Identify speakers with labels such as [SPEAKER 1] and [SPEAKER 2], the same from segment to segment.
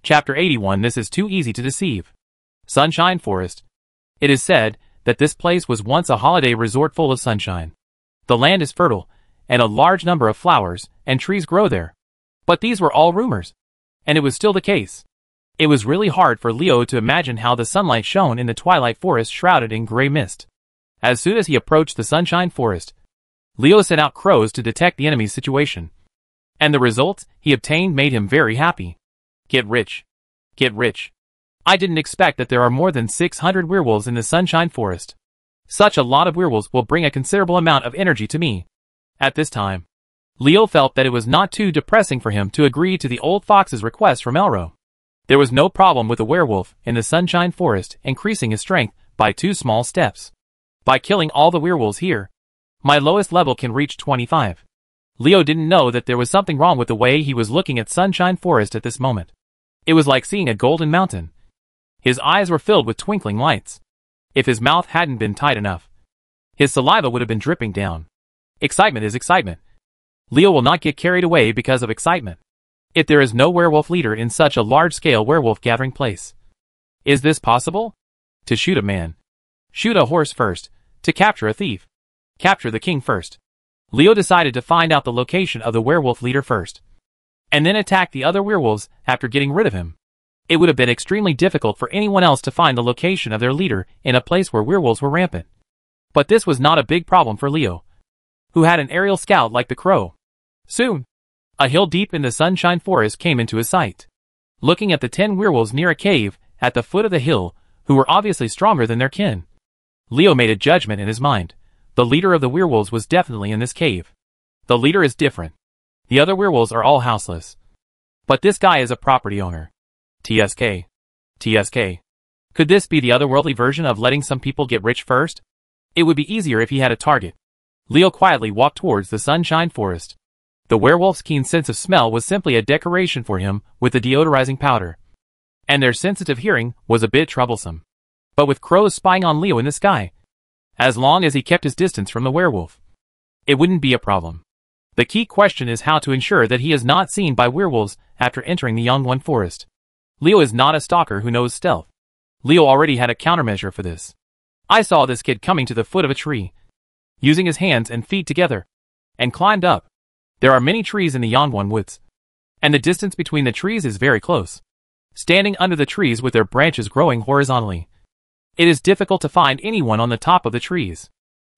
[SPEAKER 1] Chapter 81. This is too easy to deceive. Sunshine Forest. It is said that this place was once a holiday resort full of sunshine. The land is fertile, and a large number of flowers and trees grow there. But these were all rumors. And it was still the case. It was really hard for Leo to imagine how the sunlight shone in the twilight forest shrouded in gray mist. As soon as he approached the Sunshine Forest, Leo sent out crows to detect the enemy's situation. And the results he obtained made him very happy. Get rich. Get rich. I didn't expect that there are more than 600 werewolves in the Sunshine Forest. Such a lot of werewolves will bring a considerable amount of energy to me. At this time, Leo felt that it was not too depressing for him to agree to the old fox's request from Elro. There was no problem with a werewolf in the Sunshine Forest increasing his strength by 2 small steps. By killing all the werewolves here, my lowest level can reach 25. Leo didn't know that there was something wrong with the way he was looking at Sunshine Forest at this moment. It was like seeing a golden mountain. His eyes were filled with twinkling lights. If his mouth hadn't been tight enough, his saliva would have been dripping down. Excitement is excitement. Leo will not get carried away because of excitement. If there is no werewolf leader in such a large-scale werewolf gathering place. Is this possible? To shoot a man. Shoot a horse first. To capture a thief. Capture the king first. Leo decided to find out the location of the werewolf leader first. And then attack the other werewolves after getting rid of him. It would have been extremely difficult for anyone else to find the location of their leader in a place where werewolves were rampant. But this was not a big problem for Leo, who had an aerial scout like the crow. Soon, a hill deep in the Sunshine Forest came into his sight. Looking at the 10 werewolves near a cave at the foot of the hill, who were obviously stronger than their kin, Leo made a judgment in his mind. The leader of the werewolves was definitely in this cave. The leader is different. The other werewolves are all houseless. But this guy is a property owner. TSK. TSK. Could this be the otherworldly version of letting some people get rich first? It would be easier if he had a target. Leo quietly walked towards the Sunshine Forest. The werewolf's keen sense of smell was simply a decoration for him with the deodorizing powder. And their sensitive hearing was a bit troublesome. But with crows spying on Leo in the sky, as long as he kept his distance from the werewolf, it wouldn't be a problem. The key question is how to ensure that he is not seen by werewolves after entering the Yangwon Forest. Leo is not a stalker who knows stealth. Leo already had a countermeasure for this. I saw this kid coming to the foot of a tree, using his hands and feet together, and climbed up. There are many trees in the Yangwon woods, and the distance between the trees is very close. Standing under the trees with their branches growing horizontally, it is difficult to find anyone on the top of the trees.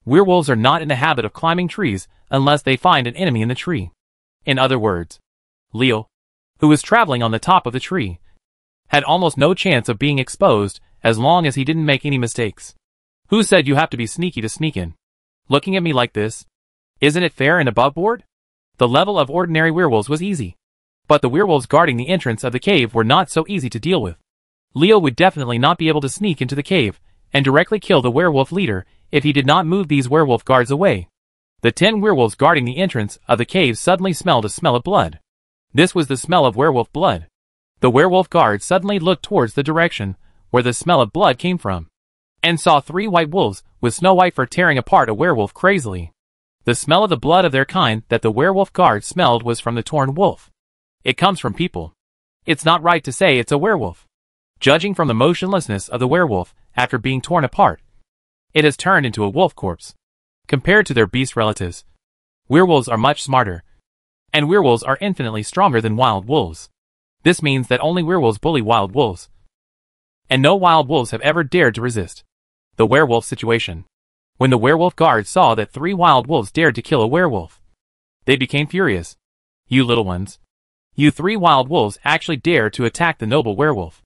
[SPEAKER 1] Werewolves are not in the habit of climbing trees unless they find an enemy in the tree. In other words, Leo, who was traveling on the top of the tree, had almost no chance of being exposed as long as he didn't make any mistakes. Who said you have to be sneaky to sneak in? Looking at me like this? Isn't it fair and above board? The level of ordinary werewolves was easy. But the werewolves guarding the entrance of the cave were not so easy to deal with. Leo would definitely not be able to sneak into the cave and directly kill the werewolf leader if he did not move these werewolf guards away. The 10 werewolves guarding the entrance of the cave suddenly smelled a smell of blood. This was the smell of werewolf blood. The werewolf guards suddenly looked towards the direction where the smell of blood came from, and saw 3 white wolves with snow white fur tearing apart a werewolf crazily. The smell of the blood of their kind that the werewolf guards smelled was from the torn wolf. It comes from people. It's not right to say it's a werewolf. Judging from the motionlessness of the werewolf after being torn apart, it has turned into a wolf corpse. Compared to their beast relatives, werewolves are much smarter, and werewolves are infinitely stronger than wild wolves. This means that only werewolves bully wild wolves, and no wild wolves have ever dared to resist. The werewolf situation. When the werewolf guards saw that 3 wild wolves dared to kill a werewolf, they became furious. You little ones. You 3 wild wolves actually dare to attack the noble werewolf.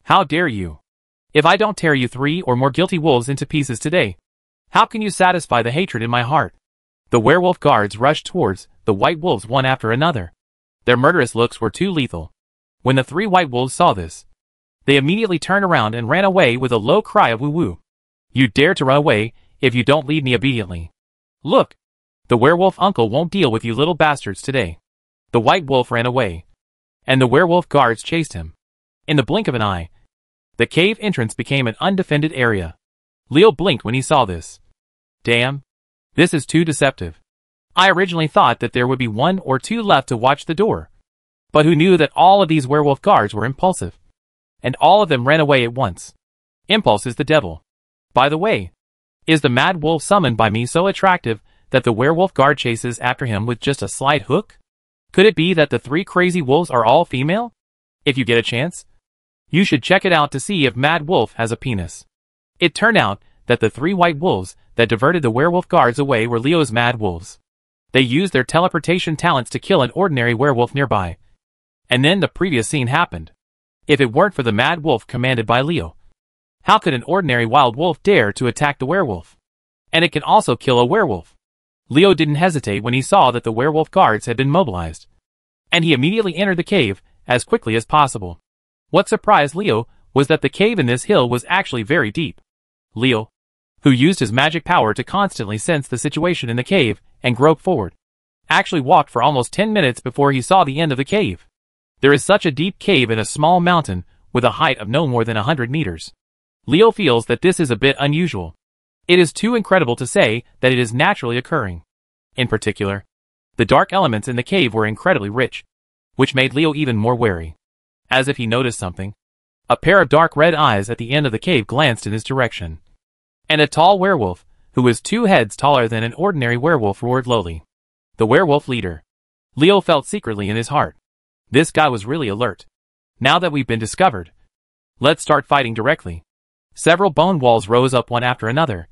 [SPEAKER 1] How dare you? If I don't tear you 3 or more guilty wolves into pieces today, how can you satisfy the hatred in my heart? The werewolf guards rushed towards the white wolves one after another. Their murderous looks were too lethal. When the 3 white wolves saw this, they immediately turned around and ran away with a low cry of woo-woo. You dare to run away if you don't leave me obediently. Look, the werewolf uncle won't deal with you little bastards today. The white wolf ran away, and the werewolf guards chased him. In the blink of an eye, the cave entrance became an undefended area. Leo blinked when he saw this. Damn, this is too deceptive. I originally thought that there would be 1 or 2 left to watch the door, but who knew that all of these werewolf guards were impulsive. And all of them ran away at once. Impulse is the devil. By the way, is the mad wolf summoned by me so attractive that the werewolf guard chases after him with just a slight hook? Could it be that the 3 crazy wolves are all female? If you get a chance, you should check it out to see if Mad Wolf has a penis. It turned out that the 3 white wolves that diverted the werewolf guards away were Leo's mad wolves. They used their teleportation talents to kill an ordinary werewolf nearby. And then the previous scene happened. If it weren't for the mad wolf commanded by Leo, how could an ordinary wild wolf dare to attack the werewolf? And it can also kill a werewolf. Leo didn't hesitate when he saw that the werewolf guards had been mobilized. And he immediately entered the cave as quickly as possible. What surprised Leo was that the cave in this hill was actually very deep. Leo, who used his magic power to constantly sense the situation in the cave and grope forward, actually walked for almost 10 minutes before he saw the end of the cave. There is such a deep cave in a small mountain with a height of no more than 100 meters. Leo feels that this is a bit unusual. It is too incredible to say that it is naturally occurring. In particular, the dark elements in the cave were incredibly rich, which made Leo even more wary. As if he noticed something, a pair of dark red eyes at the end of the cave glanced in his direction. And a tall werewolf, who was 2 heads taller than an ordinary werewolf, roared lowly. The werewolf leader. Leo felt secretly in his heart. This guy was really alert. Now that we've been discovered, let's start fighting directly. Several bone walls rose up one after another,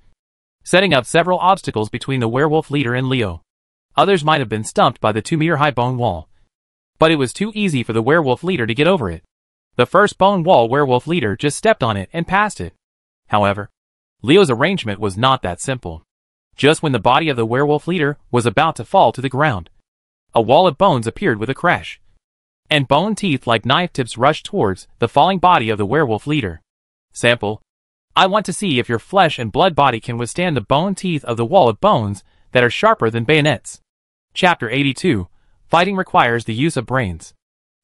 [SPEAKER 1] setting up several obstacles between the werewolf leader and Leo. Others might have been stumped by the 2-meter-high bone wall, but it was too easy for the werewolf leader to get over it. The first bone wall werewolf leader just stepped on it and passed it. However, Leo's arrangement was not that simple. Just when the body of the werewolf leader was about to fall to the ground, a wall of bones appeared with a crash, and bone teeth like knife tips rushed towards the falling body of the werewolf leader. Sample. I want to see if your flesh and blood body can withstand the bone teeth of the wall of bones that are sharper than bayonets. Chapter 82. Fighting requires the use of brains.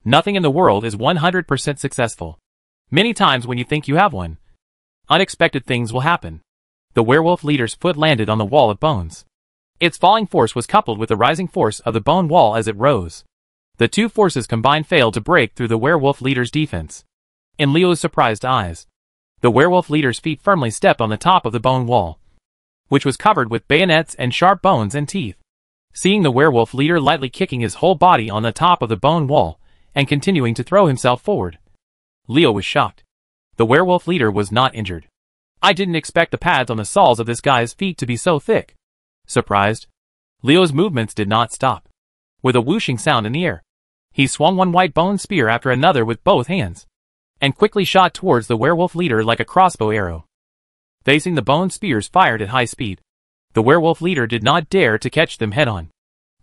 [SPEAKER 1] Nothing in the world is 100% successful. Many times when you think you have one, unexpected things will happen. The werewolf leader's foot landed on the wall of bones. Its falling force was coupled with the rising force of the bone wall as it rose. The 2 forces combined failed to break through the werewolf leader's defense. In Leo's surprised eyes, the werewolf leader's feet firmly stepped on the top of the bone wall, which was covered with bayonets and sharp bones and teeth. Seeing the werewolf leader lightly kicking his whole body on the top of the bone wall and continuing to throw himself forward, Leo was shocked. The werewolf leader was not injured. I didn't expect the pads on the soles of this guy's feet to be so thick. Surprised, Leo's movements did not stop. With a whooshing sound in the air, he swung one white bone spear after another with both hands, and quickly shot towards the werewolf leader like a crossbow arrow. Facing the bone spears fired at high speed, the werewolf leader did not dare to catch them head-on.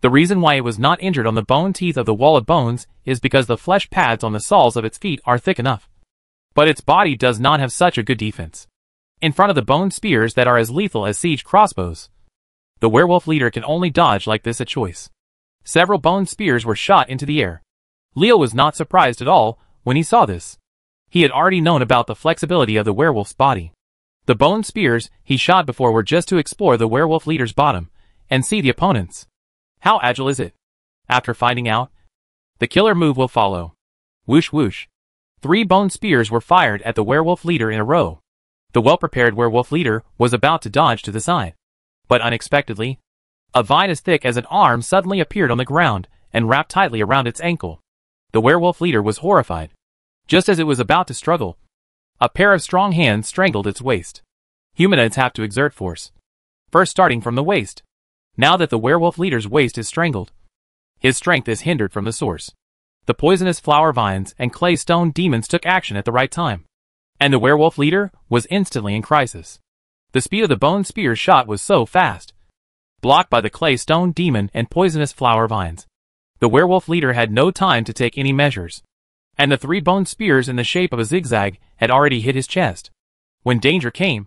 [SPEAKER 1] The reason why it was not injured on the bone teeth of the wall of bones is because the flesh pads on the soles of its feet are thick enough. But its body does not have such a good defense in front of the bone spears that are as lethal as siege crossbows. The werewolf leader can only dodge like this a choice. Several bone spears were shot into the air. Leo was not surprised at all when he saw this. He had already known about the flexibility of the werewolf's body. The bone spears he shot before were just to explore the werewolf leader's bottom and see the opponents. How agile is it? After finding out, the killer move will follow. Whoosh whoosh. 3 bone spears were fired at the werewolf leader in a row. The well-prepared werewolf leader was about to dodge to the side, but unexpectedly, a vine as thick as an arm suddenly appeared on the ground and wrapped tightly around its ankle. The werewolf leader was horrified. Just as it was about to struggle, a pair of strong hands strangled its waist. Humanoids have to exert force, first starting from the waist. Now that the werewolf leader's waist is strangled, his strength is hindered from the source. The poisonous flower vines and clay stone demons took action at the right time, and the werewolf leader was instantly in crisis. The speed of the bone spear shot was so fast, blocked by the clay stone demon and poisonous flower vines. The werewolf leader had no time to take any measures, and the 3 bone spears in the shape of a zigzag had already hit his chest. When danger came,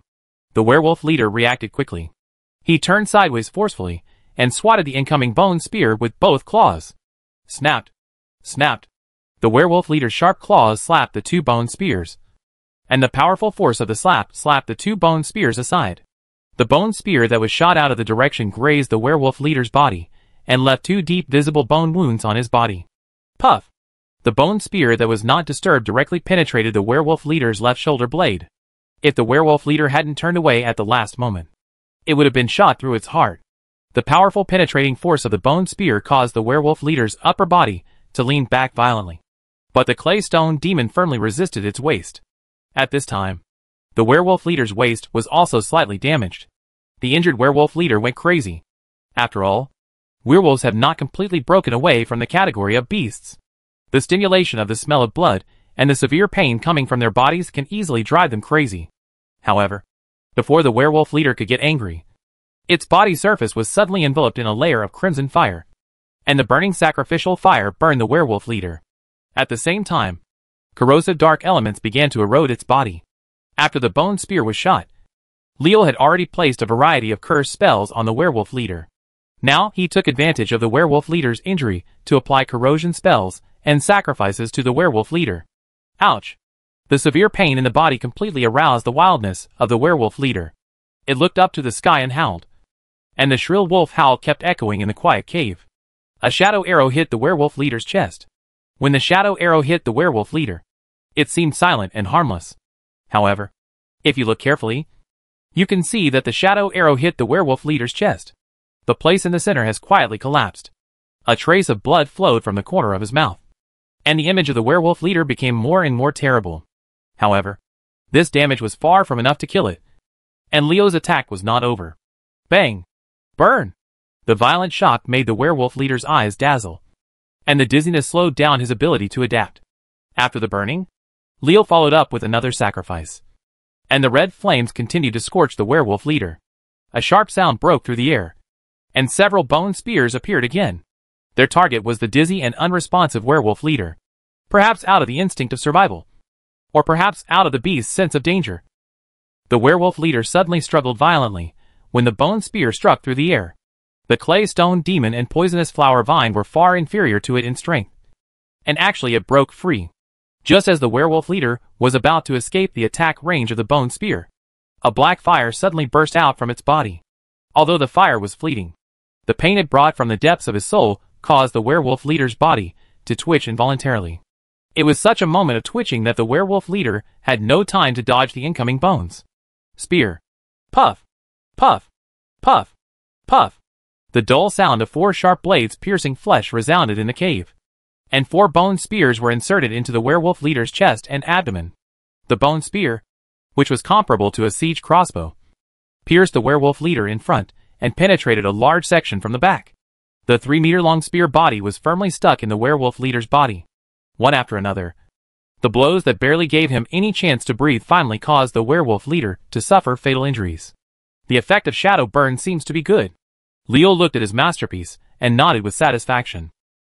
[SPEAKER 1] the werewolf leader reacted quickly. He turned sideways forcefully and swatted the incoming bone spear with both claws. Snapped. Snapped. The werewolf leader's sharp claws slapped the 2 bone spears, and the powerful force of the slap slapped the 2 bone spears aside. The bone spear that was shot out of the direction grazed the werewolf leader's body and left 2 deep visible bone wounds on his body. Puff! The bone spear that was not disturbed directly penetrated the werewolf leader's left shoulder blade. If the werewolf leader hadn't turned away at the last moment, it would have been shot through its heart. The powerful penetrating force of the bone spear caused the werewolf leader's upper body to lean back violently. But the clay stone demon firmly resisted its waist. At this time, the werewolf leader's waist was also slightly damaged. The injured werewolf leader went crazy. After all, werewolves have not completely broken away from the category of beasts. The stimulation of the smell of blood and the severe pain coming from their bodies can easily drive them crazy. However, before the werewolf leader could get angry, its body surface was suddenly enveloped in a layer of crimson fire, and the burning sacrificial fire burned the werewolf leader. At the same time, corrosive dark elements began to erode its body. After the bone spear was shot, Leo had already placed a variety of cursed spells on the werewolf leader. Now he took advantage of the werewolf leader's injury to apply corrosion spells and sacrifices to the werewolf leader. Ouch! The severe pain in the body completely aroused the wildness of the werewolf leader. It looked up to the sky and howled, and the shrill wolf howl kept echoing in the quiet cave. A shadow arrow hit the werewolf leader's chest. When the shadow arrow hit the werewolf leader, it seemed silent and harmless. However, if you look carefully, you can see that the shadow arrow hit the werewolf leader's chest. The place in the center has quietly collapsed. A trace of blood flowed from the corner of his mouth, and the image of the werewolf leader became more and more terrible. However, this damage was far from enough to kill it, and Leo's attack was not over. Bang! Burn! The violent shock made the werewolf leader's eyes dazzle, and the dizziness slowed down his ability to adapt. After the burning, Leo followed up with another sacrifice, and the red flames continued to scorch the werewolf leader. A sharp sound broke through the air, and several bone spears appeared again. Their target was the dizzy and unresponsive werewolf leader, perhaps out of the instinct of survival, or perhaps out of the beast's sense of danger. The werewolf leader suddenly struggled violently when the bone spear struck through the air. The clay stone demon and poisonous flower vine were far inferior to it in strength, and actually it broke free. Just as the werewolf leader was about to escape the attack range of the bone spear, a black fire suddenly burst out from its body. Although the fire was fleeting, the pain it brought from the depths of his soul caused the werewolf leader's body to twitch involuntarily. It was such a moment of twitching that the werewolf leader had no time to dodge the incoming bones. Spear. Puff. Puff. Puff. Puff. The dull sound of 4 sharp blades piercing flesh resounded in the cave, and 4 bone spears were inserted into the werewolf leader's chest and abdomen. The bone spear, which was comparable to a siege crossbow, pierced the werewolf leader in front and penetrated a large section from the back. The 3-meter-long spear body was firmly stuck in the werewolf leader's body. One after another, the blows that barely gave him any chance to breathe finally caused the werewolf leader to suffer fatal injuries. The effect of shadow burn seems to be good. Leo looked at his masterpiece and nodded with satisfaction.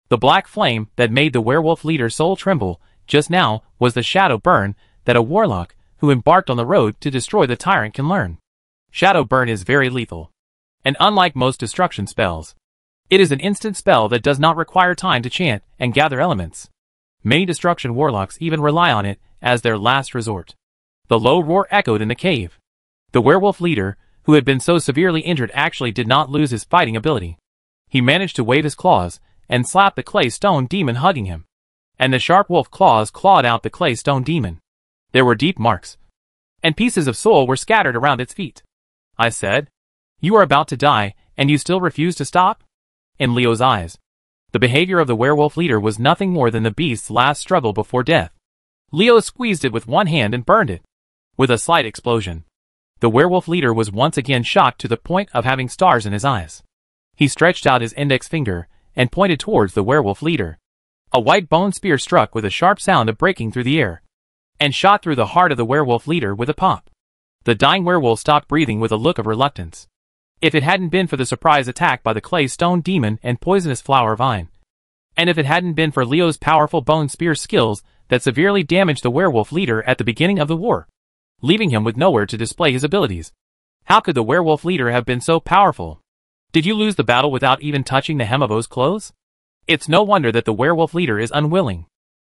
[SPEAKER 1] The black flame that made the werewolf leader's soul tremble just now was the shadow burn that a warlock who embarked on the road to destroy the tyrant can learn. Shadow burn is very lethal, and unlike most destruction spells, it is an instant spell that does not require time to chant and gather elements. Many destruction warlocks even rely on it as their last resort. The low roar echoed in the cave. The werewolf leader, who had been so severely injured, actually did not lose his fighting ability. He managed to wave his claws and slap the clay stone demon hugging him, and the sharp wolf claws clawed out the clay stone demon. There were deep marks, and pieces of soul were scattered around its feet. I said, "You are about to die, and you still refuse to stop?" In Leo's eyes, the behavior of the werewolf leader was nothing more than the beast's last struggle before death. Leo squeezed it with one hand and burned it. With a slight explosion, the werewolf leader was once again shocked to the point of having stars in his eyes. He stretched out his index finger and pointed towards the werewolf leader. A white bone spear struck with a sharp sound of breaking through the air, and shot through the heart of the werewolf leader with a pop. The dying werewolf stopped breathing with a look of reluctance. If it hadn't been for the surprise attack by the clay stone demon and poisonous flower vine, and if it hadn't been for Leo's powerful bone spear skills that severely damaged the werewolf leader at the beginning of the war, leaving him with nowhere to display his abilities, how could the werewolf leader have been so powerful? Did you lose the battle without even touching the hem of O's clothes? It's no wonder that the werewolf leader is unwilling.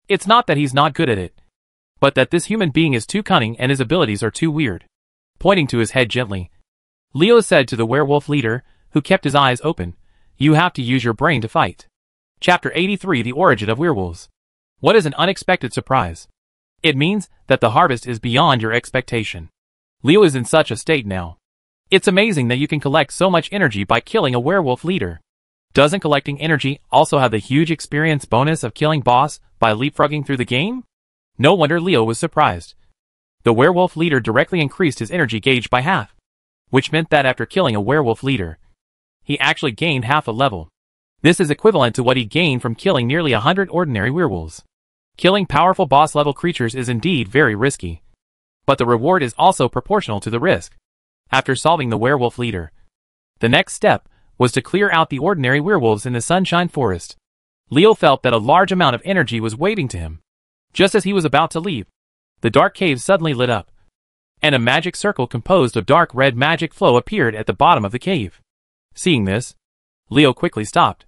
[SPEAKER 1] It's not that he's not good at it, but that this human being is too cunning and his abilities are too weird. Pointing to his head gently, Leo said to the werewolf leader, who kept his eyes open, "You have to use your brain to fight." Chapter 83: The Origin of Werewolves. What is an unexpected surprise? It means that the harvest is beyond your expectation. Leo is in such a state now. It's amazing that you can collect so much energy by killing a werewolf leader. Doesn't collecting energy also have the huge experience bonus of killing boss by leapfrogging through the game? No wonder Leo was surprised. The werewolf leader directly increased his energy gauge by half, which meant that after killing a werewolf leader, he actually gained half a level. This is equivalent to what he gained from killing nearly 100 ordinary werewolves. Killing powerful boss-level creatures is indeed very risky, but the reward is also proportional to the risk. After solving the werewolf leader, the next step was to clear out the ordinary werewolves in the Sunshine Forest. Leo felt that a large amount of energy was waiting to him. Just as he was about to leave, the dark cave suddenly lit up, and a magic circle composed of dark red magic flow appeared at the bottom of the cave. Seeing this, Leo quickly stopped.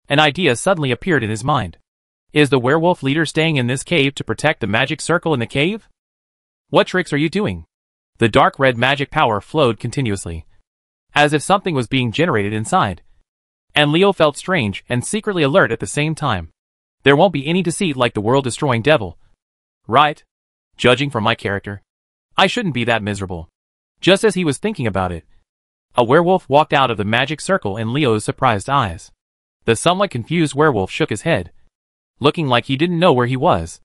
[SPEAKER 1] An idea suddenly appeared in his mind. Is the werewolf leader staying in this cave to protect the magic circle in the cave? What tricks are you doing? The dark red magic power flowed continuously, as if something was being generated inside. And Leo felt strange and secretly alert at the same time. There won't be any deceit like the world-destroying devil, right? Judging from my character, I shouldn't be that miserable. Just as he was thinking about it, a werewolf walked out of the magic circle in Leo's surprised eyes. The somewhat confused werewolf shook his head, looking like he didn't know where he was.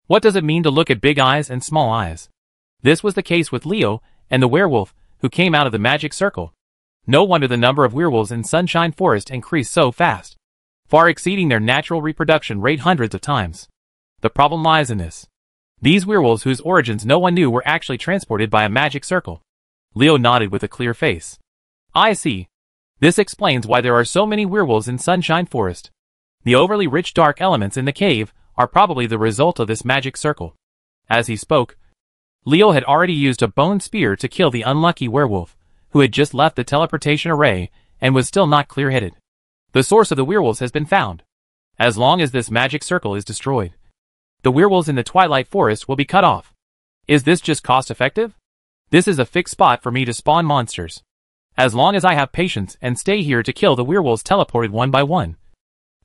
[SPEAKER 1] What does it mean to look at big eyes and small eyes? This was the case with Leo and the werewolf who came out of the magic circle. No wonder the number of werewolves in Sunshine Forest increased so fast, far exceeding their natural reproduction rate hundreds of times. The problem lies in this. These werewolves whose origins no one knew were actually transported by a magic circle. Leo nodded with a clear face. I see. This explains why there are so many werewolves in Sunshine Forest. The overly rich dark elements in the cave are probably the result of this magic circle. As he spoke, Leo had already used a bone spear to kill the unlucky werewolf, who had just left the teleportation array and was still not clear-headed. The source of the werewolves has been found. As long as this magic circle is destroyed, the werewolves in the Twilight Forest will be cut off. Is this just cost-effective? This is a fixed spot for me to spawn monsters. As long as I have patience and stay here to kill the werewolves teleported one by one,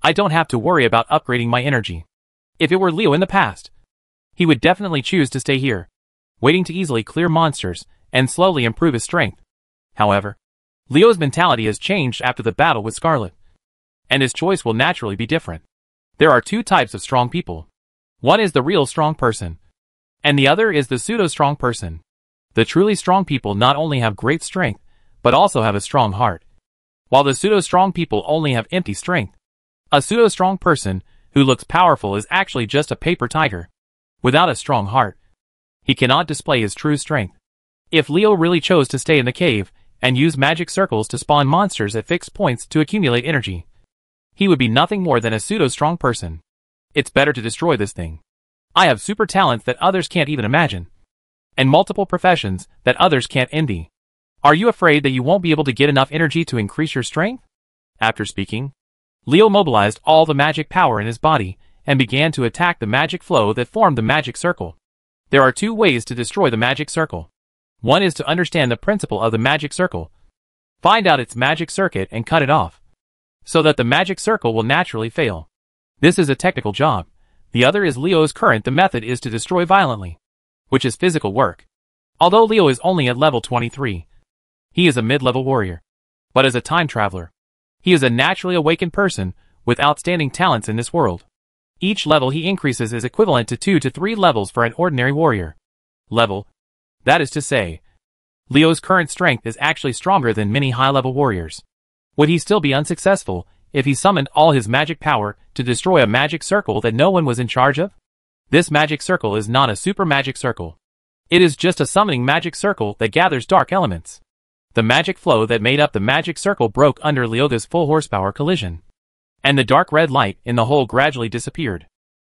[SPEAKER 1] I don't have to worry about upgrading my energy. If it were Leo in the past, he would definitely choose to stay here, waiting to easily clear monsters and slowly improve his strength. However, Leo's mentality has changed after the battle with Scarlet, and his choice will naturally be different. There are two types of strong people. One is the real strong person, and the other is the pseudo-strong person. The truly strong people not only have great strength, but also have a strong heart, while the pseudo-strong people only have empty strength. A pseudo-strong person who looks powerful is actually just a paper tiger. Without a strong heart, he cannot display his true strength. If Leo really chose to stay in the cave and use magic circles to spawn monsters at fixed points to accumulate energy, he would be nothing more than a pseudo-strong person. It's better to destroy this thing. I have super talents that others can't even imagine, and multiple professions that others can't envy. Are you afraid that you won't be able to get enough energy to increase your strength? After speaking, Leo mobilized all the magic power in his body and began to attack the magic flow that formed the magic circle. There are two ways to destroy the magic circle. One is to understand the principle of the magic circle. Find out its magic circuit and cut it off, so that the magic circle will naturally fail. This is a technical job. The other is Leo's current. The method is to destroy violently, which is physical work. Although Leo is only at level 23, he is a mid-level warrior. But as a time traveler, he is a naturally awakened person with outstanding talents in this world. Each level he increases is equivalent to 2 to 3 levels for an ordinary warrior. Level. That is to say, Leo's current strength is actually stronger than many high-level warriors. Would he still be unsuccessful if he summoned all his magic power to destroy a magic circle that no one was in charge of? This magic circle is not a super magic circle. It is just a summoning magic circle that gathers dark elements. The magic flow that made up the magic circle broke under Leoga's full horsepower collision, and the dark red light in the hole gradually disappeared.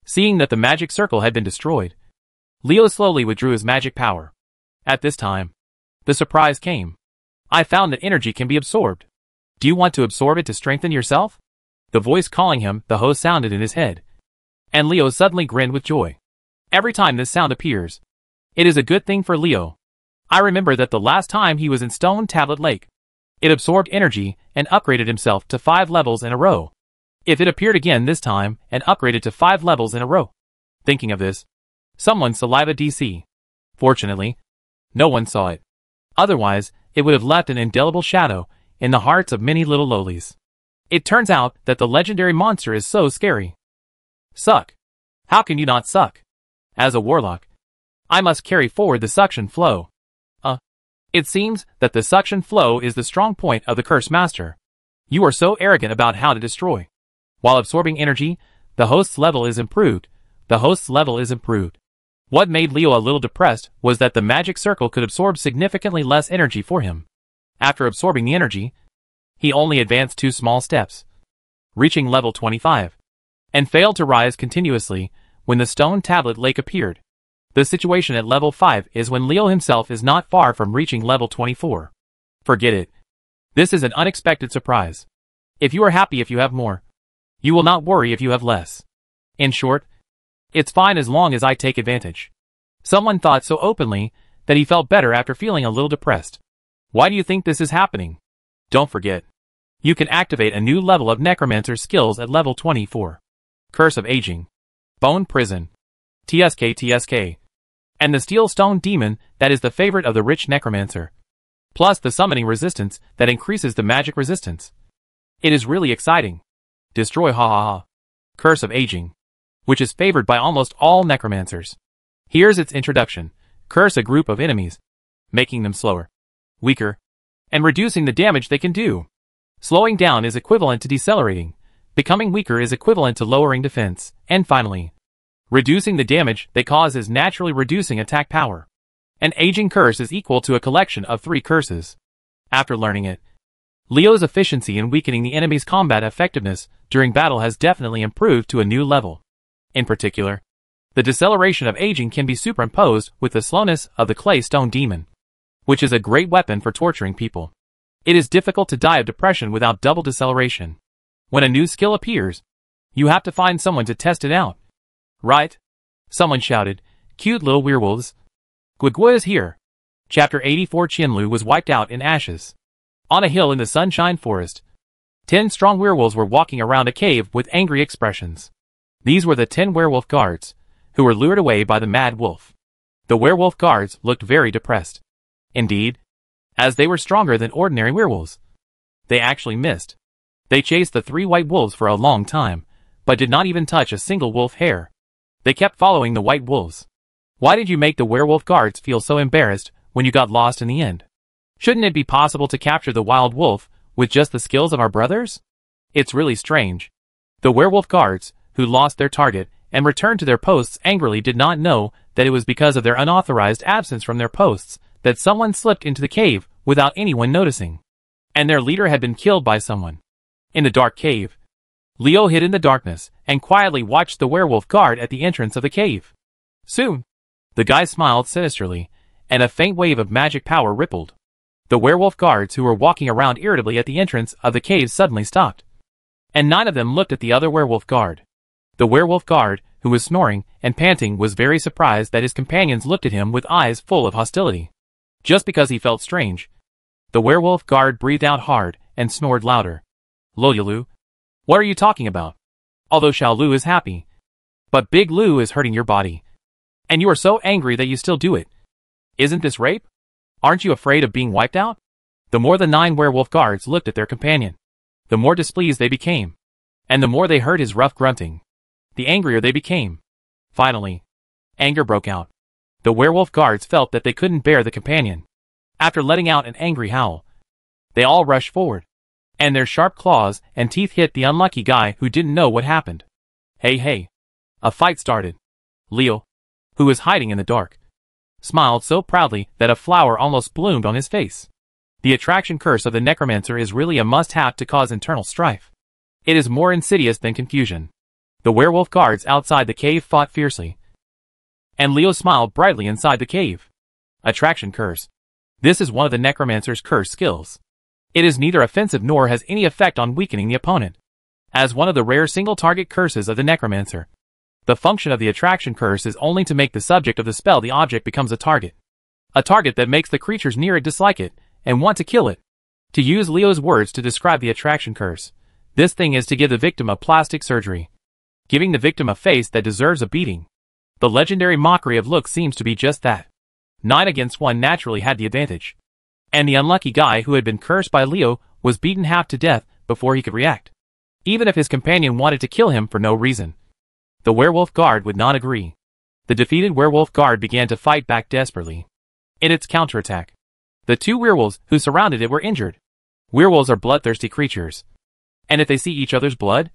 [SPEAKER 1] Seeing that the magic circle had been destroyed, Leo slowly withdrew his magic power. At this time, the surprise came. I found that energy can be absorbed. Do you want to absorb it to strengthen yourself? The voice calling him, the host, sounded in his head, and Leo suddenly grinned with joy. Every time this sound appears, it is a good thing for Leo. I remember that the last time he was in Stone Tablet Lake, it absorbed energy and upgraded himself to 5 levels in a row. If it appeared again this time and upgraded to 5 levels in a row, Thinking of this, someone saliva DC. Fortunately, no one saw it. Otherwise, it would have left an indelible shadow in the hearts of many little lowlies. It turns out that the legendary monster is so scary. Suck. How can you not suck? As a warlock, I must carry forward the suction flow. It seems that the suction flow is the strong point of the Curse Master. You are so arrogant about how to destroy. While absorbing energy, the host's level is improved. What made Leo a little depressed was that the magic circle could absorb significantly less energy for him. After absorbing the energy, he only advanced 2 small steps, reaching level 25, and failed to rise continuously when the stone tablet lake appeared. The situation at level 5 is when Leo himself is not far from reaching level 24. Forget it. This is an unexpected surprise. If you are happy if you have more, you will not worry if you have less. In short, it's fine as long as I take advantage. Someone thought so openly that he felt better after feeling a little depressed. Why do you think this is happening? Don't forget, you can activate a new level of Necromancer skills at level 24. Curse of Aging, Bone Prison, TSK, and the Steel Stone Demon that is the favorite of the rich Necromancer. Plus the summoning resistance that increases the magic resistance. It is really exciting. Destroy Curse of Aging, which is favored by almost all Necromancers. Here's its introduction. Curse a group of enemies, making them slower, weaker, and reducing the damage they can do. Slowing down is equivalent to decelerating. Becoming weaker is equivalent to lowering defense. And finally, reducing the damage they cause is naturally reducing attack power. An aging curse is equal to a collection of 3 curses. After learning it, Leo's efficiency in weakening the enemy's combat effectiveness during battle has definitely improved to a new level. In particular, the deceleration of aging can be superimposed with the slowness of the clay stone demon, which is a great weapon for torturing people. It is difficult to die of depression without double deceleration. When a new skill appears, you have to find someone to test it out. Right? Someone shouted, "Cute little werewolves." Guigua is here. Chapter 84 Qianlu was wiped out in ashes. On a hill in the Sunshine Forest, 10 strong werewolves were walking around a cave with angry expressions. These were the 10 werewolf guards, who were lured away by the mad wolf. The werewolf guards looked very depressed. Indeed, as they were stronger than ordinary werewolves, they actually missed. They chased the 3 white wolves for a long time, but did not even touch a single wolf hair. They kept following the white wolves. Why did you make the werewolf guards feel so embarrassed when you got lost in the end? Shouldn't it be possible to capture the wild wolf with just the skills of our brothers? It's really strange. The werewolf guards, who lost their target and returned to their posts angrily, did not know that it was because of their unauthorized absence from their posts that someone slipped into the cave without anyone noticing. And their leader had been killed by someone. In the dark cave, Leo hid in the darkness and quietly watched the werewolf guard at the entrance of the cave. Soon, the guy smiled sinisterly, and a faint wave of magic power rippled. The werewolf guards who were walking around irritably at the entrance of the cave suddenly stopped. And 9 of them looked at the other werewolf guard. The werewolf guard, who was snoring and panting, was very surprised that his companions looked at him with eyes full of hostility. Just because he felt strange, the werewolf guard breathed out hard and snored louder. "Lolyalu, what are you talking about? Although Xiao Lu is happy, but Big Lu is hurting your body. And you are so angry that you still do it. Isn't this rape? Aren't you afraid of being wiped out?" The more the 9 werewolf guards looked at their companion, the more displeased they became, and the more they heard his rough grunting, the angrier they became. Finally, anger broke out. The werewolf guards felt that they couldn't bear the companion. After letting out an angry howl, they all rushed forward, and their sharp claws and teeth hit the unlucky guy who didn't know what happened. Hey! A fight started. Leo, who was hiding in the dark, smiled so proudly that a flower almost bloomed on his face. The attraction curse of the Necromancer is really a must-have to cause internal strife. It is more insidious than confusion. The werewolf guards outside the cave fought fiercely, and Leo smiled brightly inside the cave. Attraction curse. This is one of the Necromancer's curse skills. It is neither offensive nor has any effect on weakening the opponent. As one of the rare single-target curses of the Necromancer, the function of the attraction curse is only to make the subject of the spell the object becomes a target. A target that makes the creatures near it dislike it and want to kill it. To use Leo's words to describe the attraction curse, this thing is to give the victim a plastic surgery, giving the victim a face that deserves a beating. The legendary mockery of looks seems to be just that. 9 against 1 naturally had the advantage. And the unlucky guy who had been cursed by Leo was beaten half to death before he could react. Even if his companion wanted to kill him for no reason. The werewolf guard would not agree. The defeated werewolf guard began to fight back desperately. In its counterattack, the 2 werewolves who surrounded it were injured. Werewolves are bloodthirsty creatures. And if they see each other's blood,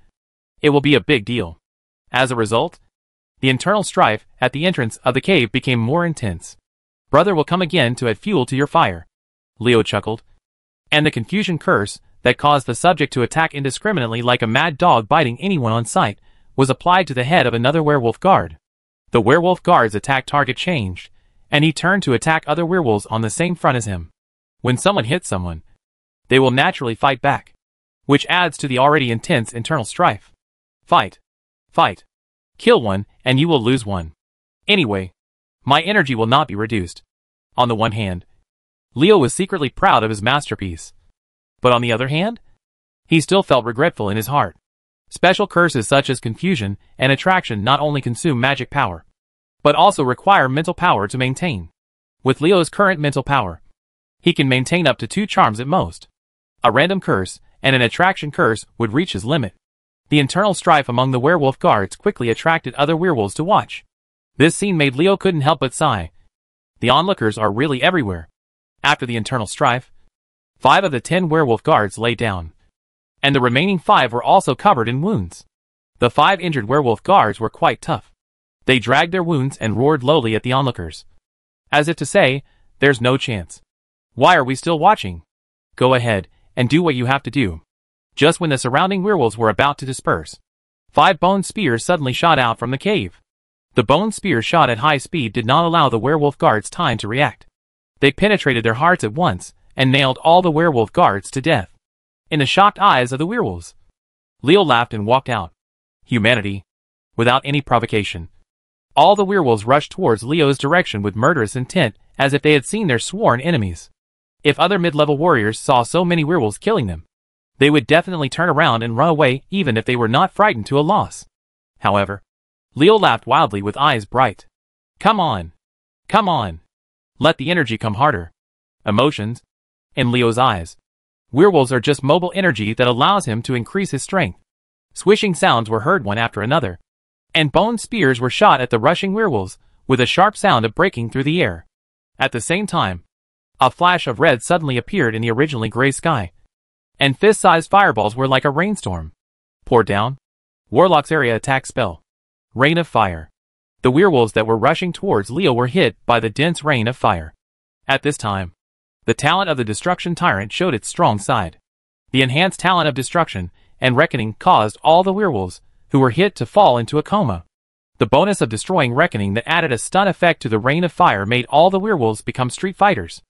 [SPEAKER 1] it will be a big deal. As a result, the internal strife at the entrance of the cave became more intense. Brother will come again to add fuel to your fire, Leo chuckled. And the confusion curse that caused the subject to attack indiscriminately like a mad dog biting anyone on sight was applied to the head of another werewolf guard. The werewolf guard's attack target changed, and he turned to attack other werewolves on the same front as him. When someone hits someone, they will naturally fight back, which adds to the already intense internal strife. Fight. Fight. Kill one, and you will lose one. Anyway, my energy will not be reduced. On the one hand, Leo was secretly proud of his masterpiece. But on the other hand, he still felt regretful in his heart. Special curses such as confusion and attraction not only consume magic power, but also require mental power to maintain. With Leo's current mental power, he can maintain up to 2 charms at most. A random curse and an attraction curse would reach his limit. The internal strife among the werewolf guards quickly attracted other werewolves to watch. This scene made Leo couldn't help but sigh. The onlookers are really everywhere. After the internal strife, 5 of the 10 werewolf guards lay down, and the remaining 5 were also covered in wounds. The 5 injured werewolf guards were quite tough. They dragged their wounds and roared lowly at the onlookers, as if to say, there's no chance. Why are we still watching? Go ahead and do what you have to do. Just when the surrounding werewolves were about to disperse, 5 bone spears suddenly shot out from the cave. The bone spears shot at high speed did not allow the werewolf guards time to react. They penetrated their hearts at once and nailed all the werewolf guards to death. In the shocked eyes of the werewolves, Leo laughed and walked out. Humanity. Without any provocation. All the werewolves rushed towards Leo's direction with murderous intent, as if they had seen their sworn enemies. If other mid-level warriors saw so many werewolves killing them, they would definitely turn around and run away even if they were not frightened to a loss. However, Leo laughed wildly with eyes bright. Come on. Come on. Let the energy come harder. Emotions. In Leo's eyes, werewolves are just mobile energy that allows him to increase his strength. Swishing sounds were heard one after another, and bone spears were shot at the rushing werewolves with a sharp sound of breaking through the air. At the same time, a flash of red suddenly appeared in the originally gray sky, and fist-sized fireballs were like a rainstorm. Pour down. Warlock's area attack spell. Rain of fire. The werewolves that were rushing towards Leo were hit by the dense rain of fire. At this time, the talent of the Destruction Tyrant showed its strong side. The enhanced talent of Destruction and Reckoning caused all the werewolves who were hit to fall into a coma. The bonus of Destroying Reckoning that added a stun effect to the rain of fire made all the werewolves become street fighters.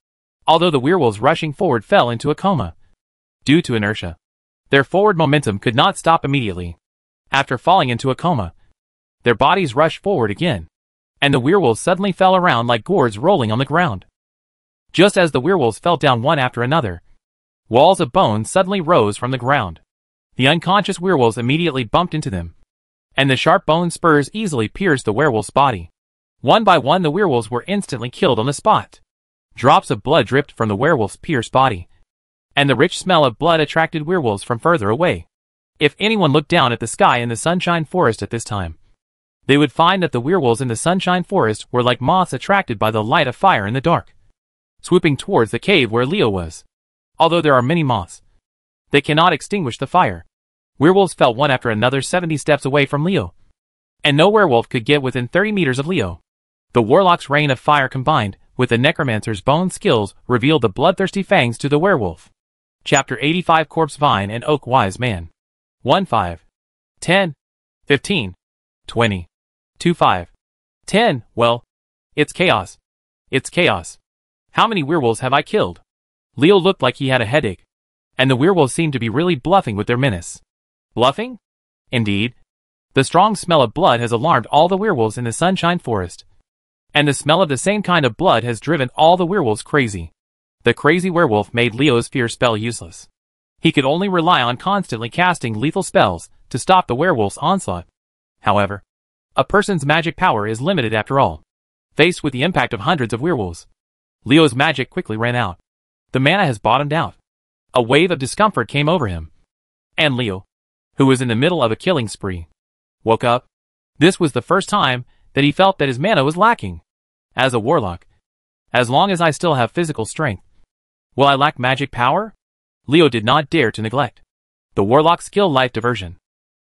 [SPEAKER 1] Although the werewolves rushing forward fell into a coma due to inertia, their forward momentum could not stop immediately. After falling into a coma, their bodies rushed forward again, and the werewolves suddenly fell around like gourds rolling on the ground. Just as the werewolves fell down one after another, walls of bone suddenly rose from the ground. The unconscious werewolves immediately bumped into them, and the sharp bone spurs easily pierced the werewolf's body. One by one the werewolves were instantly killed on the spot. Drops of blood dripped from the werewolf's pierced body, and the rich smell of blood attracted werewolves from further away. If anyone looked down at the sky in the Sunshine Forest at this time, they would find that the werewolves in the Sunshine Forest were like moths attracted by the light of fire in the dark, swooping towards the cave where Leo was. Although there are many moths, they cannot extinguish the fire. Werewolves fell one after another 70 steps away from Leo, and no werewolf could get within 30 meters of Leo. The Warlock's rain of fire combined with the Necromancer's bone skills revealed the bloodthirsty fangs to the werewolf. Chapter 85 Corpse Vine and Oak Wise Man. 1-5. 10. 15. 20. 2-5. 10. Well, it's chaos. It's chaos. How many werewolves have I killed? Leo looked like he had a headache, and the werewolves seemed to be really bluffing with their menace. Bluffing? Indeed. The strong smell of blood has alarmed all the werewolves in the Sunshine Forest, and the smell of the same kind of blood has driven all the werewolves crazy. The crazy werewolf made Leo's fear spell useless. He could only rely on constantly casting lethal spells to stop the werewolf's onslaught. However, A person's magic power is limited after all. Faced with the impact of hundreds of werewolves, Leo's magic quickly ran out. The mana has bottomed out. A wave of discomfort came over him. And Leo, who was in the middle of a killing spree, woke up. This was the first time that he felt that his mana was lacking. As a warlock, as long as I still have physical strength, will I lack magic power? Leo did not dare to neglect the warlock's skill life diversion,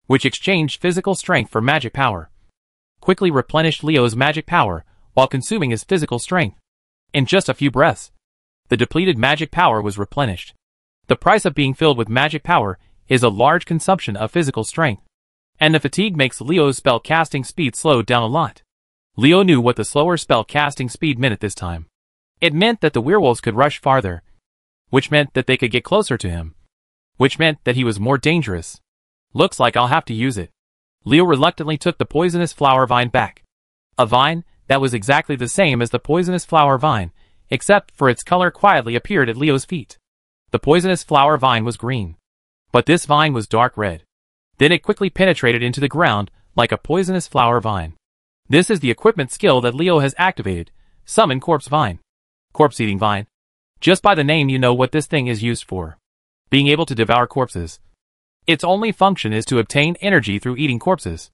[SPEAKER 1] which exchanged physical strength for magic power. Quickly replenished Leo's magic power while consuming his physical strength. In just a few breaths, the depleted magic power was replenished. The price of being filled with magic power is a large consumption of physical strength, and the fatigue makes Leo's spell casting speed slowed down a lot. Leo knew what the slower spell casting speed meant at this time. It meant that the werewolves could rush farther, which meant that they could get closer to him, which meant that he was more dangerous. Looks like I'll have to use it. Leo reluctantly took the poisonous flower vine back. A vine that was exactly the same as the poisonous flower vine, except for its color quietly appeared at Leo's feet. The poisonous flower vine was green, but this vine was dark red. Then it quickly penetrated into the ground like a poisonous flower vine. This is the equipment skill that Leo has activated, Summon Corpse Vine. Corpse-eating vine. Just by the name you know what this thing is used for. Being able to devour corpses. Its only function is to obtain energy through eating corpses,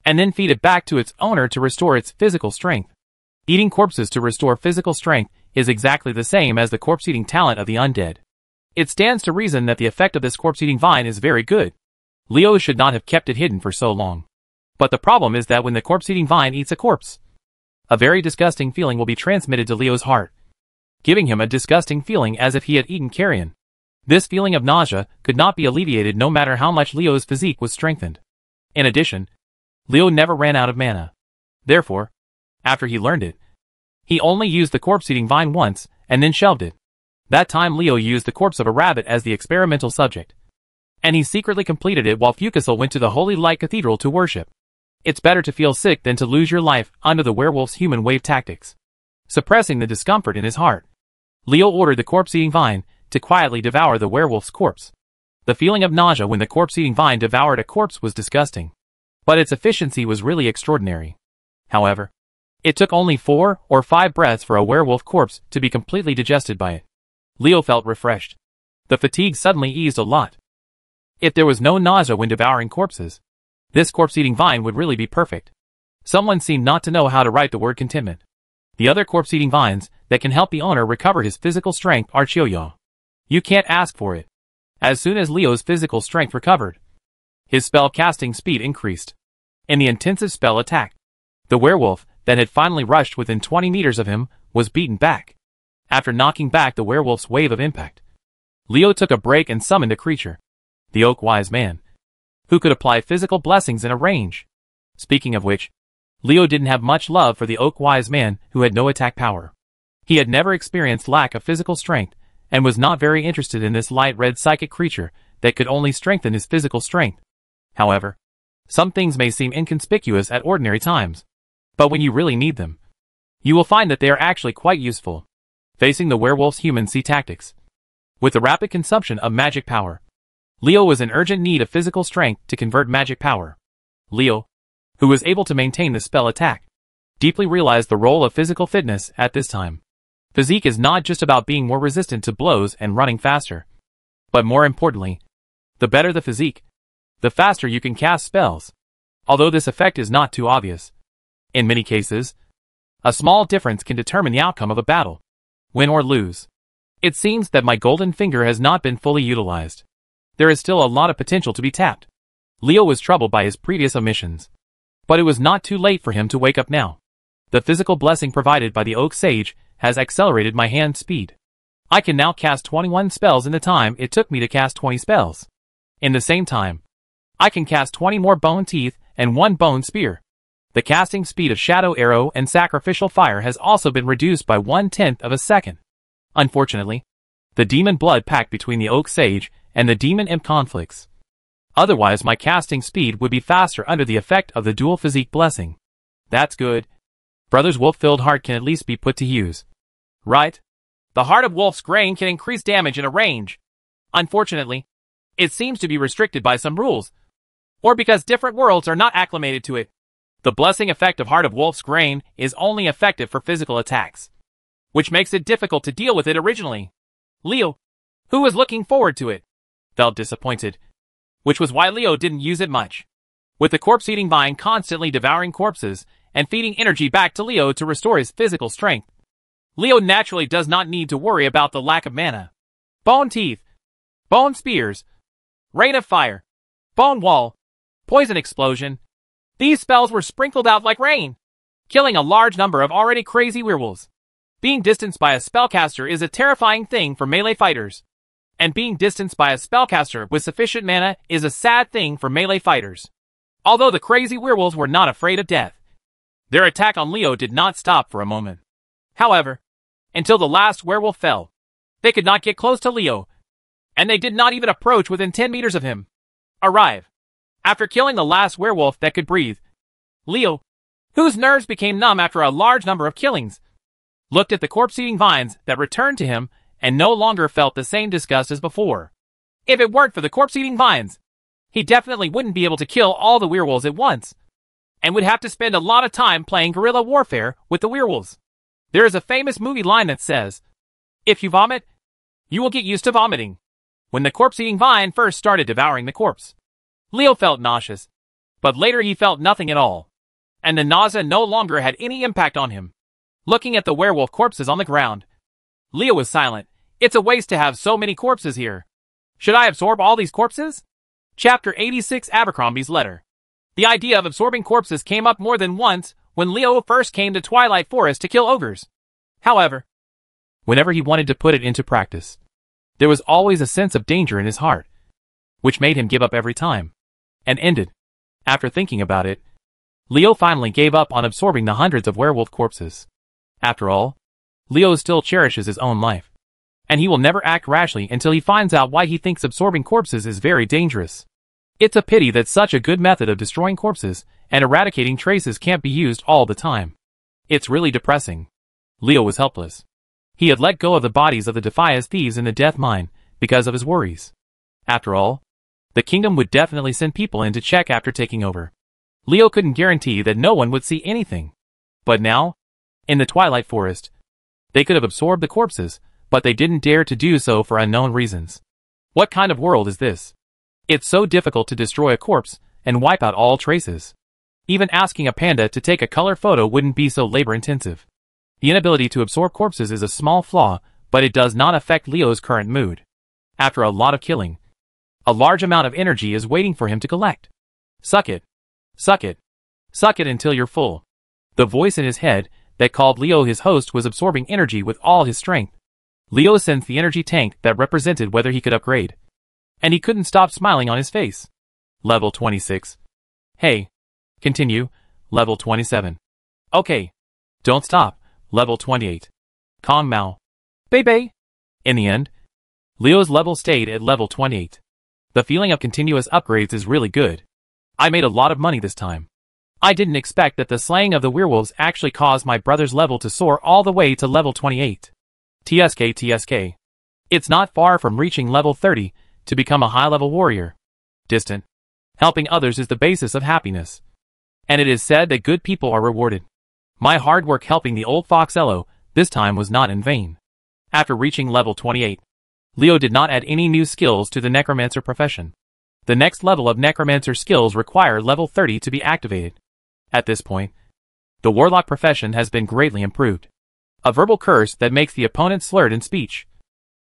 [SPEAKER 1] and then feed it back to its owner to restore its physical strength. Eating corpses to restore physical strength is exactly the same as the corpse-eating talent of the undead. It stands to reason that the effect of this corpse-eating vine is very good. Leo should not have kept it hidden for so long. But the problem is that when the corpse-eating vine eats a corpse, a very disgusting feeling will be transmitted to Leo's heart, giving him a disgusting feeling as if he had eaten carrion. This feeling of nausea could not be alleviated no matter how much Leo's physique was strengthened. In addition, Leo never ran out of mana. Therefore, after he learned it, he only used the corpse-eating vine once and then shelved it. That time Leo used the corpse of a rabbit as the experimental subject, and he secretly completed it while Fucusel went to the Holy Light Cathedral to worship. It's better to feel sick than to lose your life under the werewolf's human wave tactics. Suppressing the discomfort in his heart, Leo ordered the corpse-eating vine to quietly devour the werewolf's corpse. The feeling of nausea when the corpse-eating vine devoured a corpse was disgusting, but its efficiency was really extraordinary. However, it took only 4 or 5 breaths for a werewolf corpse to be completely digested by it. Leo felt refreshed. The fatigue suddenly eased a lot. If there was no nausea when devouring corpses, this corpse-eating vine would really be perfect. Someone seemed not to know how to write the word contentment. The other corpse-eating vines that can help the owner recover his physical strength are Chioya. You can't ask for it. As soon as Leo's physical strength recovered, his spell casting speed increased. In the intensive spell attack, the werewolf that had finally rushed within 20 meters of him was beaten back. After knocking back the werewolf's wave of impact, Leo took a break and summoned a creature, the Oak Wise Man, who could apply physical blessings in a range. Speaking of which, Leo didn't have much love for the Oak Wise Man who had no attack power. He had never experienced lack of physical strength, and was not very interested in this light red psychic creature that could only strengthen his physical strength. However, some things may seem inconspicuous at ordinary times, but when you really need them, you will find that they are actually quite useful. Facing the werewolf's human sea tactics. With the rapid consumption of magic power, Leo was in urgent need of physical strength to convert magic power. Leo, who was able to maintain the spell attack, deeply realized the role of physical fitness at this time. Physique is not just about being more resistant to blows and running faster, but more importantly, the better the physique, the faster you can cast spells. Although this effect is not too obvious, in many cases, a small difference can determine the outcome of a battle, win or lose. It seems that my golden finger has not been fully utilized. There is still a lot of potential to be tapped. Leo was troubled by his previous omissions, but it was not too late for him to wake up now. The physical blessing provided by the Oak Sage has accelerated my hand speed. I can now cast 21 spells in the time it took me to cast 20 spells. In the same time, I can cast 20 more bone teeth and 1 bone spear. The casting speed of Shadow Arrow and Sacrificial Fire has also been reduced by 1/10 of a second. Unfortunately, the demon blood pact between the Oak Sage and the demon imp conflicts. Otherwise my casting speed would be faster under the effect of the dual physique blessing. That's good. Brother's wolf-filled heart can at least be put to use. Right? The heart of Wolf's grain can increase damage in a range. Unfortunately, it seems to be restricted by some rules, or because different worlds are not acclimated to it. The blessing effect of Heart of Wolf's grain is only effective for physical attacks, which makes it difficult to deal with it originally. Leo, who was looking forward to it, felt disappointed, which was why Leo didn't use it much. With the corpse-eating vine constantly devouring corpses and feeding energy back to Leo to restore his physical strength, Leo naturally does not need to worry about the lack of mana. Bone Teeth, Bone Spears, Rain of Fire, Bone Wall, Poison Explosion. These spells were sprinkled out like rain, killing a large number of already crazy werewolves. Being distanced by a spellcaster is a terrifying thing for melee fighters, and being distanced by a spellcaster with sufficient mana is a sad thing for melee fighters. Although the crazy werewolves were not afraid of death, their attack on Leo did not stop for a moment. However, until the last werewolf fell, they could not get close to Leo, and they did not even approach within 10 meters of him. Arrive. After killing the last werewolf that could breathe, Leo, whose nerves became numb after a large number of killings, looked at the corpse-eating vines that returned to him and no longer felt the same disgust as before. If it weren't for the corpse-eating vines, he definitely wouldn't be able to kill all the werewolves at once, and would have to spend a lot of time playing guerrilla warfare with the werewolves. There is a famous movie line that says, "If you vomit, you will get used to vomiting." When the corpse-eating vine first started devouring the corpse, Leo felt nauseous, but later he felt nothing at all, and the nausea no longer had any impact on him. Looking at the werewolf corpses on the ground, Leo was silent. It's a waste to have so many corpses here. Should I absorb all these corpses? Chapter 86, Abercrombie's Letter. The idea of absorbing corpses came up more than once when Leo first came to Twilight Forest to kill ogres. However, whenever he wanted to put it into practice, there was always a sense of danger in his heart, which made him give up every time, and ended. After thinking about it, Leo finally gave up on absorbing the hundreds of werewolf corpses. After all, Leo still cherishes his own life, and he will never act rashly until he finds out why he thinks absorbing corpses is very dangerous. It's a pity that such a good method of destroying corpses and eradicating traces can't be used all the time. It's really depressing. Leo was helpless. He had let go of the bodies of the Defias thieves in the death mine because of his worries. After all, the kingdom would definitely send people in to check after taking over. Leo couldn't guarantee that no one would see anything. But now, in the Twilight Forest, they could have absorbed the corpses, but they didn't dare to do so for unknown reasons. What kind of world is this? It's so difficult to destroy a corpse and wipe out all traces. Even asking a panda to take a color photo wouldn't be so labor-intensive. The inability to absorb corpses is a small flaw, but it does not affect Leo's current mood. After a lot of killing, a large amount of energy is waiting for him to collect. Suck it. Suck it. Suck it until you're full. The voice in his head that called Leo his host was absorbing energy with all his strength. Leo sensed the energy tank that represented whether he could upgrade, and he couldn't stop smiling on his face. Level 26. Hey. Continue. Level 27. Okay. Don't stop. Level 28. Kong Mao. Bebe. In the end, Leo's level stayed at level 28. The feeling of continuous upgrades is really good. I made a lot of money this time. I didn't expect that the slaying of the werewolves actually caused my brother's level to soar all the way to level 28. TSK. It's not far from reaching level 30 to become a high-level warrior. Distant. Helping others is the basis of happiness, and it is said that good people are rewarded. My hard work helping the old Foxello this time was not in vain. After reaching level 28, Leo did not add any new skills to the Necromancer profession. The next level of Necromancer skills require level 30 to be activated. At this point, the Warlock profession has been greatly improved. A verbal curse that makes the opponent slurred in speech,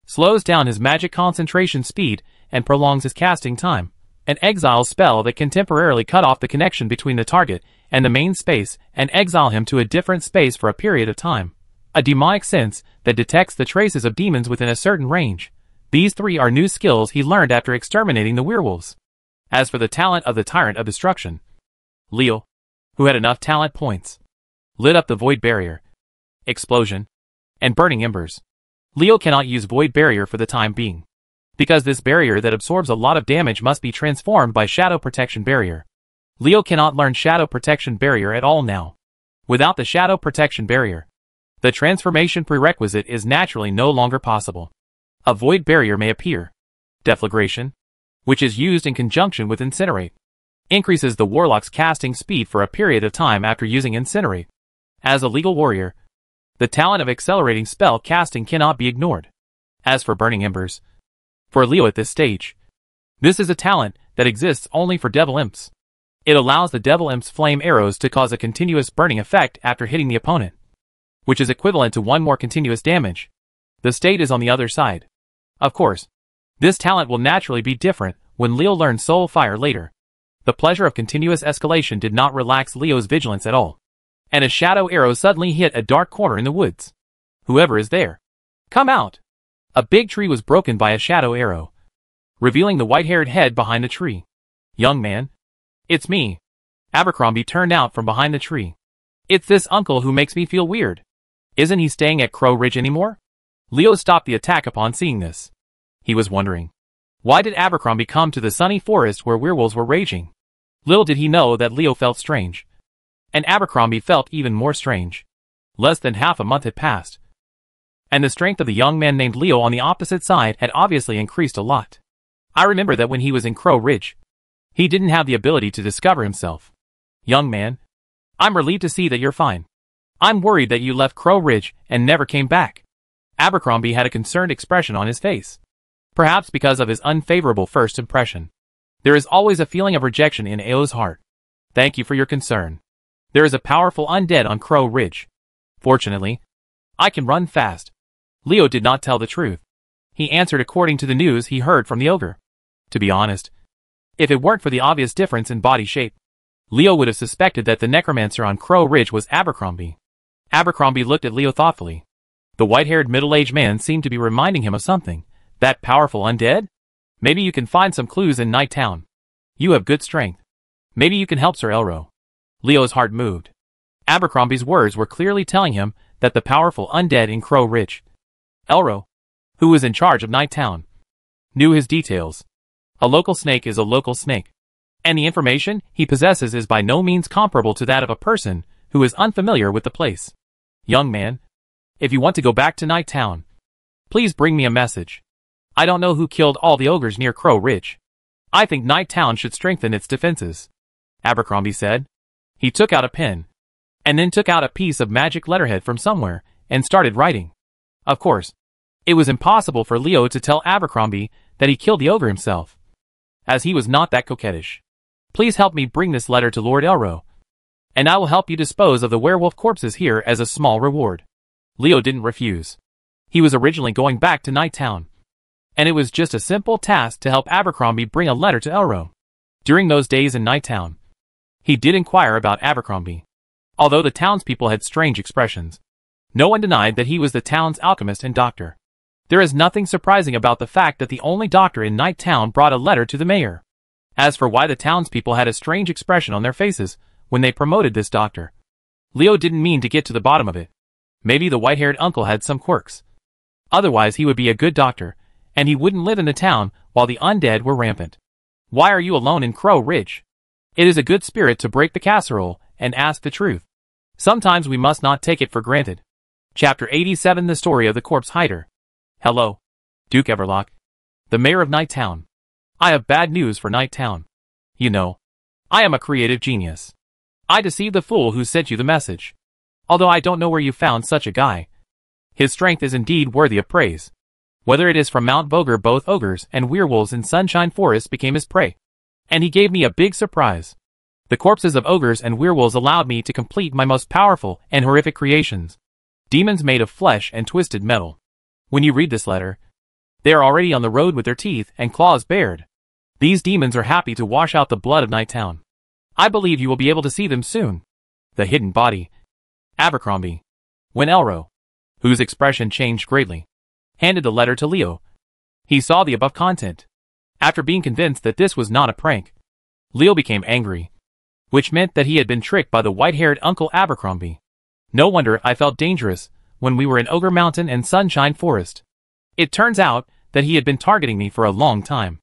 [SPEAKER 1] slows down his magic concentration speed, and prolongs his casting time. An exile spell that can temporarily cut off the connection between the target and the main space and exile him to a different space for a period of time. A demonic sense that detects the traces of demons within a certain range. These three are new skills he learned after exterminating the werewolves. As for the talent of the Tyrant of Destruction, Leo, who had enough talent points, lit up the Void Barrier, Explosion, and Burning Embers. Leo cannot use Void Barrier for the time being, because this barrier that absorbs a lot of damage must be transformed by Shadow Protection Barrier. Leo cannot learn Shadow Protection Barrier at all now. Without the Shadow Protection Barrier, the transformation prerequisite is naturally no longer possible. A Void Barrier may appear. Deflagration, which is used in conjunction with Incinerate. increases the warlock's casting speed for a period of time after using Incinerate. As a legal warrior, the talent of accelerating spell casting cannot be ignored. As for Burning Embers, for Leo at this stage, this is a talent that exists only for Devil Imps. It allows the Devil Imp's flame arrows to cause a continuous burning effect after hitting the opponent, which is equivalent to one more continuous damage. The state is on the other side. Of course, this talent will naturally be different when Leo learns Soul Fire later. The pleasure of continuous escalation did not relax Leo's vigilance at all, and a shadow arrow suddenly hit a dark corner in the woods. Whoever is there, come out! A big tree was broken by a shadow arrow, revealing the white-haired head behind the tree. Young man, it's me. Abercrombie turned out from behind the tree. It's this uncle who makes me feel weird. Isn't he staying at Crow Ridge anymore? Leo stopped the attack upon seeing this. He was wondering, why did Abercrombie come to the sunny forest where werewolves were raging? Little did he know that Leo felt strange. And Abercrombie felt even more strange. Less than half a month had passed, and the strength of the young man named Leo on the opposite side had obviously increased a lot. I remember that when he was in Crow Ridge, he didn't have the ability to discover himself. Young man, I'm relieved to see that you're fine. I'm worried that you left Crow Ridge and never came back. Abercrombie had a concerned expression on his face. Perhaps because of his unfavorable first impression. There is always a feeling of rejection in Ao's heart. Thank you for your concern. There is a powerful undead on Crow Ridge. Fortunately, I can run fast. Leo did not tell the truth. He answered according to the news he heard from the ogre. To be honest, if it weren't for the obvious difference in body shape, Leo would have suspected that the Necromancer on Crow Ridge was Abercrombie. Abercrombie looked at Leo thoughtfully. The white-haired middle-aged man seemed to be reminding him of something. That powerful undead? Maybe you can find some clues in Night Town. You have good strength. Maybe you can help Sir Elro. Leo's heart moved. Abercrombie's words were clearly telling him that the powerful undead in Crow Ridge, Elro, who was in charge of Night Town, knew his details. A local snake is a local snake, and the information he possesses is by no means comparable to that of a person who is unfamiliar with the place. Young man, if you want to go back to Night Town, please bring me a message. I don't know who killed all the ogres near Crow Ridge. I think Night Town should strengthen its defenses, Abercrombie said. He took out a pen, and then took out a piece of magic letterhead from somewhere, and started writing. Of course, it was impossible for Leo to tell Abercrombie that he killed the ogre himself, as he was not that coquettish. Please help me bring this letter to Lord Elro, and I will help you dispose of the werewolf corpses here as a small reward. Leo didn't refuse. He was originally going back to Night Town, and it was just a simple task to help Abercrombie bring a letter to Elro. During those days in Night Town, he did inquire about Abercrombie. Although the townspeople had strange expressions, no one denied that he was the town's alchemist and doctor. There is nothing surprising about the fact that the only doctor in Night Town brought a letter to the mayor. As for why the townspeople had a strange expression on their faces when they promoted this doctor, Leo didn't mean to get to the bottom of it. Maybe the white-haired uncle had some quirks. Otherwise he would be a good doctor, and he wouldn't live in the town while the undead were rampant. Why are you alone in Crow Ridge? It is a good spirit to break the casserole and ask the truth. Sometimes we must not take it for granted. Chapter 87 The Story of the Corpse Hider. Hello, Duke Everlock, the mayor of Night Town. I have bad news for Night Town. You know, I am a creative genius. I deceived the fool who sent you the message. Although I don't know where you found such a guy. His strength is indeed worthy of praise. Whether it is from Mount Boger, both ogres and werewolves in Sunshine Forest became his prey. And he gave me a big surprise. The corpses of ogres and werewolves allowed me to complete my most powerful and horrific creations. Demons made of flesh and twisted metal. When you read this letter, they are already on the road with their teeth and claws bared. These demons are happy to wash out the blood of Night Town. I believe you will be able to see them soon. The hidden body. Abercrombie. When Elro, whose expression changed greatly, handed the letter to Leo, he saw the above content. After being convinced that this was not a prank, Leo became angry, which meant that he had been tricked by the white-haired Uncle Abercrombie. No wonder I felt dangerous when we were in Ogre Mountain and Sunshine Forest. It turns out that he had been targeting me for a long time.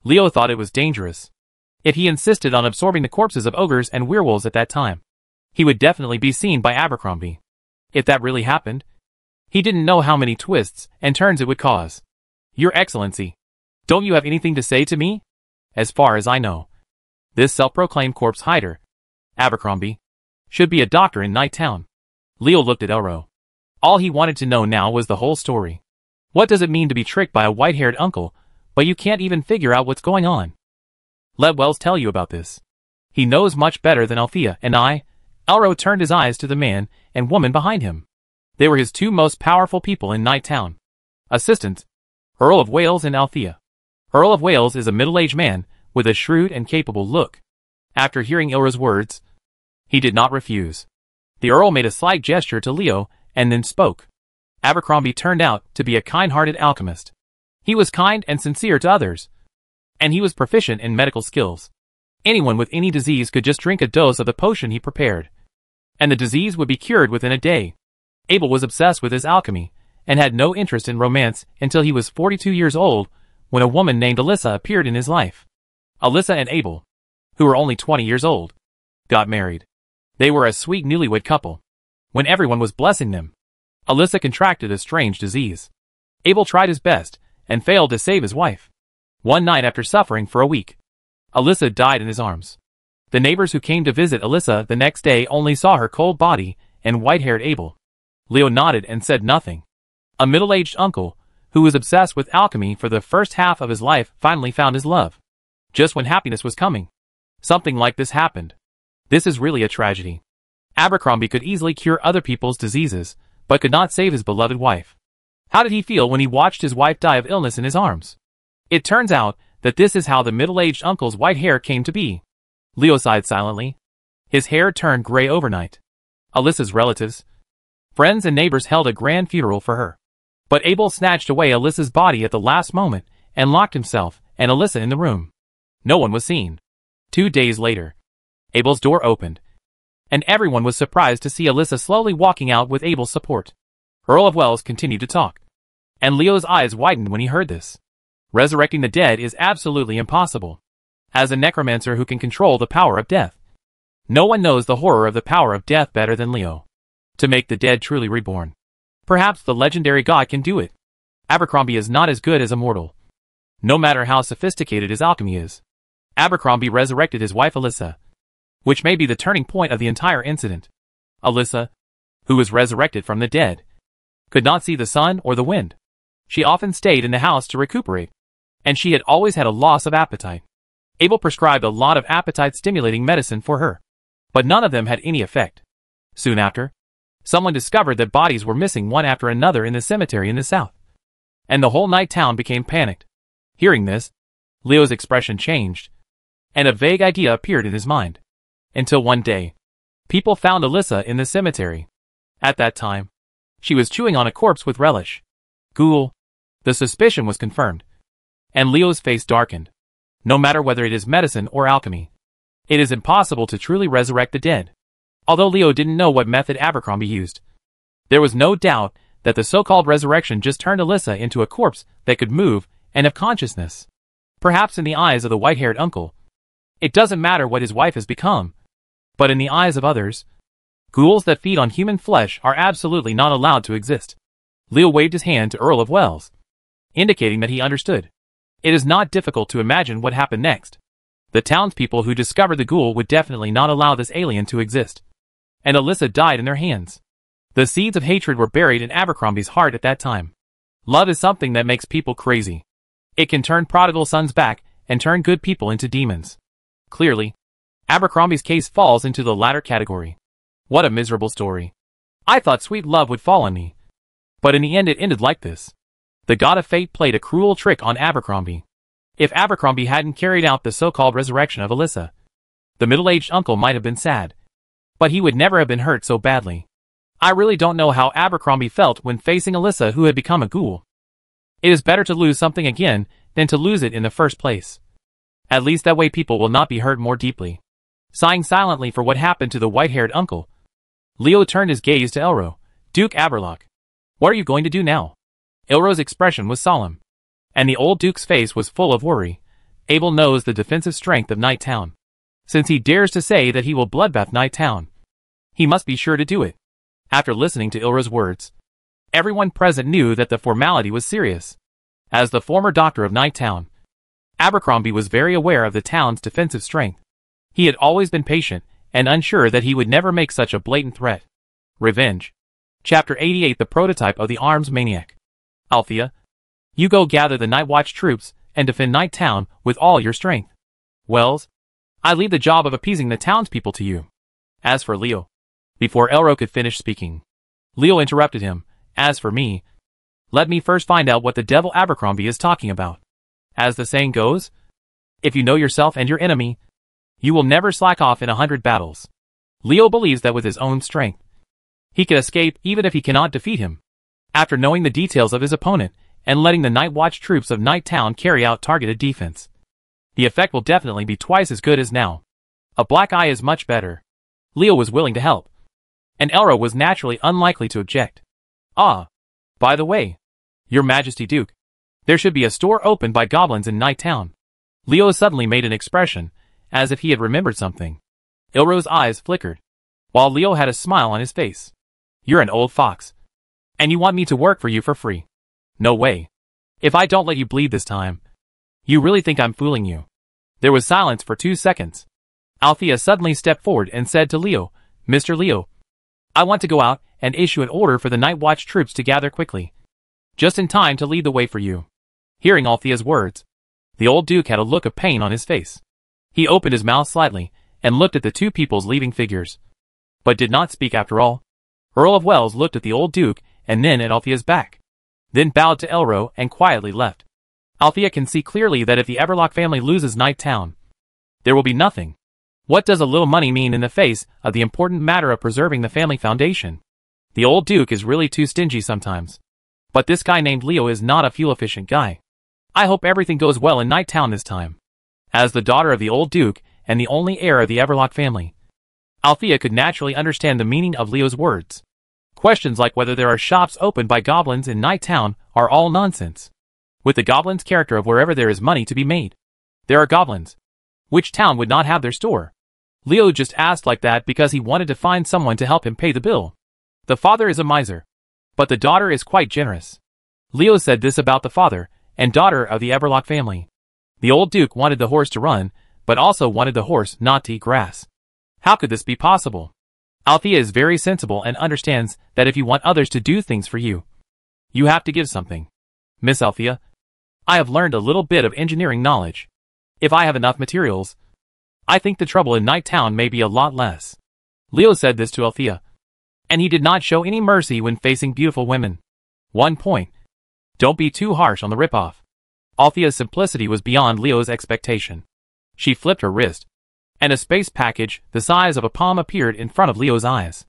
[SPEAKER 1] Leo thought it was dangerous. If he insisted on absorbing the corpses of ogres and werewolves at that time, he would definitely be seen by Abercrombie. If that really happened, he didn't know how many twists and turns it would cause. Your Excellency, don't you have anything to say to me? As far as I know, This self-proclaimed corpse hider, Abercrombie, should be a doctor in Night Town. Leo looked at Elro. All he wanted to know now was the whole story. What does it mean to be tricked by a white-haired uncle, but you can't even figure out what's going on? Let Wells tell you about this. He knows much better than Althea and I. Elro turned his eyes to the man and woman behind him. They were his two most powerful people in Night Town. Assistants, Earl of Wales and Althea. Earl of Wales is a middle-aged man with a shrewd and capable look. After hearing Elro's words, he did not refuse. The Earl made a slight gesture to Leo and then spoke. Abercrombie turned out to be a kind-hearted alchemist. He was kind and sincere to others, and he was proficient in medical skills. Anyone with any disease could just drink a dose of the potion he prepared, and the disease would be cured within a day. Abel was obsessed with his alchemy, and had no interest in romance until he was 42 years old, when a woman named Alyssa appeared in his life. Alyssa and Abel, who were only 20 years old, got married. They were a sweet newlywed couple. When everyone was blessing them, Alyssa contracted a strange disease. Abel tried his best, and failed to save his wife. One night after suffering for a week, Alyssa died in his arms. The neighbors who came to visit Alyssa the next day only saw her cold body and white-haired Abel. Leo nodded and said nothing. A middle-aged uncle, who was obsessed with alchemy for the first half of his life, finally found his love. Just when happiness was coming, something like this happened. This is really a tragedy. Abercrombie could easily cure other people's diseases, but could not save his beloved wife. How did he feel when he watched his wife die of illness in his arms? It turns out that this is how the middle-aged uncle's white hair came to be. Leo sighed silently. His hair turned gray overnight. Alyssa's relatives, friends and neighbors held a grand funeral for her. But Abel snatched away Alyssa's body at the last moment and locked himself and Alyssa in the room. No one was seen. 2 days later, Abel's door opened, and everyone was surprised to see Alyssa slowly walking out with Abel's support. Earl of Wells continued to talk, and Leo's eyes widened when he heard this. Resurrecting the dead is absolutely impossible. As a necromancer who can control the power of death, no one knows the horror of the power of death better than Leo. To make the dead truly reborn, perhaps the legendary god can do it. Abercrombie is not as good as a mortal. No matter how sophisticated his alchemy is, Abercrombie resurrected his wife Alyssa, which may be the turning point of the entire incident. Alyssa, who was resurrected from the dead, could not see the sun or the wind. She often stayed in the house to recuperate, and she had always had a loss of appetite. Abel prescribed a lot of appetite-stimulating medicine for her, but none of them had any effect. Soon after, someone discovered that bodies were missing one after another in the cemetery in the south, and the whole Night Town became panicked. Hearing this, Leo's expression changed, and a vague idea appeared in his mind. Until one day, people found Alyssa in the cemetery. At that time, she was chewing on a corpse with relish. Ghoul. The suspicion was confirmed, and Leo's face darkened. No matter whether it is medicine or alchemy, it is impossible to truly resurrect the dead. Although Leo didn't know what method Abercrombie used, there was no doubt that the so-called resurrection just turned Alyssa into a corpse that could move and have consciousness. Perhaps in the eyes of the white-haired uncle, it doesn't matter what his wife has become, but in the eyes of others, ghouls that feed on human flesh are absolutely not allowed to exist. Leo waved his hand to Earl of Wells, indicating that he understood. It is not difficult to imagine what happened next. The townspeople who discovered the ghoul would definitely not allow this alien to exist, and Alyssa died in their hands. The seeds of hatred were buried in Abercrombie's heart at that time. Love is something that makes people crazy. It can turn prodigal sons back and turn good people into demons. Clearly, Abercrombie's case falls into the latter category. What a miserable story. I thought sweet love would fall on me, but in the end it ended like this. The god of fate played a cruel trick on Abercrombie. If Abercrombie hadn't carried out the so-called resurrection of Alyssa, the middle-aged uncle might have been sad, but he would never have been hurt so badly. I really don't know how Abercrombie felt when facing Alyssa, who had become a ghoul. It is better to lose something again than to lose it in the first place. At least that way people will not be hurt more deeply. Sighing silently for what happened to the white-haired uncle, Leo turned his gaze to Elro. Duke Aberlock, what are you going to do now? Elro's expression was solemn, and the old duke's face was full of worry. Abel knows the defensive strength of Night Town. Since he dares to say that he will bloodbath Night Town, he must be sure to do it. After listening to Elro's words, everyone present knew that the formality was serious. As the former doctor of Night Town, Abercrombie was very aware of the town's defensive strength. He had always been patient and unsure that he would never make such a blatant threat. Revenge. Chapter 88 The Prototype of the Arms Maniac. Althea, you go gather the Night Watch troops and defend Night Town with all your strength. Wells, I leave the job of appeasing the townspeople to you. As for Leo. Before Elro could finish speaking, Leo interrupted him. As for me, let me first find out what the devil Abercrombie is talking about. As the saying goes, if you know yourself and your enemy, you will never slack off in 100 battles. Leo believes that with his own strength, he can escape even if he cannot defeat him. After knowing the details of his opponent and letting the Night Watch troops of Night Town carry out targeted defense, the effect will definitely be twice as good as now. A black eye is much better. Leo was willing to help, and Elro was naturally unlikely to object. Ah, by the way, Your Majesty Duke, there should be a store opened by goblins in Night Town. Leo suddenly made an expression, as if he had remembered something. Elro's eyes flickered, while Leo had a smile on his face. You're an old fox, and you want me to work for you for free. No way. If I don't let you bleed this time, you really think I'm fooling you? There was silence for 2 seconds. Althea suddenly stepped forward and said to Leo, Mr. Leo, I want to go out and issue an order for the Night Watch troops to gather quickly, just in time to lead the way for you. Hearing Althea's words, the old duke had a look of pain on his face. He opened his mouth slightly and looked at the two people's leaving figures, but did not speak after all. Earl of Wells looked at the old duke and then at Althea's back, then bowed to Elro and quietly left. Althea can see clearly that if the Everlock family loses Night Town, there will be nothing. What does a little money mean in the face of the important matter of preserving the family foundation? The old duke is really too stingy sometimes. But this guy named Leo is not a fuel-efficient guy. I hope everything goes well in Night Town this time. As the daughter of the old duke and the only heir of the Everlock family, Althea could naturally understand the meaning of Leo's words. Questions like whether there are shops opened by goblins in Night Town are all nonsense. With the goblin's character of wherever there is money to be made, there are goblins. Which town would not have their store? Leo just asked like that because he wanted to find someone to help him pay the bill. The father is a miser, but the daughter is quite generous. Leo said this about the father and daughter of the Everlock family. The old duke wanted the horse to run, but also wanted the horse not to eat grass. How could this be possible? Althea is very sensible and understands that if you want others to do things for you, you have to give something. Miss Althea, I have learned a little bit of engineering knowledge. If I have enough materials, I think the trouble in Night Town may be a lot less. Leo said this to Althea, and he did not show any mercy when facing beautiful women. 1 point. Don't be too harsh on the ripoff. Althea's simplicity was beyond Leo's expectation. She flipped her wrist, and a space package the size of a palm appeared in front of Leo's eyes.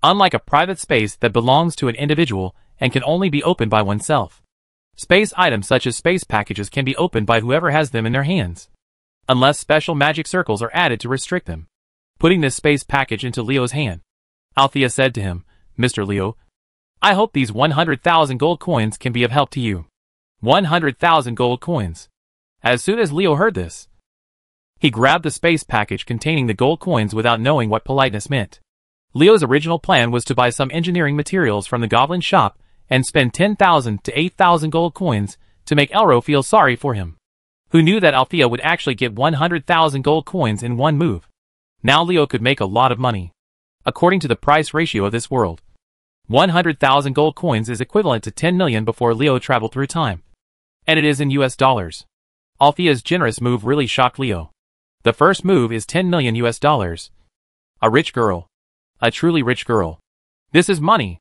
[SPEAKER 1] Unlike a private space that belongs to an individual and can only be opened by oneself, space items such as space packages can be opened by whoever has them in their hands, unless special magic circles are added to restrict them. Putting this space package into Leo's hand, Althea said to him, Mr. Leo, I hope these 100,000 gold coins can be of help to you. 100,000 gold coins. As soon as Leo heard this, he grabbed the space package containing the gold coins without knowing what politeness meant. Leo's original plan was to buy some engineering materials from the goblin shop and spend 10,000 to 8,000 gold coins to make Elro feel sorry for him, who knew that Althea would actually get 100,000 gold coins in one move. Now Leo could make a lot of money. According to the price ratio of this world, 100,000 gold coins is equivalent to 10 million before Leo traveled through time. And it is in US dollars. Althea's generous move really shocked Leo. The first move is 10 million US dollars. A rich girl. A truly rich girl. This is money.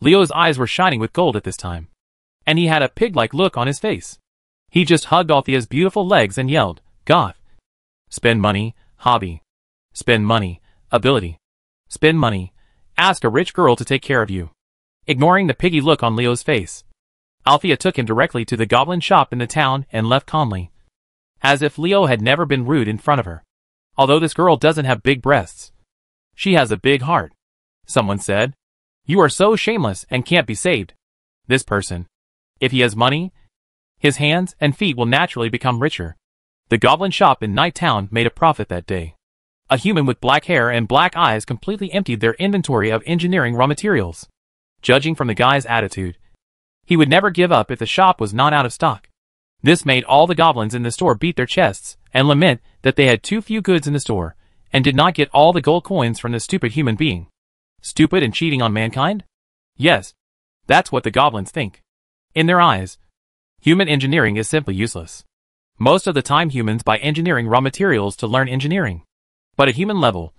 [SPEAKER 1] Leo's eyes were shining with gold at this time, and he had a pig-like look on his face. He just hugged Althea's beautiful legs and yelled, Goth. Spend money, hobby. Spend money, ability. Spend money, ask a rich girl to take care of you. Ignoring the piggy look on Leo's face, Althea took him directly to the goblin shop in the town and left calmly, as if Leo had never been rude in front of her. Although this girl doesn't have big breasts, she has a big heart. Someone said, You are so shameless and can't be saved. This person, if he has money, his hands and feet will naturally become richer. The goblin shop in Night Town made a profit that day. A human with black hair and black eyes completely emptied their inventory of engineering raw materials. Judging from the guy's attitude, he would never give up if the shop was not out of stock. This made all the goblins in the store beat their chests and lament that they had too few goods in the store, and did not get all the gold coins from the stupid human being. Stupid and cheating on mankind? Yes, that's what the goblins think. In their eyes, human engineering is simply useless. Most of the time humans buy engineering raw materials to learn engineering. But at human level,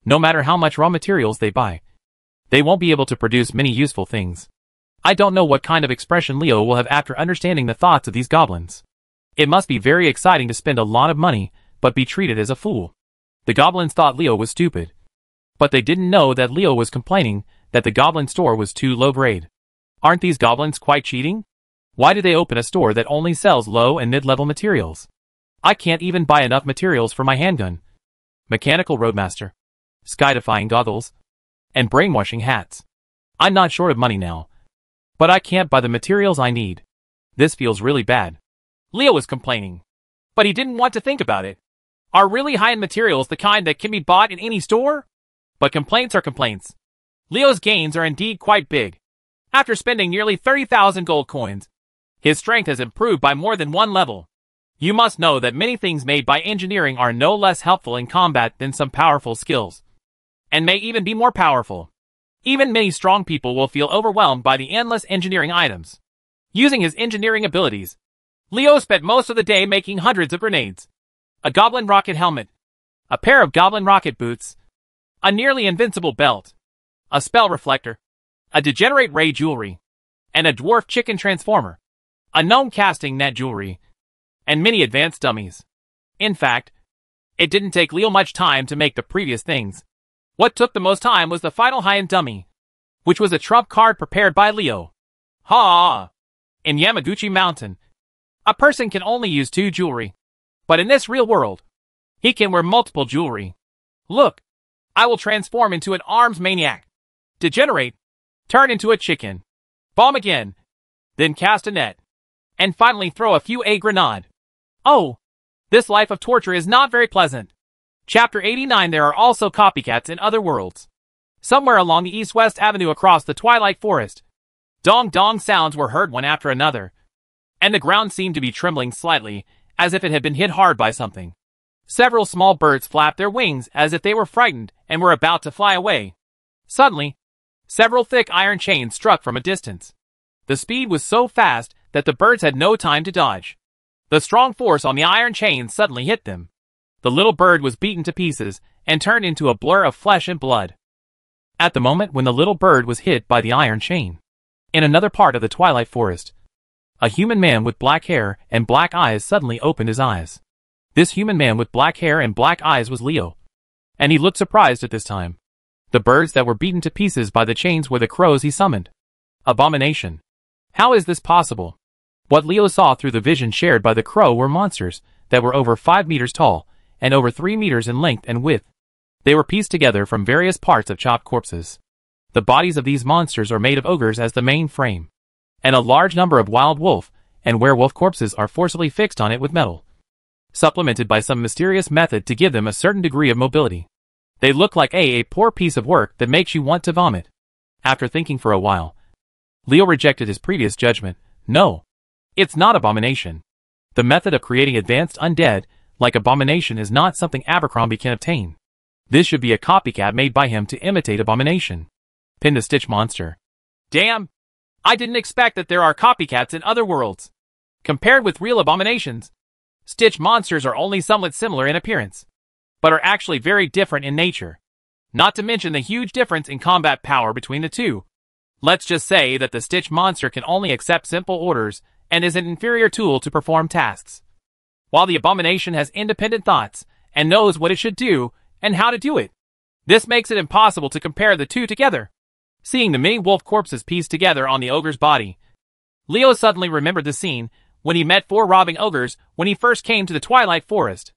[SPEAKER 1] no matter how much raw materials they buy, they won't be able to produce many useful things. I don't know what kind of expression Leo will have after understanding the thoughts of these goblins. It must be very exciting to spend a lot of money, but be treated as a fool. The goblins thought Leo was stupid. But they didn't know that Leo was complaining that the goblin store was too low grade. Aren't these goblins quite cheating? Why do they open a store that only sells low and mid-level materials? I can't even buy enough materials for my handgun, mechanical roadmaster, skydifying goggles, and brainwashing hats. I'm not short of money now, but I can't buy the materials I need. This feels really bad. Leo was complaining, but he didn't want to think about it. Are really high-end materials the kind that can be bought in any store? But complaints are complaints. Leo's gains are indeed quite big. After spending nearly 30,000 gold coins, his strength has improved by more than one level. You must know that many things made by engineering are no less helpful in combat than some powerful skills, and may even be more powerful. Even many strong people will feel overwhelmed by the endless engineering items. Using his engineering abilities, Leo spent most of the day making hundreds of grenades, a goblin rocket helmet, a pair of goblin rocket boots, a nearly invincible belt, a spell reflector, a degenerate ray jewelry, and a dwarf chicken transformer, a gnome casting net jewelry, and many advanced dummies. In fact, it didn't take Leo much time to make the previous things. What took the most time was the final high-end dummy, which was a trump card prepared by Leo. Ha! In Yamaguchi Mountain, a person can only use 2 jewelry, but in this real world, he can wear multiple jewelry. Look, I will transform into an arms maniac, degenerate, turn into a chicken, bomb again, then cast a net, and finally throw a few a grenade. Oh, this life of torture is not very pleasant. Chapter 89. There are also copycats in other worlds. Somewhere along the east-west avenue across the twilight forest, dong-dong sounds were heard one after another, and the ground seemed to be trembling slightly, as if it had been hit hard by something. Several small birds flapped their wings as if they were frightened and were about to fly away. Suddenly, several thick iron chains struck from a distance. The speed was so fast that the birds had no time to dodge. The strong force on the iron chains suddenly hit them. The little bird was beaten to pieces and turned into a blur of flesh and blood. At the moment when the little bird was hit by the iron chain, in another part of the twilight forest, a human man with black hair and black eyes suddenly opened his eyes. This human man with black hair and black eyes was Leo, and he looked surprised at this time. The birds that were beaten to pieces by the chains were the crows he summoned. Abomination. How is this possible? What Leo saw through the vision shared by the crow were monsters that were over 5 meters tall and over 3 meters in length and width. They were pieced together from various parts of chopped corpses. The bodies of these monsters are made of ogres as the main frame, and a large number of wild wolf and werewolf corpses are forcibly fixed on it with metal, supplemented by some mysterious method to give them a certain degree of mobility. They look like a poor piece of work that makes you want to vomit. After thinking for a while, Leo rejected his previous judgment. No, it's not Abomination. The method of creating advanced undead like Abomination is not something Abercrombie can obtain. This should be a copycat made by him to imitate Abomination. Pin the Stitch Monster. Damn! I didn't expect that there are copycats in other worlds. Compared with real abominations, Stitch monsters are only somewhat similar in appearance, but are actually very different in nature. Not to mention the huge difference in combat power between the two. Let's just say that the Stitch monster can only accept simple orders and is an inferior tool to perform tasks, while the Abomination has independent thoughts and knows what it should do and how to do it. This makes it impossible to compare the two together. Seeing the many wolf corpses pieced together on the ogre's body, Leo suddenly remembered the scene when he met 4 robbing ogres when he first came to the Twilight Forest.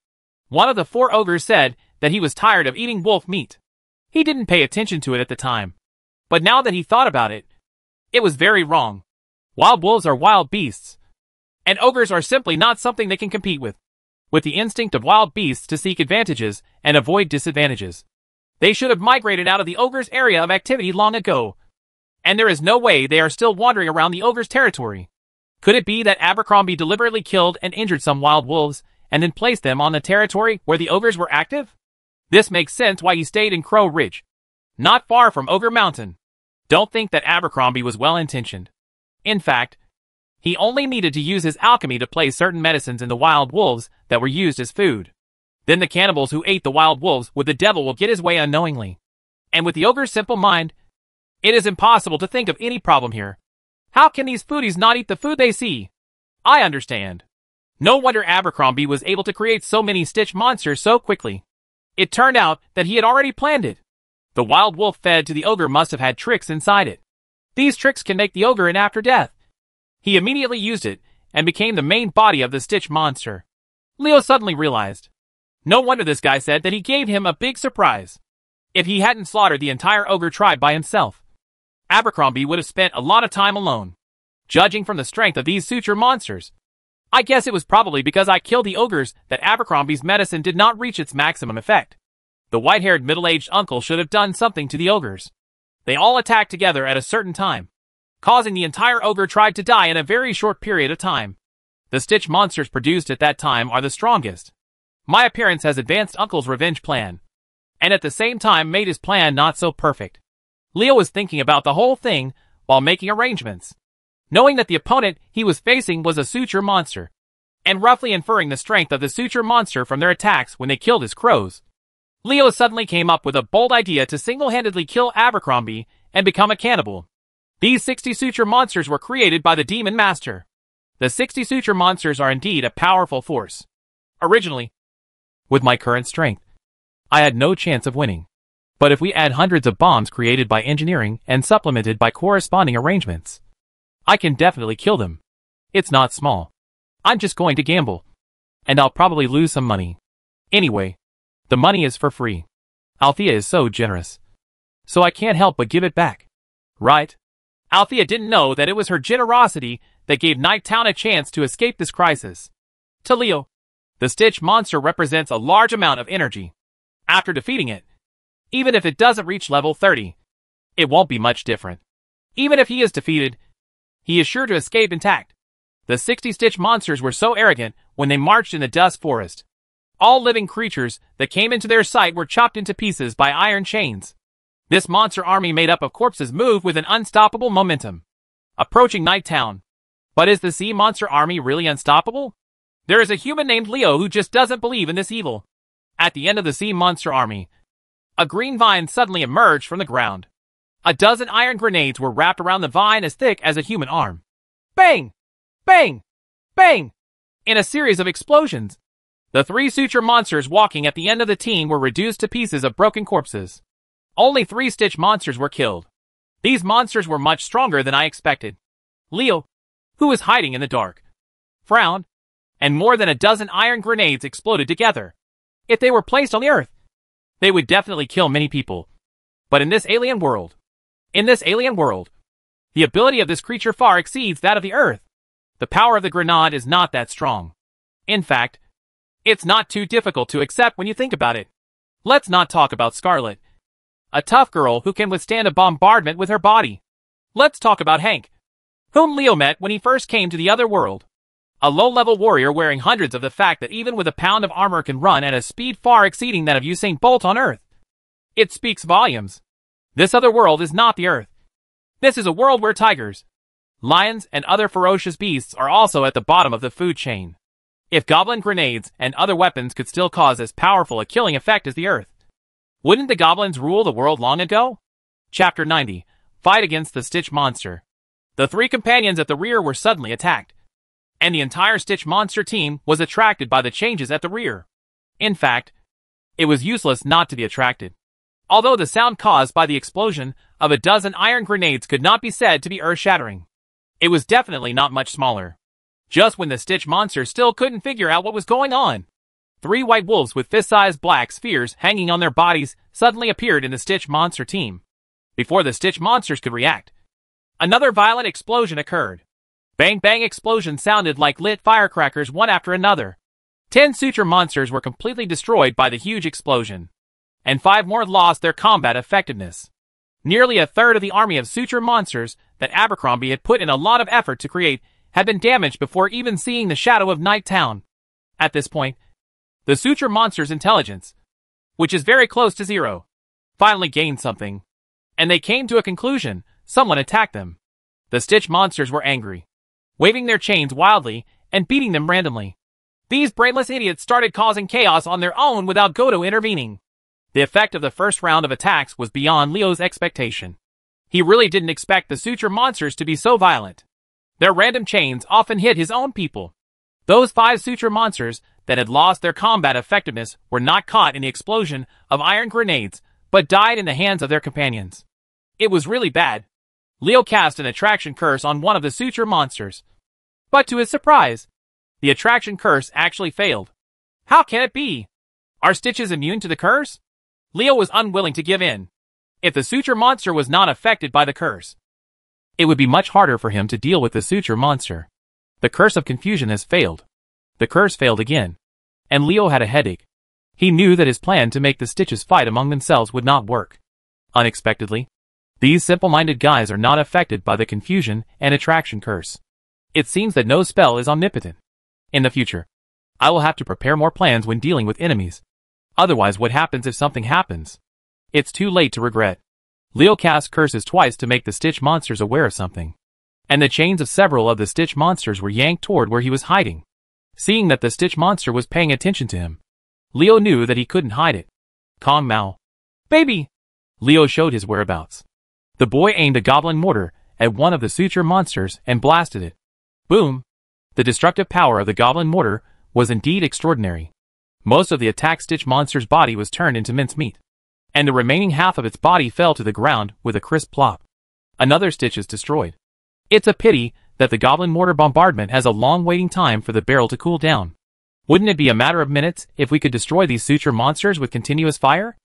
[SPEAKER 1] One of the 4 ogres said that he was tired of eating wolf meat. He didn't pay attention to it at the time, but now that he thought about it, it was very wrong. Wild wolves are wild beasts, and ogres are simply not something they can compete with the instinct of wild beasts to seek advantages and avoid disadvantages. They should have migrated out of the ogre's area of activity long ago, and there is no way they are still wandering around the ogre's territory. Could it be that Abercrombie deliberately killed and injured some wild wolves, and then placed them on the territory where the ogres were active? This makes sense why he stayed in Crow Ridge, not far from Ogre Mountain. Don't think that Abercrombie was well-intentioned. In fact, he only needed to use his alchemy to place certain medicines in the wild wolves that were used as food. Then the cannibals who ate the wild wolves with the devil will get his way unknowingly. And with the ogre's simple mind, it is impossible to think of any problem here. How can these foodies not eat the food they see? I understand. No wonder Abercrombie was able to create so many Stitch monsters so quickly. It turned out that he had already planned it. The wild wolf fed to the ogre must have had tricks inside it. These tricks can make the ogre an after death. He immediately used it and became the main body of the Stitch monster. Leo suddenly realized. No wonder this guy said that he gave him a big surprise. If he hadn't slaughtered the entire ogre tribe by himself, Abercrombie would have spent a lot of time alone. Judging from the strength of these suture monsters, I guess it was probably because I killed the ogres that Abercrombie's medicine did not reach its maximum effect. The white-haired middle-aged uncle should have done something to the ogres. They all attacked together at a certain time, causing the entire ogre tribe to die in a very short period of time. The Stitch monsters produced at that time are the strongest. My appearance has advanced Uncle's revenge plan, and at the same time made his plan not so perfect. Leo was thinking about the whole thing while making arrangements, knowing that the opponent he was facing was a suture monster, and roughly inferring the strength of the suture monster from their attacks when they killed his crows. Leo suddenly came up with a bold idea to single-handedly kill Abercrombie and become a cannibal. These 60 suture monsters were created by the Demon Master. The 60 suture monsters are indeed a powerful force. Originally, with my current strength, I had no chance of winning. But if we add hundreds of bombs created by engineering and supplemented by corresponding arrangements, I can definitely kill them. It's not small. I'm just going to gamble. And I'll probably lose some money. Anyway, the money is for free. Althea is so generous. So I can't help but give it back. Right? Althea didn't know that it was her generosity that gave Nighttown a chance to escape this crisis. To Leo, the Stitch monster represents a large amount of energy. After defeating it, even if it doesn't reach level 30, it won't be much different. Even if he is defeated, he is sure to escape intact. The 60 Stitch monsters were so arrogant when they marched in the Dust Forest. All living creatures that came into their sight were chopped into pieces by iron chains. This monster army made up of corpses moved with an unstoppable momentum, approaching Nighttown. But is the sea monster army really unstoppable? There is a human named Leo who just doesn't believe in this evil. At the end of the sea monster army, a green vine suddenly emerged from the ground. A dozen iron grenades were wrapped around the vine as thick as a human arm. Bang! Bang! Bang! In a series of explosions, the 3 suture monsters walking at the end of the team were reduced to pieces of broken corpses. Only 3 Stitch monsters were killed. These monsters were much stronger than I expected. Leo, who was hiding in the dark, frowned, and more than a dozen iron grenades exploded together. If they were placed on the earth, they would definitely kill many people. But in this alien world, the ability of this creature far exceeds that of the earth. The power of the grenade is not that strong. In fact, it's not too difficult to accept when you think about it. Let's not talk about Scarlet, a tough girl who can withstand a bombardment with her body. Let's talk about Hank, whom Leo met when he first came to the other world. A low-level warrior wearing hundreds of the fact that even with a pound of armor can run at a speed far exceeding that of Usain Bolt on Earth. It speaks volumes. This other world is not the Earth. This is a world where tigers, lions, and other ferocious beasts are also at the bottom of the food chain. If goblin grenades and other weapons could still cause as powerful a killing effect as the Earth, wouldn't the goblins rule the world long ago? Chapter 90. Fight against the Stitch monster. The 3 companions at the rear were suddenly attacked, and the entire Stitch monster team was attracted by the changes at the rear. In fact, it was useless not to be attracted. Although the sound caused by the explosion of a dozen iron grenades could not be said to be earth-shattering, it was definitely not much smaller. Just when the Stitch monster still couldn't figure out what was going on, 3 white wolves with fist-sized black spheres hanging on their bodies suddenly appeared in the Stitch monster team. Before the Stitch monsters could react, another violent explosion occurred. Bang-bang explosions sounded like lit firecrackers one after another. 10 suture monsters were completely destroyed by the huge explosion, and 5 more lost their combat effectiveness. Nearly a third of the army of suture monsters that Abercrombie had put in a lot of effort to create had been damaged before even seeing the shadow of Nighttown. At this point, the suture monster's intelligence which is very close to 0, finally gained something. And they came to a conclusion. Someone attacked them. The Stitch monsters were angry, waving their chains wildly and beating them randomly. These brainless idiots started causing chaos on their own without Goto intervening. The effect of the first round of attacks was beyond Leo's expectation. He really didn't expect the suture monsters to be so violent. Their random chains often hit his own people. Those 5 suture monsters that had lost their combat effectiveness were not caught in the explosion of iron grenades, but died in the hands of their companions. It was really bad. Leo cast an attraction curse on one of the suture monsters. But to his surprise, the attraction curse actually failed. How can it be? Are Stitches immune to the curse? Leo was unwilling to give in. If the suture monster was not affected by the curse, it would be much harder for him to deal with the suture monster. The curse of confusion has failed. The curse failed again. And Leo had a headache. He knew that his plan to make the Stitches fight among themselves would not work. Unexpectedly, these simple-minded guys are not affected by the confusion and attraction curse. It seems that no spell is omnipotent. In the future, I will have to prepare more plans when dealing with enemies. Otherwise, what happens if something happens? It's too late to regret. Leo cast curses twice to make the Stitch monsters aware of something. And the chains of several of the Stitch monsters were yanked toward where he was hiding. Seeing that the Stitch monster was paying attention to him, Leo knew that he couldn't hide it. Kong Mao. Baby! Leo showed his whereabouts. The boy aimed a goblin mortar at one of the suture monsters and blasted it. Boom! The destructive power of the goblin mortar was indeed extraordinary. Most of the attacked Stitch monster's body was turned into mincemeat, and the remaining half of its body fell to the ground with a crisp plop. Another Stitch is destroyed. It's a pity that the goblin mortar bombardment has a long waiting time for the barrel to cool down. Wouldn't it be a matter of minutes if we could destroy these suture monsters with continuous fire?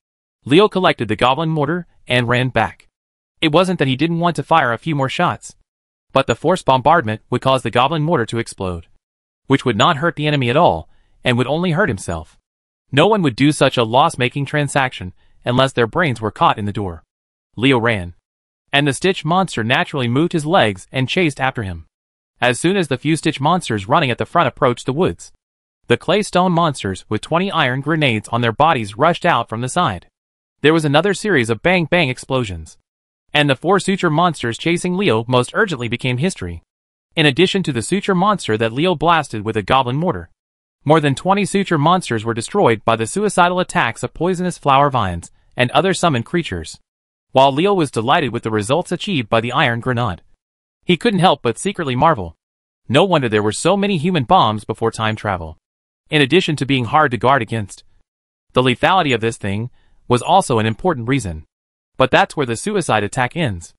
[SPEAKER 1] Leo collected the goblin mortar and ran back. It wasn't that he didn't want to fire a few more shots, but the forced bombardment would cause the goblin mortar to explode, which would not hurt the enemy at all, and would only hurt himself. No one would do such a loss-making transaction unless their brains were caught in the door. Leo ran, and the Stitch monster naturally moved his legs and chased after him. As soon as the few Stitch monsters running at the front approached the woods, the clay stone monsters with 20 iron grenades on their bodies rushed out from the side. There was another series of bang-bang explosions, and the 4 suture monsters chasing Leo most urgently became history. In addition to the suture monster that Leo blasted with a goblin mortar, more than 20 suture monsters were destroyed by the suicidal attacks of poisonous flower vines and other summoned creatures. While Leo was delighted with the results achieved by the iron grenade, he couldn't help but secretly marvel. No wonder there were so many human bombs before time travel. In addition to being hard to guard against, the lethality of this thing was also an important reason. But that's where the suicide attack ends.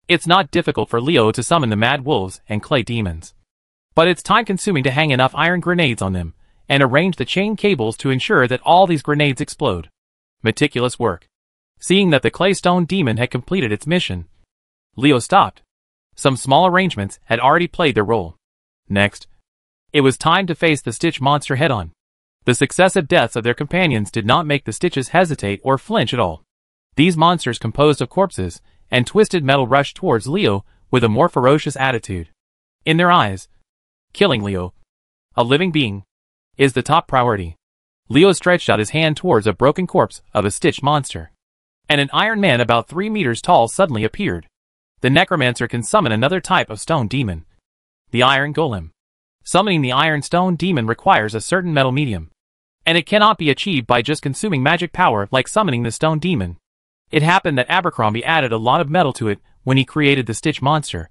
[SPEAKER 1] It's not difficult for Leo to summon the mad wolves and clay demons, but it's time-consuming to hang enough iron grenades on them and arrange the chain cables to ensure that all these grenades explode. Meticulous work. Seeing that the claystone demon had completed its mission, Leo stopped. Some small arrangements had already played their role. Next, it was time to face the Stitch monster head-on. The successive deaths of their companions did not make the Stitches hesitate or flinch at all. These monsters composed of corpses and twisted metal rushed towards Leo with a more ferocious attitude. In their eyes, killing Leo, a living being, is the top priority. Leo stretched out his hand towards a broken corpse of a Stitch monster, and an iron man about 3 meters tall suddenly appeared. The Necromancer can summon another type of stone demon, the Iron Golem. Summoning the Iron Stone Demon requires a certain metal medium, and it cannot be achieved by just consuming magic power like summoning the Stone Demon. It happened that Abercrombie added a lot of metal to it when he created the Stitch monster,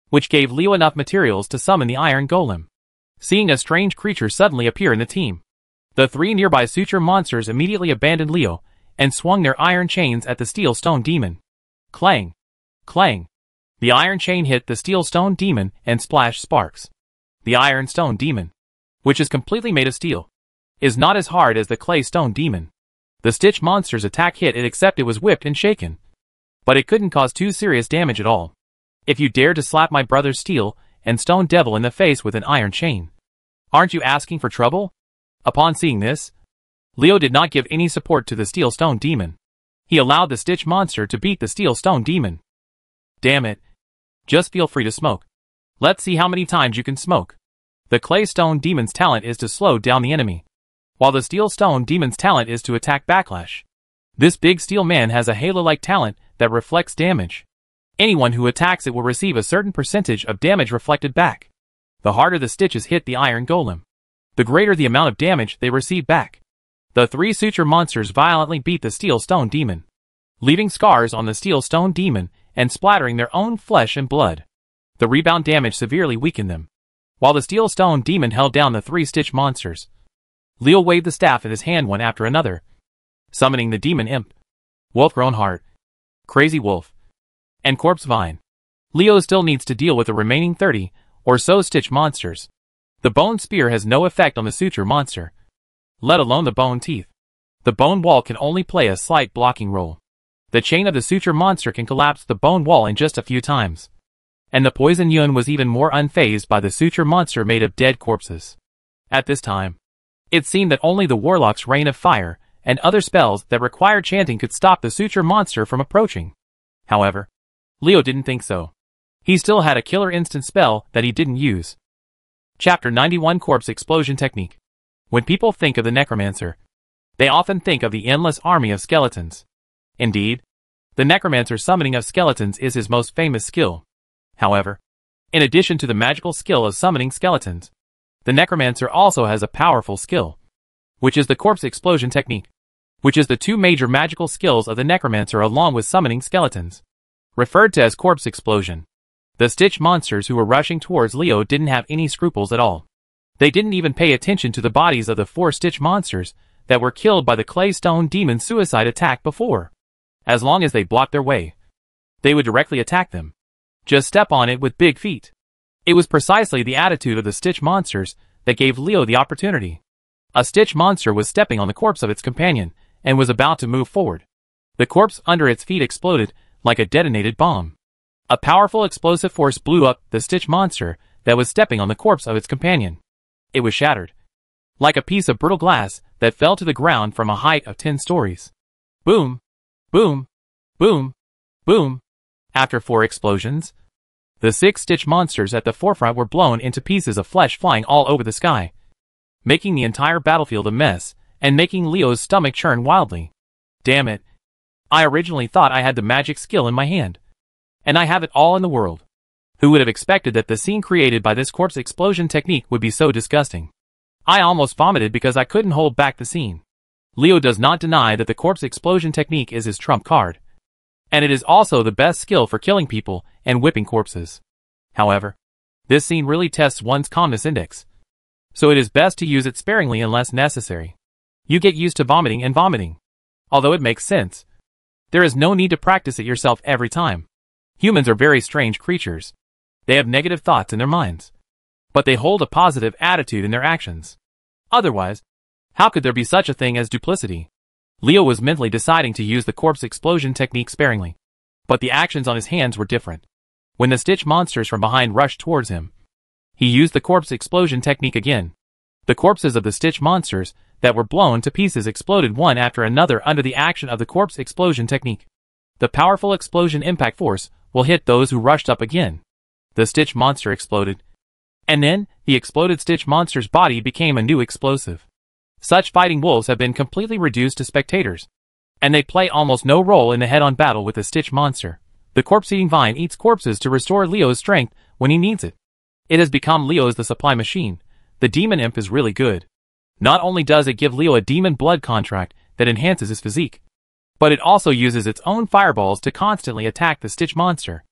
[SPEAKER 1] which gave Leo enough materials to summon the Iron Golem. Seeing a strange creature suddenly appear in the team, the 3 nearby suture monsters immediately abandoned Leo and swung their iron chains at the Steel Stone Demon. Clang! Clang! The iron chain hit the Steel Stone Demon and splashed sparks. The Iron Stone Demon, which is completely made of steel, is not as hard as the Clay Stone Demon. The Stitch monster's attack hit it except it was whipped and shaken, but it couldn't cause too serious damage at all. If you dare to slap my brother's Steel and Stone Devil in the face with an iron chain, aren't you asking for trouble? Upon seeing this, Leo did not give any support to the Steel Stone Demon. He allowed the Stitch monster to beat the Steel Stone Demon. Damn it. Just feel free to smoke. Let's see how many times you can smoke. The Clay Stone Demon's talent is to slow down the enemy. while the Steel Stone Demon's talent is to attack backlash. This big steel man has a halo-like talent that reflects damage. Anyone who attacks it will receive a certain percentage of damage reflected back. The harder the stitches hit the iron golem, the greater the amount of damage they receive back. The three suture monsters violently beat the Steel Stone Demon, leaving scars on the Steel Stone Demon and splattering their own flesh and blood. The rebound damage severely weakened them. While the Steel Stone Demon held down the three Stitch monsters, Leo waved the staff in his hand one after another, summoning the Demon Imp, Wolf-Grown Heart, Crazy Wolf, and Corpse Vine. Leo still needs to deal with the remaining 30 or so Stitch monsters. The Bone Spear has no effect on the Suture monster, let alone the Bone Teeth. The Bone Wall can only play a slight blocking role. The chain of the Suture monster can collapse the Bone Wall in just a few times. And the Poison Yun was even more unfazed by the Suture monster made of dead corpses. At this time, it seemed that only the Warlock's Rain of Fire and other spells that required chanting could stop the Suture monster from approaching. However, Leo didn't think so. He still had a killer instant spell that he didn't use. Chapter 91 Corpse Explosion Technique. When people think of the Necromancer, they often think of the endless army of skeletons. Indeed, the Necromancer's summoning of skeletons is his most famous skill. However, in addition to the magical skill of summoning skeletons, the Necromancer also has a powerful skill, which is the Corpse Explosion Technique, which is the two major magical skills of the Necromancer along with summoning skeletons, referred to as Corpse Explosion. The Stitch monsters who were rushing towards Leo didn't have any scruples at all. They didn't even pay attention to the bodies of the 4 Stitch monsters that were killed by the Clay Stone Demon's suicide attack before. As long as they blocked their way, they would directly attack them. Just step on it with big feet. It was precisely the attitude of the Stitch monsters that gave Leo the opportunity. A Stitch monster was stepping on the corpse of its companion and was about to move forward. The corpse under its feet exploded like a detonated bomb. A powerful explosive force blew up the Stitch monster that was stepping on the corpse of its companion. It was shattered, like a piece of brittle glass that fell to the ground from a height of 10 stories. Boom, boom, boom, boom. After 4 explosions, the 6 Stitch monsters at the forefront were blown into pieces of flesh flying all over the sky, making the entire battlefield a mess and making Leo's stomach churn wildly. Damn it. I originally thought I had the magic skill in my hand, and I have it all in the world. Who would have expected that the scene created by this corpse explosion technique would be so disgusting? I almost vomited because I couldn't hold back the scene. Leo does not deny that the corpse explosion technique is his trump card, and it is also the best skill for killing people and whipping corpses. However, this scene really tests one's calmness index, so it is best to use it sparingly unless necessary. You get used to vomiting and vomiting. Although it makes sense, there is no need to practice it yourself every time. Humans are very strange creatures. They have negative thoughts in their minds, but they hold a positive attitude in their actions. Otherwise, how could there be such a thing as duplicity? Leo was mentally deciding to use the corpse explosion technique sparingly, but the actions on his hands were different. When the Stitch monsters from behind rushed towards him, he used the corpse explosion technique again. The corpses of the Stitch monsters that were blown to pieces exploded one after another under the action of the corpse explosion technique. The powerful explosion impact force will hit those who rushed up again. The Stitch monster exploded, and then the exploded Stitch monster's body became a new explosive. Such fighting wolves have been completely reduced to spectators, and they play almost no role in the head-on battle with the Stitch monster. The corpse-eating vine eats corpses to restore Leo's strength when he needs it. It has become Leo's the supply machine. The Demon Imp is really good. Not only does it give Leo a demon blood contract that enhances his physique, but it also uses its own fireballs to constantly attack the Stitch monster.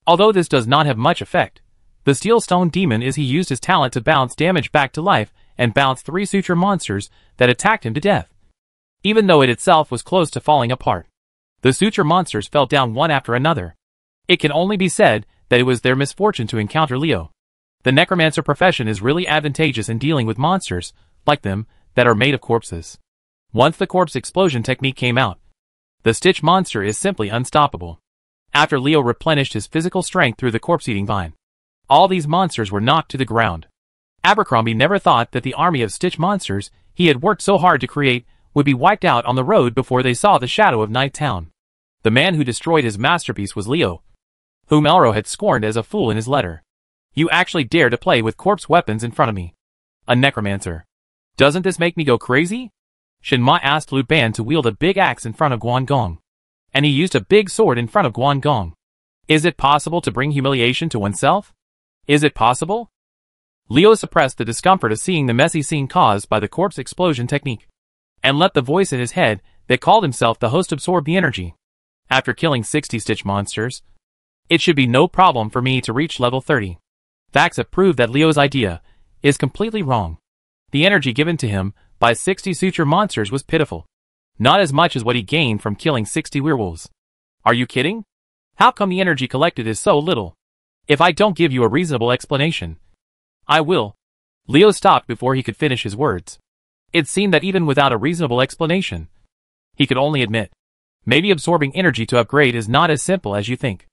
[SPEAKER 1] Although this does not have much effect, the Steel Stone Demon he used his talent to bounce damage back to life and bounce 3 suture monsters that attacked him to death. Even though it itself was close to falling apart, the suture monsters fell down one after another. It can only be said that it was their misfortune to encounter Leo. The Necromancer profession is really advantageous in dealing with monsters, like them, that are made of corpses. Once the corpse explosion technique came out, the Stitch monster is simply unstoppable. After Leo replenished his physical strength through the corpse-eating vine, all these monsters were knocked to the ground. Abercrombie never thought that the army of Stitch monsters he had worked so hard to create would be wiped out on the road before they saw the shadow of Night Town. The man who destroyed his masterpiece was Leo, whom Elro had scorned as a fool in his letter. You actually dare to play with corpse weapons in front of me. A necromancer. Doesn't this make me go crazy? Shinma asked Lu Ban to wield a big axe in front of Guangong. And he used a big sword in front of Guangong. Is it possible to bring humiliation to oneself? Is it possible? Liu suppressed the discomfort of seeing the messy scene caused by the corpse explosion technique, and let the voice in his head that called himself the host absorb the energy. After killing 60 Stitch monsters, it should be no problem for me to reach level 30. Facts have proved that Liu's idea is completely wrong. The energy given to him by 60 suture monsters was pitiful. Not as much as what he gained from killing 60 werewolves. Are you kidding? How come the energy collected is so little? If I don't give you a reasonable explanation, I will. Liu stopped before he could finish his words. It seemed that even without a reasonable explanation, he could only admit, maybe absorbing energy to upgrade is not as simple as you think.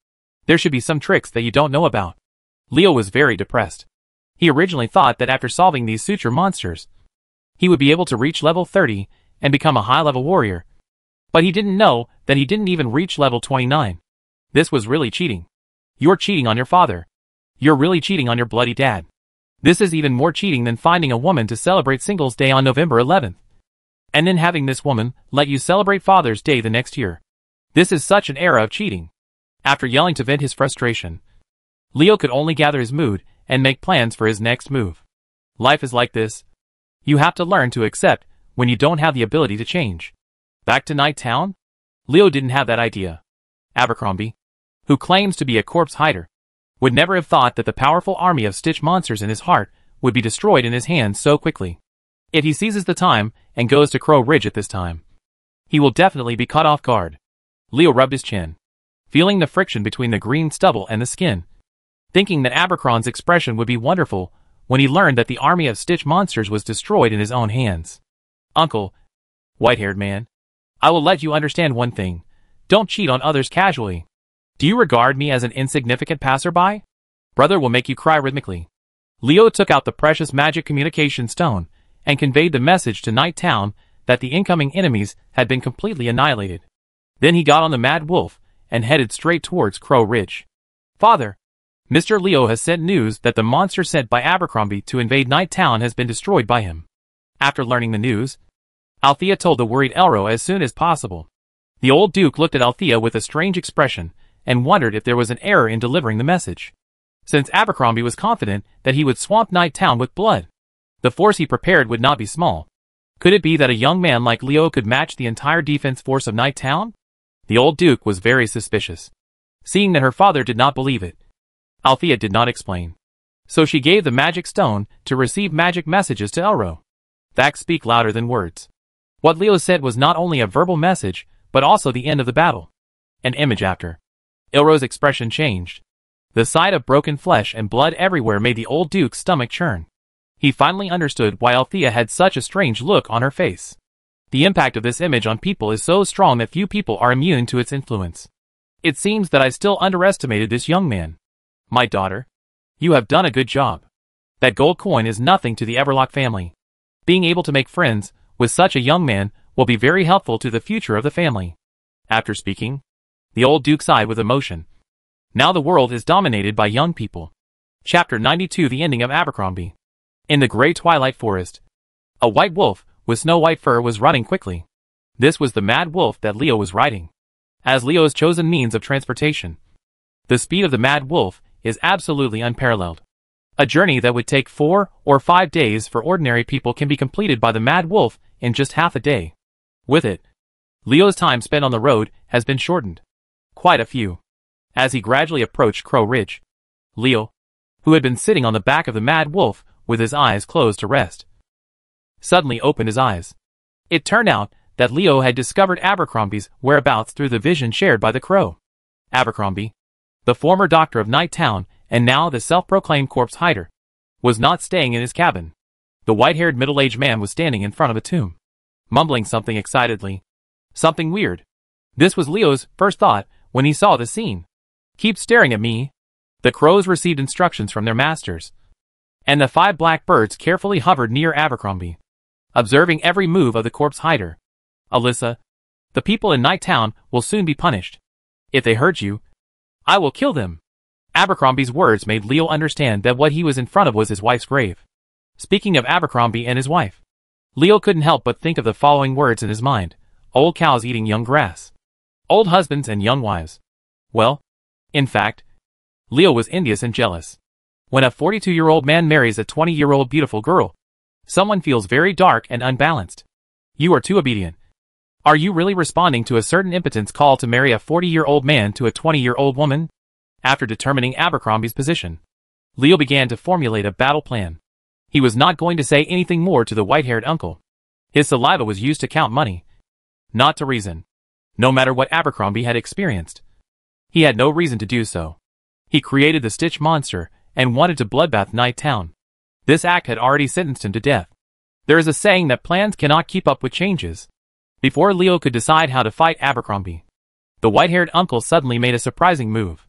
[SPEAKER 1] There should be some tricks that you don't know about. Liu was very depressed. He originally thought that after solving these suture monsters, he would be able to reach level 30 and become a high-level warrior. But he didn't know that he didn't even reach level 29. This was really cheating. You're cheating on your father. You're really cheating on your bloody dad. This is even more cheating than finding a woman to celebrate Singles Day on November 11th. And then having this woman let you celebrate Father's Day the next year. This is such an era of cheating. After yelling to vent his frustration, Liu could only gather his mood and make plans for his next move. Life is like this. You have to learn to accept when you don't have the ability to change. Back to Night Town? Liu didn't have that idea. Abercrombie, who claims to be a corpse hider, would never have thought that the powerful army of Stitch monsters in his heart would be destroyed in his hands so quickly. If he seizes the time and goes to Crow Ridge at this time, he will definitely be caught off guard. Liu rubbed his chin, feeling the friction between the green stubble and the skin, thinking that Abercron's expression would be wonderful when he learned that the army of Stitch monsters was destroyed in his own hands. Uncle, white-haired man, I will let you understand one thing. Don't cheat on others casually. Do you regard me as an insignificant passerby? Brother will make you cry rhythmically. Liu took out the precious magic communication stone and conveyed the message to Night Town that the incoming enemies had been completely annihilated. Then he got on the Mad Wolf and headed straight towards Crow Ridge. Father, Mr. Liu has sent news that the monster sent by Abercrombie to invade Night Town has been destroyed by him. After learning the news, Althea told the worried Elro as soon as possible. The old Duke looked at Althea with a strange expression and wondered if there was an error in delivering the message. Since Abercrombie was confident that he would swamp Night Town with blood, the force he prepared would not be small. Could it be that a young man like Liu could match the entire defense force of Night Town? The old Duke was very suspicious. Seeing that her father did not believe it, Althea did not explain. So she gave the magic stone to receive magic messages to Elro. Facts speak louder than words. What Liu said was not only a verbal message, but also the end of the battle. An image after. Elro's expression changed. The sight of broken flesh and blood everywhere made the old Duke's stomach churn. He finally understood why Althea had such a strange look on her face. The impact of this image on people is so strong that few people are immune to its influence. It seems that I still underestimated this young man. My daughter, you have done a good job. That gold coin is nothing to the Everlock family. Being able to make friends with such a young man will be very helpful to the future of the family. After speaking, the old Duke sighed with emotion. Now the world is dominated by young people. Chapter 92, the ending of Abercrombie. In the gray twilight forest, a white wolf with snow-white fur was running quickly. This was the Mad Wolf that Liu was riding. As Liu's chosen means of transportation, the speed of the Mad Wolf is absolutely unparalleled. A journey that would take 4 or 5 days for ordinary people can be completed by the Mad Wolf in just half a day. With it, Liu's time spent on the road has been shortened. Quite a few. As he gradually approached Crow Ridge, Liu, who had been sitting on the back of the Mad Wolf with his eyes closed to rest, suddenly opened his eyes. It turned out that Liu had discovered Abercrombie's whereabouts through the vision shared by the crow. Abercrombie, the former doctor of Night Town and now the self-proclaimed corpse hider, was not staying in his cabin. The white-haired middle-aged man was standing in front of a tomb, mumbling something excitedly. Something weird. This was Liu's first thought when he saw the scene. Keep staring at me. The crows received instructions from their masters, and the 5 black birds carefully hovered near Abercrombie, observing every move of the corpse hider. Alyssa, the people in Night Town will soon be punished. If they hurt you, I will kill them. Abercrombie's words made Liu understand that what he was in front of was his wife's grave. Speaking of Abercrombie and his wife, Leo couldn't help but think of the following words in his mind. Old cows eating young grass. Old husbands and young wives. Well, in fact, Leo was envious and jealous. When a 42-year-old man marries a 20-year-old beautiful girl, someone feels very dark and unbalanced. You are too obedient. Are you really responding to a certain impotence call to marry a 40-year-old man to a 20-year-old woman? After determining Abercrombie's position, Leo began to formulate a battle plan. He was not going to say anything more to the white-haired uncle. His saliva was used to count money, not to reason. No matter what Abercrombie had experienced, he had no reason to do so. He created the Stitch Monster and wanted to bloodbath Night Town. This act had already sentenced him to death. There is a saying that plans cannot keep up with changes. Before Leo could decide how to fight Abercrombie, the white-haired uncle suddenly made a surprising move.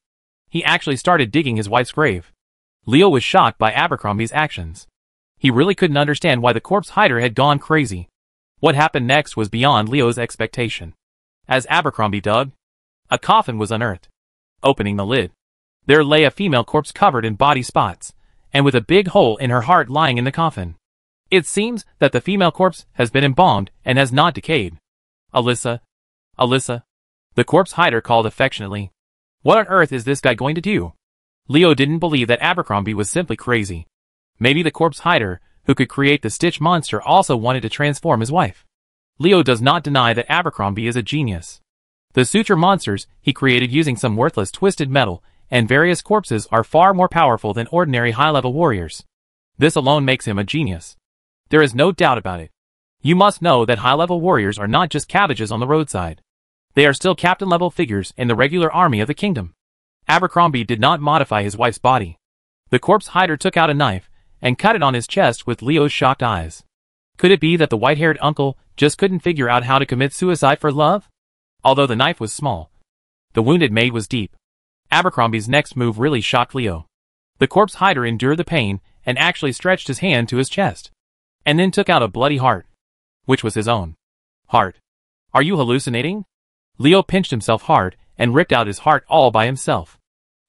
[SPEAKER 1] He actually started digging his wife's grave. Leo was shocked by Abercrombie's actions. He really couldn't understand why the corpse hider had gone crazy. What happened next was beyond Leo's expectation. As Abercrombie dug, a coffin was unearthed. Opening the lid, there lay a female corpse covered in body spots, and with a big hole in her heart lying in the coffin. It seems that the female corpse has been embalmed and has not decayed. Alyssa. Alyssa. The corpse hider called affectionately. What on earth is this guy going to do? Leo didn't believe that Abercrombie was simply crazy. Maybe the corpse hider, who could create the Stitch Monster, also wanted to transform his wife. Leo does not deny that Abercrombie is a genius. The suture monsters he created using some worthless twisted metal and various corpses are far more powerful than ordinary high-level warriors. This alone makes him a genius. There is no doubt about it. You must know that high-level warriors are not just cabbages on the roadside. They are still captain-level figures in the regular army of the kingdom. Abercrombie did not modify his wife's body. The corpse hider took out a knife and cut it on his chest with Leo's shocked eyes. Could it be that the white-haired uncle just couldn't figure out how to commit suicide for love? Although the knife was small, the wound it made was deep. Abercrombie's next move really shocked Leo. The corpse hider endured the pain and actually stretched his hand to his chest, and then took out a bloody heart, which was his own heart. Are you hallucinating? Leo pinched himself hard and ripped out his heart all by himself.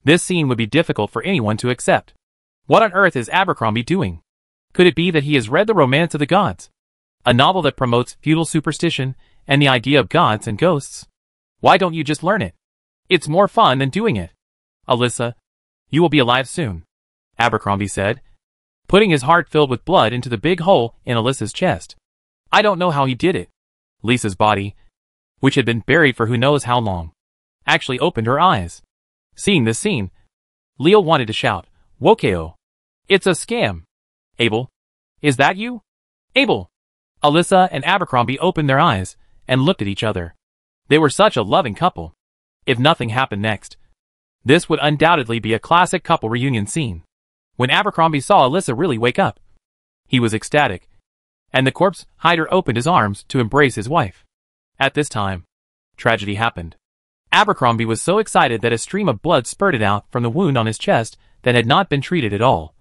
[SPEAKER 1] This scene would be difficult for anyone to accept. What on earth is Abercrombie doing? Could it be that he has read The Romance of the Gods, a novel that promotes feudal superstition and the idea of gods and ghosts? Why don't you just learn it? It's more fun than doing it. Alyssa, you will be alive soon, Abercrombie said, putting his heart filled with blood into the big hole in Alyssa's chest. I don't know how he did it. Lisa's body, which had been buried for who knows how long, actually opened her eyes. Seeing this scene, Leo wanted to shout, Wokeo! It's a scam! Abel, is that you? Abel! Alyssa and Abercrombie opened their eyes and looked at each other. They were such a loving couple. If nothing happened next, this would undoubtedly be a classic couple reunion scene. When Abercrombie saw Alyssa really wake up, he was ecstatic, and the corpse hider opened his arms to embrace his wife. At this time, tragedy happened. Abercrombie was so excited that a stream of blood spurted out from the wound on his chest that had not been treated at all,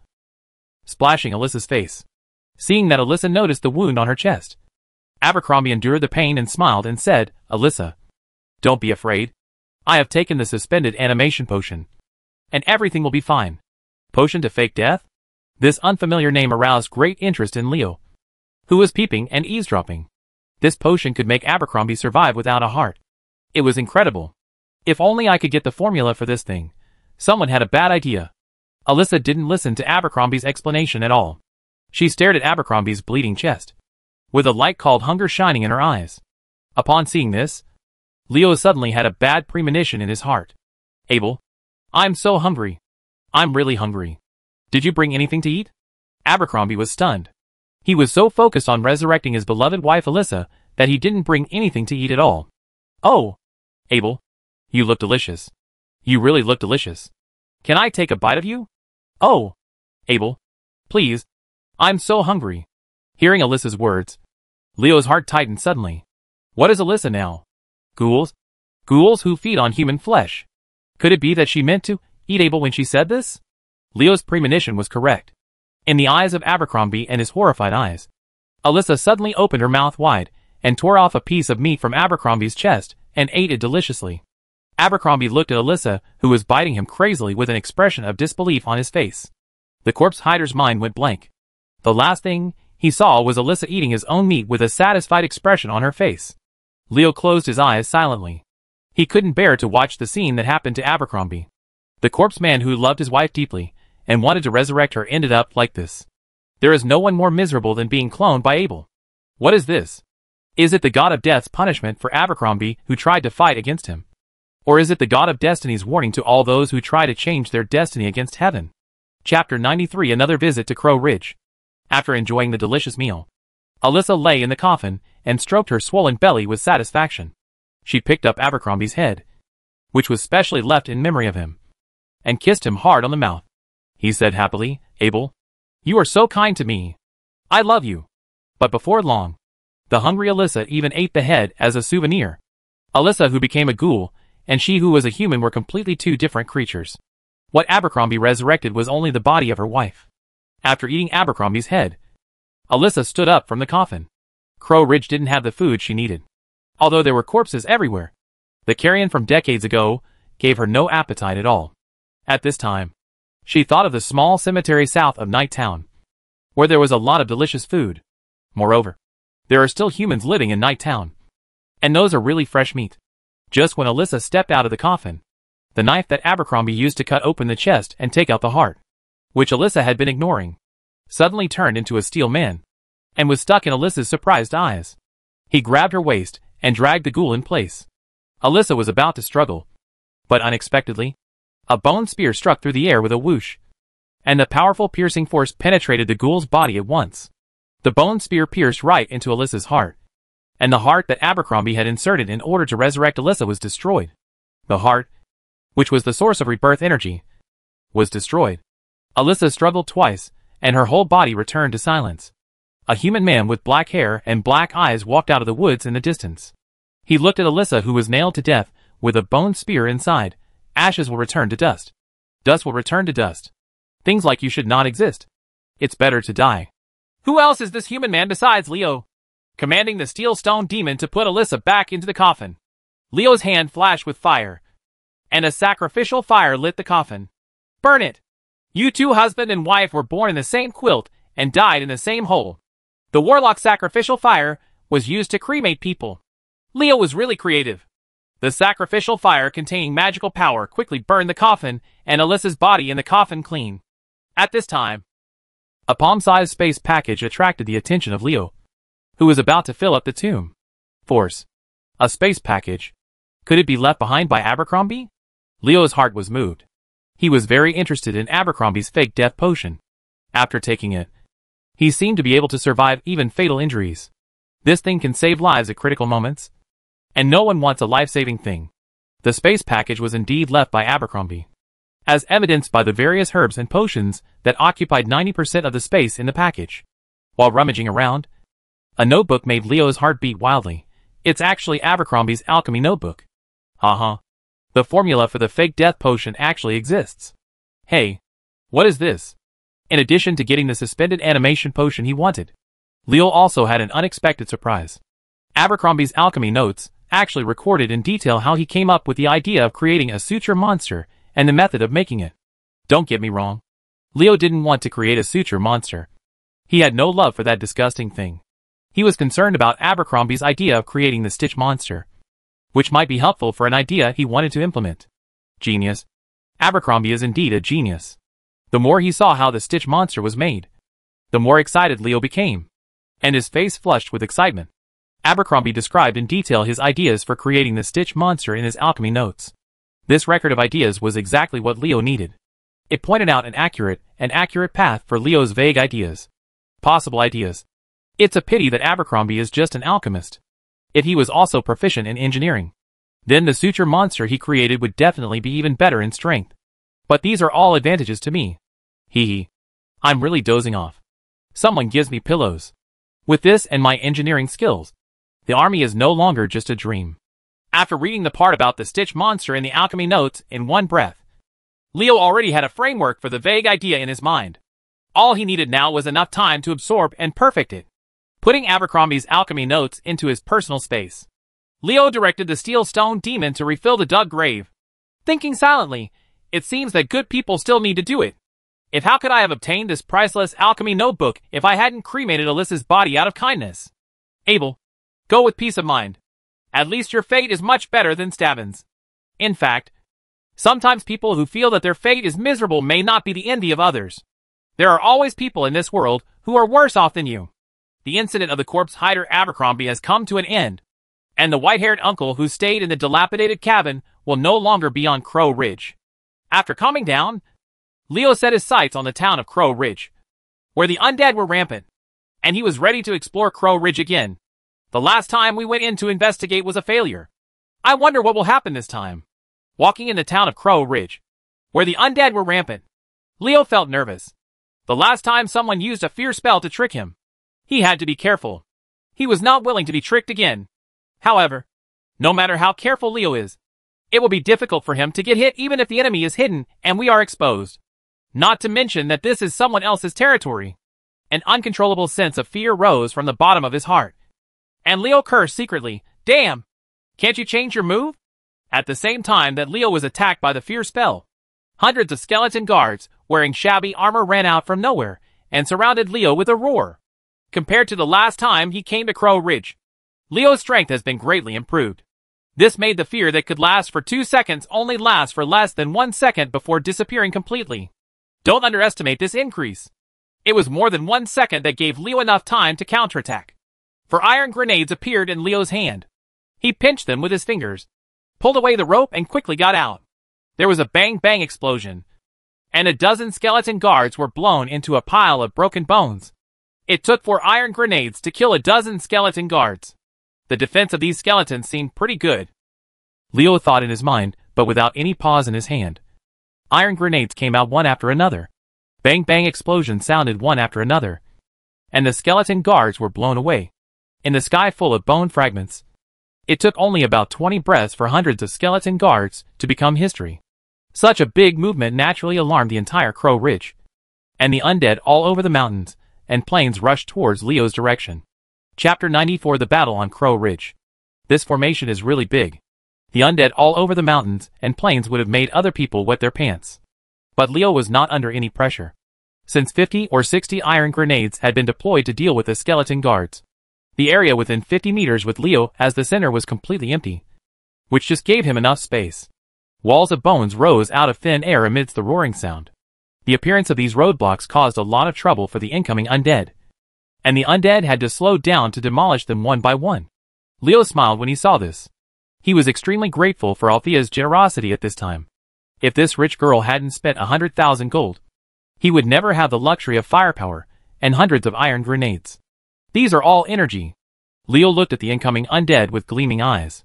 [SPEAKER 1] splashing Alyssa's face. Seeing that Alyssa noticed the wound on her chest, Abercrombie endured the pain and smiled and said, Alyssa, don't be afraid. I have taken the suspended animation potion, and everything will be fine. Potion to fake death? This unfamiliar name aroused great interest in Leo, who was peeping and eavesdropping. This potion could make Abercrombie survive without a heart. It was incredible. If only I could get the formula for this thing. Someone had a bad idea. Alyssa didn't listen to Abercrombie's explanation at all. She stared at Abercrombie's bleeding chest, with a light called hunger shining in her eyes. Upon seeing this, Leo suddenly had a bad premonition in his heart. Abel, I'm so hungry. I'm really hungry. Did you bring anything to eat? Abercrombie was stunned. He was so focused on resurrecting his beloved wife Alyssa that he didn't bring anything to eat at all. Oh, Abel, you look delicious. You really look delicious. Can I take a bite of you? Oh, Abel, please. I'm so hungry. Hearing Alyssa's words, Leo's heart tightened suddenly. What is Alyssa now? Ghouls? Ghouls who feed on human flesh. Could it be that she meant to eat Abel when she said this? Leo's premonition was correct. In the eyes of Abercrombie and his horrified eyes, Alyssa suddenly opened her mouth wide and tore off a piece of meat from Abercrombie's chest and ate it deliciously. Abercrombie looked at Alyssa, who was biting him crazily with an expression of disbelief on his face. The corpse hider's mind went blank. The last thing he saw was Alyssa eating his own meat with a satisfied expression on her face. Leo closed his eyes silently. He couldn't bear to watch the scene that happened to Abercrombie. The corpse man who loved his wife deeply and wanted to resurrect her ended up like this. There is no one more miserable than being cloned by Abel. What is this? Is it the god of death's punishment for Abercrombie who tried to fight against him? Or is it the god of destiny's warning to all those who try to change their destiny against heaven? Chapter 93. Another visit to Crow Ridge. After enjoying the delicious meal, Alyssa lay in the coffin and stroked her swollen belly with satisfaction. She picked up Abercrombie's head, which was specially left in memory of him, and kissed him hard on the mouth. He said happily, "Abel, you are so kind to me. I love you." But before long, the hungry Alyssa even ate the head as a souvenir. Alyssa, who became a ghoul, and she who was a human were completely two different creatures. What Abercrombie resurrected was only the body of her wife. After eating Abercrombie's head, Alyssa stood up from the coffin. Crow Ridge didn't have the food she needed. Although there were corpses everywhere, the carrion from decades ago gave her no appetite at all. At this time, she thought of the small cemetery south of Night Town, where there was a lot of delicious food. Moreover, there are still humans living in Night Town, and those are really fresh meat. Just when Alyssa stepped out of the coffin, the knife that Abercrombie used to cut open the chest and take out the heart, which Alyssa had been ignoring, suddenly turned into a steel man, and was stuck in Alyssa's surprised eyes. He grabbed her waist and dragged the ghoul in place. Alyssa was about to struggle, but unexpectedly, a bone spear struck through the air with a whoosh, and the powerful piercing force penetrated the ghoul's body at once. The bone spear pierced right into Alyssa's heart, and the heart that Abercrombie had inserted in order to resurrect Alyssa was destroyed. The heart, which was the source of rebirth energy, was destroyed. Alyssa struggled twice, and her whole body returned to silence. A human man with black hair and black eyes walked out of the woods in the distance. He looked at Alyssa, who was nailed to death with a bone spear inside. Ashes will return to dust. Dust will return to dust. Things like you should not exist. It's better to die. Who else is this human man besides Leo? Commanding the steel stone demon to put Alyssa back into the coffin. Leo's hand flashed with fire, and a sacrificial fire lit the coffin. Burn it! You two, husband and wife, were born in the same quilt and died in the same hole. The warlock's sacrificial fire was used to cremate people. Leo was really creative. The sacrificial fire, containing magical power, quickly burned the coffin and Alyssa's body in the coffin clean. At this time, a palm-sized space package attracted the attention of Leo, who was about to fill up the tomb. Force. A space package. Could it be left behind by Abercrombie? Leo's heart was moved. He was very interested in Abercrombie's fake death potion. After taking it, he seemed to be able to survive even fatal injuries. This thing can save lives at critical moments, and no one wants a life-saving thing. The space package was indeed left by Abercrombie, as evidenced by the various herbs and potions that occupied 90% of the space in the package. While rummaging around, a notebook made Leo's heart beat wildly. It's actually Abercrombie's alchemy notebook. The formula for the fake death potion actually exists. Hey, what is this? In addition to getting the suspended animation potion he wanted, Leo also had an unexpected surprise. Abercrombie's alchemy notes actually recorded in detail how he came up with the idea of creating a suture monster and the method of making it. Don't get me wrong. Leo didn't want to create a suture monster. He had no love for that disgusting thing. He was concerned about Abercrombie's idea of creating the Stitch monster, which might be helpful for an idea he wanted to implement. Genius. Abercrombie is indeed a genius. The more he saw how the Stitch monster was made, the more excited Leo became, and his face flushed with excitement. Abercrombie described in detail his ideas for creating the Stitch monster in his alchemy notes. This record of ideas was exactly what Leo needed. It pointed out an accurate path for Leo's vague ideas. Possible ideas. It's a pity that Abercrombie is just an alchemist. If he was also proficient in engineering, then the suture monster he created would definitely be even better in strength. But these are all advantages to me. I'm really dozing off. Someone gives me pillows. With this and my engineering skills, the army is no longer just a dream. After reading the part about the Stitch monster in the alchemy notes in one breath, Leo already had a framework for the vague idea in his mind. All he needed now was enough time to absorb and perfect it. Putting Abercrombie's alchemy notes into his personal space, Leo directed the steel stone demon to refill the dug grave. Thinking silently, it seems that good people still need to do it. If how could I have obtained this priceless alchemy notebook if I hadn't cremated Alyssa's body out of kindness? Abel, go with peace of mind. At least your fate is much better than Stavin's. In fact, sometimes people who feel that their fate is miserable may not be the envy of others. There are always people in this world who are worse off than you. The incident of the corpse hider Abercrombie has come to an end, and the white-haired uncle who stayed in the dilapidated cabin will no longer be on Crow Ridge. After calming down, Leo set his sights on the town of Crow Ridge, where the undead were rampant, and he was ready to explore Crow Ridge again. The last time we went in to investigate was a failure. I wonder what will happen this time. Walking in the town of Crow Ridge, where the undead were rampant, Leo felt nervous. The last time someone used a fear spell to trick him, he had to be careful. He was not willing to be tricked again. However, no matter how careful Leo is, it will be difficult for him to get hit even if the enemy is hidden and we are exposed. Not to mention that this is someone else's territory. An uncontrollable sense of fear rose from the bottom of his heart. And Leo cursed secretly, "Damn! Can't you change your move?" At the same time that Leo was attacked by the fear spell, hundreds of skeleton guards wearing shabby armor ran out from nowhere and surrounded Leo with a roar. Compared to the last time he came to Crow Ridge, Leo's strength has been greatly improved. This made the fear that could last for 2 seconds only last for less than 1 second before disappearing completely. Don't underestimate this increase. It was more than 1 second that gave Leo enough time to counterattack. For iron grenades appeared in Leo's hand. He pinched them with his fingers, pulled away the rope and quickly got out. There was a bang-bang explosion, and a dozen skeleton guards were blown into a pile of broken bones. It took 4 iron grenades to kill a dozen skeleton guards. The defense of these skeletons seemed pretty good, Leo thought in his mind, but without any pause in his hand. Iron grenades came out one after another. Bang-bang explosions sounded one after another, and the skeleton guards were blown away in the sky full of bone fragments. It took only about 20 breaths for hundreds of skeleton guards to become history. Such a big movement naturally alarmed the entire Crow Ridge, and the undead all over the mountains and plains rushed towards Leo's direction. Chapter 94: The Battle on Crow Ridge. This formation is really big. The undead all over the mountains and plains would have made other people wet their pants. But Leo was not under any pressure, since 50 or 60 iron grenades had been deployed to deal with the skeleton guards. The area within 50 meters with Leo as the center was completely empty, which just gave him enough space. Walls of bones rose out of thin air amidst the roaring sound. The appearance of these roadblocks caused a lot of trouble for the incoming undead, and the undead had to slow down to demolish them one by one. Leo smiled when he saw this. He was extremely grateful for Althea's generosity at this time. If this rich girl hadn't spent 100,000 gold, he would never have the luxury of firepower and hundreds of iron grenades. These are all energy. Leo looked at the incoming undead with gleaming eyes.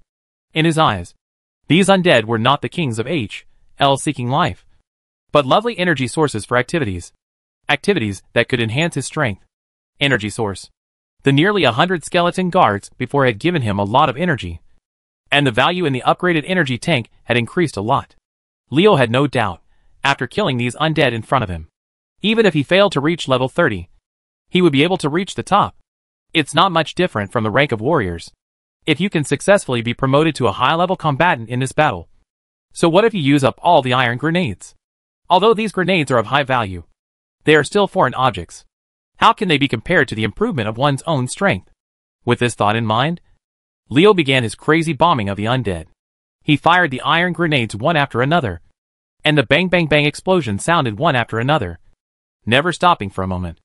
[SPEAKER 1] In his eyes, these undead were not the kings of H.L. seeking life, but lovely energy sources for activities that could enhance his strength. Energy source. The nearly 100 skeleton guards before had given him a lot of energy, and the value in the upgraded energy tank had increased a lot. Leo had no doubt, after killing these undead in front of him, even if he failed to reach level 30, he would be able to reach the top. It's not much different from the rank of warriors, if you can successfully be promoted to a high-level combatant in this battle. So what if you use up all the iron grenades? Although these grenades are of high value, they are still foreign objects. How can they be compared to the improvement of one's own strength? With this thought in mind, Leo began his crazy bombing of the undead. He fired the iron grenades one after another, and the bang-bang-bang explosion sounded one after another, never stopping for a moment.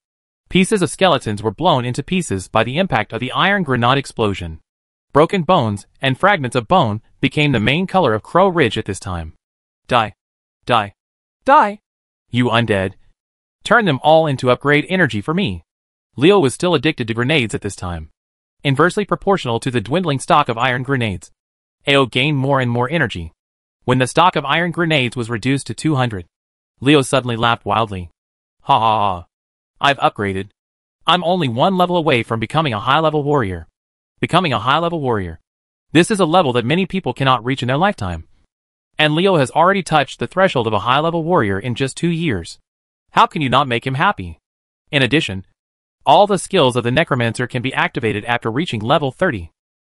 [SPEAKER 1] Pieces of skeletons were blown into pieces by the impact of the iron grenade explosion. Broken bones and fragments of bone became the main color of Crow Ridge at this time. Die. Die. Die! You undead. Turn them all into upgrade energy for me. Leo was still addicted to grenades at this time. Inversely proportional to the dwindling stock of iron grenades, AO gained more and more energy. When the stock of iron grenades was reduced to 200, Leo suddenly laughed wildly. Ha ha ha. I've upgraded. I'm only one level away from becoming a high-level warrior. Becoming a high-level warrior. This is a level that many people cannot reach in their lifetime. And Leo has already touched the threshold of a high-level warrior in just 2 years. How can you not make him happy? In addition, all the skills of the Necromancer can be activated after reaching level 30.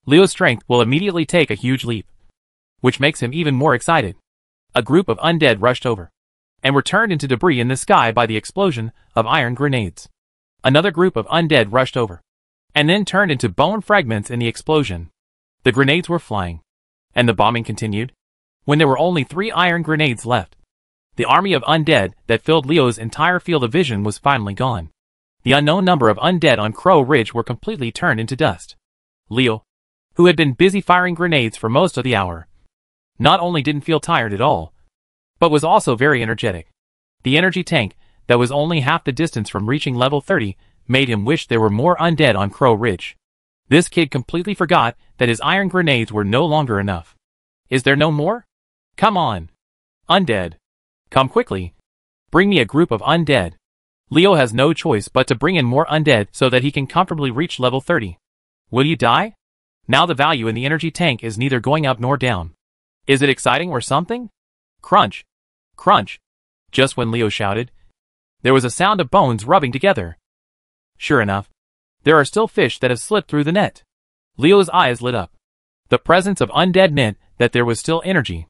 [SPEAKER 1] Leo's strength will immediately take a huge leap, which makes him even more excited. A group of undead rushed over, and were turned into debris in the sky by the explosion of iron grenades. Another group of undead rushed over, and then turned into bone fragments in the explosion. The grenades were flying, and the bombing continued, when there were only 3 iron grenades left. The army of undead that filled Leo's entire field of vision was finally gone. The unknown number of undead on Crow Ridge were completely turned into dust. Leo, who had been busy firing grenades for most of the hour, not only didn't feel tired at all, but was also very energetic. The energy tank, that was only half the distance from reaching level 30, made him wish there were more undead on Crow Ridge. This kid completely forgot that his iron grenades were no longer enough. Is there no more? Come on. Undead. Come quickly. Bring me a group of undead. Leo has no choice but to bring in more undead so that he can comfortably reach level 30. Will you die? Now the value in the energy tank is neither going up nor down. Is it exciting or something? Crunch. Crunch. Just when Leo shouted, there was a sound of bones rubbing together. Sure enough, there are still fish that have slipped through the net. Leo's eyes lit up. The presence of undead meant that there was still energy.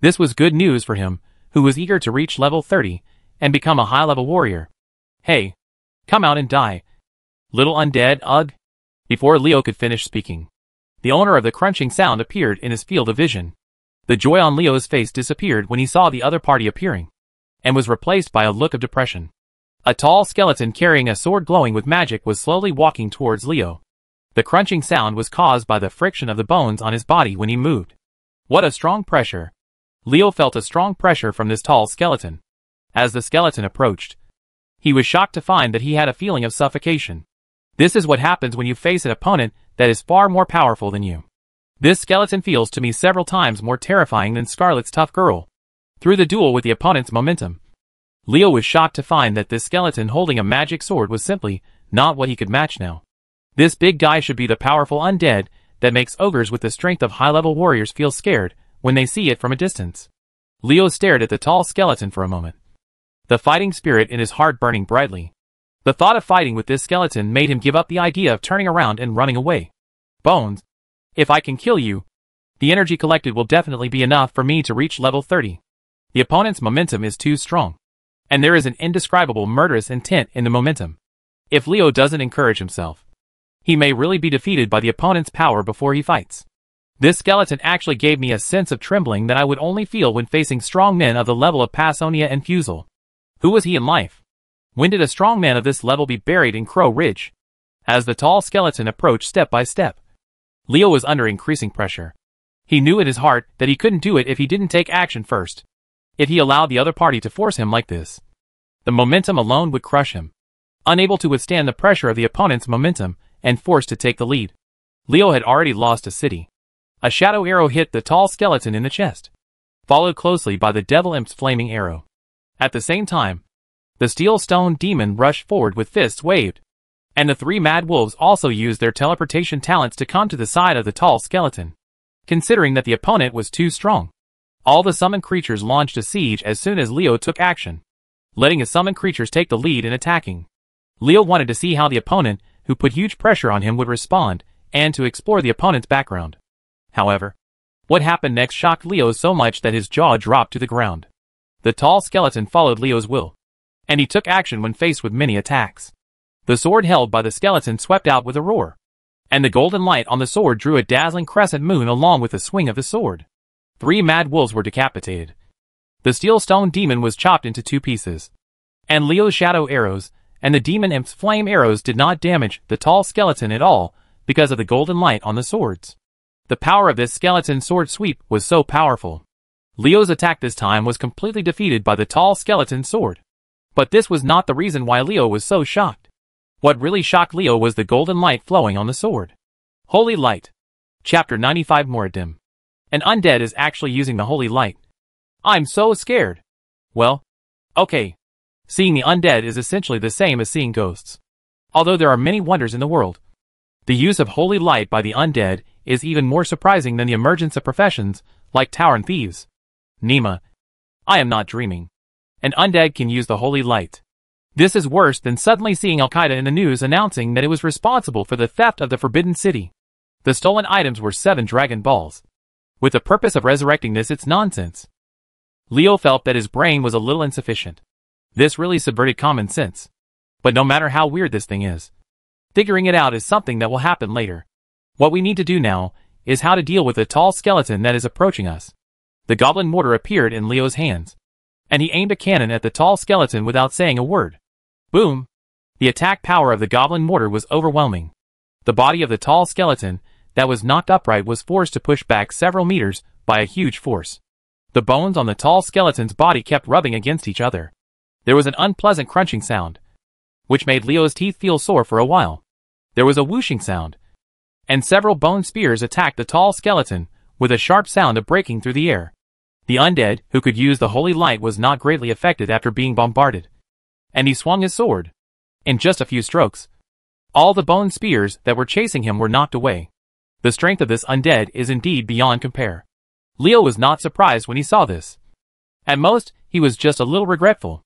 [SPEAKER 1] This was good news for him, who was eager to reach level 30 and become a high-level warrior. Hey, come out and die. Little undead, ugh. Before Leo could finish speaking, the owner of the crunching sound appeared in his field of vision. The joy on Leo's face disappeared when he saw the other party appearing, and was replaced by a look of depression. A tall skeleton carrying a sword glowing with magic was slowly walking towards Leo. The crunching sound was caused by the friction of the bones on his body when he moved. What a strong pressure! Leo felt a strong pressure from this tall skeleton. As the skeleton approached, he was shocked to find that he had a feeling of suffocation. This is what happens when you face an opponent that is far more powerful than you. This skeleton feels to me several times more terrifying than Scarlet's tough girl. Through the duel with the opponent's momentum, Leo was shocked to find that this skeleton holding a magic sword was simply not what he could match now. This big guy should be the powerful undead that makes ogres with the strength of high-level warriors feel scared when they see it from a distance. Leo stared at the tall skeleton for a moment, the fighting spirit in his heart burning brightly. The thought of fighting with this skeleton made him give up the idea of turning around and running away. Bones, if I can kill you, the energy collected will definitely be enough for me to reach level 30. The opponent's momentum is too strong, and there is an indescribable murderous intent in the momentum. If Leo doesn't encourage himself, he may really be defeated by the opponent's power before he fights. This skeleton actually gave me a sense of trembling that I would only feel when facing strong men of the level of Passonia and Fusel. Who was he in life? When did a strong man of this level be buried in Crow Ridge? As the tall skeleton approached step by step, Leo was under increasing pressure. He knew in his heart that he couldn't do it if he didn't take action first. If he allowed the other party to force him like this, the momentum alone would crush him. Unable to withstand the pressure of the opponent's momentum and forced to take the lead, Leo had already lost a city. A shadow arrow hit the tall skeleton in the chest, followed closely by the devil imp's flaming arrow. At the same time, the steel stone demon rushed forward with fists waved, and the 3 mad wolves also used their teleportation talents to come to the side of the tall skeleton. Considering that the opponent was too strong, all the summoned creatures launched a siege as soon as Leo took action, letting his summoned creatures take the lead in attacking. Leo wanted to see how the opponent, who put huge pressure on him, would respond, and to explore the opponent's background. However, what happened next shocked Leo so much that his jaw dropped to the ground. The tall skeleton followed Leo's will, and he took action when faced with many attacks. The sword held by the skeleton swept out with a roar, and the golden light on the sword drew a dazzling crescent moon along with the swing of the sword. 3 mad wolves were decapitated. The steel stone demon was chopped into 2 pieces, and Leo's shadow arrows and the demon imp's flame arrows did not damage the tall skeleton at all because of the golden light on the swords. The power of this skeleton sword sweep was so powerful. Leo's attack this time was completely defeated by the tall skeleton sword. But this was not the reason why Leo was so shocked. What really shocked Leo was the golden light flowing on the sword. Holy Light. Chapter 95 Moraddim. An undead is actually using the holy light. I'm so scared. Well, okay. Seeing the undead is essentially the same as seeing ghosts. Although there are many wonders in the world, the use of holy light by the undead is even more surprising than the emergence of professions like tavern thieves. Nima. I am not dreaming. An undead can use the holy light. This is worse than suddenly seeing Al-Qaeda in the news announcing that it was responsible for the theft of the Forbidden City. The stolen items were 7 Dragon Balls. With the purpose of resurrecting this, it's nonsense. Leo felt that his brain was a little insufficient. This really subverted common sense. But no matter how weird this thing is, figuring it out is something that will happen later. What we need to do now is how to deal with the tall skeleton that is approaching us. The goblin mortar appeared in Leo's hands, and he aimed a cannon at the tall skeleton without saying a word. Boom! The attack power of the goblin mortar was overwhelming. The body of the tall skeleton that was knocked upright was forced to push back several meters by a huge force. The bones on the tall skeleton's body kept rubbing against each other. There was an unpleasant crunching sound, which made Leo's teeth feel sore for a while. There was a whooshing sound, and several bone spears attacked the tall skeleton with a sharp sound of breaking through the air. The undead, who could use the holy light, was not greatly affected after being bombarded, and he swung his sword. In just a few strokes, all the bone spears that were chasing him were knocked away. The strength of this undead is indeed beyond compare. Leo was not surprised when he saw this. At most, he was just a little regretful.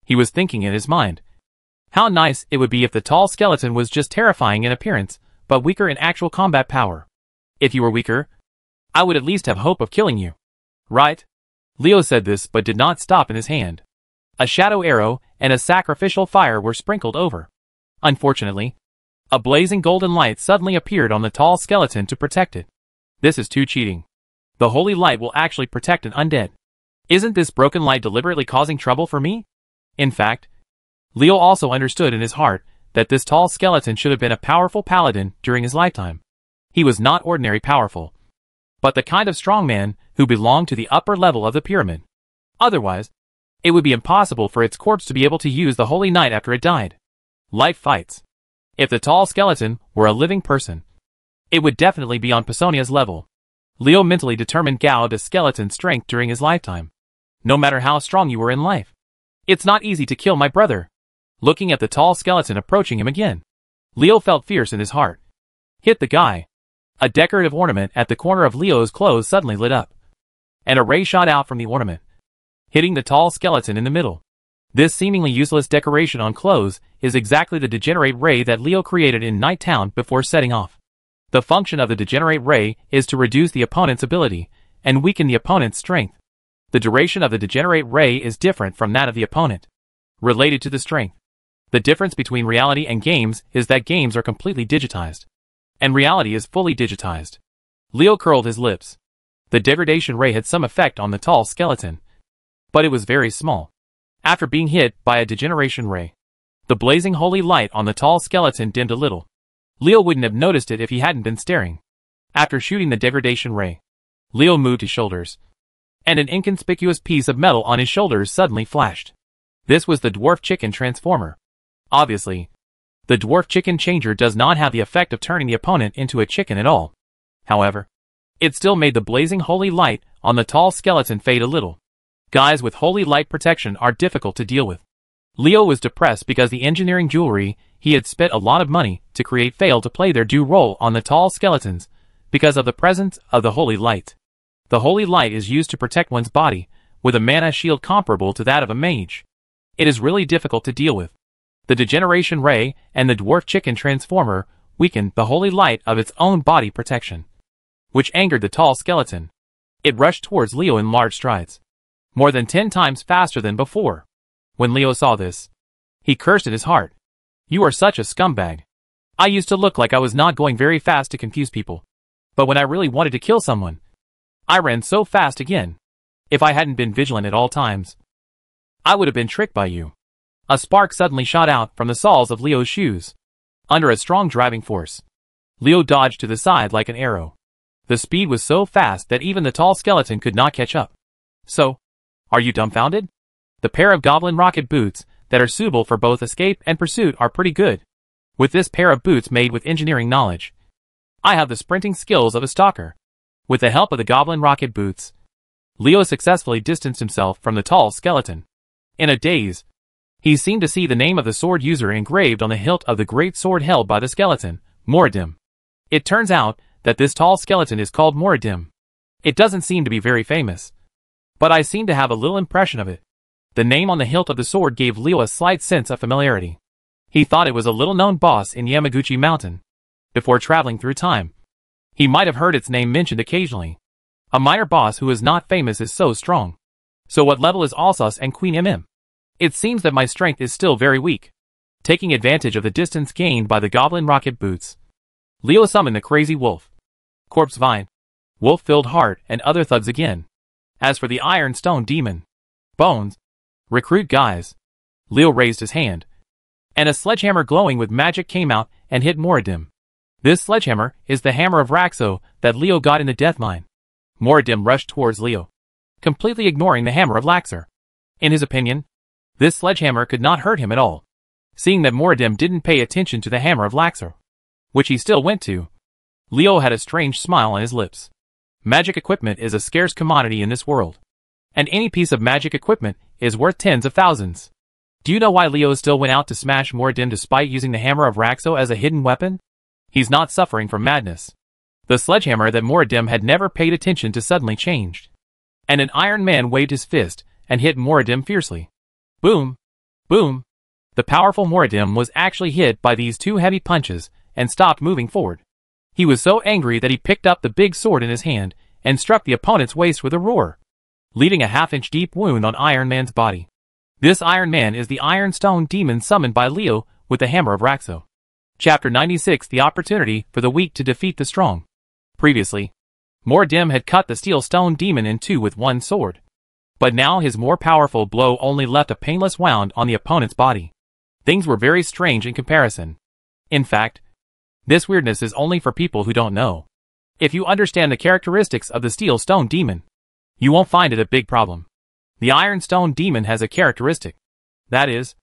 [SPEAKER 1] He was thinking in his mind, how nice it would be if the tall skeleton was just terrifying in appearance, but weaker in actual combat power. If you were weaker, I would at least have hope of killing you. Right? Leo said this but did not stop in his hand. A shadow arrow and a sacrificial fire were sprinkled over. Unfortunately, a blazing golden light suddenly appeared on the tall skeleton to protect it. This is too cheating. The holy light will actually protect an undead. Isn't this broken light deliberately causing trouble for me? In fact, Leo also understood in his heart that this tall skeleton should have been a powerful paladin during his lifetime. He was not ordinary powerful, but the kind of strong man who belonged to the upper level of the pyramid. Otherwise, it would be impossible for its corpse to be able to use the holy knight after it died. Light fights. If the tall skeleton were a living person, it would definitely be on Pisonia's level. Leo mentally determined gouged a skeleton's strength during his lifetime. No matter how strong you were in life, it's not easy to kill my brother. Looking at the tall skeleton approaching him again, Leo felt fierce in his heart. Hit the guy. A decorative ornament at the corner of Leo's clothes suddenly lit up, and a ray shot out from the ornament, hitting the tall skeleton in the middle. This seemingly useless decoration on clothes is exactly the degenerate ray that Leo created in Night Town before setting off. The function of the degenerate ray is to reduce the opponent's ability and weaken the opponent's strength. The duration of the degenerate ray is different from that of the opponent. Related to the strength, the difference between reality and games is that games are completely digitized, and reality is fully digitized. Leo curled his lips. The degradation ray had some effect on the tall skeleton, but it was very small. After being hit by a degeneration ray, the blazing holy light on the tall skeleton dimmed a little. Leo wouldn't have noticed it if he hadn't been staring. After shooting the degradation ray, Leo moved his shoulders, and an inconspicuous piece of metal on his shoulders suddenly flashed. This was the dwarf chicken transformer. Obviously, the dwarf chicken changer does not have the effect of turning the opponent into a chicken at all. However, it still made the blazing holy light on the tall skeleton fade a little. Guys with holy light protection are difficult to deal with. Leo was depressed because the engineering jewelry he had spent a lot of money to create failed to play their due role on the tall skeletons because of the presence of the holy light. The holy light is used to protect one's body with a mana shield comparable to that of a mage. It is really difficult to deal with. The degeneration ray and the dwarf chicken transformer weakened the holy light of its own body protection, which angered the tall skeleton. It rushed towards Leo in large strides, more than 10 times faster than before. When Leo saw this, he cursed in his heart. You are such a scumbag. I used to look like I was not going very fast to confuse people, but when I really wanted to kill someone, I ran so fast again. If I hadn't been vigilant at all times, I would have been tricked by you. A spark suddenly shot out from the soles of Leo's shoes. Under a strong driving force, Leo dodged to the side like an arrow. The speed was so fast that even the tall skeleton could not catch up. So, are you dumbfounded? The pair of goblin rocket boots that are suitable for both escape and pursuit are pretty good. With this pair of boots made with engineering knowledge, I have the sprinting skills of a stalker. With the help of the goblin rocket boots, Leo successfully distanced himself from the tall skeleton. In a daze, he seemed to see the name of the sword user engraved on the hilt of the great sword held by the skeleton, Moradin. It turns out that this tall skeleton is called Moradin. It doesn't seem to be very famous, but I seem to have a little impression of it. The name on the hilt of the sword gave Leo a slight sense of familiarity. He thought it was a little-known boss in Yamaguchi Mountain. Before traveling through time, he might have heard its name mentioned occasionally. A minor boss who is not famous is so strong. So what level is Alsos and Queen MM? It seems that my strength is still very weak. Taking advantage of the distance gained by the goblin rocket boots, Leo summoned the crazy wolf. Corpse Vine, Wolf-filled heart, and other thugs again. As for the Iron Stone Demon, Bones, recruit guys. Leo raised his hand, and a sledgehammer glowing with magic came out and hit Moradin. This sledgehammer is the hammer of Raxo that Leo got in the death mine. Moradin rushed towards Leo, completely ignoring the hammer of Laxer. In his opinion, this sledgehammer could not hurt him at all. Seeing that Moradin didn't pay attention to the hammer of Laxer, which he still went to, Leo had a strange smile on his lips. Magic equipment is a scarce commodity in this world, and any piece of magic equipment is worth tens of thousands. Do you know why Leo still went out to smash Moradin despite using the hammer of Raxo as a hidden weapon? He's not suffering from madness. The sledgehammer that Moradin had never paid attention to suddenly changed, and an Iron Man waved his fist and hit Moradin fiercely. Boom! Boom! The powerful Moradin was actually hit by these two heavy punches and stopped moving forward. He was so angry that he picked up the big sword in his hand and struck the opponent's waist with a roar, leaving a half-inch deep wound on Iron Man's body. This Iron Man is the Iron Stone Demon summoned by Leo with the hammer of Raxo. Chapter 96: The Opportunity for the Weak to Defeat the Strong. Previously, Moradin had cut the Steel Stone Demon in two with one sword, but now his more powerful blow only left a painless wound on the opponent's body. Things were very strange in comparison. In fact, this weirdness is only for people who don't know. If you understand the characteristics of the Steel Stone Demon, you won't find it a big problem. The Iron Stone Demon has a characteristic. That is,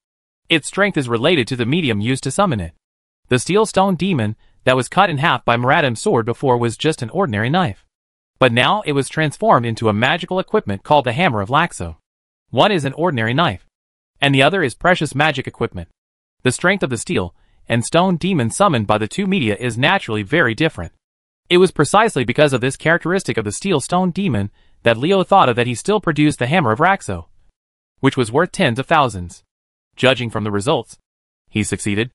[SPEAKER 1] its strength is related to the medium used to summon it. The Steel Stone Demon that was cut in half by Moradin's sword before was just an ordinary knife. But now it was transformed into a magical equipment called the Hammer of Laxo. One is an ordinary knife, and the other is precious magic equipment. The strength of the Steel and Stone Demon summoned by the two media is naturally very different. It was precisely because of this characteristic of the Steel Stone Demon that Leo thought of that he still produced the Hammer of Raxo, which was worth tens of thousands. Judging from the results, he succeeded.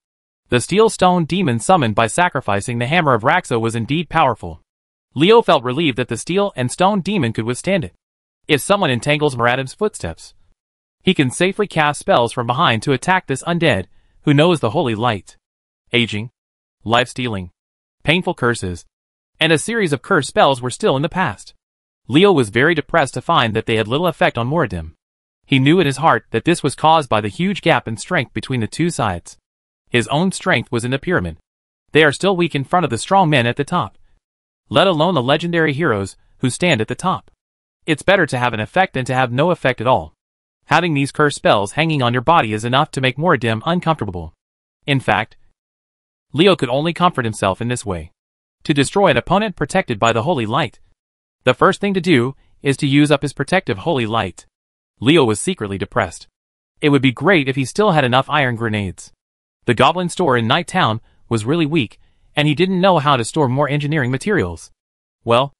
[SPEAKER 1] The Steel Stone Demon summoned by sacrificing the Hammer of Raxo was indeed powerful. Leo felt relieved that the Steel and Stone Demon could withstand it. If someone entangles Moradin's footsteps, he can safely cast spells from behind to attack this undead who knows the holy light. Aging, life-stealing, painful curses, and a series of curse spells were still in the past. Leo was very depressed to find that they had little effect on Moradin. He knew in his heart that this was caused by the huge gap in strength between the two sides. His own strength was in the pyramid. They are still weak in front of the strong men at the top, let alone the legendary heroes who stand at the top. It's better to have an effect than to have no effect at all. Having these curse spells hanging on your body is enough to make Moradin uncomfortable. In fact, Leo could only comfort himself in this way. To destroy an opponent protected by the holy light, the first thing to do is to use up his protective holy light. Leo was secretly depressed. It would be great if he still had enough iron grenades. The goblin store in Night Town was really weak, and he didn't know how to store more engineering materials. Well,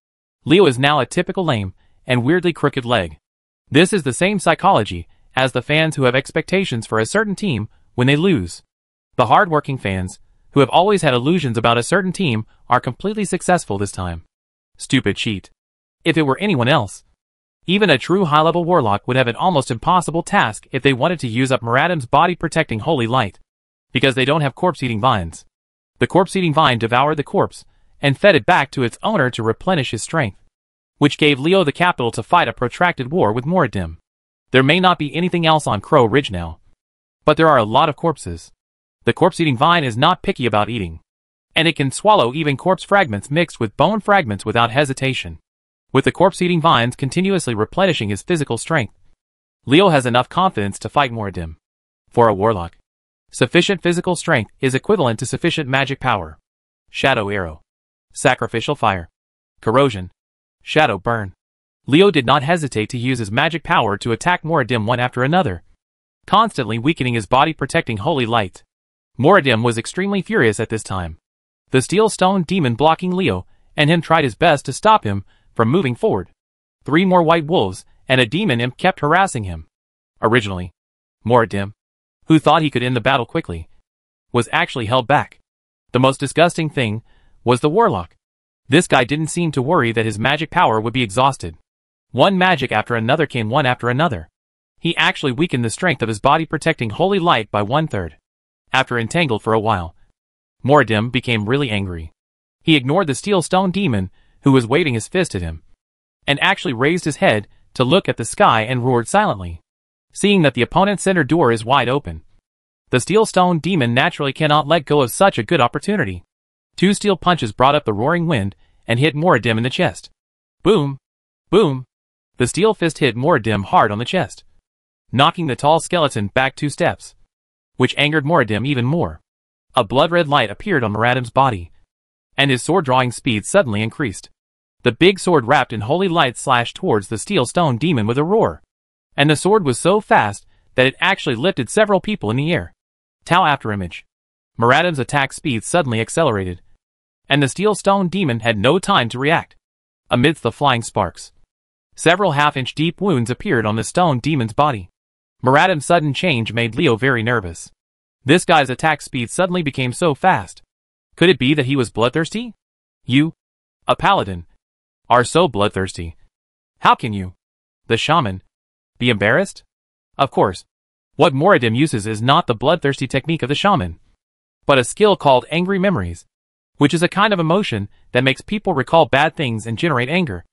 [SPEAKER 1] Leo is now a typical lame and weirdly crooked leg. This is the same psychology as the fans who have expectations for a certain team when they lose. The hard-working fans, who have always had illusions about a certain team, are completely successful this time. Stupid cheat. If it were anyone else, even a true high-level warlock would have an almost impossible task if they wanted to use up Moradin's body-protecting holy light, because they don't have corpse-eating vines. The corpse-eating vine devoured the corpse and fed it back to its owner to replenish his strength, which gave Leo the capital to fight a protracted war with Moradin. There may not be anything else on Crow Ridge now, but there are a lot of corpses. The corpse-eating vine is not picky about eating, and it can swallow even corpse fragments mixed with bone fragments without hesitation. With the corpse-eating vines continuously replenishing his physical strength, Leo has enough confidence to fight Moradin. For a warlock, sufficient physical strength is equivalent to sufficient magic power. Shadow Arrow, Sacrificial Fire, Corrosion, Shadow Burn. Leo did not hesitate to use his magic power to attack Moradin one after another, constantly weakening his body-protecting holy light. Moradin was extremely furious at this time. The Steel Stone Demon blocking Leo, and him tried his best to stop him from moving forward. 3 more white wolves and a demon imp kept harassing him. Originally, Moradin, who thought he could end the battle quickly, was actually held back. The most disgusting thing was the warlock. This guy didn't seem to worry that his magic power would be exhausted. One magic after another came one after another. He actually weakened the strength of his body, protecting holy light by 1/3. After entangled for a while, Moradin became really angry. He ignored the steel stone demon, who was waving his fist at him, and actually raised his head to look at the sky and roared silently. Seeing that the opponent's center door is wide open, the steel stone demon naturally cannot let go of such a good opportunity. 2 steel punches brought up the roaring wind and hit Moradin in the chest. Boom! Boom! The steel fist hit Moradin hard on the chest, knocking the tall skeleton back 2 steps, which angered Moradin even more. A blood-red light appeared on Moradin's body, and his sword-drawing speed suddenly increased. The big sword wrapped in holy light slashed towards the steel stone demon with a roar, and the sword was so fast that it actually lifted several people in the air. Tau after image. Moradin's attack speed suddenly accelerated, and the steel stone demon had no time to react. Amidst the flying sparks, several half-inch deep wounds appeared on the stone demon's body. Moradin's sudden change made Leo very nervous. This guy's attack speed suddenly became so fast. Could it be that he was bloodthirsty? You, a paladin, are so bloodthirsty. How can you, the shaman, be embarrassed? Of course, what Moradin uses is not the bloodthirsty technique of the shaman, but a skill called angry memories, which is a kind of emotion that makes people recall bad things and generate anger,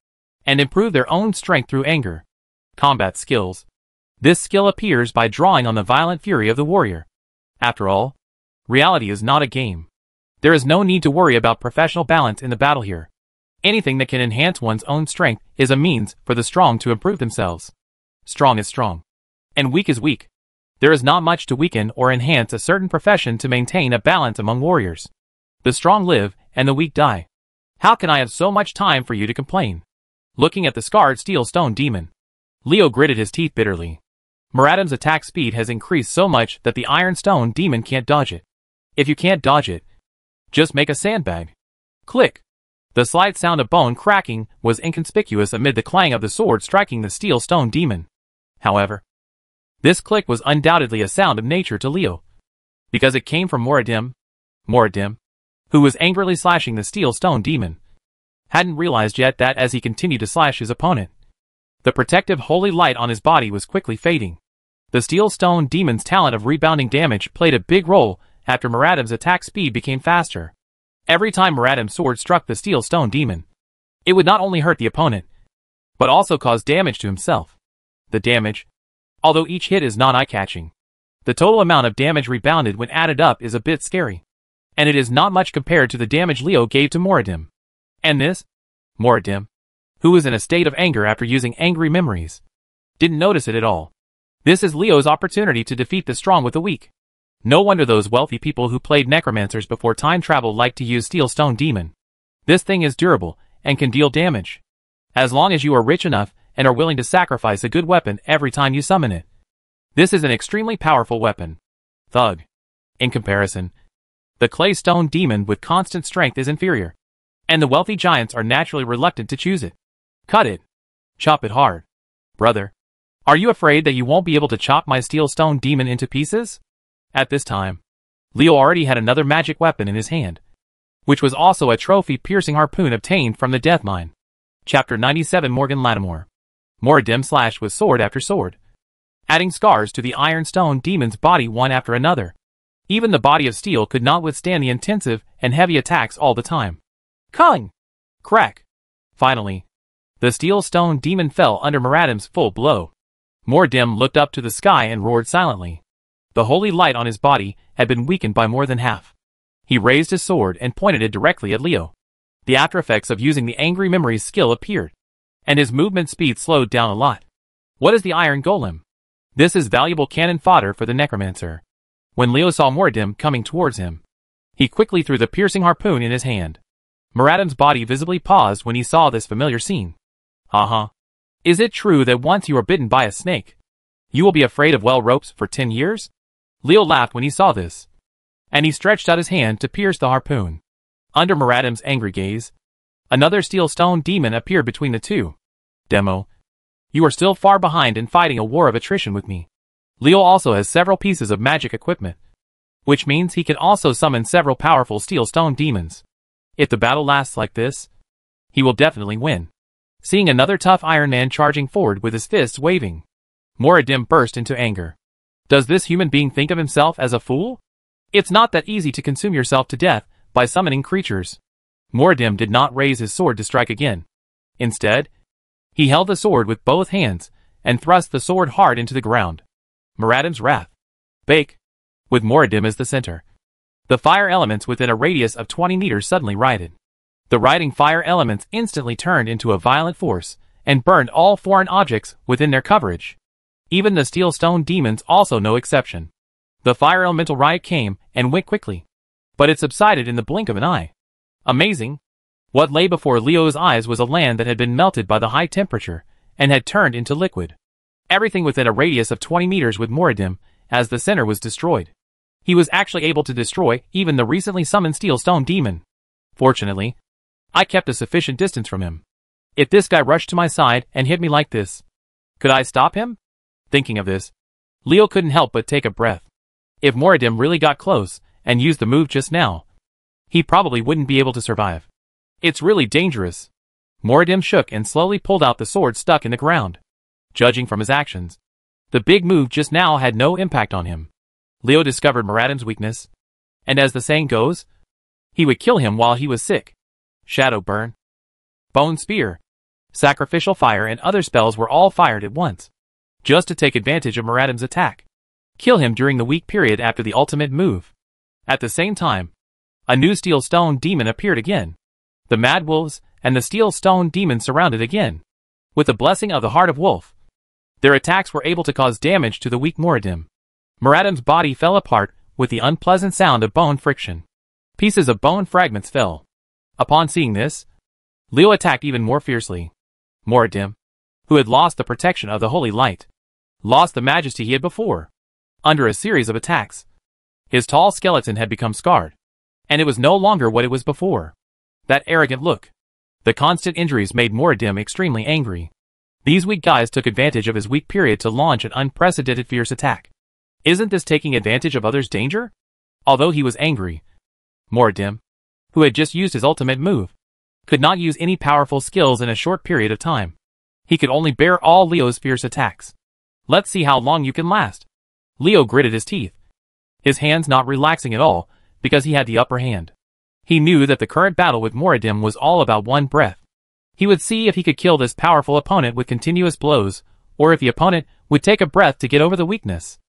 [SPEAKER 1] and improve their own strength through anger. Combat skills. This skill appears by drawing on the violent fury of the warrior. After all, reality is not a game. There is no need to worry about professional balance in the battle here. Anything that can enhance one's own strength is a means for the strong to improve themselves. Strong is strong, and weak is weak. There is not much to weaken or enhance a certain profession to maintain a balance among warriors. The strong live, and the weak die. How can I have so much time for you to complain? Looking at the scarred steel stone demon, Leo gritted his teeth bitterly. Moradin's attack speed has increased so much that the iron stone demon can't dodge it. If you can't dodge it, just make a sandbag. Click. The slight sound of bone cracking was inconspicuous amid the clang of the sword striking the steel stone demon. However, this click was undoubtedly a sound of nature to Leo, because it came from Moradin, who was angrily slashing the steel stone demon. Hadn't realized yet that as he continued to slash his opponent, the protective holy light on his body was quickly fading. The steel stone demon's talent of rebounding damage played a big role after Moradin's attack speed became faster. Every time Moradin's sword struck the steel stone demon, it would not only hurt the opponent, but also cause damage to himself. The damage, although each hit is not eye-catching, the total amount of damage rebounded when added up is a bit scary, and it is not much compared to the damage Leo gave to Moradin. And this, Moradin, who was in a state of anger after using angry memories, didn't notice it at all. This is Leo's opportunity to defeat the strong with the weak. No wonder those wealthy people who played Necromancers before time travel liked to use Steel Stone Demon. This thing is durable and can deal damage, as long as you are rich enough and are willing to sacrifice a good weapon every time you summon it. This is an extremely powerful weapon. Thug. In comparison, the Clay Stone Demon with constant strength is inferior, and the wealthy giants are naturally reluctant to choose it. Cut it. Chop it hard. Brother, are you afraid that you won't be able to chop my Steel Stone Demon into pieces? At this time, Leo already had another magic weapon in his hand, which was also a trophy-piercing harpoon obtained from the death mine. Chapter 97 Morgan Lattimore. Moradin slashed with sword after sword, adding scars to the Iron Stone Demon's body one after another. Even the body of steel could not withstand the intensive and heavy attacks all the time. Clang! Crack! Finally, the Steel Stone Demon fell under Moradin's full blow. Moradin looked up to the sky and roared silently. The holy light on his body had been weakened by more than half. He raised his sword and pointed it directly at Leo. The after-effects of using the Angry Memories skill appeared, and his movement speed slowed down a lot. What is the Iron Golem? This is valuable cannon fodder for the Necromancer. When Leo saw Moradin coming towards him, he quickly threw the piercing harpoon in his hand. Moradin's body visibly paused when he saw this familiar scene. Is it true that once you are bitten by a snake, you will be afraid of well ropes for 10 years? Leo laughed when he saw this, and he stretched out his hand to pierce the harpoon. Under Moradin's angry gaze, another Steel Stone Demon appeared between the two. Demo, you are still far behind in fighting a war of attrition with me. Leo also has several pieces of magic equipment, which means he can also summon several powerful Steel Stone Demons. If the battle lasts like this, he will definitely win. seeing another tough Iron Man charging forward with his fists waving. Moradin burst into anger. Does this human being think of himself as a fool? It's not that easy to consume yourself to death by summoning creatures. Moradin did not raise his sword to strike again. Instead, he held the sword with both hands and thrust the sword hard into the ground. Moradin's wrath. Bake. With Moradin as the center. The fire elements within a radius of 20 meters suddenly rioted. The rioting fire elements instantly turned into a violent force and burned all foreign objects within their coverage. Even the steel stone demons also no exception. The fire elemental riot came and went quickly, but it subsided in the blink of an eye. Amazing! What lay before Leo's eyes was a land that had been melted by the high temperature and had turned into liquid. Everything within a radius of 20 meters with Moradin as the center was destroyed. He was actually able to destroy even the recently summoned steel stone demon. Fortunately, I kept a sufficient distance from him. If this guy rushed to my side and hit me like this, could I stop him? Thinking of this, Leo couldn't help but take a breath. If Moradin really got close and used the move just now, he probably wouldn't be able to survive. It's really dangerous. Moradin shook and slowly pulled out the sword stuck in the ground. Judging from his actions, the big move just now had no impact on him. Leo discovered Moradin's weakness, and as the saying goes, he would kill him while he was sick. Shadow Burn, Bone Spear, Sacrificial Fire and other spells were all fired at once, just to take advantage of Moradin's attack. Kill him during the weak period after the ultimate move. At the same time, a new Steel Stone Demon appeared again. The Mad Wolves and the Steel Stone Demon surrounded again. With the blessing of the Heart of Wolf, their attacks were able to cause damage to the weak Moradin. Moradin's body fell apart with the unpleasant sound of bone friction. Pieces of bone fragments fell. Upon seeing this, Leo attacked even more fiercely. Moradin, who had lost the protection of the holy light, lost the majesty he had before. Under a series of attacks, his tall skeleton had become scarred, and it was no longer what it was before. That arrogant look. The constant injuries made Moradin extremely angry. These weak guys took advantage of his weak period to launch an unprecedented fierce attack. Isn't this taking advantage of others' danger? Although he was angry, Moradin, who had just used his ultimate move, could not use any powerful skills in a short period of time. He could only bear all Leo's fierce attacks. Let's see how long you can last. Leo gritted his teeth, his hands not relaxing at all because he had the upper hand. He knew that the current battle with Moradin was all about one breath. He would see if he could kill this powerful opponent with continuous blows, or if the opponent would take a breath to get over the weakness.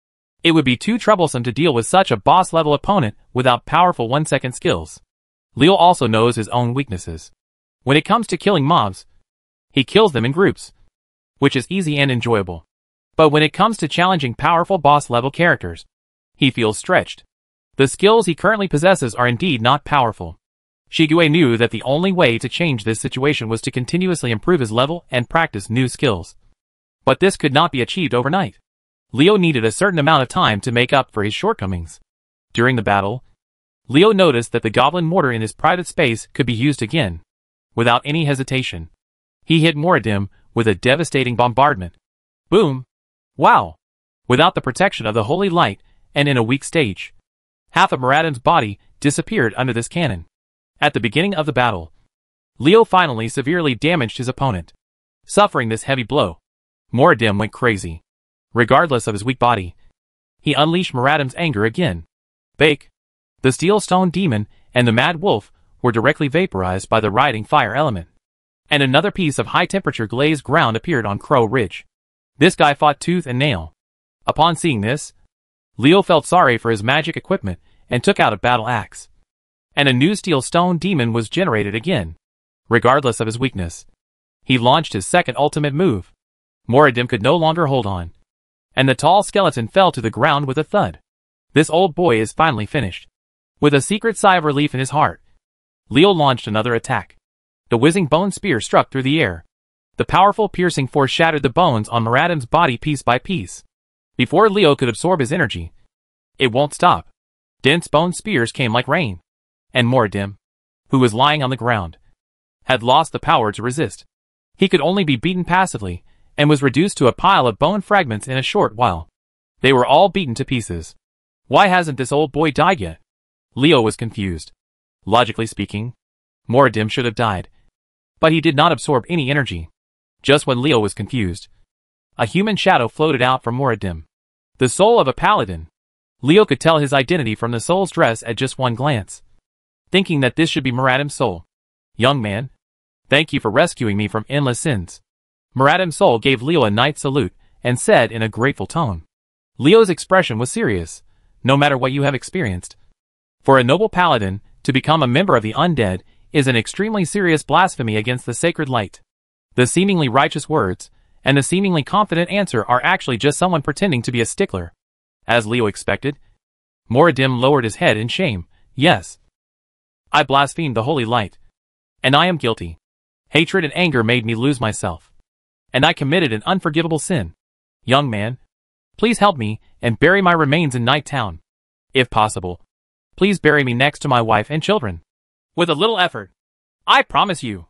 [SPEAKER 1] It would be too troublesome to deal with such a boss-level opponent without powerful 1-second skills. Leo also knows his own weaknesses. When it comes to killing mobs, he kills them in groups, which is easy and enjoyable. But when it comes to challenging powerful boss-level characters, he feels stretched. The skills he currently possesses are indeed not powerful. Shigue knew that the only way to change this situation was to continuously improve his level and practice new skills. But this could not be achieved overnight. Leo needed a certain amount of time to make up for his shortcomings. During the battle, Leo noticed that the goblin mortar in his private space could be used again. Without any hesitation, he hit Moradin with a devastating bombardment. Boom! Wow! Without the protection of the holy light and in a weak stage, half of Moradin's body disappeared under this cannon. At the beginning of the battle, Leo finally severely damaged his opponent. Suffering this heavy blow, Moradin went crazy. Regardless of his weak body, he unleashed Moradin's anger again. Bake! The Steel Stone Demon and the Mad Wolf were directly vaporized by the rioting fire element. And another piece of high-temperature glazed ground appeared on Crow Ridge. This guy fought tooth and nail. Upon seeing this, Leo felt sorry for his magic equipment and took out a battle axe. And a new Steel Stone Demon was generated again. Regardless of his weakness, he launched his second ultimate move. Moradin could no longer hold on, and the tall skeleton fell to the ground with a thud. This old boy is finally finished. With a secret sigh of relief in his heart, Leo launched another attack. The whizzing bone spear struck through the air. The powerful piercing force shattered the bones on Moradin's body piece by piece. Before Leo could absorb his energy, it won't stop. Dense bone spears came like rain. And Moradin, who was lying on the ground, had lost the power to resist. He could only be beaten passively, and was reduced to a pile of bone fragments in a short while. They were all beaten to pieces. Why hasn't this old boy died yet? Leo was confused. Logically speaking, Moradin should have died. But he did not absorb any energy. Just when Leo was confused, a human shadow floated out from Moradin. The soul of a paladin. Leo could tell his identity from the soul's dress at just one glance. Thinking that this should be Moradin's soul. Young man, thank you for rescuing me from endless sins. Moradin's soul gave Leo a knight salute and said in a grateful tone. Leo's expression was serious, no matter what you have experienced. For a noble paladin, to become a member of the undead is an extremely serious blasphemy against the sacred light. The seemingly righteous words, and the seemingly confident answer are actually just someone pretending to be a stickler. As Leo expected, Moradin lowered his head in shame. Yes. I blasphemed the holy light. And I am guilty. Hatred and anger made me lose myself. And I committed an unforgivable sin. Young man, please help me and bury my remains in Night Town. If possible, please bury me next to my wife and children. With a little effort. I promise you.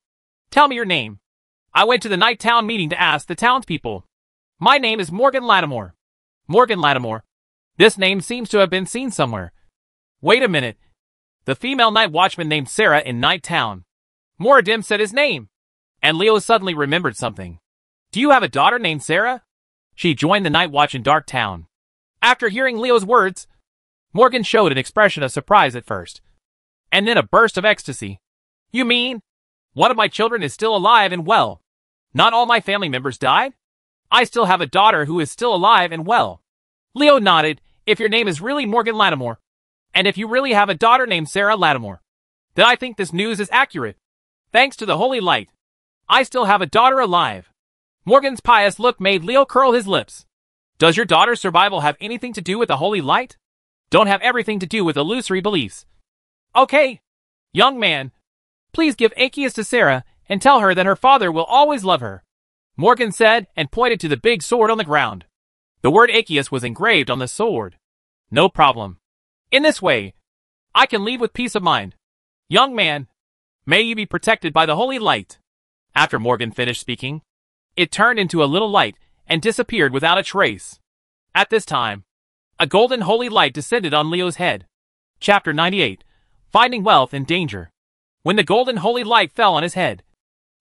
[SPEAKER 1] Tell me your name. I went to the Night Town meeting to ask the townspeople. My name is Morgan Lattimore. Morgan Lattimore. This name seems to have been seen somewhere. Wait a minute. The female night watchman named Sarah in Night Town. Moradin said his name. And Leo suddenly remembered something. Do you have a daughter named Sarah? She joined the night watch in Dark Town. After hearing Leo's words, Morgan showed an expression of surprise at first. And then a burst of ecstasy. You mean? One of my children is still alive and well. Not all my family members died? I still have a daughter who is still alive and well. Leo nodded. If your name is really Morgan Lattimore, and if you really have a daughter named Sarah Lattimore, then I think this news is accurate. Thanks to the holy light, I still have a daughter alive. Morgan's pious look made Leo curl his lips. Does your daughter's survival have anything to do with the holy light? Don't have everything to do with illusory beliefs. Okay, young man, please give Achaeus to Sarah and tell her that her father will always love her. Morgan said and pointed to the big sword on the ground. The word Achaeus was engraved on the sword. No problem. In this way, I can leave with peace of mind. Young man, may you be protected by the holy light. After Morgan finished speaking, it turned into a little light and disappeared without a trace. At this time, a golden holy light descended on Leo's head. Chapter 98, Finding Wealth in Danger. When the golden holy light fell on his head,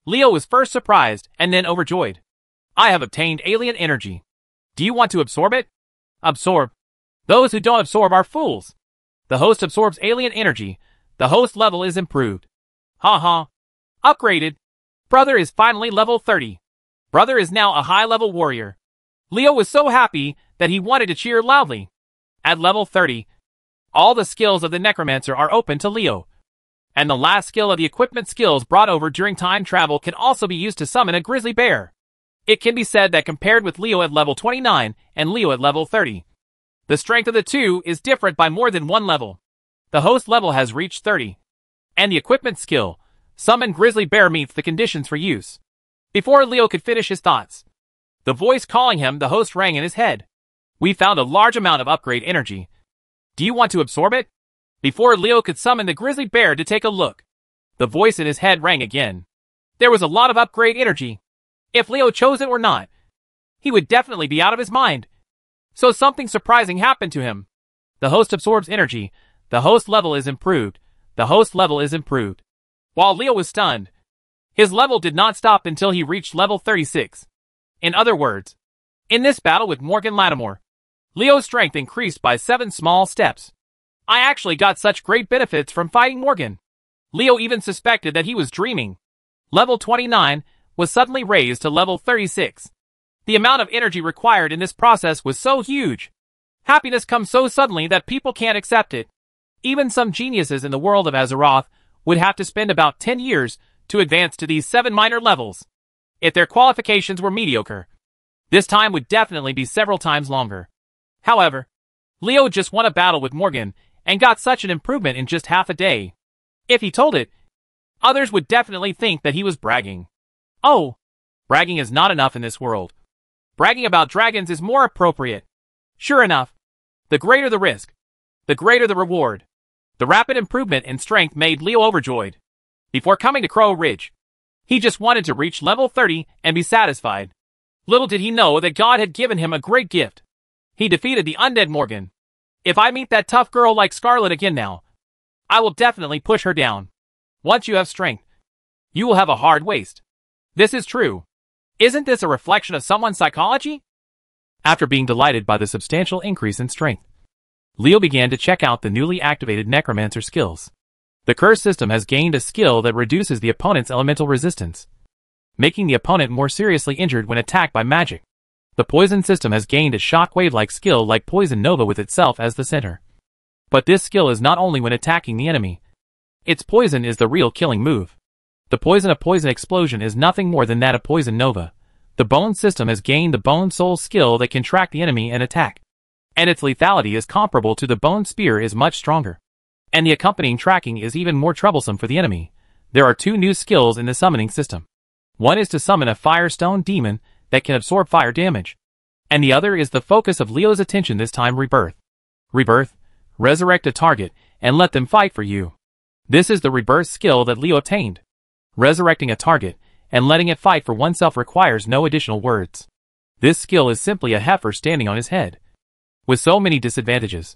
[SPEAKER 1] Leo was first surprised and then overjoyed. I have obtained alien energy. Do you want to absorb it? Absorb. Those who don't absorb are fools. The host absorbs alien energy. The host level is improved. Ha. Upgraded. Brother is finally level 30. Brother is now a high-level warrior. Leo was so happy that he wanted to cheer loudly. At level 30, all the skills of the Necromancer are open to Leo. And the last skill of the equipment skills brought over during time travel can also be used to summon a grizzly bear. It can be said that compared with Leo at level 29 and Leo at level 30, the strength of the two is different by more than one level. The host level has reached 30. And the equipment skill, Summon Grizzly Bear, meets the conditions for use. Before Leo could finish his thoughts, the voice calling him the host rang in his head. We found a large amount of upgrade energy. Do you want to absorb it? Before Leo could summon the Grizzly Bear to take a look, the voice in his head rang again. There was a lot of upgrade energy. If Leo chose it or not, he would definitely be out of his mind. So something surprising happened to him. The host absorbs energy. The host level is improved. The host level is improved. While Leo was stunned, his level did not stop until he reached level 36. In other words, in this battle with Morgan Lattimore, Leo's strength increased by 7 small steps. I actually got such great benefits from fighting Morgan. Leo even suspected that he was dreaming. Level 29 was suddenly raised to level 36. The amount of energy required in this process was so huge. Happiness comes so suddenly that people can't accept it. Even some geniuses in the world of Azeroth would have to spend about 10 years to advance to these 7 minor levels. If their qualifications were mediocre, this time would definitely be several times longer. However, Leo just won a battle with Morgan and got such an improvement in just half a day. If he told it, others would definitely think that he was bragging. Oh, bragging is not enough in this world. Bragging about dragons is more appropriate. Sure enough, the greater the risk, the greater the reward. The rapid improvement in strength made Leo overjoyed. Before coming to Crow Ridge, he just wanted to reach level 30 and be satisfied. Little did he know that God had given him a great gift. He defeated the undead Morgan. If I meet that tough girl like Scarlet again now, I will definitely push her down. Once you have strength, you will have a hard waist. This is true. Isn't this a reflection of someone's psychology? After being delighted by the substantial increase in strength, Leo began to check out the newly activated Necromancer skills. The curse system has gained a skill that reduces the opponent's elemental resistance, making the opponent more seriously injured when attacked by magic. The poison system has gained a shockwave-like skill like Poison Nova with itself as the center. But this skill is not only when attacking the enemy. Its poison is the real killing move. The poison of Poison Explosion is nothing more than that of Poison Nova. The Bone system has gained the Bone Soul skill that can track the enemy and attack. And its lethality is comparable to the Bone Spear is much stronger. And the accompanying tracking is even more troublesome for the enemy. There are two new skills in the summoning system. One is to summon a Firestone demon that can absorb fire damage. And the other is the focus of Leo's attention, this time Rebirth. Rebirth, resurrect a target and let them fight for you. This is the Rebirth skill that Leo obtained. Resurrecting a target and letting it fight for oneself requires no additional words. This skill is simply a heifer standing on his head. With so many disadvantages,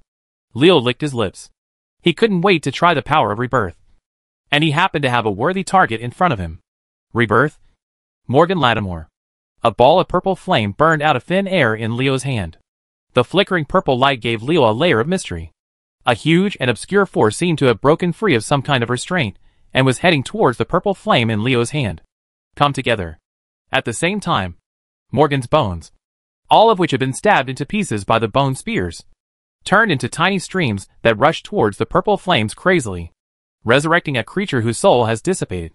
[SPEAKER 1] Leo licked his lips. He couldn't wait to try the power of Rebirth. And he happened to have a worthy target in front of him. Rebirth? Morgan Lattimore. A ball of purple flame burned out of thin air in Leo's hand. The flickering purple light gave Leo a layer of mystery. A huge and obscure force seemed to have broken free of some kind of restraint, and was heading towards the purple flame in Leo's hand. Come together. At the same time, Morgan's bones, all of which had been stabbed into pieces by the bone spears, turned into tiny streams that rushed towards the purple flames crazily, resurrecting a creature whose soul has dissipated.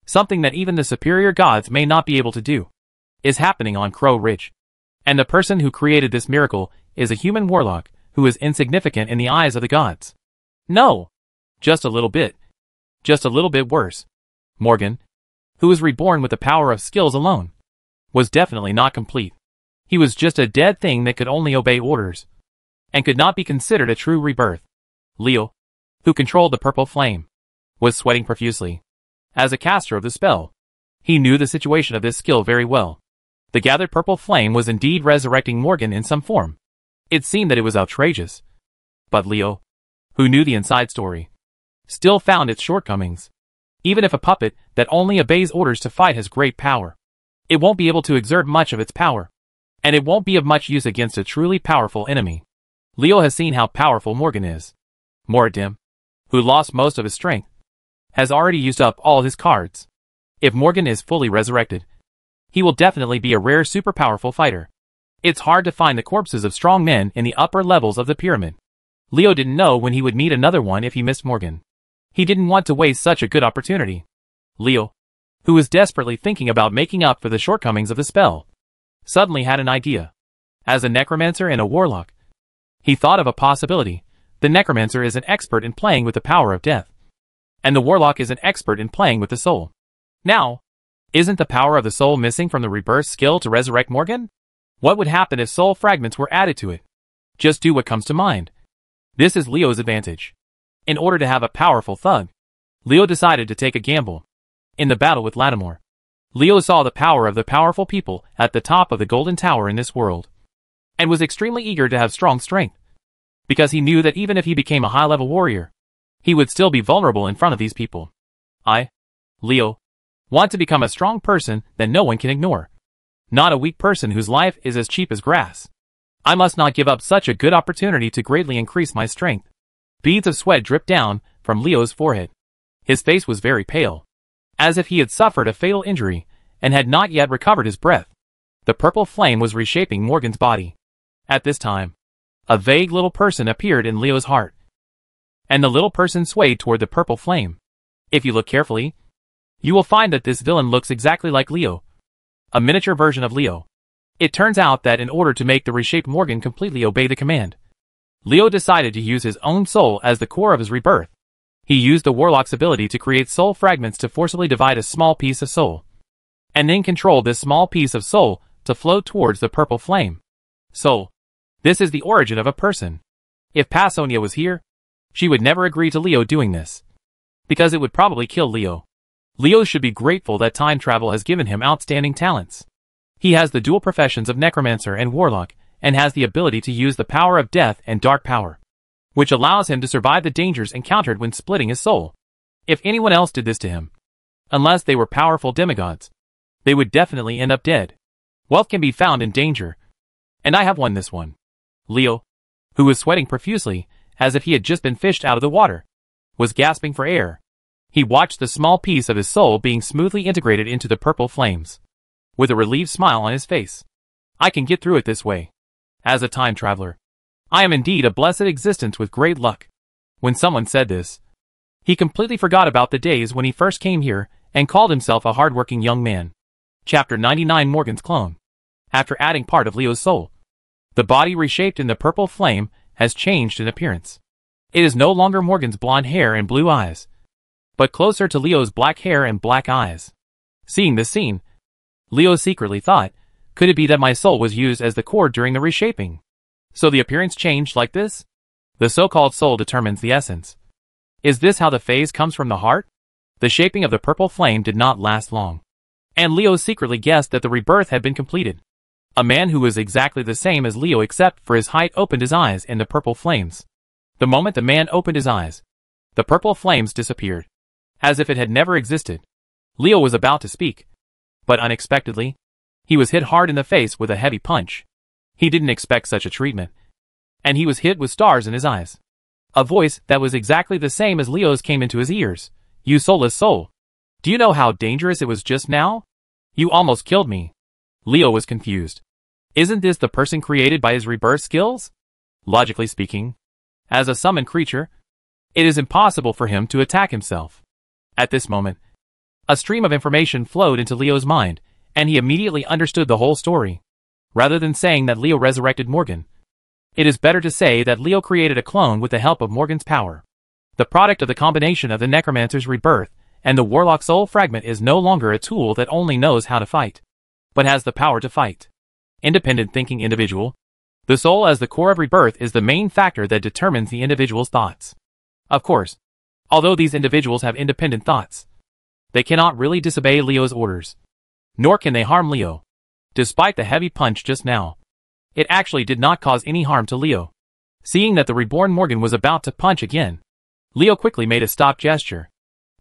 [SPEAKER 1] Something that even the superior gods may not be able to do is happening on Crow Ridge. And the person who created this miracle is a human warlock who is insignificant in the eyes of the gods. No, just a little bit. Just a little bit worse. Morgan, who was reborn with the power of skills alone, was definitely not complete. He was just a dead thing that could only obey orders, and could not be considered a true rebirth. Leo, who controlled the purple flame, was sweating profusely. As a caster of the spell, he knew the situation of this skill very well. The gathered purple flame was indeed resurrecting Morgan in some form. It seemed that it was outrageous. But Leo, who knew the inside story, still found its shortcomings. Even if a puppet that only obeys orders to fight has great power, it won't be able to exert much of its power. And it won't be of much use against a truly powerful enemy. Leo has seen how powerful Morgan is. Moradin, who lost most of his strength, has already used up all his cards. If Morgan is fully resurrected, he will definitely be a rare super powerful fighter. It's hard to find the corpses of strong men in the upper levels of the pyramid. Leo didn't know when he would meet another one if he missed Morgan. He didn't want to waste such a good opportunity. Leo, who was desperately thinking about making up for the shortcomings of the spell, suddenly had an idea. As a necromancer and a warlock, he thought of a possibility. The necromancer is an expert in playing with the power of death, and the warlock is an expert in playing with the soul. Now, isn't the power of the soul missing from the rebirth skill to resurrect Morgan? What would happen if soul fragments were added to it? Just do what comes to mind. This is Leo's advantage. In order to have a powerful thug, Leo decided to take a gamble. In the battle with Lattimore, Leo saw the power of the powerful people at the top of the Golden Tower in this world, and was extremely eager to have strong strength, because he knew that even if he became a high-level warrior, he would still be vulnerable in front of these people. I, Leo, want to become a strong person that no one can ignore, not a weak person whose life is as cheap as grass. I must not give up such a good opportunity to greatly increase my strength. Beads of sweat dripped down from Leo's forehead. His face was very pale, as if he had suffered a fatal injury and had not yet recovered his breath. The purple flame was reshaping Morgan's body. At this time, a vague little person appeared in Leo's heart, and the little person swayed toward the purple flame. If you look carefully, you will find that this villain looks exactly like Leo, a miniature version of Leo. It turns out that in order to make the reshaped Morgan completely obey the command, Leo decided to use his own soul as the core of his rebirth. He used the warlock's ability to create soul fragments to forcibly divide a small piece of soul, and then control this small piece of soul to float towards the purple flame. Soul. This is the origin of a person. If Passonia was here, she would never agree to Leo doing this, because it would probably kill Leo. Leo should be grateful that time travel has given him outstanding talents. He has the dual professions of necromancer and warlock, and has the ability to use the power of death and dark power, which allows him to survive the dangers encountered when splitting his soul. If anyone else did this to him, unless they were powerful demigods, they would definitely end up dead. Wealth can be found in danger. And I have won this one. Leo, who was sweating profusely, as if he had just been fished out of the water, was gasping for air. He watched the small piece of his soul being smoothly integrated into the purple flames, with a relieved smile on his face. I can get through it this way. As a time traveler, I am indeed a blessed existence with great luck. When someone said this, he completely forgot about the days when he first came here and called himself a hard-working young man. Chapter 99 Morgan's Clone. After adding part of Leo's soul, the body reshaped in the purple flame has changed in appearance. It is no longer Morgan's blonde hair and blue eyes, but closer to Leo's black hair and black eyes. Seeing this scene, Leo secretly thought, could it be that my soul was used as the core during the reshaping? So the appearance changed like this? The so-called soul determines the essence. Is this how the phase comes from the heart? The shaping of the purple flame did not last long, and Leo secretly guessed that the rebirth had been completed. A man who was exactly the same as Leo except for his height opened his eyes in the purple flames. The moment the man opened his eyes, the purple flames disappeared, as if it had never existed. Leo was about to speak, but unexpectedly, he was hit hard in the face with a heavy punch. He didn't expect such a treatment, and he was hit with stars in his eyes. A voice that was exactly the same as Leo's came into his ears. You soulless soul. Do you know how dangerous it was just now? You almost killed me. Leo was confused. Isn't this the person created by his rebirth skills? Logically speaking, as a summoned creature, it is impossible for him to attack himself. At this moment, a stream of information flowed into Leo's mind, and he immediately understood the whole story. Rather than saying that Leo resurrected Morgan, it is better to say that Leo created a clone with the help of Morgan's power. The product of the combination of the Necromancer's rebirth and the Warlock's soul fragment is no longer a tool that only knows how to fight, but has the power to fight. Independent thinking individual. The soul as the core of rebirth is the main factor that determines the individual's thoughts. Of course, although these individuals have independent thoughts, they cannot really disobey Leo's orders, nor can they harm Leo. Despite the heavy punch just now, it actually did not cause any harm to Leo. Seeing that the reborn Morgan was about to punch again, Leo quickly made a stop gesture.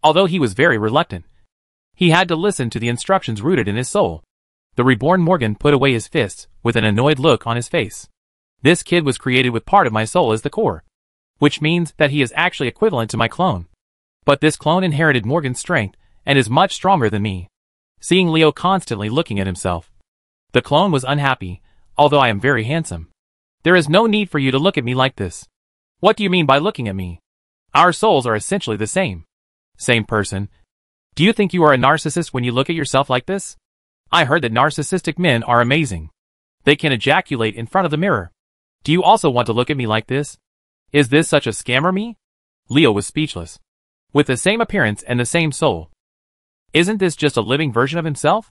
[SPEAKER 1] Although he was very reluctant, he had to listen to the instructions rooted in his soul. The reborn Morgan put away his fists with an annoyed look on his face. This kid was created with part of my soul as the core, which means that he is actually equivalent to my clone. But this clone inherited Morgan's strength and is much stronger than me. Seeing Leo constantly looking at himself, the clone was unhappy. Although I am very handsome, there is no need for you to look at me like this. What do you mean by looking at me? Our souls are essentially the same. Same person. Do you think you are a narcissist when you look at yourself like this? I heard that narcissistic men are amazing. They can ejaculate in front of the mirror. Do you also want to look at me like this? Is this such a scammer me? Leo was speechless. With the same appearance and the same soul. Isn't this just a living version of himself?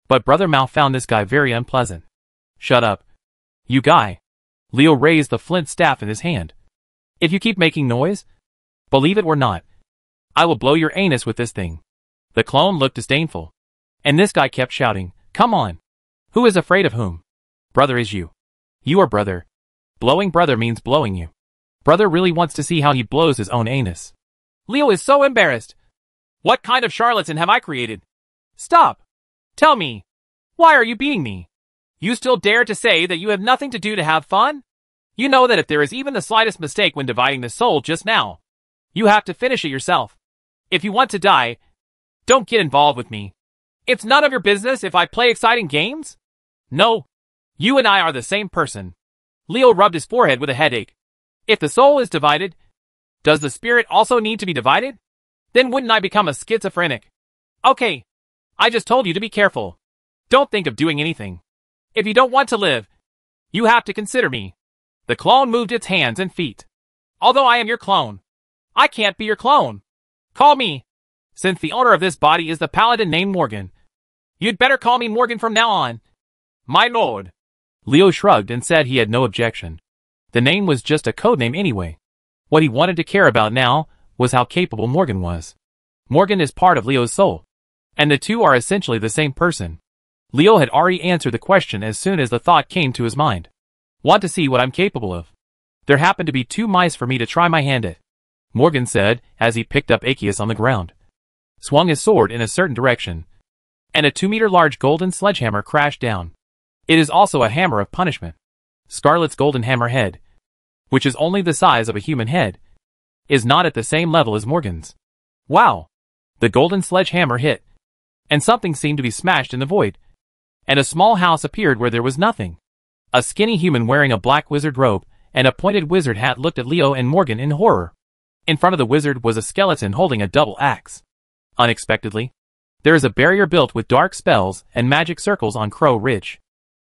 [SPEAKER 1] But Brother Mao found this guy very unpleasant. Shut up. You guy. Leo raised the flint staff in his hand. If you keep making noise, believe it or not, I will blow your anus with this thing. The clone looked disdainful. And this guy kept shouting, come on. Who is afraid of whom? Brother is you. You are brother. Blowing brother means blowing you. Brother really wants to see how he blows his own anus. Leo is so embarrassed. What kind of charlatan have I created? Stop. Tell me. Why are you beating me? You still dare to say that you have nothing to do to have fun? You know that if there is even the slightest mistake when dividing the soul just now, you have to finish it yourself. If you want to die, don't get involved with me. It's none of your business if I play exciting games? No. You and I are the same person. Leo rubbed his forehead with a headache. If the soul is divided, does the spirit also need to be divided? Then wouldn't I become a schizophrenic? Okay. I just told you to be careful. Don't think of doing anything. If you don't want to live, you have to consider me. The clone moved its hands and feet. Although I am your clone, I can't be your clone. Call me. Since the owner of this body is the paladin named Morgan, you'd better call me Morgan from now on. My lord. Leo shrugged and said he had no objection. The name was just a codename anyway. What he wanted to care about now was how capable Morgan was. Morgan is part of Leo's soul, and the two are essentially the same person. Leo had already answered the question as soon as the thought came to his mind. Want to see what I'm capable of? There happen to be 2 mice for me to try my hand at, Morgan said as he picked up Aekius on the ground, swung his sword in a certain direction, and a 2-meter large golden sledgehammer crashed down. It is also a hammer of punishment. Scarlet's golden hammer head, which is only the size of a human head, is not at the same level as Morgan's. Wow! The golden sledgehammer hit, and something seemed to be smashed in the void, and a small house appeared where there was nothing. A skinny human wearing a black wizard robe and a pointed wizard hat looked at Leo and Morgan in horror. In front of the wizard was a skeleton holding a double axe. Unexpectedly, there is a barrier built with dark spells and magic circles on Crow Ridge.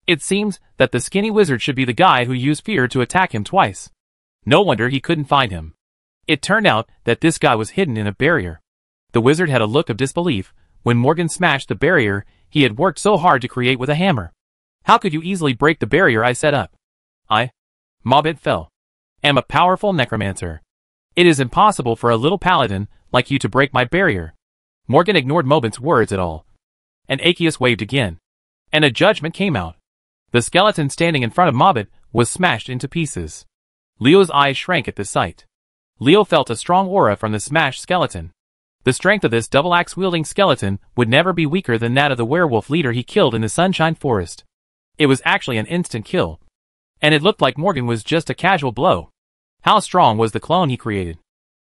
[SPEAKER 1] It seems that the skinny wizard should be the guy who used fear to attack him twice. No wonder he couldn't find him. It turned out that this guy was hidden in a barrier. The wizard had a look of disbelief when Morgan smashed the barrier he had worked so hard to create with a hammer. How could you easily break the barrier I set up? Mobbit fell. Am a powerful necromancer. It is impossible for a little paladin like you to break my barrier. Morgan ignored Mobit's words at all. And Aegeus waved again. And a judgment came out. The skeleton standing in front of Mobbit was smashed into pieces. Leo's eyes shrank at the sight. Leo felt a strong aura from the smashed skeleton. The strength of this double-axe-wielding skeleton would never be weaker than that of the werewolf leader he killed in the Sunshine Forest. It was actually an instant kill. And it looked like Morgan was just a casual blow. How strong was the clone he created?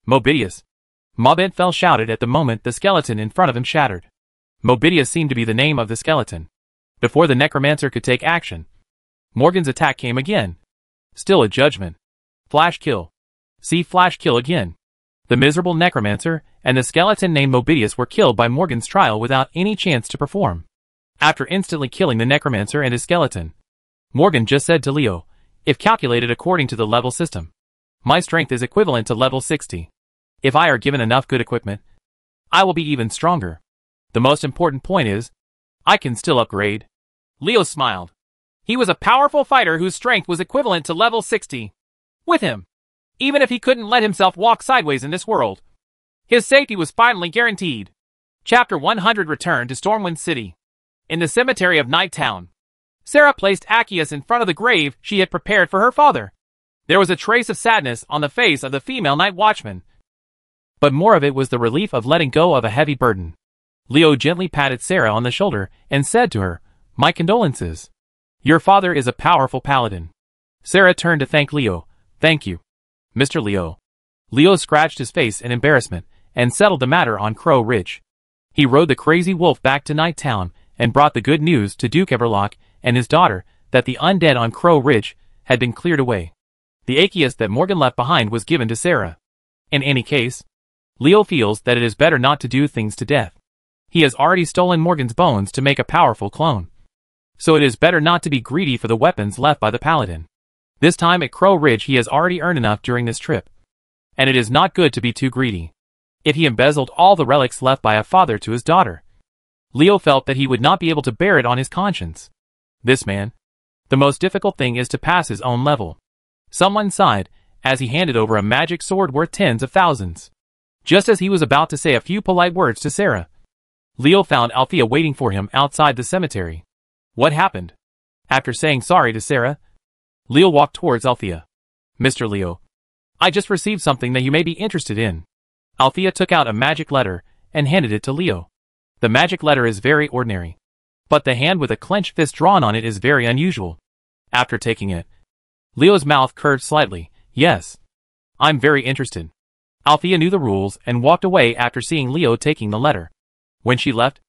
[SPEAKER 1] Mobidius. Mobbit fell shouted at the moment the skeleton in front of him shattered. Mobidius seemed to be the name of the skeleton. Before the necromancer could take action, Morgan's attack came again. Still a judgment. Flash kill. See flash kill again. The miserable necromancer and the skeleton named Mobidius were killed by Morgan's trial without any chance to perform. After instantly killing the necromancer and his skeleton, Morgan just said to Leo, if calculated according to the level system, my strength is equivalent to level 60. If I are given enough good equipment, I will be even stronger. The most important point is, I can still upgrade. Leo smiled. He was a powerful fighter whose strength was equivalent to level 60. With him, even if he couldn't let himself walk sideways in this world, his safety was finally guaranteed. Chapter 100 Return to Stormwind City. In the cemetery of Night Town, Sarah placed Aegeus in front of the grave she had prepared for her father. There was a trace of sadness on the face of the female night watchman, but more of it was the relief of letting go of a heavy burden. Leo gently patted Sarah on the shoulder and said to her, my condolences. Your father is a powerful paladin. Sarah turned to thank Leo. Thank you, Mr. Leo. Leo scratched his face in embarrassment and settled the matter on Crow Ridge. He rode the crazy wolf back to Night Town and brought the good news to Duke Everlock and his daughter that the undead on Crow Ridge had been cleared away. The Aegeus that Morgan left behind was given to Sarah. In any case, Leo feels that it is better not to do things to death. He has already stolen Morgan's bones to make a powerful clone. So it is better not to be greedy for the weapons left by the paladin. This time at Crow Ridge he has already earned enough during this trip. And it is not good to be too greedy. If he embezzled all the relics left by a father to his daughter, Leo felt that he would not be able to bear it on his conscience. This man. The most difficult thing is to pass his own level. Someone sighed as he handed over a magic sword worth tens of thousands. Just as he was about to say a few polite words to Sarah, Leo found Althea waiting for him outside the cemetery. What happened? After saying sorry to Sarah, Leo walked towards Althea. Mr. Leo, I just received something that you may be interested in. Althea took out a magic letter and handed it to Leo. The magic letter is very ordinary, but the hand with a clenched fist drawn on it is very unusual. After taking it, Leo's mouth curved slightly. Yes, I'm very interested. Althea knew the rules and walked away after seeing Leo taking the letter. When she left,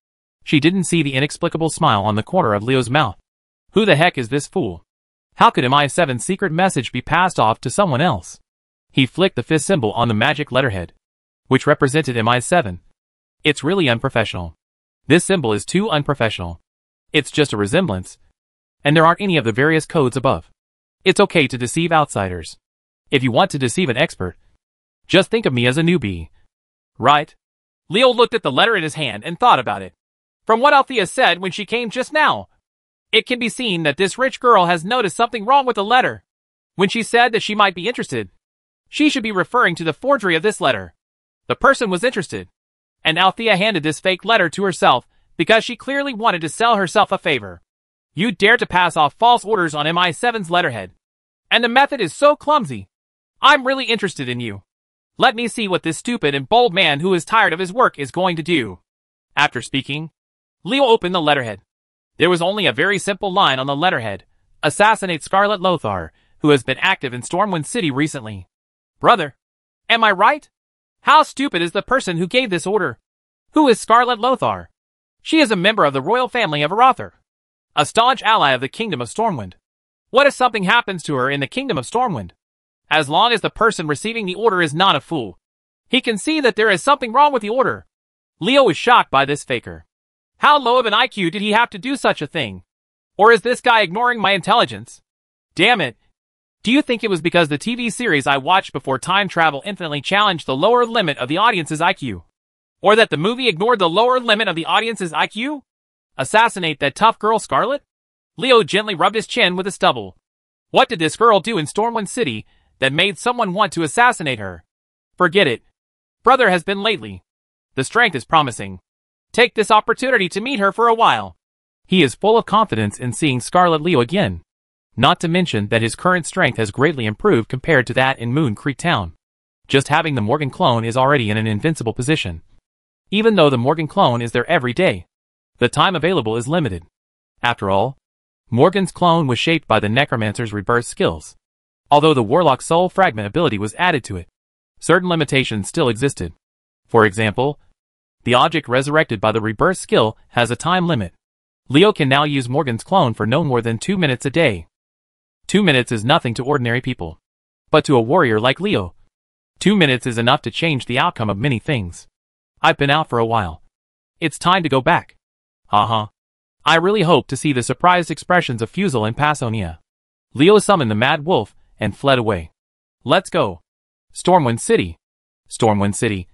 [SPEAKER 1] she didn't see the inexplicable smile on the corner of Leo's mouth. Who the heck is this fool? How could MI7's secret message be passed off to someone else? He flicked the fist symbol on the magic letterhead, which represented MI7. It's really unprofessional. This symbol is too unprofessional. It's just a resemblance, and there aren't any of the various codes above. It's okay to deceive outsiders. If you want to deceive an expert, just think of me as a newbie. Right? Leo looked at the letter in his hand and thought about it. From what Althea said when she came just now, it can be seen that this rich girl has noticed something wrong with the letter. When she said that she might be interested, she should be referring to the forgery of this letter. The person was interested, and Althea handed this fake letter to herself because she clearly wanted to sell herself a favor. You dare to pass off false orders on MI7's letterhead, and the method is so clumsy. I'm really interested in you. Let me see what this stupid and bold man who is tired of his work is going to do. After speaking, Leo opened the letterhead. There was only a very simple line on the letterhead. Assassinate Scarlet Lothar, who has been active in Stormwind City recently. Brother, am I right? How stupid is the person who gave this order? Who is Scarlet Lothar? She is a member of the royal family of Arothar, a staunch ally of the Kingdom of Stormwind. What if something happens to her in the Kingdom of Stormwind? As long as the person receiving the order is not a fool, he can see that there is something wrong with the order. Leo is shocked by this faker. How low of an IQ did he have to do such a thing? Or is this guy ignoring my intelligence? Damn it. Do you think it was because the TV series I watched before time travel infinitely challenged the lower limit of the audience's IQ? Or that the movie ignored the lower limit of the audience's IQ? Assassinate that tough girl Scarlet? Leo gently rubbed his chin with a stubble. What did this girl do in Stormwind City that made someone want to assassinate her? Forget it. Brother has been lately. The strength is promising. Take this opportunity to meet her for a while. He is full of confidence in seeing Scarlet Leo again. Not to mention that his current strength has greatly improved compared to that in Moon Creek Town. Just having the Morgan clone is already in an invincible position. Even though the Morgan clone is there every day, the time available is limited. After all, Morgan's clone was shaped by the Necromancer's rebirth skills. Although the Warlock's soul fragment ability was added to it, certain limitations still existed. For example, the object resurrected by the rebirth skill has a time limit. Leo can now use Morgan's clone for no more than 2 minutes a day. 2 minutes is nothing to ordinary people. But to a warrior like Leo, 2 minutes is enough to change the outcome of many things. I've been out for a while. It's time to go back. Haha. I really hope to see the surprised expressions of Fusel and Passonia. Leo summoned the Mad Wolf and fled away. Let's go. Stormwind City. Stormwind City.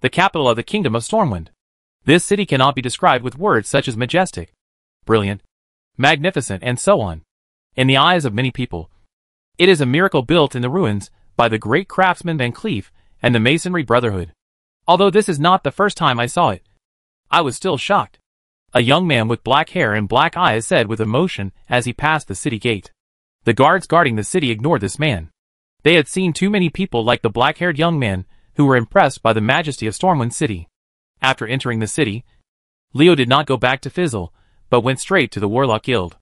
[SPEAKER 1] The capital of the Kingdom of Stormwind. This city cannot be described with words such as majestic, brilliant, magnificent, and so on. In the eyes of many people, it is a miracle built in the ruins by the great craftsman Van Cleef and the Masonry Brotherhood. Although this is not the first time I saw it, I was still shocked. A young man with black hair and black eyes said with emotion as he passed the city gate. The guards guarding the city ignored this man. They had seen too many people like the black-haired young man who were impressed by the majesty of Stormwind City. After entering the city, Leo did not go back to Fizzle, but went straight to the Warlock Guild.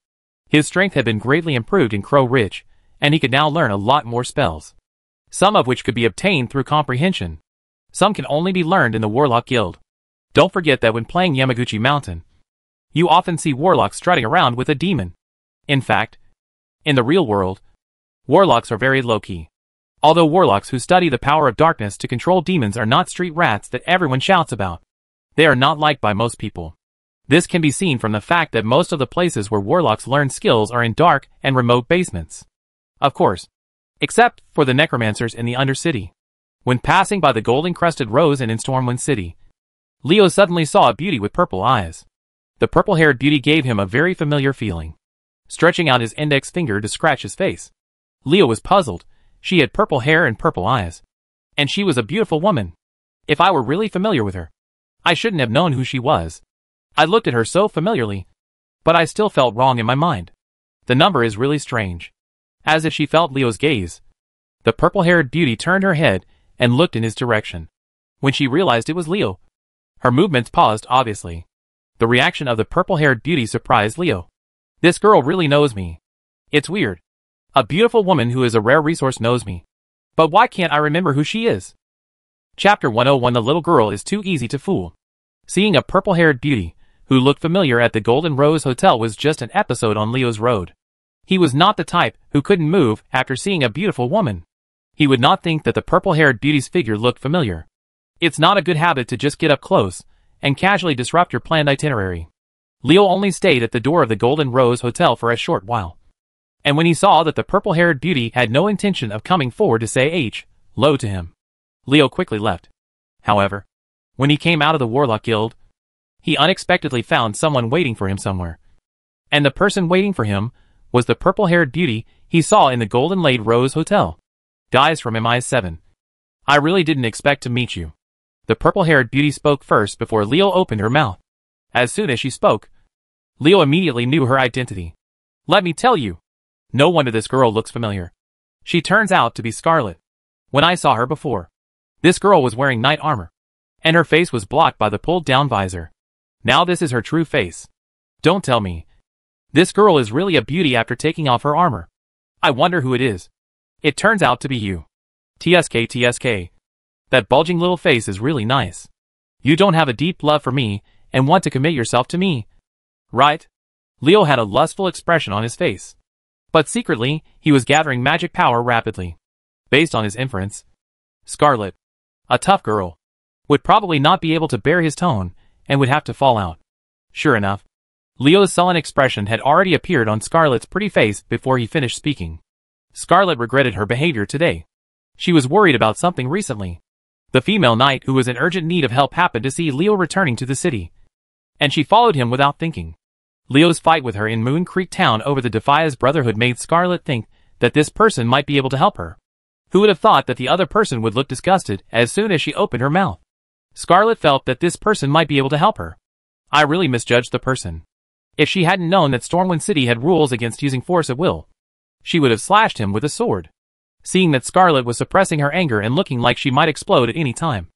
[SPEAKER 1] His strength had been greatly improved in Crow Ridge, and he could now learn a lot more spells, some of which could be obtained through comprehension. Some can only be learned in the Warlock Guild. Don't forget that when playing Yamaguchi Mountain, you often see warlocks strutting around with a demon. In fact, in the real world, warlocks are very low-key. Although warlocks who study the power of darkness to control demons are not street rats that everyone shouts about, they are not liked by most people. This can be seen from the fact that most of the places where warlocks learn skills are in dark and remote basements. Of course, except for the necromancers in the Undercity. When passing by the golden-crested rose inn in Stormwind City, Leo suddenly saw a beauty with purple eyes. The purple-haired beauty gave him a very familiar feeling. Stretching out his index finger to scratch his face, Leo was puzzled. She had purple hair and purple eyes. And she was a beautiful woman. If I were really familiar with her, I shouldn't have known who she was. I looked at her so familiarly, but I still felt wrong in my mind. The number is really strange. As if she felt Leo's gaze, the purple-haired beauty turned her head and looked in his direction. When she realized it was Leo, her movements paused obviously. The reaction of the purple-haired beauty surprised Leo. This girl really knows me. It's weird. A beautiful woman who is a rare resource knows me. But why can't I remember who she is? Chapter 101. The little girl is too easy to fool. Seeing a purple-haired beauty, who looked familiar at the Golden Rose Hotel, was just an episode on Leo's road. He was not the type who couldn't move after seeing a beautiful woman. He would not think that the purple-haired beauty's figure looked familiar. It's not a good habit to just get up close and casually disrupt your planned itinerary. Leo only stayed at the door of the Golden Rose Hotel for a short while. And when he saw that the purple-haired beauty had no intention of coming forward to say hello to him, Leo quickly left. However, when he came out of the Warlock Guild, he unexpectedly found someone waiting for him somewhere. And the person waiting for him was the purple-haired beauty he saw in the Golden Lade Rose Hotel. Guys from MI7. I really didn't expect to meet you. The purple-haired beauty spoke first before Leo opened her mouth. As soon as she spoke, Leo immediately knew her identity. Let me tell you. No wonder this girl looks familiar. She turns out to be Scarlet. When I saw her before, this girl was wearing knight armor, and her face was blocked by the pulled-down visor. Now this is her true face. Don't tell me. This girl is really a beauty after taking off her armor. I wonder who it is. It turns out to be you. TSK. That bulging little face is really nice. You don't have a deep love for me and want to commit yourself to me, right? Leo had a lustful expression on his face. But secretly, he was gathering magic power rapidly. Based on his inference, Scarlet, a tough girl, would probably not be able to bear his tone and would have to fall out. Sure enough, Leo's sullen expression had already appeared on Scarlet's pretty face before he finished speaking. Scarlet regretted her behavior today. She was worried about something recently. The female knight who was in urgent need of help happened to see Leo returning to the city, and she followed him without thinking. Leo's fight with her in Moon Creek Town over the Defias Brotherhood made Scarlet think that this person might be able to help her. Who would have thought that the other person would look disgusted as soon as she opened her mouth? Scarlet felt that this person might be able to help her. I really misjudged the person. If she hadn't known that Stormwind City had rules against using force at will, she would have slashed him with a sword. Seeing that Scarlet was suppressing her anger and looking like she might explode at any time,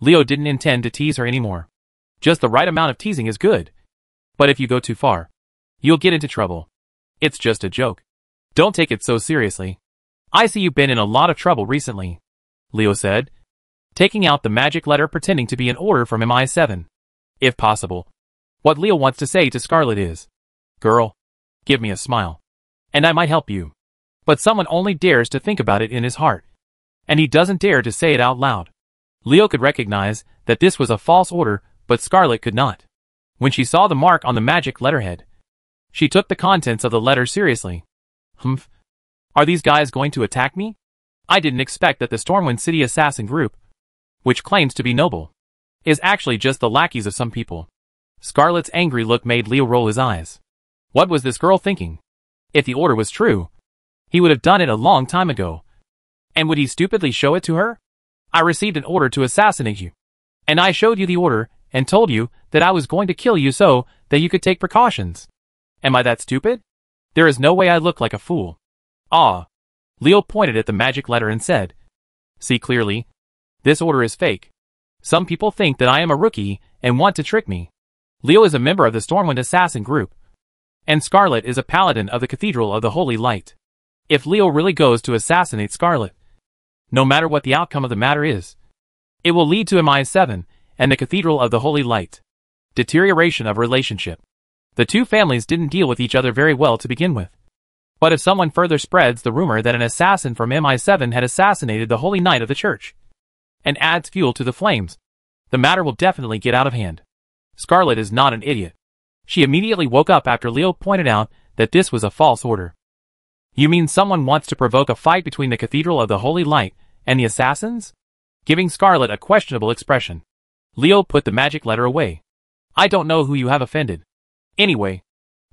[SPEAKER 1] Leo didn't intend to tease her anymore. Just the right amount of teasing is good. But if you go too far, you'll get into trouble. It's just a joke. Don't take it so seriously. I see you've been in a lot of trouble recently, Leo said, taking out the magic letter pretending to be an order from MI7. If possible, what Leo wants to say to Scarlet is, "Girl, give me a smile, and I might help you." But someone only dares to think about it in his heart, and he doesn't dare to say it out loud. Leo could recognize that this was a false order, but Scarlet could not. When she saw the mark on the magic letterhead, she took the contents of the letter seriously. Humph. Are these guys going to attack me? I didn't expect that the Stormwind City assassin group, which claims to be noble, is actually just the lackeys of some people. Scarlet's angry look made Leo roll his eyes. What was this girl thinking? If the order was true, he would have done it a long time ago. And would he stupidly show it to her? I received an order to assassinate you, and I showed you the order and told you that I was going to kill you so that you could take precautions. Am I that stupid? There is no way I look like a fool. Ah. Leo pointed at the magic letter and said, "See clearly? This order is fake. Some people think that I am a rookie and want to trick me." Leo is a member of the Stormwind Assassin group, and Scarlet is a paladin of the Cathedral of the Holy Light. If Leo really goes to assassinate Scarlet, no matter what the outcome of the matter is, it will lead to MI7 and the Cathedral of the Holy Light. Deterioration of relationship. The two families didn't deal with each other very well to begin with. But if someone further spreads the rumor that an assassin from MI7 had assassinated the Holy Knight of the Church, and adds fuel to the flames, the matter will definitely get out of hand. Scarlet is not an idiot. She immediately woke up after Leo pointed out that this was a false order. You mean someone wants to provoke a fight between the Cathedral of the Holy Light and the assassins? Giving Scarlet a questionable expression, Leo put the magic letter away. I don't know who you have offended. Anyway,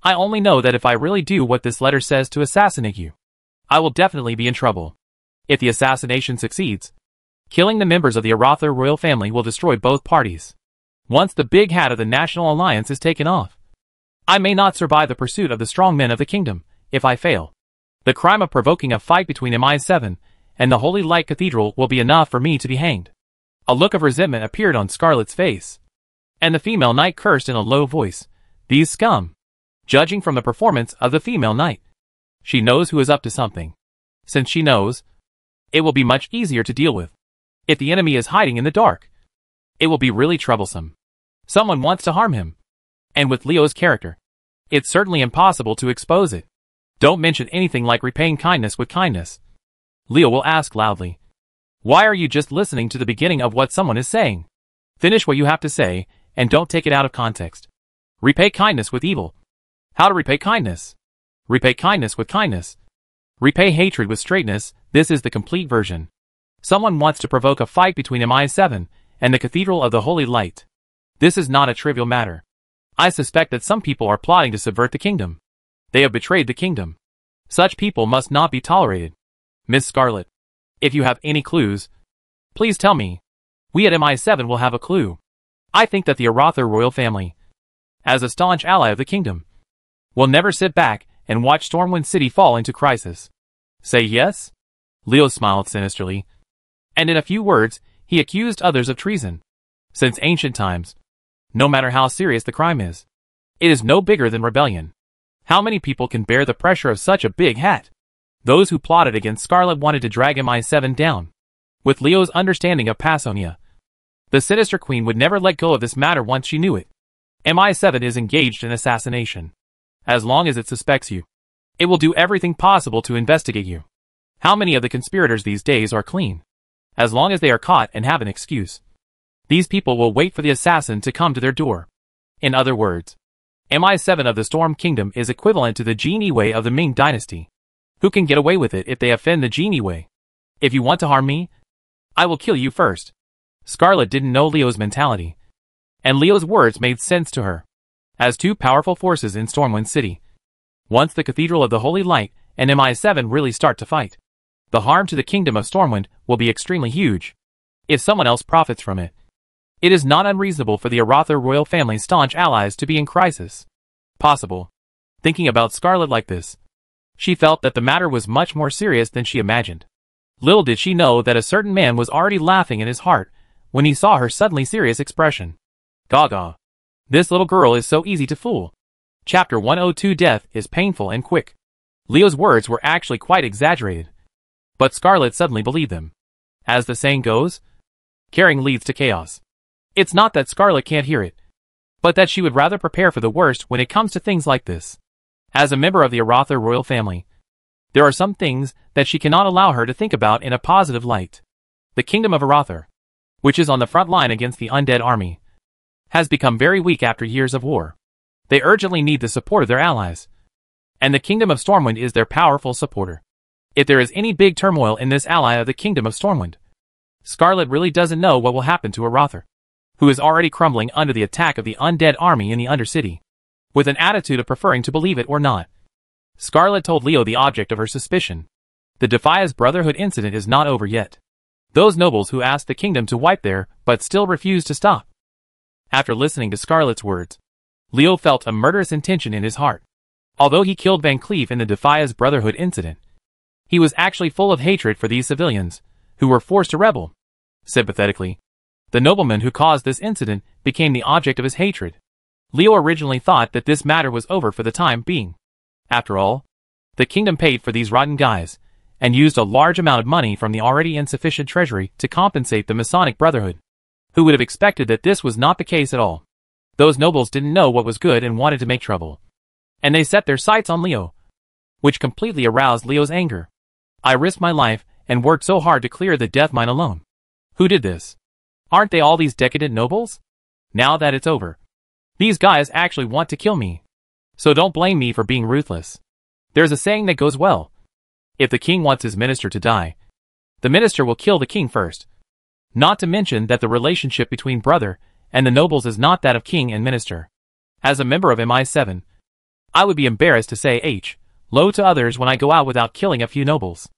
[SPEAKER 1] I only know that if I really do what this letter says to assassinate you, I will definitely be in trouble. If the assassination succeeds, killing the members of the Aratha royal family will destroy both parties. Once the big hat of the National Alliance is taken off, I may not survive the pursuit of the strong men of the kingdom. If I fail, the crime of provoking a fight between MI7 and the Holy Light Cathedral will be enough for me to be hanged. A look of resentment appeared on Scarlet's face, and the female knight cursed in a low voice. These scum. Judging from the performance of the female knight, she knows who is up to something. Since she knows, it will be much easier to deal with. If the enemy is hiding in the dark, it will be really troublesome. Someone wants to harm him. And with Leo's character, it's certainly impossible to expose it. Don't mention anything like repaying kindness with kindness. Leo will ask loudly. Why are you just listening to the beginning of what someone is saying? Finish what you have to say, and don't take it out of context. Repay kindness with evil. How to repay kindness? Repay kindness with kindness. Repay hatred with straightness. This is the complete version. Someone wants to provoke a fight between MI7 and the Cathedral of the Holy Light. This is not a trivial matter. I suspect that some people are plotting to subvert the kingdom. They have betrayed the kingdom. Such people must not be tolerated. Miss Scarlet, if you have any clues, please tell me. We at MI7 will have a clue. I think that the Aratha royal family, as a staunch ally of the kingdom, will never sit back and watch Stormwind City fall into crisis. Say yes? Leo smiled sinisterly, and in a few words, he accused others of treason. Since ancient times, no matter how serious the crime is. It is no bigger than rebellion. How many people can bear the pressure of such a big hat? Those who plotted against Scarlet wanted to drag MI7 down. With Leo's understanding of Pasonia, the sinister queen would never let go of this matter once she knew it. MI7 is engaged in assassination. As long as it suspects you, it will do everything possible to investigate you. How many of the conspirators these days are clean? As long as they are caught and have an excuse, these people will wait for the assassin to come to their door. In other words, MI7 of the Storm Kingdom is equivalent to the Jin Iwei of the Ming Dynasty, who can get away with it if they offend the Jin Iwei. If you want to harm me, I will kill you first. Scarlet didn't know Leo's mentality, and Leo's words made sense to her. As two powerful forces in Stormwind City, once the Cathedral of the Holy Light and MI7 really start to fight, the harm to the Kingdom of Stormwind will be extremely huge. If someone else profits from it, it is not unreasonable for the Aratha royal family's staunch allies to be in crisis. Possible. Thinking about Scarlet like this, she felt that the matter was much more serious than she imagined. Little did she know that a certain man was already laughing in his heart when he saw her suddenly serious expression. Gaga. This little girl is so easy to fool. Chapter 102 Death is painful and quick. Leo's words were actually quite exaggerated, but Scarlet suddenly believed them. As the saying goes, caring leads to chaos. It's not that Scarlet can't hear it, but that she would rather prepare for the worst when it comes to things like this. As a member of the Aratha royal family, there are some things that she cannot allow her to think about in a positive light. The Kingdom of Aratha, which is on the front line against the undead army, has become very weak after years of war. They urgently need the support of their allies, and the Kingdom of Stormwind is their powerful supporter. If there is any big turmoil in this ally of the Kingdom of Stormwind, Scarlet really doesn't know what will happen to Aratha, who is already crumbling under the attack of the undead army in the Undercity. With an attitude of preferring to believe it or not, Scarlet told Leo the object of her suspicion. The Defias Brotherhood incident is not over yet. Those nobles who asked the kingdom to wipe there, but still refused to stop. After listening to Scarlet's words, Leo felt a murderous intention in his heart. Although he killed Van Cleef in the Defias Brotherhood incident, he was actually full of hatred for these civilians, who were forced to rebel. Sympathetically, the nobleman who caused this incident became the object of his hatred. Leo originally thought that this matter was over for the time being. After all, the kingdom paid for these rotten guys, and used a large amount of money from the already insufficient treasury to compensate the Masonic Brotherhood. Who would have expected that this was not the case at all? Those nobles didn't know what was good and wanted to make trouble, and they set their sights on Leo, which completely aroused Leo's anger. I risked my life and worked so hard to clear the death mine alone. Who did this? Aren't they all these decadent nobles? Now that it's over, these guys actually want to kill me. So don't blame me for being ruthless. There's a saying that goes well. If the king wants his minister to die, the minister will kill the king first. Not to mention that the relationship between brother and the nobles is not that of king and minister. As a member of MI7, I would be embarrassed to say hello to others when I go out without killing a few nobles.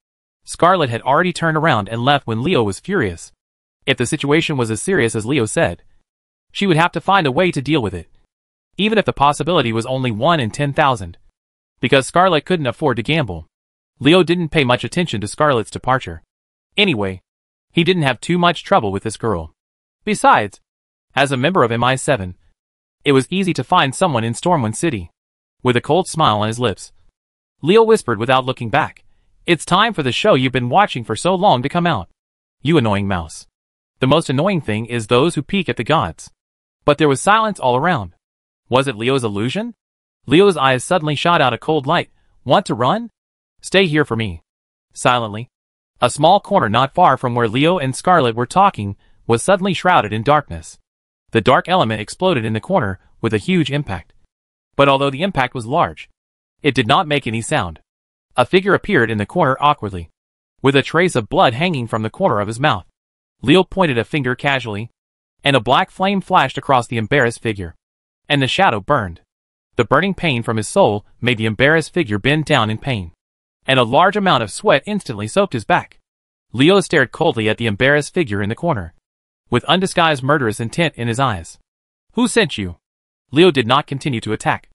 [SPEAKER 1] Scarlet had already turned around and left when Leo was furious. If the situation was as serious as Leo said, she would have to find a way to deal with it. Even if the possibility was only 1 in 10,000. Because Scarlet couldn't afford to gamble. Leo didn't pay much attention to Scarlet's departure. Anyway, he didn't have too much trouble with this girl. Besides, as a member of MI7, it was easy to find someone in Stormwind City. With a cold smile on his lips, Leo whispered without looking back, "It's time for the show you've been watching for so long to come out. You annoying mouse." The most annoying thing is those who peek at the gods. But there was silence all around. Was it Leo's illusion? Leo's eyes suddenly shot out a cold light. Want to run? Stay here for me. Silently, a small corner not far from where Leo and Scarlet were talking was suddenly shrouded in darkness. The dark element exploded in the corner with a huge impact. But although the impact was large, it did not make any sound. A figure appeared in the corner awkwardly, with a trace of blood hanging from the corner of his mouth. Leo pointed a finger casually, and a black flame flashed across the embarrassed figure, and the shadow burned. The burning pain from his soul made the embarrassed figure bend down in pain, and a large amount of sweat instantly soaked his back. Leo stared coldly at the embarrassed figure in the corner, with undisguised murderous intent in his eyes. Who sent you? Leo did not continue to attack,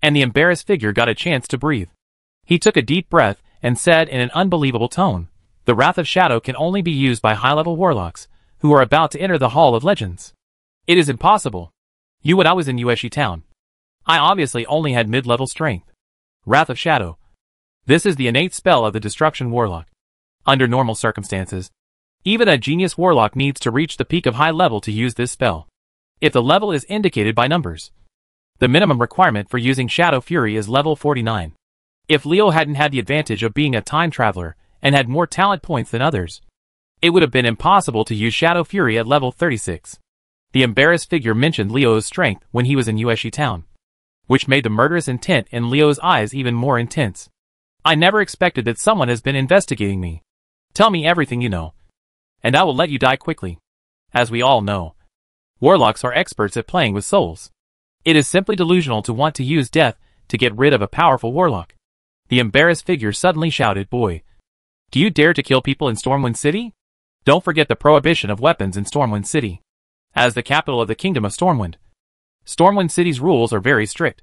[SPEAKER 1] and the embarrassed figure got a chance to breathe. He took a deep breath and said in an unbelievable tone, "The Wrath of Shadow can only be used by high-level warlocks who are about to enter the Hall of Legends. It is impossible." You when I was in Ueshi town. I obviously only had mid-level strength. Wrath of Shadow. This is the innate spell of the Destruction Warlock. Under normal circumstances, even a genius warlock needs to reach the peak of high level to use this spell. If the level is indicated by numbers. The minimum requirement for using Shadow Fury is level 49. If Leo hadn't had the advantage of being a time traveler and had more talent points than others, it would have been impossible to use Shadow Fury at level 36. The embarrassed figure mentioned Leo's strength when he was in Ueshi town, which made the murderous intent in Leo's eyes even more intense. I never expected that someone has been investigating me. Tell me everything you know, and I will let you die quickly. As we all know, warlocks are experts at playing with souls. It is simply delusional to want to use death to get rid of a powerful warlock. The embarrassed figure suddenly shouted, "Boy, do you dare to kill people in Stormwind City? Don't forget the prohibition of weapons in Stormwind City. As the capital of the Kingdom of Stormwind, Stormwind City's rules are very strict.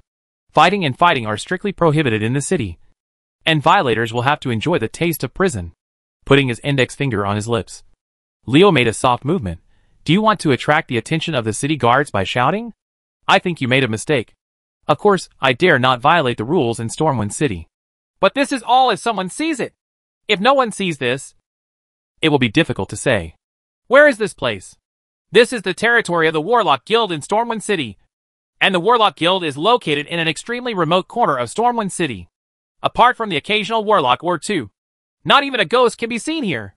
[SPEAKER 1] Fighting and fighting are strictly prohibited in the city, and violators will have to enjoy the taste of prison." Putting his index finger on his lips, Leo made a soft movement. "Do you want to attract the attention of the city guards by shouting? I think you made a mistake. Of course, I dare not violate the rules in Stormwind City. But this is all if someone sees it. If no one sees this, it will be difficult to say. Where is this place? This is the territory of the Warlock Guild in Stormwind City, and the Warlock Guild is located in an extremely remote corner of Stormwind City. Apart from the occasional warlock or two, not even a ghost can be seen here.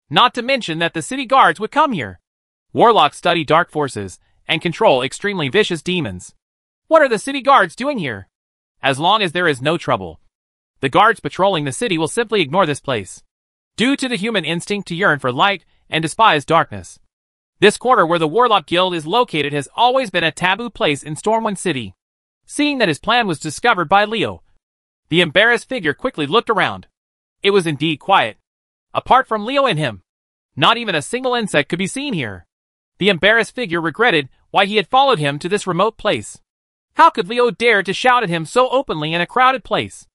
[SPEAKER 1] Not to mention that the city guards would come here. Warlocks study dark forces and control extremely vicious demons. What are the city guards doing here? As long as there is no trouble, the guards patrolling the city will simply ignore this place. Due to the human instinct to yearn for light and despise darkness, this corner where the Warlock Guild is located has always been a taboo place in Stormwind City. Seeing that his plan was discovered by Leo, the embarrassed figure quickly looked around. It was indeed quiet. Apart from Leo and him, not even a single insect could be seen here. The embarrassed figure regretted why he had followed him to this remote place. How could Leo dare to shout at him so openly in a crowded place?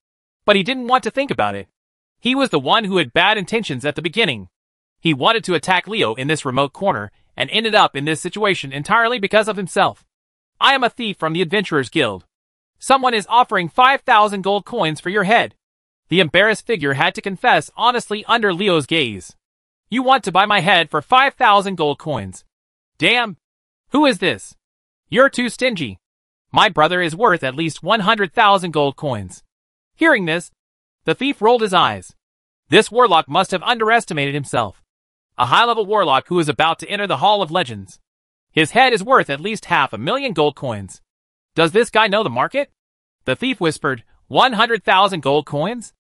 [SPEAKER 1] But he didn't want to think about it. He was the one who had bad intentions at the beginning. He wanted to attack Leo in this remote corner and ended up in this situation entirely because of himself. I am a thief from the Adventurers Guild. Someone is offering 5,000 gold coins for your head. The embarrassed figure had to confess honestly under Leo's gaze. You want to buy my head for 5,000 gold coins? Damn! Who is this? You're too stingy. My brother is worth at least 100,000 gold coins. Hearing this, the thief rolled his eyes. This warlock must have underestimated himself. A high-level warlock who is about to enter the Hall of Legends. His head is worth at least 500,000 gold coins. Does this guy know the market? The thief whispered, 100,000 gold coins?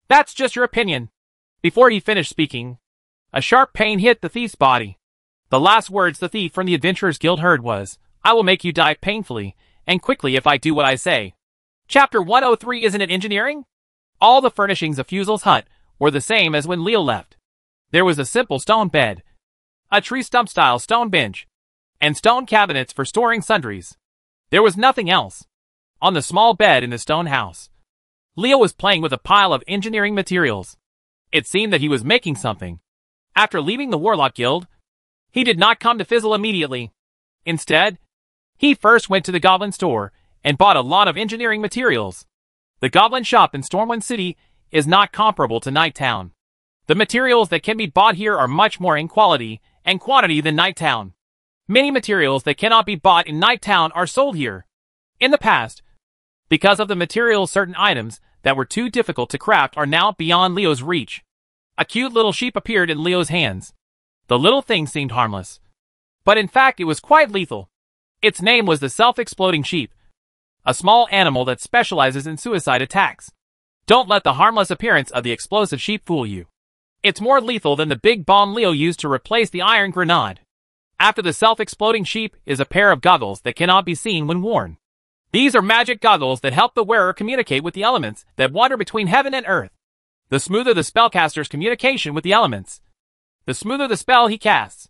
[SPEAKER 1] That's just your opinion. Before he finished speaking, a sharp pain hit the thief's body. The last words the thief from the Adventurers Guild heard was, I will make you die painfully and quickly if I do what I say. Chapter 103. Isn't it engineering? All the furnishings of Fusel's hut were the same as when Leo left. There was a simple stone bed, a tree stump style stone bench, and stone cabinets for storing sundries. There was nothing else. On the small bed in the stone house, Leo was playing with a pile of engineering materials. It seemed that he was making something. After leaving the Warlock Guild, he did not come to Fizzle immediately. Instead, he first went to the Goblin store and bought a lot of engineering materials. The Goblin shop in Stormwind City is not comparable to Night Town. The materials that can be bought here are much more in quality and quantity than Night Town. Many materials that cannot be bought in Night Town are sold here. In the past, because of the materials, certain items that were too difficult to craft are now beyond Leo's reach. A cute little sheep appeared in Leo's hands. The little thing seemed harmless, but in fact it was quite lethal. Its name was the self-exploding sheep, a small animal that specializes in suicide attacks. Don't let the harmless appearance of the explosive sheep fool you. It's more lethal than the big bomb Leo used to replace the iron grenade. After the self-exploding sheep is a pair of goggles that cannot be seen when worn. These are magic goggles that help the wearer communicate with the elements that wander between heaven and earth. The smoother the spellcaster's communication with the elements, the smoother the spell he casts,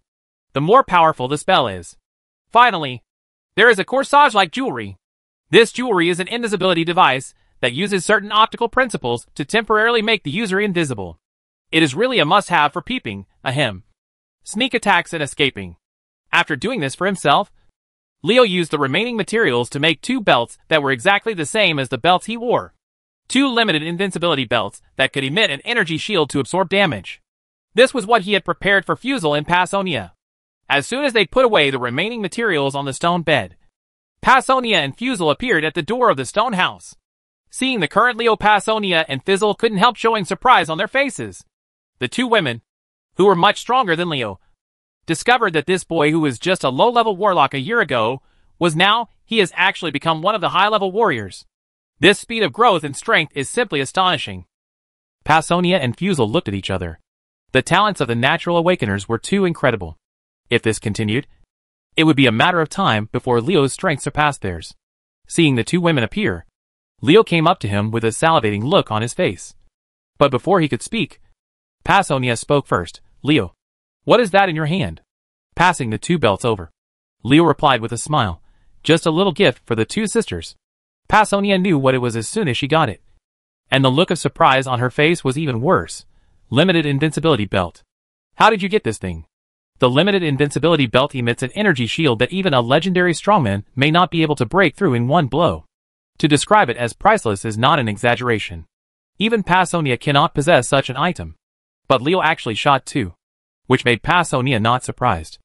[SPEAKER 1] the more powerful the spell is. Finally, there is a corsage-like jewelry. This jewelry is an invisibility device that uses certain optical principles to temporarily make the user invisible. It is really a must-have for peeping, sneak attacks and escaping. After doing this for himself, Leo used the remaining materials to make 2 belts that were exactly the same as the belts he wore. 2 limited invincibility belts that could emit an energy shield to absorb damage. This was what he had prepared for Fusel and Passonia. As soon as they put away the remaining materials on the stone bed, Passonia and Fusel appeared at the door of the stone house. Seeing the current Leo, Passonia and Fizzle couldn't help showing surprise on their faces. The 2 women, who were much stronger than Leo, discovered that this boy who was just a low-level warlock a year ago he has actually become one of the high-level warriors. This speed of growth and strength is simply astonishing. Passonia and Fusel looked at each other. The talents of the natural awakeners were too incredible. If this continued, it would be a matter of time before Leo's strength surpassed theirs. Seeing the 2 women appear, Leo came up to him with a salivating look on his face. But before he could speak, Passonia spoke first. Leo, what is that in your hand? Passing the 2 belts over. Leo replied with a smile. Just a little gift for the 2 sisters. Passonia knew what it was as soon as she got it. And the look of surprise on her face was even worse. Limited invincibility belt. How did you get this thing? The limited invincibility belt emits an energy shield that even a legendary strongman may not be able to break through in one blow. To describe it as priceless is not an exaggeration. Even Passonia cannot possess such an item. But Leo actually shot 2. Which made Passonia not surprised.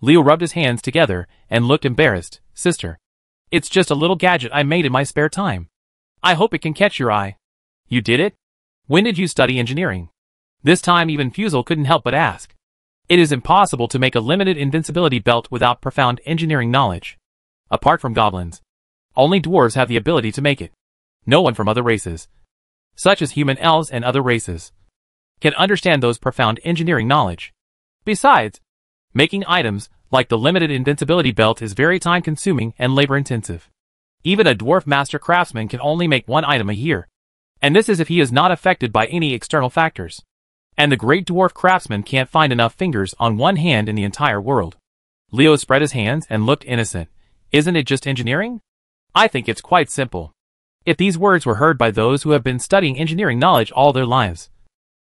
[SPEAKER 1] Leo rubbed his hands together and looked embarrassed. Sister, it's just a little gadget I made in my spare time. I hope it can catch your eye. You did it? When did you study engineering? This time even Fusel couldn't help but ask. It is impossible to make a limited invincibility belt without profound engineering knowledge. Apart from goblins, only dwarves have the ability to make it. No one from other races, such as human elves and other races, can understand those profound engineering knowledge. Besides, making items like the limited invincibility belt is very time-consuming and labor-intensive. Even a dwarf master craftsman can only make 1 item a year. And this is if he is not affected by any external factors. And the great dwarf craftsman can't find enough fingers on 1 hand in the entire world. Leo spread his hands and looked innocent. Isn't it just engineering? I think it's quite simple. If these words were heard by those who have been studying engineering knowledge all their lives,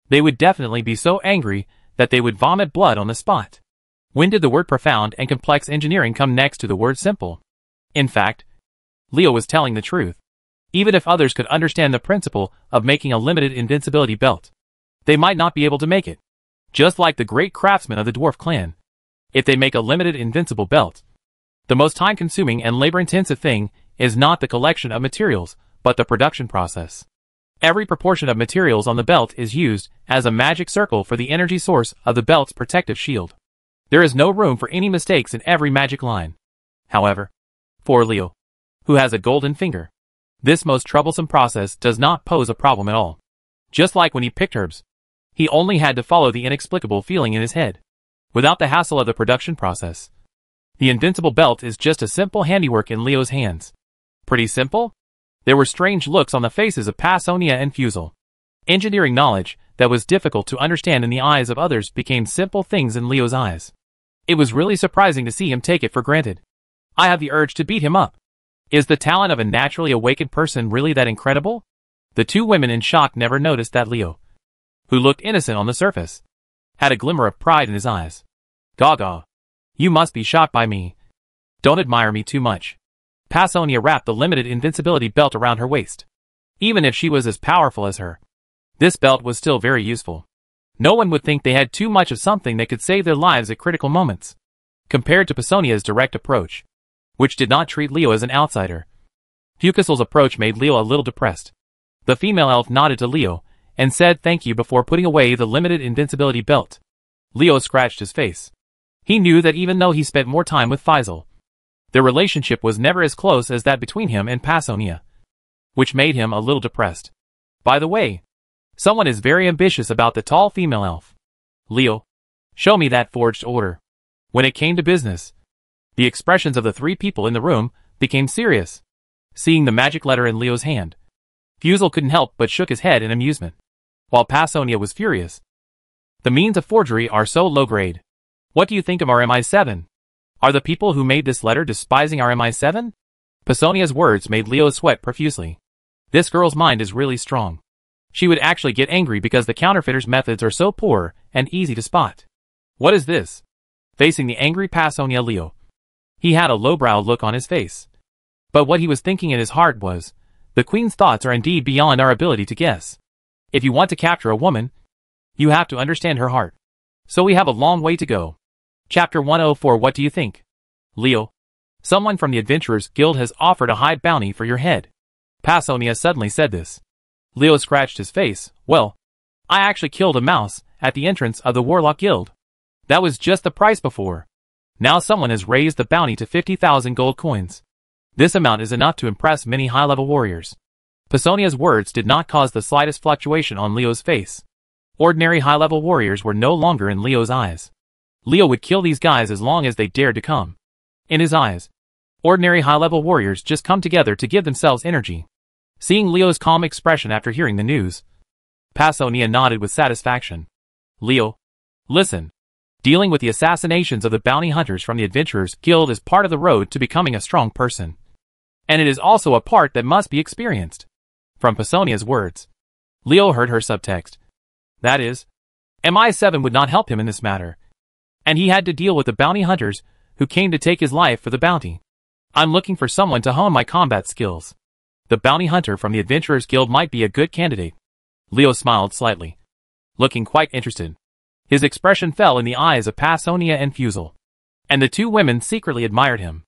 [SPEAKER 1] they would definitely be so angry that they would vomit blood on the spot. When did the word profound and complex engineering come next to the word simple? In fact, Leo was telling the truth. Even if others could understand the principle of making a limited invincibility belt, they might not be able to make it. Just like the great craftsmen of the dwarf clan. If they make a limited invincible belt, the most time-consuming and labor-intensive thing is not the collection of materials, but the production process. Every proportion of materials on the belt is used as a magic circle for the energy source of the belt's protective shield. There is no room for any mistakes in every magic line. However, for Leo, who has a golden finger, this most troublesome process does not pose a problem at all. Just like when he picked herbs, he only had to follow the inexplicable feeling in his head, without the hassle of the production process. The invincible belt is just a simple handiwork in Leo's hands. Pretty simple? There were strange looks on the faces of Passonia and Fusel. Engineering knowledge that was difficult to understand in the eyes of others became simple things in Leo's eyes. It was really surprising to see him take it for granted. I have the urge to beat him up. Is the talent of a naturally awakened person really that incredible? The 2 women in shock never noticed that Leo, who looked innocent on the surface, had a glimmer of pride in his eyes. Gaga. You must be shocked by me. Don't admire me too much. Passonia wrapped the limited invincibility belt around her waist. Even if she was as powerful as her, this belt was still very useful. No one would think they had too much of something that could save their lives at critical moments. Compared to Passonia's direct approach, which did not treat Leo as an outsider, Fucasel's approach made Leo a little depressed. The female elf nodded to Leo and said thank you before putting away the limited invincibility belt. Leo scratched his face. He knew that even though he spent more time with Faisal, their relationship was never as close as that between him and Passonia, which made him a little depressed. By the way, someone is very ambitious about the tall female elf. Leo, show me that forged order. When it came to business, the expressions of the 3 people in the room became serious. Seeing the magic letter in Leo's hand, Fusel couldn't help but shook his head in amusement, while Passonia was furious. The means of forgery are so low grade. What do you think of our MI7? Are the people who made this letter despising our MI7? Passonia's words made Leo sweat profusely. This girl's mind is really strong. She would actually get angry because the counterfeiter's methods are so poor and easy to spot. What is this? Facing the angry Passonia, Leo He had a lowbrow look on his face. But what he was thinking in his heart was, the queen's thoughts are indeed beyond our ability to guess. If you want to capture a woman, you have to understand her heart. So we have a long way to go. Chapter 104. What do you think? Leo. Someone from the Adventurers Guild has offered a high bounty for your head. Pasonia suddenly said this. Leo scratched his face. Well, I actually killed a mouse at the entrance of the Warlock Guild. That was just the price before. Now someone has raised the bounty to 50,000 gold coins. This amount is enough to impress many high-level warriors. Pasonia's words did not cause the slightest fluctuation on Leo's face. Ordinary high-level warriors were no longer in Leo's eyes. Leo would kill these guys as long as they dared to come. In his eyes, ordinary high-level warriors just come together to give themselves energy. Seeing Leo's calm expression after hearing the news, Pasonia nodded with satisfaction. Leo, listen. Dealing with the assassinations of the bounty hunters from the Adventurers Guild is part of the road to becoming a strong person. And it is also a part that must be experienced. From Pasonia's words, Leo heard her subtext. That is, MI7 would not help him in this matter. And he had to deal with the bounty hunters who came to take his life for the bounty. I'm looking for someone to hone my combat skills. The bounty hunter from the Adventurers Guild might be a good candidate. Leo smiled slightly, looking quite interested. His expression fell in the eyes of Pasonia and Fusel, and the two women secretly admired him.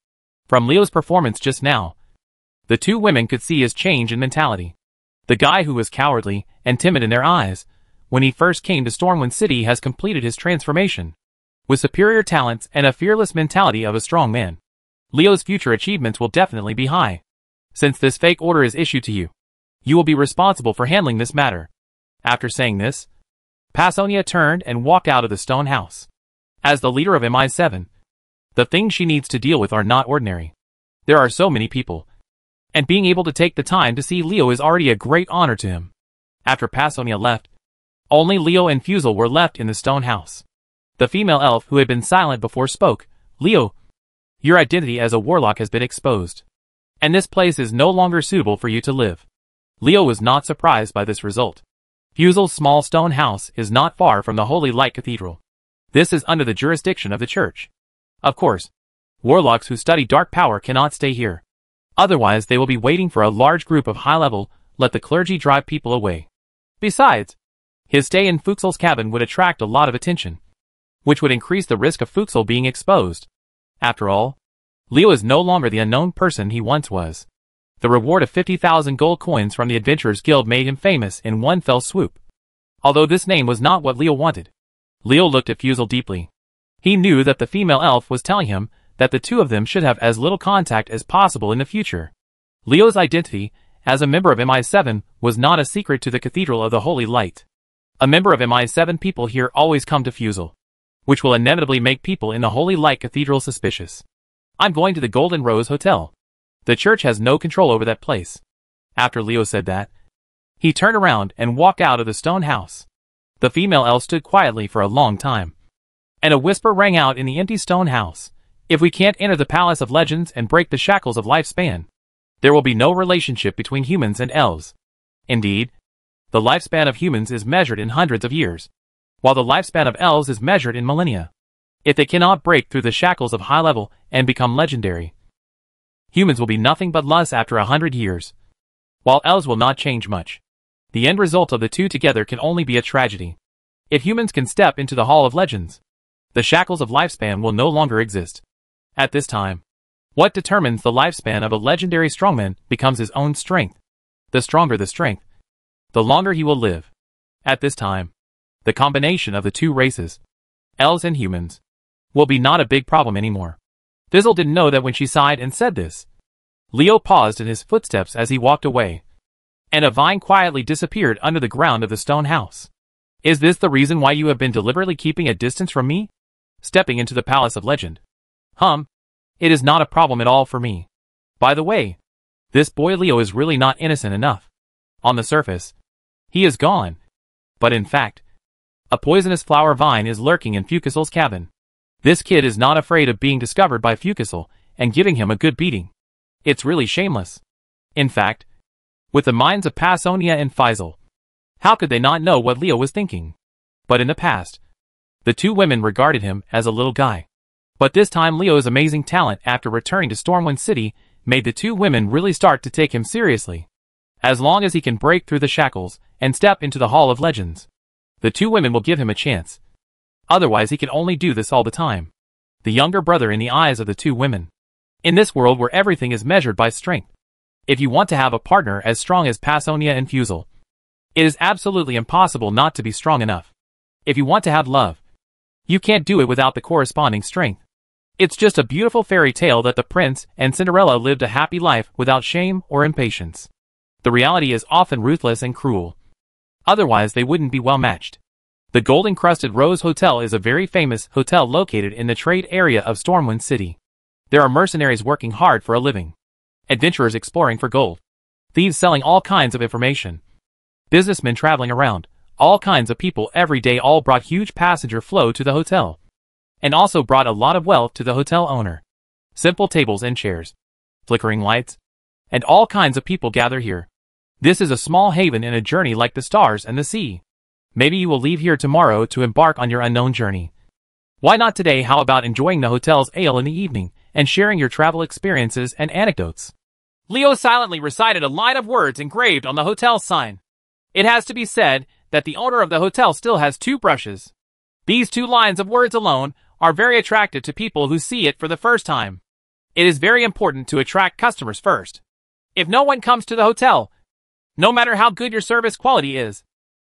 [SPEAKER 1] From Leo's performance just now, the two women could see his change in mentality. The guy who was cowardly and timid in their eyes when he first came to Stormwind City has completed his transformation. With superior talents and a fearless mentality of a strong man, Leo's future achievements will definitely be high. Since this fake order is issued to you, you will be responsible for handling this matter. After saying this, Pasonia turned and walked out of the stone house. As the leader of MI7, the things she needs to deal with are not ordinary. There are so many people, and being able to take the time to see Leo is already a great honor to him. After Pasonia left, only Leo and Fusel were left in the stone house. The female elf who had been silent before spoke. Leo, your identity as a warlock has been exposed, and this place is no longer suitable for you to live. Leo was not surprised by this result. Fusel's small stone house is not far from the Holy Light Cathedral. This is under the jurisdiction of the church. Of course, warlocks who study dark power cannot stay here. Otherwise they will be waiting for a large group of high-level, let the clergy drive people away. Besides, his stay in Fuxel's cabin would attract a lot of attention, which would increase the risk of Fuxel being exposed. After all, Leo is no longer the unknown person he once was. The reward of 50,000 gold coins from the Adventurers Guild made him famous in one fell swoop. Although this name was not what Leo wanted. Leo looked at Fusel deeply. He knew that the female elf was telling him that the two of them should have as little contact as possible in the future. Leo's identity, as a member of MI7, was not a secret to the Cathedral of the Holy Light. A member of MI7 people here always come to Fusel, which will inevitably make people in the Holy Light Cathedral suspicious. I'm going to the Golden Rose Hotel. The church has no control over that place. After Leo said that, he turned around and walked out of the stone house. The female elf stood quietly for a long time, and a whisper rang out in the empty stone house. If we can't enter the Palace of Legends and break the shackles of lifespan, there will be no relationship between humans and elves. Indeed, the lifespan of humans is measured in hundreds of years, while the lifespan of elves is measured in millennia. If they cannot break through the shackles of high level and become legendary, humans will be nothing but less after 100 years, while elves will not change much. The end result of the two together can only be a tragedy. If humans can step into the Hall of Legends, the shackles of lifespan will no longer exist. At this time, what determines the lifespan of a legendary strongman becomes his own strength. The stronger the strength, the longer he will live. At this time, the combination of the two races, elves and humans, will be not a big problem anymore. Fizzle didn't know that when she sighed and said this. Leo paused in his footsteps as he walked away, and a vine quietly disappeared under the ground of the stone house. Is this the reason why you have been deliberately keeping a distance from me? Stepping into the Palace of Legend. It is not a problem at all for me. By the way, this boy Leo is really not innocent enough. On the surface, he is gone. But in fact, a poisonous flower vine is lurking in Fuxel's cabin. This kid is not afraid of being discovered by Fuxel and giving him a good beating. It's really shameless. In fact, with the minds of Pasonia and Faisal, how could they not know what Leo was thinking? But in the past, the two women regarded him as a little guy. But this time Leo's amazing talent after returning to Stormwind City made the two women really start to take him seriously. As long as he can break through the shackles and step into the Hall of Legends, the two women will give him a chance. Otherwise he can only do this all the time. The younger brother in the eyes of the two women. In this world where everything is measured by strength, if you want to have a partner as strong as Passonia and Fusel, it is absolutely impossible not to be strong enough. If you want to have love, you can't do it without the corresponding strength. It's just a beautiful fairy tale that the prince and Cinderella lived a happy life without shame or impatience. The reality is often ruthless and cruel. Otherwise they wouldn't be well matched. The Golden-Crusted Rose Hotel is a very famous hotel located in the trade area of Stormwind City. There are mercenaries working hard for a living, adventurers exploring for gold, thieves selling all kinds of information, businessmen traveling around, all kinds of people every day, all brought huge passenger flow to the hotel, and also brought a lot of wealth to the hotel owner. Simple tables and chairs, flickering lights, and all kinds of people gather here. This is a small haven in a journey like the stars and the sea. Maybe you will leave here tomorrow to embark on your unknown journey. Why not today? How about enjoying the hotel's ale in the evening and sharing your travel experiences and anecdotes? Leo silently recited a line of words engraved on the hotel's sign. It has to be said that the owner of the hotel still has two brushes. These two lines of words alone are very attractive to people who see it for the first time. It is very important to attract customers first. If no one comes to the hotel, no matter how good your service quality is,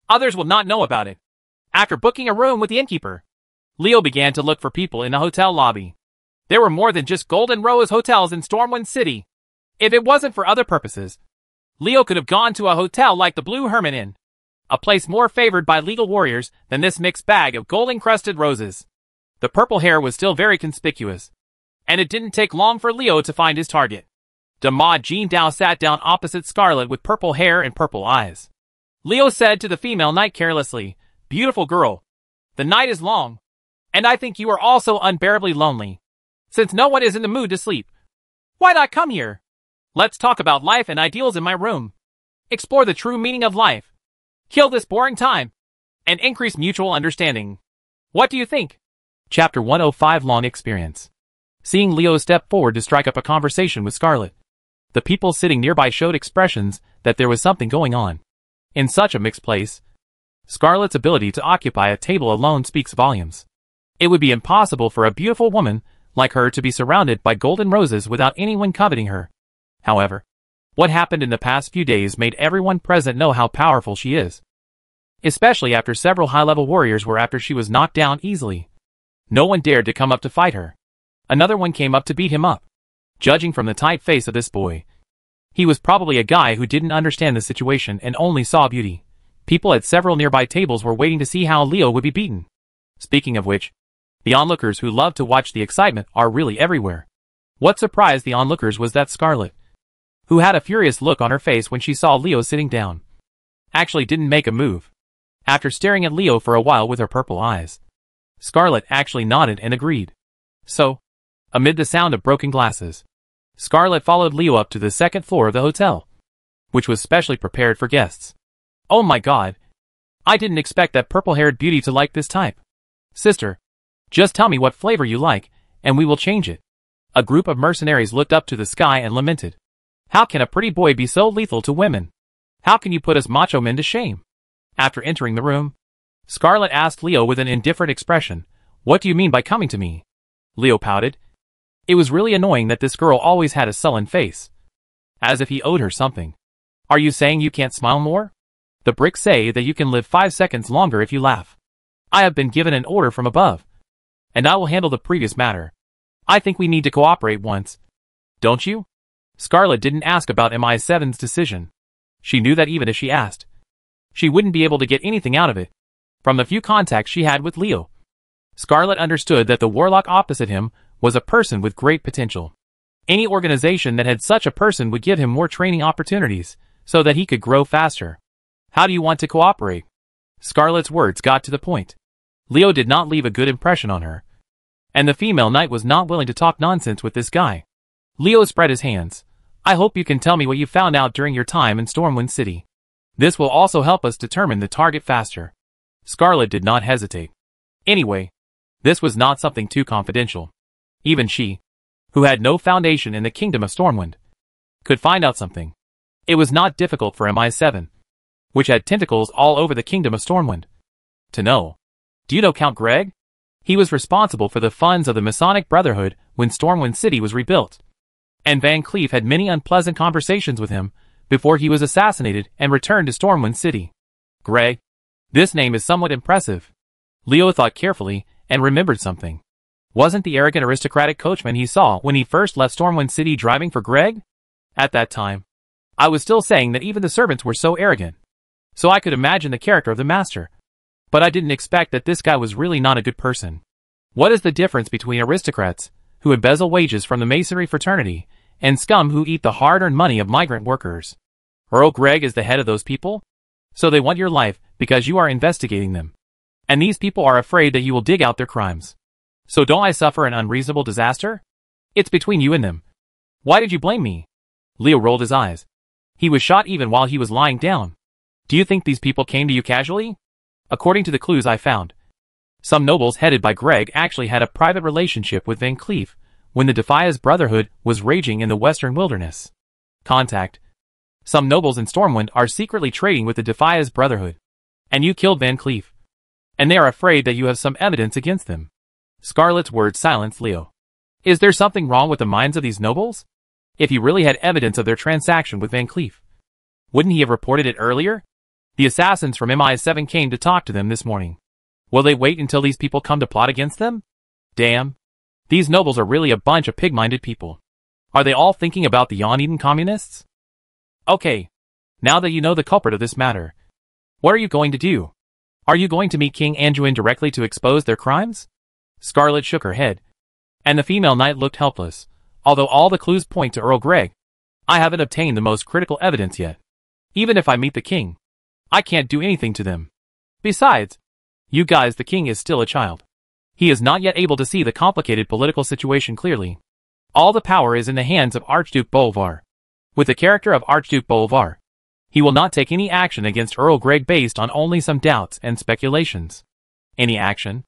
[SPEAKER 1] others will not know about it. After booking a room with the innkeeper, Leo began to look for people in the hotel lobby. There were more than just Golden Rose hotels in Stormwind City. If it wasn't for other purposes, Leo could have gone to a hotel like the Blue Hermit Inn, a place more favored by legal warriors than this mixed bag of golden-crusted roses. The purple hair was still very conspicuous, and it didn't take long for Leo to find his target. Dama Jean Dao sat down opposite Scarlet with purple hair and purple eyes. Leo said to the female knight carelessly, "Beautiful girl, the night is long, and I think you are also unbearably lonely. Since no one is in the mood to sleep, why not come here? Let's talk about life and ideals in my room. Explore the true meaning of life. Kill this boring time, and increase mutual understanding. What do you think?" Chapter 105 Long Experience. Seeing Leo step forward to strike up a conversation with Scarlet, the people sitting nearby showed expressions that there was something going on. In such a mixed place, Scarlet's ability to occupy a table alone speaks volumes. It would be impossible for a beautiful woman like her to be surrounded by golden roses without anyone coveting her. However, what happened in the past few days made everyone present know how powerful she is. Especially after several high-level warriors were after she was knocked down easily. No one dared to come up to fight her. Another one came up to beat him up. Judging from the tight face of this boy, he was probably a guy who didn't understand the situation and only saw beauty. People at several nearby tables were waiting to see how Leo would be beaten. Speaking of which, the onlookers who love to watch the excitement are really everywhere. What surprised the onlookers was that Scarlet, who had a furious look on her face when she saw Leo sitting down, actually didn't make a move. After staring at Leo for a while with her purple eyes, Scarlet actually nodded and agreed. So, amid the sound of broken glasses, Scarlet followed Leo up to the second floor of the hotel, which was specially prepared for guests. Oh my god! I didn't expect that purple-haired beauty to like this type. Sister, just tell me what flavor you like, and we will change it. A group of mercenaries looked up to the sky and lamented. How can a pretty boy be so lethal to women? How can you put us macho men to shame? After entering the room, Scarlet asked Leo with an indifferent expression, "What do you mean by coming to me?" Leo pouted. It was really annoying that this girl always had a sullen face, as if he owed her something. Are you saying you can't smile more? The bricks say that you can live 5 seconds longer if you laugh. I have been given an order from above, and I will handle the previous matter. I think we need to cooperate once. Don't you? Scarlet didn't ask about MI7's decision. She knew that even if she asked, she wouldn't be able to get anything out of it. From the few contacts she had with Leo, Scarlet understood that the warlock opposite him was a person with great potential. Any organization that had such a person would give him more training opportunities, so that he could grow faster. How do you want to cooperate? Scarlet's words got to the point. Leo did not leave a good impression on her, and the female knight was not willing to talk nonsense with this guy. Leo spread his hands. I hope you can tell me what you found out during your time in Stormwind City. This will also help us determine the target faster. Scarlet did not hesitate. Anyway, this was not something too confidential. Even she, who had no foundation in the kingdom of Stormwind, could find out something. It was not difficult for MI7, which had tentacles all over the kingdom of Stormwind, to know. Do you know Count Greg? He was responsible for the funds of the Masonic Brotherhood when Stormwind City was rebuilt, and Van Cleef had many unpleasant conversations with him before he was assassinated and returned to Stormwind City. Greg. This name is somewhat impressive. Leo thought carefully and remembered something. Wasn't the arrogant aristocratic coachman he saw when he first left Stormwind City driving for Greg? At that time, I was still saying that even the servants were so arrogant. So I could imagine the character of the master. But I didn't expect that this guy was really not a good person. What is the difference between aristocrats, who embezzle wages from the masonry fraternity, and scum who eat the hard-earned money of migrant workers? Earl Greg is the head of those people? So they want your life because you are investigating them. And these people are afraid that you will dig out their crimes. So don't I suffer an unreasonable disaster? It's between you and them. Why did you blame me? Leo rolled his eyes. He was shot even while he was lying down. Do you think these people came to you casually? According to the clues I found, some nobles headed by Greg actually had a private relationship with Van Cleef when the Defias Brotherhood was raging in the western wilderness. Contact. Some nobles in Stormwind are secretly trading with the Defias Brotherhood. And you killed Van Cleef. And they are afraid that you have some evidence against them. Scarlet's words silenced Leo. Is there something wrong with the minds of these nobles? If he really had evidence of their transaction with Van Cleef, wouldn't he have reported it earlier? The assassins from MI7 came to talk to them this morning. Will they wait until these people come to plot against them? Damn. These nobles are really a bunch of pig-minded people. Are they all thinking about the Yon-Eden communists? Okay. Now that you know the culprit of this matter, what are you going to do? Are you going to meet King Anduin directly to expose their crimes? Scarlet shook her head, and the female knight looked helpless. Although all the clues point to Earl Greg, I haven't obtained the most critical evidence yet. Even if I meet the king, I can't do anything to them. Besides, you guys, the king is still a child. He is not yet able to see the complicated political situation clearly. All the power is in the hands of Archduke Bolvar. With the character of Archduke Bolvar, he will not take any action against Earl Greg based on only some doubts and speculations. Any action?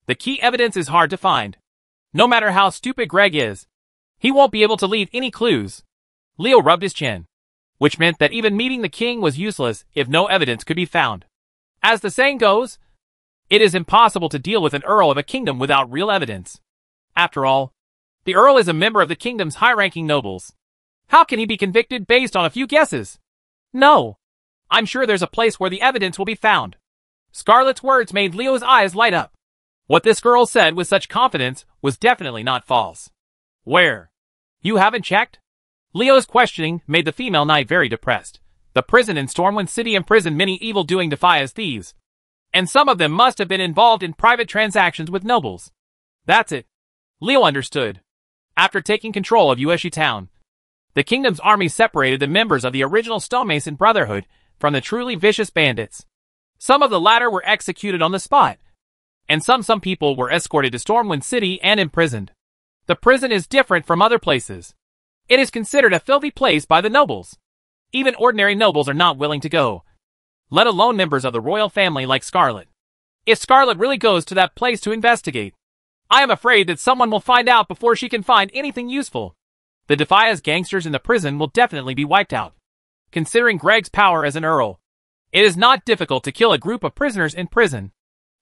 [SPEAKER 1] The key evidence is hard to find. No matter how stupid Greg is, he won't be able to leave any clues. Leo rubbed his chin, which meant that even meeting the king was useless if no evidence could be found. As the saying goes, it is impossible to deal with an earl of a kingdom without real evidence. After all, the earl is a member of the kingdom's high-ranking nobles. How can he be convicted based on a few guesses? No. I'm sure there's a place where the evidence will be found. Scarlet's words made Leo's eyes light up. What this girl said with such confidence was definitely not false. Where? You haven't checked? Leo's questioning made the female knight very depressed. The prison in Stormwind City imprisoned many evil-doing Defias thieves, and some of them must have been involved in private transactions with nobles. That's it. Leo understood. After taking control of Yueshi Town, the kingdom's army separated the members of the original Stonemason Brotherhood from the truly vicious bandits. Some of the latter were executed on the spot, and some people were escorted to Stormwind City and imprisoned. The prison is different from other places. It is considered a filthy place by the nobles. Even ordinary nobles are not willing to go, let alone members of the royal family like Scarlet. If Scarlet really goes to that place to investigate, I am afraid that someone will find out before she can find anything useful. The Defias gangsters in the prison will definitely be wiped out. Considering Greg's power as an earl, it is not difficult to kill a group of prisoners in prison.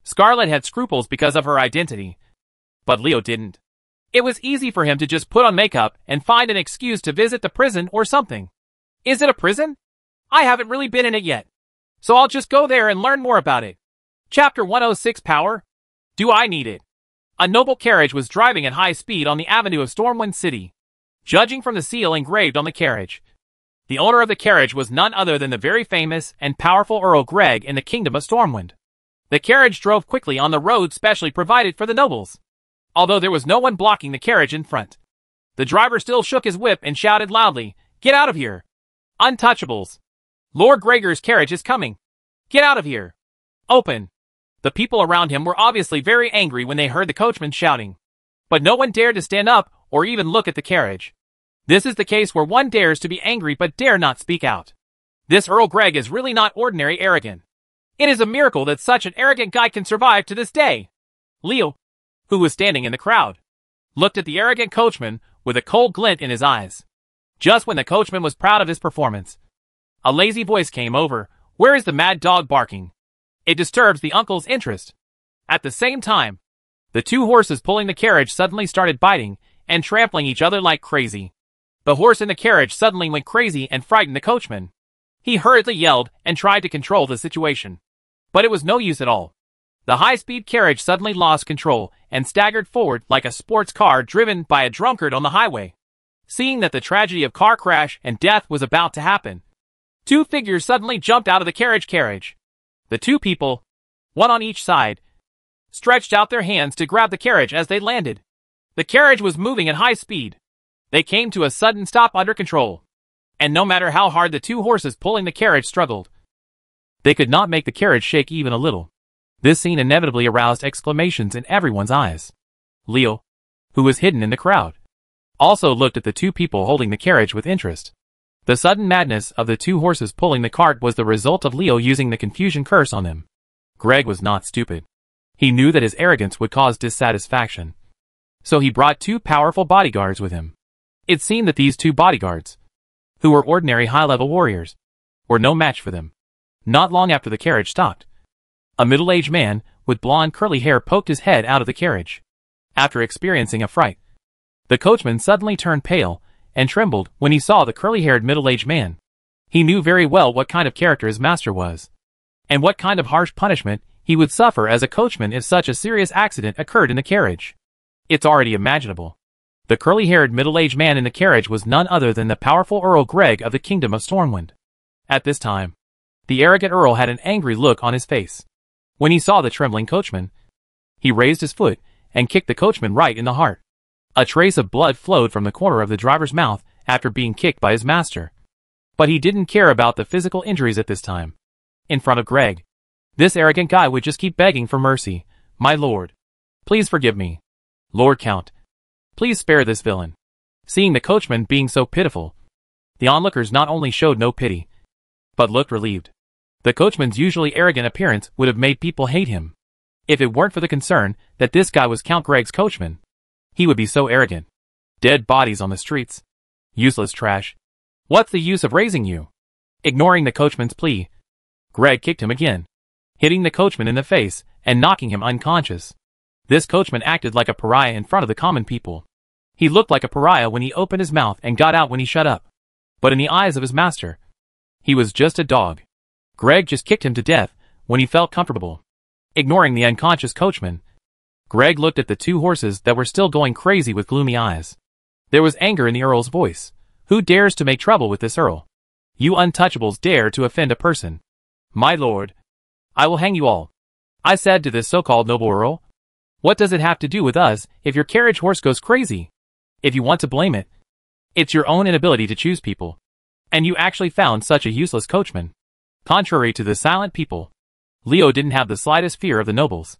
[SPEAKER 1] Scarlet had scruples because of her identity, but Leo didn't. It was easy for him to just put on makeup and find an excuse to visit the prison or something. Is it a prison? I haven't really been in it yet, so I'll just go there and learn more about it. Chapter 106 Power? Do I need it? A noble carriage was driving at high speed on the avenue of Stormwind City. Judging from the seal engraved on the carriage, the owner of the carriage was none other than the very famous and powerful Earl Greg in the Kingdom of Stormwind. The carriage drove quickly on the road specially provided for the nobles, although there was no one blocking the carriage in front. The driver still shook his whip and shouted loudly, "Get out of here! Untouchables! Lord Gregor's carriage is coming! Get out of here! Open!" The people around him were obviously very angry when they heard the coachman shouting, but no one dared to stand up or even look at the carriage. This is the case where one dares to be angry but dare not speak out. This Earl Greg is really not ordinary arrogant. It is a miracle that such an arrogant guy can survive to this day. Leo, who was standing in the crowd, looked at the arrogant coachman with a cold glint in his eyes. Just when the coachman was proud of his performance, a lazy voice came over. "Where is the mad dog barking? It disturbs the uncle's interest." At the same time, the two horses pulling the carriage suddenly started biting and trampling each other like crazy. The horse in the carriage suddenly went crazy and frightened the coachman. He hurriedly yelled and tried to control the situation. But it was no use at all. The high-speed carriage suddenly lost control and staggered forward like a sports car driven by a drunkard on the highway. Seeing that the tragedy of car crash and death was about to happen, two figures suddenly jumped out of the carriage. The two people, one on each side, stretched out their hands to grab the carriage as they landed. The carriage was moving at high speed. They came to a sudden stop under control. And no matter how hard the two horses pulling the carriage struggled, they could not make the carriage shake even a little. This scene inevitably aroused exclamations in everyone's eyes. Leo, who was hidden in the crowd, also looked at the two people holding the carriage with interest. The sudden madness of the two horses pulling the cart was the result of Leo using the confusion curse on them. Greg was not stupid. He knew that his arrogance would cause dissatisfaction. So he brought two powerful bodyguards with him. It seemed that these two bodyguards, who were ordinary high-level warriors, were no match for them. Not long after the carriage stopped, a middle-aged man with blonde curly hair poked his head out of the carriage. After experiencing a fright, the coachman suddenly turned pale and trembled when he saw the curly-haired middle-aged man. He knew very well what kind of character his master was, and what kind of harsh punishment he would suffer as a coachman if such a serious accident occurred in the carriage. It's already imaginable. The curly-haired middle-aged man in the carriage was none other than the powerful Earl Greg of the Kingdom of Stormwind. At this time, the arrogant Earl had an angry look on his face. When he saw the trembling coachman, he raised his foot and kicked the coachman right in the heart. A trace of blood flowed from the corner of the driver's mouth after being kicked by his master. But he didn't care about the physical injuries at this time. In front of Greg, this arrogant guy would just keep begging for mercy. "My lord, please forgive me. Lord Count, please spare this villain." Seeing the coachman being so pitiful, the onlookers not only showed no pity, but looked relieved. The coachman's usually arrogant appearance would have made people hate him. If it weren't for the concern that this guy was Count Greg's coachman, he would be so arrogant. Dead bodies on the streets. Useless trash. What's the use of raising you? Ignoring the coachman's plea, Greg kicked him again, hitting the coachman in the face and knocking him unconscious. This coachman acted like a pariah in front of the common people. He looked like a pariah when he opened his mouth and got out when he shut up. But in the eyes of his master, he was just a dog. Greg just kicked him to death when he felt comfortable. Ignoring the unconscious coachman, Greg looked at the two horses that were still going crazy with gloomy eyes. There was anger in the Earl's voice. "Who dares to make trouble with this Earl? You untouchables dare to offend a person. My lord, I will hang you all," I said to this so-called noble Earl. "What does it have to do with us if your carriage horse goes crazy? If you want to blame it, it's your own inability to choose people. And you actually found such a useless coachman." Contrary to the silent people, Leo didn't have the slightest fear of the nobles.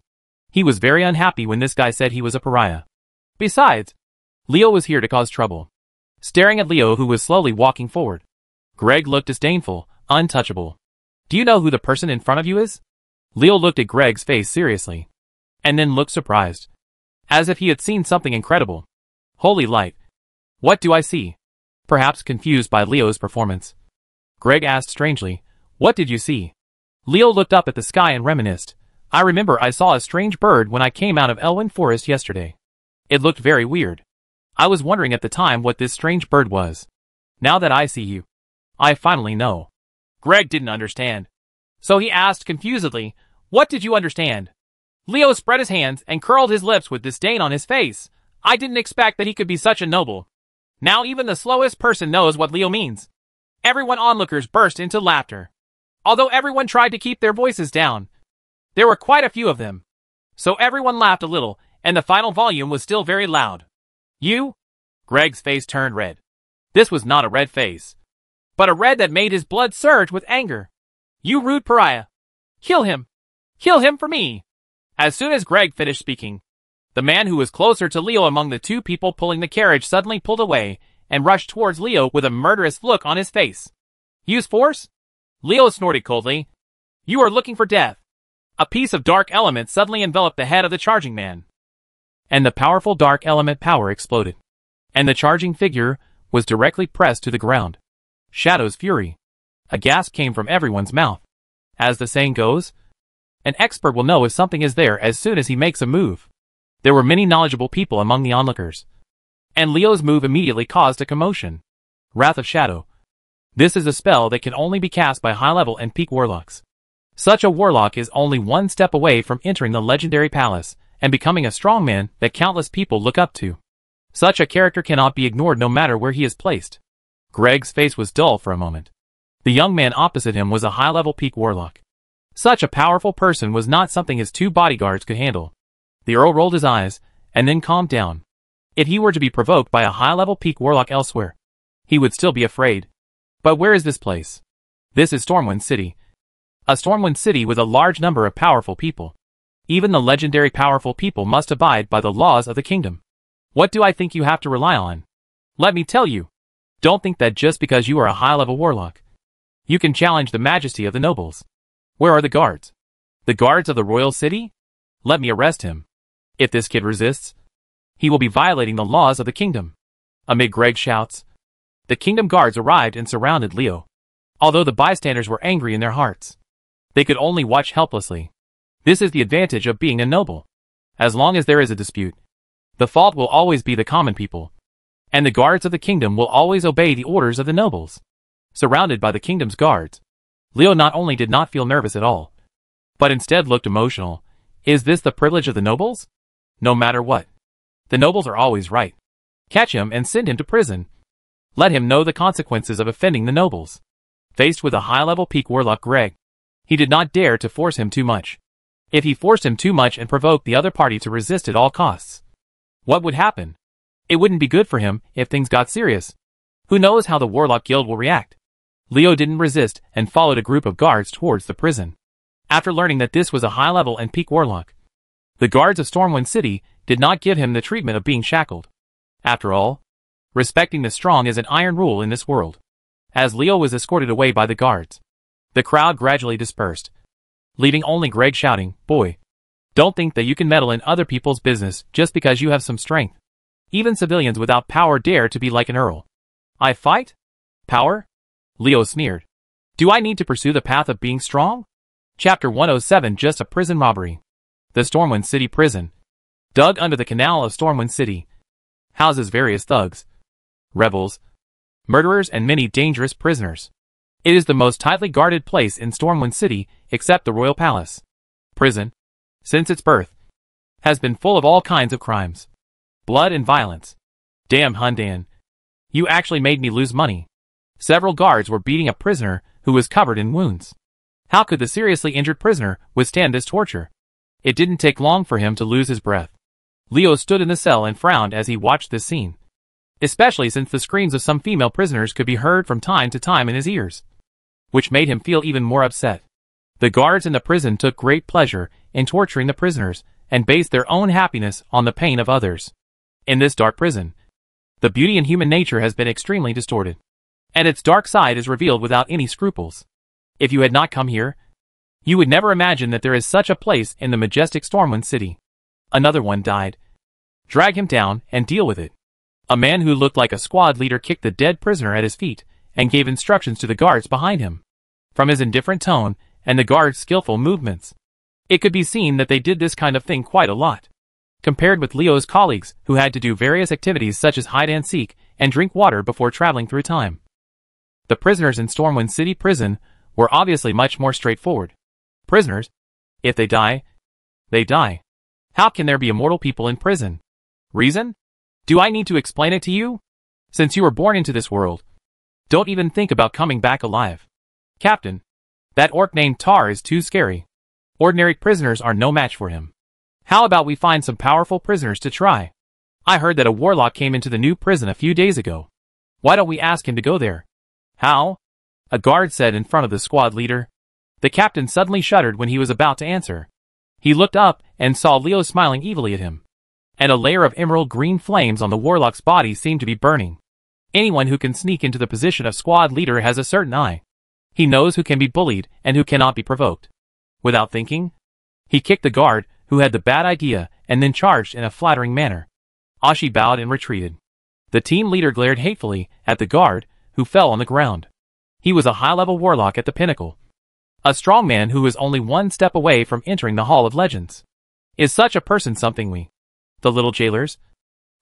[SPEAKER 1] He was very unhappy when this guy said he was a pariah. Besides, Leo was here to cause trouble. Staring at Leo, who was slowly walking forward, Greg looked disdainful, untouchable. "Do you know who the person in front of you is?" Leo looked at Greg's face seriously, and then looked surprised, as if he had seen something incredible. "Holy light! What do I see?" Perhaps confused by Leo's performance, Greg asked strangely, "What did you see?" Leo looked up at the sky and reminisced. "I remember I saw a strange bird when I came out of Elwyn Forest yesterday. It looked very weird. I was wondering at the time what this strange bird was. Now that I see you, I finally know." Greg didn't understand, so he asked confusedly, "What did you understand?" Leo spread his hands and curled his lips with disdain on his face. I didn't expect that he could be such a noble. Now even the slowest person knows what Leo means. Everyone onlookers burst into laughter. Although everyone tried to keep their voices down, there were quite a few of them. So everyone laughed a little, and the final volume was still very loud. "You?" Greg's face turned red. This was not a red face, but a red that made his blood surge with anger. "You rude pariah! Kill him! Kill him for me!" As soon as Greg finished speaking, the man who was closer to Leo among the two people pulling the carriage suddenly pulled away and rushed towards Leo with a murderous look on his face. "Use force?" Leo snorted coldly. "You are looking for death." A piece of dark element suddenly enveloped the head of the charging man, and the powerful dark element power exploded. And the charging figure was directly pressed to the ground. Shadow's fury. A gasp came from everyone's mouth. As the saying goes, an expert will know if something is there as soon as he makes a move. There were many knowledgeable people among the onlookers. And Leo's move immediately caused a commotion. Wrath of Shadow. This is a spell that can only be cast by high-level and peak warlocks. Such a warlock is only one step away from entering the legendary palace and becoming a strongman that countless people look up to. Such a character cannot be ignored no matter where he is placed. Greg's face was dull for a moment. The young man opposite him was a high-level peak warlock. Such a powerful person was not something his two bodyguards could handle. The Earl rolled his eyes, and then calmed down. If he were to be provoked by a high-level peak warlock elsewhere, he would still be afraid. But where is this place? This is Stormwind City. A Stormwind City with a large number of powerful people. Even the legendary powerful people must abide by the laws of the kingdom. What do I think you have to rely on? Let me tell you. Don't think that just because you are a high-level warlock, you can challenge the majesty of the nobles. Where are the guards? The guards of the royal city? Let me arrest him. If this kid resists, he will be violating the laws of the kingdom. Amid Greg's shouts, the kingdom guards arrived and surrounded Leo. Although the bystanders were angry in their hearts, they could only watch helplessly. This is the advantage of being a noble. As long as there is a dispute, the fault will always be the common people, and the guards of the kingdom will always obey the orders of the nobles. Surrounded by the kingdom's guards, Leo not only did not feel nervous at all, but instead looked emotional. Is this the privilege of the nobles? No matter what, the nobles are always right. Catch him and send him to prison. Let him know the consequences of offending the nobles. Faced with a high-level peak warlock Greg, he did not dare to force him too much. If he forced him too much and provoked the other party to resist at all costs, what would happen? It wouldn't be good for him if things got serious. Who knows how the Warlock Guild will react? Leo didn't resist and followed a group of guards towards the prison. After learning that this was a high-level and peak warlock, the guards of Stormwind City did not give him the treatment of being shackled. After all, respecting the strong is an iron rule in this world. As Leo was escorted away by the guards, the crowd gradually dispersed, leaving only Greg shouting, "Boy, don't think that you can meddle in other people's business just because you have some strength. Even civilians without power dare to be like an earl." "I fight? Power?" Leo sneered. "Do I need to pursue the path of being strong?" Chapter 107 Just a prison robbery. The Stormwind City prison, dug under the canal of Stormwind City, houses various thugs, rebels, murderers and many dangerous prisoners. It is the most tightly guarded place in Stormwind City except the Royal Palace. Prison, since its birth, has been full of all kinds of crimes, blood and violence. Damn Hundan, you actually made me lose money. Several guards were beating a prisoner who was covered in wounds. How could the seriously injured prisoner withstand this torture? It didn't take long for him to lose his breath. Leo stood in the cell and frowned as he watched this scene, especially since the screams of some female prisoners could be heard from time to time in his ears, which made him feel even more upset. The guards in the prison took great pleasure in torturing the prisoners and based their own happiness on the pain of others. In this dark prison, the beauty in human nature has been extremely distorted, and its dark side is revealed without any scruples. If you had not come here, you would never imagine that there is such a place in the majestic Stormwind City. Another one died. Drag him down and deal with it. A man who looked like a squad leader kicked the dead prisoner at his feet and gave instructions to the guards behind him. From his indifferent tone and the guards' skillful movements, it could be seen that they did this kind of thing quite a lot, compared with Leo's colleagues who had to do various activities such as hide and seek and drink water before traveling through time. The prisoners in Stormwind City prison were obviously much more straightforward. Prisoners, if they die, they die. How can there be immortal people in prison? Reason? Do I need to explain it to you? Since you were born into this world, don't even think about coming back alive. Captain, that orc named Tar is too scary. Ordinary prisoners are no match for him. How about we find some powerful prisoners to try? I heard that a warlock came into the new prison a few days ago. Why don't we ask him to go there? How? A guard said in front of the squad leader. The captain suddenly shuddered when he was about to answer. He looked up and saw Leo smiling evilly at him, and a layer of emerald green flames on the warlock's body seemed to be burning. Anyone who can sneak into the position of squad leader has a certain eye. He knows who can be bullied and who cannot be provoked. Without thinking, he kicked the guard who had the bad idea and then charged in a flattering manner. Ashi bowed and retreated. The team leader glared hatefully at the guard, who fell on the ground. He was a high-level warlock at the pinnacle. A strong man who was only one step away from entering the Hall of Legends. Is such a person something we, the little jailers,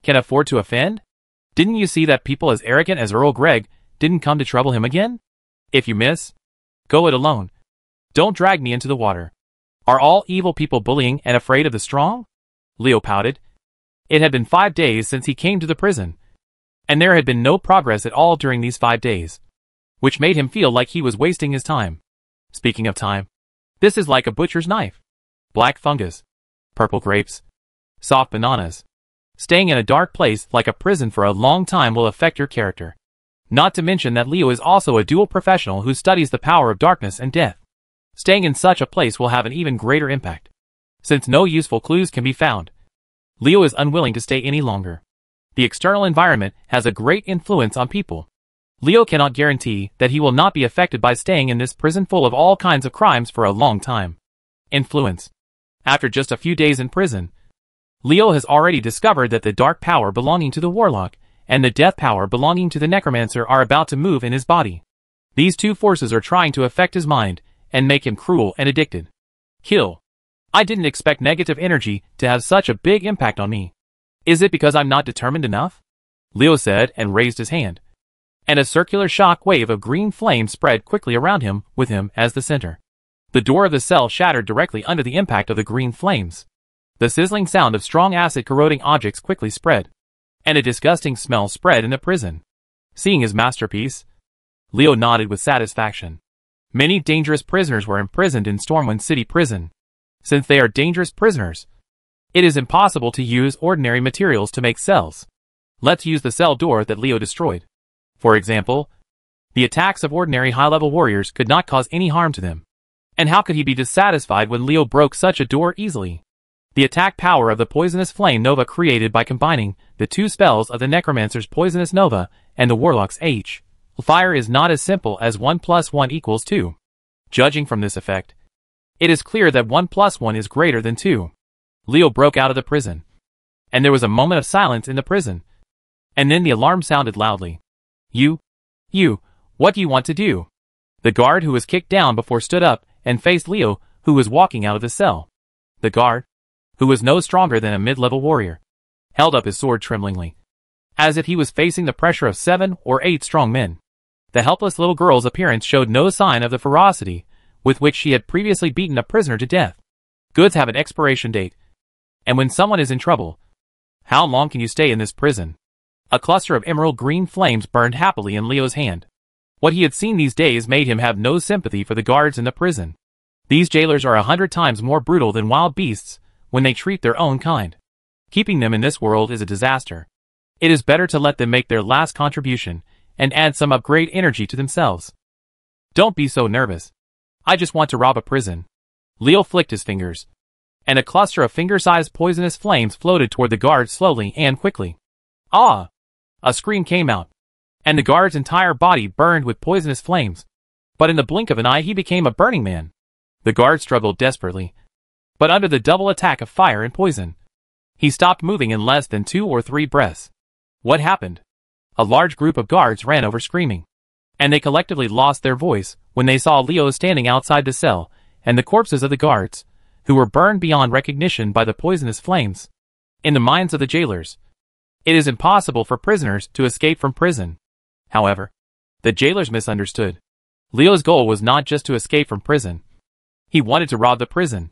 [SPEAKER 1] can afford to offend? Didn't you see that people as arrogant as Earl Greg didn't come to trouble him again? If you miss, go it alone. Don't drag me into the water. Are all evil people bullying and afraid of the strong? Leo pouted. It had been 5 days since he came to the prison, and there had been no progress at all during these 5 days, which made him feel like he was wasting his time. Speaking of time, this is like a butcher's knife. Black fungus, purple grapes, soft bananas. Staying in a dark place like a prison for a long time will affect your character. Not to mention that Leo is also a dual professional who studies the power of darkness and death. Staying in such a place will have an even greater impact. Since no useful clues can be found, Leo is unwilling to stay any longer. The external environment has a great influence on people. Leo cannot guarantee that he will not be affected by staying in this prison full of all kinds of crimes for a long time. Influence. After just a few days in prison, Leo has already discovered that the dark power belonging to the warlock and the death power belonging to the necromancer are about to move in his body. These two forces are trying to affect his mind and make him cruel and addicted. Kill. I didn't expect negative energy to have such a big impact on me. Is it because I'm not determined enough? Leo said and raised his hand. And a circular shock wave of green flame spread quickly around him, with him as the center. The door of the cell shattered directly under the impact of the green flames. The sizzling sound of strong acid corroding objects quickly spread, and a disgusting smell spread in the prison. Seeing his masterpiece, Leo nodded with satisfaction. Many dangerous prisoners were imprisoned in Stormwind City Prison. Since they are dangerous prisoners, it is impossible to use ordinary materials to make cells. Let's use the cell door that Leo destroyed. For example, the attacks of ordinary high-level warriors could not cause any harm to them. And how could he be dissatisfied when Leo broke such a door easily? The attack power of the Poisonous Flame Nova created by combining the two spells of the Necromancer's Poisonous Nova and the Warlock's H. Fire is not as simple as 1 + 1 = 2. Judging from this effect, it is clear that 1 + 1 is greater than 2. Leo broke out of the prison, and there was a moment of silence in the prison. And then the alarm sounded loudly. You, what do you want to do? The guard who was kicked down before stood up and faced Leo, who was walking out of the cell. The guard, who was no stronger than a mid-level warrior, held up his sword tremblingly, as if he was facing the pressure of 7 or 8 strong men. The helpless little girl's appearance showed no sign of the ferocity with which she had previously beaten a prisoner to death. Goods have an expiration date, and when someone is in trouble, how long can you stay in this prison? A cluster of emerald green flames burned happily in Leo's hand. What he had seen these days made him have no sympathy for the guards in the prison. These jailers are 100 times more brutal than wild beasts when they treat their own kind. Keeping them in this world is a disaster. It is better to let them make their last contribution and add some upgrade energy to themselves. Don't be so nervous. I just want to rob a prison. Leo flicked his fingers, and a cluster of finger-sized poisonous flames floated toward the guards slowly and quickly. Ah! A scream came out, and the guard's entire body burned with poisonous flames. But in the blink of an eye he became a burning man. The guard struggled desperately, but under the double attack of fire and poison, he stopped moving in less than 2 or 3 breaths. What happened? A large group of guards ran over screaming, and they collectively lost their voice when they saw Leo standing outside the cell and the corpses of the guards, who were burned beyond recognition by the poisonous flames. In the minds of the jailers, it is impossible for prisoners to escape from prison. However, the jailers misunderstood. Leo's goal was not just to escape from prison. He wanted to rob the prison.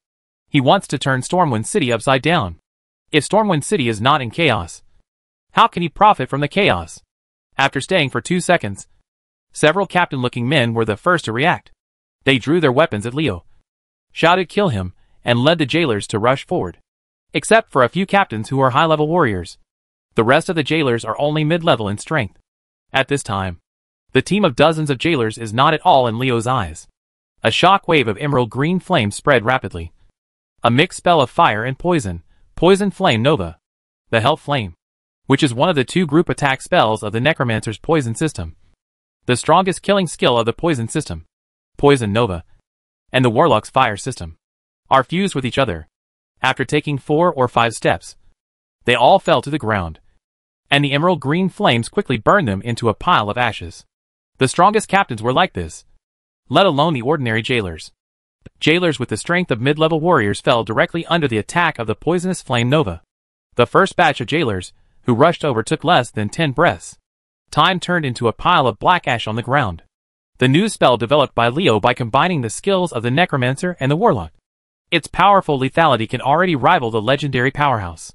[SPEAKER 1] He wants to turn Stormwind City upside down. If Stormwind City is not in chaos, how can he profit from the chaos? After staying for 2 seconds, several captain-looking men were the first to react. They drew their weapons at Leo, shouted "Kill him," and led the jailers to rush forward. Except for a few captains who are high-level warriors, the rest of the jailers are only mid-level in strength. At this time, the team of dozens of jailers is not at all in Leo's eyes. A shock wave of emerald green flame spread rapidly. A mixed spell of fire and poison, Poison Flame Nova. The Health Flame, which is one of the 2 group attack spells of the Necromancer's poison system. The strongest killing skill of the poison system, Poison Nova, and the Warlock's fire system, are fused with each other. After taking 4 or 5 steps, they all fell to the ground, and the emerald green flames quickly burned them into a pile of ashes. The strongest captains were like this, let alone the ordinary jailers. Jailers with the strength of mid-level warriors fell directly under the attack of the poisonous flame nova. The first batch of jailers, who rushed over, took less than 10 breaths. Time turned into a pile of black ash on the ground. The new spell developed by Leo by combining the skills of the Necromancer and the Warlock. Its powerful lethality can already rival the legendary powerhouse.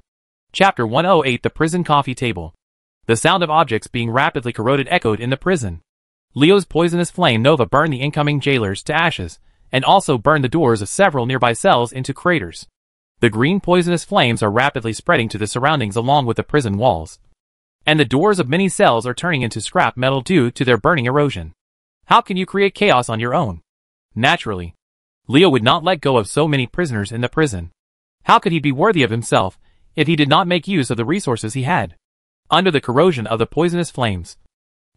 [SPEAKER 1] Chapter 108: The Prison Coffee Table. The sound of objects being rapidly corroded echoed in the prison. Leo's poisonous flame nova burned the incoming jailers to ashes, and also burned the doors of several nearby cells into craters. The green poisonous flames are rapidly spreading to the surroundings along with the prison walls, and the doors of many cells are turning into scrap metal due to their burning erosion. How can you create chaos on your own? Naturally, Leo would not let go of so many prisoners in the prison. How could he be worthy of himself if he did not make use of the resources he had? Under the corrosion of the poisonous flames,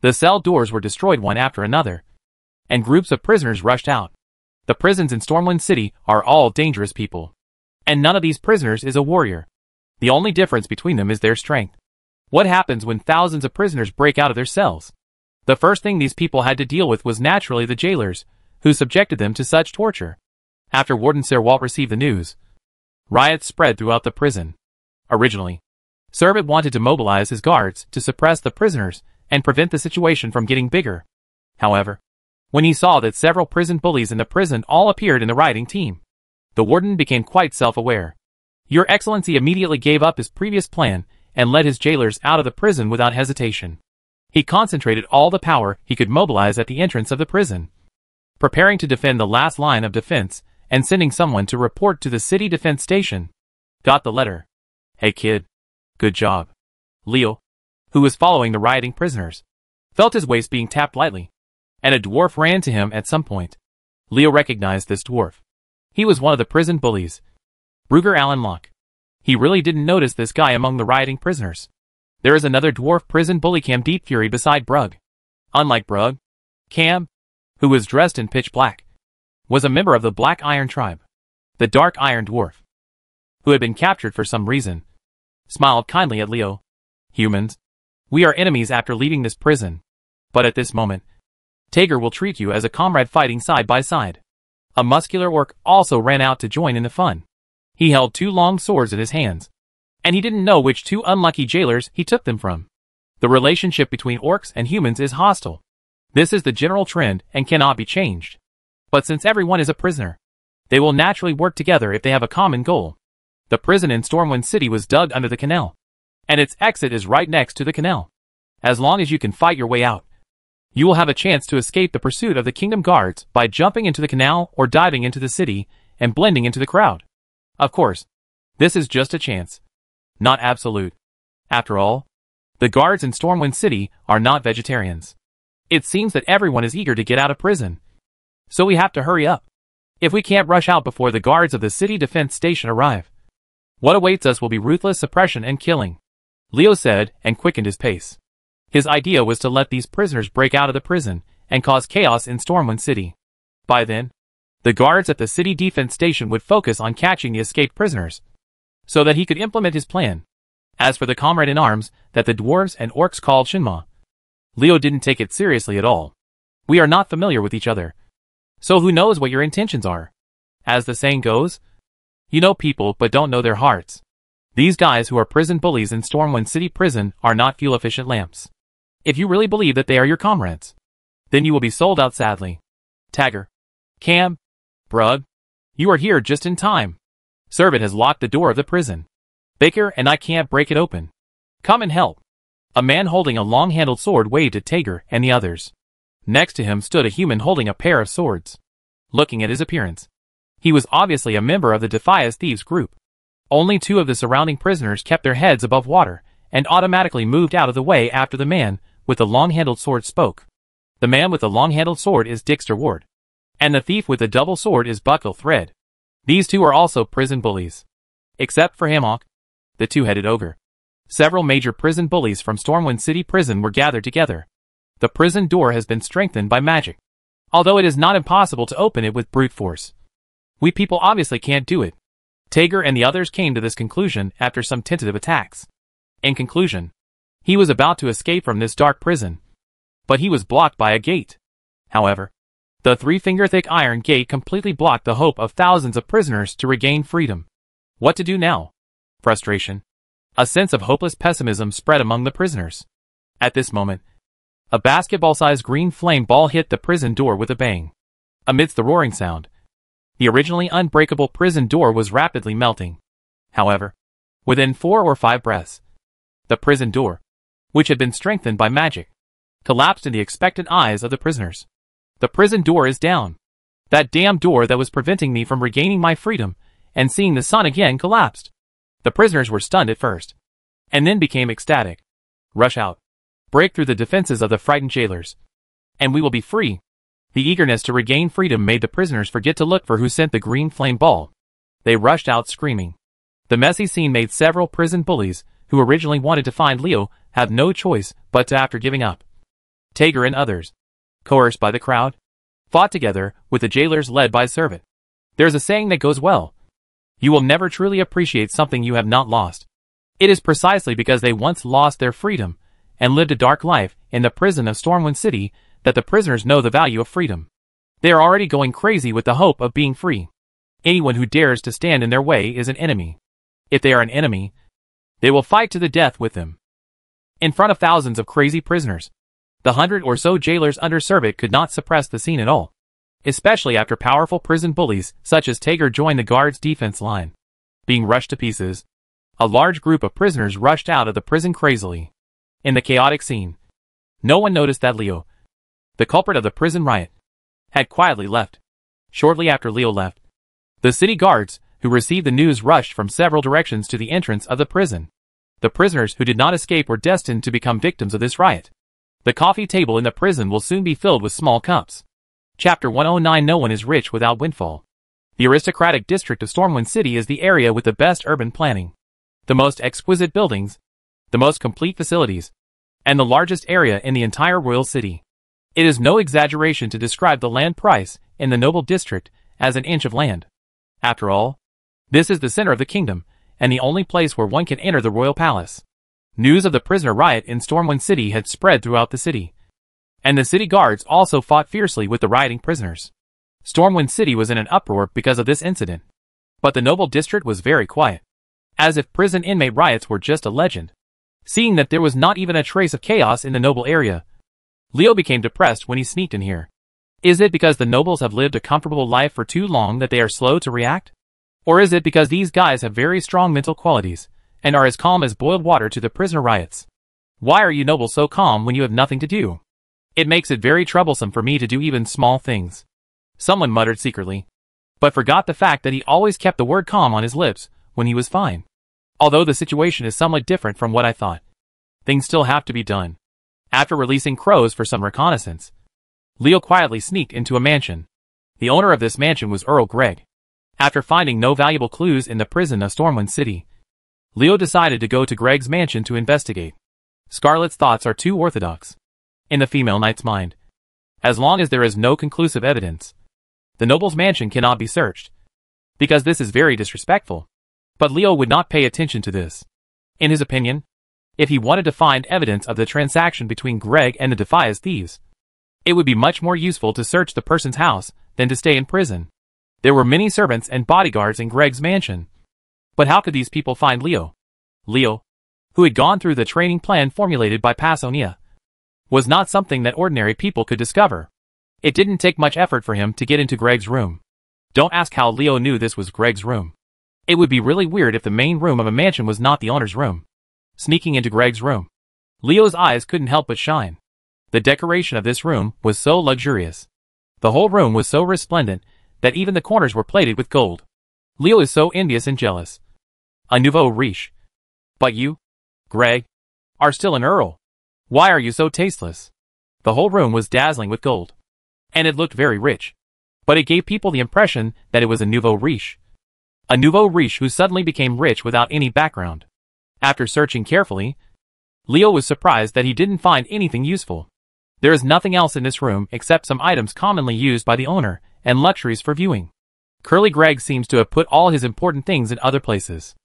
[SPEAKER 1] the cell doors were destroyed one after another, and groups of prisoners rushed out. The prisons in Stormwind City are all dangerous people, and none of these prisoners is a warrior. The only difference between them is their strength. What happens when thousands of prisoners break out of their cells? The first thing these people had to deal with was naturally the jailers, who subjected them to such torture. After Warden Serwalt received the news, riots spread throughout the prison. Originally, Servant wanted to mobilize his guards to suppress the prisoners and prevent the situation from getting bigger. However, when he saw that several prison bullies in the prison all appeared in the rioting team, the warden became quite self-aware. Your Excellency immediately gave up his previous plan and led his jailers out of the prison without hesitation. He concentrated all the power he could mobilize at the entrance of the prison, preparing to defend the last line of defense and sending someone to report to the city defense station. Got the letter. Hey kid. Good job. Leo, who was following the rioting prisoners, felt his waist being tapped lightly, and a dwarf ran to him at some point. Leo recognized this dwarf. He was one of the prison bullies, Ruger Allen Locke. He really didn't notice this guy among the rioting prisoners. There is another dwarf prison bully, Cam Deep Fury, beside Brug. Unlike Brug, Cam, who was dressed in pitch black, was a member of the Black Iron tribe. The Dark Iron Dwarf, who had been captured for some reason, smiled kindly at Leo. Humans, we are enemies after leaving this prison, but at this moment, Tager will treat you as a comrade fighting side by side. A muscular orc also ran out to join in the fun. He held 2 long swords in his hands, and he didn't know which 2 unlucky jailers he took them from. The relationship between orcs and humans is hostile. This is the general trend and cannot be changed. But since everyone is a prisoner, they will naturally work together if they have a common goal. The prison in Stormwind City was dug under the canal, and its exit is right next to the canal. As long as you can fight your way out, you will have a chance to escape the pursuit of the Kingdom Guards by jumping into the canal or diving into the city and blending into the crowd. Of course, this is just a chance, not absolute. After all, the guards in Stormwind City are not vegetarians. It seems that everyone is eager to get out of prison, so we have to hurry up. If we can't rush out before the guards of the city defense station arrive, what awaits us will be ruthless suppression and killing, Leo said, and quickened his pace. His idea was to let these prisoners break out of the prison and cause chaos in Stormwind City. By then, the guards at the city defense station would focus on catching the escaped prisoners, so that he could implement his plan. As for the comrade-in-arms that the dwarves and orcs called Shinma, Leo didn't take it seriously at all. We are not familiar with each other, so who knows what your intentions are? As the saying goes, you know people but don't know their hearts. These guys who are prison bullies in Stormwind City Prison are not fuel-efficient lamps. If you really believe that they are your comrades, then you will be sold out sadly. Tager, Cam, Brug, you are here just in time. Servant has locked the door of the prison. Baker and I can't break it open. Come and help. A man holding a long-handled sword waved at Tager and the others. Next to him stood a human holding a pair of swords. Looking at his appearance, he was obviously a member of the Defias Thieves group. Only 2 of the surrounding prisoners kept their heads above water and automatically moved out of the way after the man with the long-handled sword spoke. The man with the long-handled sword is Dixter Ward, and the thief with the double sword is Buckle Thread. These 2 are also prison bullies. Except for Hammock, the 2-headed ogre. Several major prison bullies from Stormwind City Prison were gathered together. The prison door has been strengthened by magic, although it is not impossible to open it with brute force. We people obviously can't do it. Tager and the others came to this conclusion after some tentative attacks. In conclusion, he was about to escape from this dark prison, but he was blocked by a gate. However, the 3-finger-thick iron gate completely blocked the hope of thousands of prisoners to regain freedom. What to do now? Frustration. A sense of hopeless pessimism spread among the prisoners. At this moment, a basketball-sized green flame ball hit the prison door with a bang. Amidst the roaring sound, the originally unbreakable prison door was rapidly melting. However, within 4 or 5 breaths, the prison door, which had been strengthened by magic, collapsed in the expectant eyes of the prisoners. The prison door is down. That damn door that was preventing me from regaining my freedom and seeing the sun again collapsed. The prisoners were stunned at first, and then became ecstatic. Rush out. Break through the defenses of the frightened jailers, and we will be free. The eagerness to regain freedom made the prisoners forget to look for who sent the green flame ball. They rushed out screaming. The messy scene made several prison bullies, who originally wanted to find Leo, have no choice but to after giving up. Tager and others, coerced by the crowd, fought together with the jailers led by Servant. There's a saying that goes well. You will never truly appreciate something you have not lost. It is precisely because they once lost their freedom and lived a dark life in the prison of Stormwind City that the prisoners know the value of freedom. They are already going crazy with the hope of being free. Anyone who dares to stand in their way is an enemy. If they are an enemy, they will fight to the death with them. In front of thousands of crazy prisoners, the 100 or so jailers under Servant could not suppress the scene at all, especially after powerful prison bullies such as Tager joined the guards' defense line. Being rushed to pieces, a large group of prisoners rushed out of the prison crazily. In the chaotic scene, no one noticed that Leo, the culprit of the prison riot, had quietly left. Shortly after Leo left, the city guards, who received the news, rushed from several directions to the entrance of the prison. The prisoners who did not escape were destined to become victims of this riot. The coffee table in the prison will soon be filled with small cups. Chapter 109. No one is rich without windfall. The aristocratic district of Stormwind City is the area with the best urban planning, the most exquisite buildings, the most complete facilities, and the largest area in the entire royal city. It is no exaggeration to describe the land price in the noble district as an inch of land. After all, this is the center of the kingdom, and the only place where one can enter the royal palace. News of the prisoner riot in Stormwind City had spread throughout the city, and the city guards also fought fiercely with the rioting prisoners. Stormwind City was in an uproar because of this incident, but the noble district was very quiet, as if prison inmate riots were just a legend. Seeing that there was not even a trace of chaos in the noble area, Leo became depressed when he sneaked in here. Is it because the nobles have lived a comfortable life for too long that they are slow to react? Or is it because these guys have very strong mental qualities and are as calm as boiled water to the prisoner riots? Why are you nobles so calm when you have nothing to do? It makes it very troublesome for me to do even small things. Someone muttered secretly, but forgot the fact that he always kept the word calm on his lips when he was fine. Although the situation is somewhat different from what I thought, things still have to be done. After releasing crows for some reconnaissance, Leo quietly sneaked into a mansion. The owner of this mansion was Earl Greg. After finding no valuable clues in the prison of Stormwind City, Leo decided to go to Greg's mansion to investigate. Scarlet's thoughts are too orthodox. In the female knight's mind, as long as there is no conclusive evidence, the noble's mansion cannot be searched, because this is very disrespectful. But Leo would not pay attention to this. In his opinion, if he wanted to find evidence of the transaction between Greg and the Defias thieves, it would be much more useful to search the person's house than to stay in prison. There were many servants and bodyguards in Greg's mansion. But how could these people find Leo? Leo, who had gone through the training plan formulated by Passonia, was not something that ordinary people could discover. It didn't take much effort for him to get into Greg's room. Don't ask how Leo knew this was Greg's room. It would be really weird if the main room of a mansion was not the owner's room. Sneaking into Greg's room, Leo's eyes couldn't help but shine. The decoration of this room was so luxurious. The whole room was so resplendent that even the corners were plated with gold. Leo is so envious and jealous. A nouveau riche. But you, Greg, are still an earl. Why are you so tasteless? The whole room was dazzling with gold, and it looked very rich. But it gave people the impression that it was a nouveau riche. A nouveau riche who suddenly became rich without any background. After searching carefully, Leo was surprised that he didn't find anything useful. There is nothing else in this room except some items commonly used by the owner and luxuries for viewing. Curly Greg seems to have put all his important things in other places.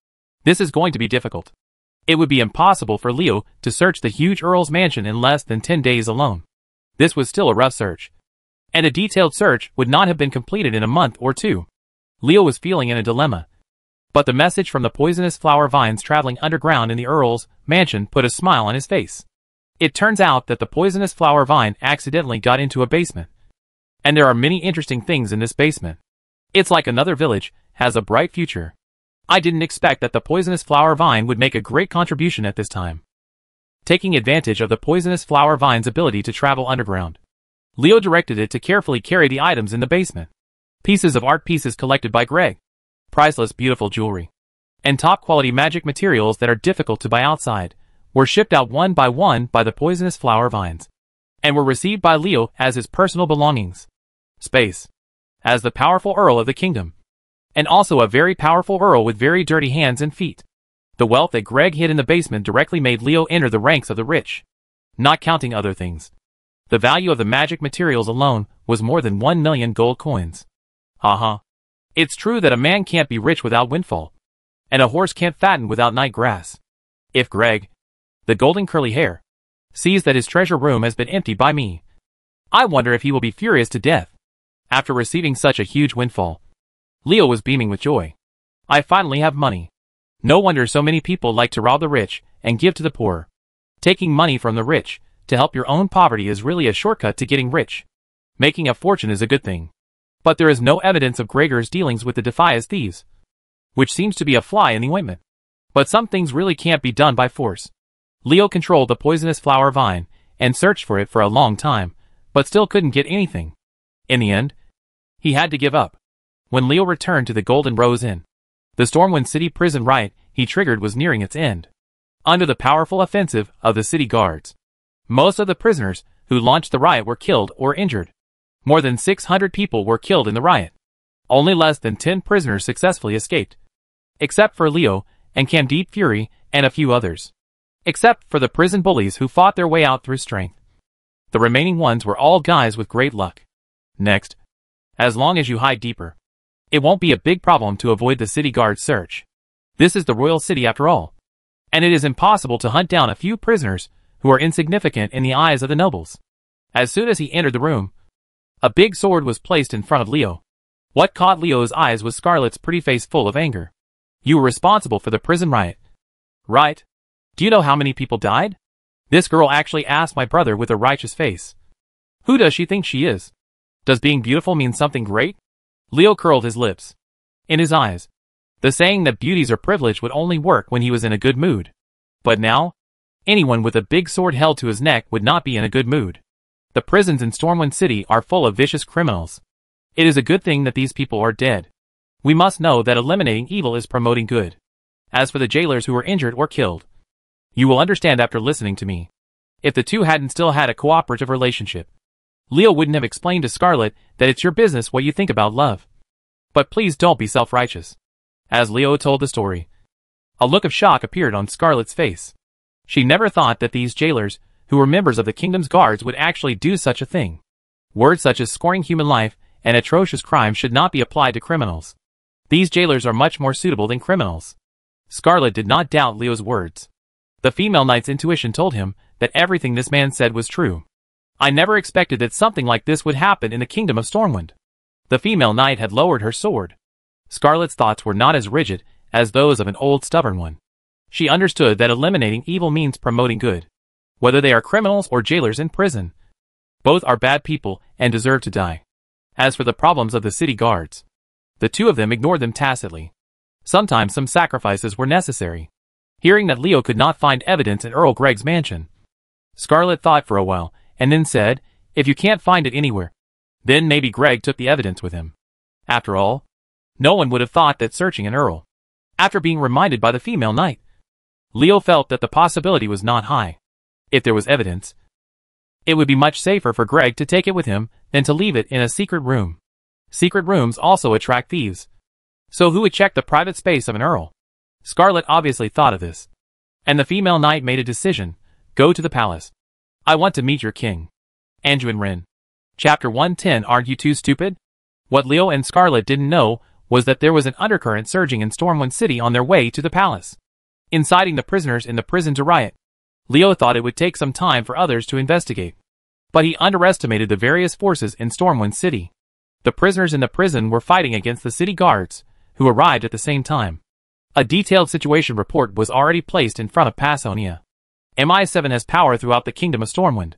[SPEAKER 1] This is going to be difficult. It would be impossible for Leo to search the huge Earl's mansion in less than 10 days alone. This was still a rough search. And a detailed search would not have been completed in a month or two. Leo was feeling in a dilemma. But the message from the poisonous flower vines traveling underground in the Earl's mansion put a smile on his face. It turns out that the poisonous flower vine accidentally got into a basement. And there are many interesting things in this basement. It's like another village, has a bright future. I didn't expect that the poisonous flower vine would make a great contribution at this time. Taking advantage of the poisonous flower vine's ability to travel underground, Leo directed it to carefully carry the items in the basement. Pieces of art pieces collected by Greg, priceless beautiful jewelry, and top-quality magic materials that are difficult to buy outside, were shipped out one by the poisonous flower vines, and were received by Leo as his personal belongings. Space. As the powerful Earl of the kingdom, and also a very powerful Earl with very dirty hands and feet. The wealth that Greg hid in the basement directly made Leo enter the ranks of the rich. Not counting other things. The value of the magic materials alone was more than 1 million gold coins. It's true that a man can't be rich without windfall, and a horse can't fatten without night grass. If Greg, the golden curly hair, sees that his treasure room has been emptied by me, I wonder if he will be furious to death. After receiving such a huge windfall, Leo was beaming with joy. I finally have money. No wonder so many people like to rob the rich and give to the poor. Taking money from the rich to help your own poverty is really a shortcut to getting rich. Making a fortune is a good thing. But there is no evidence of Gregor's dealings with the Defias thieves, which seems to be a fly in the ointment. But some things really can't be done by force. Leo controlled the poisonous flower vine and searched for it for a long time, but still couldn't get anything. In the end, he had to give up. When Leo returned to the Golden Rose Inn, the Stormwind City prison riot he triggered was nearing its end. Under the powerful offensive of the city guards, most of the prisoners who launched the riot were killed or injured. More than 600 people were killed in the riot. Only less than 10 prisoners successfully escaped. Except for Leo and Candide Fury and a few others. Except for the prison bullies who fought their way out through strength. The remaining ones were all guys with great luck. Next, as long as you hide deeper, it won't be a big problem to avoid the city guard's search. This is the royal city after all. And it is impossible to hunt down a few prisoners who are insignificant in the eyes of the nobles. As soon as he entered the room, a big sword was placed in front of Leo. What caught Leo's eyes was Scarlet's pretty face full of anger. You were responsible for the prison riot, right? Do you know how many people died? This girl actually asked my brother with a righteous face. Who does she think she is? Does being beautiful mean something great? Leo curled his lips. In his eyes, the saying that beauties are privileged would only work when he was in a good mood. But now, anyone with a big sword held to his neck would not be in a good mood. The prisons in Stormwind City are full of vicious criminals. It is a good thing that these people are dead. We must know that eliminating evil is promoting good. As for the jailers who were injured or killed, you will understand after listening to me. If the two hadn't still had a cooperative relationship, Leo wouldn't have explained to Scarlet that it's your business what you think about love. But please don't be self-righteous. As Leo told the story, a look of shock appeared on Scarlet's face. She never thought that these jailers, who were members of the kingdom's guards, would actually do such a thing. Words such as scorning human life and atrocious crime should not be applied to criminals. These jailers are much more suitable than criminals. Scarlet did not doubt Leo's words. The female knight's intuition told him that everything this man said was true. I never expected that something like this would happen in the kingdom of Stormwind. The female knight had lowered her sword. Scarlet's thoughts were not as rigid as those of an old stubborn one. She understood that eliminating evil means promoting good. Whether they are criminals or jailers in prison, both are bad people and deserve to die. As for the problems of the city guards, the two of them ignored them tacitly. Sometimes some sacrifices were necessary. Hearing that Leo could not find evidence in Earl Greg's mansion, Scarlet thought for a while, and then said, if you can't find it anywhere, then maybe Greg took the evidence with him. After all, no one would have thought that searching an Earl. After being reminded by the female knight, Leo felt that the possibility was not high. If there was evidence, it would be much safer for Greg to take it with him than to leave it in a secret room. Secret rooms also attract thieves. So who would check the private space of an Earl? Scarlet obviously thought of this. And the female knight made a decision. Go to the palace. I want to meet your king. Anduin Wren. Chapter 110. Aren't you too stupid? What Leo and Scarlet didn't know was that there was an undercurrent surging in Stormwind City on their way to the palace, inciting the prisoners in the prison to riot. Leo thought it would take some time for others to investigate, but he underestimated the various forces in Stormwind City. The prisoners in the prison were fighting against the city guards, who arrived at the same time. A detailed situation report was already placed in front of Pasonia. MI7 has power throughout the Kingdom of Stormwind,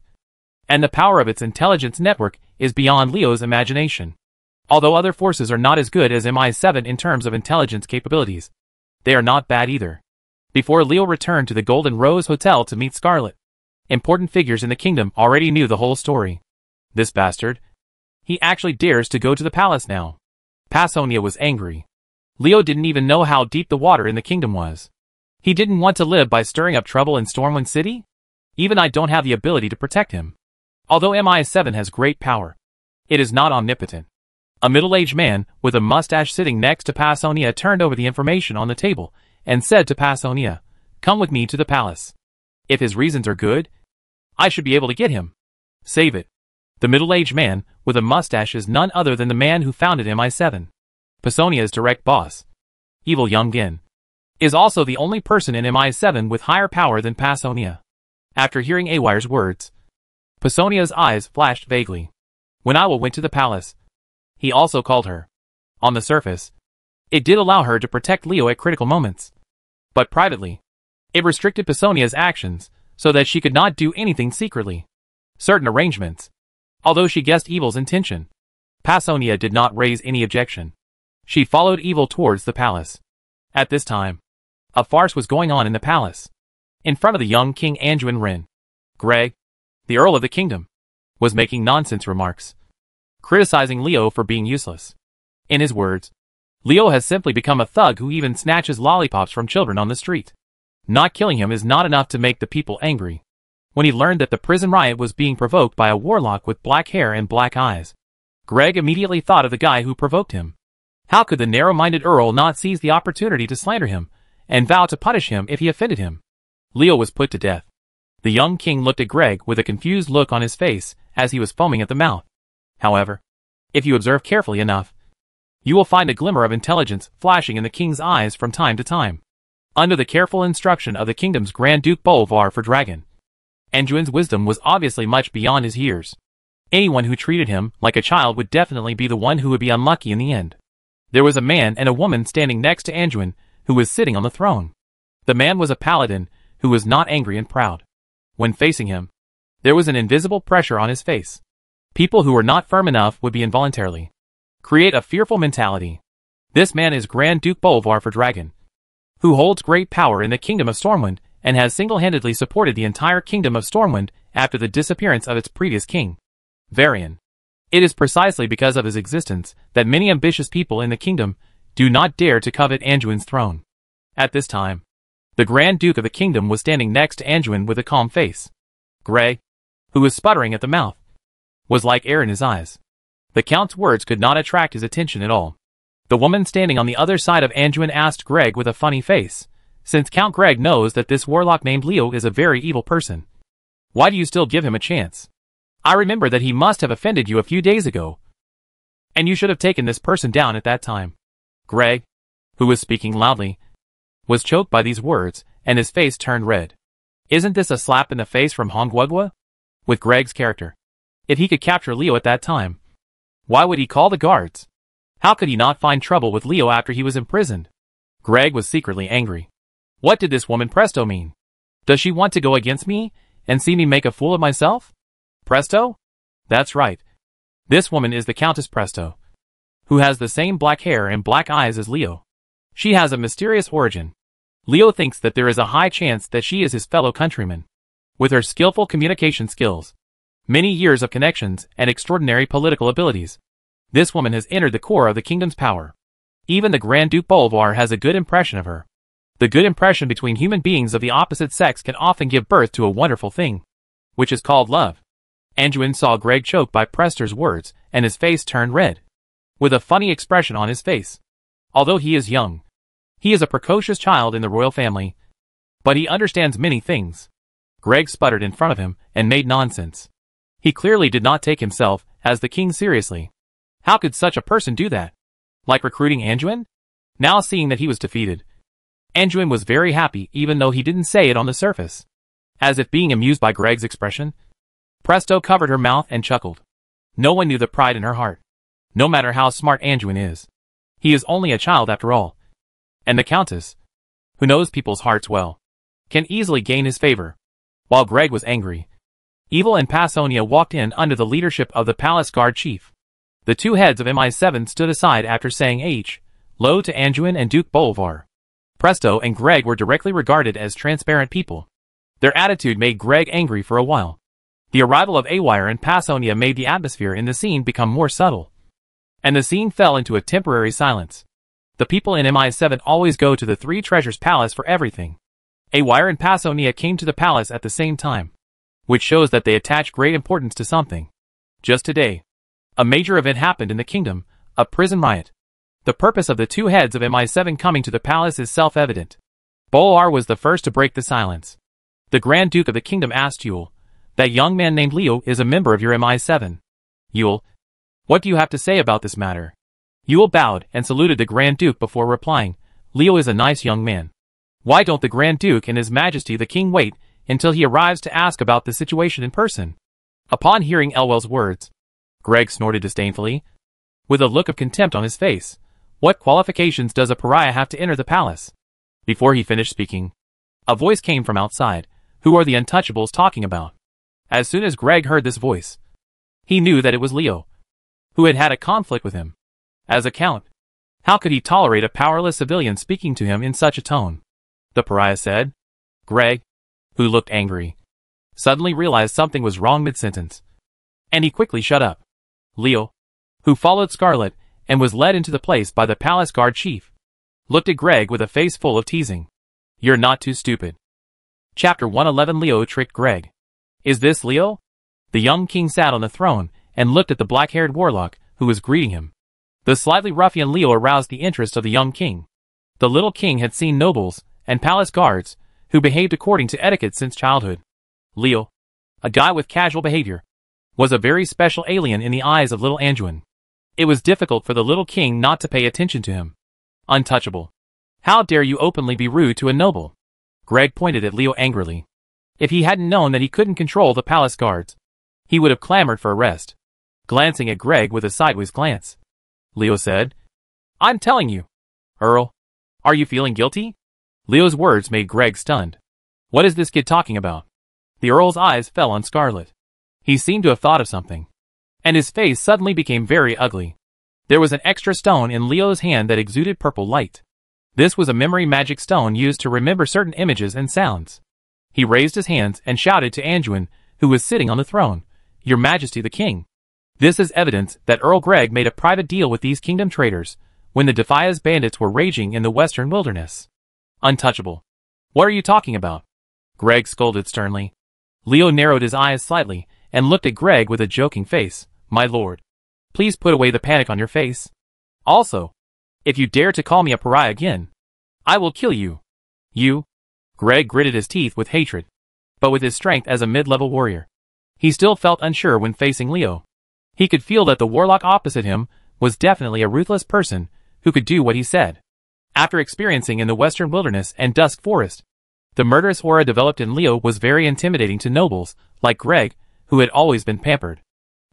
[SPEAKER 1] and the power of its intelligence network is beyond Leo's imagination. Although other forces are not as good as MI7 in terms of intelligence capabilities, they are not bad either. Before Leo returned to the Golden Rose Hotel to meet Scarlet, important figures in the kingdom already knew the whole story. This bastard. He actually dares to go to the palace now. Pasonia was angry. Leo didn't even know how deep the water in the kingdom was. He didn't want to live by stirring up trouble in Stormwind City? Even I don't have the ability to protect him. Although MI7 has great power, it is not omnipotent. A middle-aged man with a mustache sitting next to Pasonia turned over the information on the table and said to Pasonia, "Come with me to the palace. If his reasons are good, I should be able to get him. Save it." The middle-aged man with a mustache is none other than the man who founded MI7. Pasonia's direct boss, Evil Young Gin, is also the only person in MI7 with higher power than Pasonia. After hearing Awire's words, Pasonia's eyes flashed vaguely. When Iwa went to the palace, he also called her. On the surface, it did allow her to protect Leo at critical moments. But privately, it restricted Pasonia's actions so that she could not do anything secretly. Certain arrangements. Although she guessed Evil's intention, Pasonia did not raise any objection. She followed Evil towards the palace. At this time, a farce was going on in the palace. In front of the young King Anduin Rin, Greg, the Earl of the Kingdom, was making nonsense remarks, criticizing Leo for being useless. In his words, Leo has simply become a thug who even snatches lollipops from children on the street. Not killing him is not enough to make the people angry. When he learned that the prison riot was being provoked by a warlock with black hair and black eyes, Greg immediately thought of the guy who provoked him. How could the narrow-minded Earl not seize the opportunity to slander him and vow to punish him if he offended him? Leo was put to death. The young king looked at Greg with a confused look on his face as he was foaming at the mouth. However, if you observe carefully enough, you will find a glimmer of intelligence flashing in the king's eyes from time to time. Under the careful instruction of the kingdom's Grand Duke Bolvar for Dragon, Anduin's wisdom was obviously much beyond his years. Anyone who treated him like a child would definitely be the one who would be unlucky in the end. There was a man and a woman standing next to Anduin who was sitting on the throne. The man was a paladin who was not angry and proud. When facing him, there was an invisible pressure on his face. People who were not firm enough would be involuntarily create a fearful mentality. This man is Grand Duke Bolvar for Dragon, who holds great power in the Kingdom of Stormwind and has single-handedly supported the entire Kingdom of Stormwind after the disappearance of its previous king, Varian. It is precisely because of his existence that many ambitious people in the kingdom do not dare to covet Anduin's throne. At this time, the Grand Duke of the kingdom was standing next to Anduin with a calm face. Greg, who was sputtering at the mouth, was like air in his eyes. The Count's words could not attract his attention at all. The woman standing on the other side of Anduin asked Greg with a funny face, "Since Count Greg knows that this warlock named Leo is a very evil person, why do you still give him a chance? I remember that he must have offended you a few days ago, and you should have taken this person down at that time." Greg, who was speaking loudly, was choked by these words, and his face turned red. Isn't this a slap in the face from Hongwugwa? With Greg's character, if he could capture Leo at that time, why would he call the guards? How could he not find trouble with Leo after he was imprisoned? Greg was secretly angry. What did this woman Presto mean? Does she want to go against me and see me make a fool of myself? Presto? That's right. This woman is the Countess Presto, who has the same black hair and black eyes as Leo. She has a mysterious origin. Leo thinks that there is a high chance that she is his fellow countryman. With her skillful communication skills, many years of connections, and extraordinary political abilities, this woman has entered the core of the kingdom's power. Even the Grand Duke Bolvar has a good impression of her. The good impression between human beings of the opposite sex can often give birth to a wonderful thing, which is called love. Anduin saw Greg choked by Prester's words, and his face turned red, with a funny expression on his face. Although he is young, he is a precocious child in the royal family, but he understands many things. Greg sputtered in front of him and made nonsense. He clearly did not take himself as the king seriously. How could such a person do that? Like recruiting Anduin? Now seeing that he was defeated, Anduin was very happy even though he didn't say it on the surface. As if being amused by Greg's expression, Presto covered her mouth and chuckled. No one knew the pride in her heart. No matter how smart Anduin is, he is only a child after all. And the Countess, who knows people's hearts well, can easily gain his favor. While Greg was angry, Evil and Passonia walked in under the leadership of the palace guard chief. The two heads of MI7 stood aside after saying hello to Anduin and Duke Bolivar. Presto and Greg were directly regarded as transparent people. Their attitude made Greg angry for a while. The arrival of Awire and Passonia made the atmosphere in the scene become more subtle. And the scene fell into a temporary silence. The people in MI7 always go to the Three Treasures Palace for everything. Awire and Passonia came to the palace at the same time, which shows that they attach great importance to something. Just today, a major event happened in the kingdom, a prison riot. The purpose of the two heads of MI7 coming to the palace is self-evident. Bolar was the first to break the silence. The Grand Duke of the kingdom asked Yule, "That young man named Leo is a member of your MI7. Yule, what do you have to say about this matter?" Yule bowed and saluted the Grand Duke before replying, "Leo is a nice young man. Why don't the Grand Duke and His Majesty the King wait until he arrives to ask about the situation in person?" Upon hearing Elwell's words, Greg snorted disdainfully, with a look of contempt on his face. What qualifications does a pariah have to enter the palace? Before he finished speaking, a voice came from outside. Who are the untouchables talking about? As soon as Greg heard this voice, he knew that it was Leo, who had had a conflict with him. As a count, how could he tolerate a powerless civilian speaking to him in such a tone? The pariah said. Greg, who looked angry, suddenly realized something was wrong mid-sentence, and he quickly shut up. Leo, who followed Scarlet and was led into the place by the palace guard chief, looked at Greg with a face full of teasing. You're not too stupid. Chapter 111. Leo tricked Greg. Is this Leo? The young king sat on the throne and looked at the black-haired warlock who was greeting him. The slightly ruffian Leo aroused the interest of the young king. The little king had seen nobles and palace guards who behaved according to etiquette since childhood. Leo, a guy with casual behavior, was a very special alien in the eyes of little Anduin. It was difficult for the little king not to pay attention to him. Untouchable. How dare you openly be rude to a noble? Greg pointed at Leo angrily. If he hadn't known that he couldn't control the palace guards, he would have clamored for arrest. Glancing at Greg with a sideways glance, Leo said, I'm telling you. Earl, are you feeling guilty? Leo's words made Greg stunned. What is this kid talking about? The Earl's eyes fell on Scarlet. He seemed to have thought of something, and his face suddenly became very ugly. There was an extra stone in Leo's hand that exuded purple light. This was a memory magic stone used to remember certain images and sounds. He raised his hands and shouted to Anduin, who was sitting on the throne, Your Majesty the King. This is evidence that Earl Greg made a private deal with these kingdom traitors when the Defias bandits were raging in the western wilderness. Untouchable. What are you talking about? Greg scolded sternly. Leo narrowed his eyes slightly and looked at Greg with a joking face. My lord, please put away the panic on your face. Also, if you dare to call me a pariah again, I will kill you. You? Greg gritted his teeth with hatred, but with his strength as a mid-level warrior, he still felt unsure when facing Leo. He could feel that the warlock opposite him was definitely a ruthless person who could do what he said. After experiencing in the western wilderness and dusk forest, the murderous aura developed in Leo was very intimidating to nobles like Greg, who had always been pampered.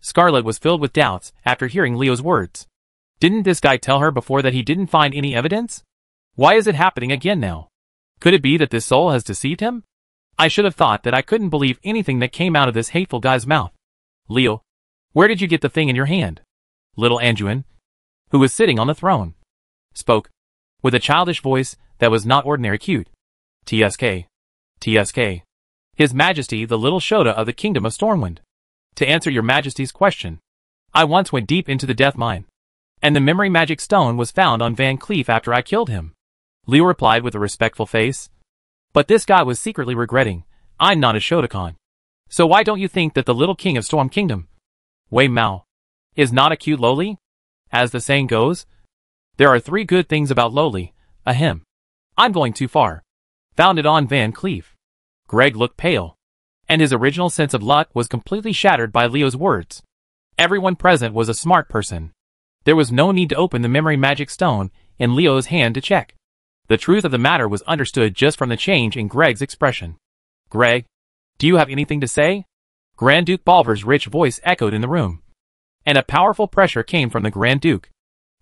[SPEAKER 1] Scarlet was filled with doubts after hearing Leo's words. Didn't this guy tell her before that he didn't find any evidence? Why is it happening again now? Could it be that this soul has deceived him? I should have thought that I couldn't believe anything that came out of this hateful guy's mouth. Leo, where did you get the thing in your hand? Little Anduin, who was sitting on the throne, spoke, with a childish voice that was not ordinary cute. TSK. TSK. His Majesty the Little Shota of the Kingdom of Stormwind. To answer your Majesty's question, I once went deep into the death mine, and the memory magic stone was found on Van Cleef after I killed him. Leo replied with a respectful face. But this guy was secretly regretting, I'm not a Shotokan. So why don't you think that the little king of Storm Kingdom, Wei Mao, is not a cute lowly? As the saying goes, there are 3 good things about lowly, ahem. I'm going too far. Found it on Van Cleef. Greg looked pale, and his original sense of luck was completely shattered by Leo's words. Everyone present was a smart person. There was no need to open the memory magic stone in Leo's hand to check. The truth of the matter was understood just from the change in Greg's expression. "Greg, do you have anything to say?" Grand Duke Bolvar's rich voice echoed in the room. And a powerful pressure came from the Grand Duke.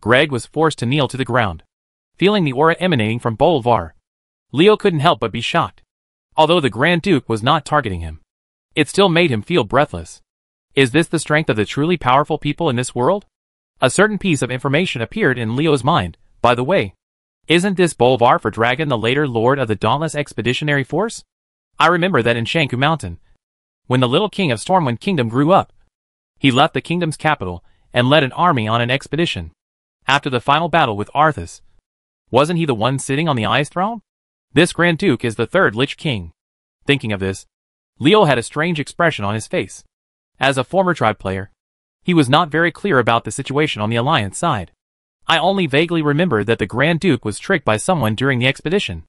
[SPEAKER 1] Greg was forced to kneel to the ground. Feeling the aura emanating from Bolvar, Leo couldn't help but be shocked. Although the Grand Duke was not targeting him, it still made him feel breathless. Is this the strength of the truly powerful people in this world? A certain piece of information appeared in Leo's mind. By the way, isn't this Bolvar for Dragon, the later lord of the Dauntless Expeditionary Force? I remember that in Shanku Mountain, when the little king of Stormwind Kingdom grew up, he left the kingdom's capital and led an army on an expedition. After the final battle with Arthas, wasn't he the one sitting on the Ice Throne? This Grand Duke is the third Lich King. Thinking of this, Leo had a strange expression on his face. As a former tribe player, he was not very clear about the situation on the Alliance side. I only vaguely remember that the Grand Duke was tricked by someone during the expedition.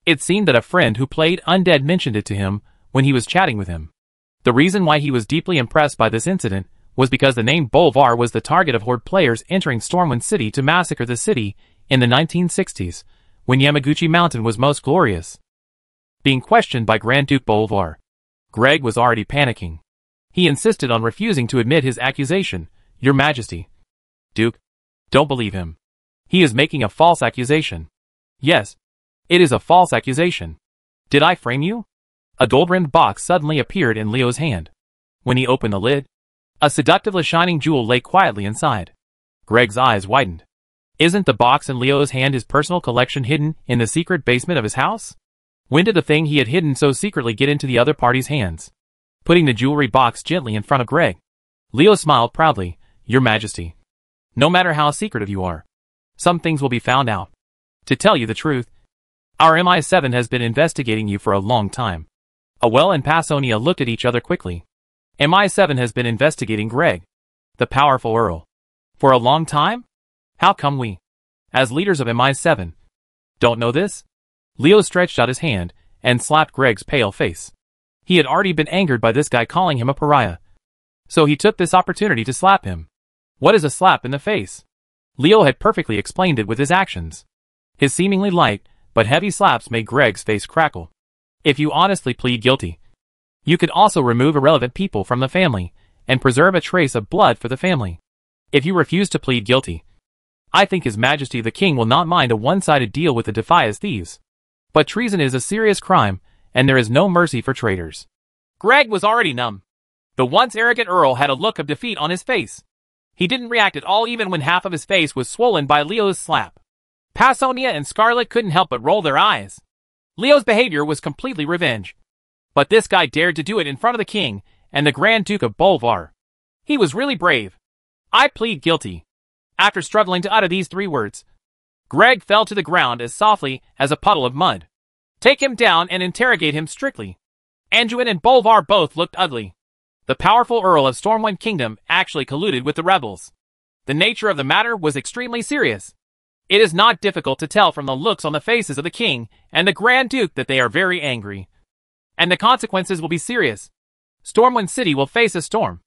[SPEAKER 1] It seemed that a friend who played Undead mentioned it to him when he was chatting with him. The reason why he was deeply impressed by this incident was because the name Bolvar was the target of Horde players entering Stormwind City to massacre the city in the 1960s, when Yamaguchi Mountain was most glorious. Being questioned by Grand Duke Bolvar, Greg was already panicking. He insisted on refusing to admit his accusation. "Your Majesty." "Duke, don't believe him. He is making a false accusation." "Yes, it is a false accusation. Did I frame you?" A gold-rimmed box suddenly appeared in Leo's hand. When he opened the lid, a seductively shining jewel lay quietly inside. Greg's eyes widened. Isn't the box in Leo's hand his personal collection hidden in the secret basement of his house? When did the thing he had hidden so secretly get into the other party's hands? Putting the jewelry box gently in front of Greg, Leo smiled proudly. "Your Majesty, no matter how secretive you are, some things will be found out. To tell you the truth, our MI7 has been investigating you for a long time." Awell and Passonia looked at each other quickly. MI7 has been investigating Greg, the powerful Earl, for a long time? How come we, as leaders of MI7, don't know this? Leo stretched out his hand and slapped Greg's pale face. He had already been angered by this guy calling him a pariah, so he took this opportunity to slap him. What is a slap in the face? Leo had perfectly explained it with his actions. His seemingly light but heavy slaps made Greg's face crackle. If you honestly plead guilty, you could also remove irrelevant people from the family and preserve a trace of blood for the family. If you refuse to plead guilty, I think His Majesty the King will not mind a one-sided deal with the Defias thieves. But treason is a serious crime, and there is no mercy for traitors. Greg was already numb. The once arrogant Earl had a look of defeat on his face. He didn't react at all even when half of his face was swollen by Leo's slap. Passonia and Scarlet couldn't help but roll their eyes. Leo's behavior was completely revenge. But this guy dared to do it in front of the king and the Grand Duke of Bolvar. He was really brave. "I plead guilty." After struggling to utter these 3 words, Greg fell to the ground as softly as a puddle of mud. "Take him down and interrogate him strictly." Anduin and Bolvar both looked ugly. The powerful Earl of Stormwind Kingdom actually colluded with the rebels. The nature of the matter was extremely serious. It is not difficult to tell from the looks on the faces of the king and the Grand Duke that they are very angry. And the consequences will be serious. Stormwind City will face a storm,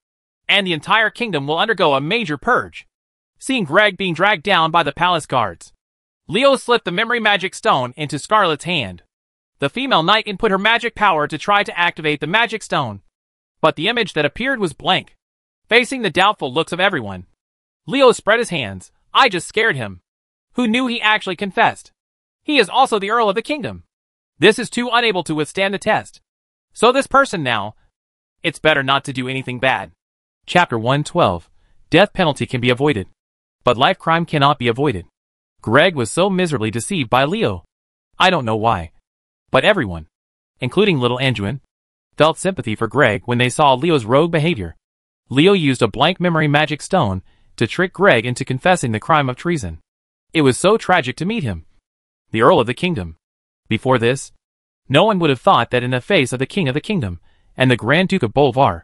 [SPEAKER 1] and the entire kingdom will undergo a major purge. Seeing Greg being dragged down by the palace guards, Leo slipped the memory magic stone into Scarlet's hand. The female knight input her magic power to try to activate the magic stone, but the image that appeared was blank. Facing the doubtful looks of everyone, Leo spread his hands. "I just scared him." Who knew he actually confessed? He is also the Earl of the Kingdom. This is too unable to withstand the test. So this person now, it's better not to do anything bad. Chapter 112. Death penalty can be avoided, but life crime cannot be avoided. Greg was so miserably deceived by Leo. I don't know why, but everyone, including little Anduin, felt sympathy for Greg when they saw Leo's rogue behavior. Leo used a blank memory magic stone to trick Greg into confessing the crime of treason. It was so tragic to meet him, the Earl of the Kingdom. Before this, no one would have thought that in the face of the King of the Kingdom and the Grand Duke of Bolvar,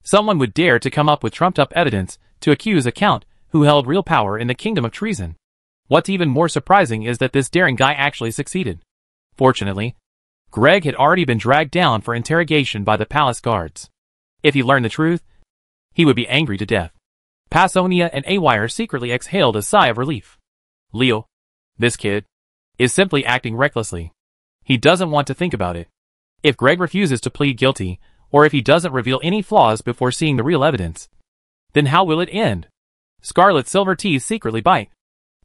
[SPEAKER 1] someone would dare to come up with trumped-up evidence to accuse a count who held real power in the kingdom of treason. What's even more surprising is that this daring guy actually succeeded. Fortunately, Greg had already been dragged down for interrogation by the palace guards. If he learned the truth, he would be angry to death. Passonia and Awire secretly exhaled a sigh of relief. Leo, this kid, is simply acting recklessly. He doesn't want to think about it. If Greg refuses to plead guilty, or if he doesn't reveal any flaws before seeing the real evidence, then how will it end? Scarlet's silver teeth secretly bite.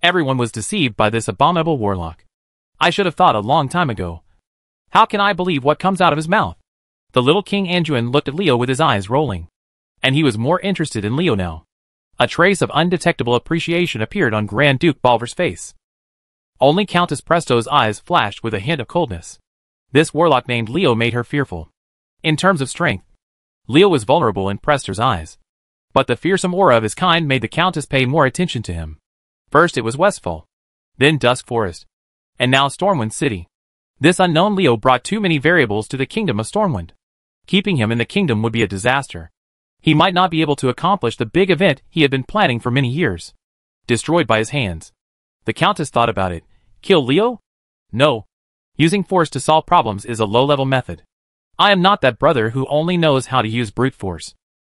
[SPEAKER 1] Everyone was deceived by this abominable warlock. I should have thought a long time ago. How can I believe what comes out of his mouth? The little King Anduin looked at Leo with his eyes rolling. And he was more interested in Leo now. A trace of undetectable appreciation appeared on Grand Duke Balver's face. Only Countess Presto's eyes flashed with a hint of coldness. This warlock named Leo made her fearful. In terms of strength, Leo was vulnerable in Prester's eyes. But the fearsome aura of his kind made the Countess pay more attention to him. First it was Westfall, then Dusk Forest, and now Stormwind City. This unknown Leo brought too many variables to the kingdom of Stormwind. Keeping him in the kingdom would be a disaster. He might not be able to accomplish the big event he had been planning for many years. Destroyed by his hands. The Countess thought about it. Kill Leo? No. Using force to solve problems is a low-level method. I am not that brother who only knows how to use brute force.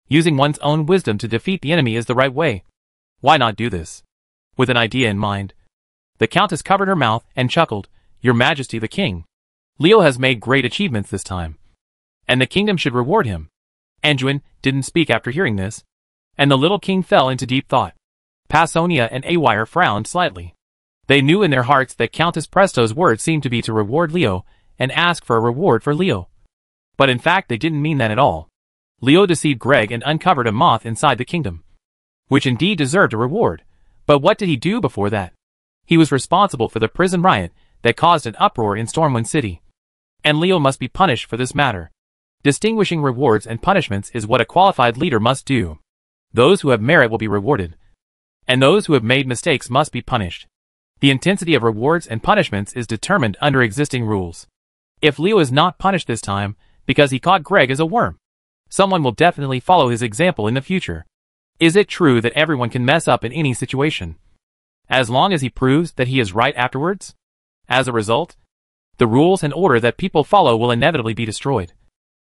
[SPEAKER 1] Using one's own wisdom to defeat the enemy is the right way. Why not do this? With an idea in mind. The Countess covered her mouth and chuckled. Your Majesty the King. Leo has made great achievements this time. And the kingdom should reward him. Anduin didn't speak after hearing this. And the little king fell into deep thought. Passonia and Awire frowned slightly. They knew in their hearts that Countess Presto's words seemed to be to reward Leo and ask for a reward for Leo. But in fact they didn't mean that at all. Leo deceived Greg and uncovered a moth inside the kingdom. Which indeed deserved a reward. But what did he do before that? He was responsible for the prison riot that caused an uproar in Stormwind City. And Leo must be punished for this matter. Distinguishing rewards and punishments is what a qualified leader must do. Those who have merit will be rewarded. And those who have made mistakes must be punished. The intensity of rewards and punishments is determined under existing rules. If Leo is not punished this time, because he caught Greg as a worm, someone will definitely follow his example in the future. Is it true that everyone can mess up in any situation? As long as he proves that he is right afterwards? As a result, the rules and order that people follow will inevitably be destroyed,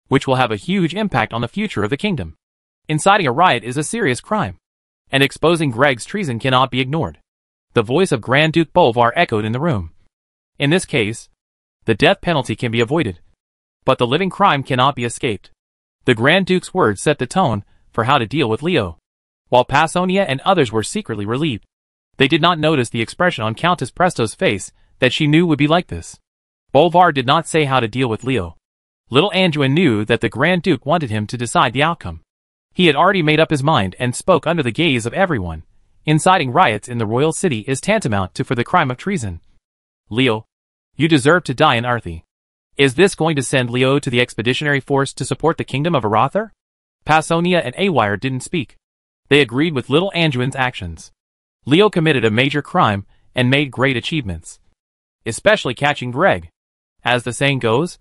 [SPEAKER 1] which will have a huge impact on the future of the kingdom. Inciting a riot is a serious crime, and exposing Greg's treason cannot be ignored. The voice of Grand Duke Bolvar echoed in the room. In this case, the death penalty can be avoided, but the living crime cannot be escaped. The Grand Duke's words set the tone for how to deal with Leo. While Passonia and others were secretly relieved, they did not notice the expression on Countess Presto's face that she knew would be like this. Bolvar did not say how to deal with Leo. Little Anduin knew that the Grand Duke wanted him to decide the outcome. He had already made up his mind and spoke under the gaze of everyone. Inciting riots in the royal city is tantamount to for the crime of treason. Leo, you deserve to die in Arthi. Is this going to send Leo to the expeditionary force to support the kingdom of Arather? Passonia and Awire didn't speak. They agreed with little Anduin's actions. Leo committed a major crime and made great achievements. Especially catching Greg. As the saying goes,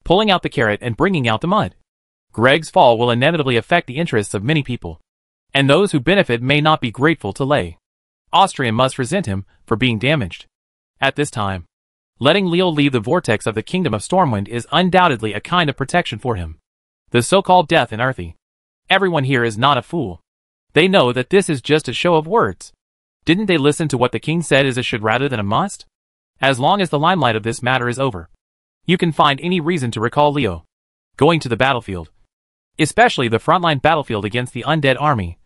[SPEAKER 1] pulling out the carrot and bringing out the mud. Greg's fall will inevitably affect the interests of many people. And those who benefit may not be grateful to Ley. Austrian must resent him for being damaged. At this time, letting Leo leave the vortex of the kingdom of Stormwind is undoubtedly a kind of protection for him. The so-called death in Arthi. Everyone here is not a fool. They know that this is just a show of words. Didn't they listen to what the king said is a should rather than a must? As long as the limelight of this matter is over, you can find any reason to recall Leo going to the battlefield, especially the frontline battlefield against the undead army,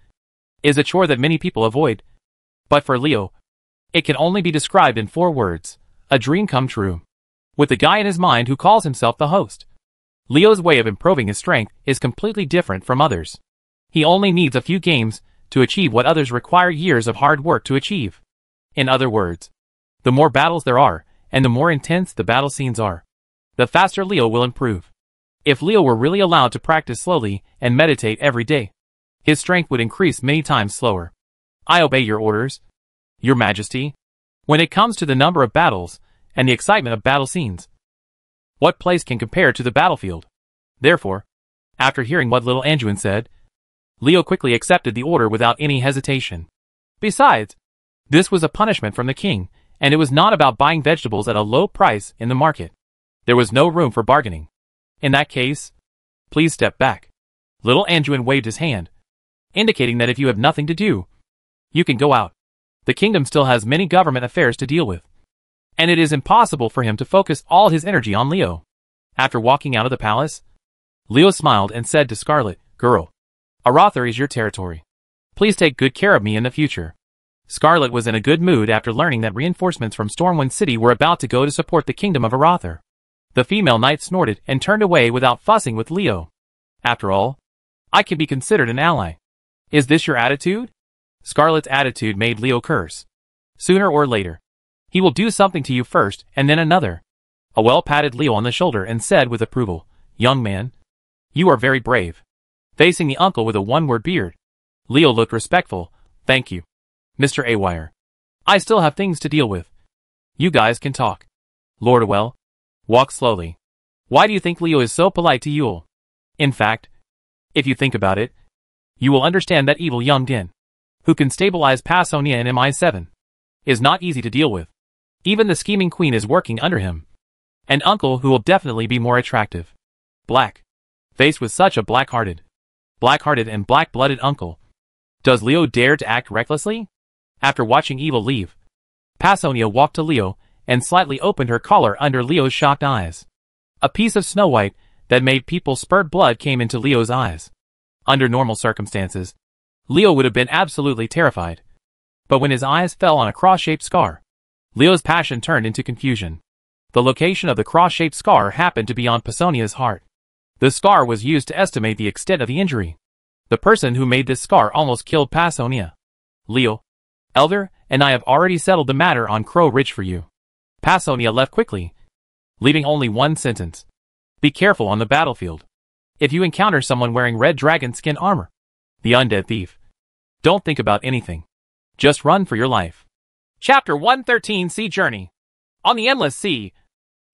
[SPEAKER 1] is a chore that many people avoid. But for Leo, it can only be described in 4 words, a dream come true. With the guy in his mind who calls himself the host. Leo's way of improving his strength is completely different from others. He only needs a few games to achieve what others require years of hard work to achieve. In other words, the more battles there are, and the more intense the battle scenes are, the faster Leo will improve. If Leo were really allowed to practice slowly and meditate every day, his strength would increase many times slower. I obey your orders, Your Majesty. When it comes to the number of battles and the excitement of battle scenes, what place can compare to the battlefield? Therefore, after hearing what little Anduin said, Leo quickly accepted the order without any hesitation. Besides, this was a punishment from the king, and it was not about buying vegetables at a low price in the market. There was no room for bargaining. In that case, please step back. Little Anduin waved his hand. indicating that if you have nothing to do, you can go out. The kingdom still has many government affairs to deal with, and it is impossible for him to focus all his energy on Leo. After walking out of the palace, Leo smiled and said to Scarlet, "Girl, Arather is your territory. Please take good care of me in the future." Scarlet was in a good mood after learning that reinforcements from Stormwind City were about to go to support the kingdom of Arather. The female knight snorted and turned away without fussing with Leo. "After all, I can be considered an ally. Is this your attitude?" Scarlet's attitude made Leo curse. Sooner or later, he will do something to you first and then another. Awel patted Leo on the shoulder and said with approval, "Young man, you are very brave." Facing the uncle with a one-word beard, Leo looked respectful. "Thank you, Mr. Awire. I still have things to deal with. You guys can talk." Lord Awel, walk slowly. Why do you think Leo is so polite to Yule? In fact, if you think about it, you will understand that evil young Din, who can stabilize Passonia in MI7, is not easy to deal with. Even the scheming queen is working under him. An uncle who will definitely be more attractive. Black. Faced with such a black-hearted and black-blooded uncle, does Leo dare to act recklessly? After watching Evil leave, Passonia walked to Leo and slightly opened her collar under Leo's shocked eyes. A piece of Snow White that made people spurt blood came into Leo's eyes. Under normal circumstances, Leo would have been absolutely terrified. But when his eyes fell on a cross-shaped scar, Leo's passion turned into confusion. The location of the cross-shaped scar happened to be on Passonia's heart. The scar was used to estimate the extent of the injury. The person who made this scar almost killed Passonia. "Leo, Elder, and I have already settled the matter on Crow Ridge for you." Passonia left quickly, leaving only one sentence. "Be careful on the battlefield. If you encounter someone wearing red dragon skin armor, the undead thief, don't think about anything. Just run for your life." Chapter 113 Sea Journey. On the endless sea,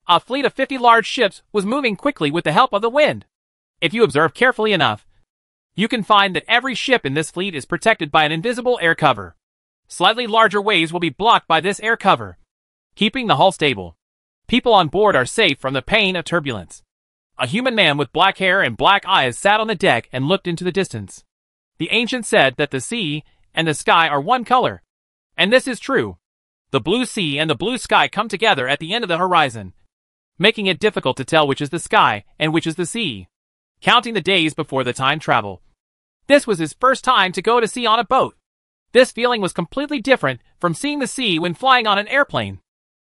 [SPEAKER 1] a fleet of 50 large ships was moving quickly with the help of the wind. If you observe carefully enough, you can find that every ship in this fleet is protected by an invisible air cover. Slightly larger waves will be blocked by this air cover, keeping the hull stable. People on board are safe from the pain of turbulence. A human man with black hair and black eyes sat on the deck and looked into the distance. The ancient said that the sea and the sky are one color, and this is true. The blue sea and the blue sky come together at the end of the horizon, making it difficult to tell which is the sky and which is the sea. Counting the days before the time travel, this was his first time to go to sea on a boat. This feeling was completely different from seeing the sea when flying on an airplane.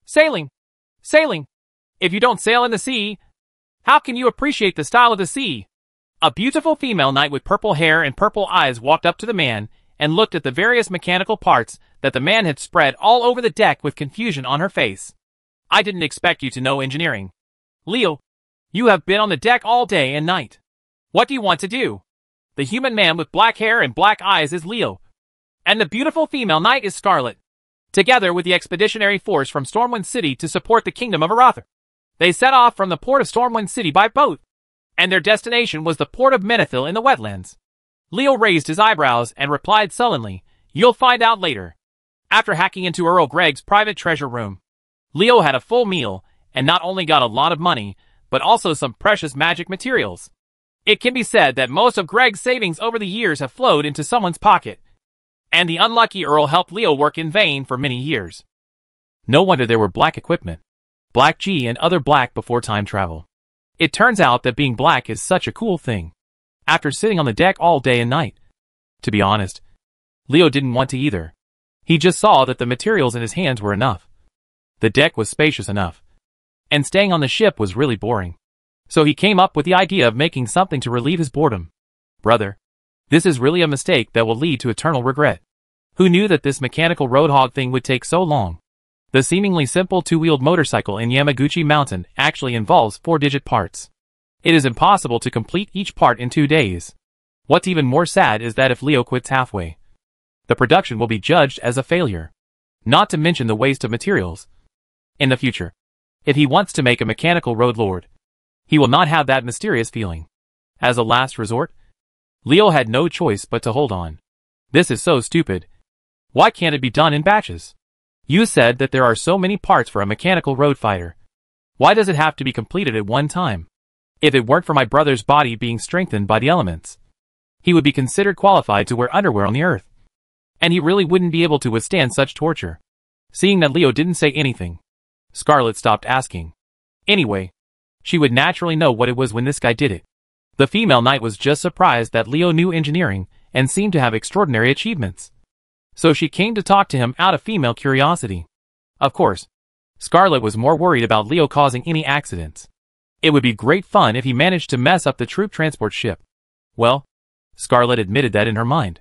[SPEAKER 1] Sailing. If you don't sail in the sea, how can you appreciate the style of the sea? A beautiful female knight with purple hair and purple eyes walked up to the man and looked at the various mechanical parts that the man had spread all over the deck with confusion on her face. "I didn't expect you to know engineering. Leo, you have been on the deck all day and night. What do you want to do?" The human man with black hair and black eyes is Leo, and the beautiful female knight is Scarlet. Together with the expeditionary force from Stormwind City to support the kingdom of Arather, they set off from the port of Stormwind City by boat, and their destination was the port of Menethil in the wetlands. Leo raised his eyebrows and replied sullenly, "You'll find out later." After hacking into Earl Greg's private treasure room, Leo had a full meal and not only got a lot of money, but also some precious magic materials. It can be said that most of Greg's savings over the years have flowed into someone's pocket, and the unlucky Earl helped Leo work in vain for many years. No wonder there were black equipment, Black G and other black before time travel. It turns out that being black is such a cool thing. After sitting on the deck all day and night, to be honest, Leo didn't want to either. He just saw that the materials in his hands were enough. The deck was spacious enough, and staying on the ship was really boring. So he came up with the idea of making something to relieve his boredom. "Brother, this is really a mistake that will lead to eternal regret. Who knew that this mechanical roadhog thing would take so long? The seemingly simple two-wheeled motorcycle in Yamaguchi Mountain actually involves 4-digit parts. It is impossible to complete each part in 2 days. What's even more sad is that if Leo quits halfway, the production will be judged as a failure. Not to mention the waste of materials. In the future, if he wants to make a mechanical road lord, he will not have that mysterious feeling. As a last resort, Leo had no choice but to hold on. This is so stupid. Why can't it be done in batches? You said that there are so many parts for a mechanical road fighter. Why does it have to be completed at one time? If it weren't for my brother's body being strengthened by the elements, he would be considered qualified to wear underwear on the earth. And he really wouldn't be able to withstand such torture. Seeing that Leo didn't say anything, Scarlet stopped asking. Anyway, she would naturally know what it was when this guy did it. The female knight was just surprised that Leo knew engineering and seemed to have extraordinary achievements. So she came to talk to him out of female curiosity. Of course, Scarlet was more worried about Leo causing any accidents. It would be great fun if he managed to mess up the troop transport ship. Well, Scarlet admitted that in her mind.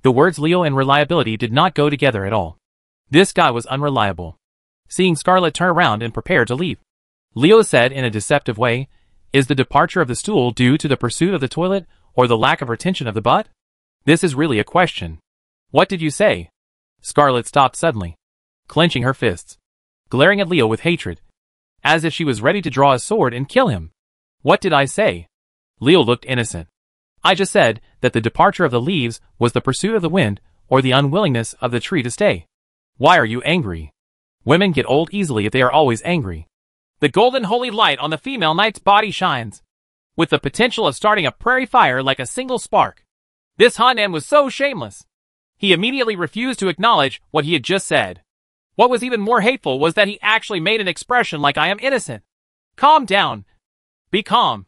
[SPEAKER 1] The words Leo and reliability did not go together at all. This guy was unreliable. Seeing Scarlet turn around and prepare to leave, Leo said in a deceptive way, "Is the departure of the stool due to the pursuit of the toilet or the lack of retention of the butt? This is really a question." "What did you say?" Scarlet stopped suddenly, clenching her fists, glaring at Leo with hatred, as if she was ready to draw a sword and kill him. "What did I say?" Leo looked innocent. "I just said that the departure of the leaves was the pursuit of the wind or the unwillingness of the tree to stay." "Why are you angry?" "Women get old easily if they are always angry." The golden holy light on the female knight's body shines, with the potential of starting a prairie fire like a single spark. This Hanan was so shameless. He immediately refused to acknowledge what he had just said. What was even more hateful was that he actually made an expression like "I am innocent." Calm down. Be calm.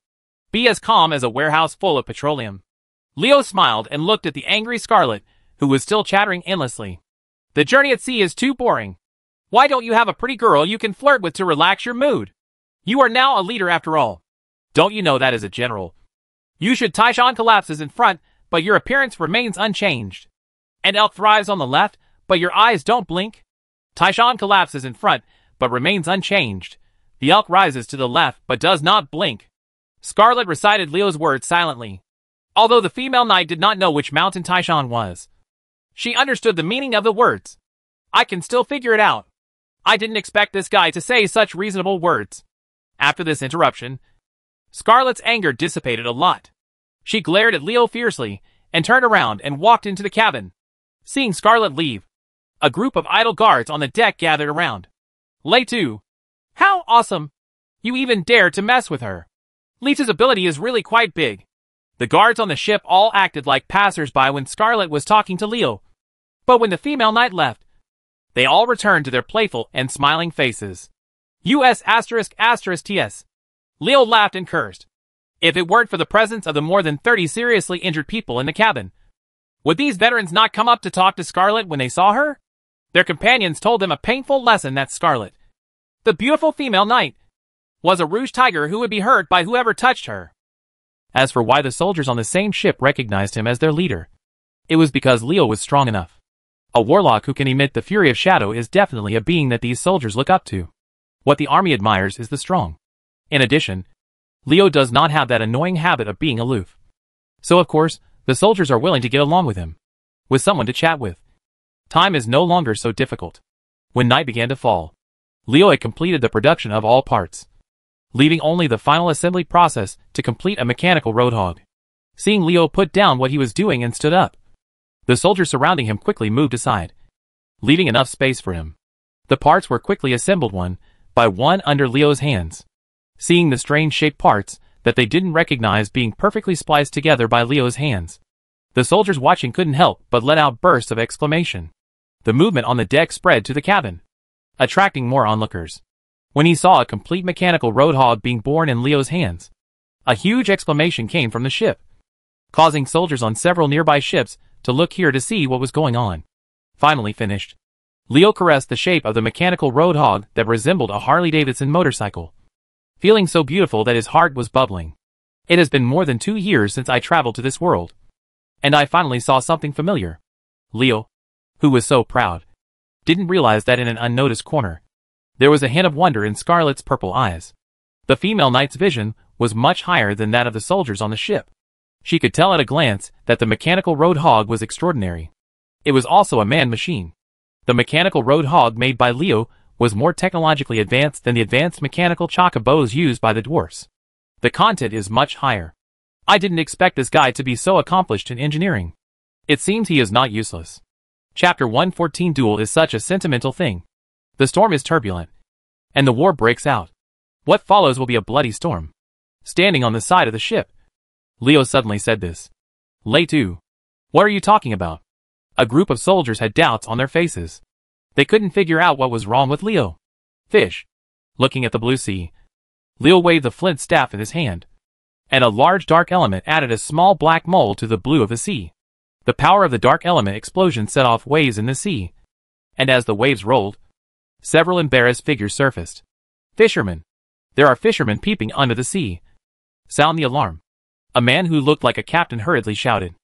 [SPEAKER 1] Be as calm as a warehouse full of petroleum. Leo smiled and looked at the angry Scarlet, who was still chattering endlessly. "The journey at sea is too boring. Why don't you have a pretty girl you can flirt with to relax your mood? You are now a leader after all. Don't you know that as a general? You should Taishan collapses in front, but your appearance remains unchanged. And Elk thrives on the left, but your eyes don't blink. Taishan collapses in front, but remains unchanged. The Elk rises to the left, but does not blink." Scarlet recited Leo's words silently. Although the female knight did not know which mountain Taishan was, she understood the meaning of the words. "I can still figure it out. I didn't expect this guy to say such reasonable words." After this interruption, Scarlet's anger dissipated a lot. She glared at Leo fiercely and turned around and walked into the cabin. Seeing Scarlet leave, a group of idle guards on the deck gathered around. "Leitu, how awesome! You even dare to mess with her. Leech's ability is really quite big." The guards on the ship all acted like passers-by when Scarlet was talking to Leo. But when the female knight left, they all returned to their playful and smiling faces. ***TS. Leo laughed and cursed. If it weren't for the presence of the more than 30 seriously injured people in the cabin, would these veterans not come up to talk to Scarlet when they saw her? Their companions told them a painful lesson that Scarlet, the beautiful female knight, was a rouge tiger who would be hurt by whoever touched her. As for why the soldiers on the same ship recognized him as their leader, it was because Leo was strong enough. A warlock who can emit the fury of shadow is definitely a being that these soldiers look up to. What the army admires is the strong. In addition, Leo does not have that annoying habit of being aloof. So of course, the soldiers are willing to get along with him, with someone to chat with. Time is no longer so difficult. When night began to fall, Leo had completed the production of all parts, leaving only the final assembly process to complete a mechanical roadhog. Seeing Leo put down what he was doing and stood up, the soldiers surrounding him quickly moved aside, leaving enough space for him. The parts were quickly assembled one by one under Leo's hands. Seeing the strange-shaped parts that they didn't recognize being perfectly spliced together by Leo's hands, the soldiers watching couldn't help but let out bursts of exclamation. The movement on the deck spread to the cabin, attracting more onlookers. When he saw a complete mechanical roadhog being borne in Leo's hands, a huge exclamation came from the ship, causing soldiers on several nearby ships to look here to see what was going on. Finally finished, Leo caressed the shape of the mechanical roadhog that resembled a Harley-Davidson motorcycle, feeling so beautiful that his heart was bubbling. It has been more than 2 years since I traveled to this world, and I finally saw something familiar. Leo, who was so proud, didn't realize that in an unnoticed corner, there was a hint of wonder in Scarlet's purple eyes. The female knight's vision was much higher than that of the soldiers on the ship. She could tell at a glance that the mechanical roadhog was extraordinary. It was also a manned machine. The mechanical roadhog made by Leo was more technologically advanced than the advanced mechanical chocobos used by the dwarfs. The content is much higher. I didn't expect this guy to be so accomplished in engineering. It seems he is not useless. Chapter 114 Duel is such a sentimental thing. The storm is turbulent, and the war breaks out. What follows will be a bloody storm. Standing on the side of the ship, Leo suddenly said this. Lay 2. What are you talking about? A group of soldiers had doubts on their faces. They couldn't figure out what was wrong with Leo. Fish. Looking at the blue sea, Leo waved the flint staff in his hand, and a large dark element added a small black mole to the blue of the sea. The power of the dark element explosion set off waves in the sea, and as the waves rolled, several embarrassed figures surfaced. Fishermen. There are fishermen peeping under the sea. Sound the alarm. A man who looked like a captain hurriedly shouted.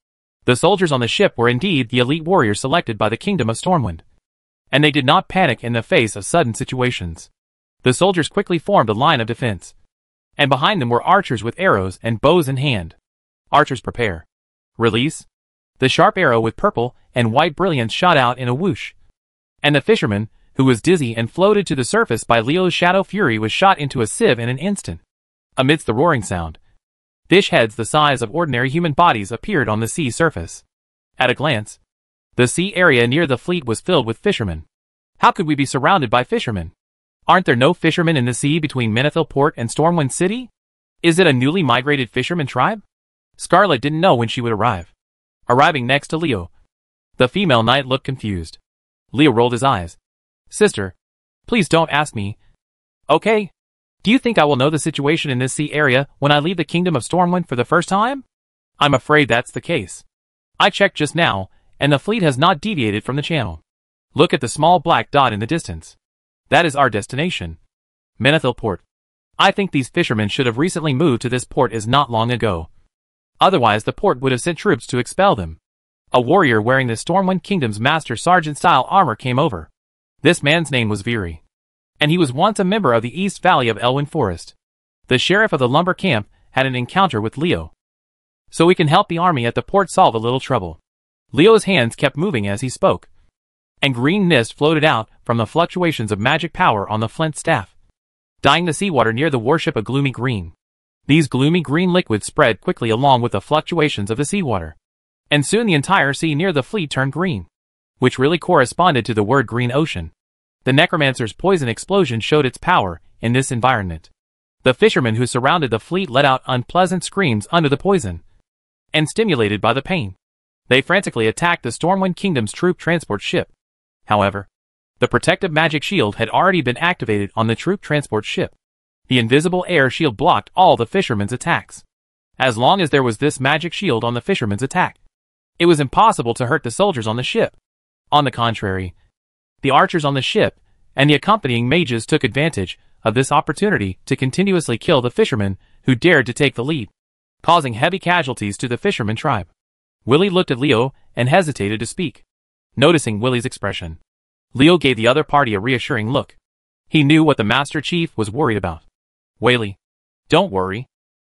[SPEAKER 1] The soldiers on the ship were indeed the elite warriors selected by the Kingdom of Stormwind, and they did not panic in the face of sudden situations. The soldiers quickly formed a line of defense, and behind them were archers with arrows and bows in hand. Archers prepare. Release. The sharp arrow with purple and white brilliance shot out in a whoosh, and the fisherman, who was dizzy and floated to the surface by Leo's shadow fury, was shot into a sieve in an instant. Amidst the roaring sound, fish heads the size of ordinary human bodies appeared on the sea surface. At a glance, the sea area near the fleet was filled with fishermen. How could we be surrounded by fishermen? Aren't there no fishermen in the sea between Menethil Port and Stormwind City? Is it a newly migrated fisherman tribe? Scarlet didn't know when she would arrive. Arriving next to Leo, the female knight looked confused. Leo rolled his eyes. Sister, please don't ask me. Okay? Do you think I will know the situation in this sea area when I leave the Kingdom of Stormwind for the first time? I'm afraid that's the case. I checked just now, and the fleet has not deviated from the channel. Look at the small black dot in the distance. That is our destination. Menethil Port. I think these fishermen should have recently moved to this port as not long ago. Otherwise the port would have sent troops to expel them. A warrior wearing the Stormwind Kingdom's Master Sergeant-style armor came over. This man's name was Veery, and he was once a member of the East Valley of Elwyn Forest. The sheriff of the lumber camp had an encounter with Leo, so we can help the army at the port solve a little trouble. Leo's hands kept moving as he spoke, and green mist floated out from the fluctuations of magic power on the flint staff, dyeing the seawater near the warship a gloomy green. These gloomy green liquids spread quickly along with the fluctuations of the seawater, and soon the entire sea near the fleet turned green, which really corresponded to the word green ocean. The Necromancer's poison explosion showed its power in this environment. The fishermen who surrounded the fleet let out unpleasant screams under the poison, and stimulated by the pain, they frantically attacked the Stormwind Kingdom's troop transport ship. However, the protective magic shield had already been activated on the troop transport ship. The invisible air shield blocked all the fishermen's attacks. As long as there was this magic shield on the fishermen's attack, it was impossible to hurt the soldiers on the ship. On the contrary, the archers on the ship and the accompanying mages took advantage of this opportunity to continuously kill the fishermen who dared to take the lead, causing heavy casualties to the fisherman tribe. Willie looked at Leo and hesitated to speak. Noticing Willie's expression, Leo gave the other party a reassuring look. He knew what the Master Chief was worried about. Whaley, don't worry.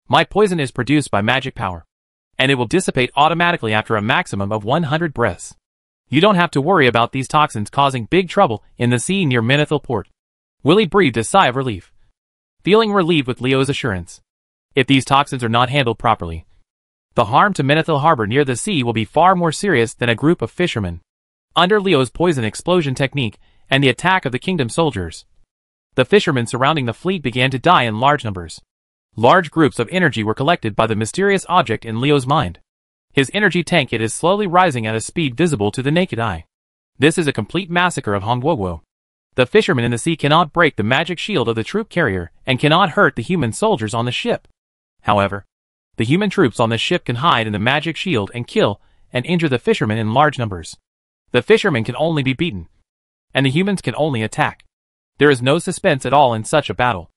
[SPEAKER 1] My poison is produced by magic power, and it will dissipate automatically after a maximum of 100 breaths. You don't have to worry about these toxins causing big trouble in the sea near Menethil Port. Willie breathed a sigh of relief, feeling relieved with Leo's assurance. If these toxins are not handled properly, the harm to Menethil Harbor near the sea will be far more serious than a group of fishermen. Under Leo's poison explosion technique and the attack of the kingdom soldiers, the fishermen surrounding the fleet began to die in large numbers. Large groups of energy were collected by the mysterious object in Leo's mind. His energy tank is slowly rising at a speed visible to the naked eye. This is a complete massacre of Hongwoguo. The fishermen in the sea cannot break the magic shield of the troop carrier and cannot hurt the human soldiers on the ship. However, the human troops on the ship can hide in the magic shield and kill and injure the fishermen in large numbers. The fishermen can only be beaten, and the humans can only attack. There is no suspense at all in such a battle.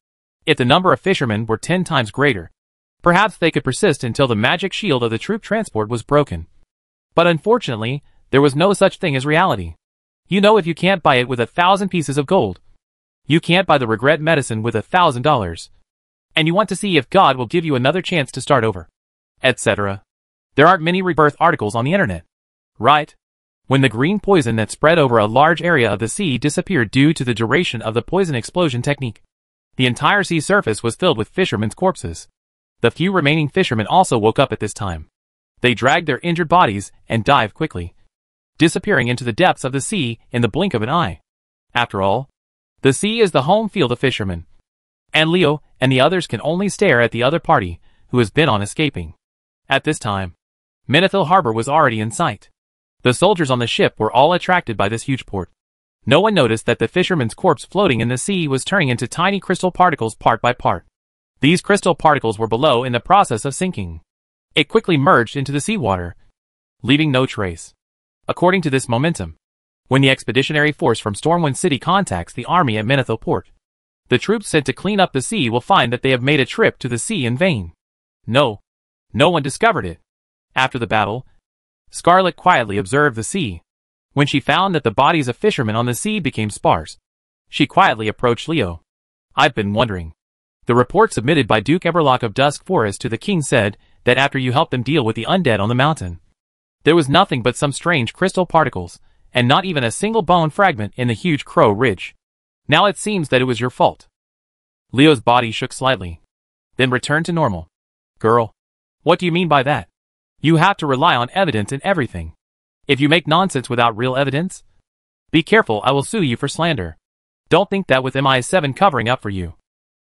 [SPEAKER 1] If the number of fishermen were 10 times greater, perhaps they could persist until the magic shield of the troop transport was broken. But unfortunately, there was no such thing as reality. You know, if you can't buy it with 1,000 pieces of gold, you can't buy the regret medicine with $1,000. And you want to see if God will give you another chance to start over, etc. There aren't many rebirth articles on the internet, right? When the green poison that spread over a large area of the sea disappeared due to the duration of the poison explosion technique, the entire sea surface was filled with fishermen's corpses. The few remaining fishermen also woke up at this time. They dragged their injured bodies and dived quickly, disappearing into the depths of the sea in the blink of an eye. After all, the sea is the home field of fishermen, and Leo and the others can only stare at the other party, who is bent on escaping. At this time, Menethil Harbor was already in sight. The soldiers on the ship were all attracted by this huge port. No one noticed that the fisherman's corpse floating in the sea was turning into tiny crystal particles part by part. These crystal particles were below in the process of sinking. It quickly merged into the seawater, leaving no trace. According to this momentum, when the expeditionary force from Stormwind City contacts the army at Menethil Port, the troops sent to clean up the sea will find that they have made a trip to the sea in vain. No one discovered it. After the battle, Scarlet quietly observed the sea. When she found that the bodies of fishermen on the sea became sparse, she quietly approached Leo. "I've been wondering." The report submitted by Duke Everlock of Dusk Forest to the king said that after you helped them deal with the undead on the mountain, there was nothing but some strange crystal particles, and not even a single bone fragment in the huge Crow Ridge. Now it seems that it was your fault. Leo's body shook slightly, then returned to normal. "Girl, what do you mean by that? You have to rely on evidence in everything. If you make nonsense without real evidence, be careful, I will sue you for slander. Don't think that with MI7 covering up for you,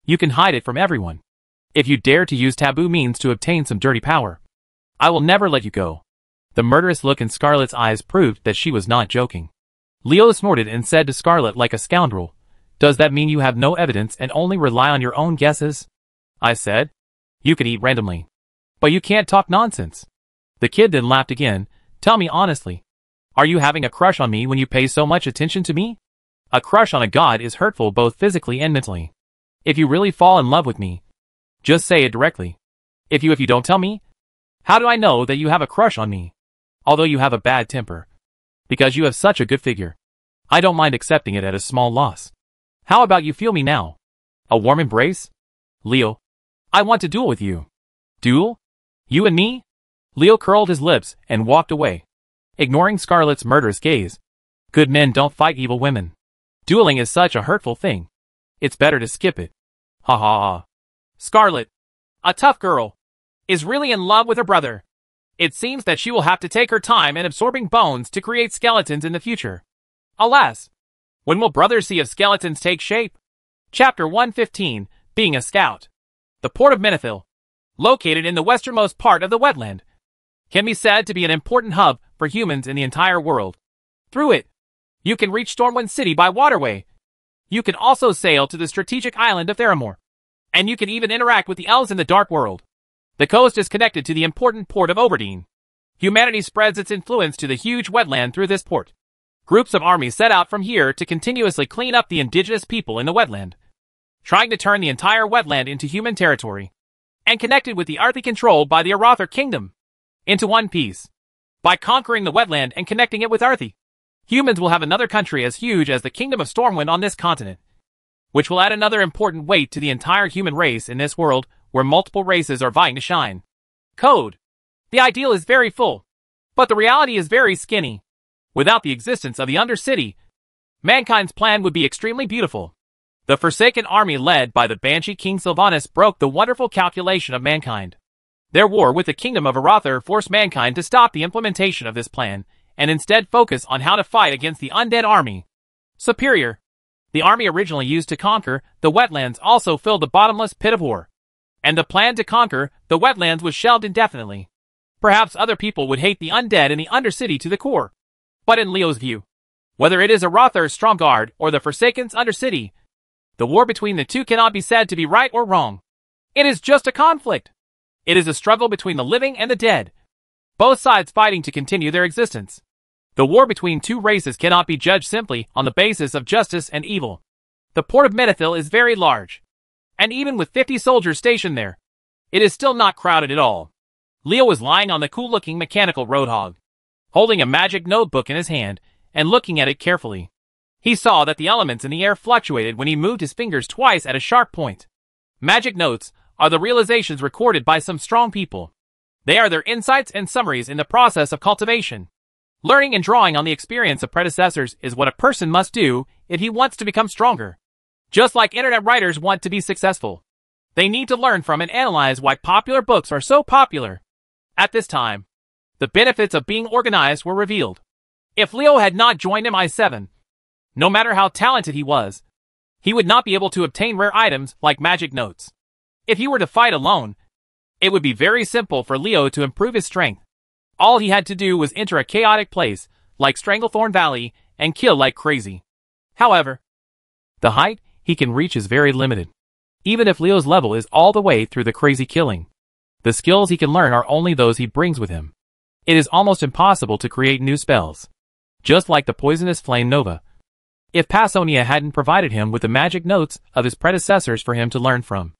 [SPEAKER 1] you can hide it from everyone. If you dare to use taboo means to obtain some dirty power, I will never let you go." The murderous look in Scarlet's eyes proved that she was not joking. Leo snorted and said to Scarlet like a scoundrel, "Does that mean you have no evidence and only rely on your own guesses?" I said, "You can eat randomly, but you can't talk nonsense." The kid then laughed again. "Tell me honestly, are you having a crush on me when you pay so much attention to me? A crush on a god is hurtful both physically and mentally. If you really fall in love with me, just say it directly. If you don't tell me, how do I know that you have a crush on me? Although you have a bad temper, because you have such a good figure, I don't mind accepting it at a small loss. How about you feel me now? A warm embrace? Leo, I want to duel with you." "Duel? You and me?" Leo curled his lips and walked away, ignoring Scarlet's murderous gaze. Good men don't fight evil women. Dueling is such a hurtful thing. It's better to skip it. Ha ha ha. Scarlet, a tough girl, is really in love with her brother. It seems that she will have to take her time in absorbing bones to create skeletons in the future. Alas, when will brothers see if skeletons take shape? Chapter 115, Being a Scout. The port of Menethil, located in the westernmost part of the wetland, can be said to be an important hub for humans in the entire world. Through it, you can reach Stormwind City by waterway. You can also sail to the strategic island of Theramore, and you can even interact with the elves in the Dark World. The coast is connected to the important port of Oberdeen. Humanity spreads its influence to the huge wetland through this port. Groups of armies set out from here to continuously clean up the indigenous people in the wetland, trying to turn the entire wetland into human territory, and connected with the Arthi controlled by the Arather Kingdom into one piece. By conquering the wetland and connecting it with Arthi, humans will have another country as huge as the Kingdom of Stormwind on this continent, which will add another important weight to the entire human race in this world where multiple races are vying to shine. Code. The ideal is very full, but the reality is very skinny. Without the existence of the Undercity, mankind's plan would be extremely beautiful. The Forsaken army led by the Banshee King Sylvanas broke the wonderful calculation of mankind. Their war with the Kingdom of Arather forced mankind to stop the implementation of this plan, and instead focus on how to fight against the undead army. Superior. The army originally used to conquer the wetlands also filled the bottomless pit of war, and the plan to conquer the wetlands was shelved indefinitely. Perhaps other people would hate the undead in the Undercity to the core, but in Leo's view, whether it is Arather's Stromgarde or the Forsaken's Undercity, the war between the two cannot be said to be right or wrong. It is just a conflict. It is a struggle between the living and the dead, both sides fighting to continue their existence. The war between two races cannot be judged simply on the basis of justice and evil. The port of Menethil is very large, and even with 50 soldiers stationed there, it is still not crowded at all. Leo was lying on the cool-looking mechanical roadhog, holding a magic notebook in his hand and looking at it carefully. He saw that the elements in the air fluctuated when he moved his fingers twice at a sharp point. Magic notes are the realizations recorded by some strong people. They are their insights and summaries in the process of cultivation. Learning and drawing on the experience of predecessors is what a person must do if he wants to become stronger. Just like internet writers want to be successful, they need to learn from and analyze why popular books are so popular. At this time, the benefits of being organized were revealed. If Leo had not joined MI7, no matter how talented he was, he would not be able to obtain rare items like magic notes. If he were to fight alone, it would be very simple for Leo to improve his strength, All he had to do was enter a chaotic place, like Stranglethorn Valley, and kill like crazy. However, the height he can reach is very limited. Even if Leo's level is all the way through the crazy killing, the skills he can learn are only those he brings with him. It is almost impossible to create new spells. Just like the poisonous flame Nova. If Pasonia hadn't provided him with the magic notes of his predecessors for him to learn from,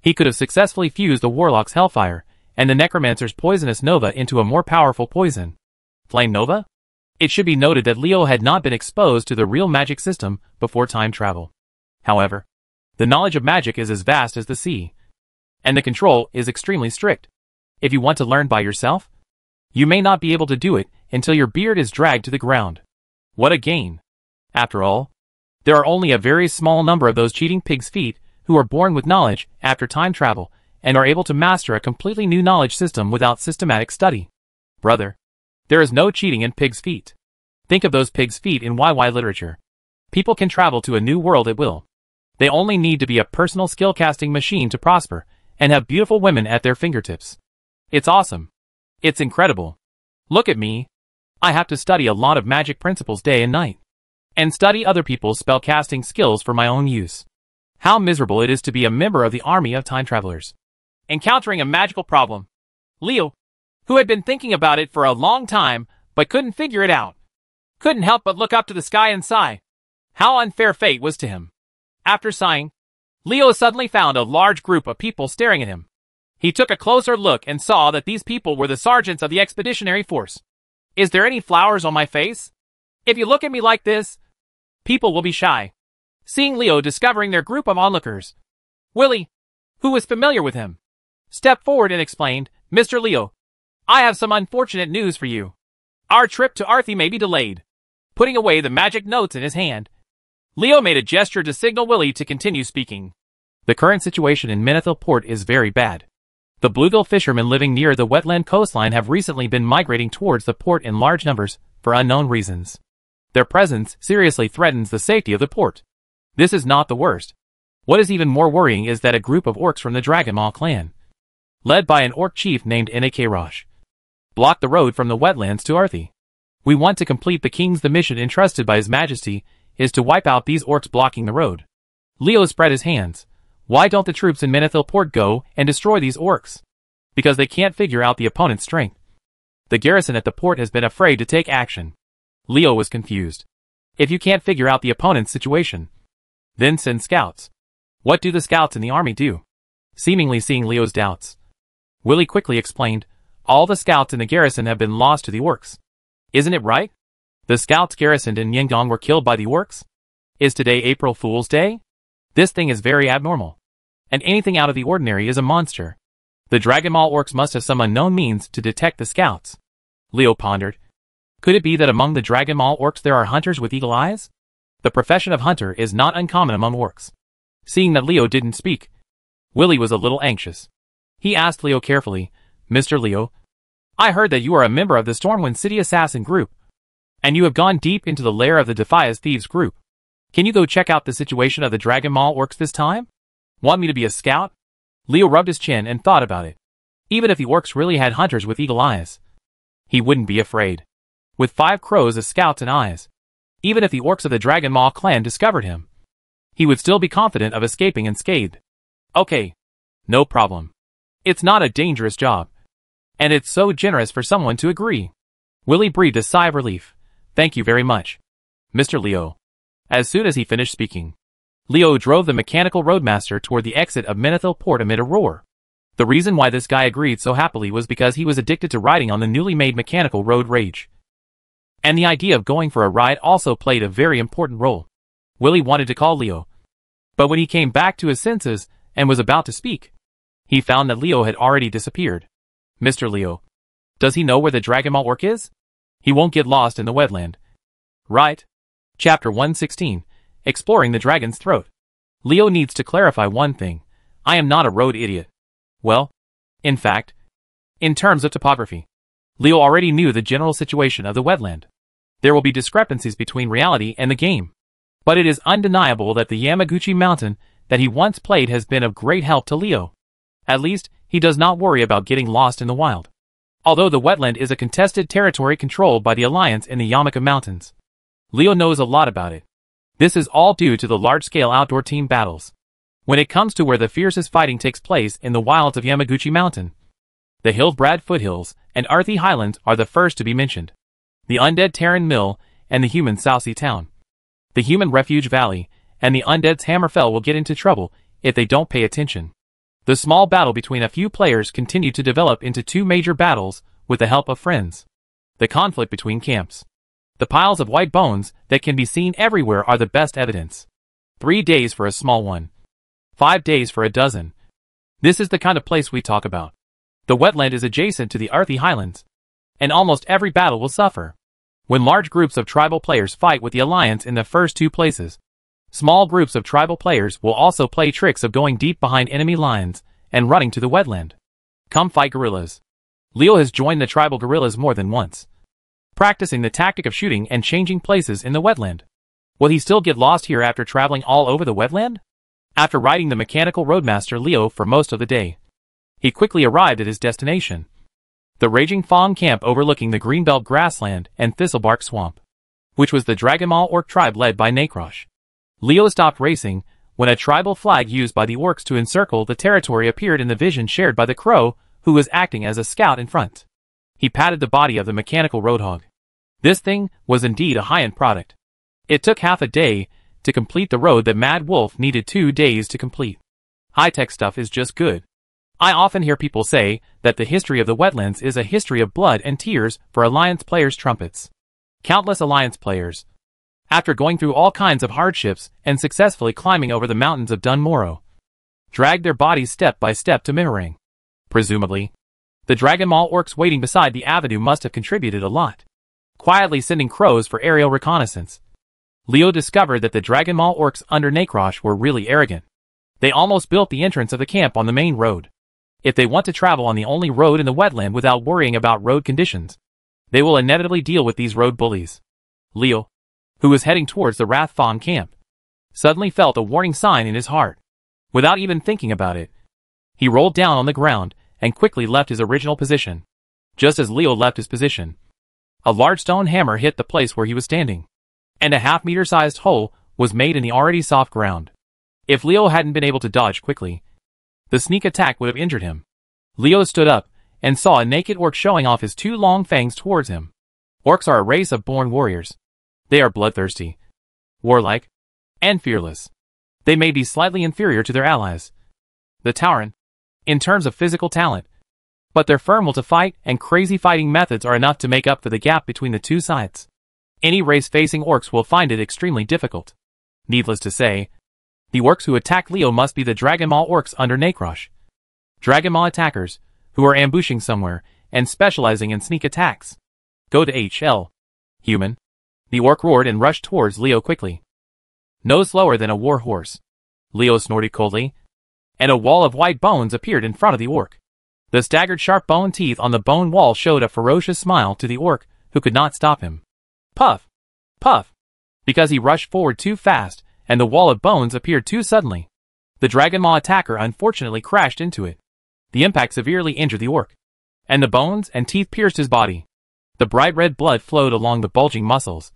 [SPEAKER 1] he could have successfully fused the Warlock's Hellfire and the Necromancer's poisonous Nova into a more powerful poison. Flame Nova? It should be noted that Leo had not been exposed to the real magic system before time travel. However, the knowledge of magic is as vast as the sea, and the control is extremely strict. If you want to learn by yourself, you may not be able to do it until your beard is dragged to the ground. What a gain! After all, there are only a very small number of those cheating pig's feet who are born with knowledge after time travel and are able to master a completely new knowledge system without systematic study. Brother, there is no cheating in pig's feet. Think of those pig's feet in YY literature. People can travel to a new world at will. They only need to be a personal skill casting machine to prosper and have beautiful women at their fingertips. It's awesome. It's incredible. Look at me. I have to study a lot of magic principles day and night, and study other people's spellcasting skills for my own use. How miserable it is to be a member of the army of time travelers. Encountering a magical problem. Leo, who had been thinking about it for a long time, but couldn't figure it out, couldn't help but look up to the sky and sigh. How unfair fate was to him. After sighing, Leo suddenly found a large group of people staring at him. He took a closer look and saw that these people were the sergeants of the expeditionary force. Is there any flowers on my face? If you look at me like this, people will be shy. Seeing Leo discovering their group of onlookers, Willie, who was familiar with him, stepped forward and explained, Mr. Leo, I have some unfortunate news for you. Our trip to Arthi may be delayed. Putting away the magic notes in his hand, Leo made a gesture to signal Willie to continue speaking. The current situation in Menethil Port is very bad. The bluegill fishermen living near the wetland coastline have recently been migrating towards the port in large numbers for unknown reasons. Their presence seriously threatens the safety of the port. This is not the worst. What is even more worrying is that a group of orcs from the Dragonmaw clan, led by an orc chief named Nekromancer, blocked the road from the wetlands to Arthi. We want to complete the mission entrusted by His Majesty is to wipe out these orcs blocking the road. Leo spread his hands. Why don't the troops in Menethil Port go and destroy these orcs? Because they can't figure out the opponent's strength. The garrison at the port has been afraid to take action. Leo was confused. If you can't figure out the opponent's situation, then send scouts. What do the scouts in the army do? Seemingly seeing Leo's doubts, Willie quickly explained, all the scouts in the garrison have been lost to the orcs. Isn't it right? The scouts garrisoned in Yingdong were killed by the orcs? Is today April Fool's Day? This thing is very abnormal. And anything out of the ordinary is a monster. The Dragonmaw orcs must have some unknown means to detect the scouts. Leo pondered. Could it be that among the Dragonmaw orcs there are hunters with eagle eyes? The profession of hunter is not uncommon among orcs. Seeing that Leo didn't speak, Willie was a little anxious. He asked Leo carefully, Mr. Leo, I heard that you are a member of the Stormwind City Assassin group, and you have gone deep into the lair of the Defias Thieves group. Can you go check out the situation of the Dragonmaw orcs this time? Want me to be a scout? Leo rubbed his chin and thought about it. Even if the orcs really had hunters with eagle eyes, he wouldn't be afraid. With 5 crows as scouts and eyes, even if the orcs of the Dragonmaw clan discovered him, he would still be confident of escaping unscathed. Okay, no problem. It's not a dangerous job. And it's so generous for someone to agree. Willie breathed a sigh of relief. Thank you very much, Mr. Leo. As soon as he finished speaking, Leo drove the mechanical roadmaster toward the exit of Menethil Port amid a roar. The reason why this guy agreed so happily was because he was addicted to riding on the newly made mechanical road rage. And the idea of going for a ride also played a very important role. Willie wanted to call Leo, but when he came back to his senses and was about to speak, he found that Leo had already disappeared. Mr. Leo, does he know where the Dragonmaw orc is? He won't get lost in the wetland, right? Chapter 116, Exploring the Dragon's Throat. Leo needs to clarify one thing. I am not a road idiot. Well, in fact, in terms of topography, Leo already knew the general situation of the wetland. There will be discrepancies between reality and the game. But it is undeniable that the Yamaguchi mountain that he once played has been of great help to Leo. At least, he does not worry about getting lost in the wild. Although the wetland is a contested territory controlled by the Alliance in the Yamaka Mountains, Leo knows a lot about it. This is all due to the large-scale outdoor team battles. When it comes to where the fiercest fighting takes place in the wilds of Yamaguchi Mountain, the Hillbrad Foothills and Arthi Highlands are the first to be mentioned. The undead Terran Mill and the human Southsea Town. The human Refuge Valley and the undead's Hammerfell will get into trouble if they don't pay attention. The small battle between a few players continued to develop into two major battles with the help of friends. The conflict between camps. The piles of white bones that can be seen everywhere are the best evidence. 3 days for a small one. 5 days for a dozen. This is the kind of place we talk about. The wetland is adjacent to the Arthi Highlands, and almost every battle will suffer. When large groups of tribal players fight with the Alliance in the first two places, small groups of tribal players will also play tricks of going deep behind enemy lines and running to the wetland. Come fight guerrillas. Leo has joined the tribal guerrillas more than once, practicing the tactic of shooting and changing places in the wetland. Will he still get lost here after traveling all over the wetland? After riding the mechanical roadmaster Leo for most of the day, he quickly arrived at his destination. The Raging Fong camp overlooking the Greenbelt grassland and Thistlebark swamp, which was the Dragonmaw orc tribe led by Necrosh. Leo stopped racing when a tribal flag used by the orcs to encircle the territory appeared in the vision shared by the crow, who was acting as a scout in front. He patted the body of the mechanical roadhog. This thing was indeed a high-end product. It took half a day to complete the road that Mad Wolf needed 2 days to complete. High-tech stuff is just good. I often hear people say that the history of the wetlands is a history of blood and tears for Alliance players' trumpets. Countless Alliance players, after going through all kinds of hardships and successfully climbing over the mountains of Dunmorrow, dragged their bodies step by step to Mirroring. Presumably, the Dragonmaw orcs waiting beside the avenue must have contributed a lot, quietly sending crows for aerial reconnaissance. Leo discovered that the Dragonmaw orcs under Necrosh were really arrogant. They almost built the entrance of the camp on the main road. If they want to travel on the only road in the wetland without worrying about road conditions, they will inevitably deal with these road bullies. Leo, who was heading towards the Wrathfawn camp, suddenly felt a warning sign in his heart. Without even thinking about it, he rolled down on the ground and quickly left his original position. Just as Leo left his position, a large stone hammer hit the place where he was standing, and a half-meter-sized hole was made in the already soft ground. If Leo hadn't been able to dodge quickly, the sneak attack would have injured him. Leo stood up and saw a naked orc showing off his 2 long fangs towards him. Orcs are a race of born warriors. They are bloodthirsty, warlike, and fearless. They may be slightly inferior to their allies, the Tauren, in terms of physical talent, but their firm will to fight and crazy fighting methods are enough to make up for the gap between the two sides. Any race facing orcs will find it extremely difficult. Needless to say, the orcs who attack Leo must be the Dragonmaw orcs under Necrosh. Dragonmaw attackers, who are ambushing somewhere and specializing in sneak attacks. Go to HL. Human. The orc roared and rushed towards Leo quickly. No slower than a war horse. Leo snorted coldly, and a wall of white bones appeared in front of the orc. The staggered sharp bone teeth on the bone wall showed a ferocious smile to the orc, who could not stop him. Puff! Puff! Because he rushed forward too fast, and the wall of bones appeared too suddenly. The Dragonmaw attacker unfortunately crashed into it. The impact severely injured the orc, and the bones and teeth pierced his body. The bright red blood flowed along the bulging muscles,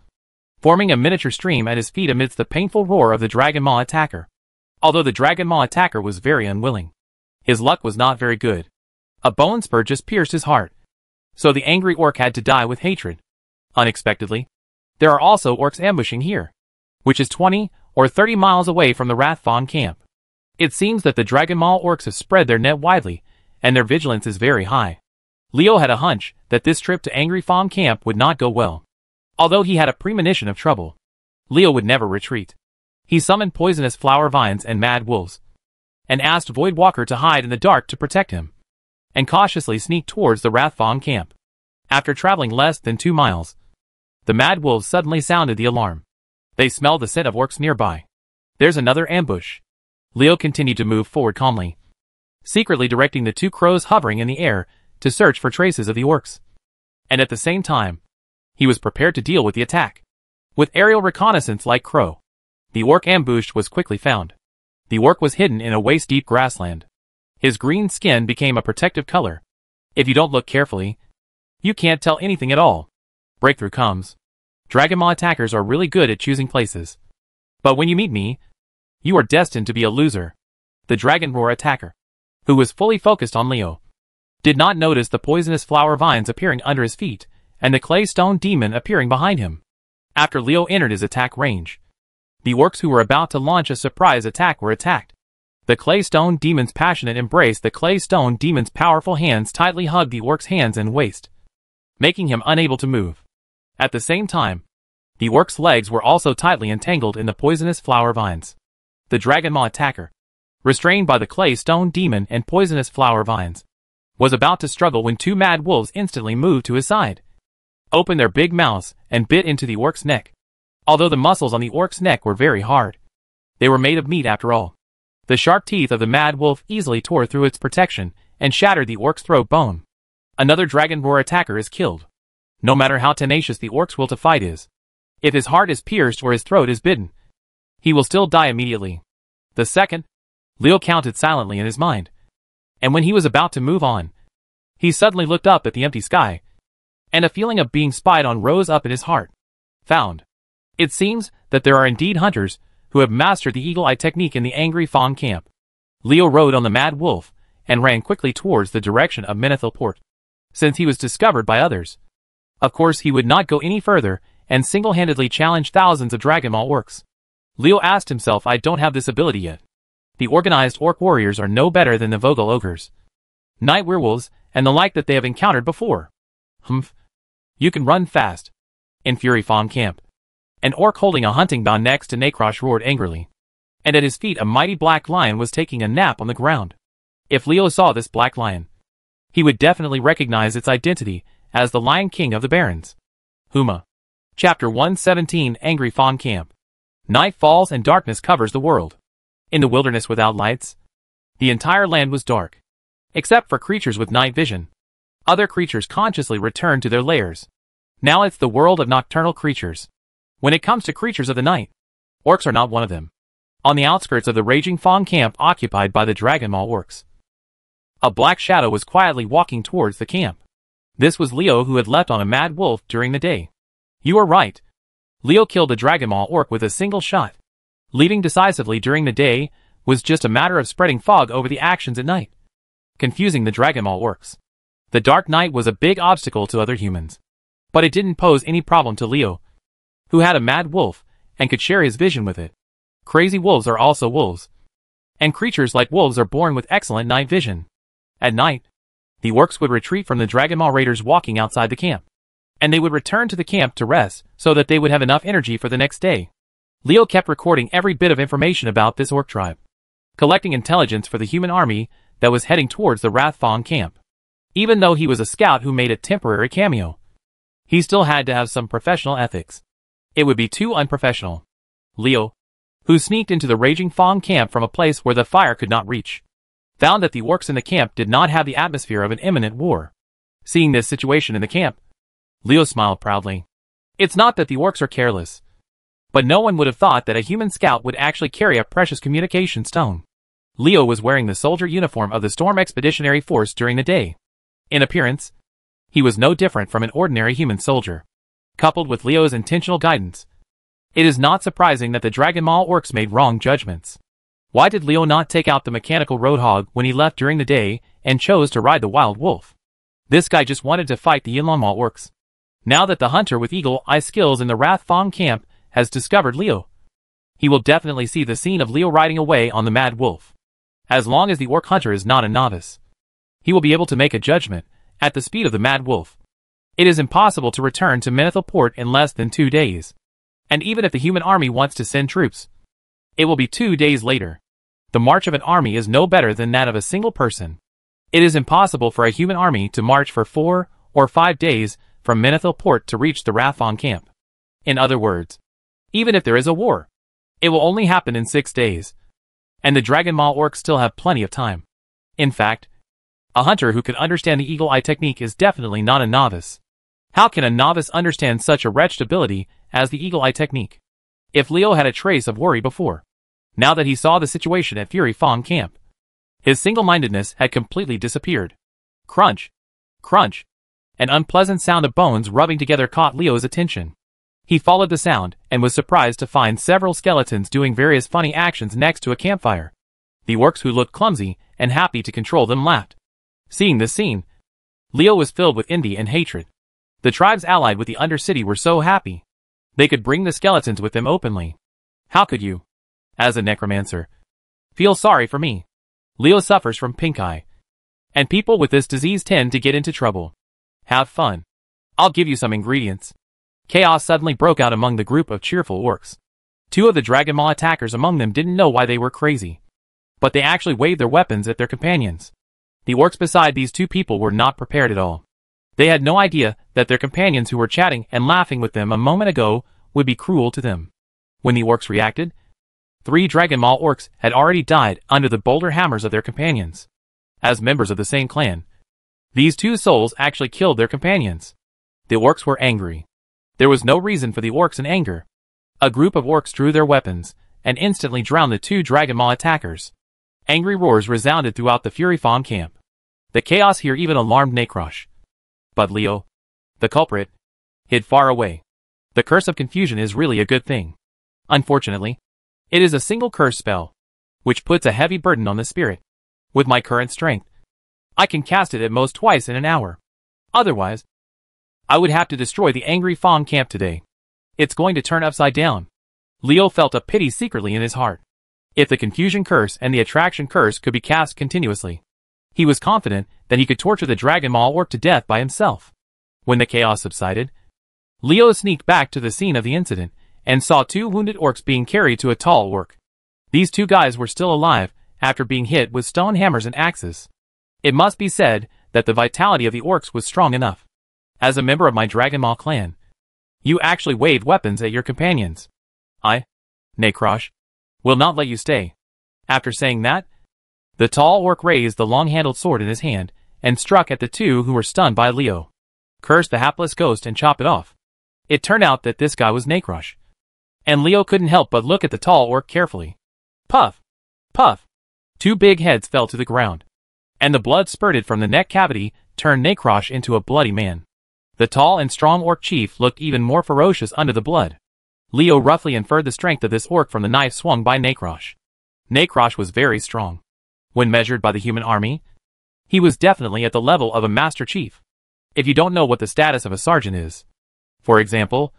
[SPEAKER 1] forming a miniature stream at his feet amidst the painful roar of the Dragonmaw attacker. Although the Dragonmaw attacker was very unwilling, his luck was not very good. A bone spur just pierced his heart, so the angry orc had to die with hatred. Unexpectedly, there are also orcs ambushing here, which is 20 or 30 miles away from the Wrathfawn camp. It seems that the Dragonmaw orcs have spread their net widely, and their vigilance is very high. Leo had a hunch that this trip to Angry Fawn camp would not go well. Although he had a premonition of trouble, Leo would never retreat. He summoned poisonous flower vines and mad wolves, and asked Voidwalker to hide in the dark to protect him, and cautiously sneaked towards the Wrathfawn camp. After traveling less than 2 miles, the mad wolves suddenly sounded the alarm. They smelled the scent of orcs nearby. There's another ambush. Leo continued to move forward calmly, secretly directing the 2 crows hovering in the air to search for traces of the orcs. And at the same time, he was prepared to deal with the attack. With aerial reconnaissance like Crow, the orc ambushed was quickly found. The orc was hidden in a waist-deep grassland. His green skin became a protective color. If you don't look carefully, You can't tell anything at all. Breakthrough comes. Dragon Maw attackers are really good at choosing places. But when you meet me, you are destined to be a loser. The Dragon Roar attacker, who was fully focused on Leo, did not notice the poisonous flower vines appearing under his feet and the clay stone demon appearing behind him. After Leo entered his attack range, the orcs who were about to launch a surprise attack were attacked. The clay stone demon's passionate embrace. The clay stone demon's powerful hands tightly hugged the orc's hands and waist, making him unable to move. At the same time, the orc's legs were also tightly entangled in the poisonous flower vines. The Dragon Maw attacker, restrained by the clay stone demon and poisonous flower vines, was about to struggle when two mad wolves instantly moved to his side, opened their big mouths, and bit into the orc's neck. Although the muscles on the orc's neck were very hard, they were made of meat after all. The sharp teeth of the mad wolf easily tore through its protection and shattered the orc's throat bone. Another Dragon Roar attacker is killed. No matter how tenacious the orc's will to fight is, if his heart is pierced or his throat is bitten, he will still die immediately. The second, Leo counted silently in his mind, and when he was about to move on, he suddenly looked up at the empty sky, and a feeling of being spied on rose up in his heart. Found. It seems that there are indeed hunters who have mastered the eagle eye technique in the angry fawn camp. Leo rode on the mad wolf and ran quickly towards the direction of Menethil Port. Since he was discovered by others, of course he would not go any further and single-handedly challenge thousands of Dragon Maw orcs. Leo asked himself, I don't have this ability yet. The organized orc warriors are no better than the Vogel ogres, night werewolves, and the like that they have encountered before. Humph. You can run fast. In Fury Fawn Camp, an orc holding a hunting bow next to Necrosh roared angrily, and at his feet a mighty black lion was taking a nap on the ground. If Leo saw this black lion, he would definitely recognize its identity as the Lion King of the Barrens. Huma. Chapter 117 Angry Fawn Camp. Night falls and darkness covers the world. In the wilderness without lights, the entire land was dark, except for creatures with night vision. Other creatures consciously returned to their lairs. Now it's the world of nocturnal creatures. When it comes to creatures of the night, orcs are not one of them. On the outskirts of the raging fawn camp occupied by the Dragon Maw orcs, a black shadow was quietly walking towards the camp. This was Leo, who had leapt on a mad wolf during the day. You are right. Leo killed the Dragon Maw orc with a single shot. Leading decisively during the day was just a matter of spreading fog over the actions at night, confusing the Dragon Maw orcs. The dark night was a big obstacle to other humans, but it didn't pose any problem to Leo, who had a mad wolf and could share his vision with it. Crazy wolves are also wolves, and creatures like wolves are born with excellent night vision. At night, the orcs would retreat from the Dragon Maw raiders walking outside the camp, and they would return to the camp to rest so that they would have enough energy for the next day. Leo kept recording every bit of information about this orc tribe, collecting intelligence for the human army that was heading towards the Wrath Fawn camp. Even though he was a scout who made a temporary cameo, he still had to have some professional ethics. It would be too unprofessional. Leo, who sneaked into the raging fawn camp from a place where the fire could not reach, found that the orcs in the camp did not have the atmosphere of an imminent war. Seeing this situation in the camp, Leo smiled proudly. It's not that the orcs are careless, but no one would have thought that a human scout would actually carry a precious communication stone. Leo was wearing the soldier uniform of the Storm Expeditionary Force during the day. In appearance, he was no different from an ordinary human soldier. Coupled with Leo's intentional guidance, it is not surprising that the Dragon Maw orcs made wrong judgments. Why did Leo not take out the mechanical roadhog when he left during the day and chose to ride the wild wolf? This guy just wanted to fight the Yinlan Maw orcs. Now that the hunter with eagle eye skills in the Wrath Fawn camp has discovered Leo, he will definitely see the scene of Leo riding away on the mad wolf. As long as the orc hunter is not a novice, he will be able to make a judgment at the speed of the mad wolf. It is impossible to return to Menethil Port in less than 2 days. And even if the human army wants to send troops, it will be 2 days later. The march of an army is no better than that of a single person. It is impossible for a human army to march for 4 or 5 days from Menethil Port to reach the Wrath Fawn camp. In other words, even if there is a war, it will only happen in 6 days. And the Dragon Maw orcs still have plenty of time. In fact, a hunter who can understand the eagle eye technique is definitely not a novice. How can a novice understand such a wretched ability as the eagle eye technique? If Leo had a trace of worry before, now that he saw the situation at Fury Fawn camp, his single-mindedness had completely disappeared. Crunch! Crunch! An unpleasant sound of bones rubbing together caught Leo's attention. He followed the sound, and was surprised to find several skeletons doing various funny actions next to a campfire. The orcs who looked clumsy and happy to control them laughed. Seeing this scene, Leo was filled with envy and hatred. The tribes allied with the Undercity were so happy. They could bring the skeletons with them openly. How could you, as a necromancer, feel sorry for me? Leo suffers from pink eye. And people with this disease tend to get into trouble. Have fun. I'll give you some ingredients. Chaos suddenly broke out among the group of cheerful orcs. Two of the Dragon Maw attackers among them didn't know why they were crazy. But they actually waved their weapons at their companions. The orcs beside these two people were not prepared at all. They had no idea that their companions who were chatting and laughing with them a moment ago would be cruel to them. When the orcs reacted, 3 Dragon Maw orcs had already died under the boulder hammers of their companions. As members of the same clan, these two souls actually killed their companions. The orcs were angry. There was no reason for the orcs in anger. A group of orcs drew their weapons and instantly drowned the 2 Dragon Maw attackers. Angry roars resounded throughout the Fury Fawn camp. The chaos here even alarmed Necrosh. But Leo, the culprit, hid far away. The curse of confusion is really a good thing. Unfortunately, it is a single curse spell, which puts a heavy burden on the spirit. With my current strength, I can cast it at most twice in an hour. Otherwise, I would have to destroy the angry fawn camp today. It's going to turn upside down. Leo felt a pity secretly in his heart. If the confusion curse and the attraction curse could be cast continuously, he was confident that he could torture the Dragon Maw orc to death by himself. When the chaos subsided, Leo sneaked back to the scene of the incident and saw 2 wounded orcs being carried to a tall orc. These 2 guys were still alive after being hit with stone hammers and axes. It must be said that the vitality of the orcs was strong enough. As a member of my Dragon Maw clan, you actually waved weapons at your companions. I, Necrosh, will not let you stay. After saying that, the tall orc raised the long-handled sword in his hand and struck at the 2 who were stunned by Leo. Curse the hapless ghost and chop it off. It turned out that this guy was Necrosh. And Leo couldn't help but look at the tall orc carefully. Puff! Puff! 2 big heads fell to the ground. And the blood spurted from the neck cavity turned Necrosh into a bloody man. The tall and strong orc chief looked even more ferocious under the blood. Leo roughly inferred the strength of this orc from the knife swung by Necrosh. Necrosh was very strong. When measured by the human army, he was definitely at the level of a master chief. If you don't know what the status of a sergeant is. For example,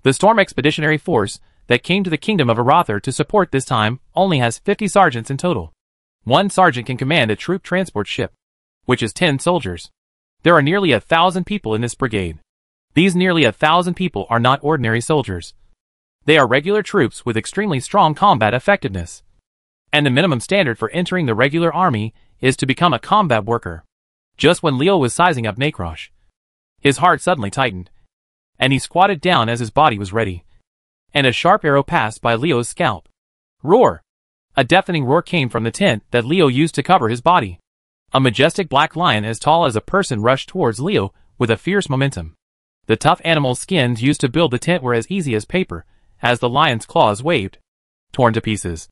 [SPEAKER 1] the Storm Expeditionary Force that came to the Kingdom of Arather to support this time only has 50 sergeants in total. One sergeant can command a troop transport ship, which is 10 soldiers. There are nearly 1,000 people in this brigade. These nearly 1,000 people are not ordinary soldiers. They are regular troops with extremely strong combat effectiveness. And the minimum standard for entering the regular army is to become a combat worker. Just when Leo was sizing up Necrosh, his heart suddenly tightened, and he squatted down as his body was ready. And a sharp arrow passed by Leo's scalp. Roar! A deafening roar came from the tent that Leo used to cover his body. A majestic black lion as tall as a person rushed towards Leo with a fierce momentum. The tough animal's skins used to build the tent were as easy as paper, as the lion's claws waved, torn to pieces.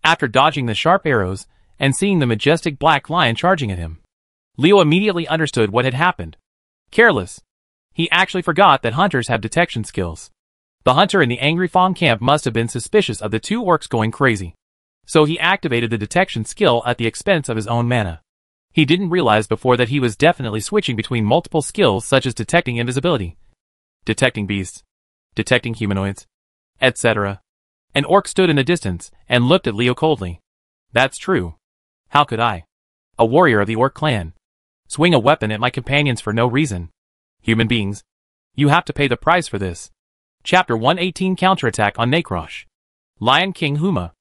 [SPEAKER 1] After dodging the sharp arrows and seeing the majestic black lion charging at him, Leo immediately understood what had happened. Careless. He actually forgot that hunters have detection skills. The hunter in the angry fawn camp must have been suspicious of the 2 orcs going crazy. So he activated the detection skill at the expense of his own mana. He didn't realize before that he was definitely switching between multiple skills such as detecting invisibility, detecting beasts, detecting humanoids, etc. An orc stood in the distance and looked at Leo coldly. That's true. How could I, a warrior of the orc clan, swing a weapon at my companions for no reason? Human beings, you have to pay the price for this. Chapter 118 Counterattack on Necrosh. Lion King Huma.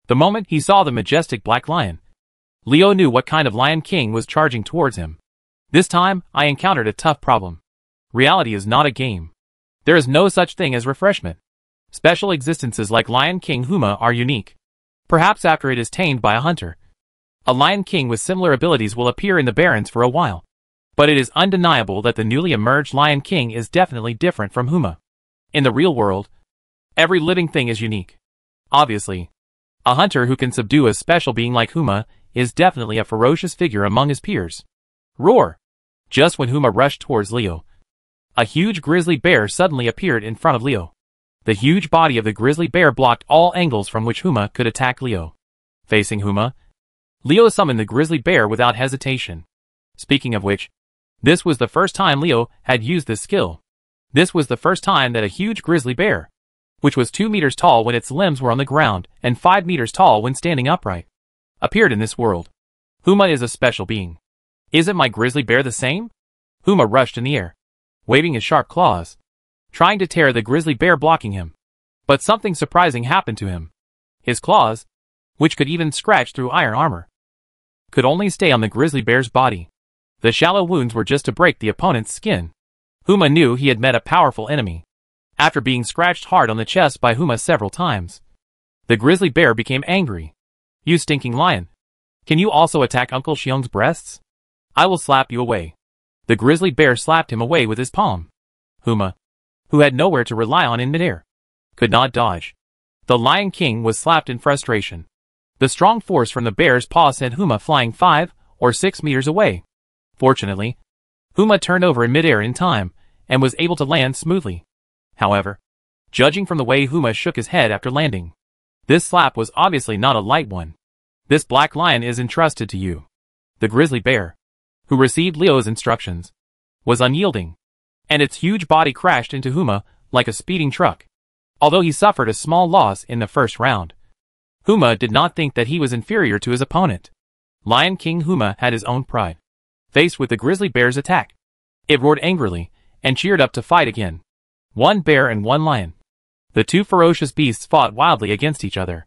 [SPEAKER 1] The moment he saw the majestic black lion, Leo knew what kind of Lion King was charging towards him. This time, I encountered a tough problem. Reality is not a game. There is no such thing as refreshment. Special existences like Lion King Huma are unique. Perhaps after it is tamed by a hunter, a Lion King with similar abilities will appear in the Barrens for a while. But it is undeniable that the newly emerged Lion King is definitely different from Huma. In the real world, every living thing is unique. Obviously, a hunter who can subdue a special being like Huma is definitely a ferocious figure among his peers. Roar! Just when Huma rushed towards Leo, a huge grizzly bear suddenly appeared in front of Leo. The huge body of the grizzly bear blocked all angles from which Huma could attack Leo. Facing Huma, Leo summoned the grizzly bear without hesitation. Speaking of which, this was the first time Leo had used this skill. This was the first time that a huge grizzly bear, which was 2 meters tall when its limbs were on the ground and 5 meters tall when standing upright, appeared in this world. Huma is a special being. Isn't my grizzly bear the same? Huma rushed in the air, waving his sharp claws, trying to tear the grizzly bear blocking him. But something surprising happened to him. His claws, which could even scratch through iron armor, could only stay on the grizzly bear's body. The shallow wounds were just to break the opponent's skin. Huma knew he had met a powerful enemy. After being scratched hard on the chest by Huma several times, the grizzly bear became angry. You stinking lion! Can you also attack Uncle Xiong's breasts? I will slap you away. The grizzly bear slapped him away with his palm. Huma, who had nowhere to rely on in midair, could not dodge. The Lion King was slapped in frustration. The strong force from the bear's paw sent Huma flying 5 or 6 meters away. Fortunately, Huma turned over in midair in time and was able to land smoothly. However, judging from the way Huma shook his head after landing, this slap was obviously not a light one. This black lion is entrusted to you. The grizzly bear, who received Leo's instructions, was unyielding, and its huge body crashed into Huma like a speeding truck. Although he suffered a small loss in the first round, Huma did not think that he was inferior to his opponent. Lion King Huma had his own pride. Faced with the grizzly bear's attack, it roared angrily and cheered up to fight again. One bear and one lion. The two ferocious beasts fought wildly against each other.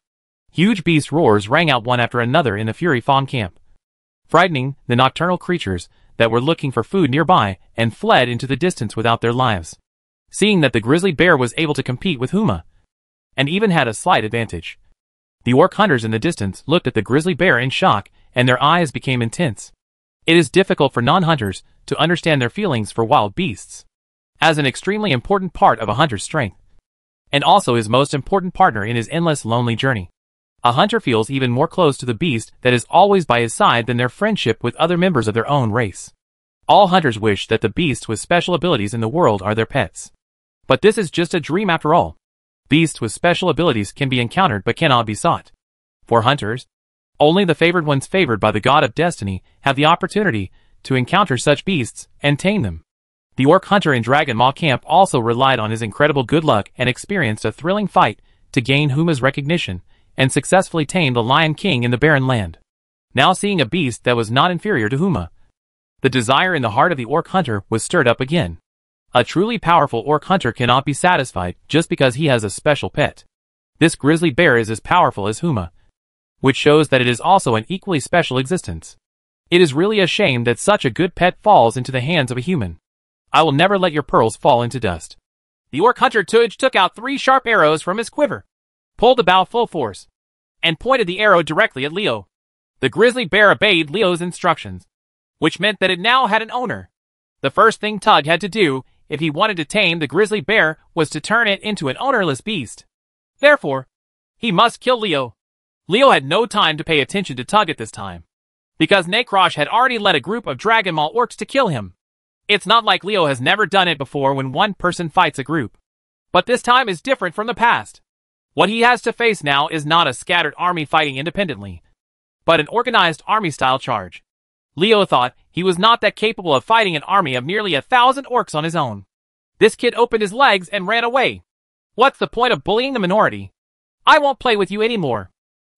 [SPEAKER 1] Huge beast roars rang out one after another in the Fury Fawn camp, frightening the nocturnal creatures that were looking for food nearby and fled into the distance without their lives. Seeing that the grizzly bear was able to compete with Huma, and even had a slight advantage, the orc hunters in the distance looked at the grizzly bear in shock and their eyes became intense. It is difficult for non-hunters to understand their feelings for wild beasts, as an extremely important part of a hunter's strength, and also his most important partner in his endless lonely journey. A hunter feels even more close to the beast that is always by his side than their friendship with other members of their own race. All hunters wish that the beasts with special abilities in the world are their pets. But this is just a dream after all. Beasts with special abilities can be encountered but cannot be sought. For hunters, only the favored ones favored by the god of destiny have the opportunity to encounter such beasts and tame them. The orc hunter in Dragon Maw camp also relied on his incredible good luck and experienced a thrilling fight to gain Huma's recognition and successfully tame the Lion King in the barren land. Now seeing a beast that was not inferior to Huma, the desire in the heart of the orc hunter was stirred up again. A truly powerful orc hunter cannot be satisfied just because he has a special pet. This grizzly bear is as powerful as Huma, which shows that it is also an equally special existence. It is really a shame that such a good pet falls into the hands of a human. I will never let your pearls fall into dust. The orc hunter Tuj took out 3 sharp arrows from his quiver, pulled the bow full force, and pointed the arrow directly at Leo. The grizzly bear obeyed Leo's instructions, which meant that it now had an owner. The first thing Tug had to do if he wanted to tame the grizzly bear was to turn it into an ownerless beast. Therefore, he must kill Leo. Leo had no time to pay attention to Tug at this time, because Necrosh had already led a group of Dragon Maw orcs to kill him. It's not like Leo has never done it before when one person fights a group. But this time is different from the past. What he has to face now is not a scattered army fighting independently, but an organized army-style charge. Leo thought he was not that capable of fighting an army of nearly 1,000 orcs on his own. This kid opened his legs and ran away. What's the point of bullying the minority? I won't play with you anymore.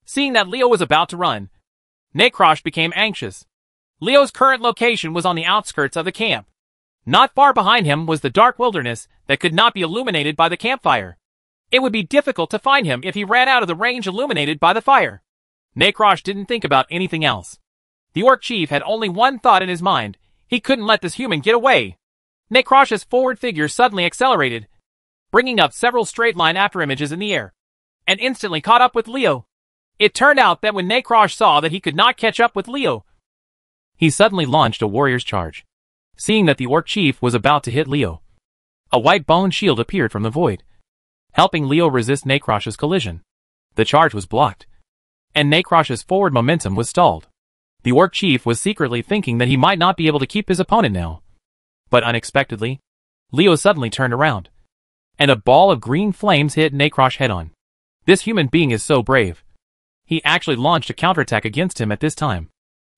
[SPEAKER 1] Seeing that Leo was about to run, Necrosh became anxious. Leo's current location was on the outskirts of the camp. Not far behind him was the dark wilderness that could not be illuminated by the campfire. It would be difficult to find him if he ran out of the range illuminated by the fire. Necrosh didn't think about anything else. The orc chief had only one thought in his mind. He couldn't let this human get away. Necrosh's forward figure suddenly accelerated, bringing up several straight-line after-images in the air, and instantly caught up with Leo. It turned out that when Necrosh saw that he could not catch up with Leo, he suddenly launched a warrior's charge. Seeing that the orc chief was about to hit Leo, a white bone shield appeared from the void, helping Leo resist Necrosh's collision. The charge was blocked, and Necrosh's forward momentum was stalled. The orc chief was secretly thinking that he might not be able to keep his opponent now. But unexpectedly, Leo suddenly turned around, and a ball of green flames hit Necrosh head-on. This human being is so brave. He actually launched a counterattack against him at this time.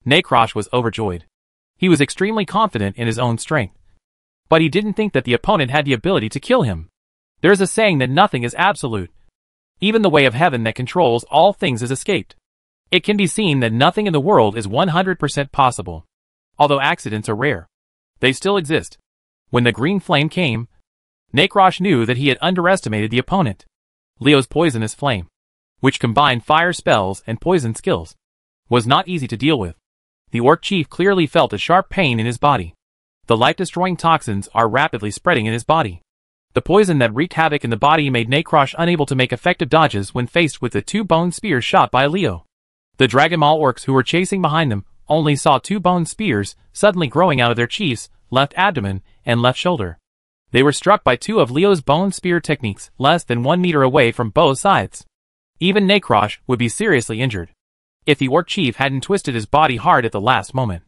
[SPEAKER 1] Necrosh was overjoyed. He was extremely confident in his own strength. But he didn't think that the opponent had the ability to kill him. There's a saying that nothing is absolute. Even the way of heaven that controls all things is escaped. It can be seen that nothing in the world is 100% possible. Although accidents are rare, they still exist. When the green flame came, Necrosh knew that he had underestimated the opponent. Leo's poisonous flame, which combined fire spells and poison skills, was not easy to deal with. The orc chief clearly felt a sharp pain in his body. The life-destroying toxins are rapidly spreading in his body. The poison that wreaked havoc in the body made Necrosh unable to make effective dodges when faced with the 2 bone spears shot by Leo. The Dragon Maul orcs who were chasing behind them only saw 2 bone spears suddenly growing out of their chief's left abdomen and left shoulder. They were struck by 2 of Leo's bone spear techniques less than 1 meter away from both sides. Even Necrosh would be seriously injured if the orc chief hadn't twisted his body hard at the last moment.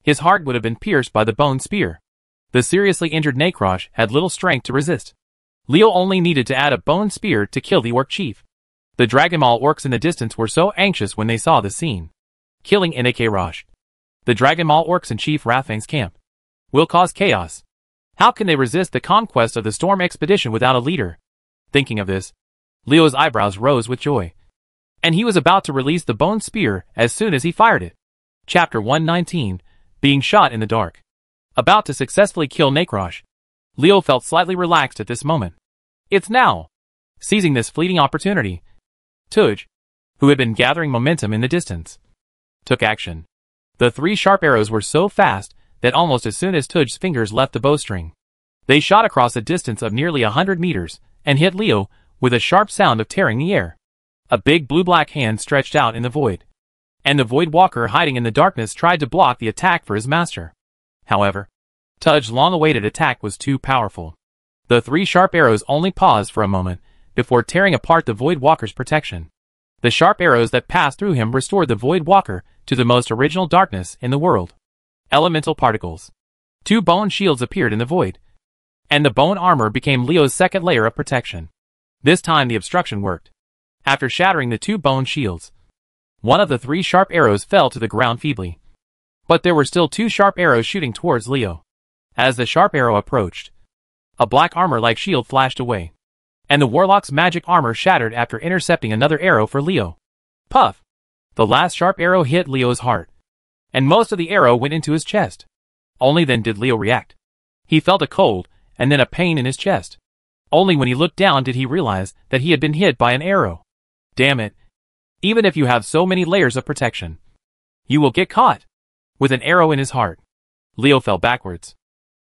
[SPEAKER 1] His heart would have been pierced by the bone spear. The seriously injured Necrosh had little strength to resist. Leo only needed to add a bone spear to kill the orc chief. The Dragon Maul orcs in the distance were so anxious when they saw the scene. Killing Necrosh, the Dragon Maul orcs in Chief Rathfang's camp, will cause chaos. How can they resist the conquest of the Storm Expedition without a leader? Thinking of this, Leo's eyebrows rose with joy. And he was about to release the bone spear as soon as he fired it. Chapter 119, Being Shot in the Dark. About to successfully kill Necrosh, Leo felt slightly relaxed at this moment. It's now. Seizing this fleeting opportunity, Tuj, who had been gathering momentum in the distance, took action. The 3 sharp arrows were so fast that almost as soon as Tuj's fingers left the bowstring, they shot across a distance of nearly 100 meters and hit Leo with a sharp sound of tearing the air. A big blue-black hand stretched out in the void, and the Void Walker hiding in the darkness tried to block the attack for his master. However, Tuj's long-awaited attack was too powerful. The 3 sharp arrows only paused for a moment before tearing apart the Void Walker's protection. The sharp arrows that passed through him restored the Void Walker to the most original darkness in the world. Elemental particles. 2 bone shields appeared in the void, and the bone armor became Leo's second layer of protection. This time the obstruction worked. After shattering the 2 bone shields, one of the 3 sharp arrows fell to the ground feebly. But there were still 2 sharp arrows shooting towards Leo. As the sharp arrow approached, a black armor-like shield flashed away, and the warlock's magic armor shattered after intercepting another arrow for Leo. Puff! The last sharp arrow hit Leo's heart, and most of the arrow went into his chest. Only then did Leo react. He felt a cold, and then a pain in his chest. Only when he looked down did he realize that he had been hit by an arrow. Damn it. Even if you have so many layers of protection, you will get caught. With an arrow in his heart, Leo fell backwards.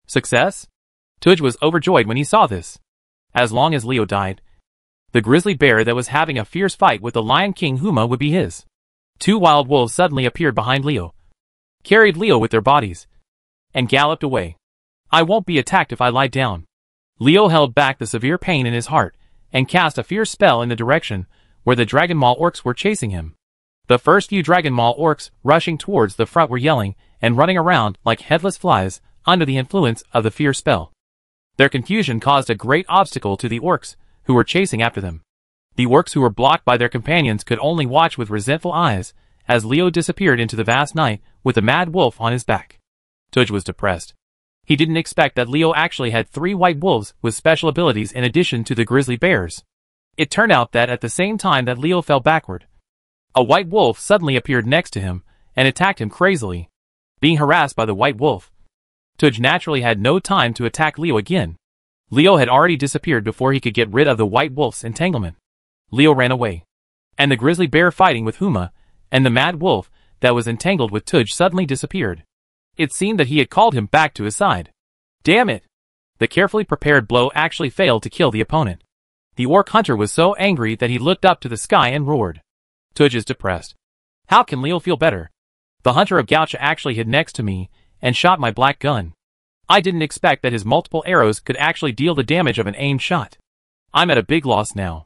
[SPEAKER 1] Success? Tuj was overjoyed when he saw this. As long as Leo died, the grizzly bear that was having a fierce fight with the Lion King Huma would be his. 2 wild wolves suddenly appeared behind Leo, carried Leo with their bodies, and galloped away. I won't be attacked if I lie down. Leo held back the severe pain in his heart and cast a fierce spell in the direction where the Dragon Maul orcs were chasing him. The first few Dragon Maul orcs rushing towards the front were yelling and running around like headless flies under the influence of the fierce spell. Their confusion caused a great obstacle to the orcs who were chasing after them. The orcs who were blocked by their companions could only watch with resentful eyes as Leo disappeared into the vast night with the mad wolf on his back. Tuj was depressed. He didn't expect that Leo actually had 3 white wolves with special abilities in addition to the grizzly bears. It turned out that at the same time that Leo fell backward, a white wolf suddenly appeared next to him and attacked him crazily. Being harassed by the white wolf, Tuj naturally had no time to attack Leo again. Leo had already disappeared before he could get rid of the white wolf's entanglement. Leo ran away, and the grizzly bear fighting with Huma and the mad wolf that was entangled with Tuj suddenly disappeared. It seemed that he had called him back to his side. Damn it! The carefully prepared blow actually failed to kill the opponent. The orc hunter was so angry that he looked up to the sky and roared. Tuj is depressed. How can Leo feel better? The hunter of Gaucha actually hid next to me and shot my black gun. I didn't expect that his multiple arrows could actually deal the damage of an aimed shot. I'm at a big loss now.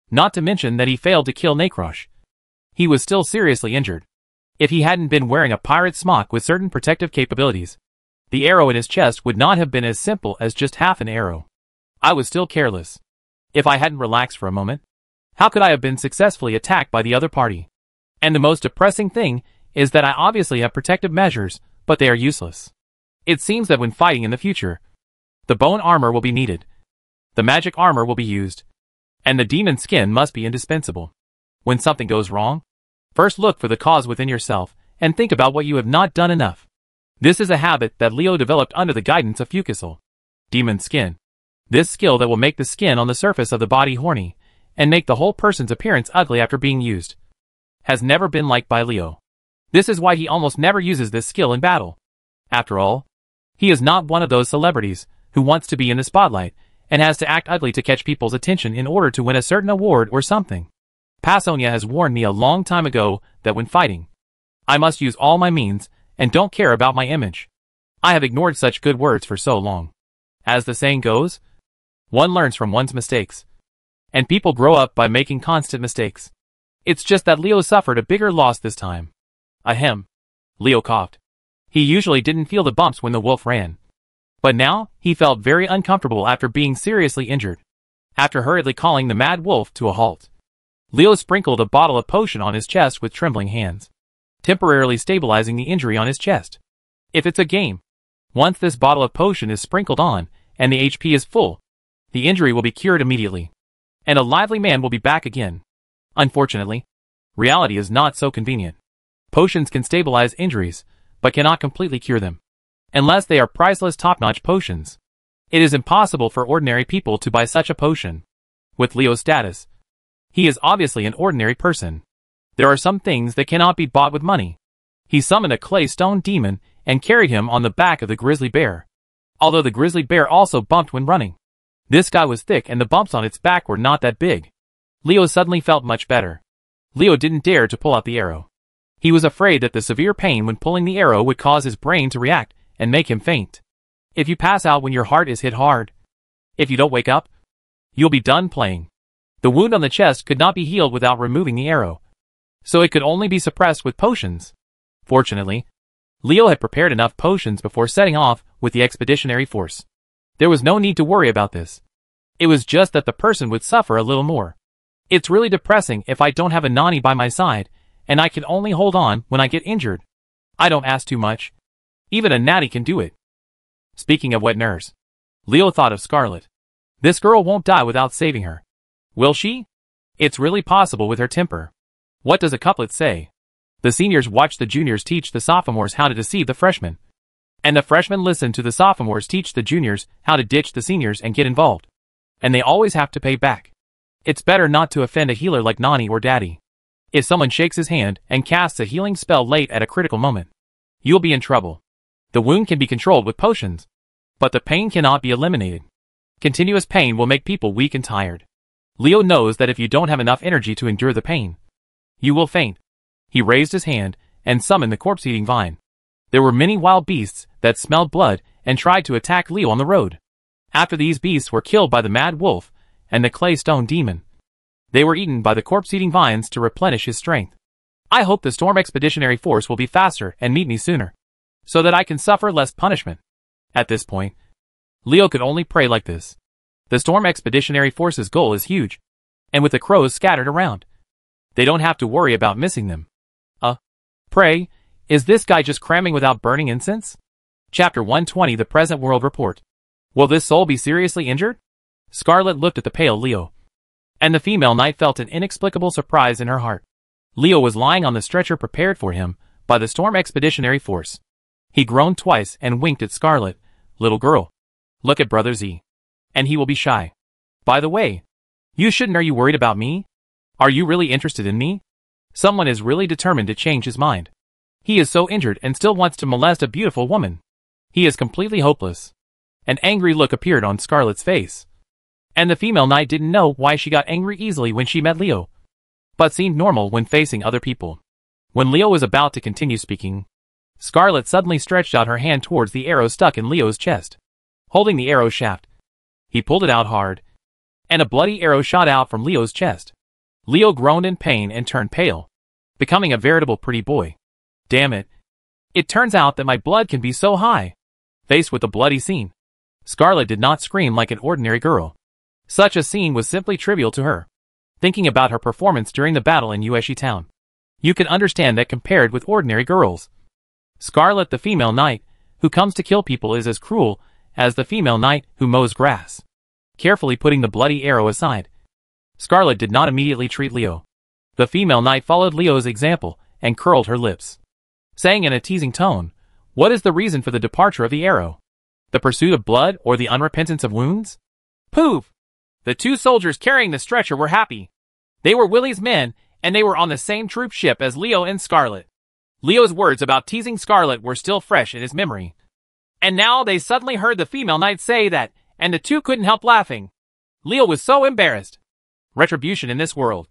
[SPEAKER 1] Not to mention that he failed to kill Necrosh. He was still seriously injured. If he hadn't been wearing a pirate smock with certain protective capabilities, the arrow in his chest would not have been as simple as just half an arrow. I was still careless. If I hadn't relaxed for a moment, how could I have been successfully attacked by the other party? And the most depressing thing is that I obviously have protective measures, but they are useless. It seems that when fighting in the future, the bone armor will be needed, the magic armor will be used, and the demon skin must be indispensable. When something goes wrong, first look for the cause within yourself and think about what you have not done enough. This is a habit that Leo developed under the guidance of Fukusal. Demon skin. This skill that will make the skin on the surface of the body horny and make the whole person's appearance ugly after being used, has never been liked by Leo. This is why he almost never uses this skill in battle. After all, he is not one of those celebrities who wants to be in the spotlight and has to act ugly to catch people's attention in order to win a certain award or something. Pasonia has warned me a long time ago that when fighting, I must use all my means and don't care about my image. I have ignored such good words for so long. As the saying goes, one learns from one's mistakes, and people grow up by making constant mistakes. It's just that Leo suffered a bigger loss this time. Ahem. Leo coughed. He usually didn't feel the bumps when the wolf ran, but now he felt very uncomfortable after being seriously injured. After hurriedly calling the mad wolf to a halt, Leo sprinkled a bottle of potion on his chest with trembling hands, temporarily stabilizing the injury on his chest. If it's a game, once this bottle of potion is sprinkled on and the HP is full, the injury will be cured immediately, and a lively man will be back again. Unfortunately, reality is not so convenient. Potions can stabilize injuries, but cannot completely cure them. Unless they are priceless top-notch potions, it is impossible for ordinary people to buy such a potion. With Leo's status, he is obviously an ordinary person. There are some things that cannot be bought with money. He summoned a clay stone demon and carried him on the back of the grizzly bear. Although the grizzly bear also bumped when running, this guy was thick and the bumps on its back were not that big. Leo suddenly felt much better. Leo didn't dare to pull out the arrow. He was afraid that the severe pain when pulling the arrow would cause his brain to react and make him faint. If you pass out when your heart is hit hard, if you don't wake up, you'll be done playing. The wound on the chest could not be healed without removing the arrow, so it could only be suppressed with potions. Fortunately, Leo had prepared enough potions before setting off with the expeditionary force. There was no need to worry about this. It was just that the person would suffer a little more. It's really depressing if I don't have a Nani by my side, and I can only hold on when I get injured. I don't ask too much. Even a natty can do it. Speaking of wet nurse, Leo thought of Scarlet. This girl won't die without saving her. Will she? It's really possible with her temper. What does a couplet say? The seniors watch the juniors teach the sophomores how to deceive the freshmen, and the freshmen listen to the sophomores teach the juniors how to ditch the seniors and get involved. And they always have to pay back. It's better not to offend a healer like Nani or Daddy. If someone shakes his hand and casts a healing spell late at a critical moment, you'll be in trouble. The wound can be controlled with potions, but the pain cannot be eliminated. Continuous pain will make people weak and tired. Leo knows that if you don't have enough energy to endure the pain, you will faint. He raised his hand and summoned the corpse-eating vine. There were many wild beasts that smelled blood and tried to attack Leo on the road. After these beasts were killed by the mad wolf and the clay stone demon, they were eaten by the corpse-eating vines to replenish his strength. I hope the Storm Expeditionary Force will be faster and meet me sooner, so that I can suffer less punishment. At this point, Leo could only pray like this. The Storm Expeditionary Force's goal is huge, and with the crows scattered around, they don't have to worry about missing them. Pray, is this guy just cramming without burning incense? Chapter 120 The Present World Report. Will this soul be seriously injured? Scarlet looked at the pale Leo, and the female knight felt an inexplicable surprise in her heart. Leo was lying on the stretcher prepared for him by the Storm Expeditionary Force. He groaned twice and winked at Scarlet. Little girl, look at Brother Z, and he will be shy. By the way, you shouldn't. Are you worried about me? Are you really interested in me? Someone is really determined to change his mind. He is so injured and still wants to molest a beautiful woman. He is completely hopeless. An angry look appeared on Scarlet's face, and the female knight didn't know why she got angry easily when she met Leo, but seemed normal when facing other people. When Leo was about to continue speaking, Scarlet suddenly stretched out her hand towards the arrow stuck in Leo's chest. Holding the arrow shaft, he pulled it out hard, and a bloody arrow shot out from Leo's chest. Leo groaned in pain and turned pale, becoming a veritable pretty boy. Damn it. It turns out that my blood can be so high. Faced with the bloody scene, Scarlet did not scream like an ordinary girl. Such a scene was simply trivial to her. Thinking about her performance during the battle in Ueshi Town, you can understand that compared with ordinary girls, Scarlet the female knight, who comes to kill people, is as cruel as the female knight who mows grass. Carefully putting the bloody arrow aside, Scarlet did not immediately treat Leo. The female knight followed Leo's example and curled her lips, saying in a teasing tone, "What is the reason for the departure of the arrow? The pursuit of blood or the unrepentance of wounds?" Poof! The two soldiers carrying the stretcher were happy. They were Willie's men, and they were on the same troop ship as Leo and Scarlet. Leo's words about teasing Scarlet were still fresh in his memory. And now they suddenly heard the female knight say that, and the two couldn't help laughing. Leo was so embarrassed. Retribution in this world.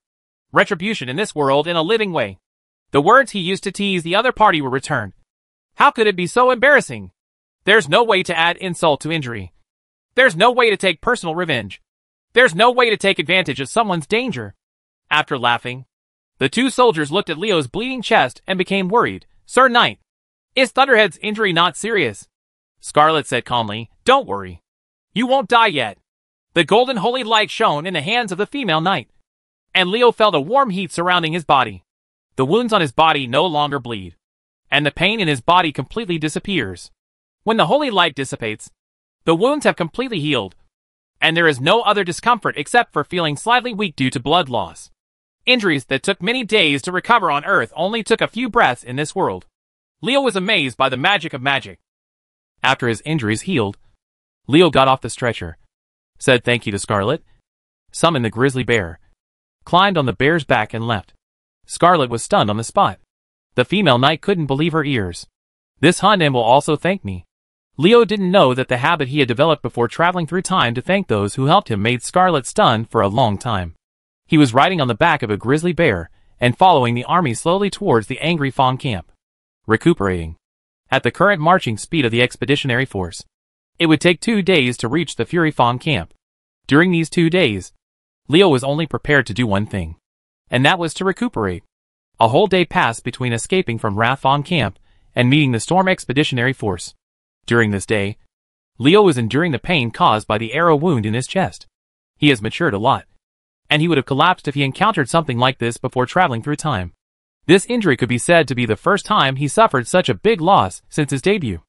[SPEAKER 1] Retribution in this world in a living way. The words he used to tease the other party were returned. How could it be so embarrassing? There's no way to add insult to injury. There's no way to take personal revenge. There's no way to take advantage of someone's danger. After laughing, the two soldiers looked at Leo's bleeding chest and became worried. "Sir Knight, is Thunderhead's injury not serious?" Scarlet said calmly, "Don't worry. You won't die yet." The golden holy light shone in the hands of the female knight, and Leo felt a warm heat surrounding his body. The wounds on his body no longer bleed, and the pain in his body completely disappears. When the holy light dissipates, the wounds have completely healed, and there is no other discomfort except for feeling slightly weak due to blood loss. Injuries that took many days to recover on Earth only took a few breaths in this world. Leo was amazed by the magic of magic. After his injuries healed, Leo got off the stretcher, said thank you to Scarlet, summoned the grizzly bear, climbed on the bear's back and left. Scarlet was stunned on the spot. The female knight couldn't believe her ears. This Hunden will also thank me. Leo didn't know that the habit he had developed before traveling through time to thank those who helped him made Scarlet stunned for a long time. He was riding on the back of a grizzly bear and following the army slowly towards the angry Fawn camp. Recuperating. At the current marching speed of the expeditionary force, it would take 2 days to reach the Fury Fawn camp. During these 2 days, Leo was only prepared to do one thing, and that was to recuperate. A whole day passed between escaping from Wrath Fawn camp and meeting the Storm expeditionary force. During this day, Leo was enduring the pain caused by the arrow wound in his chest. He has matured a lot, and he would have collapsed if he encountered something like this before traveling through time. This injury could be said to be the first time he suffered such a big loss since his debut,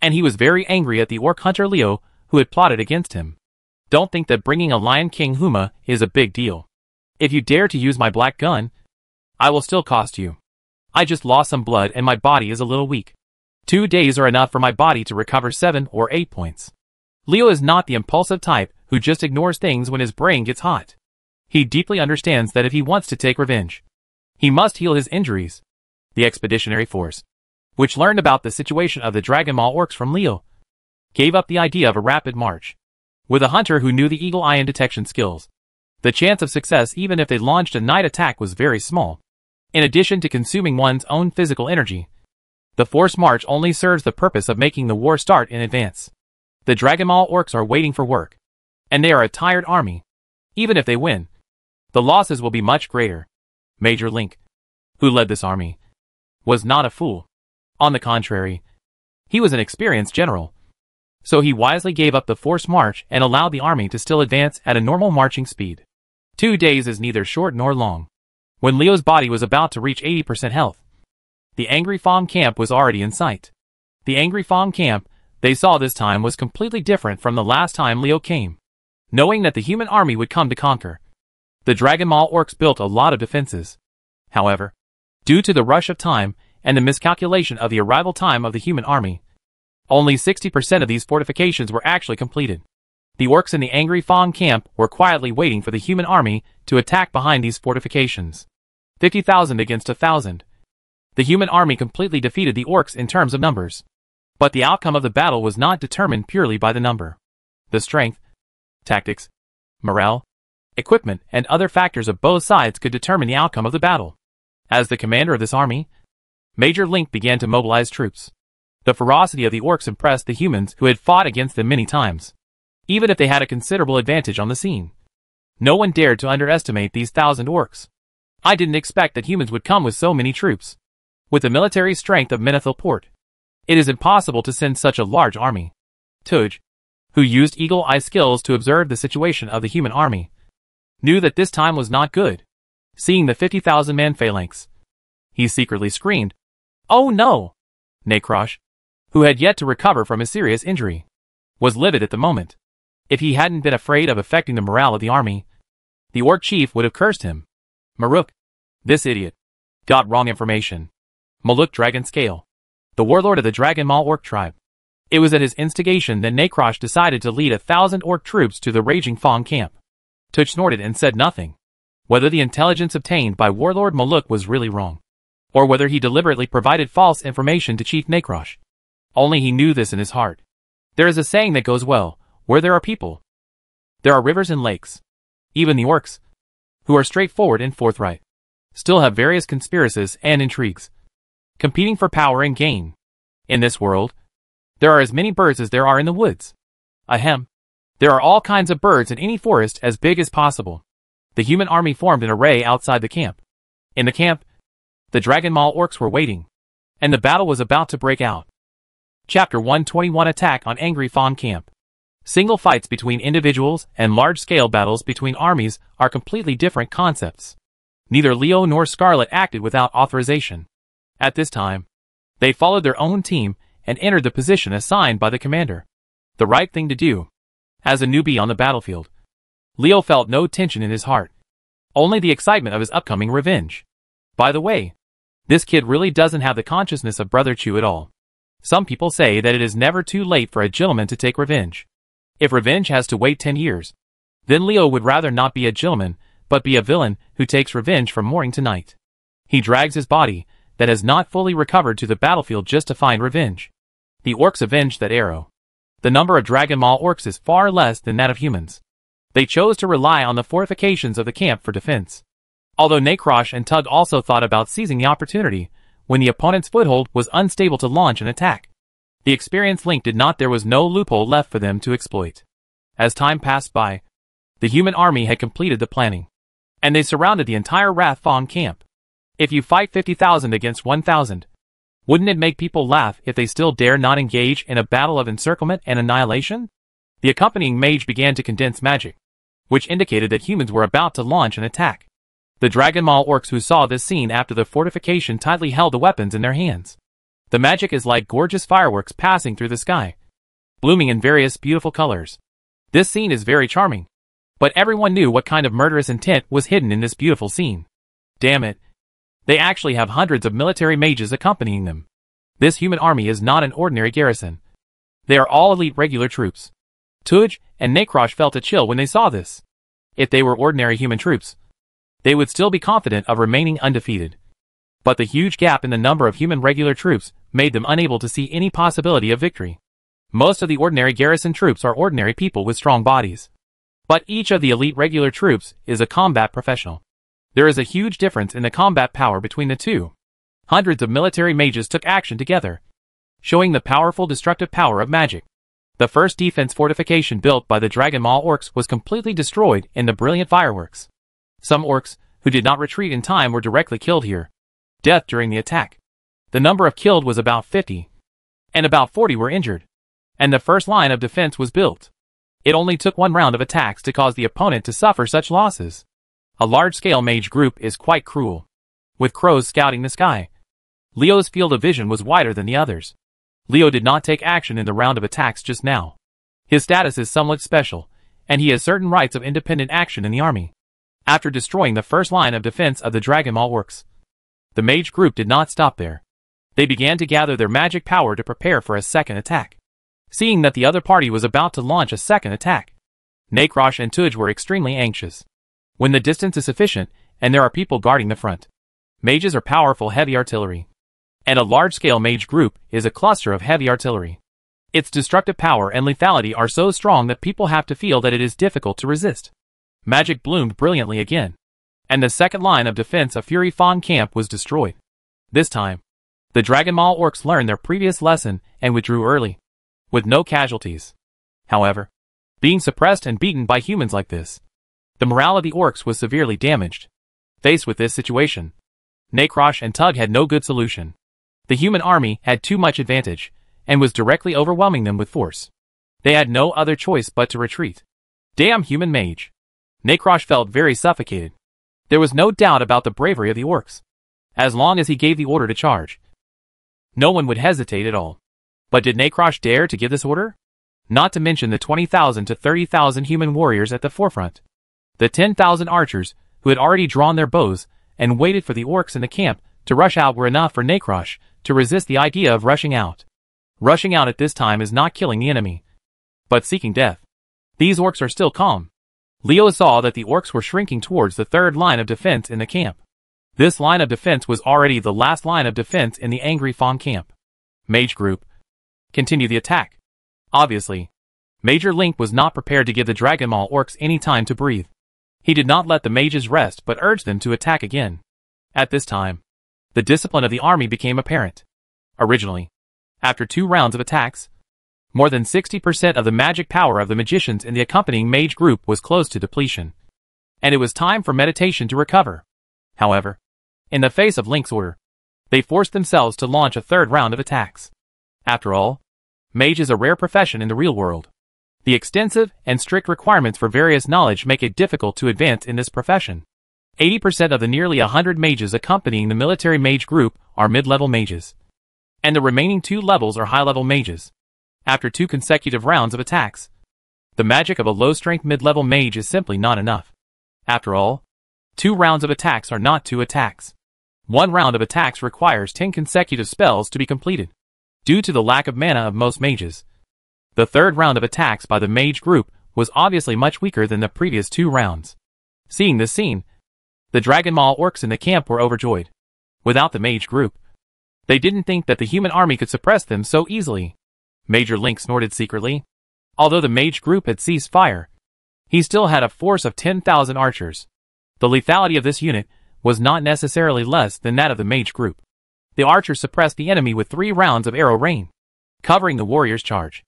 [SPEAKER 1] and he was very angry at the orc hunter Leo who had plotted against him. Don't think that bringing a Lion King Huma is a big deal. If you dare to use my black gun, I will still cost you. I just lost some blood and my body is a little weak. 2 days are enough for my body to recover 7 or 8 points. Leo is not the impulsive type who just ignores things when his brain gets hot. He deeply understands that if he wants to take revenge, he must heal his injuries. The expeditionary force, which learned about the situation of the Dragon Maw orcs from Leo, gave up the idea of a rapid march. With a hunter who knew the eagle eye and detection skills, the chance of success even if they launched a night attack was very small. In addition to consuming one's own physical energy, the forced march only serves the purpose of making the war start in advance. The Dragon Maw orcs are waiting for work, and they are a tired army. Even if they win, the losses will be much greater. Major Link, who led this army, was not a fool. On the contrary, he was an experienced general. So he wisely gave up the forced march and allowed the army to still advance at a normal marching speed. 2 days is neither short nor long. When Leo's body was about to reach 80% health, the Angry Fawn camp was already in sight. The Angry Fawn camp they saw this time was completely different from the last time Leo came. Knowing that the human army would come to conquer, the Dragon Maw orcs built a lot of defenses. However, due to the rush of time and the miscalculation of the arrival time of the human army, only 60% of these fortifications were actually completed. The orcs in the Angry Fawn camp were quietly waiting for the human army to attack behind these fortifications. 50,000 against 1,000. The human army completely defeated the orcs in terms of numbers. But the outcome of the battle was not determined purely by the number. The strength, tactics, morale, equipment, and other factors of both sides could determine the outcome of the battle. As the commander of this army, Major Link began to mobilize troops. The ferocity of the orcs impressed the humans who had fought against them many times, even if they had a considerable advantage on the scene. No one dared to underestimate these 1,000 orcs. I didn't expect that humans would come with so many troops. With the military strength of Menethil Port, it is impossible to send such a large army. Tuj, who used eagle eye skills to observe the situation of the human army, knew that this time was not good. Seeing the 50,000-man phalanx, he secretly screamed, "Oh no!" Necrosh, who had yet to recover from his serious injury, was livid at the moment. If he hadn't been afraid of affecting the morale of the army, the orc chief would have cursed him. Maruk, this idiot, got wrong information. Maluk Dragon Scale, the warlord of the Dragon Maul orc tribe. It was at his instigation that Necrosh decided to lead 1,000 orc troops to the Raging Fawn camp. Tuj snorted and said nothing. Whether the intelligence obtained by Warlord Maluk was really wrong, or whether he deliberately provided false information to Chief Necrosh, only he knew this in his heart. There is a saying that goes well, where there are people, there are rivers and lakes. Even the orcs, who are straightforward and forthright, still have various conspiracies and intrigues, competing for power and gain. In this world, there are as many birds as there are in the woods. Ahem. There are all kinds of birds in any forest as big as possible. The human army formed an array outside the camp. In the camp, the Dragon Maul orcs were waiting, and the battle was about to break out. Chapter 121 Attack on Angry Fawn Camp. Single fights between individuals and large-scale battles between armies are completely different concepts. Neither Leo nor Scarlet acted without authorization. At this time, they followed their own team and entered the position assigned by the commander. The right thing to do. As a newbie on the battlefield, Leo felt no tension in his heart, only the excitement of his upcoming revenge. By the way, this kid really doesn't have the consciousness of Brother Chu at all. Some people say that it is never too late for a gentleman to take revenge. If revenge has to wait 10 years, then Leo would rather not be a gentleman, but be a villain who takes revenge from morning to night. He drags his body, that has not fully recovered, to the battlefield just to find revenge. The orcs avenged that arrow. The number of Dragon Maul orcs is far less than that of humans. They chose to rely on the fortifications of the camp for defense. Although Necrosh and Tug also thought about seizing the opportunity, when the opponent's foothold was unstable to launch an attack. The experienced Link did not. There was no loophole left for them to exploit. As time passed by, the human army had completed the planning, and they surrounded the entire Wrath Fawn camp. If you fight 50,000 against 1,000, wouldn't it make people laugh if they still dare not engage in a battle of encirclement and annihilation? The accompanying mage began to condense magic, which indicated that humans were about to launch an attack. The Dragon Maul orcs who saw this scene after the fortification tightly held the weapons in their hands. The magic is like gorgeous fireworks passing through the sky, blooming in various beautiful colors. This scene is very charming, but everyone knew what kind of murderous intent was hidden in this beautiful scene. Damn it. They actually have hundreds of military mages accompanying them. This human army is not an ordinary garrison. They are all elite regular troops. Tuj and Necrosh felt a chill when they saw this. If they were ordinary human troops, they would still be confident of remaining undefeated. But the huge gap in the number of human regular troops made them unable to see any possibility of victory. Most of the ordinary garrison troops are ordinary people with strong bodies. But each of the elite regular troops is a combat professional. There is a huge difference in the combat power between the two. Hundreds of military mages took action together, showing the powerful destructive power of magic. The first defense fortification built by the Dragon Maul orcs was completely destroyed in the brilliant fireworks. Some orcs, who did not retreat in time, were directly killed here. Death during the attack. The number of killed was about 50, and about 40 were injured. And the first line of defense was built. It only took one round of attacks to cause the opponent to suffer such losses. A large-scale mage group is quite cruel, with crows scouting the sky. Leo's field of vision was wider than the others. Leo did not take action in the round of attacks just now. His status is somewhat special, and he has certain rights of independent action in the army. After destroying the first line of defense of the Dragon Maul orcs, the mage group did not stop there. They began to gather their magic power to prepare for a second attack. Seeing that the other party was about to launch a second attack, Necrosh and Tuj were extremely anxious. When the distance is sufficient, and there are people guarding the front, mages are powerful heavy artillery. And a large-scale mage group is a cluster of heavy artillery. Its destructive power and lethality are so strong that people have to feel that it is difficult to resist. Magic bloomed brilliantly again, and the second line of defense of Fury Fawn camp was destroyed. This time, the Dragon Maul orcs learned their previous lesson and withdrew early, with no casualties. However, being suppressed and beaten by humans like this, the morale of the orcs was severely damaged. Faced with this situation, Necrosh and Tug had no good solution. The human army had too much advantage, and was directly overwhelming them with force. They had no other choice but to retreat. Damn human mage. Necrosh felt very suffocated. There was no doubt about the bravery of the orcs. As long as he gave the order to charge, no one would hesitate at all. But did Necrosh dare to give this order? Not to mention the 20,000 to 30,000 human warriors at the forefront. The 10,000 archers, who had already drawn their bows and waited for the orcs in the camp to rush out, were enough for Necrosh to resist the idea of rushing out. Rushing out at this time is not killing the enemy, but seeking death. These orcs are still calm. Leo saw that the orcs were shrinking towards the third line of defense in the camp. This line of defense was already the last line of defense in the Angry Fawn camp. Mage group. Continue the attack. Obviously, Major Link was not prepared to give the Dragon Maul orcs any time to breathe. He did not let the mages rest but urged them to attack again. At this time, the discipline of the army became apparent. Originally, after 2 rounds of attacks, more than 60% of the magic power of the magicians in the accompanying mage group was close to depletion, and it was time for meditation to recover. However, in the face of Link's order, they forced themselves to launch a 3rd round of attacks. After all, mage is a rare profession in the real world. The extensive and strict requirements for various knowledge make it difficult to advance in this profession. 80% of the nearly 100 mages accompanying the military mage group are mid-level mages, and the remaining 2 levels are high-level mages. After 2 consecutive rounds of attacks, the magic of a low-strength mid-level mage is simply not enough. After all, 2 rounds of attacks are not 2 attacks. 1 round of attacks requires 10 consecutive spells to be completed. Due to the lack of mana of most mages, the 3rd round of attacks by the mage group was obviously much weaker than the previous 2 rounds. Seeing this scene, the Dragon Maul orcs in the camp were overjoyed. Without the mage group, they didn't think that the human army could suppress them so easily. Major Link snorted secretly. Although the mage group had ceased fire, he still had a force of 10,000 archers. The lethality of this unit was not necessarily less than that of the mage group. The archers suppressed the enemy with 3 rounds of arrow rain, covering the warrior's charge.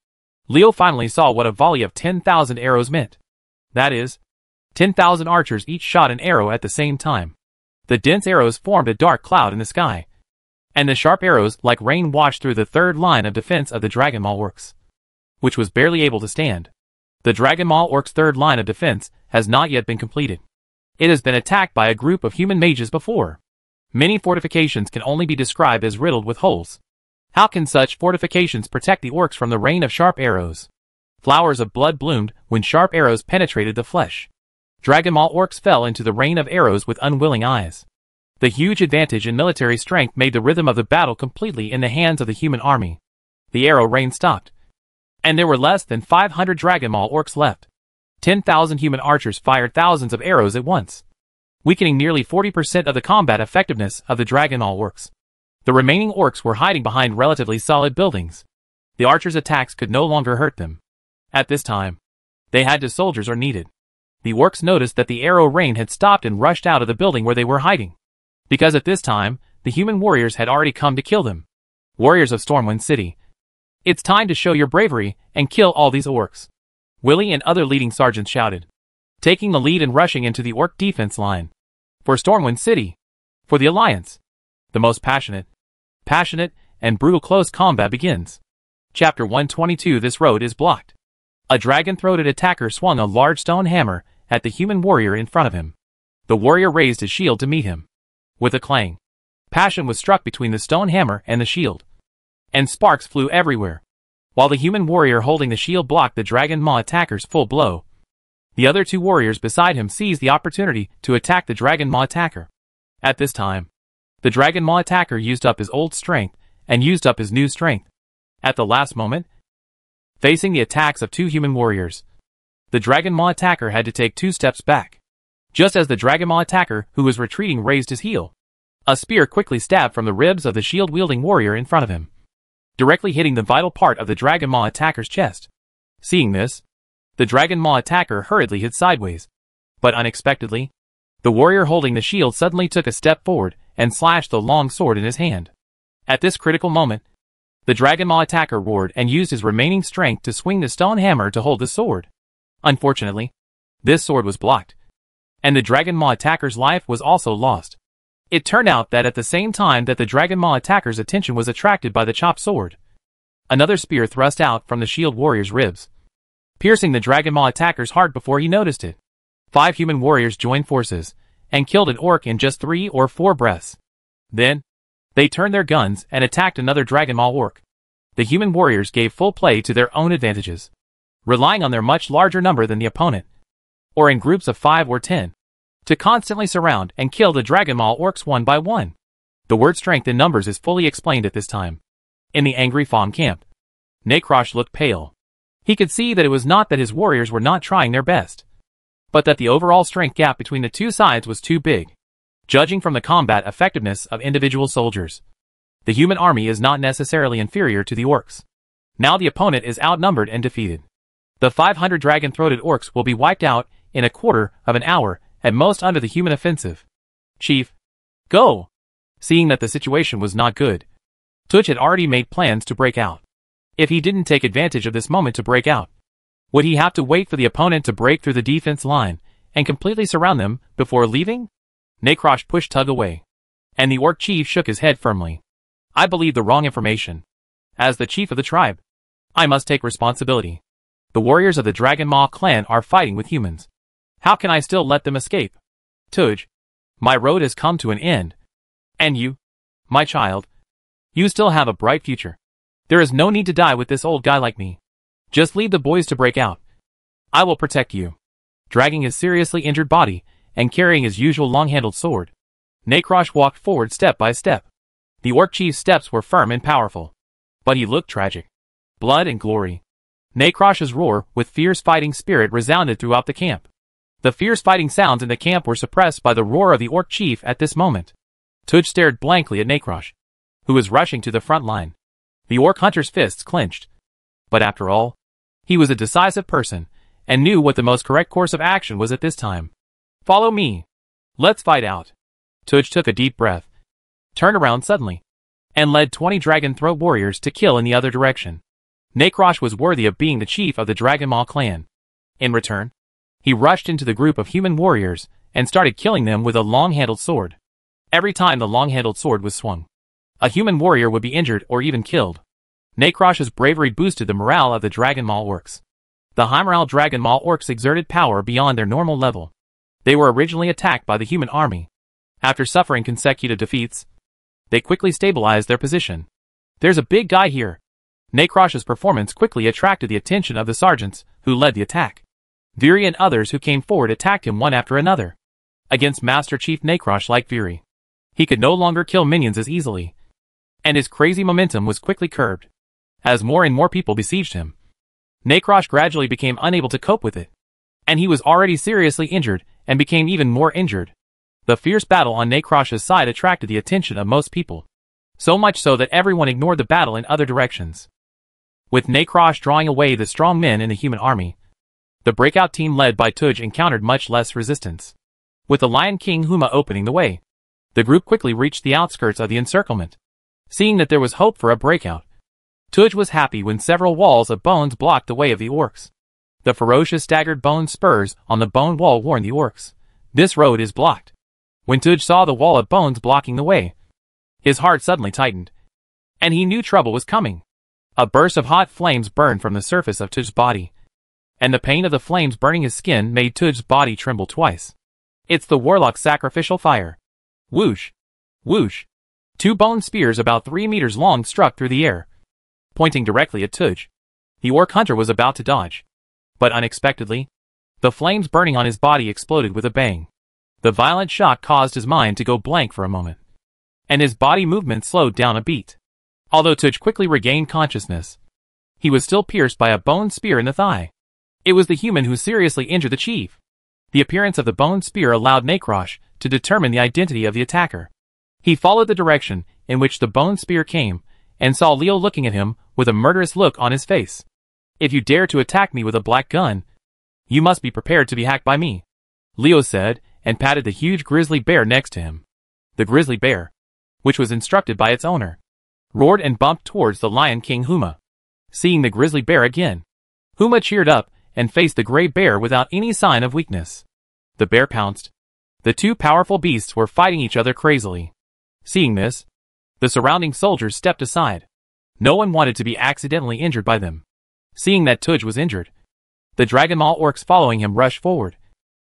[SPEAKER 1] Leo finally saw what a volley of 10,000 arrows meant. That is, 10,000 archers each shot an arrow at the same time. The dense arrows formed a dark cloud in the sky, and the sharp arrows like rain washed through the 3rd line of defense of the Dragon Maul orcs, which was barely able to stand. The Dragon Maul orcs' 3rd line of defense has not yet been completed. It has been attacked by a group of human mages before. Many fortifications can only be described as riddled with holes. How can such fortifications protect the orcs from the rain of sharp arrows? Flowers of blood bloomed when sharp arrows penetrated the flesh. Dragon Maul orcs fell into the rain of arrows with unwilling eyes. The huge advantage in military strength made the rhythm of the battle completely in the hands of the human army. The arrow rain stopped, and there were less than 500 Dragon Maul orcs left. 10,000 human archers fired thousands of arrows at once, weakening nearly 40% of the combat effectiveness of the Dragon Maul orcs. The remaining orcs were hiding behind relatively solid buildings. The archers' attacks could no longer hurt them. At this time, they had to soldiers are needed. The orcs noticed that the arrow rain had stopped and rushed out of the building where they were hiding, because at this time, the human warriors had already come to kill them. Warriors of Stormwind City, it's time to show your bravery and kill all these orcs. Willie and other leading sergeants shouted, taking the lead and rushing into the orc defense line. For Stormwind City, for the Alliance, the most passionate, and brutal close combat begins. Chapter 122. This road is blocked. A dragon-throated attacker swung a large stone hammer at the human warrior in front of him. The warrior raised his shield to meet him. With a clang, passion was struck between the stone hammer and the shield, and sparks flew everywhere. While the human warrior holding the shield blocked the Dragon Maw attacker's full blow, the other 2 warriors beside him seized the opportunity to attack the Dragon Maw attacker. At this time, the Dragon Maw attacker used up his old strength and used up his new strength. At the last moment, facing the attacks of 2 human warriors, the Dragon Maw attacker had to take 2 steps back. Just as the Dragon Maw attacker who was retreating raised his heel, a spear quickly stabbed from the ribs of the shield-wielding warrior in front of him, directly hitting the vital part of the Dragon Maw attacker's chest. Seeing this, the Dragon Maw attacker hurriedly hid sideways. But unexpectedly, the warrior holding the shield suddenly took a step forward and slashed the long sword in his hand. At this critical moment, the Dragon Maw attacker roared and used his remaining strength to swing the stone hammer to hold the sword. Unfortunately, this sword was blocked, and the Dragon Maw attacker's life was also lost. It turned out that at the same time that the Dragon Maw attacker's attention was attracted by the chopped sword, another spear thrust out from the shield warrior's ribs, piercing the Dragon Maw attacker's heart before he noticed it. 5 human warriors joined forces and killed an orc in just 3 or 4 breaths. Then, they turned their guns and attacked another Dragon Maw orc. The human warriors gave full play to their own advantages, relying on their much larger number than the opponent, or in groups of 5 or 10, to constantly surround and kill the Dragon Maw orcs one by one. The word strength in numbers is fully explained at this time. In the angry Fawn camp, Necrosh looked pale. He could see that it was not that his warriors were not trying their best, but that the overall strength gap between the two sides was too big. Judging from the combat effectiveness of individual soldiers, the human army is not necessarily inferior to the orcs. Now the opponent is outnumbered and defeated. The 500 dragon-throated orcs will be wiped out in a quarter of an hour at most under the human offensive. Chief, go! Seeing that the situation was not good, Tuj had already made plans to break out. If he didn't take advantage of this moment to break out, would he have to wait for the opponent to break through the defense line and completely surround them before leaving? Necrosh pushed Tug away, and the orc chief shook his head firmly. I believe the wrong information. As the chief of the tribe, I must take responsibility. The warriors of the Dragon Maw clan are fighting with humans. How can I still let them escape? Tuj, my road has come to an end. And you, my child, you still have a bright future. There is no need to die with this old guy like me. Just leave the boys to break out. I will protect you. Dragging his seriously injured body and carrying his usual long-handled sword, Necrosh walked forward step by step. The orc chief's steps were firm and powerful, but he looked tragic. Blood and glory. Necrosh's roar with fierce fighting spirit resounded throughout the camp. The fierce fighting sounds in the camp were suppressed by the roar of the orc chief at this moment. Tuj stared blankly at Necrosh, who was rushing to the front line. The orc hunter's fists clenched. But after all, he was a decisive person, and knew what the most correct course of action was at this time. Follow me. Let's fight out. Tuj took a deep breath, turned around suddenly, and led 20 dragon throat warriors to kill in the other direction. Necrosh was worthy of being the chief of the Dragon Maw clan. In return, he rushed into the group of human warriors and started killing them with a long-handled sword. Every time the long-handled sword was swung, a human warrior would be injured or even killed. Necrosh's bravery boosted the morale of the Dragon Maw orcs. The high-morale Dragon Maw orcs exerted power beyond their normal level. They were originally attacked by the human army. After suffering consecutive defeats, they quickly stabilized their position. There's a big guy here. Necrosh's performance quickly attracted the attention of the sergeants who led the attack. Viri and others who came forward attacked him one after another. Against Master Chief Necrosh like Viri, he could no longer kill minions as easily, and his crazy momentum was quickly curbed. As more and more people besieged him, Necrosh gradually became unable to cope with it, and he was already seriously injured and became even more injured. The fierce battle on Necrosh's side attracted the attention of most people, so much so that everyone ignored the battle in other directions. With Necrosh drawing away the strong men in the human army, the breakout team led by Tuj encountered much less resistance. With the Lion King Huma opening the way, the group quickly reached the outskirts of the encirclement. Seeing that there was hope for a breakout, Tuj was happy when several walls of bones blocked the way of the orcs. The ferocious staggered bone spurs on the bone wall warned the orcs, "This road is blocked." When Tuj saw the wall of bones blocking the way, his heart suddenly tightened, and he knew trouble was coming. A burst of hot flames burned from the surface of Tuj's body, and the pain of the flames burning his skin made Tuj's body tremble twice. It's the warlock's sacrificial fire. Whoosh! Whoosh! 2 bone spears about 3 meters long struck through the air, pointing directly at Tuj. The orc hunter was about to dodge, but unexpectedly, the flames burning on his body exploded with a bang. The violent shock caused his mind to go blank for a moment, and his body movement slowed down a beat. Although Tuj quickly regained consciousness, he was still pierced by a bone spear in the thigh. It was the human who seriously injured the chief. The appearance of the bone spear allowed Necrosh to determine the identity of the attacker. He followed the direction in which the bone spear came, and saw Leo looking at him with a murderous look on his face. "If you dare to attack me with a black gun, you must be prepared to be hacked by me," Leo said, and patted the huge grizzly bear next to him. The grizzly bear, which was instructed by its owner, roared and bumped towards the Lion King Huma. Seeing the grizzly bear again, Huma cheered up and faced the gray bear without any sign of weakness. The bear pounced, The two powerful beasts were fighting each other crazily. Seeing this, the surrounding soldiers stepped aside. No one wanted to be accidentally injured by them. Seeing that Tuj was injured, the Dragon Maul orcs following him rushed forward,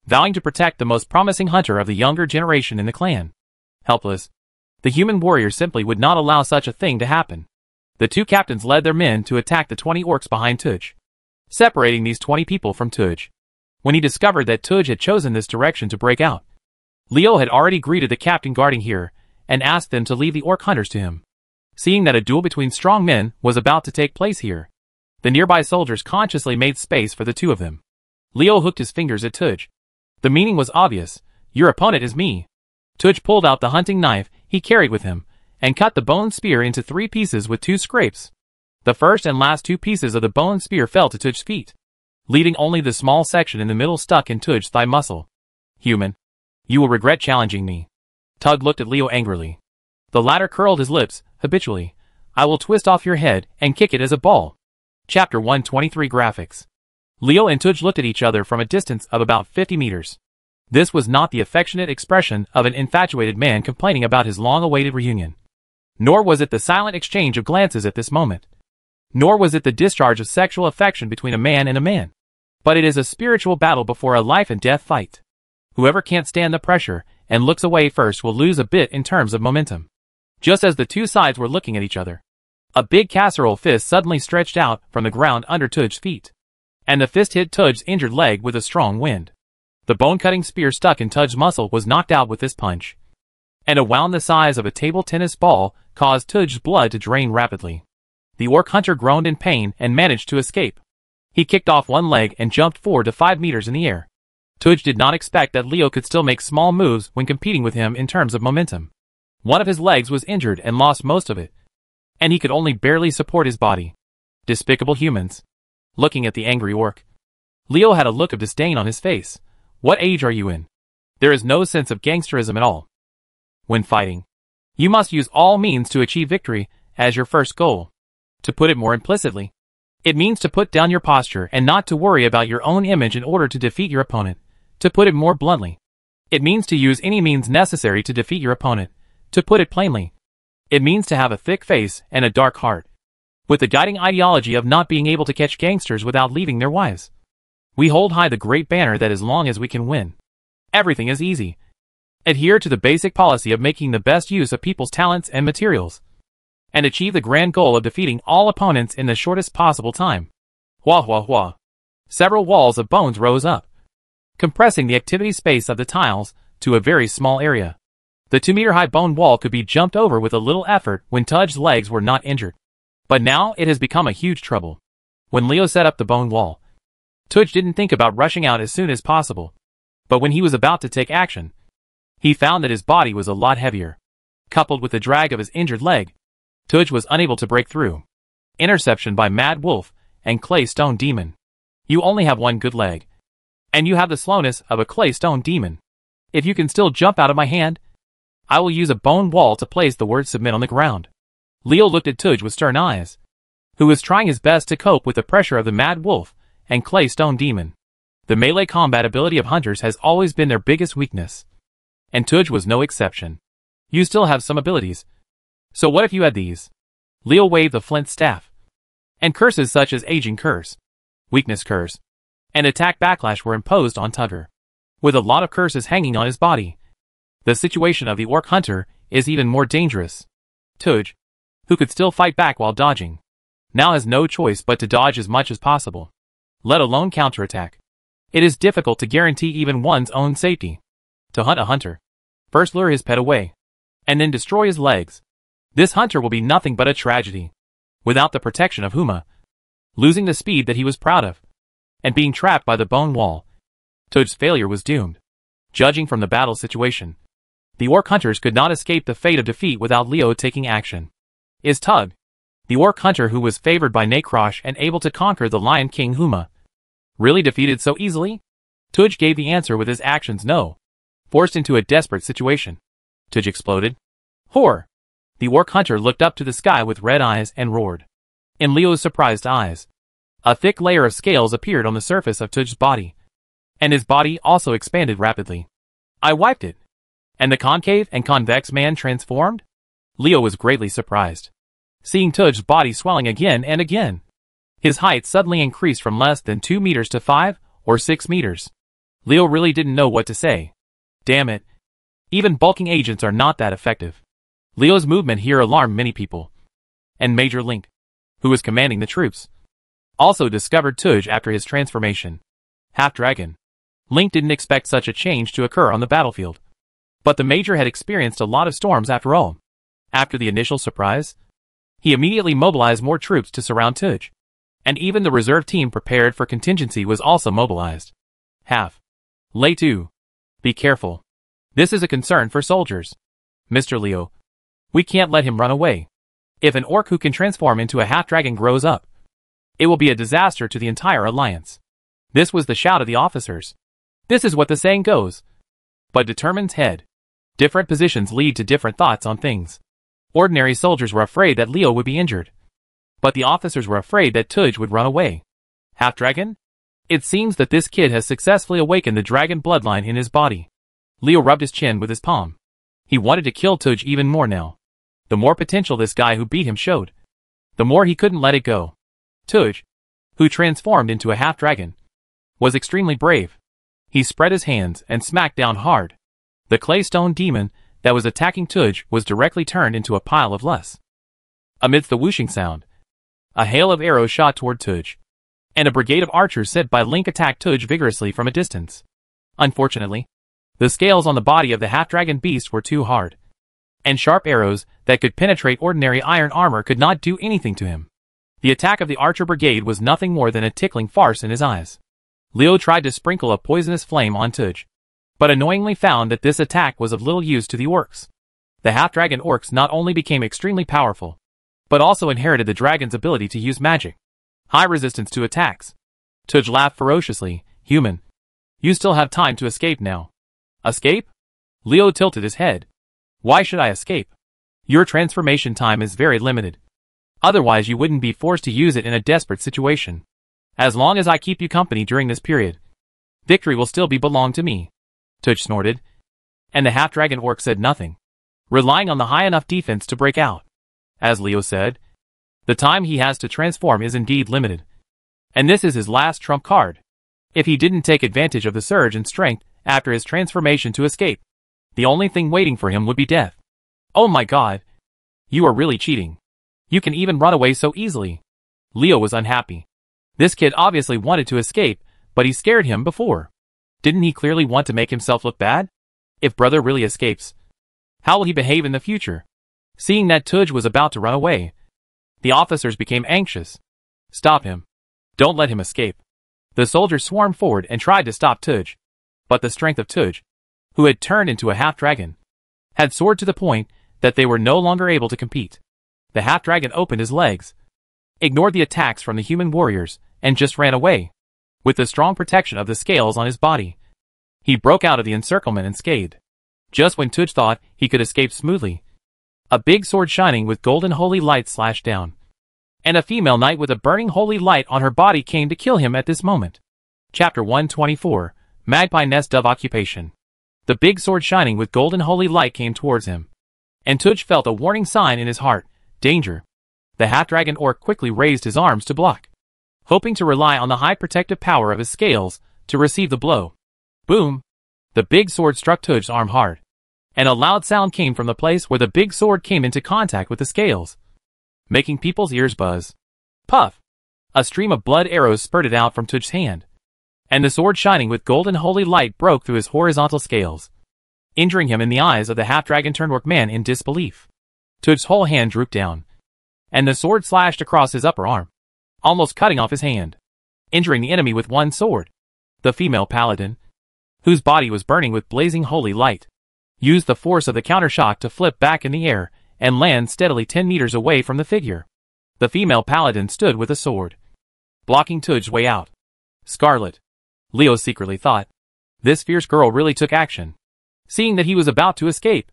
[SPEAKER 1] vowing to protect the most promising hunter of the younger generation in the clan. Helpless, the human warriors simply would not allow such a thing to happen. The two captains led their men to attack the 20 orcs behind Tuj, separating these 20 people from Tuj. When he discovered that Tuj had chosen this direction to break out, Leo had already greeted the captain guarding here and asked them to leave the orc hunters to him. Seeing that a duel between strong men was about to take place here, the nearby soldiers consciously made space for the two of them. Leo hooked his fingers at Tuj. The meaning was obvious. Your opponent is me. Tuj pulled out the hunting knife he carried with him and cut the bone spear into 3 pieces with 2 scrapes. The first and last 2 pieces of the bone spear fell to Tuj's feet, leaving only the small section in the middle stuck in Tuj's thigh muscle. Human, you will regret challenging me. Tug looked at Leo angrily. The latter curled his lips, habitually. I will twist off your head and kick it as a ball. Chapter 123 Graphics. Leo and Tuj looked at each other from a distance of about 50 meters. This was not the affectionate expression of an infatuated man complaining about his long-awaited reunion. Nor was it the silent exchange of glances at this moment. Nor was it the discharge of sexual affection between a man and a man. But it is a spiritual battle before a life-and-death fight. Whoever can't stand the pressure and looks away first will lose a bit in terms of momentum. Just as the two sides were looking at each other, a big casserole fist suddenly stretched out from the ground under Tuj's feet, and the fist hit Tuj's injured leg with a strong wind. The bone-cutting spear stuck in Tuj's muscle was knocked out with this punch, and a wound the size of a table tennis ball caused Tuj's blood to drain rapidly. The orc hunter groaned in pain and managed to escape. He kicked off one leg and jumped 4 to 5 meters in the air. Tuj did not expect that Leo could still make small moves when competing with him in terms of momentum. One of his legs was injured and lost most of it, and he could only barely support his body. Despicable humans. Looking at the angry orc, Leo had a look of disdain on his face. What age are you in? There is no sense of gangsterism at all. When fighting, you must use all means to achieve victory as your first goal. To put it more implicitly, it means to put down your posture and not to worry about your own image in order to defeat your opponent. To put it more bluntly, it means to use any means necessary to defeat your opponent. To put it plainly, it means to have a thick face and a dark heart, with the guiding ideology of not being able to catch gangsters without leaving their wives. We hold high the great banner that as long as we can win, everything is easy. Adhere to the basic policy of making the best use of people's talents and materials, and achieve the grand goal of defeating all opponents in the shortest possible time. Wah wah wah. Several walls of bones rose up, compressing the activity space of the tiles to a very small area. The 2-meter-high bone wall could be jumped over with a little effort when Tuj's legs were not injured. But now it has become a huge trouble. When Leo set up the bone wall, Tuj didn't think about rushing out as soon as possible. But when he was about to take action, he found that his body was a lot heavier. Coupled with the drag of his injured leg, Tuj was unable to break through. Interception by Mad Wolf and Clay Stone Demon. You only have one good leg, and you have the slowness of a Clay Stone Demon. If you can still jump out of my hand, I will use a bone wall to place the word submit on the ground. Leo looked at Tuj with stern eyes, who was trying his best to cope with the pressure of the Mad Wolf and Clay Stone Demon. The melee combat ability of hunters has always been their biggest weakness, and Tuj was no exception. You still have some abilities. So what if you had these? Leo waved the flint staff, and curses such as Aging Curse, Weakness Curse, and Attack Backlash were imposed on Tugger. With a lot of curses hanging on his body, the situation of the orc hunter is even more dangerous. Tuj, who could still fight back while dodging, now has no choice but to dodge as much as possible, let alone counterattack. It is difficult to guarantee even one's own safety. To hunt a hunter, first lure his pet away, and then destroy his legs. This hunter will be nothing but a tragedy. Without the protection of Huma, losing the speed that he was proud of, and being trapped by the bone wall, Tuj's failure was doomed. Judging from the battle situation, the orc hunters could not escape the fate of defeat without Leo taking action. Is Tug, the orc hunter who was favored by Necrosh and able to conquer the Lion King Huma, really defeated so easily? Tuj gave the answer with his actions no. Forced into a desperate situation, Tuj exploded. Horror! The orc hunter looked up to the sky with red eyes and roared. In Leo's surprised eyes, a thick layer of scales appeared on the surface of Tuj's body, and his body also expanded rapidly. I wiped it. And the concave and convex man transformed? Leo was greatly surprised, seeing Tuj's body swelling again and again. His height suddenly increased from less than 2 meters to 5 or 6 meters. Leo really didn't know what to say. Damn it. Even bulking agents are not that effective. Leo's movement here alarmed many people. And Major Link, who was commanding the troops, also discovered Tuj after his transformation. Half-dragon. Link didn't expect such a change to occur on the battlefield. But the Major had experienced a lot of storms after all. After the initial surprise, he immediately mobilized more troops to surround Tuj. And even the reserve team prepared for contingency was also mobilized. Lay 2. Be careful. This is a concern for soldiers. Mr. Leo. We can't let him run away. If an orc who can transform into a half-dragon grows up, it will be a disaster to the entire alliance. This was the shout of the officers. This is what the saying goes. But determines head. Different positions lead to different thoughts on things. Ordinary soldiers were afraid that Leo would be injured. But the officers were afraid that Tuj would run away. Half-dragon? It seems that this kid has successfully awakened the dragon bloodline in his body. Leo rubbed his chin with his palm. He wanted to kill Tuj even more now. The more potential this guy who beat him showed, the more he couldn't let it go. Tuj, who transformed into a half-dragon, was extremely brave. He spread his hands and smacked down hard. The claystone demon that was attacking Tuj was directly turned into a pile of less. Amidst the whooshing sound, a hail of arrows shot toward Tuj, and a brigade of archers sent by Link attacked Tuj vigorously from a distance. Unfortunately, the scales on the body of the half-dragon beast were too hard, and sharp arrows that could penetrate ordinary iron armor could not do anything to him. The attack of the archer brigade was nothing more than a tickling farce in his eyes. Leo tried to sprinkle a poisonous flame on Tuj, but annoyingly found that this attack was of little use to the orcs. The half-dragon orcs not only became extremely powerful, but also inherited the dragon's ability to use magic. High resistance to attacks. Tuj laughed ferociously. Human. You still have time to escape now. Escape? Leo tilted his head. Why should I escape? Your transformation time is very limited. Otherwise you wouldn't be forced to use it in a desperate situation. As long as I keep you company during this period, victory will still belong to me. Tuj snorted. And the half-dragon orc said nothing, relying on the high enough defense to break out. As Leo said, the time he has to transform is indeed limited. And this is his last trump card. If he didn't take advantage of the surge in strength after his transformation to escape, the only thing waiting for him would be death. Oh my god. You are really cheating. You can even run away so easily. Leo was unhappy. This kid obviously wanted to escape, but he scared him before. Didn't he clearly want to make himself look bad? If brother really escapes, how will he behave in the future? Seeing that Tuj was about to run away, the officers became anxious. Stop him. Don't let him escape. The soldiers swarmed forward and tried to stop Tuj. But the strength of Tuj, who had turned into a half-dragon, had soared to the point that they were no longer able to compete. The half-dragon opened his legs, ignored the attacks from the human warriors, and just ran away. With the strong protection of the scales on his body, he broke out of the encirclement unscathed. Just when Tuj thought he could escape smoothly, a big sword shining with golden holy light slashed down, and a female knight with a burning holy light on her body came to kill him at this moment. Chapter 124, Magpie Nest of Occupation. The big sword shining with golden holy light came towards him, and Tuj felt a warning sign in his heart. Danger. The half-dragon orc quickly raised his arms to block, hoping to rely on the high protective power of his scales to receive the blow. Boom! The big sword struck Tuj's arm hard, and a loud sound came from the place where the big sword came into contact with the scales, making people's ears buzz. Puff! A stream of blood arrows spurted out from Tuj's hand, and the sword shining with golden holy light broke through his horizontal scales, injuring him in the eyes of the half-dragon turned orc man in disbelief. Tuj's whole hand drooped down, and the sword slashed across his upper arm, almost cutting off his hand, injuring the enemy with one sword. The female paladin, whose body was burning with blazing holy light, used the force of the countershock to flip back in the air and land steadily 10 meters away from the figure. The female paladin stood with a sword, blocking Tuj's way out. Scarlet. Leo secretly thought. This fierce girl really took action, seeing that he was about to escape,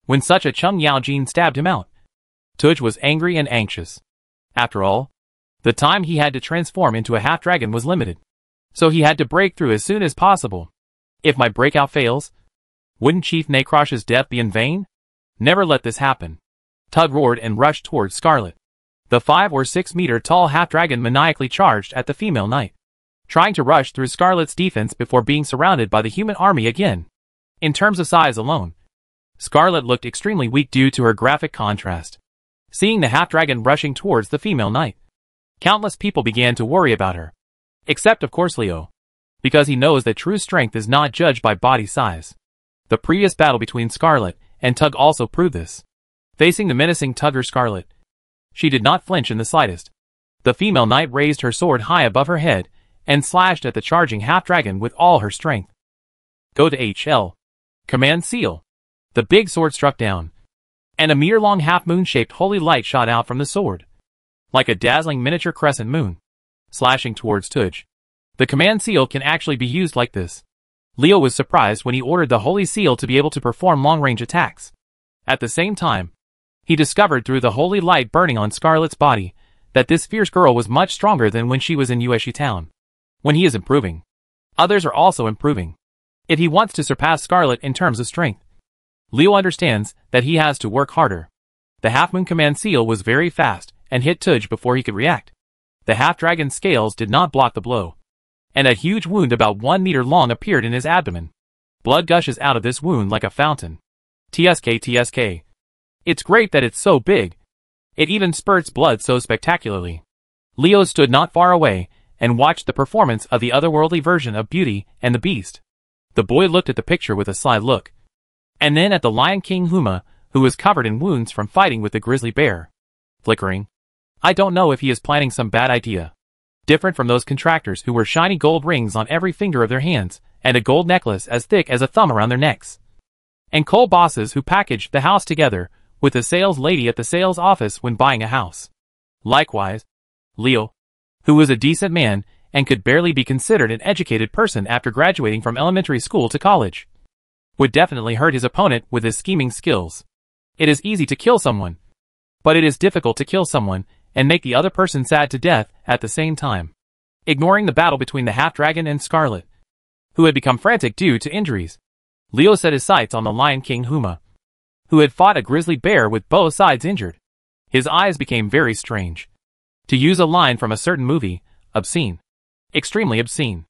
[SPEAKER 1] when such a Chung Yao Jin stabbed him out. Tuj was angry and anxious. After all, the time he had to transform into a half-dragon was limited, so he had to break through as soon as possible. If my breakout fails, Wouldn't Chief Necromancer's death be in vain? Never let this happen. Tug roared and rushed towards Scarlet. The 5 or 6 meter tall half-dragon maniacally charged at the female knight, trying to rush through Scarlet's defense before being surrounded by the human army again. In terms of size alone, Scarlet looked extremely weak due to her graphic contrast. Seeing the half-dragon rushing towards the female knight, countless people began to worry about her. Except of course Leo, because he knows that true strength is not judged by body size. The previous battle between Scarlet and Tug also proved this. Facing the menacing Tugger Scarlet, she did not flinch in the slightest. The female knight raised her sword high above her head and slashed at the charging half-dragon with all her strength. Go to HL. Command Seal. The big sword struck down, and a meter-long half-moon-shaped holy light shot out from the sword, like a dazzling miniature crescent moon, slashing towards Tudge. The command seal can actually be used like this. Leo was surprised when he ordered the holy seal to be able to perform long-range attacks. At the same time, he discovered through the holy light burning on Scarlet's body that this fierce girl was much stronger than when she was in Ueshi Town. When he is improving, others are also improving. If he wants to surpass Scarlet in terms of strength, Leo understands that he has to work harder. The half-moon command seal was very fast and hit Tudge before he could react. The half-dragon's scales did not block the blow, and a huge wound about 1 meter long appeared in his abdomen. Blood gushes out of this wound like a fountain. TSK. It's great that it's so big. It even spurts blood so spectacularly. Leo stood not far away and watched the performance of the otherworldly version of Beauty and the Beast. The boy looked at the picture with a sly look, and then at the Lion King Huma, who was covered in wounds from fighting with the grizzly bear. Flickering. I don't know if he is planning some bad idea. Different from those contractors who wore shiny gold rings on every finger of their hands, and a gold necklace as thick as a thumb around their necks. And coal bosses who packaged the house together with the sales lady at the sales office when buying a house. Likewise, Leo, who was a decent man and could barely be considered an educated person after graduating from elementary school to college, would definitely hurt his opponent with his scheming skills. It is easy to kill someone, but it is difficult to kill someone and make the other person sad to death at the same time. Ignoring the battle between the half-dragon and Scarlet, who had become frantic due to injuries, Leo set his sights on the Lion King Huma, who had fought a grizzly bear with both sides injured. His eyes became very strange. To use a line from a certain movie, obscene. Extremely obscene.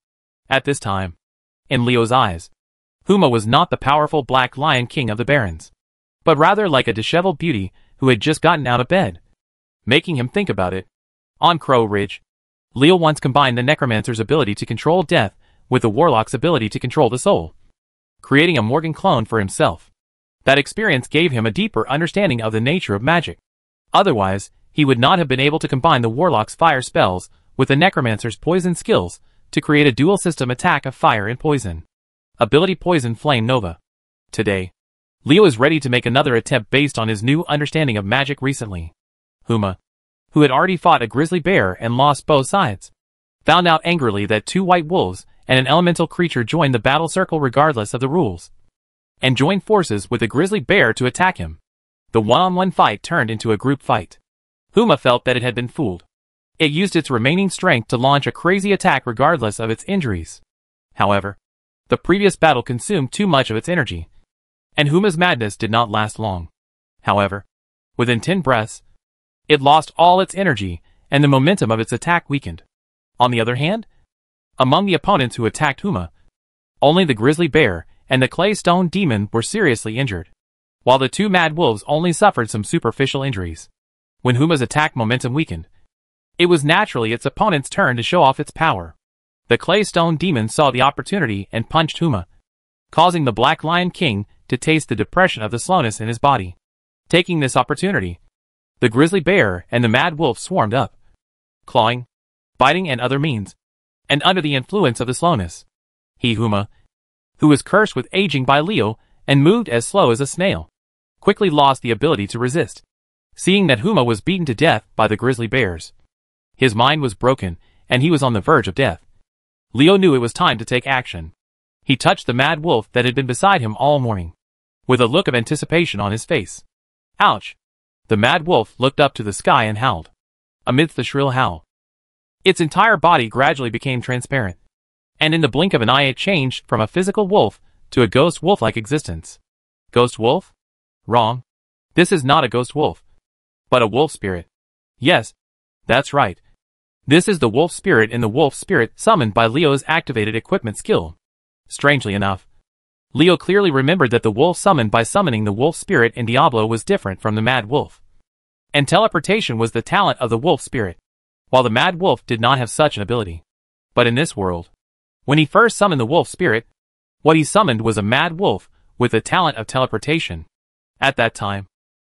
[SPEAKER 1] At this time, in Leo's eyes, Huma was not the powerful black Lion King of the Barrens, but rather like a disheveled beauty who had just gotten out of bed. Making him think about it. On Crow Ridge, Leo once combined the Necromancer's ability to control death with the Warlock's ability to control the soul, creating a Morgan clone for himself. That experience gave him a deeper understanding of the nature of magic. Otherwise, he would not have been able to combine the Warlock's fire spells with the Necromancer's poison skills to create a dual system attack of fire and poison. Ability Poison Flame Nova. Today, Leo is ready to make another attempt based on his new understanding of magic recently. Huma, who had already fought a grizzly bear and lost both sides, found out angrily that 2 white wolves and an elemental creature joined the battle circle regardless of the rules, and joined forces with a grizzly bear to attack him. The one-on-one fight turned into a group fight. Huma felt that it had been fooled. It used its remaining strength to launch a crazy attack regardless of its injuries. However, the previous battle consumed too much of its energy, and Huma's madness did not last long. However, within 10 breaths, it lost all its energy, and the momentum of its attack weakened. On the other hand, among the opponents who attacked Huma, only the grizzly bear and the clay stone demon were seriously injured, while the 2 mad wolves only suffered some superficial injuries. When Huma's attack momentum weakened, it was naturally its opponent's turn to show off its power. The clay stone demon saw the opportunity and punched Huma, causing the Black Lion King to taste the depression of the slowness in his body. Taking this opportunity, the grizzly bear and the mad wolf swarmed up, clawing, biting and other means, and under the influence of the slowness, he Huma, who was cursed with aging by Leo and moved as slow as a snail, quickly lost the ability to resist. Seeing that Huma was beaten to death by the grizzly bears, his mind was broken and he was on the verge of death. Leo knew it was time to take action. He touched the mad wolf that had been beside him all morning, with a look of anticipation on his face. Ouch! The mad wolf looked up to the sky and howled. Amidst the shrill howl, its entire body gradually became transparent, and in the blink of an eye it changed from a physical wolf to a ghost wolf-like existence. Ghost wolf? Wrong. This is not a ghost wolf, but a wolf spirit. Yes, that's right. This is the wolf spirit in the wolf spirit summoned by Leo's activated equipment skill. Strangely enough, Leo clearly remembered that the wolf summoned by summoning the wolf spirit in Diablo was different from the mad wolf. And teleportation was the talent of the wolf spirit, while the mad wolf did not have such an ability. But in this world, when he first summoned the wolf spirit, what he summoned was a mad wolf with the talent of teleportation. At that time,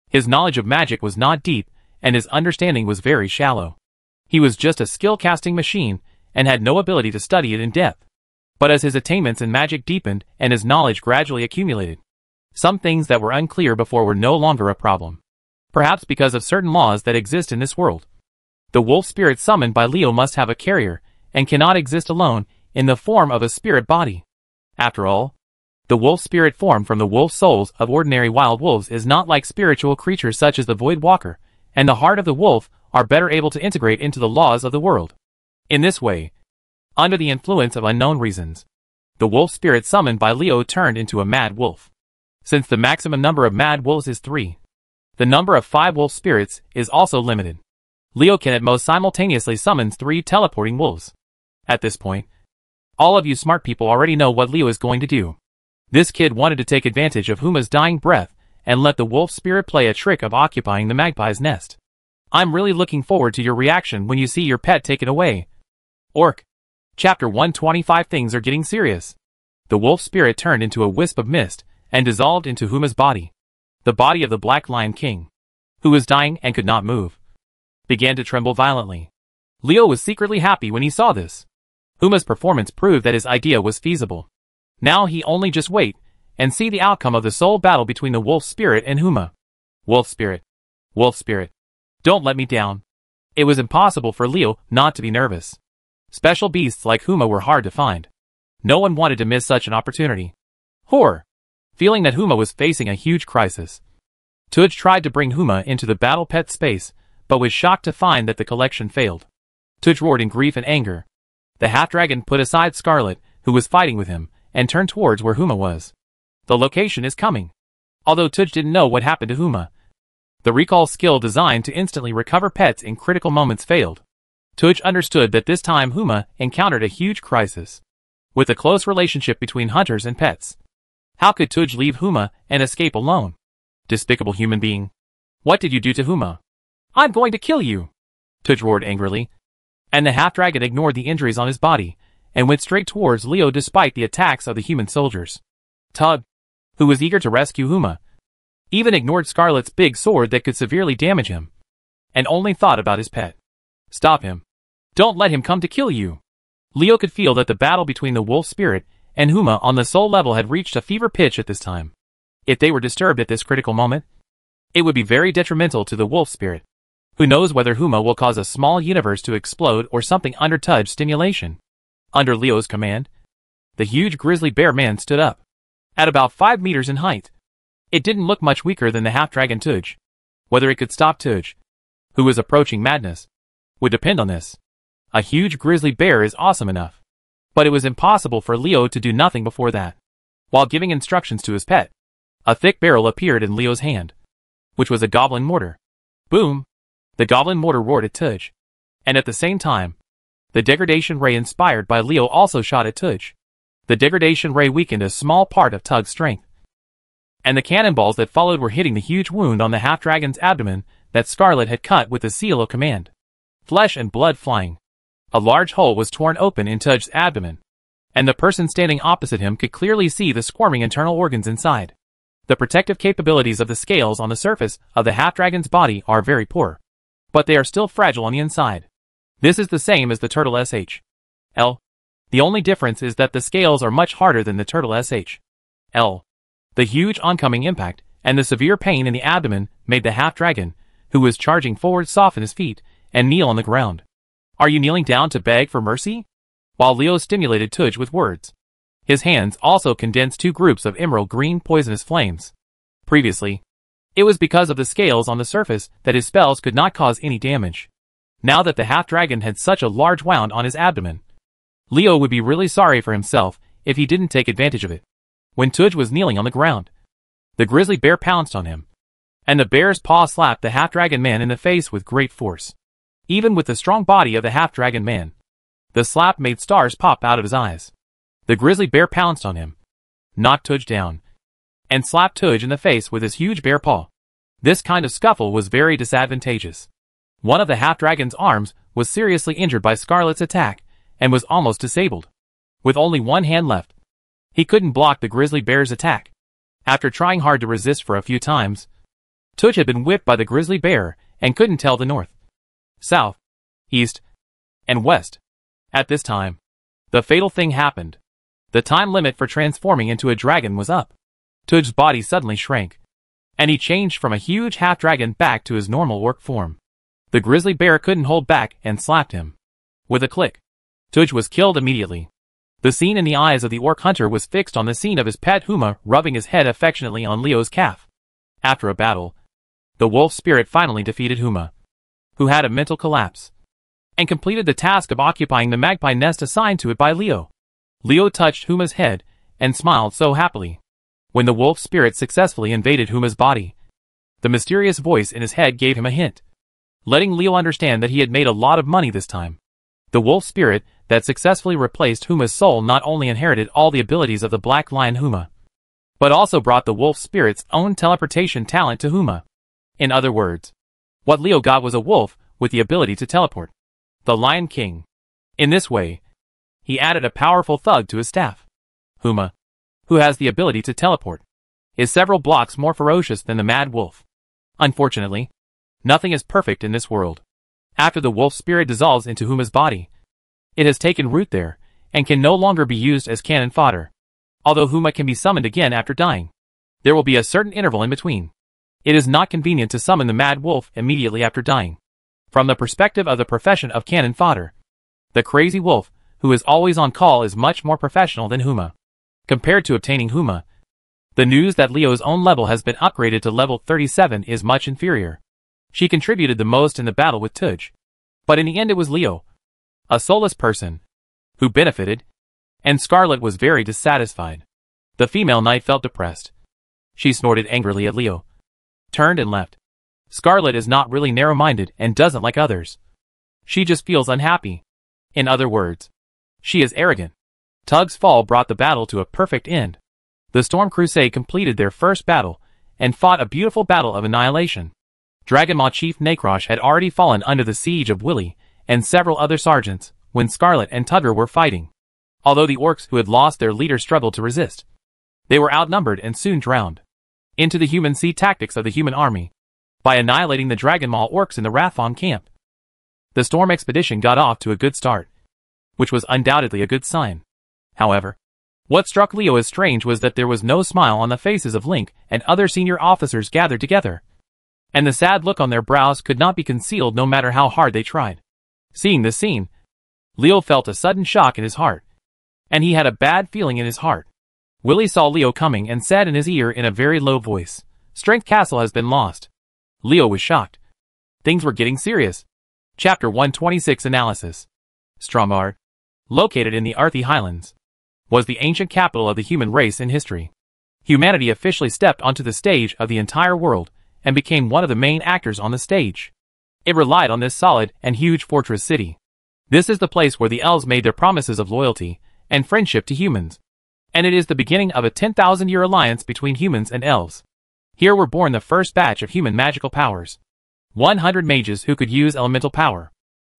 [SPEAKER 1] his knowledge of magic was not deep and his understanding was very shallow. He was just a skill-casting machine and had no ability to study it in depth. But as his attainments in magic deepened and his knowledge gradually accumulated, some things that were unclear before were no longer a problem. Perhaps because of certain laws that exist in this world. The wolf spirit summoned by Leo must have a carrier and cannot exist alone in the form of a spirit body. After all, the wolf spirit formed from the wolf souls of ordinary wild wolves is not like spiritual creatures such as the Void Walker, and the heart of the wolf are better able to integrate into the laws of the world. In this way, under the influence of unknown reasons, the wolf spirit summoned by Leo turned into a mad wolf. Since the maximum number of mad wolves is 3, the number of 5 wolf spirits is also limited. Leo can at most simultaneously summon 3 teleporting wolves. At this point, all of you smart people already know what Leo is going to do. This kid wanted to take advantage of Huma's dying breath and let the wolf spirit play a trick of occupying the magpie's nest. I'm really looking forward to your reaction when you see your pet taken away. Orc. Chapter 125. Things are getting serious. The wolf spirit turned into a wisp of mist and dissolved into Huma's body. The body of the Black Lion King, who was dying and could not move, began to tremble violently. Leo was secretly happy when he saw this. Huma's performance proved that his idea was feasible. Now he only just wait and see the outcome of the soul battle between the wolf spirit and Huma. Wolf spirit. Wolf spirit. Don't let me down. It was impossible for Leo not to be nervous. Special beasts like Huma were hard to find. No one wanted to miss such an opportunity. Horror. Feeling that Huma was facing a huge crisis, Tuj tried to bring Huma into the battle pet space, but was shocked to find that the collection failed. Tuj roared in grief and anger. The half-dragon put aside Scarlet, who was fighting with him, and turned towards where Huma was. The location is coming. Although Tuj didn't know what happened to Huma, the recall skill designed to instantly recover pets in critical moments failed. Tuj understood that this time Huma encountered a huge crisis. With a close relationship between hunters and pets, how could Tuj leave Huma and escape alone? Despicable human being. What did you do to Huma? I'm going to kill you! Tuj roared angrily. And the half-dragon ignored the injuries on his body, and went straight towards Leo despite the attacks of the human soldiers. Tug, who was eager to rescue Huma, even ignored Scarlet's big sword that could severely damage him, and only thought about his pet. Stop him. Don't let him come to kill you. Leo could feel that the battle between the wolf spirit and Huma on the soul level had reached a fever pitch at this time. If they were disturbed at this critical moment, it would be very detrimental to the wolf spirit. Who knows whether Huma will cause a small universe to explode or something under Tud's stimulation. Under Leo's command, the huge grizzly bear man stood up. At about 5 meters in height, it didn't look much weaker than the half-dragon Tuj. Whether it could stop Tuj, who was approaching madness, would depend on this. A huge grizzly bear is awesome enough. But it was impossible for Leo to do nothing before that. While giving instructions to his pet, a thick barrel appeared in Leo's hand, which was a goblin mortar. Boom! The goblin mortar roared at Tuj. And at the same time, the degradation ray inspired by Leo also shot at Tuj. The degradation ray weakened a small part of Tug's strength. And the cannonballs that followed were hitting the huge wound on the half-dragon's abdomen that Scarlet had cut with the seal of command. Flesh and blood flying. A large hole was torn open in Tuj's abdomen, and the person standing opposite him could clearly see the squirming internal organs inside. The protective capabilities of the scales on the surface of the half-dragon's body are very poor, but they are still fragile on the inside. This is the same as the turtle SHL. The only difference is that the scales are much harder than the turtle SHL. The huge oncoming impact and the severe pain in the abdomen made the half-dragon, who was charging forward, soften his feet and kneel on the ground. Are you kneeling down to beg for mercy? While Leo stimulated Tuj with words, his hands also condensed 2 groups of emerald green poisonous flames. Previously, it was because of the scales on the surface that his spells could not cause any damage. Now that the half-dragon had such a large wound on his abdomen, Leo would be really sorry for himself if he didn't take advantage of it. When Tuj was kneeling on the ground, the grizzly bear pounced on him, and the bear's paw slapped the half-dragon man in the face with great force. Even with the strong body of the half-dragon man, the slap made stars pop out of his eyes. The grizzly bear pounced on him, knocked Tuj down, and slapped Tuj in the face with his huge bear paw. This kind of scuffle was very disadvantageous. One of the half-dragon's arms was seriously injured by Scarlet's attack and was almost disabled. With only one hand left, he couldn't block the grizzly bear's attack. After trying hard to resist for a few times, Tuj had been whipped by the grizzly bear and couldn't tell the north, south, east, and west. At this time, the fatal thing happened. The time limit for transforming into a dragon was up. Tuj's body suddenly shrank, and he changed from a huge half-dragon back to his normal orc form. The grizzly bear couldn't hold back and slapped him. With a click, Tuj was killed immediately. The scene in the eyes of the orc hunter was fixed on the scene of his pet Huma rubbing his head affectionately on Leo's calf. After a battle, the wolf spirit finally defeated Huma, who had a mental collapse, and completed the task of occupying the magpie nest assigned to it by Leo. Leo touched Huma's head and smiled so happily. When the wolf spirit successfully invaded Huma's body, the mysterious voice in his head gave him a hint, letting Leo understand that he had made a lot of money this time. The wolf spirit that successfully replaced Huma's soul not only inherited all the abilities of the black lion Huma, but also brought the wolf spirit's own teleportation talent to Huma. In other words, what Leo got was a wolf with the ability to teleport, the Lion King. In this way, he added a powerful thug to his staff. Huma, who has the ability to teleport, is several blocks more ferocious than the mad wolf. Unfortunately, nothing is perfect in this world. After the wolf spirit dissolves into Huma's body, it has taken root there, and can no longer be used as cannon fodder. Although Huma can be summoned again after dying, there will be a certain interval in between. It is not convenient to summon the mad wolf immediately after dying. From the perspective of the profession of cannon fodder, the crazy wolf, who is always on call, is much more professional than Huma. Compared to obtaining Huma, the news that Leo's own level has been upgraded to level 37 is much inferior. She contributed the most in the battle with Tuj, but in the end it was Leo, a soulless person, who benefited, and Scarlet was very dissatisfied. The female knight felt depressed. She snorted angrily at Leo, turned and left. Scarlet is not really narrow-minded and doesn't like others. She just feels unhappy. In other words, she is arrogant. Tug's fall brought the battle to a perfect end. The Storm Crusade completed their first battle and fought a beautiful battle of annihilation. Dragonmaw Chief Necrosh had already fallen under the siege of Willy and several other sergeants when Scarlet and Tudra were fighting. Although the orcs who had lost their leader struggled to resist, they were outnumbered and soon drowned into the human sea tactics of the human army by annihilating the Dragonmaw orcs in the Rathon camp. The storm expedition got off to a good start, which was undoubtedly a good sign. However, what struck Leo as strange was that there was no smile on the faces of Link and other senior officers gathered together, and the sad look on their brows could not be concealed no matter how hard they tried. Seeing this scene, Leo felt a sudden shock in his heart, and he had a bad feeling in his heart. Willy saw Leo coming and said in his ear in a very low voice, "Strength Castle has been lost." Leo was shocked. Things were getting serious. Chapter 126 Analysis. Stromgard, located in the Arthi Highlands, was the ancient capital of the human race in history. Humanity officially stepped onto the stage of the entire world and became one of the main actors on the stage. It relied on this solid and huge fortress city. This is the place where the elves made their promises of loyalty and friendship to humans, and it is the beginning of a 10,000-year alliance between humans and elves. Here were born the first batch of human magical powers. 100 mages who could use elemental power.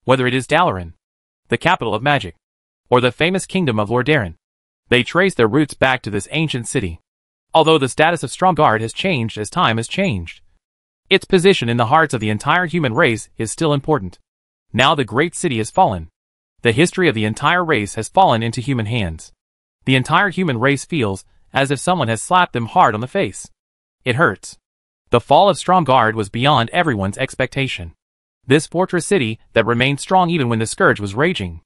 [SPEAKER 1] Whether it is Dalaran, the capital of magic, or the famous kingdom of Lordaeron, they trace their roots back to this ancient city. Although the status of Stromgard has changed as time has changed, its position in the hearts of the entire human race is still important. Now the great city has fallen. The history of the entire race has fallen into human hands. The entire human race feels as if someone has slapped them hard on the face. It hurts. The fall of Stromgard was beyond everyone's expectation. This fortress city that remained strong even when the scourge was raging.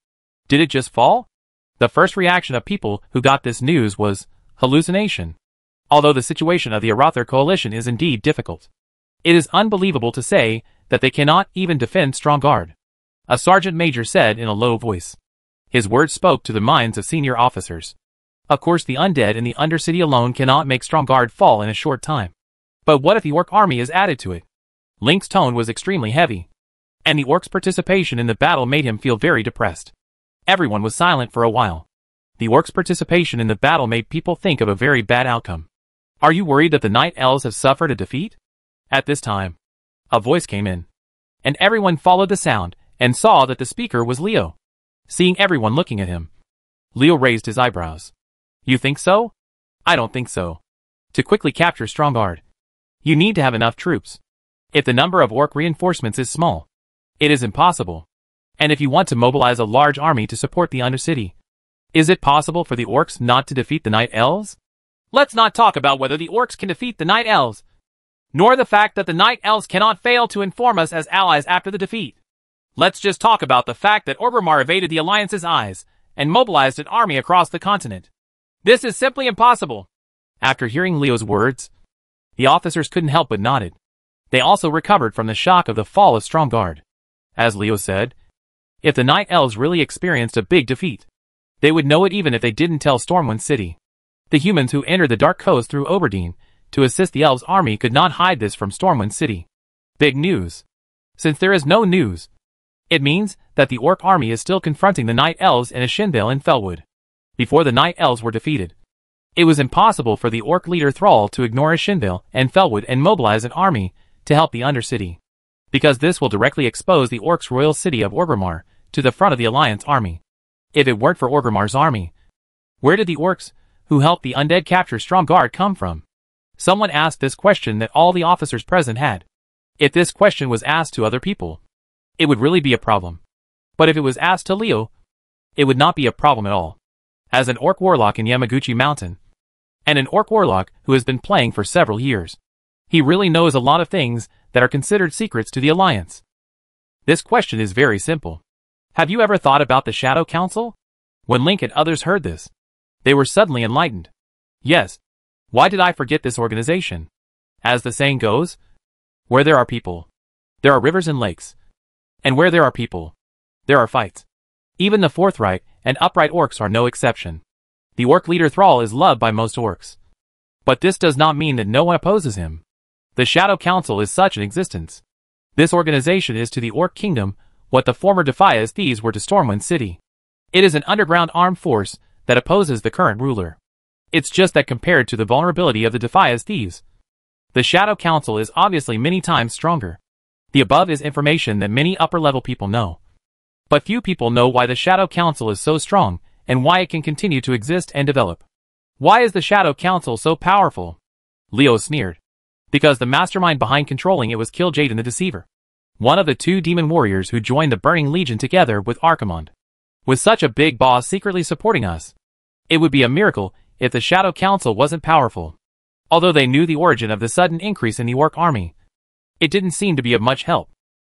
[SPEAKER 1] Did it just fall? The first reaction of people who got this news was hallucination. Although the situation of the Arathar coalition is indeed difficult, it is unbelievable to say that they cannot even defend Stromgard, a sergeant major said in a low voice. His words spoke to the minds of senior officers. Of course the undead in the Undercity alone cannot make Stromgarde fall in a short time. But what if the orc army is added to it? Link's tone was extremely heavy, and the orcs' participation in the battle made him feel very depressed. Everyone was silent for a while. The orcs' participation in the battle made people think of a very bad outcome. Are you worried that the Night Elves have suffered a defeat? At this time, a voice came in, and everyone followed the sound and saw that the speaker was Leo. Seeing everyone looking at him, Leo raised his eyebrows. You think so? I don't think so. To quickly capture Stromgarde, you need to have enough troops. If the number of orc reinforcements is small, it is impossible. And if you want to mobilize a large army to support the Undercity, is it possible for the orcs not to defeat the Night Elves? Let's not talk about whether the orcs can defeat the Night Elves, nor the fact that the Night Elves cannot fail to inform us as allies after the defeat. Let's just talk about the fact that Orgrimmar evaded the Alliance's eyes and mobilized an army across the continent. This is simply impossible. After hearing Leo's words, the officers couldn't help but nodded. They also recovered from the shock of the fall of Stromgarde. As Leo said, if the Night Elves really experienced a big defeat, they would know it even if they didn't tell Stormwind City. The humans who entered the Dark Coast through Oberdeen to assist the Elves' army could not hide this from Stormwind City. Big news. Since there is no news, it means that the Orc army is still confronting the Night Elves in Ashenvale and Felwood. Before the Night Elves were defeated, it was impossible for the Orc leader Thrall to ignore Ashenvale and Felwood and mobilize an army to help the Undercity, because this will directly expose the Orcs' royal city of Orgrimmar to the front of the Alliance army. If it weren't for Orgrimmar's army, where did the Orcs who helped the undead capture Stromgarde come from? Someone asked this question that all the officers present had. If this question was asked to other people, it would really be a problem. But if it was asked to Leo, it would not be a problem at all. As an orc warlock in Yamaguchi Mountain, and an orc warlock who has been playing for several years, he really knows a lot of things that are considered secrets to the Alliance. This question is very simple. Have you ever thought about the Shadow Council? When Link and others heard this, they were suddenly enlightened. Yes. Why did I forget this organization? As the saying goes, where there are people, there are rivers and lakes. And where there are people, there are fights. Even the forthright and upright orcs are no exception. The orc leader Thrall is loved by most orcs. But this does not mean that no one opposes him. The Shadow Council is such an existence. This organization is to the Orc Kingdom what the former Defias thieves were to Stormwind City. It is an underground armed force that opposes the current ruler. It's just that compared to the vulnerability of the Defias thieves, the Shadow Council is obviously many times stronger. The above is information that many upper-level people know. But few people know why the Shadow Council is so strong and why it can continue to exist and develop. Why is the Shadow Council so powerful? Leo sneered. Because the mastermind behind controlling it was Kil'jaeden the Deceiver, one of the two demon warriors who joined the Burning Legion together with Archimonde. With such a big boss secretly supporting us, it would be a miracle if the Shadow Council wasn't powerful. Although they knew the origin of the sudden increase in the orc army, it didn't seem to be of much help.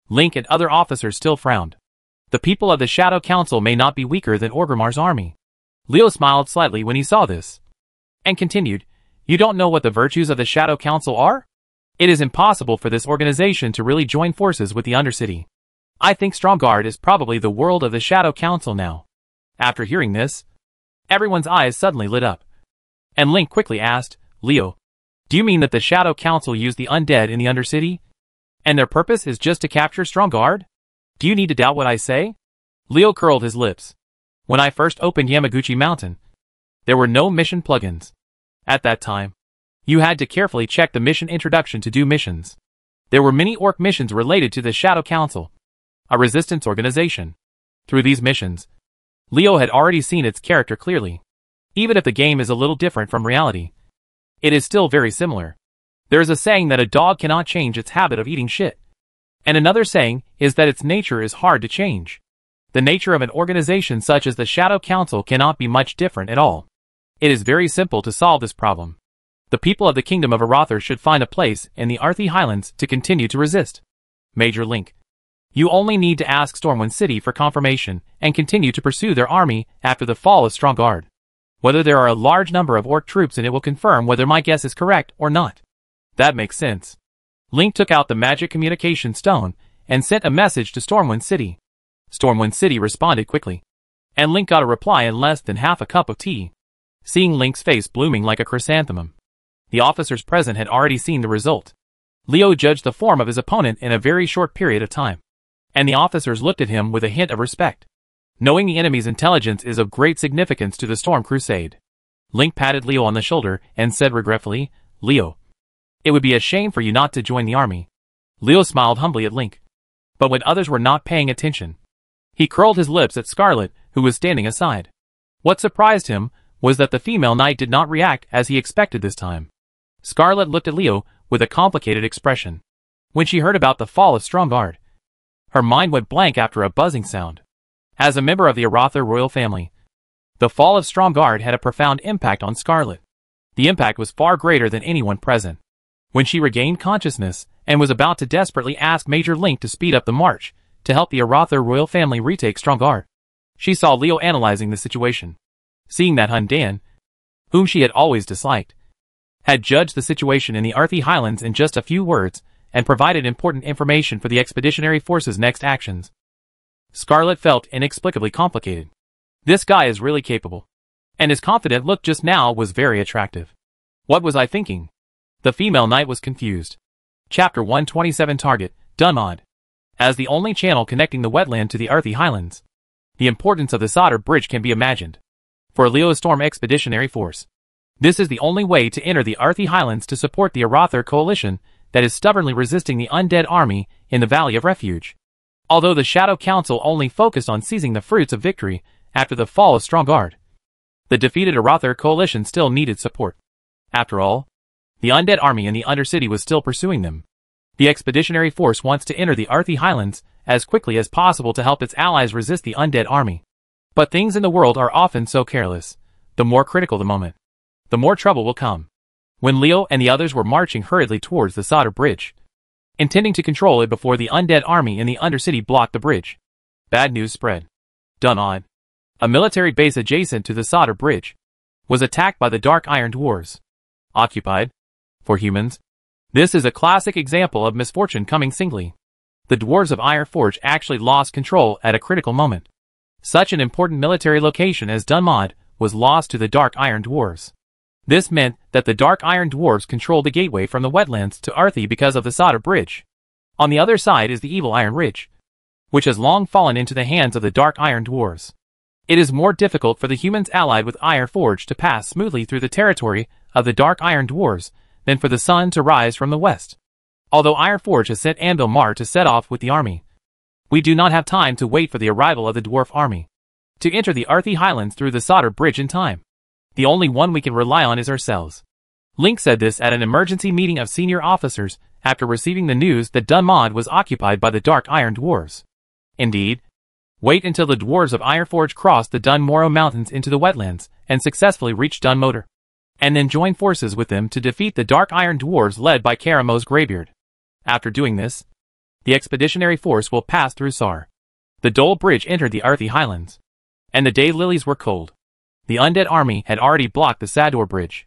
[SPEAKER 1] Link and other officers still frowned. The people of the Shadow Council may not be weaker than Orgrimmar's army. Leo smiled slightly when he saw this, and continued, You don't know what the virtues of the Shadow Council are? It is impossible for this organization to really join forces with the Undercity. I think Stromgarde is probably the world of the Shadow Council now. After hearing this, everyone's eyes suddenly lit up. And Link quickly asked, Leo, do you mean that the Shadow Council used the undead in the Undercity? And their purpose is just to capture Stromgarde? Do you need to doubt what I say? Leo curled his lips. When I first opened Yamaguchi Mountain, there were no mission plugins. At that time, you had to carefully check the mission introduction to do missions. There were many orc missions related to the Shadow Council, a resistance organization. Through these missions, Leo had already seen its character clearly. Even if the game is a little different from reality, it is still very similar. There is a saying that a dog cannot change its habit of eating shit. And another saying is that its nature is hard to change. The nature of an organization such as the Shadow Council cannot be much different at all. It is very simple to solve this problem. The people of the Kingdom of Arathor should find a place in the Arthi Highlands to continue to resist. Major Link. You only need to ask Stormwind City for confirmation and continue to pursue their army after the fall of Stromgarde. Whether there are a large number of orc troops and it will confirm whether my guess is correct or not. That makes sense. Link took out the magic communication stone and sent a message to Stormwind City. Stormwind City responded quickly, and Link got a reply in less than half a cup of tea. seeing Link's face blooming like a chrysanthemum. The officers present had already seen the result. Leo judged the form of his opponent in a very short period of time, and the officers looked at him with a hint of respect. Knowing the enemy's intelligence is of great significance to the Storm Crusade. Link patted Leo on the shoulder and said regretfully, "Leo, it would be a shame for you not to join the army." Leo smiled humbly at Link. But when others were not paying attention, he curled his lips at Scarlet, who was standing aside. What surprised him was that the female knight did not react as he expected this time. Scarlet looked at Leo with a complicated expression. When she heard about the fall of Stromgarde, her mind went blank after a buzzing sound. As a member of the Aratha royal family, the fall of Stromgarde had a profound impact on Scarlet. The impact was far greater than anyone present. When she regained consciousness and was about to desperately ask Major Link to speed up the march to help the Aratha royal family retake Stromgarde, she saw Leo analyzing the situation. Seeing that Hun Dan, whom she had always disliked, had judged the situation in the Arthi Highlands in just a few words and provided important information for the expeditionary force's next actions. Scarlet felt inexplicably complicated. This guy is really capable. And his confident look just now was very attractive. What was I thinking? The female knight was confused. Chapter 127 Target, Dunmod. As the only channel connecting the wetland to the Arthi Highlands, the importance of the Solder Bridge can be imagined. For Leo's Storm Expeditionary Force, this is the only way to enter the Arthi Highlands to support the Aratha coalition that is stubbornly resisting the undead army in the Valley of Refuge. Although the Shadow Council only focused on seizing the fruits of victory after the fall of Stromgarde, the defeated Aratha coalition still needed support. After all, the undead army in the Undercity was still pursuing them. The Expeditionary Force wants to enter the Arthi Highlands as quickly as possible to help its allies resist the undead army. But things in the world are often so careless. The more critical the moment, the more trouble will come. When Leo and the others were marching hurriedly towards the Solder Bridge, intending to control it before the undead army in the Undercity blocked the bridge, bad news spread. Dunmod, a military base adjacent to the Solder Bridge, was attacked by the Dark Iron Dwarves. Occupied. For humans, this is a classic example of misfortune coming singly. The dwarves of Ironforge actually lost control at a critical moment. Such an important military location as Dunmod was lost to the Dark Iron Dwarves. This meant that the Dark Iron Dwarves controlled the gateway from the wetlands to Arthi because of the Solder Bridge. On the other side is the evil Iron Ridge, which has long fallen into the hands of the Dark Iron Dwarves. It is more difficult for the humans allied with Ironforge to pass smoothly through the territory of the Dark Iron Dwarves than for the sun to rise from the west. Although Ironforge has sent Anvil Mar to set off with the army, we do not have time to wait for the arrival of the dwarf army to enter the Arthi Highlands through the Solder Bridge in time. The only one we can rely on is ourselves. Link said this at an emergency meeting of senior officers after receiving the news that Dunmod was occupied by the Dark Iron Dwarves. Indeed, wait until the dwarves of Ironforge cross the Dunmoro Mountains into the wetlands and successfully reach Dunmotor, and then join forces with them to defeat the Dark Iron Dwarves led by Karamos Greybeard. After doing this, the expeditionary force will pass through Sar. The Dole Bridge entered the Arthi Highlands, and the day lilies were cold. The undead army had already blocked the Sador Bridge.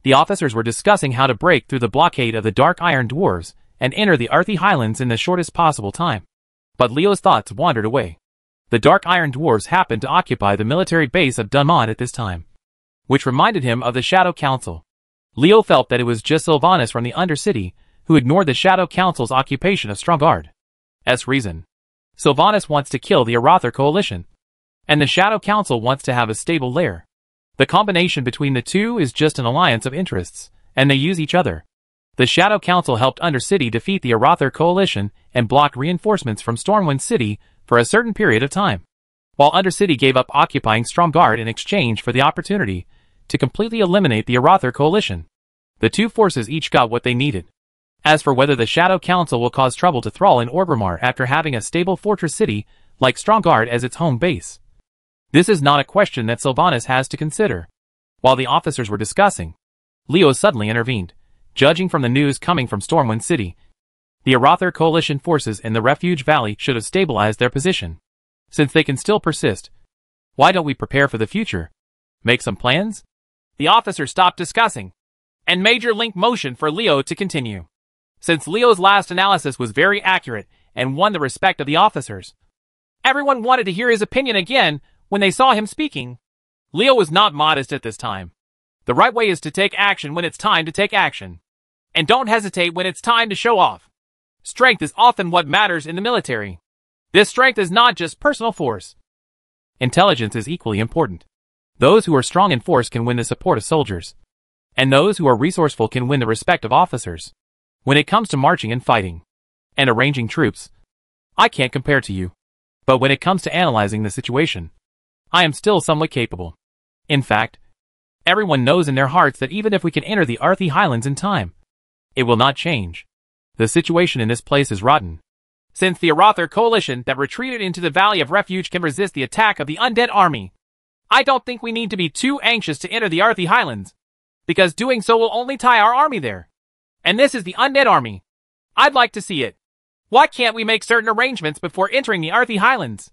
[SPEAKER 1] The officers were discussing how to break through the blockade of the Dark Iron Dwarves and enter the Arthi Highlands in the shortest possible time. But Leo's thoughts wandered away. The Dark Iron Dwarves happened to occupy the military base of Dunmod at this time, which reminded him of the Shadow Council. Leo felt that it was just Sylvanas from the Undercity who ignored the Shadow Council's occupation of Stromgarde's reason. Sylvanas wants to kill the Aratha coalition, and the Shadow Council wants to have a stable lair. The combination between the two is just an alliance of interests, and they use each other. The Shadow Council helped Undercity defeat the Aratha coalition and blocked reinforcements from Stormwind City for a certain period of time, while Undercity gave up occupying Stromgarde in exchange for the opportunity to completely eliminate the Aratha coalition. The two forces each got what they needed. As for whether the Shadow Council will cause trouble to Thrall in Orgrimmar after having a stable fortress city like Stromgarde as its home base, this is not a question that Sylvanas has to consider. While the officers were discussing, Leo suddenly intervened. Judging from the news coming from Stormwind City, the Aratha coalition forces in the Refuge Valley should have stabilized their position. Since they can still persist, why don't we prepare for the future? Make some plans? The officers stopped discussing, and Major Link motioned for Leo to continue. Since Leo's last analysis was very accurate and won the respect of the officers, everyone wanted to hear his opinion again when they saw him speaking. Leo was not modest at this time. The right way is to take action when it's time to take action. And don't hesitate when it's time to show off. Strength is often what matters in the military. This strength is not just personal force. Intelligence is equally important. Those who are strong in force can win the support of soldiers. And those who are resourceful can win the respect of officers. When it comes to marching and fighting, and arranging troops, I can't compare to you. But when it comes to analyzing the situation, I am still somewhat capable. In fact, everyone knows in their hearts that even if we can enter the Arthi Highlands in time, it will not change. The situation in this place is rotten. Since the Arathar coalition that retreated into the Valley of Refuge can resist the attack of the undead army, I don't think we need to be too anxious to enter the Arthi Highlands, because doing so will only tie our army there. And this is the undead army. I'd like to see it. Why can't we make certain arrangements before entering the Arthi Highlands?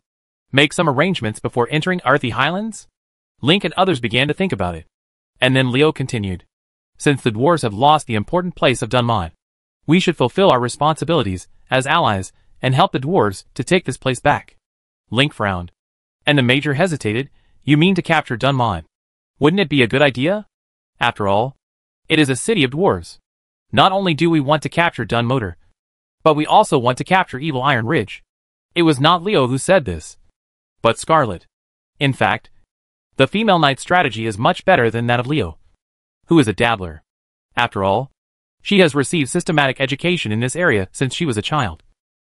[SPEAKER 1] Make some arrangements before entering Arthi Highlands? Link and others began to think about it. And then Leo continued. Since the dwarves have lost the important place of Dunmod, we should fulfill our responsibilities as allies and help the dwarves to take this place back. Link frowned. And the major hesitated. You mean to capture Dunmod? Wouldn't it be a good idea? After all, it is a city of dwarves. Not only do we want to capture Dunmoder, but we also want to capture Evil Iron Ridge. It was not Leo who said this, but Scarlet. In fact, the female knight's strategy is much better than that of Leo, who is a dabbler. After all, she has received systematic education in this area since she was a child.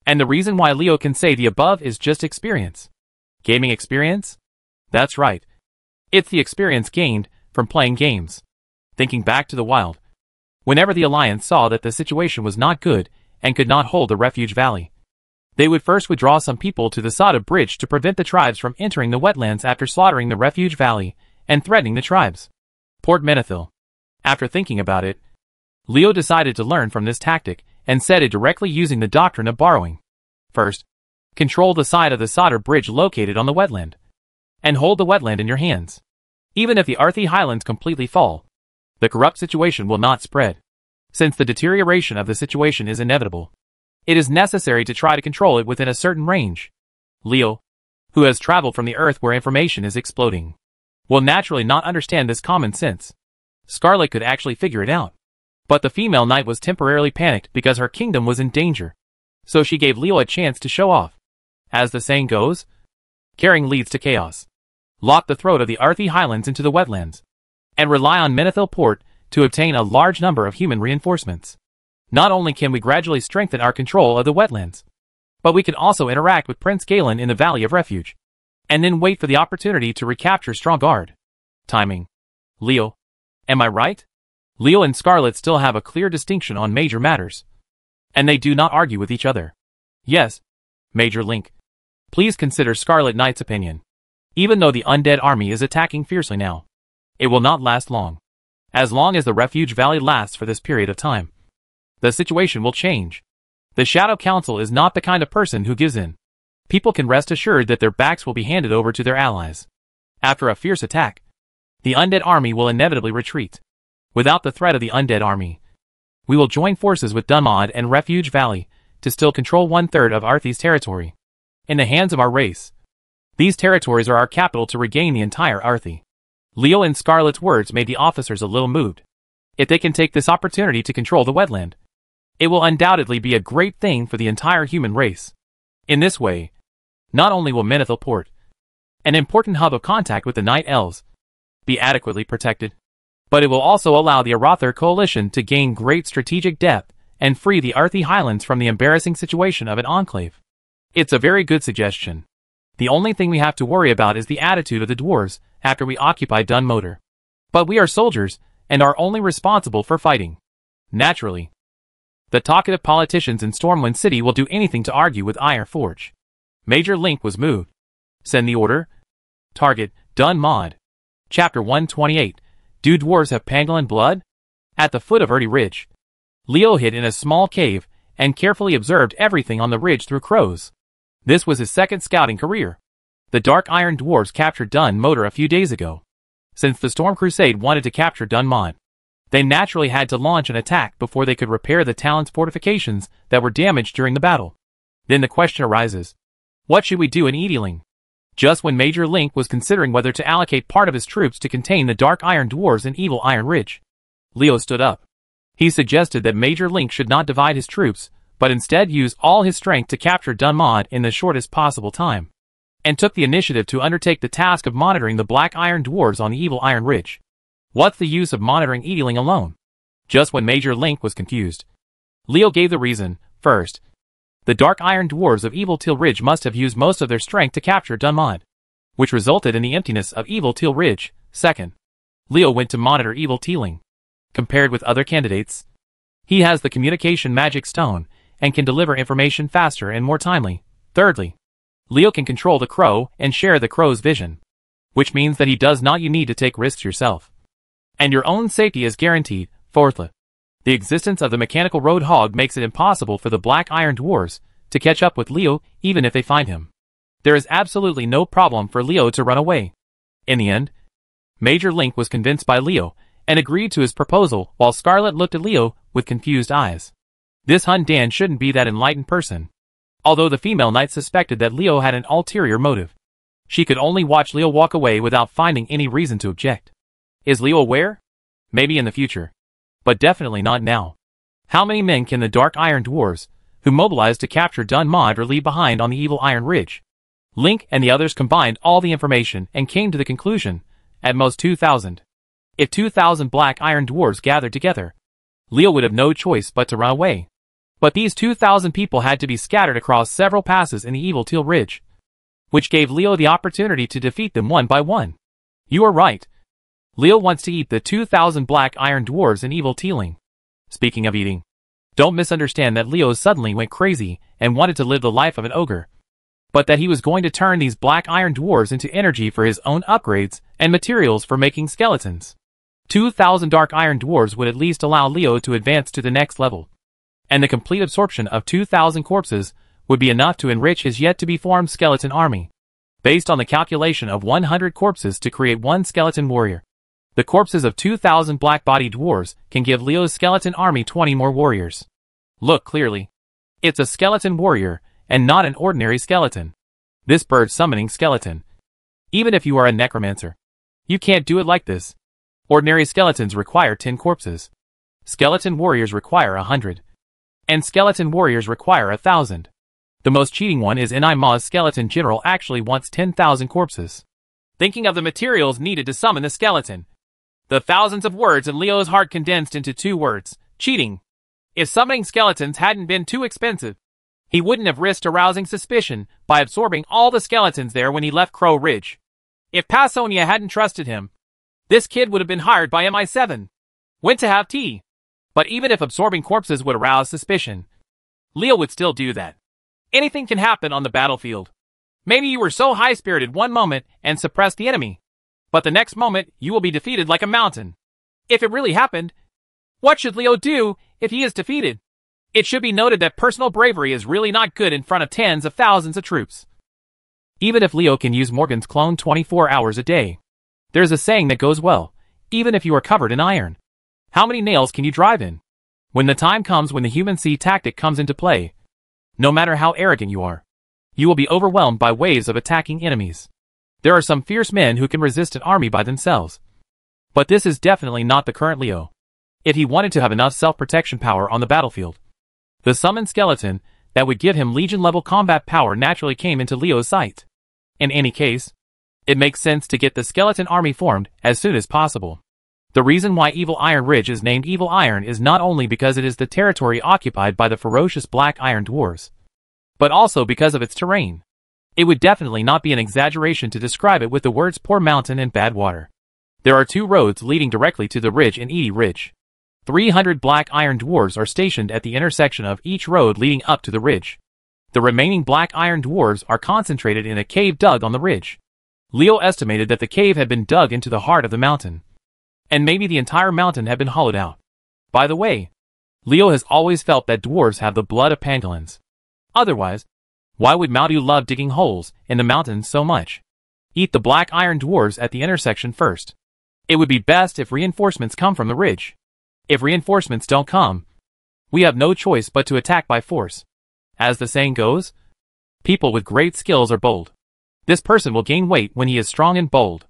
[SPEAKER 1] And the reason why Leo can say the above is just experience. Gaming experience? That's right. It's the experience gained from playing games. Thinking back to the wild, whenever the Alliance saw that the situation was not good and could not hold the Refuge Valley, they would first withdraw some people to the Sada Bridge to prevent the tribes from entering the wetlands after slaughtering the Refuge Valley and threatening the tribes. Port Menethil. After thinking about it, Leo decided to learn from this tactic and said it directly using the doctrine of borrowing. First, control the side of the Sada Bridge located on the wetland, and hold the wetland in your hands. Even if the Arthi Highlands completely fall, the corrupt situation will not spread. Since the deterioration of the situation is inevitable, it is necessary to try to control it within a certain range. Leo, who has traveled from the Earth where information is exploding, will naturally not understand this common sense. Scarlet could actually figure it out. But the female knight was temporarily panicked because her kingdom was in danger. So she gave Leo a chance to show off. As the saying goes, caring leads to chaos. Lock the throat of the Arthi Highlands into the wetlands, and rely on Menethil Port to obtain a large number of human reinforcements. Not only can we gradually strengthen our control of the wetlands, but we can also interact with Prince Galen in the Valley of Refuge, and then wait for the opportunity to recapture Strongguard. Timing. Leo. Am I right? Leo and Scarlet still have a clear distinction on major matters, and they do not argue with each other. Yes, Major Link. Please consider Scarlet Knight's opinion. Even though the undead army is attacking fiercely now, it will not last long. As long as the Refuge Valley lasts for this period of time, the situation will change. The Shadow Council is not the kind of person who gives in. People can rest assured that their backs will be handed over to their allies. After a fierce attack, the undead army will inevitably retreat. Without the threat of the undead army, we will join forces with Dunmod and Refuge Valley to still control 1/3 of Arthi's territory. In the hands of our race, these territories are our capital to regain the entire Arthi. Leo and Scarlet's words made the officers a little moved. If they can take this opportunity to control the wetland, it will undoubtedly be a great thing for the entire human race. In this way, not only will Menethil Port, an important hub of contact with the Night Elves, be adequately protected, but it will also allow the Arathar coalition to gain great strategic depth and free the Arthi Highlands from the embarrassing situation of an enclave. It's a very good suggestion. The only thing we have to worry about is the attitude of the dwarves after we occupy Dunmoder. But we are soldiers and are only responsible for fighting. Naturally, the talkative politicians in Stormwind City will do anything to argue with Iron Forge. Major Link was moved. Send the order. Target, Dunmod. Chapter 128. Do dwarves have pangolin blood? At the foot of Arthi Ridge, Leo hid in a small cave and carefully observed everything on the ridge through crows. This was his second scouting career. The Dark Iron Dwarves captured Dunmoder a few days ago. Since the Storm Crusade wanted to capture Dunmod, they naturally had to launch an attack before they could repair the Talon's fortifications that were damaged during the battle. Then the question arises, what should we do in Edeling? Just when Major Link was considering whether to allocate part of his troops to contain the Dark Iron Dwarves in Evil Iron Ridge, Leo stood up. He suggested that Major Link should not divide his troops, but instead use all his strength to capture Dunmod in the shortest possible time, and took the initiative to undertake the task of monitoring the Black Iron Dwarves on the Evil Iron Ridge. What's the use of monitoring Edeling alone? Just when Major Link was confused, Leo gave the reason. First, the Dark Iron Dwarves of Evil Teal Ridge must have used most of their strength to capture Dunmod, which resulted in the emptiness of Evil Teal Ridge. Second, Leo went to monitor Evil Tealing. Compared with other candidates, he has the communication magic stone and can deliver information faster and more timely. Thirdly, Leo can control the crow and share the crow's vision, which means that he does not need to take risks yourself, and your own safety is guaranteed. Fourthly, the existence of the mechanical road hog makes it impossible for the Black Iron Dwarves to catch up with Leo even if they find him. There is absolutely no problem for Leo to run away. In the end, Major Link was convinced by Leo and agreed to his proposal while Scarlet looked at Leo with confused eyes. This Hun Dan shouldn't be that enlightened person. Although the female knight suspected that Leo had an ulterior motive, she could only watch Leo walk away without finding any reason to object. Is Leo aware? Maybe in the future, but definitely not now. How many men can the Dark Iron Dwarves, who mobilized to capture Dunmod, leave behind on the Evil Iron Ridge? Link and the others combined all the information and came to the conclusion, at most 2,000. If 2,000 Black Iron Dwarves gathered together, Leo would have no choice but to run away. But these 2,000 people had to be scattered across several passes in the Evil Teal Ridge, which gave Leo the opportunity to defeat them one by one. You are right. Leo wants to eat the 2,000 Black Iron Dwarves in Evil Tealing. Speaking of eating, don't misunderstand that Leo suddenly went crazy and wanted to live the life of an ogre, but that he was going to turn these Black Iron Dwarves into energy for his own upgrades and materials for making skeletons. 2,000 Dark Iron Dwarves would at least allow Leo to advance to the next level, and the complete absorption of 2,000 corpses would be enough to enrich his yet-to-be-formed skeleton army. Based on the calculation of 100 corpses to create one skeleton warrior, the corpses of 2,000 black-bodied dwarves can give Leo's skeleton army 20 more warriors. Look clearly. It's a skeleton warrior, and not an ordinary skeleton. This bird-summoning skeleton. Even if you are a necromancer, you can't do it like this. Ordinary skeletons require 10 corpses. Skeleton warriors require 100. And skeleton warriors require 1,000. The most cheating one is Ma's skeleton general actually wants 10,000 corpses. Thinking of the materials needed to summon the skeleton. The thousands of words in Leo's heart condensed into 2 words: cheating. If summoning skeletons hadn't been too expensive, he wouldn't have risked arousing suspicion by absorbing all the skeletons there when he left Crow Ridge. If Passonia hadn't trusted him, this kid would have been hired by MI7. Went to have tea. But even if absorbing corpses would arouse suspicion, Leo would still do that. Anything can happen on the battlefield. Maybe you were so high-spirited one moment and suppressed the enemy, but the next moment you will be defeated like a mountain. If it really happened, what should Leo do if he is defeated? It should be noted that personal bravery is really not good in front of tens of thousands of troops. Even if Leo can use Morgan's clone 24 hours a day, there's a saying that goes well, even if you are covered in iron. How many nails can you drive in? When the time comes when the human C tactic comes into play, no matter how arrogant you are, you will be overwhelmed by waves of attacking enemies. There are some fierce men who can resist an army by themselves. But this is definitely not the current Leo. If he wanted to have enough self-protection power on the battlefield, the summoned skeleton that would give him Legion-level combat power naturally came into Leo's sight. In any case, it makes sense to get the skeleton army formed as soon as possible. The reason why Evil Iron Ridge is named Evil Iron is not only because it is the territory occupied by the ferocious Black Iron Dwarves, but also because of its terrain. It would definitely not be an exaggeration to describe it with the words poor mountain and bad water. There are 2 roads leading directly to the ridge in Edie Ridge. 300 Black Iron Dwarves are stationed at the intersection of each road leading up to the ridge. The remaining Black Iron Dwarves are concentrated in a cave dug on the ridge. Leo estimated that the cave had been dug into the heart of the mountain, and maybe the entire mountain had been hollowed out. By the way, Leo has always felt that dwarves have the blood of pangolins. Otherwise, why would Maudu love digging holes in the mountains so much? Eat the Black Iron Dwarves at the intersection first. It would be best if reinforcements come from the ridge. If reinforcements don't come, we have no choice but to attack by force. As the saying goes, people with great skills are bold. This person will gain weight when he is strong and bold.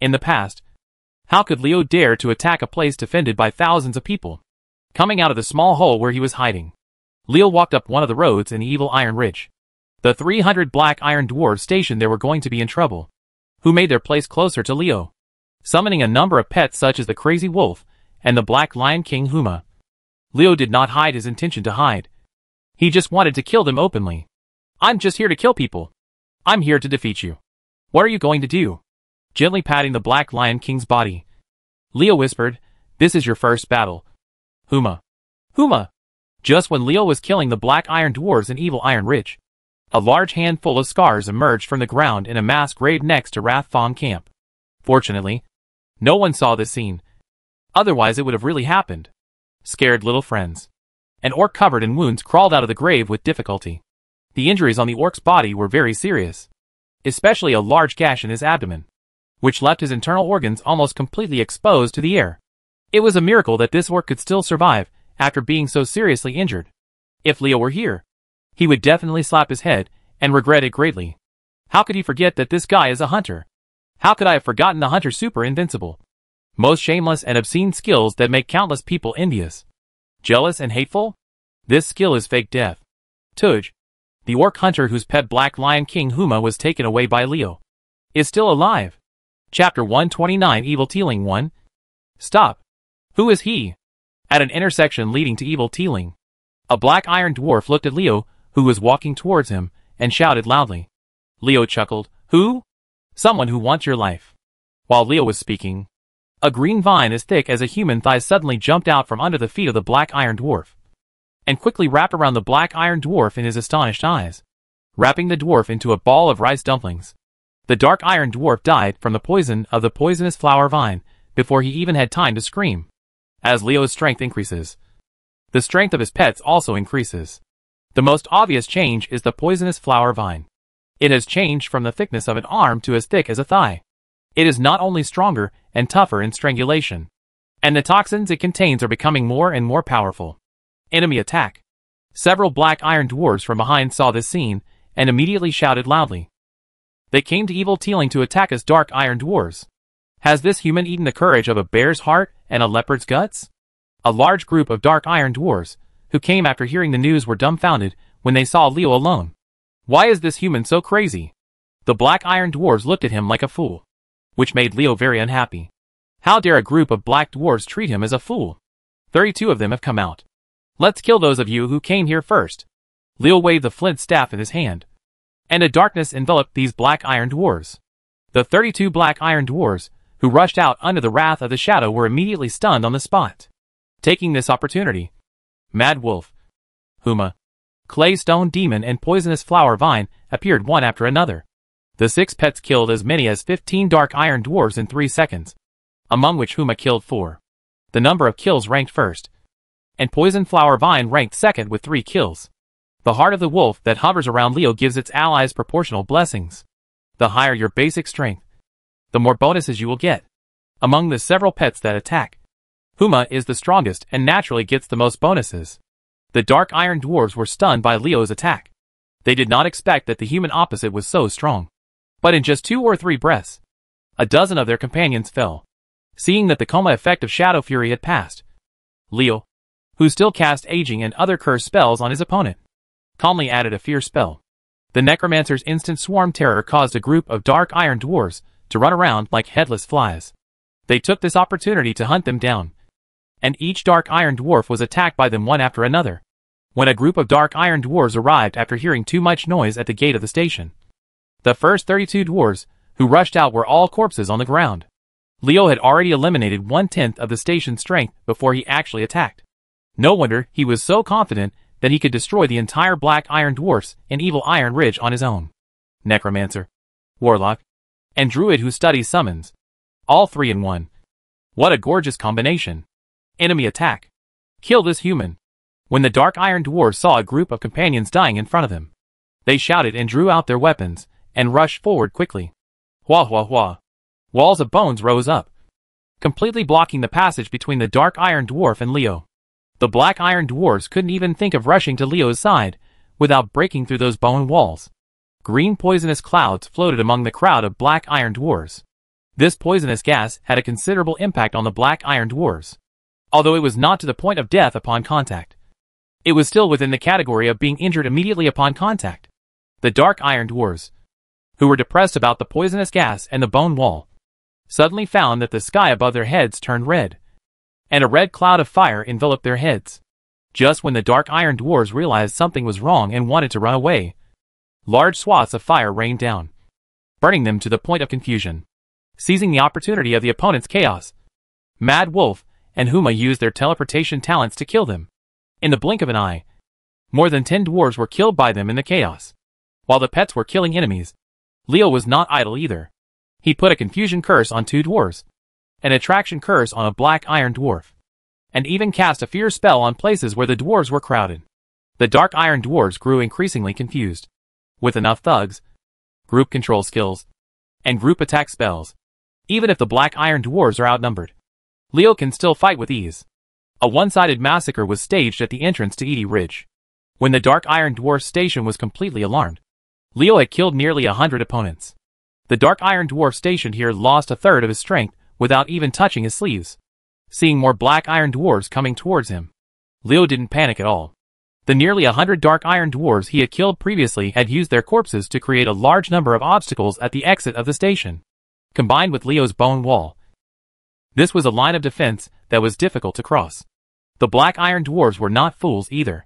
[SPEAKER 1] In the past, how could Leo dare to attack a place defended by thousands of people? Coming out of the small hole where he was hiding, Leo walked up one of the roads in the evil Iron Ridge. The 300 black iron dwarves stationed there were going to be in trouble, who made their place closer to Leo, summoning a number of pets such as the Crazy Wolf and the Black Lion King Huma. Leo did not hide his intention to hide. He just wanted to kill them openly. I'm just here to kill people. I'm here to defeat you. What are you going to do? Gently patting the Black Lion King's body, Leo whispered, this is your first battle. Huma. Huma! Just when Leo was killing the black iron dwarves in evil Iron Ridge, a large handful of scars emerged from the ground in a mass grave next to Wrath Fong camp. Fortunately, no one saw this scene. Otherwise it would have really happened. Scared little friends. An orc covered in wounds crawled out of the grave with difficulty. The injuries on the orc's body were very serious, especially a large gash in his abdomen, which left his internal organs almost completely exposed to the air. It was a miracle that this orc could still survive after being so seriously injured. If Leo were here, he would definitely slap his head and regret it greatly. How could he forget that this guy is a hunter? How could I have forgotten the hunter super invincible? Most shameless and obscene skills that make countless people envious, jealous and hateful? This skill is fake death. Tuj, the orc hunter whose pet Black Lion King Huma was taken away by Leo, is still alive. Chapter 129 Evil Teeling 1. Stop. Who is he? At an intersection leading to Evil Teeling, a black iron dwarf looked at Leo, who was walking towards him, and shouted loudly. Leo chuckled. Who? Someone who wants your life. While Leo was speaking, a green vine as thick as a human thigh suddenly jumped out from under the feet of the black iron dwarf, and quickly wrapped around the black iron dwarf in his astonished eyes, wrapping the dwarf into a ball of rice dumplings. The dark iron dwarf died from the poison of the poisonous flower vine before he even had time to scream. As Leo's strength increases, the strength of his pets also increases. The most obvious change is the poisonous flower vine. It has changed from the thickness of an arm to as thick as a thigh. It is not only stronger and tougher in strangulation, and the toxins it contains are becoming more and more powerful. Enemy attack. Several black iron dwarves from behind saw this scene and immediately shouted loudly. They came to Evil Teeling to attack us dark iron dwarves. Has this human eaten the courage of a bear's heart and a leopard's guts? A large group of dark iron dwarves, who came after hearing the news, were dumbfounded when they saw Leo alone. Why is this human so crazy? The black iron dwarves looked at him like a fool, which made Leo very unhappy. How dare a group of black dwarves treat him as a fool? 32 of them have come out. Let's kill those of you who came here first. Leo waved the flint staff in his hand, and a darkness enveloped these black iron dwarves. The 32 black iron dwarves, who rushed out under the wrath of the shadow, were immediately stunned on the spot. Taking this opportunity, Mad Wolf, Huma, Claystone Demon and Poisonous Flower Vine appeared one after another. The 6 pets killed as many as 15 dark iron dwarves in 3 seconds, among which Huma killed 4. The number of kills ranked first, and Poison Flower Vine ranked second with 3 kills. The heart of the wolf that hovers around Leo gives its allies proportional blessings. The higher your basic strength, the more bonuses you will get. Among the several pets that attack, Huma is the strongest and naturally gets the most bonuses. The dark iron dwarves were stunned by Leo's attack. They did not expect that the human opposite was so strong. But in just 2 or 3 breaths, a dozen of their companions fell. Seeing that the coma effect of Shadow Fury had passed, Leo, who still cast aging and other curse spells on his opponent, calmly added a fear spell. The Necromancer's instant swarm terror caused a group of dark iron dwarves to run around like headless flies. They took this opportunity to hunt them down, and each dark iron dwarf was attacked by them one after another. When a group of dark iron dwarves arrived after hearing too much noise at the gate of the station, the first 32 dwarves who rushed out were all corpses on the ground. Leo had already eliminated 1/10 of the station's strength before he actually attacked. No wonder he was so confident that he could destroy the entire black iron dwarfs in Evil Iron Ridge on his own. Necromancer, Warlock, and Druid who studies summons, all 3 in 1. What a gorgeous combination. Enemy attack. Kill this human. When the dark iron dwarves saw a group of companions dying in front of them, they shouted and drew out their weapons and rushed forward quickly. Hua hua hua. Walls of bones rose up, completely blocking the passage between the dark iron dwarf and Leo. The black iron dwarves couldn't even think of rushing to Leo's side without breaking through those bone walls. Green poisonous clouds floated among the crowd of black iron dwarves. This poisonous gas had a considerable impact on the black iron dwarves. Although it was not to the point of death upon contact, it was still within the category of being injured immediately upon contact. The dark iron dwarves, who were depressed about the poisonous gas and the bone wall, suddenly found that the sky above their heads turned red, and a red cloud of fire enveloped their heads. Just when the dark iron dwarves realized something was wrong and wanted to run away, large swaths of fire rained down, burning them to the point of confusion. Seizing the opportunity of the opponent's chaos, Mad Wolf and Huma used their teleportation talents to kill them. In the blink of an eye, more than 10 dwarves were killed by them in the chaos. While the pets were killing enemies, Leo was not idle either. He put a confusion curse on 2 dwarves, an attraction curse on a black iron dwarf, and even cast a fear spell on places where the dwarves were crowded. The dark iron dwarves grew increasingly confused. With enough thugs, group control skills, and group attack spells, even if the black iron dwarves are outnumbered, Leo can still fight with ease. A one-sided massacre was staged at the entrance to Edie Ridge. When the dark iron dwarf station was completely alarmed, Leo had killed nearly 100 opponents. The dark iron dwarf stationed here lost a third of his strength without even touching his sleeves. Seeing more black iron dwarves coming towards him, Leo didn't panic at all. The nearly 100 dark iron dwarves he had killed previously had used their corpses to create a large number of obstacles at the exit of the station. Combined with Leo's bone wall, this was a line of defense that was difficult to cross. The black iron dwarves were not fools either.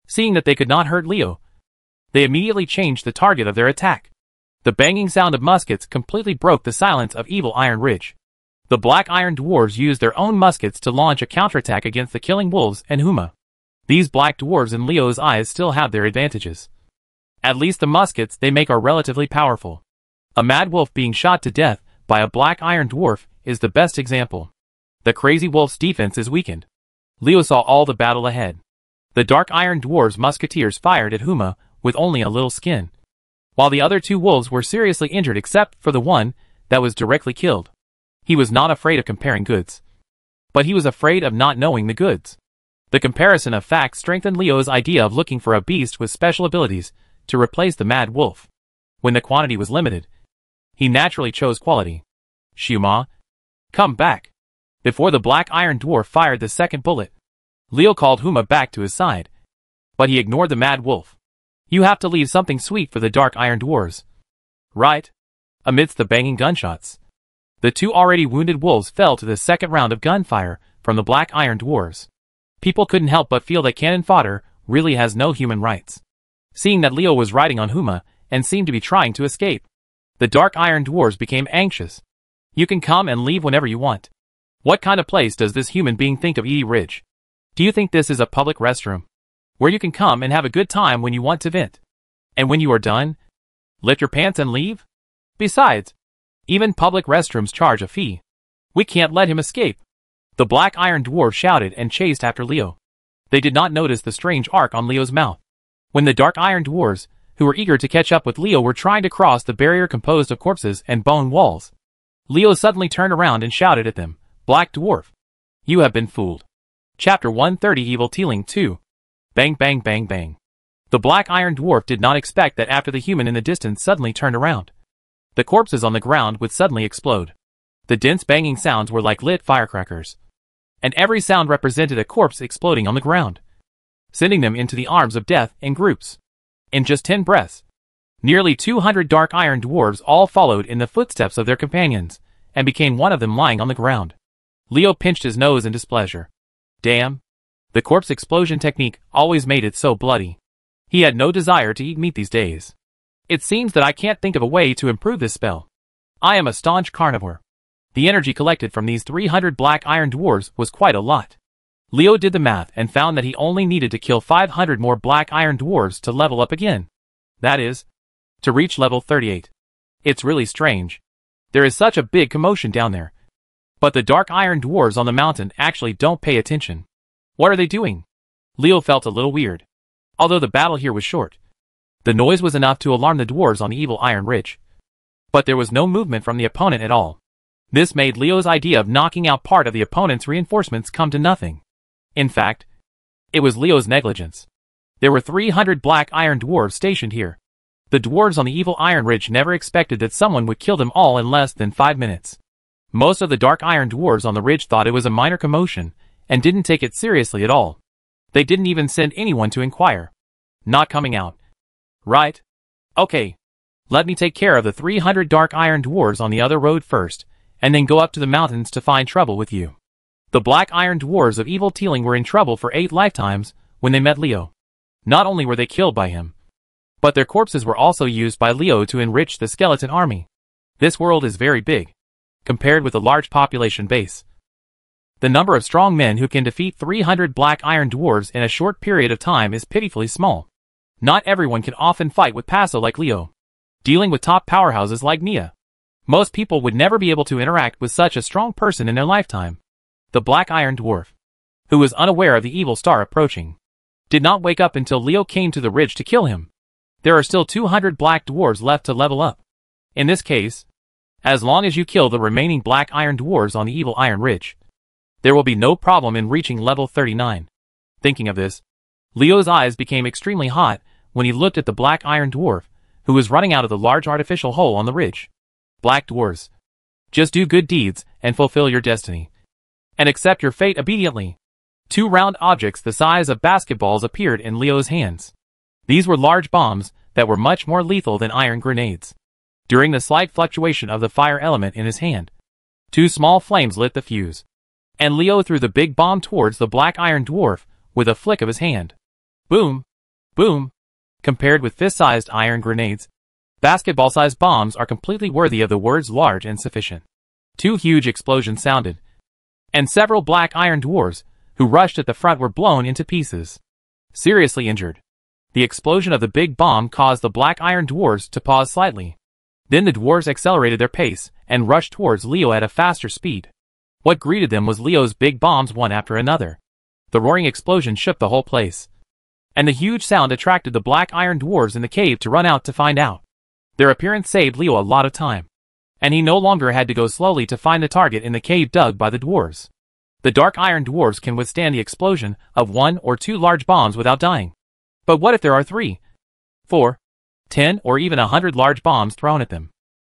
[SPEAKER 1] Seeing that they could not hurt Leo, they immediately changed the target of their attack. The banging sound of muskets completely broke the silence of Evil Iron Ridge. The black iron dwarves used their own muskets to launch a counterattack against the killing wolves and Huma. These black dwarves in Leo's eyes still have their advantages. At least the muskets they make are relatively powerful. A mad wolf being shot to death by a black iron dwarf is the best example. The crazy wolf's defense is weakened. Leo saw all the battle ahead. The dark iron dwarves' musketeers fired at Huma with only a little skin, while the other 2 wolves were seriously injured except for the one that was directly killed. He was not afraid of comparing goods, but he was afraid of not knowing the goods. The comparison of facts strengthened Leo's idea of looking for a beast with special abilities to replace the mad wolf. When the quantity was limited, he naturally chose quality. Shuma, come back. Before the black iron dwarf fired the second bullet, Leo called Huma back to his side, but he ignored the mad wolf. You have to leave something sweet for the dark iron dwarves. Right? Amidst the banging gunshots, the 2 already wounded wolves fell to the second round of gunfire from the black iron dwarves. People couldn't help but feel that cannon fodder really has no human rights. Seeing that Leo was riding on Huma and seemed to be trying to escape, the dark iron dwarves became anxious. You can come and leave whenever you want. What kind of place does this human being think of Edie Ridge? Do you think this is a public restroom, where you can come and have a good time when you want to vent? And when you are done, lift your pants and leave? Besides, even public restrooms charge a fee. We can't let him escape. The black iron dwarf shouted and chased after Leo. They did not notice the strange arc on Leo's mouth. When the dark iron dwarves, who were eager to catch up with Leo, were trying to cross the barrier composed of corpses and bone walls, Leo suddenly turned around and shouted at them, Black dwarf, you have been fooled. Chapter 130 Evil Teeling 2. Bang bang bang bang. The black iron dwarf did not expect that after the human in the distance suddenly turned around, the corpses on the ground would suddenly explode. The dense banging sounds were like lit firecrackers, and every sound represented a corpse exploding on the ground, sending them into the arms of death in groups. In just 10 breaths, nearly 200 dark iron dwarves all followed in the footsteps of their companions, and became one of them lying on the ground. Leo pinched his nose in displeasure. Damn. The corpse explosion technique always made it so bloody. He had no desire to eat meat these days. It seems that I can't think of a way to improve this spell. I am a staunch carnivore. The energy collected from these 300 black iron dwarves was quite a lot. Leo did the math and found that he only needed to kill 500 more black iron dwarves to level up again. That is, to reach level 38. It's really strange. There is such a big commotion down there. But the dark iron dwarves on the mountain actually don't pay attention. What are they doing? Leo felt a little weird. Although the battle here was short, the noise was enough to alarm the dwarves on the Evil Iron Ridge. But there was no movement from the opponent at all. This made Leo's idea of knocking out part of the opponent's reinforcements come to nothing. In fact, it was Leo's negligence. There were 300 black iron dwarves stationed here. The dwarves on the evil Iron Ridge never expected that someone would kill them all in less than 5 minutes. Most of the dark iron dwarves on the ridge thought it was a minor commotion, and didn't take it seriously at all. They didn't even send anyone to inquire. Not coming out. Right. Okay. Let me take care of the 300 dark iron dwarves on the other road first, and then go up to the mountains to find trouble with you. The black iron dwarves of evil Teeling were in trouble for 8 lifetimes when they met Leo. Not only were they killed by him, but their corpses were also used by Leo to enrich the skeleton army. This world is very big, compared with a large population base. The number of strong men who can defeat 300 black iron dwarves in a short period of time is pitifully small. Not everyone can often fight with Paso like Leo. Dealing with top powerhouses like Nia, most people would never be able to interact with such a strong person in their lifetime. The black iron dwarf, who was unaware of the evil star approaching, did not wake up until Leo came to the ridge to kill him. There are still 200 black dwarves left to level up. In this case, as long as you kill the remaining black iron dwarves on the evil Iron Ridge, there will be no problem in reaching level 39. Thinking of this, Leo's eyes became extremely hot when he looked at the black iron dwarf, who was running out of the large artificial hole on the ridge. Black dwarves, just do good deeds and fulfill your destiny, and accept your fate obediently. 2 round objects the size of basketballs appeared in Leo's hands. These were large bombs that were much more lethal than iron grenades. During the slight fluctuation of the fire element in his hand, 2 small flames lit the fuse, and Leo threw the big bomb towards the black iron dwarf with a flick of his hand. Boom! Boom! Compared with fist-sized iron grenades, basketball-sized bombs are completely worthy of the words large and sufficient. 2 huge explosions sounded, and several black iron dwarves, who rushed at the front, were blown into pieces, seriously injured. The explosion of the big bomb caused the black iron dwarves to pause slightly. Then the dwarves accelerated their pace and rushed towards Leo at a faster speed. What greeted them was Leo's big bombs one after another. The roaring explosion shook the whole place, and the huge sound attracted the black iron dwarves in the cave to run out to find out. Their appearance saved Leo a lot of time, and he no longer had to go slowly to find the target in the cave dug by the dwarves. The dark iron dwarves can withstand the explosion of 1 or 2 large bombs without dying. But what if there are 3, 4, 10 or even 100 large bombs thrown at them?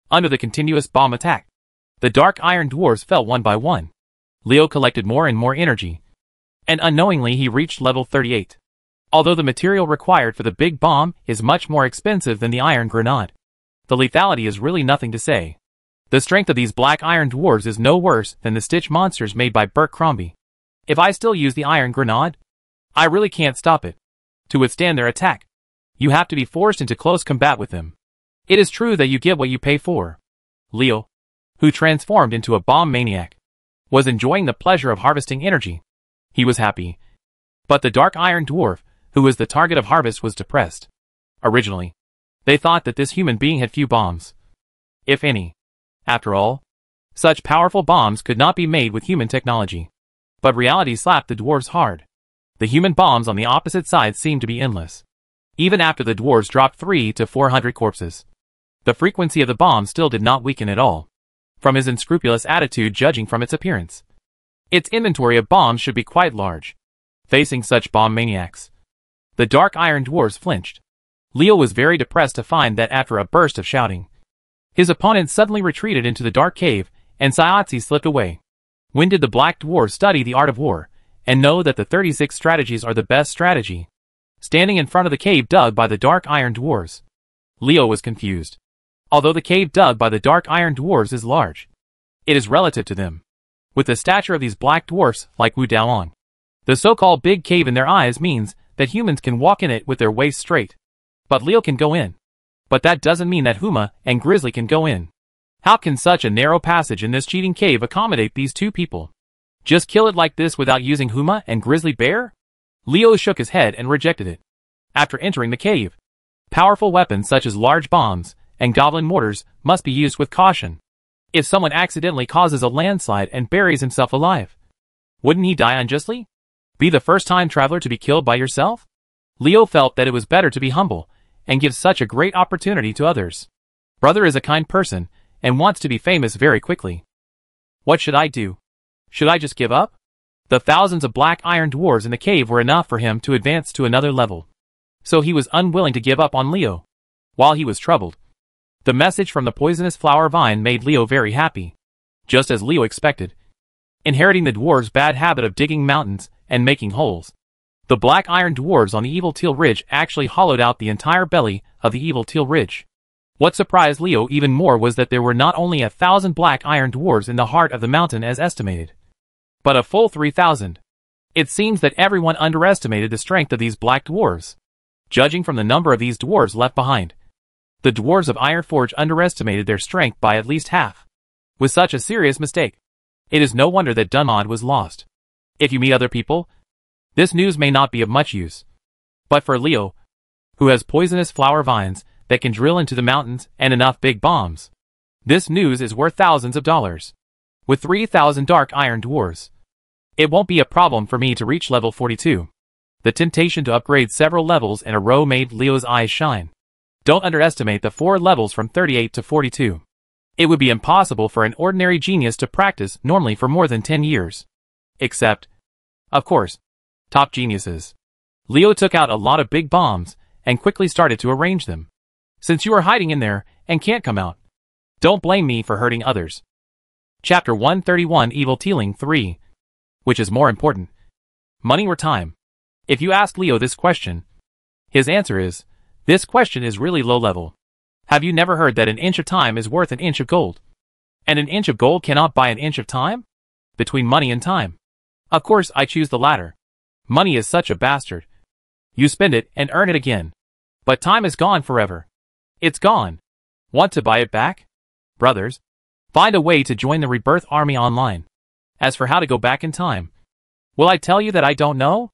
[SPEAKER 1] Under the continuous bomb attack, the dark iron dwarves fell one by one. Leo collected more and more energy, and unknowingly he reached level 38. Although the material required for the big bomb is much more expensive than the iron grenade, the lethality is really nothing to say. The strength of these black iron dwarves is no worse than the Stitch monsters made by Berkcrombie. If I still use the iron grenade, I really can't stop it. To withstand their attack, you have to be forced into close combat with them. It is true that you get what you pay for. Leo, who transformed into a bomb maniac, was enjoying the pleasure of harvesting energy. He was happy. But the dark iron dwarf, who was the target of harvest, was depressed. Originally, they thought that this human being had few bombs, if any. After all, such powerful bombs could not be made with human technology. But reality slapped the dwarves hard. The human bombs on the opposite side seemed to be endless. Even after the dwarves dropped 300 to 400 corpses, the frequency of the bomb still did not weaken at all. From his unscrupulous attitude, judging from its appearance, its inventory of bombs should be quite large. Facing such bomb maniacs, the dark iron dwarves flinched. Leo was very depressed to find that after a burst of shouting, his opponent suddenly retreated into the dark cave, and Sayatsi slipped away. When did the black dwarves study the art of war, and know that the 36 strategies are the best strategy? Standing in front of the cave dug by the dark iron dwarves, Leo was confused. Although the cave dug by the dark iron dwarves is large, it is relative to them. With the stature of these black dwarfs like Wu Daolong, the so-called big cave in their eyes means that humans can walk in it with their waist straight. But Leo can go in. But that doesn't mean that Huma and Grizzly can go in. How can such a narrow passage in this cheating cave accommodate these 2 people? Just kill it like this without using Huma and Grizzly Bear? Leo shook his head and rejected it. After entering the cave, powerful weapons such as large bombs and goblin mortars must be used with caution. If someone accidentally causes a landslide and buries himself alive, wouldn't he die unjustly? Be the first-time traveler to be killed by yourself? Leo felt that it was better to be humble and give such a great opportunity to others. Brother is a kind person and wants to be famous very quickly. What should I do? Should I just give up? The thousands of black iron dwarves in the cave were enough for him to advance to another level. So he was unwilling to give up on Leo. While he was troubled, the message from the poisonous flower vine made Leo very happy. Just as Leo expected, inheriting the dwarves' bad habit of digging mountains and making holes, the black iron dwarves on the Evil Teal Ridge actually hollowed out the entire belly of the Evil Teal Ridge. What surprised Leo even more was that there were not only 1,000 black iron dwarves in the heart of the mountain as estimated, but a full 3,000. It seems that everyone underestimated the strength of these black dwarves. Judging from the number of these dwarves left behind, the dwarves of Ironforge underestimated their strength by at least half. With such a serious mistake, it is no wonder that Dunmod was lost. If you meet other people, this news may not be of much use. But for Leo, who has poisonous flower vines that can drill into the mountains and enough big bombs, this news is worth thousands of dollars. With 3,000 dark iron dwarves, it won't be a problem for me to reach level 42. The temptation to upgrade several levels in a row made Leo's eyes shine. Don't underestimate the 4 levels from 38 to 42. It would be impossible for an ordinary genius to practice normally for more than 10 years. Except, of course, top geniuses. Leo took out a lot of big bombs and quickly started to arrange them. Since you are hiding in there and can't come out, don't blame me for hurting others. Chapter 131 Evil Tealing 3. Which is more important, money or time? If you ask Leo this question, his answer is, this question is really low level. Have you never heard that an inch of time is worth an inch of gold? And an inch of gold cannot buy an inch of time? Between money and time. Of course I choose the latter. Money is such a bastard. You spend it and earn it again. But time is gone forever. It's gone. Want to buy it back? Brothers, find a way to join the Rebirth Army online. As for how to go back in time, will I tell you that I don't know?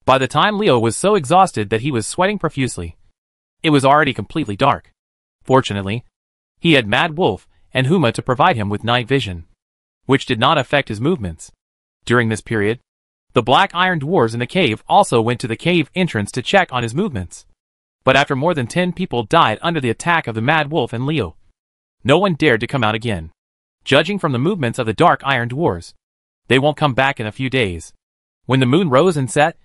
[SPEAKER 1] By the time Leo was so exhausted that he was sweating profusely, it was already completely dark. Fortunately, he had Mad Wolf and Huma to provide him with night vision, which did not affect his movements. During this period, the black iron dwarves in the cave also went to the cave entrance to check on his movements. But after more than 10 people died under the attack of the Mad Wolf and Leo, no one dared to come out again. Judging from the movements of the dark iron dwarves, they won't come back in a few days. When the moon rose and set,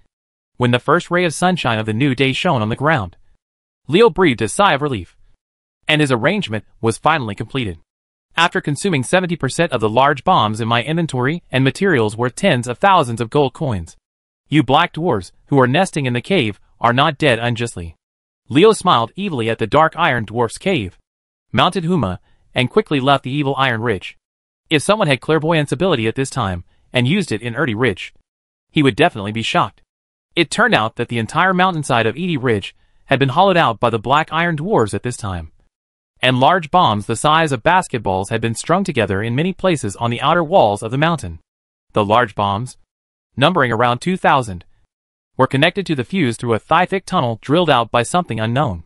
[SPEAKER 1] when the first ray of sunshine of the new day shone on the ground, Leo breathed a sigh of relief, and his arrangement was finally completed. After consuming 70% of the large bombs in my inventory and materials worth tens of thousands of gold coins, you black dwarves who are nesting in the cave are not dead unjustly. Leo smiled evilly at the dark iron dwarf's cave, mounted Huma, and quickly left the evil iron ridge. If someone had clairvoyance ability at this time and used it in Erdie Ridge, he would definitely be shocked. It turned out that the entire mountainside of Erdie Ridge had been hollowed out by the black iron dwarves at this time, and large bombs the size of basketballs had been strung together in many places on the outer walls of the mountain. The large bombs, numbering around 2,000, were connected to the fuse through a thigh-thick tunnel drilled out by something unknown.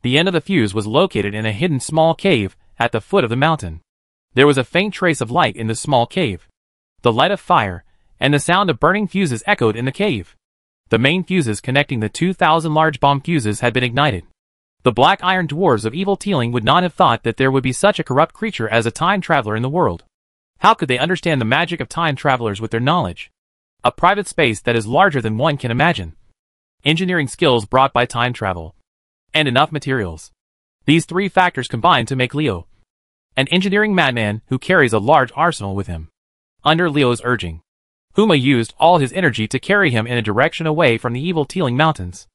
[SPEAKER 1] The end of the fuse was located in a hidden small cave at the foot of the mountain. There was a faint trace of light in the small cave. The light of fire and the sound of burning fuses echoed in the cave. The main fuses connecting the 2,000 large bomb fuses had been ignited. The black iron dwarves of Evil Tealing would not have thought that there would be such a corrupt creature as a time traveler in the world. How could they understand the magic of time travelers with their knowledge? A private space that is larger than one can imagine. Engineering skills brought by time travel. And enough materials. These 3 factors combined to make Leo an engineering madman who carries a large arsenal with him. Under Leo's urging, Huma used all his energy to carry him in a direction away from the Evil Tealing Mountains.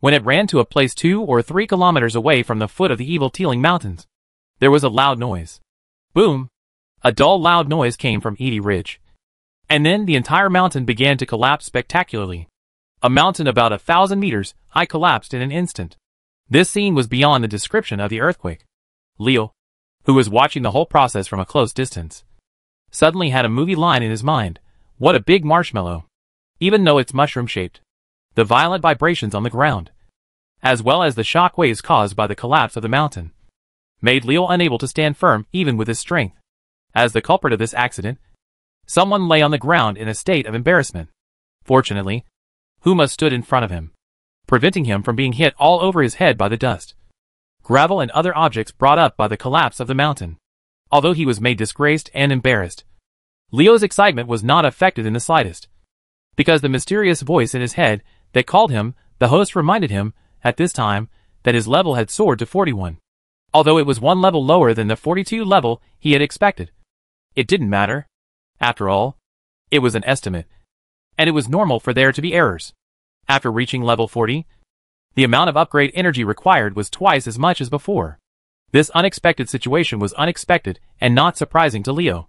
[SPEAKER 1] When it ran to a place 2 or 3 kilometers away from the foot of the Evil Tealing Mountains, there was a loud noise. Boom! A dull loud noise came from Erdie Ridge. And then the entire mountain began to collapse spectacularly. A mountain about 1,000 meters high collapsed in an instant. This scene was beyond the description of the earthquake. Leo, who was watching the whole process from a close distance, suddenly had a movie line in his mind. What a big marshmallow! Even though it's mushroom-shaped. The violent vibrations on the ground, as well as the shock waves caused by the collapse of the mountain, made Leo unable to stand firm even with his strength. As the culprit of this accident, someone lay on the ground in a state of embarrassment. Fortunately, Huma stood in front of him, preventing him from being hit all over his head by the dust, gravel and other objects brought up by the collapse of the mountain. Although he was made disgraced and embarrassed, Leo's excitement was not affected in the slightest, because the mysterious voice in his head that called him, the host, reminded him, at this time, that his level had soared to 41. Although it was one level lower than the 42 level he had expected. It didn't matter. After all, it was an estimate. And it was normal for there to be errors. After reaching level 40, the amount of upgrade energy required was twice as much as before. This unexpected situation was unexpected and not surprising to Leo.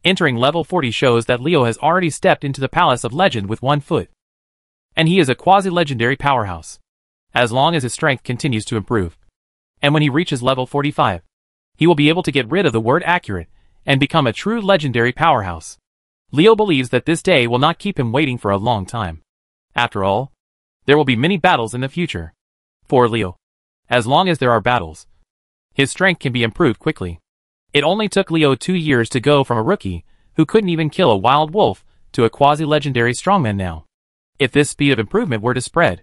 [SPEAKER 1] Entering level 40 shows that Leo has already stepped into the Palace of Legend with 1 foot. And he is a quasi-legendary powerhouse. As long as his strength continues to improve. And when he reaches level 45, he will be able to get rid of the word accurate and become a true legendary powerhouse. Leo believes that this day will not keep him waiting for a long time. After all, there will be many battles in the future. For Leo, as long as there are battles, his strength can be improved quickly. It only took Leo 2 years to go from a rookie, who couldn't even kill a wild wolf, to a quasi-legendary strongman now. If this speed of improvement were to spread,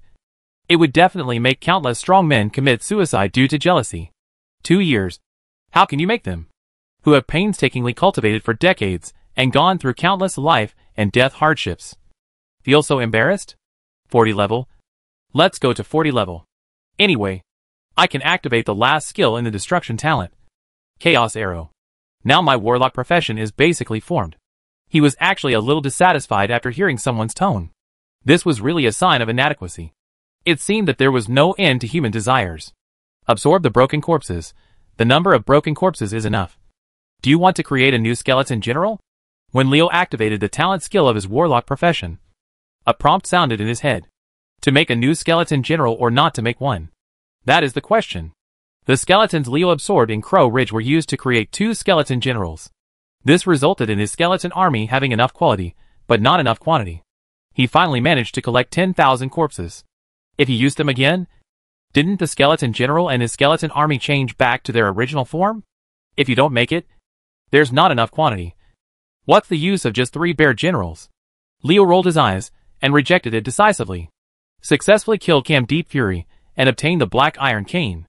[SPEAKER 1] it would definitely make countless strongmen commit suicide due to jealousy. 2 years. How can you make them? Who have painstakingly cultivated for decades, and gone through countless life and death hardships. Feel so embarrassed? 40 level. Let's go to 40 level. Anyway, I can activate the last skill in the destruction talent. Chaos Arrow. Now my warlock profession is basically formed. He was actually a little dissatisfied after hearing someone's tone. This was really a sign of inadequacy. It seemed that there was no end to human desires. Absorb the broken corpses. The number of broken corpses is enough. Do you want to create a new skeleton general? When Leo activated the talent skill of his warlock profession, a prompt sounded in his head. To make a new skeleton general or not to make one? That is the question. The skeletons Leo absorbed in Crow Ridge were used to create 2 skeleton generals. This resulted in his skeleton army having enough quality, but not enough quantity. He finally managed to collect 10,000 corpses. If he used them again, didn't the skeleton general and his skeleton army change back to their original form? If you don't make it, there's not enough quantity. What's the use of just 3 bare generals? Leo rolled his eyes, and rejected it decisively. Successfully killed Cam Deep Fury, and obtained the Black Iron Cane.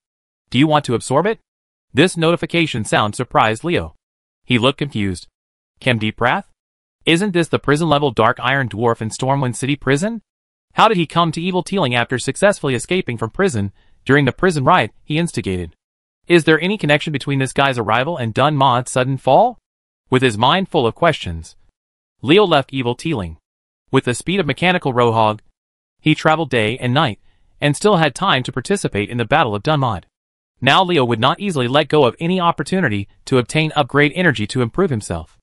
[SPEAKER 1] Do you want to absorb it? This notification sound surprised Leo. He looked confused. Cam Deep Wrath? Isn't this the prison-level Dark Iron Dwarf in Stormwind City Prison? How did he come to evil Teeling after successfully escaping from prison during the prison riot he instigated? Is there any connection between this guy's arrival and Dun Mod's sudden fall? With his mind full of questions, Leo left evil Teeling. With the speed of mechanical Rohog, he traveled day and night, and still had time to participate in the Battle of Dun Mod. Now Leo would not easily let go of any opportunity to obtain upgrade energy to improve himself.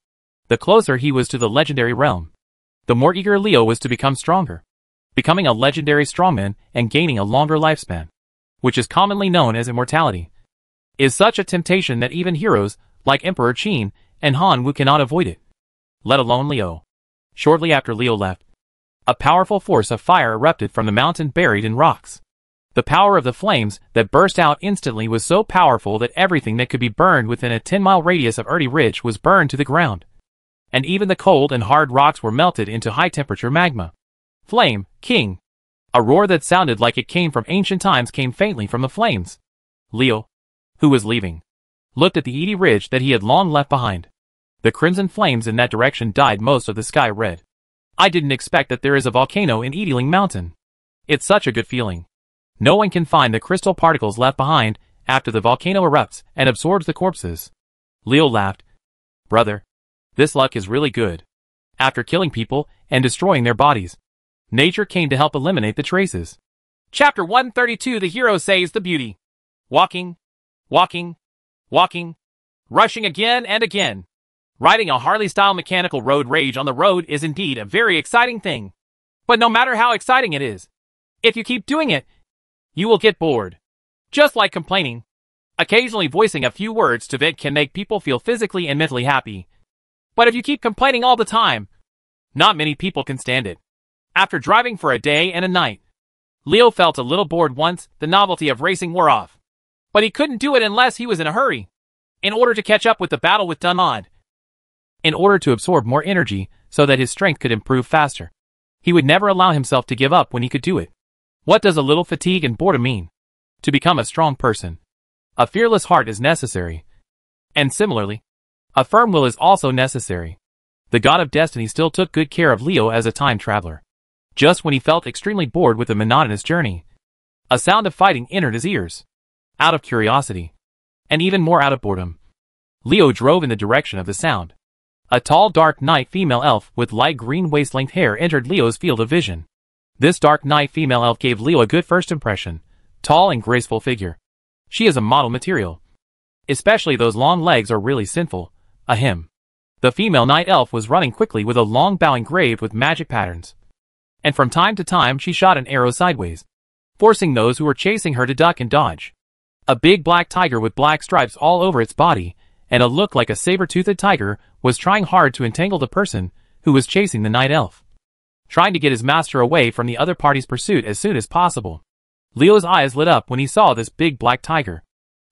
[SPEAKER 1] The closer he was to the legendary realm, the more eager Leo was to become stronger. Becoming a legendary strongman and gaining a longer lifespan, which is commonly known as immortality, is such a temptation that even heroes like Emperor Qin and Han Wu cannot avoid it. Let alone Leo. Shortly after Leo left, a powerful force of fire erupted from the mountain buried in rocks. The power of the flames that burst out instantly was so powerful that everything that could be burned within a 10-mile radius of Erdie Ridge was burned to the ground. And even the cold and hard rocks were melted into high-temperature magma. Flame, King. A roar that sounded like it came from ancient times came faintly from the flames. Leo, who was leaving, looked at the Erdie Ridge that he had long left behind. The crimson flames in that direction dyed most of the sky red. I didn't expect that there is a volcano in Edeling Mountain. It's such a good feeling. No one can find the crystal particles left behind after the volcano erupts and absorbs the corpses. Leo laughed. Brother, this luck is really good. After killing people and destroying their bodies, nature came to help eliminate the traces. Chapter 132. The hero says the beauty. Walking, walking, walking, rushing again and again. Riding a Harley-style mechanical road rage on the road is indeed a very exciting thing. But no matter how exciting it is, if you keep doing it, you will get bored. Just like complaining. Occasionally voicing a few words to vent can make people feel physically and mentally happy. But if you keep complaining all the time, not many people can stand it. After driving for a day and a night, Leo felt a little bored once the novelty of racing wore off. But he couldn't do it unless he was in a hurry. In order to catch up with the battle with Dun Mod. In order to absorb more energy so that his strength could improve faster. He would never allow himself to give up when he could do it. What does a little fatigue and boredom mean? To become a strong person, a fearless heart is necessary. And similarly, a firm will is also necessary. The god of destiny still took good care of Leo as a time traveler. Just when he felt extremely bored with the monotonous journey, A sound of fighting entered his ears. Out of curiosity, and even more out of boredom, Leo drove in the direction of the sound. A tall dark knight female elf with light green waist-length hair entered Leo's field of vision. This dark knight female elf gave Leo a good first impression. Tall and graceful figure. She is a model material. Especially those long legs are really sinful. Ahem. The female night elf was running quickly with a long bow engraved with magic patterns. And from time to time she shot an arrow sideways, forcing those who were chasing her to duck and dodge. A big black tiger with black stripes all over its body, and a look like a saber-toothed tiger, was trying hard to entangle the person who was chasing the night elf, trying to get his master away from the other party's pursuit as soon as possible. Leo's eyes lit up when he saw this big black tiger.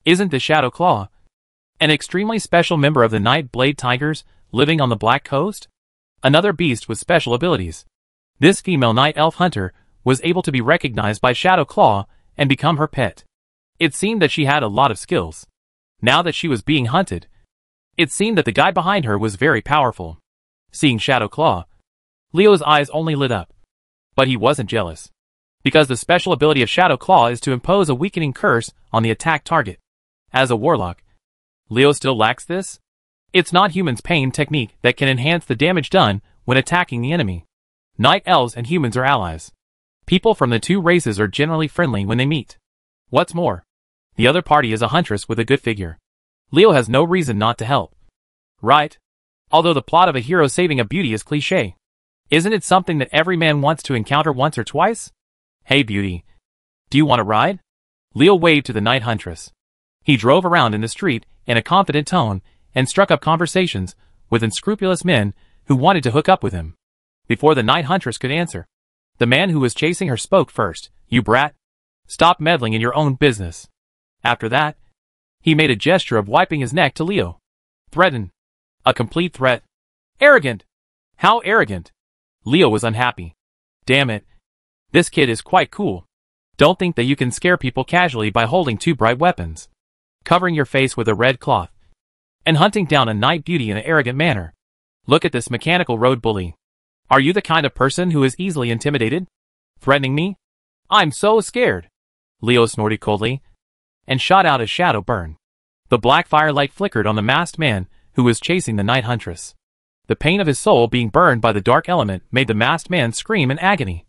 [SPEAKER 1] Isn't the Shadow Claw an extremely special member of the Night Blade Tigers living on the Black Coast? Another beast with special abilities. This female night elf hunter was able to be recognized by Shadow Claw and become her pet. It seemed that she had a lot of skills. Now that she was being hunted, it seemed that the guy behind her was very powerful. Seeing Shadow Claw, Leo's eyes only lit up. But he wasn't jealous, because the special ability of Shadow Claw is to impose a weakening curse on the attack target. As a warlock, Leo still lacks this. It's not humans' pain technique that can enhance the damage done when attacking the enemy. Night elves and humans are allies. People from the two races are generally friendly when they meet. What's more, the other party is a huntress with a good figure. Leo has no reason not to help. Right? Although the plot of a hero saving a beauty is cliché. Isn't it something that every man wants to encounter once or twice? Hey beauty, do you want to ride? Leo waved to the night huntress. He drove around in the street in a confident tone and struck up conversations with unscrupulous men who wanted to hook up with him. Before the night huntress could answer, the man who was chasing her spoke first. You brat. Stop meddling in your own business. After that, he made a gesture of wiping his neck to Leo. Threaten. A complete threat. Arrogant. How arrogant. Leo was unhappy. Damn it. This kid is quite cool. Don't think that you can scare people casually by holding two bright weapons, covering your face with a red cloth, and hunting down a night beauty in an arrogant manner. Look at this mechanical road bully. Are you the kind of person who is easily intimidated? Threatening me? I'm so scared. Leo snorted coldly, and shot out a shadow burn. The black firelight flickered on the masked man who was chasing the night huntress. The pain of his soul being burned by the dark element made the masked man scream in agony.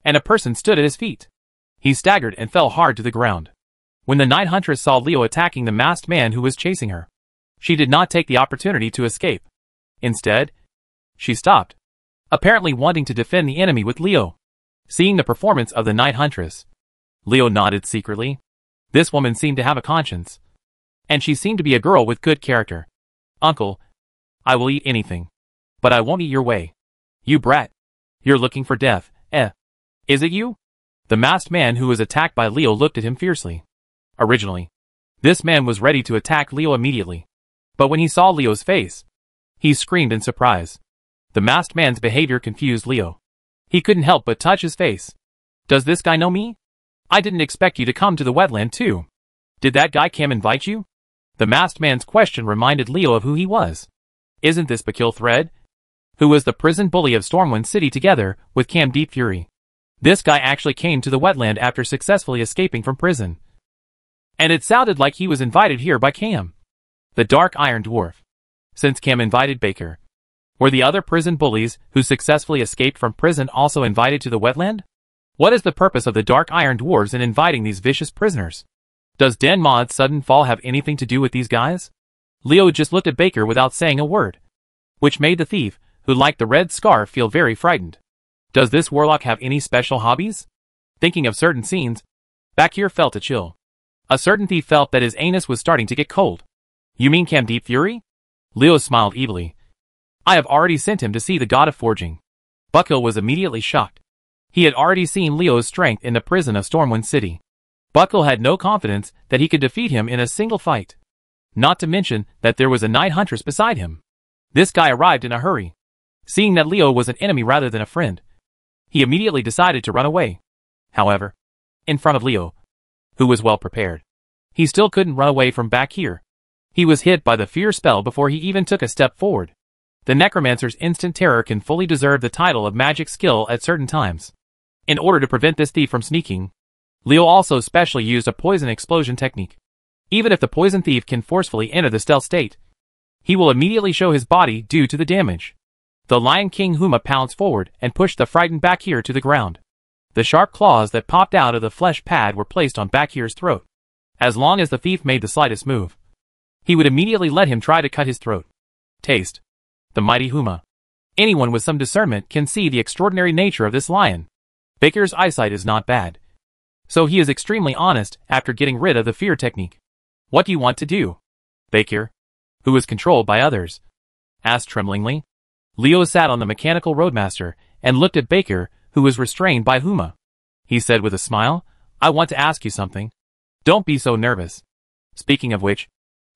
[SPEAKER 1] And a person stood at his feet. He staggered and fell hard to the ground. When the night huntress saw Leo attacking the masked man who was chasing her, she did not take the opportunity to escape. Instead, she stopped, apparently wanting to defend the enemy with Leo. Seeing the performance of the night huntress, Leo nodded secretly. This woman seemed to have a conscience, and she seemed to be a girl with good character. Uncle, I will eat anything, but I won't eat your way. You brat. You're looking for death, eh? Is it you? The masked man who was attacked by Leo looked at him fiercely. Originally, this man was ready to attack Leo immediately, but when he saw Leo's face, he screamed in surprise. The masked man's behavior confused Leo. He couldn't help but touch his face. Does this guy know me? I didn't expect you to come to the wetland too. Did that guy Cam invite you? The masked man's question reminded Leo of who he was. Isn't this Bakil Thread, who was the prison bully of Stormwind City together with Cam Deep Fury? This guy actually came to the wetland after successfully escaping from prison. And it sounded like he was invited here by Cam, the Dark Iron Dwarf. Since Cam invited Baker, were the other prison bullies who successfully escaped from prison also invited to the wetland? What is the purpose of the Dark Iron Dwarves in inviting these vicious prisoners? Does Den Mod's sudden fall have anything to do with these guys? Leo just looked at Baker without saying a word, which made the thief, who liked the red scarf, feel very frightened. Does this warlock have any special hobbies? Thinking of certain scenes, Bakir felt a chill. A certain thief felt that his anus was starting to get cold. You mean Cam Deep Fury? Leo smiled evilly. I have already sent him to see the god of forging. Bakil was immediately shocked. He had already seen Leo's strength in the prison of Stormwind City. Bakil had no confidence that he could defeat him in a single fight. Not to mention that there was a night huntress beside him. This guy arrived in a hurry. Seeing that Leo was an enemy rather than a friend, he immediately decided to run away. However, in front of Leo, who was well prepared, he still couldn't run away from Bakir. He was hit by the fear spell before he even took a step forward. The Necromancer's instant terror can fully deserve the title of magic skill at certain times. In order to prevent this thief from sneaking, Leo also specially used a poison explosion technique. Even if the poison thief can forcefully enter the stealth state, he will immediately show his body due to the damage. The Lion King Huma pounced forward and pushed the frightened Bakir to the ground. The sharp claws that popped out of the flesh pad were placed on Bakir's throat. As long as the thief made the slightest move, he would immediately let him try to cut his throat. Taste. The mighty Huma. Anyone with some discernment can see the extraordinary nature of this lion. Bakir's eyesight is not bad, so he is extremely honest after getting rid of the fear technique. What do you want to do? Bakir, who is controlled by others, asked tremblingly. Leo sat on the mechanical roadmaster and looked at Bakir, who was restrained by Huma. He said with a smile, I want to ask you something. Don't be so nervous. Speaking of which,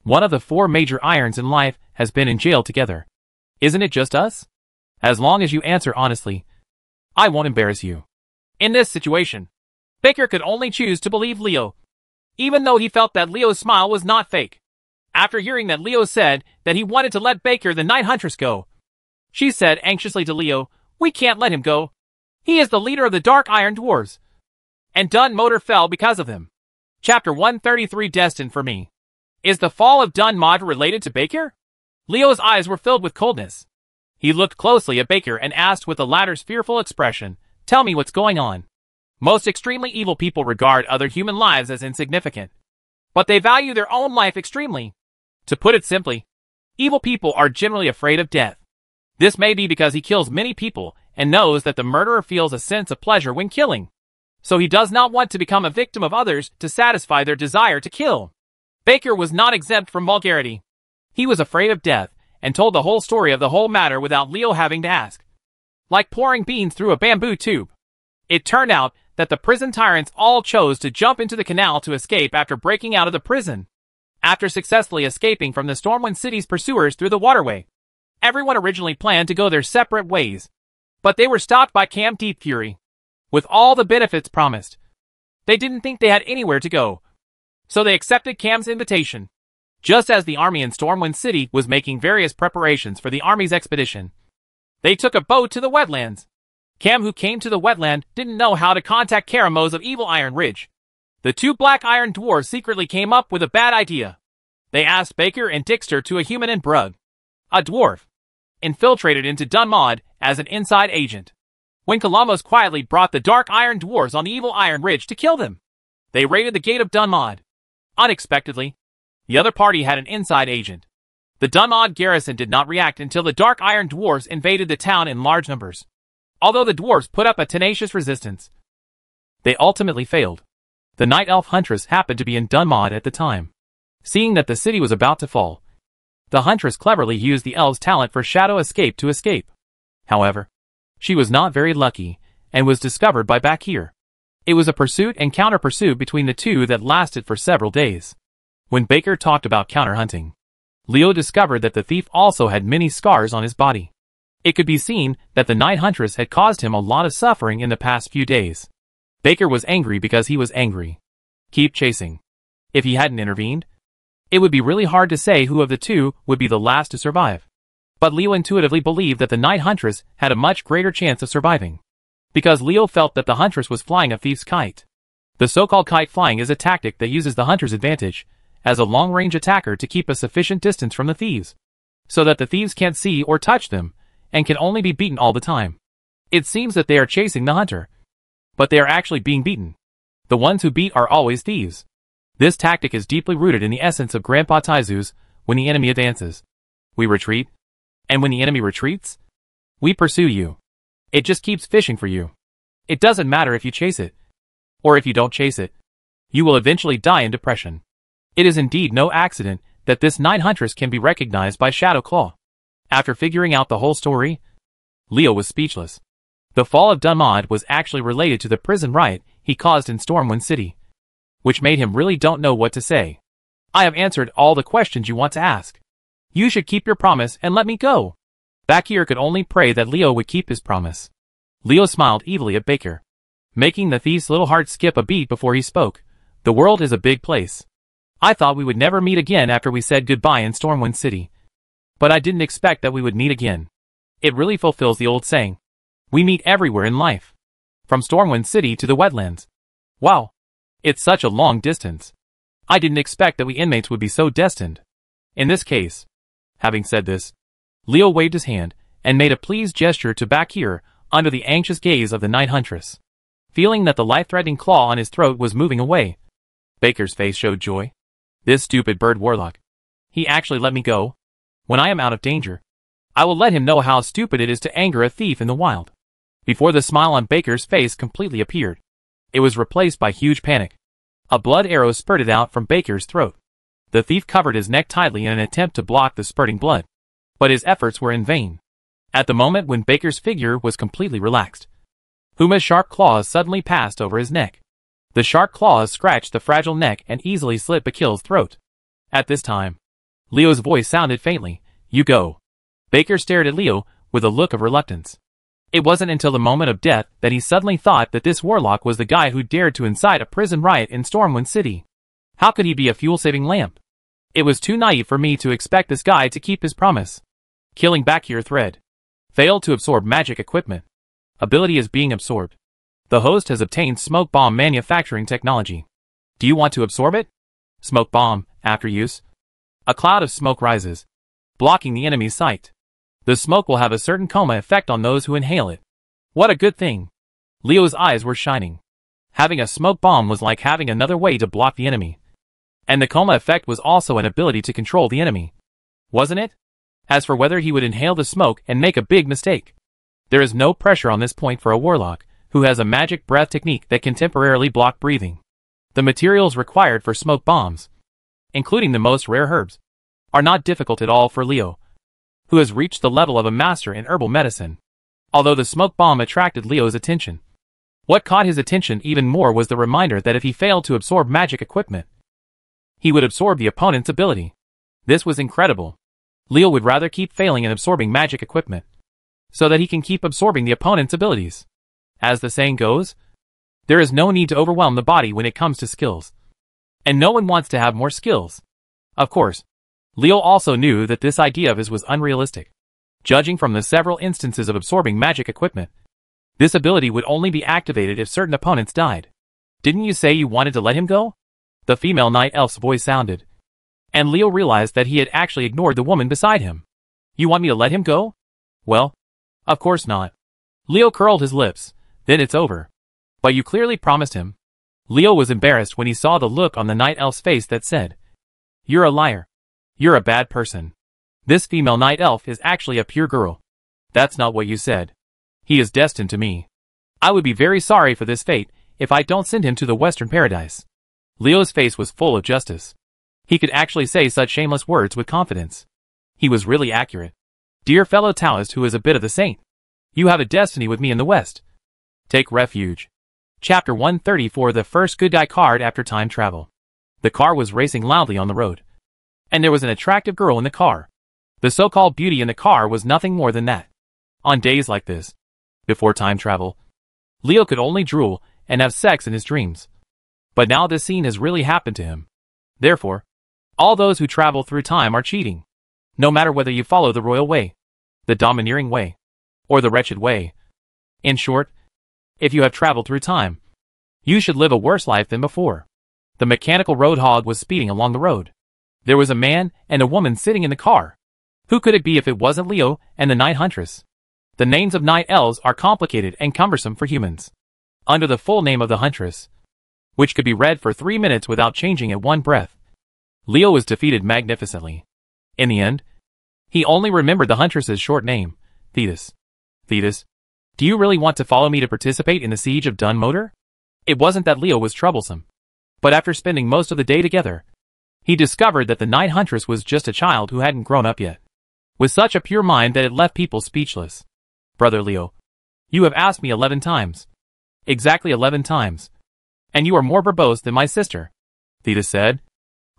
[SPEAKER 1] one of the 4 major irons in life has been in jail together. Isn't it just us? As long as you answer honestly, I won't embarrass you. In this situation, Bakir could only choose to believe Leo, even though he felt that Leo's smile was not fake. After hearing that Leo said that he wanted to let Bakir the Night Huntress go, she said anxiously to Leo, we can't let him go. He is the leader of the Dark Iron Dwarves. And Dun Motor fell because of him. Chapter 133 Destined for Me. Is the fall of Dun Mod related to Bakir? Leo's eyes were filled with coldness. He looked closely at Bakir and asked with the latter's fearful expression, tell me what's going on. Most extremely evil people regard other human lives as insignificant, but they value their own life extremely. To put it simply, evil people are generally afraid of death. This may be because he kills many people and knows that the murderer feels a sense of pleasure when killing, so he does not want to become a victim of others to satisfy their desire to kill. Bakir was not exempt from vulgarity. He was afraid of death and told the whole story of the whole matter without Leo having to ask. Like pouring beans through a bamboo tube. It turned out that the prison tyrants all chose to jump into the canal to escape after breaking out of the prison. After successfully escaping from the Stormwind City's pursuers through the waterway, everyone originally planned to go their separate ways, but they were stopped by Camp Deep Fury. With all the benefits promised, they didn't think they had anywhere to go, so they accepted Cam's invitation. Just as the army in Stormwind City was making various preparations for the army's expedition, they took a boat to the wetlands. Cam, who came to the wetland, didn't know how to contact Karamos of Evil Iron Ridge. The 2 Black Iron Dwarves secretly came up with a bad idea. They asked Bakir and Dixter to a human and Brug, a dwarf, infiltrated into Dunmod as an inside agent. When Kalamos quietly brought the Dark Iron Dwarves on the Evil Iron Ridge to kill them, they raided the gate of Dunmod. Unexpectedly, the other party had an inside agent. The Dunmod garrison did not react until the Dark Iron Dwarves invaded the town in large numbers. Although the dwarves put up a tenacious resistance, they ultimately failed. The Night Elf Huntress happened to be in Dunmod at the time. Seeing that the city was about to fall, the Huntress cleverly used the elves' talent for shadow escape to escape. However, she was not very lucky, and was discovered by Bakir. It was a pursuit and counter-pursuit between the two that lasted for several days. When Bakir talked about counter-hunting, Leo discovered that the thief also had many scars on his body. It could be seen that the Night Huntress had caused him a lot of suffering in the past few days. Bakir was angry because he was angry. Keep chasing. If he hadn't intervened, it would be really hard to say who of the two would be the last to survive. But Leo intuitively believed that the Night Huntress had a much greater chance of surviving, because Leo felt that the Huntress was flying a thief's kite. The so-called kite flying is a tactic that uses the hunter's advantage as a long-range attacker to keep a sufficient distance from the thieves, so that the thieves can't see or touch them, and can only be beaten all the time. It seems that they are chasing the hunter, but they are actually being beaten. The ones who beat are always thieves. This tactic is deeply rooted in the essence of Grandpa Taizu's when the enemy advances, we retreat, and when the enemy retreats, we pursue you. It just keeps fishing for you. It doesn't matter if you chase it, or if you don't chase it. You will eventually die in depression. It is indeed no accident that this Night Huntress can be recognized by Shadow Claw. After figuring out the whole story, Leo was speechless. The fall of Dunmod was actually related to the prison riot he caused in Stormwind City, which made him really don't know what to say. I have answered all the questions you want to ask. You should keep your promise and let me go. Bakir could only pray that Leo would keep his promise. Leo smiled evilly at Bakir, making the thief's little heart skip a beat before he spoke. The world is a big place. I thought we would never meet again after we said goodbye in Stormwind City. But I didn't expect that we would meet again. It really fulfills the old saying. We meet everywhere in life. From Stormwind City to the wetlands. Wow. It's such a long distance. I didn't expect that we inmates would be so destined. In this case. Having said this, Leo waved his hand and made a pleased gesture to back here under the anxious gaze of the night huntress. Feeling that the life-threatening claw on his throat was moving away, Baker's face showed joy. This stupid bird warlock. He actually let me go. When I am out of danger, I will let him know how stupid it is to anger a thief in the wild. Before the smile on Baker's face completely appeared, it was replaced by huge panic. A blood arrow spurted out from Baker's throat. The thief covered his neck tightly in an attempt to block the spurting blood, but his efforts were in vain. At the moment when Baker's figure was completely relaxed, Huma's sharp claws suddenly passed over his neck. The sharp claws scratched the fragile neck and easily slit Bakil's throat. At this time, Leo's voice sounded faintly, "You go." Baker stared at Leo with a look of reluctance. It wasn't until the moment of death that he suddenly thought that this warlock was the guy who dared to incite a prison riot in Stormwind City. How could he be a fuel-saving lamp? It was too naive for me to expect this guy to keep his promise. Killing Bakir thread. Failed to absorb magic equipment. Ability is being absorbed. The host has obtained smoke bomb manufacturing technology. Do you want to absorb it? Smoke bomb, after use. A cloud of smoke rises, blocking the enemy's sight. The smoke will have a certain coma effect on those who inhale it. What a good thing. Leo's eyes were shining. Having a smoke bomb was like having another way to block the enemy. And the coma effect was also an ability to control the enemy. Wasn't it? As for whether he would inhale the smoke and make a big mistake, there is no pressure on this point for a warlock, who has a magic breath technique that can temporarily block breathing. The materials required for smoke bombs, including the most rare herbs, are not difficult at all for Leo, who has reached the level of a master in herbal medicine. Although the smoke bomb attracted Leo's attention, what caught his attention even more was the reminder that if he failed to absorb magic equipment, he would absorb the opponent's ability. This was incredible. Leo would rather keep failing in absorbing magic equipment, so that he can keep absorbing the opponent's abilities. As the saying goes, there is no need to overwhelm the body when it comes to skills. And no one wants to have more skills. Of course, Leo also knew that this idea of his was unrealistic. Judging from the several instances of absorbing magic equipment, this ability would only be activated if certain opponents died. Didn't you say you wanted to let him go? The female night elf's voice sounded. And Leo realized that he had actually ignored the woman beside him. You want me to let him go? Well, of course not. Leo curled his lips. Then it's over. But you clearly promised him. Leo was embarrassed when he saw the look on the night elf's face that said, "You're a liar. You're a bad person. This female night elf is actually a pure girl." That's not what you said. He is destined to me. I would be very sorry for this fate if I don't send him to the Western Paradise. Leo's face was full of justice. He could actually say such shameless words with confidence. He was really accurate. Dear fellow Taoist who is a bit of the saint, you have a destiny with me in the West. Take refuge. Chapter 134. The first good guy card after time travel. The car was racing loudly on the road, and there was an attractive girl in the car. The so-called beauty in the car was nothing more than that. On days like this, before time travel, Leo could only drool and have sex in his dreams. But now this scene has really happened to him. Therefore, all those who travel through time are cheating. No matter whether you follow the royal way, the domineering way, or the wretched way. In short, if you have traveled through time, you should live a worse life than before. The mechanical road hog was speeding along the road. There was a man and a woman sitting in the car. Who could it be if it wasn't Leo and the night huntress? The names of night elves are complicated and cumbersome for humans. Under the full name of the huntress, which could be read for 3 minutes without changing at one breath, Leo was defeated magnificently. In the end, he only remembered the huntress's short name, Thetis. Thetis, do you really want to follow me to participate in the siege of Dun Motor? It wasn't that Leo was troublesome, but after spending most of the day together, he discovered that the night huntress was just a child who hadn't grown up yet, with such a pure mind that it left people speechless. Brother Leo, you have asked me 11 times. Exactly 11 times. And you are more verbose than my sister, Thetis said,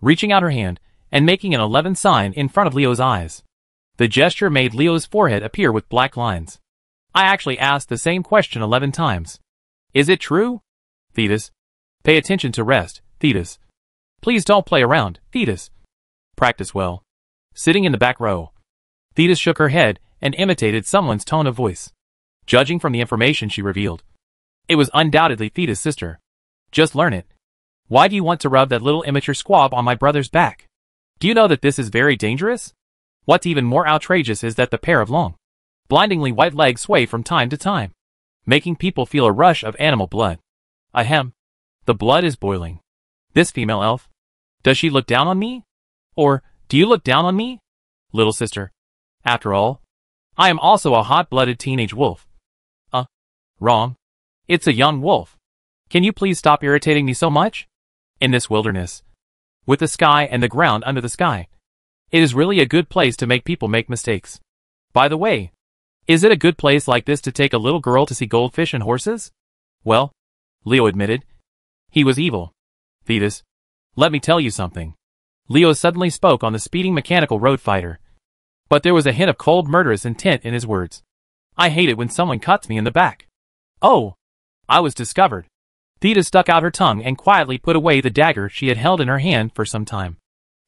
[SPEAKER 1] reaching out her hand and making an 11 sign in front of Leo's eyes. The gesture made Leo's forehead appear with black lines. I actually asked the same question 11 times. Is it true? Thetis. Pay attention to rest, Thetis. Please don't play around, Thetis. Practice well. Sitting in the back row, Thetis shook her head and imitated someone's tone of voice. Judging from the information she revealed, it was undoubtedly Thetis' sister. Just learn it. Why do you want to rub that little immature squab on my brother's back? Do you know that this is very dangerous? What's even more outrageous is that the pair of long, blindingly white legs sway from time to time, making people feel a rush of animal blood. Ahem. The blood is boiling. This female elf. Does she look down on me? Or, do you look down on me? Little sister. After all, I am also a hot-blooded teenage wolf. Wrong. It's a young wolf. Can you please stop irritating me so much? In this wilderness, with the sky and the ground under the sky, it is really a good place to make people make mistakes. By the way, is it a good place like this to take a little girl to see goldfish and horses? Well, Leo admitted. He was evil. Thetis, let me tell you something. Leo suddenly spoke on the speeding mechanical road fighter. But there was a hint of cold murderous intent in his words. I hate it when someone cuts me in the back. Oh! I was discovered. Thetis stuck out her tongue and quietly put away the dagger she had held in her hand for some time.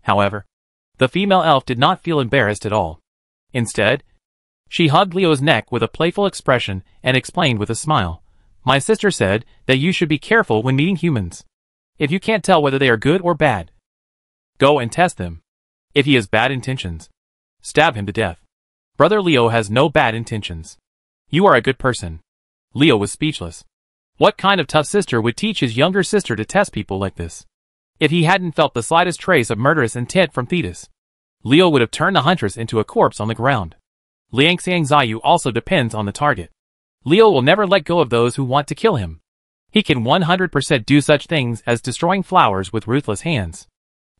[SPEAKER 1] However, the female elf did not feel embarrassed at all. Instead, she hugged Leo's neck with a playful expression and explained with a smile. My sister said that you should be careful when meeting humans. If you can't tell whether they are good or bad, go and test them. If he has bad intentions, stab him to death. Brother Leo has no bad intentions. You are a good person. Leo was speechless. What kind of tough sister would teach his younger sister to test people like this? If he hadn't felt the slightest trace of murderous intent from Thetis, Leo would have turned the huntress into a corpse on the ground. Liangxiang Ziyu also depends on the target. Leo will never let go of those who want to kill him. He can 100% do such things as destroying flowers with ruthless hands.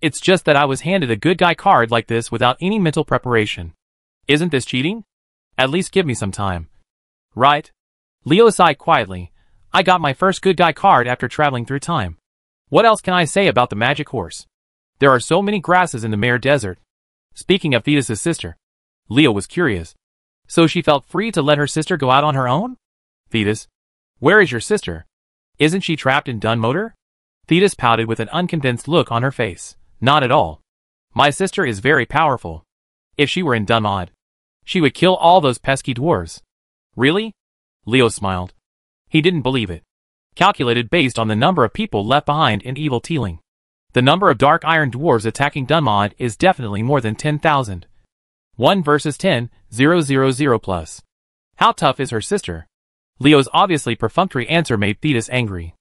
[SPEAKER 1] It's just that I was handed a good guy card like this without any mental preparation. Isn't this cheating? At least give me some time. Right? Leo sighed quietly. I got my first good guy card after traveling through time. What else can I say about the magic horse? There are so many grasses in the Mare Desert. Speaking of Thetis' sister, Leo was curious. So she felt free to let her sister go out on her own? Thetis, where is your sister? Isn't she trapped in Dunmotor? Thetis pouted with an unconvinced look on her face. Not at all. My sister is very powerful. If she were in Dunmod, she would kill all those pesky dwarves. Really? Leo smiled. He didn't believe it. Calculated based on the number of people left behind in evil Teeling, the number of dark iron dwarves attacking Dunmod is definitely more than 10,000. 1 versus 10, 000 plus. How tough is her sister? Leo's obviously perfunctory answer made Thetis angry.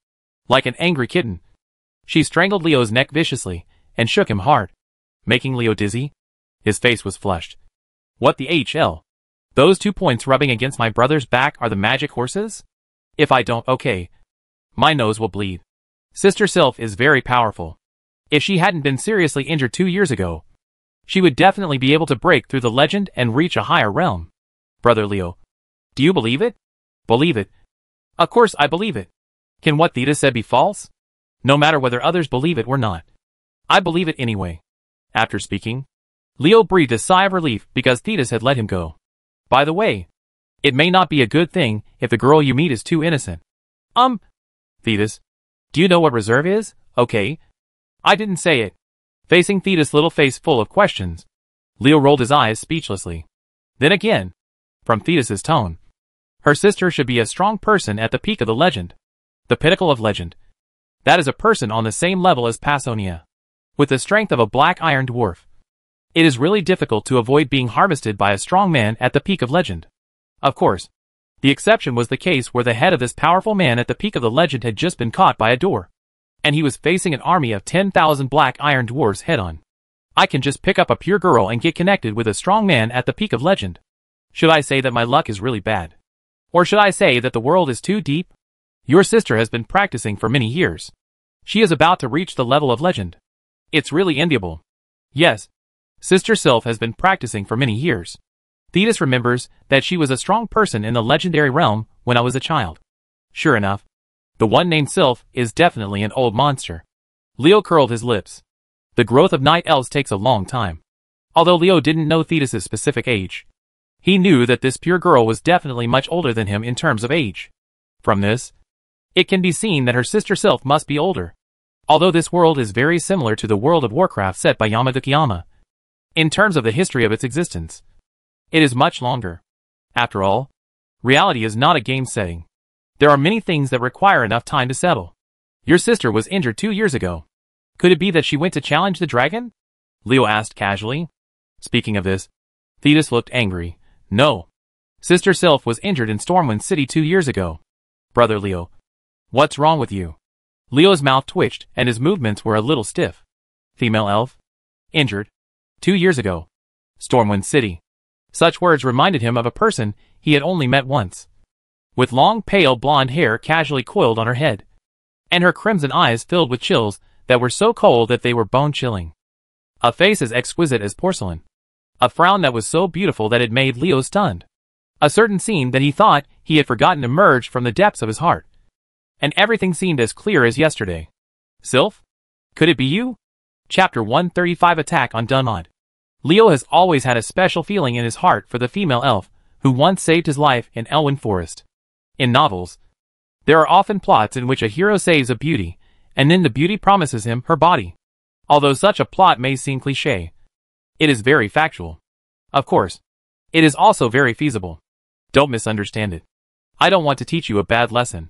[SPEAKER 1] Like an angry kitten, she strangled Leo's neck viciously and shook him hard, making Leo dizzy. His face was flushed. What the HL? Those 2 points rubbing against my brother's back are the magic horses? If I don't, okay. My nose will bleed. Sister Sylph is very powerful. If she hadn't been seriously injured 2 years ago, she would definitely be able to break through the legend and reach a higher realm. Brother Leo, do you believe it? Believe it? Of course I believe it. Can what Thetis said be false? No matter whether others believe it or not. I believe it anyway. After speaking, Leo breathed a sigh of relief because Thetis had let him go. By the way, it may not be a good thing if the girl you meet is too innocent. Thetis, do you know what reserve is? Okay. I didn't say it. Facing Thetis' little face full of questions, Leo rolled his eyes speechlessly. Then again, from Thetis' tone, her sister should be a strong person at the peak of the legend. The pinnacle of legend. That is a person on the same level as Passonia, with the strength of a black iron dwarf. It is really difficult to avoid being harvested by a strong man at the peak of legend. Of course, the exception was the case where the head of this powerful man at the peak of the legend had just been caught by a door, and he was facing an army of 10,000 black iron dwarves head-on. I can just pick up a pure girl and get connected with a strong man at the peak of legend. Should I say that my luck is really bad? Or should I say that the world is too deep? Your sister has been practicing for many years. She is about to reach the level of legend. It's really enviable. Yes, Sister Sylph has been practicing for many years. Thetis remembers that she was a strong person in the legendary realm when I was a child. Sure enough, the one named Sylph is definitely an old monster. Leo curled his lips. The growth of night elves takes a long time. Although Leo didn't know Thetis' specific age, he knew that this pure girl was definitely much older than him in terms of age. From this, it can be seen that her sister Sylph must be older. Although this world is very similar to the world of Warcraft set by Yamadukiyama, in terms of the history of its existence, it is much longer. After all, reality is not a game setting. There are many things that require enough time to settle. Your sister was injured 2 years ago. Could it be that she went to challenge the dragon? Leo asked casually. Speaking of this, Thetis looked angry. No. Sister Sylph was injured in Stormwind City 2 years ago. Brother Leo. What's wrong with you? Leo's mouth twitched and his movements were a little stiff. Female elf? Injured? 2 years ago. Stormwind City. Such words reminded him of a person he had only met once. With long pale blonde hair casually coiled on her head. And her crimson eyes filled with chills that were so cold that they were bone-chilling. A face as exquisite as porcelain. A frown that was so beautiful that it made Leo stunned. A certain scene that he thought he had forgotten emerged from the depths of his heart. And everything seemed as clear as yesterday. Sylph? Could it be you? Chapter 135 Attack on Dunmod. Leo has always had a special feeling in his heart for the female elf who once saved his life in Elwyn Forest. In novels, there are often plots in which a hero saves a beauty, and then the beauty promises him her body. Although such a plot may seem cliché, it is very factual. Of course, it is also very feasible. Don't misunderstand it. I don't want to teach you a bad lesson.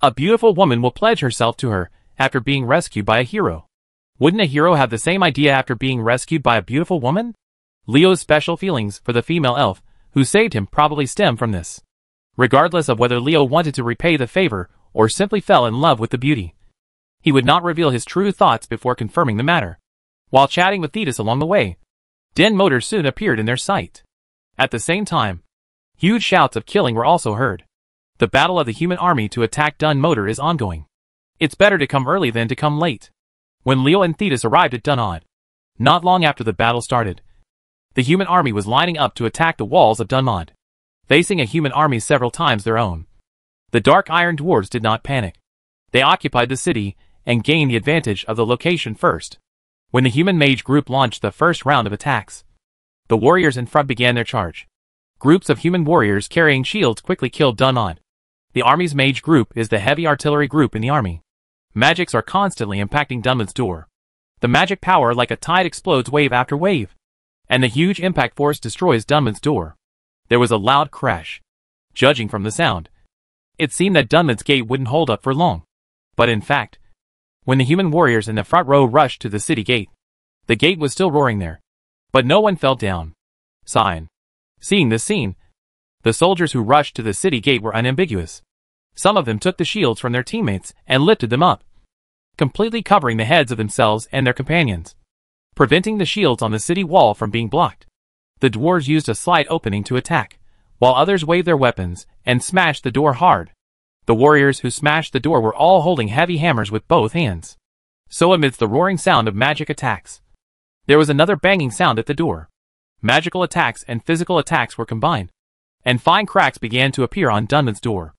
[SPEAKER 1] A beautiful woman will pledge herself to her after being rescued by a hero. Wouldn't a hero have the same idea after being rescued by a beautiful woman? Leo's special feelings for the female elf who saved him probably stem from this. Regardless of whether Leo wanted to repay the favor or simply fell in love with the beauty, he would not reveal his true thoughts before confirming the matter. While chatting with Thetis along the way, Den Motor soon appeared in their sight. At the same time, huge shouts of killing were also heard. The battle of the human army to attack Dun Motor is ongoing. It's better to come early than to come late. When Leo and Thetis arrived at Dunod, not long after the battle started, the human army was lining up to attack the walls of Dunmod, facing a human army several times their own. The Dark Iron Dwarves did not panic. They occupied the city and gained the advantage of the location first. When the human mage group launched the first round of attacks, the warriors in front began their charge. Groups of human warriors carrying shields quickly killed Dunmod. The army's mage group is the heavy artillery group in the army. Magics are constantly impacting Dunmod's door. The magic power like a tide explodes wave after wave, and the huge impact force destroys Dunmod's door. There was a loud crash. Judging from the sound, it seemed that Dunmod's gate wouldn't hold up for long. But in fact, when the human warriors in the front row rushed to the city gate, the gate was still roaring there. But no one fell down. Sign. Seeing this scene, the soldiers who rushed to the city gate were unambiguous. Some of them took the shields from their teammates and lifted them up, completely covering the heads of themselves and their companions, preventing the shields on the city wall from being blocked. The dwarves used a slight opening to attack, while others waved their weapons and smashed the door hard. The warriors who smashed the door were all holding heavy hammers with both hands. So amidst the roaring sound of magic attacks, there was another banging sound at the door. Magical attacks and physical attacks were combined, and fine cracks began to appear on Dunmod's door.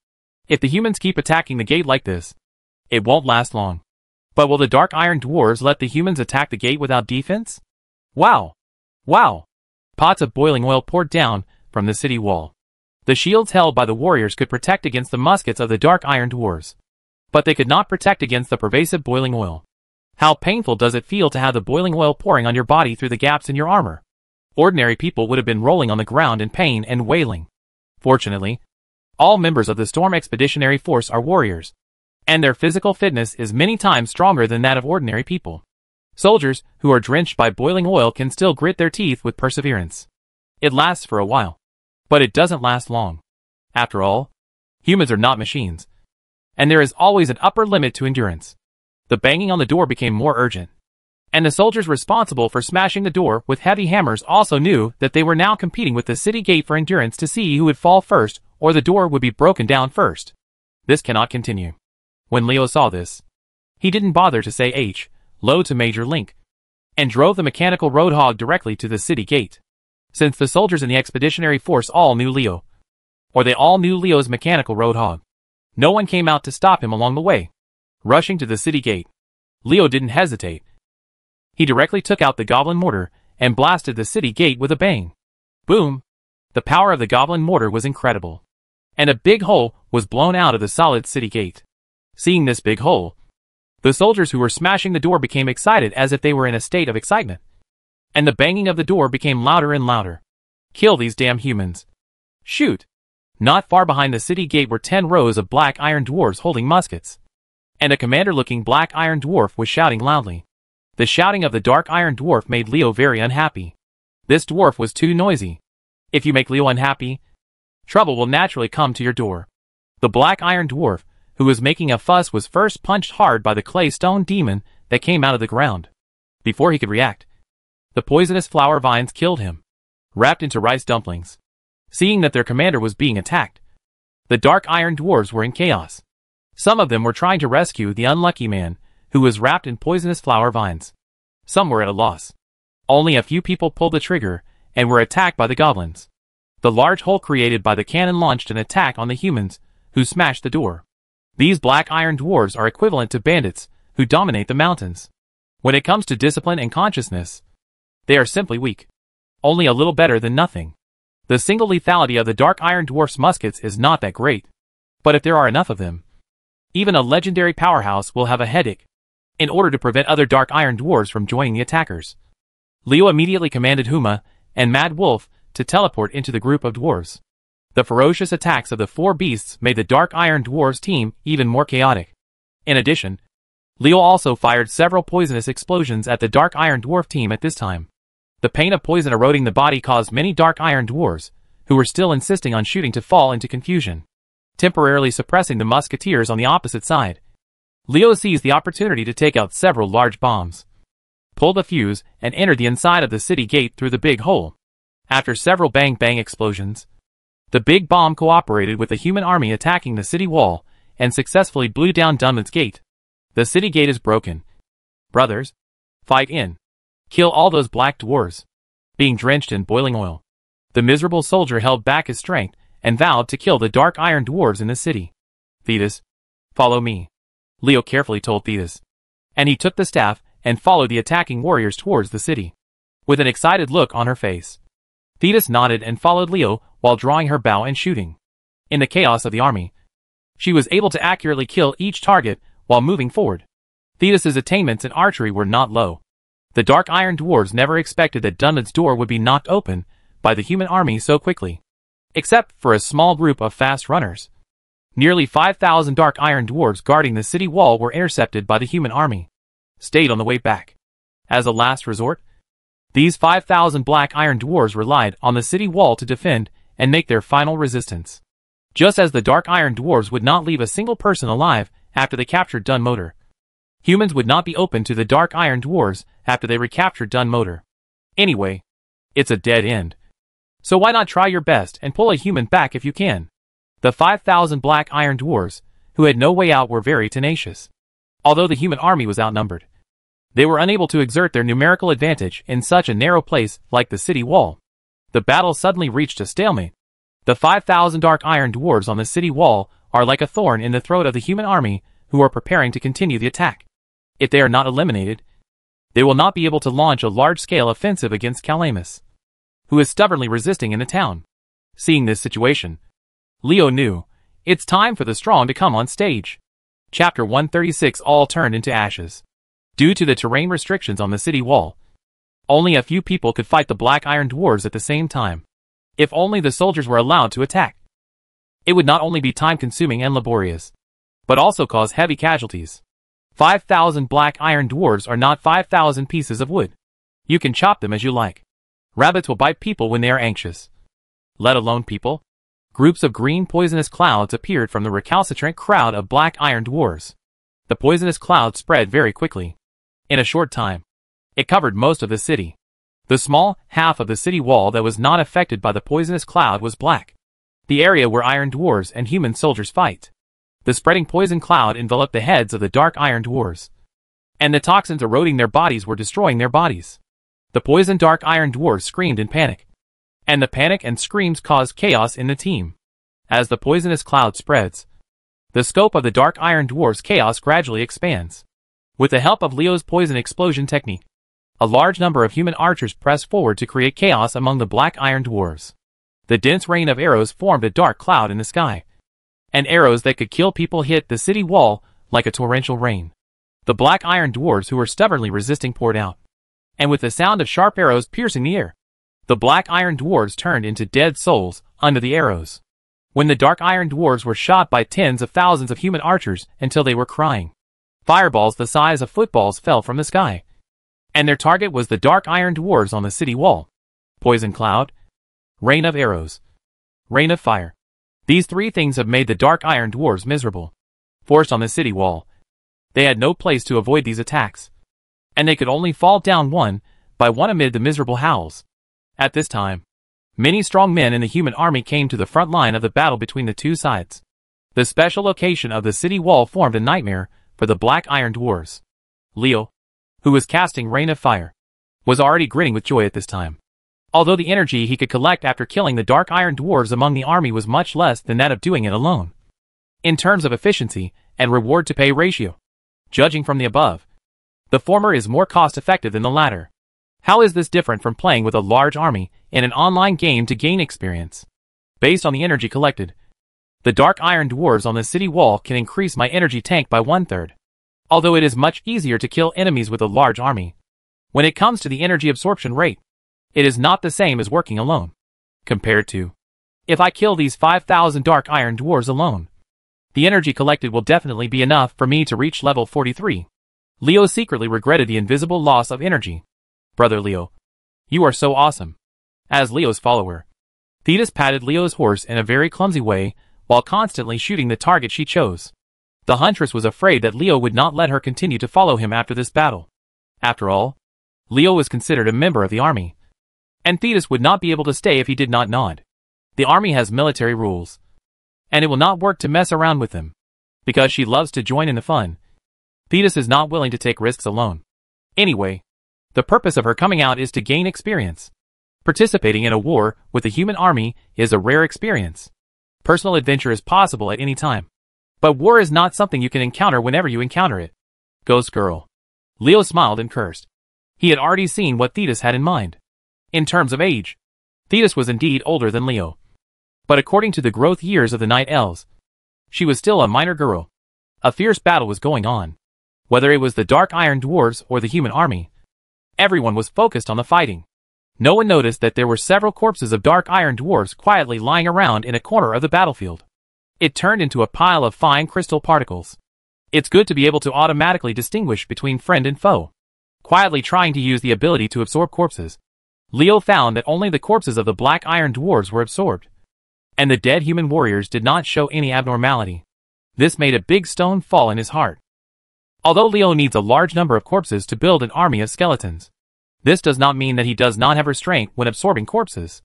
[SPEAKER 1] If the humans keep attacking the gate like this, it won't last long. But will the Dark Iron Dwarves let the humans attack the gate without defense? Wow! Wow! Pots of boiling oil poured down from the city wall. The shields held by the warriors could protect against the muskets of the Dark Iron Dwarves, but they could not protect against the pervasive boiling oil. How painful does it feel to have the boiling oil pouring on your body through the gaps in your armor? Ordinary people would have been rolling on the ground in pain and wailing. Fortunately, all members of the Storm Expeditionary Force are warriors, and their physical fitness is many times stronger than that of ordinary people. Soldiers who are drenched by boiling oil can still grit their teeth with perseverance. It lasts for a while, but it doesn't last long. After all, humans are not machines, and there is always an upper limit to endurance. The banging on the door became more urgent, and the soldiers responsible for smashing the door with heavy hammers also knew that they were now competing with the city gate for endurance to see who would fall first or the door would be broken down first. This cannot continue. When Leo saw this, he didn't bother to say hello to Major Link, and drove the mechanical roadhog directly to the city gate. Since the soldiers in the expeditionary force all knew Leo, or they all knew Leo's mechanical roadhog, no one came out to stop him along the way. Rushing to the city gate, Leo didn't hesitate. He directly took out the goblin mortar and blasted the city gate with a bang. Boom! The power of the goblin mortar was incredible, and a big hole was blown out of the solid city gate. Seeing this big hole, the soldiers who were smashing the door became excited as if they were in a state of excitement, and the banging of the door became louder and louder. Kill these damn humans. Shoot! Not far behind the city gate were 10 rows of black iron dwarves holding muskets. and a commander-looking black iron dwarf was shouting loudly. The shouting of the dark iron dwarf made Leo very unhappy. This dwarf was too noisy. If you make Leo unhappy, trouble will naturally come to your door. The black iron dwarf, who was making a fuss, was first punched hard by the clay stone demon that came out of the ground. Before he could react, the poisonous flower vines killed him, wrapped into rice dumplings. Seeing that their commander was being attacked, the dark iron dwarves were in chaos. Some of them were trying to rescue the unlucky man, who was wrapped in poisonous flower vines. Some were at a loss. Only a few people pulled the trigger and were attacked by the goblins. The large hole created by the cannon launched an attack on the humans, who smashed the door. These black iron dwarves are equivalent to bandits, who dominate the mountains. When it comes to discipline and consciousness, they are simply weak. Only a little better than nothing. The single lethality of the dark iron dwarf's muskets is not that great. But if there are enough of them, even a legendary powerhouse will have a headache. In order to prevent other dark iron dwarves from joining the attackers, Leo immediately commanded Huma and Mad Wolf to teleport into the group of dwarves. The ferocious attacks of the four beasts made the dark iron dwarves team even more chaotic. In addition, Leo also fired several poisonous explosions at the dark iron dwarf team at this time. The pain of poison eroding the body caused many dark iron dwarves, who were still insisting on shooting, to fall into confusion, temporarily suppressing the musketeers on the opposite side. Leo seized the opportunity to take out several large bombs, pulled a fuse, and entered the inside of the city gate through the big hole. After several bang-bang explosions, the big bomb cooperated with the human army attacking the city wall and successfully blew down Dunman's gate. The city gate is broken. Brothers, fight in. Kill all those black dwarves. Being drenched in boiling oil, the miserable soldier held back his strength and vowed to kill the dark iron dwarves in the city. Thetis, follow me, Leo carefully told Thetis. And he took the staff and followed the attacking warriors towards the city. With an excited look on her face, Thetis nodded and followed Leo while drawing her bow and shooting. In the chaos of the army, she was able to accurately kill each target while moving forward. Thetis's attainments in archery were not low. The dark iron dwarves never expected that Dunman's door would be knocked open by the human army so quickly. Except for a small group of fast runners. Nearly 5,000 dark iron dwarves guarding the city wall were intercepted by the human army, stayed on the way back. As a last resort, these 5,000 black iron dwarves relied on the city wall to defend and make their final resistance. Just as the dark iron dwarves would not leave a single person alive after they captured Dunmotor, humans would not be open to the dark iron dwarves after they recaptured Dunmotor. Anyway, it's a dead end. So why not try your best and pull a human back if you can? The 5,000 black iron dwarves, who had no way out, were very tenacious. Although the human army was outnumbered, they were unable to exert their numerical advantage in such a narrow place like the city wall. The battle suddenly reached a stalemate. The 5,000 dark iron dwarves on the city wall are like a thorn in the throat of the human army, who are preparing to continue the attack. If they are not eliminated, they will not be able to launch a large-scale offensive against Calamus, who is stubbornly resisting in the town. Seeing this situation, Leo knew it's time for the strong to come on stage. Chapter 136. All turned into ashes. Due to the terrain restrictions on the city wall, only a few people could fight the black iron dwarves at the same time. If only the soldiers were allowed to attack, it would not only be time-consuming and laborious, but also cause heavy casualties. 5,000 black iron dwarves are not 5,000 pieces of wood. You can chop them as you like. Rabbits will bite people when they are anxious, let alone people. Groups of green poisonous clouds appeared from the recalcitrant crowd of black iron dwarves. The poisonous cloud spread very quickly. In a short time, it covered most of the city. The small half of the city wall that was not affected by the poisonous cloud was black, the area where iron dwarves and human soldiers fight. The spreading poison cloud enveloped the heads of the dark iron dwarves, and the toxins eroding their bodies were destroying their bodies. The poisoned dark iron dwarves screamed in panic, and the panic and screams caused chaos in the team. As the poisonous cloud spreads, the scope of the dark iron dwarves' chaos gradually expands. With the help of Leo's poison explosion technique, a large number of human archers pressed forward to create chaos among the black iron dwarves. The dense rain of arrows formed a dark cloud in the sky, and arrows that could kill people hit the city wall like a torrential rain. The black iron dwarves who were stubbornly resisting poured out, and with the sound of sharp arrows piercing the air, the black iron dwarves turned into dead souls under the arrows. When the dark iron dwarves were shot by tens of thousands of human archers until they were crying, Fireballs the size of footballs fell from the sky. And their target was the dark iron dwarves on the city wall. Poison cloud, rain of arrows, rain of fire. These three things have made the dark iron dwarves miserable. Forced on the city wall, they had no place to avoid these attacks, and they could only fall down one by one amid the miserable howls. At this time, many strong men in the human army came to the front line of the battle between the two sides. The special location of the city wall formed a nightmare for the black iron dwarves. Leo, who was casting Rain of Fire, was already grinning with joy at this time. Although the energy he could collect after killing the dark iron dwarves among the army was much less than that of doing it alone. In terms of efficiency and reward to pay ratio, judging from the above, the former is more cost-effective than the latter. How is this different from playing with a large army in an online game to gain experience? Based on the energy collected, the dark iron dwarves on the city wall can increase my energy tank by 1/3. Although it is much easier to kill enemies with a large army, when it comes to the energy absorption rate, it is not the same as working alone. Compared to, if I kill these 5,000 dark iron dwarves alone, the energy collected will definitely be enough for me to reach level 43. Leo secretly regretted the invisible loss of energy. Brother Leo, you are so awesome. As Leo's follower, Thetis patted Leo's horse in a very clumsy way while constantly shooting the target she chose. The huntress was afraid that Leo would not let her continue to follow him after this battle. After all, Leo was considered a member of the army, and Thetis would not be able to stay if he did not nod. The army has military rules, and it will not work to mess around with them. Because she loves to join in the fun, Thetis is not willing to take risks alone. Anyway, the purpose of her coming out is to gain experience. Participating in a war with the human army is a rare experience. Personal adventure is possible at any time, but war is not something you can encounter whenever you encounter it. Ghost girl. Leo smiled and cursed. He had already seen what Thetis had in mind. In terms of age, Thetis was indeed older than Leo. But according to the growth years of the Night Elves, she was still a minor girl. A fierce battle was going on. Whether it was the Dark Iron Dwarves or the human army, everyone was focused on the fighting. No one noticed that there were several corpses of Dark Iron Dwarves quietly lying around in a corner of the battlefield. It turned into a pile of fine crystal particles. It's good to be able to automatically distinguish between friend and foe. Quietly trying to use the ability to absorb corpses, Leo found that only the corpses of the Black Iron Dwarves were absorbed, and the dead human warriors did not show any abnormality. This made a big stone fall in his heart. Although Leo needs a large number of corpses to build an army of skeletons, this does not mean that he does not have restraint when absorbing corpses.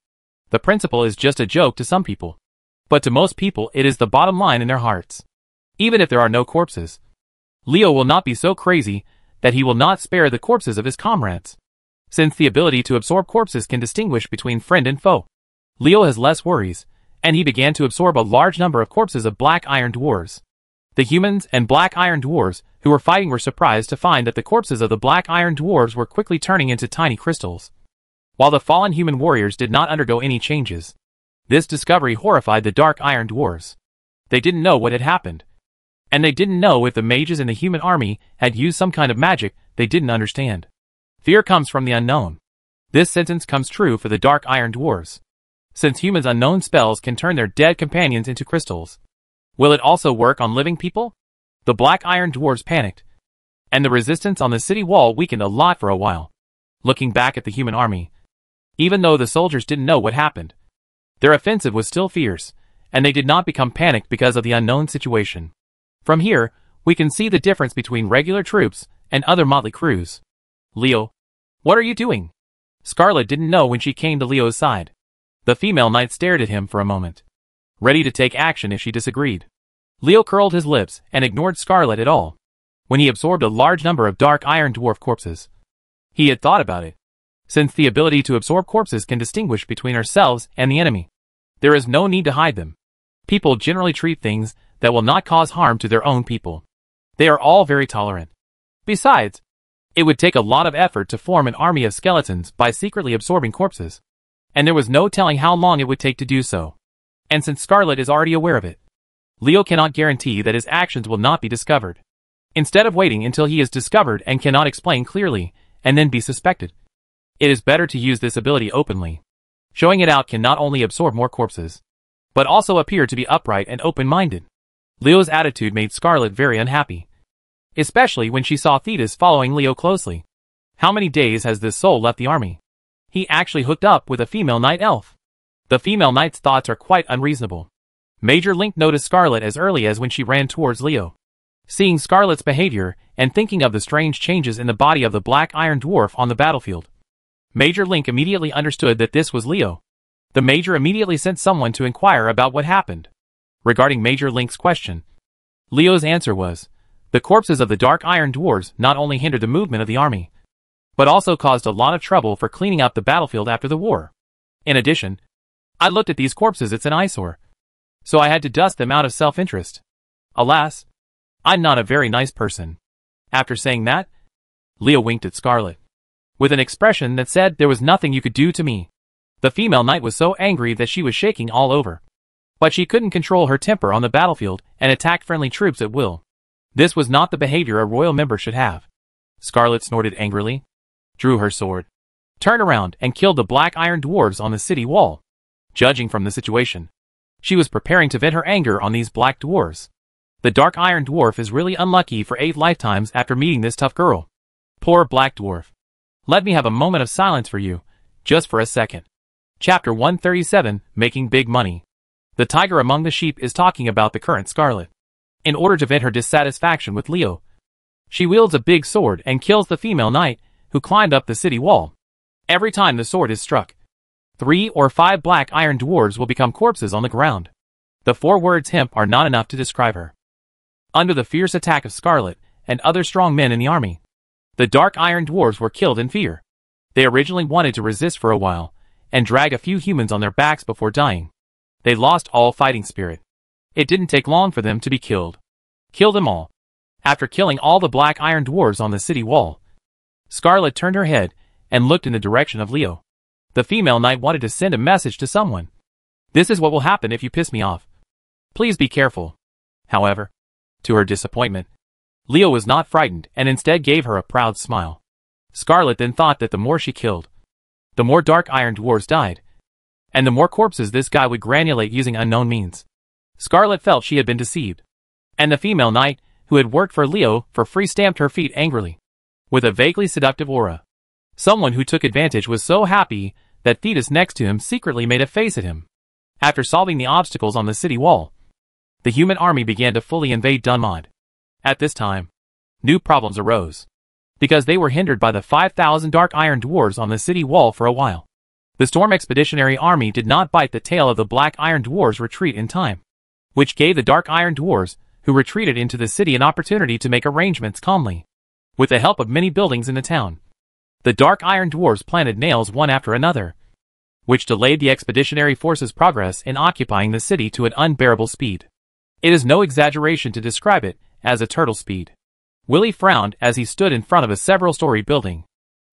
[SPEAKER 1] The principle is just a joke to some people, but to most people it is the bottom line in their hearts. Even if there are no corpses, Leo will not be so crazy that he will not spare the corpses of his comrades. Since the ability to absorb corpses can distinguish between friend and foe, Leo has less worries, and he began to absorb a large number of corpses of Black Iron Dwarves. The humans and Black Iron Dwarves who were fighting were surprised to find that the corpses of the Black Iron Dwarves were quickly turning into tiny crystals, while the fallen human warriors did not undergo any changes. This discovery horrified the Dark Iron Dwarves. They didn't know what had happened, and they didn't know if the mages in the human army had used some kind of magic they didn't understand. Fear comes from the unknown. This sentence comes true for the Dark Iron Dwarves. Since humans' unknown spells can turn their dead companions into crystals, will it also work on living people? The Black Iron Dwarves panicked, and the resistance on the city wall weakened a lot for a while. Looking back at the human army, even though the soldiers didn't know what happened, their offensive was still fierce, and they did not become panicked because of the unknown situation. From here, we can see the difference between regular troops and other motley crews. Leo, what are you doing? Scarlet didn't know when she came to Leo's side. The female knight stared at him for a moment, ready to take action if she disagreed. Leo curled his lips and ignored Scarlet at all. When he absorbed a large number of Dark Iron Dwarf corpses, he had thought about it. Since the ability to absorb corpses can distinguish between ourselves and the enemy, there is no need to hide them. People generally treat things that will not cause harm to their own people. They are all very tolerant. Besides, it would take a lot of effort to form an army of skeletons by secretly absorbing corpses, and there was no telling how long it would take to do so. And since Scarlet is already aware of it, Leo cannot guarantee that his actions will not be discovered. Instead of waiting until he is discovered and cannot explain clearly, and then be suspected, it is better to use this ability openly. Showing it out can not only absorb more corpses, but also appear to be upright and open-minded. Leo's attitude made Scarlet very unhappy. especially when she saw Thetis following Leo closely. How many days has this soul left the army? He actually hooked up with a female night elf. The female knight's thoughts are quite unreasonable. Major Link noticed Scarlet as early as when she ran towards Leo. Seeing Scarlet's behavior and thinking of the strange changes in the body of the Black Iron Dwarf on the battlefield, Major Link immediately understood that this was Leo. The Major immediately sent someone to inquire about what happened. Regarding Major Link's question, Leo's answer was, the corpses of the Dark Iron Dwarves not only hindered the movement of the army, but also caused a lot of trouble for cleaning up the battlefield after the war. In addition, I looked at these corpses, it's an eyesore, so I had to dust them out of self-interest. Alas, I'm not a very nice person. After saying that, Leo winked at Scarlet, with an expression that said there was nothing you could do to me. The female knight was so angry that she was shaking all over. But she couldn't control her temper on the battlefield and attacked friendly troops at will. This was not the behavior a royal member should have. Scarlet snorted angrily, drew her sword, turned around and killed the Black Iron Dwarves on the city wall. Judging from the situation, she was preparing to vent her anger on these Black Dwarves. The Dark Iron Dwarf is really unlucky for 8 lifetimes after meeting this tough girl. Poor Black Dwarf. Let me have a moment of silence for you, just for a second. Chapter 137, Making Big Money. The tiger among the sheep is talking about the current Scarlet. In order to vent her dissatisfaction with Leo, she wields a big sword and kills the female knight who climbed up the city wall. Every time the sword is struck, 3 or 5 Black Iron Dwarves will become corpses on the ground. The 4 words "hemp" are not enough to describe her. Under the fierce attack of Scarlet and other strong men in the army, the Dark Iron Dwarves were killed in fear. They originally wanted to resist for a while and drag a few humans on their backs before dying. They lost all fighting spirit. It didn't take long for them to be killed. Kill them all. After killing all the Black Iron Dwarves on the city wall, Scarlet turned her head and looked in the direction of Leo. The female knight wanted to send a message to someone. This is what will happen if you piss me off. Please be careful. However, to her disappointment, Leo was not frightened and instead gave her a proud smile. Scarlet then thought that the more she killed, the more Dark Iron Dwarves died, and the more corpses this guy would granulate using unknown means. Scarlet felt she had been deceived, and the female knight, who had worked for Leo for free, stamped her feet angrily, with a vaguely seductive aura. Someone who took advantage was so happy that Thetis next to him secretly made a face at him. After solving the obstacles on the city wall, the human army began to fully invade Dunmod. At this time, new problems arose, because they were hindered by the 5,000 Dark Iron Dwarves on the city wall for a while. The Storm Expeditionary Army did not bite the tail of the Black Iron Dwarves' retreat in time, which gave the Dark Iron Dwarves, who retreated into the city, an opportunity to make arrangements calmly. With the help of many buildings in the town, the Dark Iron Dwarves planted nails one after another, which delayed the Expeditionary Force's progress in occupying the city to an unbearable speed. It is no exaggeration to describe it as a turtle speed. Willie frowned as he stood in front of a several-story building.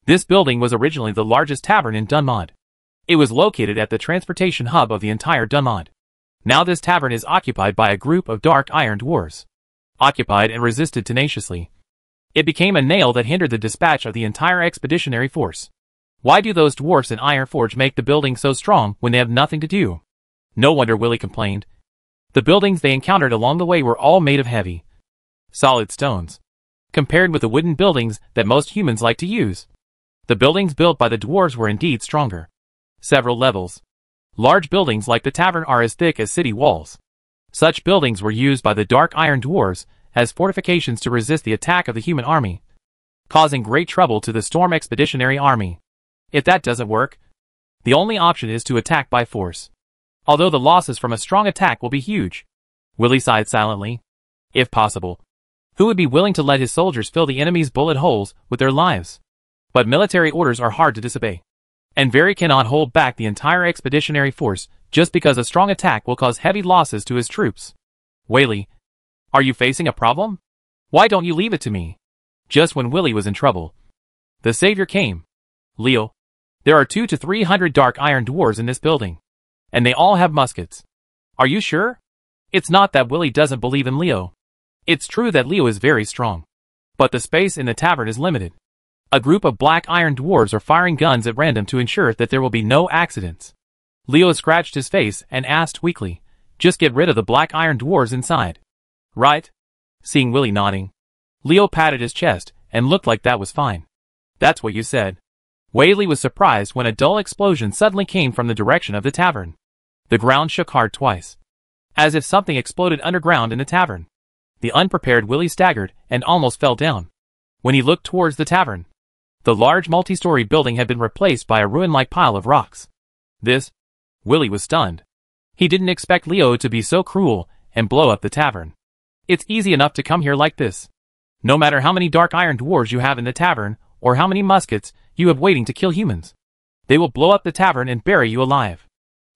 [SPEAKER 1] This building was originally the largest tavern in Dunmod. It was located at the transportation hub of the entire Dunmod. Now this tavern is occupied by a group of Dark Iron Dwarves. Occupied and resisted tenaciously, it became a nail that hindered the dispatch of the entire expeditionary force. Why do those dwarfs in Ironforge make the building so strong when they have nothing to do? No wonder, Willie complained. The buildings they encountered along the way were all made of heavy, solid stones, compared with the wooden buildings that most humans like to use. The buildings built by the dwarves were indeed stronger. Several levels. Large buildings like the tavern are as thick as city walls. Such buildings were used by the Dark Iron Dwarves as fortifications to resist the attack of the human army, causing great trouble to the Storm Expeditionary Army. If that doesn't work, the only option is to attack by force. Although the losses from a strong attack will be huge. Willie sighed silently. If possible, who would be willing to let his soldiers fill the enemy's bullet holes with their lives? But military orders are hard to disobey, and Very cannot hold back the entire expeditionary force just because a strong attack will cause heavy losses to his troops. Willie, are you facing a problem? Why don't you leave it to me? Just when Willie was in trouble, the savior came. Leo, there are 200 to 300 Dark Iron Dwarves in this building, and they all have muskets. Are you sure? It's not that Willie doesn't believe in Leo. It's true that Leo is very strong, but the space in the tavern is limited. A group of Black Iron Dwarves are firing guns at random to ensure that there will be no accidents. Leo scratched his face and asked weakly, just get rid of the Black Iron Dwarves inside. Right? Seeing Willie nodding, Leo patted his chest and looked like that was fine. That's what you said. Whaley was surprised when a dull explosion suddenly came from the direction of the tavern. The ground shook hard twice, as if something exploded underground in the tavern. The unprepared Willie staggered and almost fell down. When he looked towards the tavern, the large multi-story building had been replaced by a ruin-like pile of rocks. Willie was stunned. He didn't expect Leo to be so cruel and blow up the tavern. It's easy enough to come here like this. No matter how many dark iron dwarves you have in the tavern, or how many muskets you have waiting to kill humans, they will blow up the tavern and bury you alive.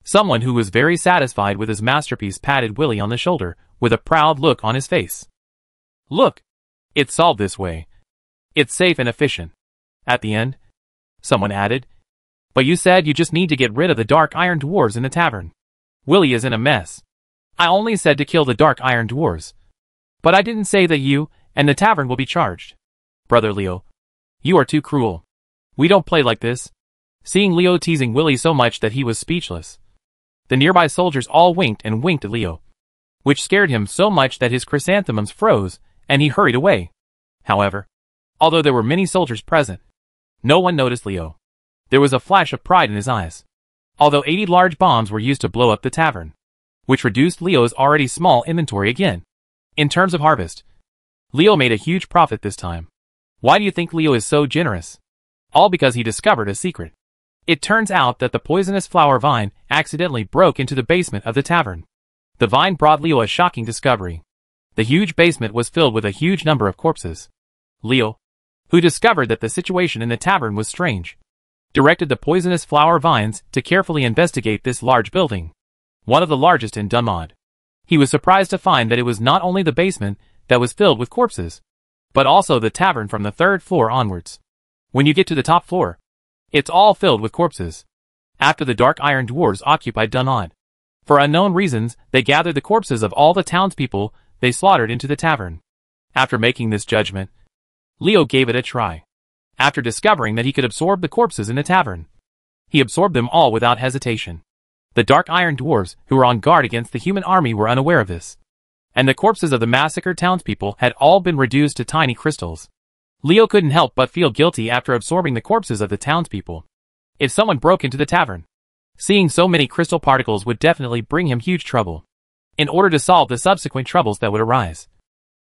[SPEAKER 1] Someone who was very satisfied with his masterpiece patted Willie on the shoulder with a proud look on his face. Look, it's solved this way. It's safe and efficient. At the end, someone added, but you said you just need to get rid of the dark iron dwarves in the tavern. Willie is in a mess. I only said to kill the dark iron dwarves. But I didn't say that you and the tavern will be charged. Brother Leo, you are too cruel. We don't play like this. Seeing Leo teasing Willie so much that he was speechless, the nearby soldiers all winked and winked at Leo, which scared him so much that his chrysanthemums froze and he hurried away. However, although there were many soldiers present, no one noticed Leo. There was a flash of pride in his eyes. Although 80 large bombs were used to blow up the tavern, which reduced Leo's already small inventory again. In terms of harvest, Leo made a huge profit this time. Why do you think Leo is so generous? All because he discovered a secret. It turns out that the poisonous flower vine accidentally broke into the basement of the tavern. The vine brought Leo a shocking discovery. The huge basement was filled with a huge number of corpses. Leo, who discovered that the situation in the tavern was strange, directed the poisonous flower vines to carefully investigate this large building, one of the largest in Dunmod. He was surprised to find that it was not only the basement that was filled with corpses, but also the tavern from the 3rd floor onwards. When you get to the top floor, it's all filled with corpses. After the dark iron dwarves occupied Dunmod, for unknown reasons, they gathered the corpses of all the townspeople they slaughtered into the tavern. After making this judgment, Leo gave it a try. After discovering that he could absorb the corpses in the tavern, he absorbed them all without hesitation. The dark iron dwarves who were on guard against the human army were unaware of this, and the corpses of the massacred townspeople had all been reduced to tiny crystals. Leo couldn't help but feel guilty after absorbing the corpses of the townspeople. If someone broke into the tavern, seeing so many crystal particles would definitely bring him huge trouble. In order to solve the subsequent troubles that would arise,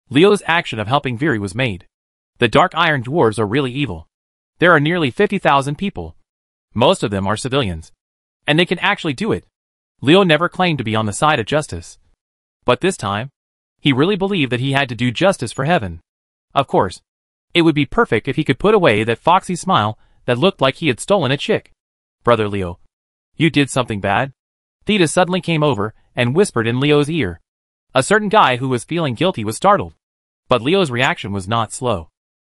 [SPEAKER 1] Leo's action of helping Viri was made. The dark iron dwarves are really evil. There are nearly 50,000 people. Most of them are civilians, and they can actually do it. Leo never claimed to be on the side of justice, but this time, he really believed that he had to do justice for heaven. Of course, it would be perfect if he could put away that foxy smile that looked like he had stolen a chick. Brother Leo, you did something bad? Thetis suddenly came over and whispered in Leo's ear. A certain guy who was feeling guilty was startled, but Leo's reaction was not slow.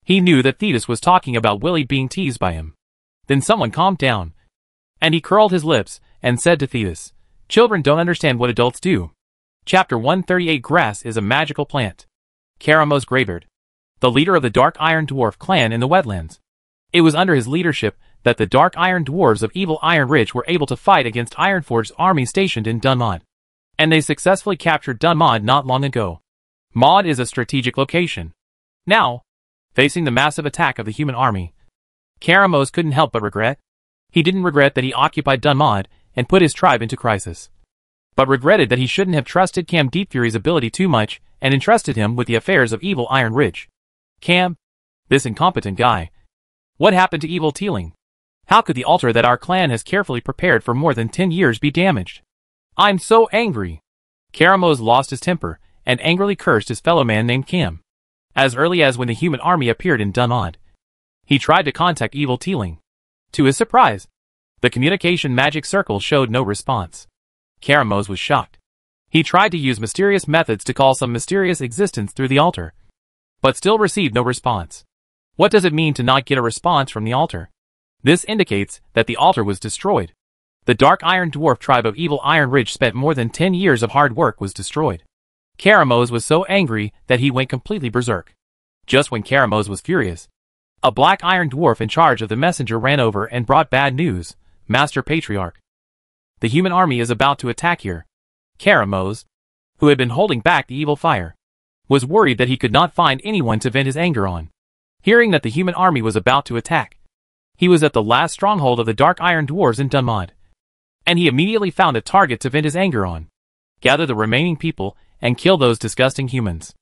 [SPEAKER 1] He knew that Thetis was talking about Willie being teased by him. Then someone calmed down, and he curled his lips and said to Thetis, "Children don't understand what adults do." Chapter 138. Grass is a magical plant. Karamos Greybeard, the leader of the Dark Iron Dwarf clan in the wetlands. It was under his leadership that the Dark Iron Dwarves of Evil Iron Ridge were able to fight against Ironforge's army stationed in Dunmod, and they successfully captured Dunmod not long ago. Mod is a strategic location. Now, facing the massive attack of the human army, Karamos couldn't help but regret. He didn't regret that he occupied Dunmod and put his tribe into crisis, but regretted that he shouldn't have trusted Cam Deepfury's ability too much and entrusted him with the affairs of Evil Iron Ridge. Cam, this incompetent guy. What happened to Evil Teeling? How could the altar that our clan has carefully prepared for more than 10 years be damaged? I'm so angry. Karamos lost his temper and angrily cursed his fellow man named Cam. As early as when the human army appeared in Dunmod, he tried to contact Evil Teeling. To his surprise, the communication magic circle showed no response. Karamos was shocked. He tried to use mysterious methods to call some mysterious existence through the altar, but still received no response. What does it mean to not get a response from the altar? This indicates that the altar was destroyed. The Dark Iron Dwarf tribe of Evil Iron Ridge spent more than 10 years of hard work was destroyed. Karamos was so angry that he went completely berserk. Just when Karamos was furious, a black iron dwarf in charge of the messenger ran over and brought bad news. Master Patriarch, the human army is about to attack here. Karamos, who had been holding back the evil fire, was worried that he could not find anyone to vent his anger on. Hearing that the human army was about to attack, he was at the last stronghold of the Dark Iron Dwarves in Dunmod, and he immediately found a target to vent his anger on. Gather the remaining people and kill those disgusting humans.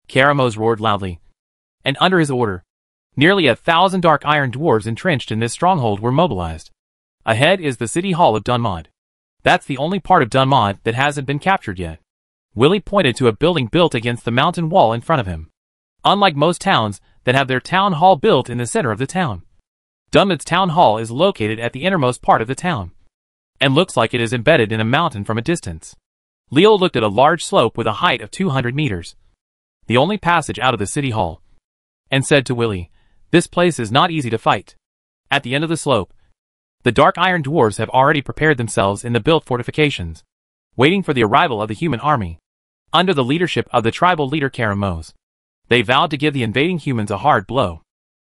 [SPEAKER 1] Karamos roared loudly. And under his order, nearly 1,000 Dark Iron Dwarves entrenched in this stronghold were mobilized. Ahead is the City Hall of Dunmod. That's the only part of Dunmod that hasn't been captured yet. Willie pointed to a building built against the mountain wall in front of him. Unlike most towns that have their town hall built in the center of the town, Dunmod's town hall is located at the innermost part of the town, and looks like it is embedded in a mountain from a distance. Leo looked at a large slope with a height of 200 meters, the only passage out of the city hall, and said to Willie, "This place is not easy to fight." At the end of the slope, the Dark Iron Dwarves have already prepared themselves in the built fortifications, waiting for the arrival of the human army. Under the leadership of the tribal leader Karamos, they vowed to give the invading humans a hard blow,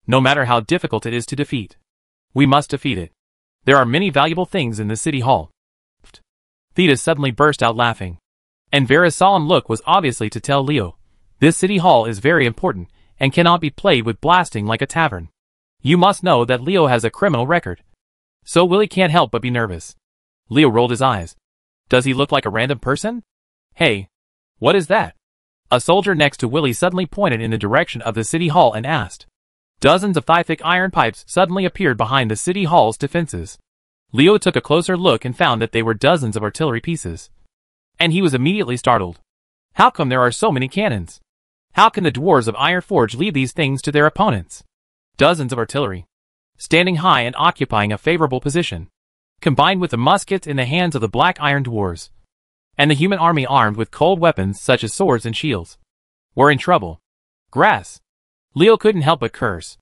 [SPEAKER 1] no matter how difficult it is to defeat. We must defeat it. There are many valuable things in the city hall. Thetis suddenly burst out laughing, and Vera's solemn look was obviously to tell Leo, this city hall is very important and cannot be played with blasting like a tavern. You must know that Leo has a criminal record. So Willie can't help but be nervous. Leo rolled his eyes. Does he look like a random person? Hey, what is that? A soldier next to Willie suddenly pointed in the direction of the city hall and asked. Dozens of thigh-thick iron pipes suddenly appeared behind the city hall's defenses. Leo took a closer look and found that they were dozens of artillery pieces. And he was immediately startled. How come there are so many cannons? How can the dwarves of Ironforge leave these things to their opponents? Dozens of artillery, standing high and occupying a favorable position, combined with the muskets in the hands of the Black Iron Dwarves, and the human army armed with cold weapons such as swords and shields, were in trouble. Grass. Leo couldn't help but curse.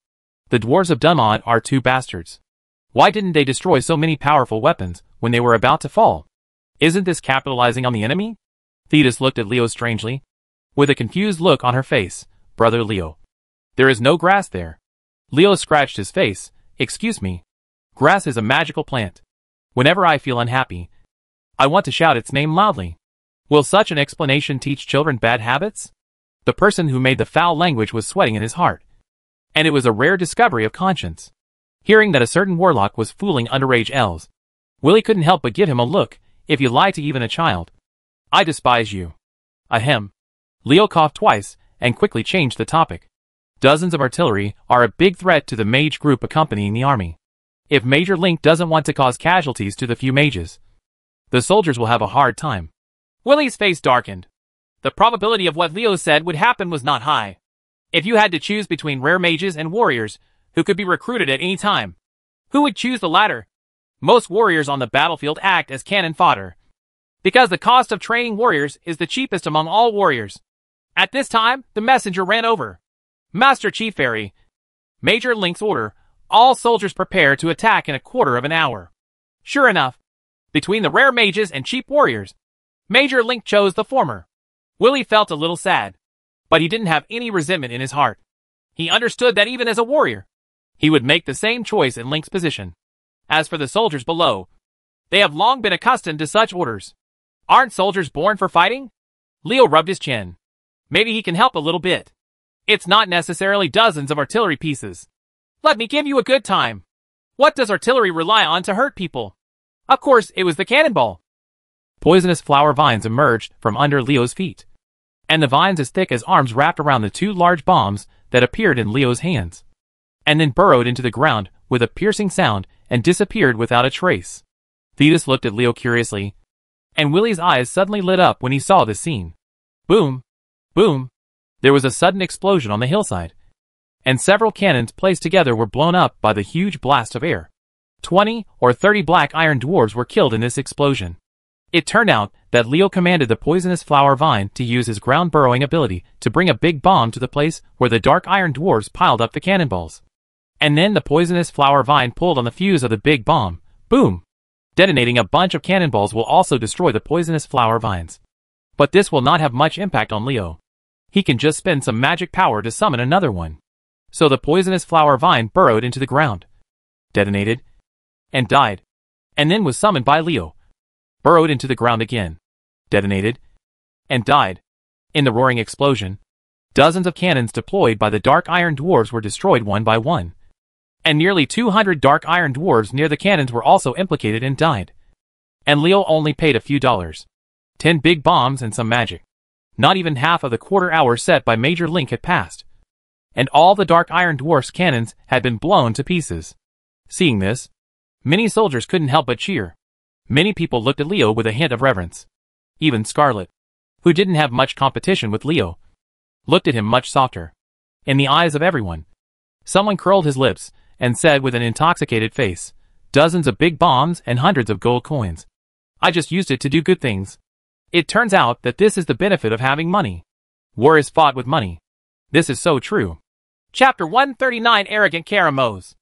[SPEAKER 1] The dwarves of Dunmod are two bastards. Why didn't they destroy so many powerful weapons when they were about to fall? Isn't this capitalizing on the enemy? Thetis looked at Leo strangely, with a confused look on her face. Brother Leo, there is no grass there. Leo scratched his face. Excuse me. Grass is a magical plant. Whenever I feel unhappy, I want to shout its name loudly. Will such an explanation teach children bad habits? The person who made the foul language was sweating in his heart, and it was a rare discovery of conscience. Hearing that a certain warlock was fooling underage elves, Willie couldn't help but give him a look. If you lie to even a child, I despise you. Ahem. Leo coughed twice and quickly changed the topic. Dozens of artillery are a big threat to the mage group accompanying the army. If Major Link doesn't want to cause casualties to the few mages, the soldiers will have a hard time. Willie's face darkened. The probability of what Leo said would happen was not high. If you had to choose between rare mages and warriors who could be recruited at any time, who would choose the latter? Most warriors on the battlefield act as cannon fodder, because the cost of training warriors is the cheapest among all warriors. At this time, the messenger ran over. Master Chief Fairy, Major Link's order, all soldiers prepare to attack in a quarter of an hour. Sure enough, between the rare mages and cheap warriors, Major Link chose the former. Willie felt a little sad, but he didn't have any resentment in his heart. He understood that even as a warrior, he would make the same choice in Link's position. As for the soldiers below, they have long been accustomed to such orders. Aren't soldiers born for fighting? Leo rubbed his chin. Maybe he can help a little bit. It's not necessarily dozens of artillery pieces. Let me give you a good time. What does artillery rely on to hurt people? Of course, it was the cannonball. Poisonous flower vines emerged from under Leo's feet, and the vines as thick as arms wrapped around the two large bombs that appeared in Leo's hands, and then burrowed into the ground with a piercing sound and disappeared without a trace. Thetis looked at Leo curiously, and Willie's eyes suddenly lit up when he saw this scene. Boom! Boom! There was a sudden explosion on the hillside, and several cannons placed together were blown up by the huge blast of air. 20 or 30 Black Iron Dwarves were killed in this explosion. It turned out that Leo commanded the poisonous flower vine to use his ground burrowing ability to bring a big bomb to the place where the Dark Iron Dwarves piled up the cannonballs. And then the poisonous flower vine pulled on the fuse of the big bomb. Boom! Detonating a bunch of cannonballs will also destroy the poisonous flower vines. But this will not have much impact on Leo. He can just spend some magic power to summon another one. So the poisonous flower vine burrowed into the ground, detonated, and died, and then was summoned by Leo, burrowed into the ground again, detonated, and died. In the roaring explosion, Dozens of cannons deployed by the Dark Iron Dwarves were destroyed one by one. And nearly 200 Dark Iron Dwarves near the cannons were also implicated and died. And Leo only paid a few dollars. 10 big bombs and some magic. Not even half of the quarter hour set by Major Link had passed. And all the Dark Iron Dwarf's cannons had been blown to pieces. Seeing this, many soldiers couldn't help but cheer. Many people looked at Leo with a hint of reverence. Even Scarlet, who didn't have much competition with Leo, looked at him much softer. In the eyes of everyone, someone curled his lips and said with an intoxicated face, "Dozens of big bombs and hundreds of gold coins. I just used it to do good things." It turns out that this is the benefit of having money. War is fought with money. This is so true. Chapter 139 Arrogant Karamos.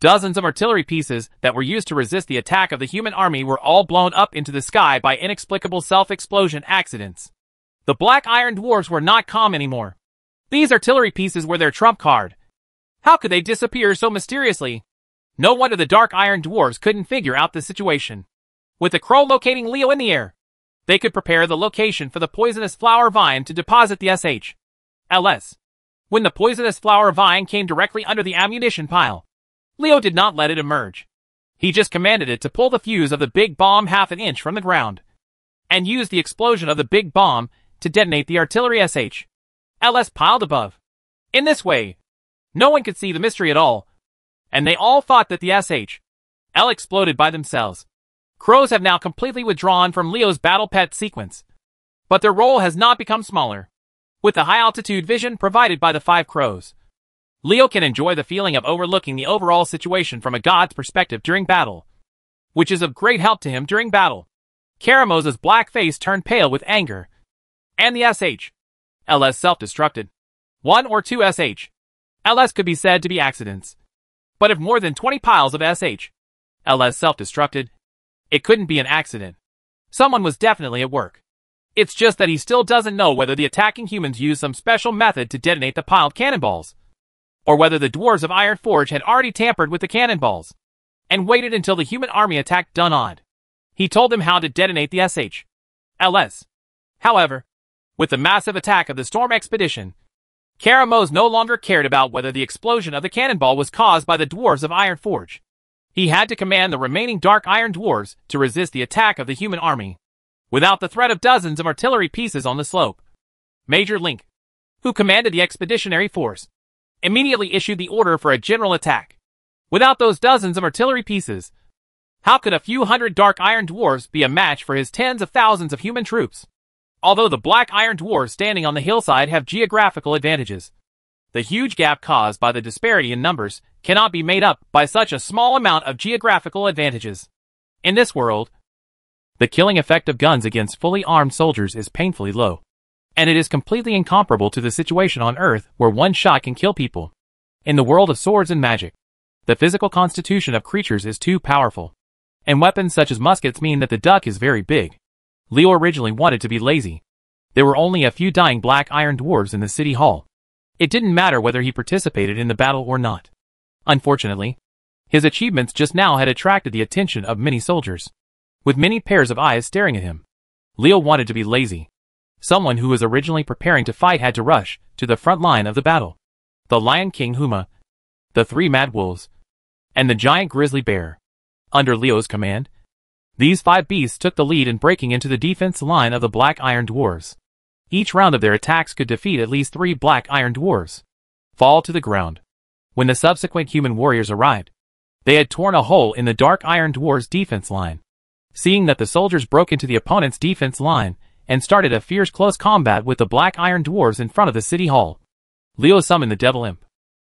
[SPEAKER 1] Dozens of artillery pieces that were used to resist the attack of the human army were all blown up into the sky by inexplicable self-explosion accidents. The Black Iron Dwarves were not calm anymore. These artillery pieces were their trump card. How could they disappear so mysteriously? No wonder the Dark Iron Dwarves couldn't figure out the situation. With the crow locating Leo in the air, they could prepare the location for the poisonous flower vine to deposit the SHLS. When the poisonous flower vine came directly under the ammunition pile, Leo did not let it emerge. He just commanded it to pull the fuse of the big bomb half an inch from the ground, and use the explosion of the big bomb to detonate the artillery SHLS piled above. In this way, no one could see the mystery at all, and they all thought that the SHL exploded by themselves. Crows have now completely withdrawn from Leo's battle pet sequence, but their role has not become smaller. With the high-altitude vision provided by the 5 crows, Leo can enjoy the feeling of overlooking the overall situation from a god's perspective during battle, which is of great help to him during battle. Karamoz's black face turned pale with anger, and the SHLS self-destructed. 1 or 2 SHLS could be said to be accidents, but if more than 20 piles of SHLS self-destructed, it couldn't be an accident. Someone was definitely at work. It's just that he still doesn't know whether the attacking humans used some special method to detonate the piled cannonballs, or whether the dwarves of Iron Forge had already tampered with the cannonballs, and waited until the human army attacked Dunod. He told them how to detonate the SHLS. However, with the massive attack of the Storm Expedition, Karamos no longer cared about whether the explosion of the cannonball was caused by the dwarves of Iron Forge. He had to command the remaining Dark Iron Dwarves to resist the attack of the human army, without the threat of dozens of artillery pieces on the slope. Major Link, who commanded the expeditionary force, immediately issued the order for a general attack. Without those dozens of artillery pieces, how could a few hundred Dark Iron Dwarves be a match for his tens of thousands of human troops? Although the Black Iron Dwarves standing on the hillside have geographical advantages, the huge gap caused by the disparity in numbers cannot be made up by such a small amount of geographical advantages. In this world, the killing effect of guns against fully armed soldiers is painfully low, and it is completely incomparable to the situation on Earth where one shot can kill people. In the world of swords and magic, the physical constitution of creatures is too powerful, and weapons such as muskets mean that the duck is very big. Leo originally wanted to be lazy. There were only a few dying Black Iron Dwarves in the city hall. It didn't matter whether he participated in the battle or not. Unfortunately, his achievements just now had attracted the attention of many soldiers, with many pairs of eyes staring at him. Leo wanted to be lazy. Someone who was originally preparing to fight had to rush to the front line of the battle. The Lion King Huma, the 3 Mad Wolves, and the giant grizzly bear. Under Leo's command, these 5 beasts took the lead in breaking into the defense line of the Black Iron Dwarves. Each round of their attacks could defeat at least 3 Black Iron Dwarves, fall to the ground. When the subsequent human warriors arrived, they had torn a hole in the Dark Iron Dwarves' defense line. Seeing that the soldiers broke into the opponent's defense line and started a fierce close combat with the Black Iron Dwarves in front of the city hall, Leo summoned the Devil Imp.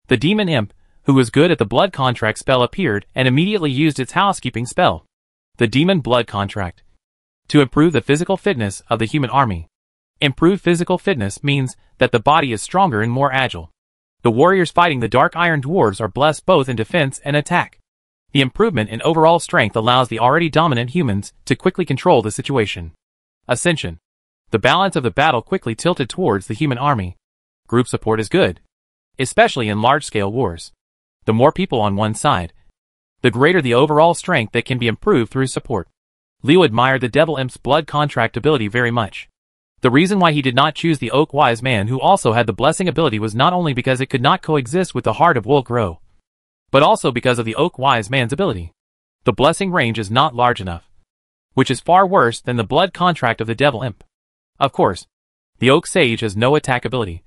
[SPEAKER 1] The Demon Imp, who was good at the Blood Contract spell, appeared and immediately used its housekeeping spell, the Demon Blood Contract, to improve the physical fitness of the human army. Improved physical fitness means that the body is stronger and more agile. The warriors fighting the Dark Iron Dwarves are blessed both in defense and attack. The improvement in overall strength allows the already dominant humans to quickly control the situation. Ascension. The balance of the battle quickly tilted towards the human army. Group support is good, especially in large-scale wars. The more people on one side, the greater the overall strength that can be improved through support. Leo admired the Devil Imp's Blood Contract ability very much. The reason why he did not choose the Oak Wise Man who also had the blessing ability was not only because it could not coexist with the heart of Wolk-Ro, but also because of the Oak Wise Man's ability. The blessing range is not large enough, which is far worse than the blood contract of the Devil Imp. Of course, the Oak Sage has no attack ability,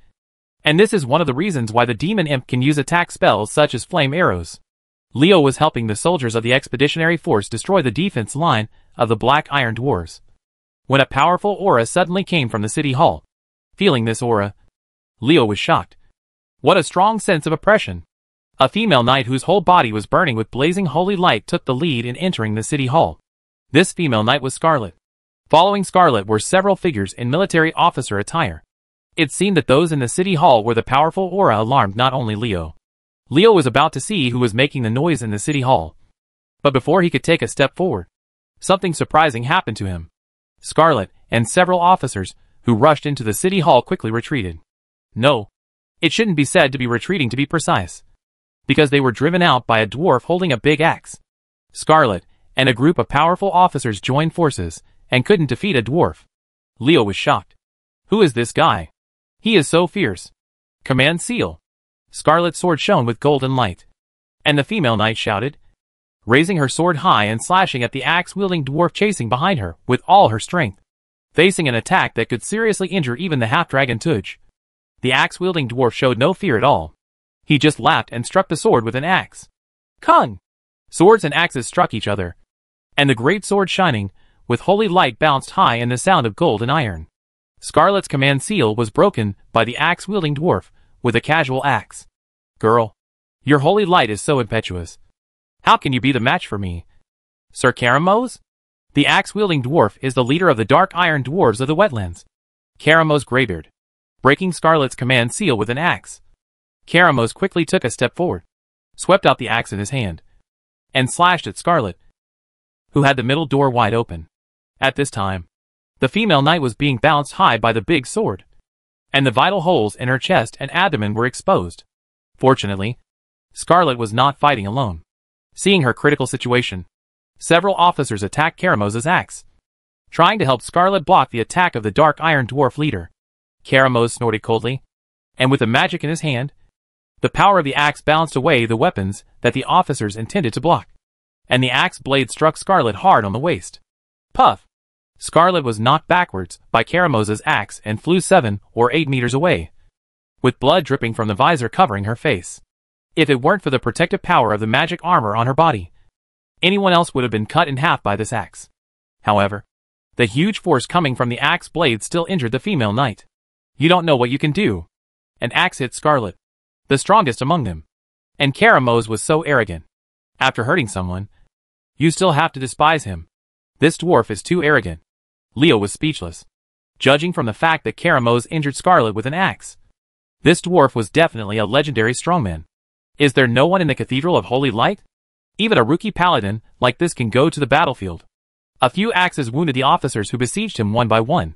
[SPEAKER 1] and this is one of the reasons why the Demon Imp can use attack spells such as flame arrows. Leo was helping the soldiers of the Expeditionary Force destroy the defense line of the Black Iron Dwarves, when a powerful aura suddenly came from the city hall. Feeling this aura, Leo was shocked. What a strong sense of oppression! A female knight whose whole body was burning with blazing holy light took the lead in entering the city hall. This female knight was Scarlet. Following Scarlet were several figures in military officer attire. It seemed that those in the city hall were the powerful aura alarmed not only Leo. Leo was about to see who was making the noise in the city hall. But before he could take a step forward, something surprising happened to him. Scarlet and several officers who rushed into the city hall quickly retreated. No, it shouldn't be said to be retreating to be precise, because they were driven out by a dwarf holding a big axe. Scarlet and a group of powerful officers joined forces and couldn't defeat a dwarf. Leo was shocked. Who is this guy? He is so fierce. Command Seal. Scarlet's sword shone with golden light, and the female knight shouted, raising her sword high and slashing at the axe-wielding dwarf chasing behind her with all her strength. Facing an attack that could seriously injure even the half-dragon Tudge, the axe-wielding dwarf showed no fear at all. He just laughed and struck the sword with an axe. Kung! Swords and axes struck each other, and the great sword shining with holy light bounced high in the sound of gold and iron. Scarlet's command seal was broken by the axe-wielding dwarf with a casual axe. Girl, your holy light is so impetuous. How can you be the match for me? Sir Karamos? The axe-wielding dwarf is the leader of the dark iron dwarves of the wetlands. Karamos Greybeard, breaking Scarlet's command seal with an axe. Karamos quickly took a step forward, swept out the axe in his hand, and slashed at Scarlet, who had the middle door wide open. At this time, the female knight was being bounced high by the big sword, and the vital holes in her chest and abdomen were exposed. Fortunately, Scarlet was not fighting alone. Seeing her critical situation, several officers attacked Karamos's axe, trying to help Scarlet block the attack of the dark iron dwarf leader. Karamos snorted coldly, and with the magic in his hand, the power of the axe bounced away the weapons that the officers intended to block, and the axe blade struck Scarlet hard on the waist. Puff! Scarlet was knocked backwards by Karamos's axe and flew 7 or 8 meters away, with blood dripping from the visor covering her face. If it weren't for the protective power of the magic armor on her body, anyone else would have been cut in half by this axe. However, the huge force coming from the axe blade still injured the female knight. You don't know what you can do. An axe hit Scarlet, the strongest among them, and Karamos was so arrogant. After hurting someone, you still have to despise him. This dwarf is too arrogant. Leo was speechless, judging from the fact that Karamos injured Scarlet with an axe. This dwarf was definitely a legendary strongman. Is there no one in the Cathedral of Holy Light? Even a rookie paladin like this can go to the battlefield. A few axes wounded the officers who besieged him one by one,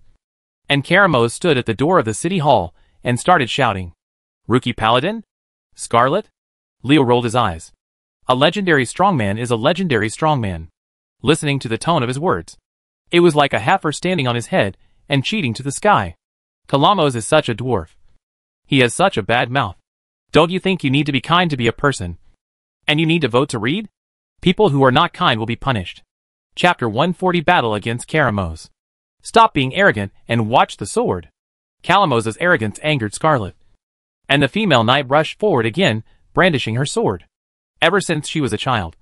[SPEAKER 1] and Karamos stood at the door of the city hall and started shouting, Rookie paladin? Scarlet? Leo rolled his eyes. A legendary strongman is a legendary strongman. Listening to the tone of his words, it was like a heifer standing on his head and cheating to the sky. Kalamos is such a dwarf. He has such a bad mouth. Don't you think you need to be kind to be a person? And you need to vote to read? People who are not kind will be punished. Chapter 140 Battle against Karamos. Stop being arrogant and watch the sword. Kalamos's arrogance angered Scarlet, and the female knight rushed forward again, brandishing her sword. Ever since she was a child,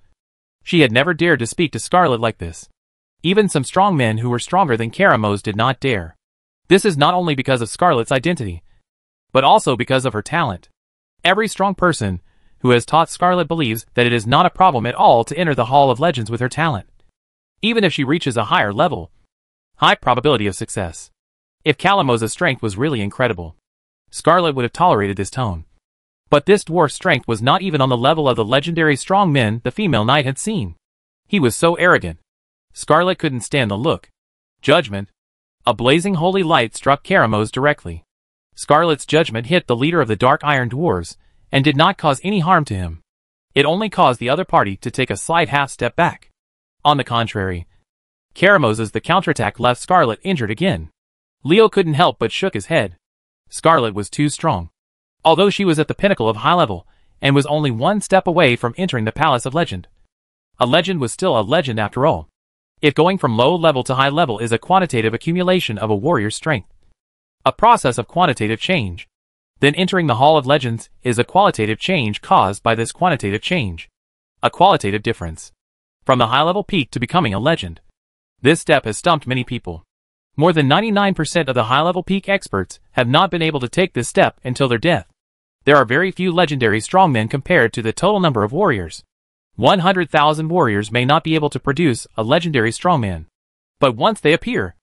[SPEAKER 1] she had never dared to speak to Scarlet like this. Even some strong men who were stronger than Karamos did not dare. This is not only because of Scarlet's identity, but also because of her talent. Every strong person who has taught Scarlet believes that it is not a problem at all to enter the Hall of Legends with her talent. Even if she reaches a higher level, high probability of success. If Kalamos's strength was really incredible, Scarlet would have tolerated this tone. But this dwarf's strength was not even on the level of the legendary strong men the female knight had seen. He was so arrogant. Scarlet couldn't stand the look. Judgment. A blazing holy light struck Karamos directly. Scarlet's judgment hit the leader of the Dark Iron Dwarves, and did not cause any harm to him. It only caused the other party to take a slight half-step back. On the contrary, Karamos's the counterattack left Scarlet injured again. Leo couldn't help but shook his head. Scarlet was too strong. Although she was at the pinnacle of high level, and was only one step away from entering the Palace of Legend. A legend was still a legend after all. If going from low level to high level is a quantitative accumulation of a warrior's strength, a process of quantitative change, then entering the Hall of Legends is a qualitative change caused by this quantitative change. A qualitative difference. From the high-level peak to becoming a legend. This step has stumped many people. More than 99% of the high-level peak experts have not been able to take this step until their death. There are very few legendary strongmen compared to the total number of warriors. 100,000 warriors may not be able to produce a legendary strongman. But once they appear,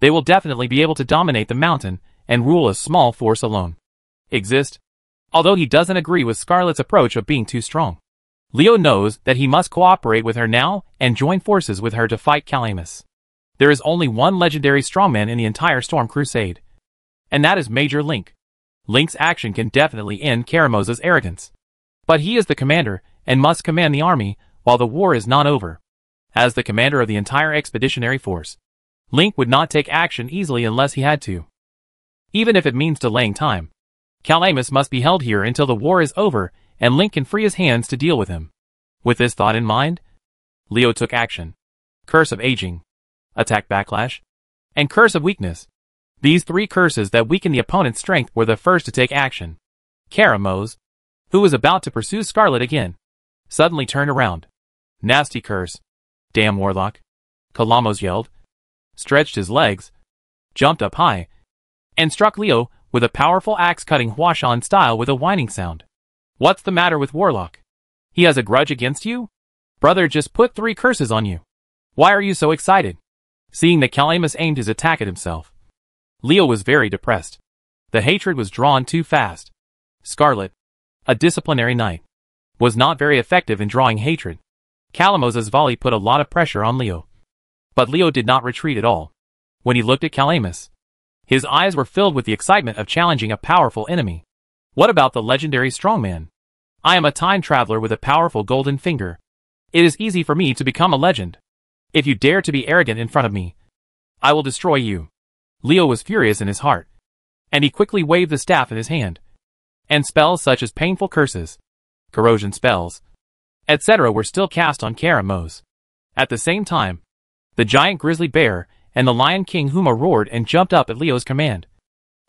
[SPEAKER 1] they will definitely be able to dominate the mountain and rule a small force alone. Exist. Although he doesn't agree with Scarlet's approach of being too strong. Leo knows that he must cooperate with her now and join forces with her to fight Calamus. There is only one legendary strongman in the entire Storm Crusade. And that is Major Link. Link's action can definitely end Karamoz's arrogance. But he is the commander and must command the army while the war is not over. As the commander of the entire expeditionary force, Link would not take action easily unless he had to. Even if it means delaying time. Calamus must be held here until the war is over and Link can free his hands to deal with him. With this thought in mind, Leo took action. Curse of Aging, Attack Backlash, and Curse of Weakness. These three curses that weaken the opponent's strength were the first to take action. Karamos, who was about to pursue Scarlet again, suddenly turned around. Nasty curse. Damn warlock. Kalamos yelled, stretched his legs, jumped up high, and struck Leo with a powerful axe-cutting Huashan style with a whining sound. What's the matter with Warlock? He has a grudge against you? Brother just put 3 curses on you. Why are you so excited? Seeing that Calamus aimed his attack at himself, Leo was very depressed. The hatred was drawn too fast. Scarlet, a disciplinary knight, was not very effective in drawing hatred. Calamos's volley put a lot of pressure on Leo. But Leo did not retreat at all. When he looked at Calamus, his eyes were filled with the excitement of challenging a powerful enemy. What about the legendary strongman? I am a time traveler with a powerful golden finger. It is easy for me to become a legend. If you dare to be arrogant in front of me, I will destroy you. Leo was furious in his heart, and he quickly waved the staff in his hand. And spells such as painful curses, corrosion spells, etc. were still cast on Karamos. At the same time, the giant grizzly bear and the lion king Huma roared and jumped up at Leo's command,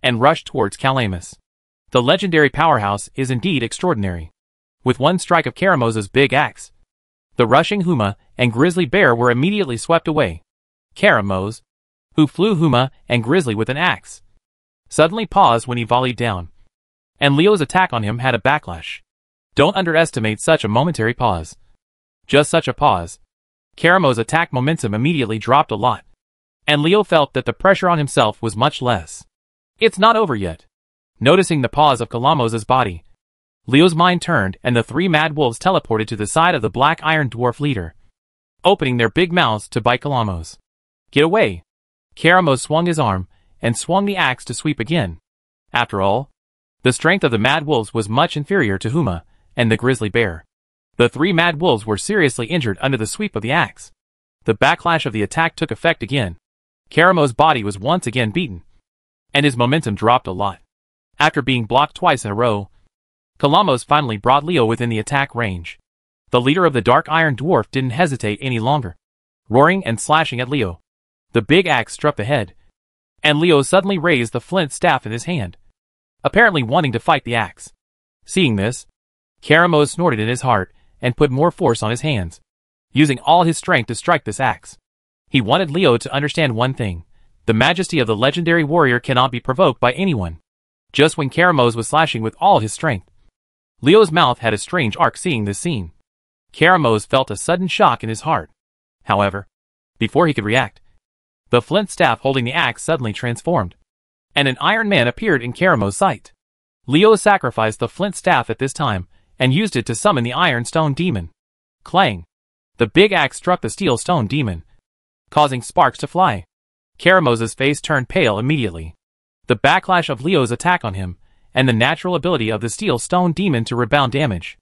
[SPEAKER 1] and rushed towards Calamus. The legendary powerhouse is indeed extraordinary. With one strike of Karamos's big axe, the rushing Huma and grizzly bear were immediately swept away. Karamos, who flew Huma and grizzly with an axe, suddenly paused when he volleyed down, and Leo's attack on him had a backlash. Don't underestimate such a momentary pause. Just such a pause. Karamos's attack momentum immediately dropped a lot, and Leo felt that the pressure on himself was much less. It's not over yet. Noticing the pause of Kalamos's body, Leo's mind turned and the 3 mad wolves teleported to the side of the black iron dwarf leader, opening their big mouths to bite Kalamos. Get away! Karamos swung his arm and swung the axe to sweep again. After all, the strength of the mad wolves was much inferior to Huma and the grizzly bear. The 3 mad wolves were seriously injured under the sweep of the axe. The backlash of the attack took effect again. Karamos's body was once again beaten, and his momentum dropped a lot. After being blocked twice in a row, Kalamos finally brought Leo within the attack range. The leader of the dark iron dwarf didn't hesitate any longer, roaring and slashing at Leo. The big axe struck the head, and Leo suddenly raised the flint staff in his hand, apparently wanting to fight the axe. Seeing this, Karamos snorted in his heart and put more force on his hands, using all his strength to strike this axe. He wanted Leo to understand one thing: the majesty of the legendary warrior cannot be provoked by anyone. Just when Karamos was slashing with all his strength, Leo's mouth had a strange arc. Seeing this scene, Karamos felt a sudden shock in his heart. However, before he could react, the flint staff holding the axe suddenly transformed, and an Iron Man appeared in Karamos's sight. Leo sacrificed the flint staff at this time and used it to summon the Iron Stone Demon. Clang! The big axe struck the Steel Stone Demon, causing sparks to fly. Karamos's face turned pale immediately. The backlash of Leo's attack on him, and the natural ability of the Steel Stone Demon to rebound damage.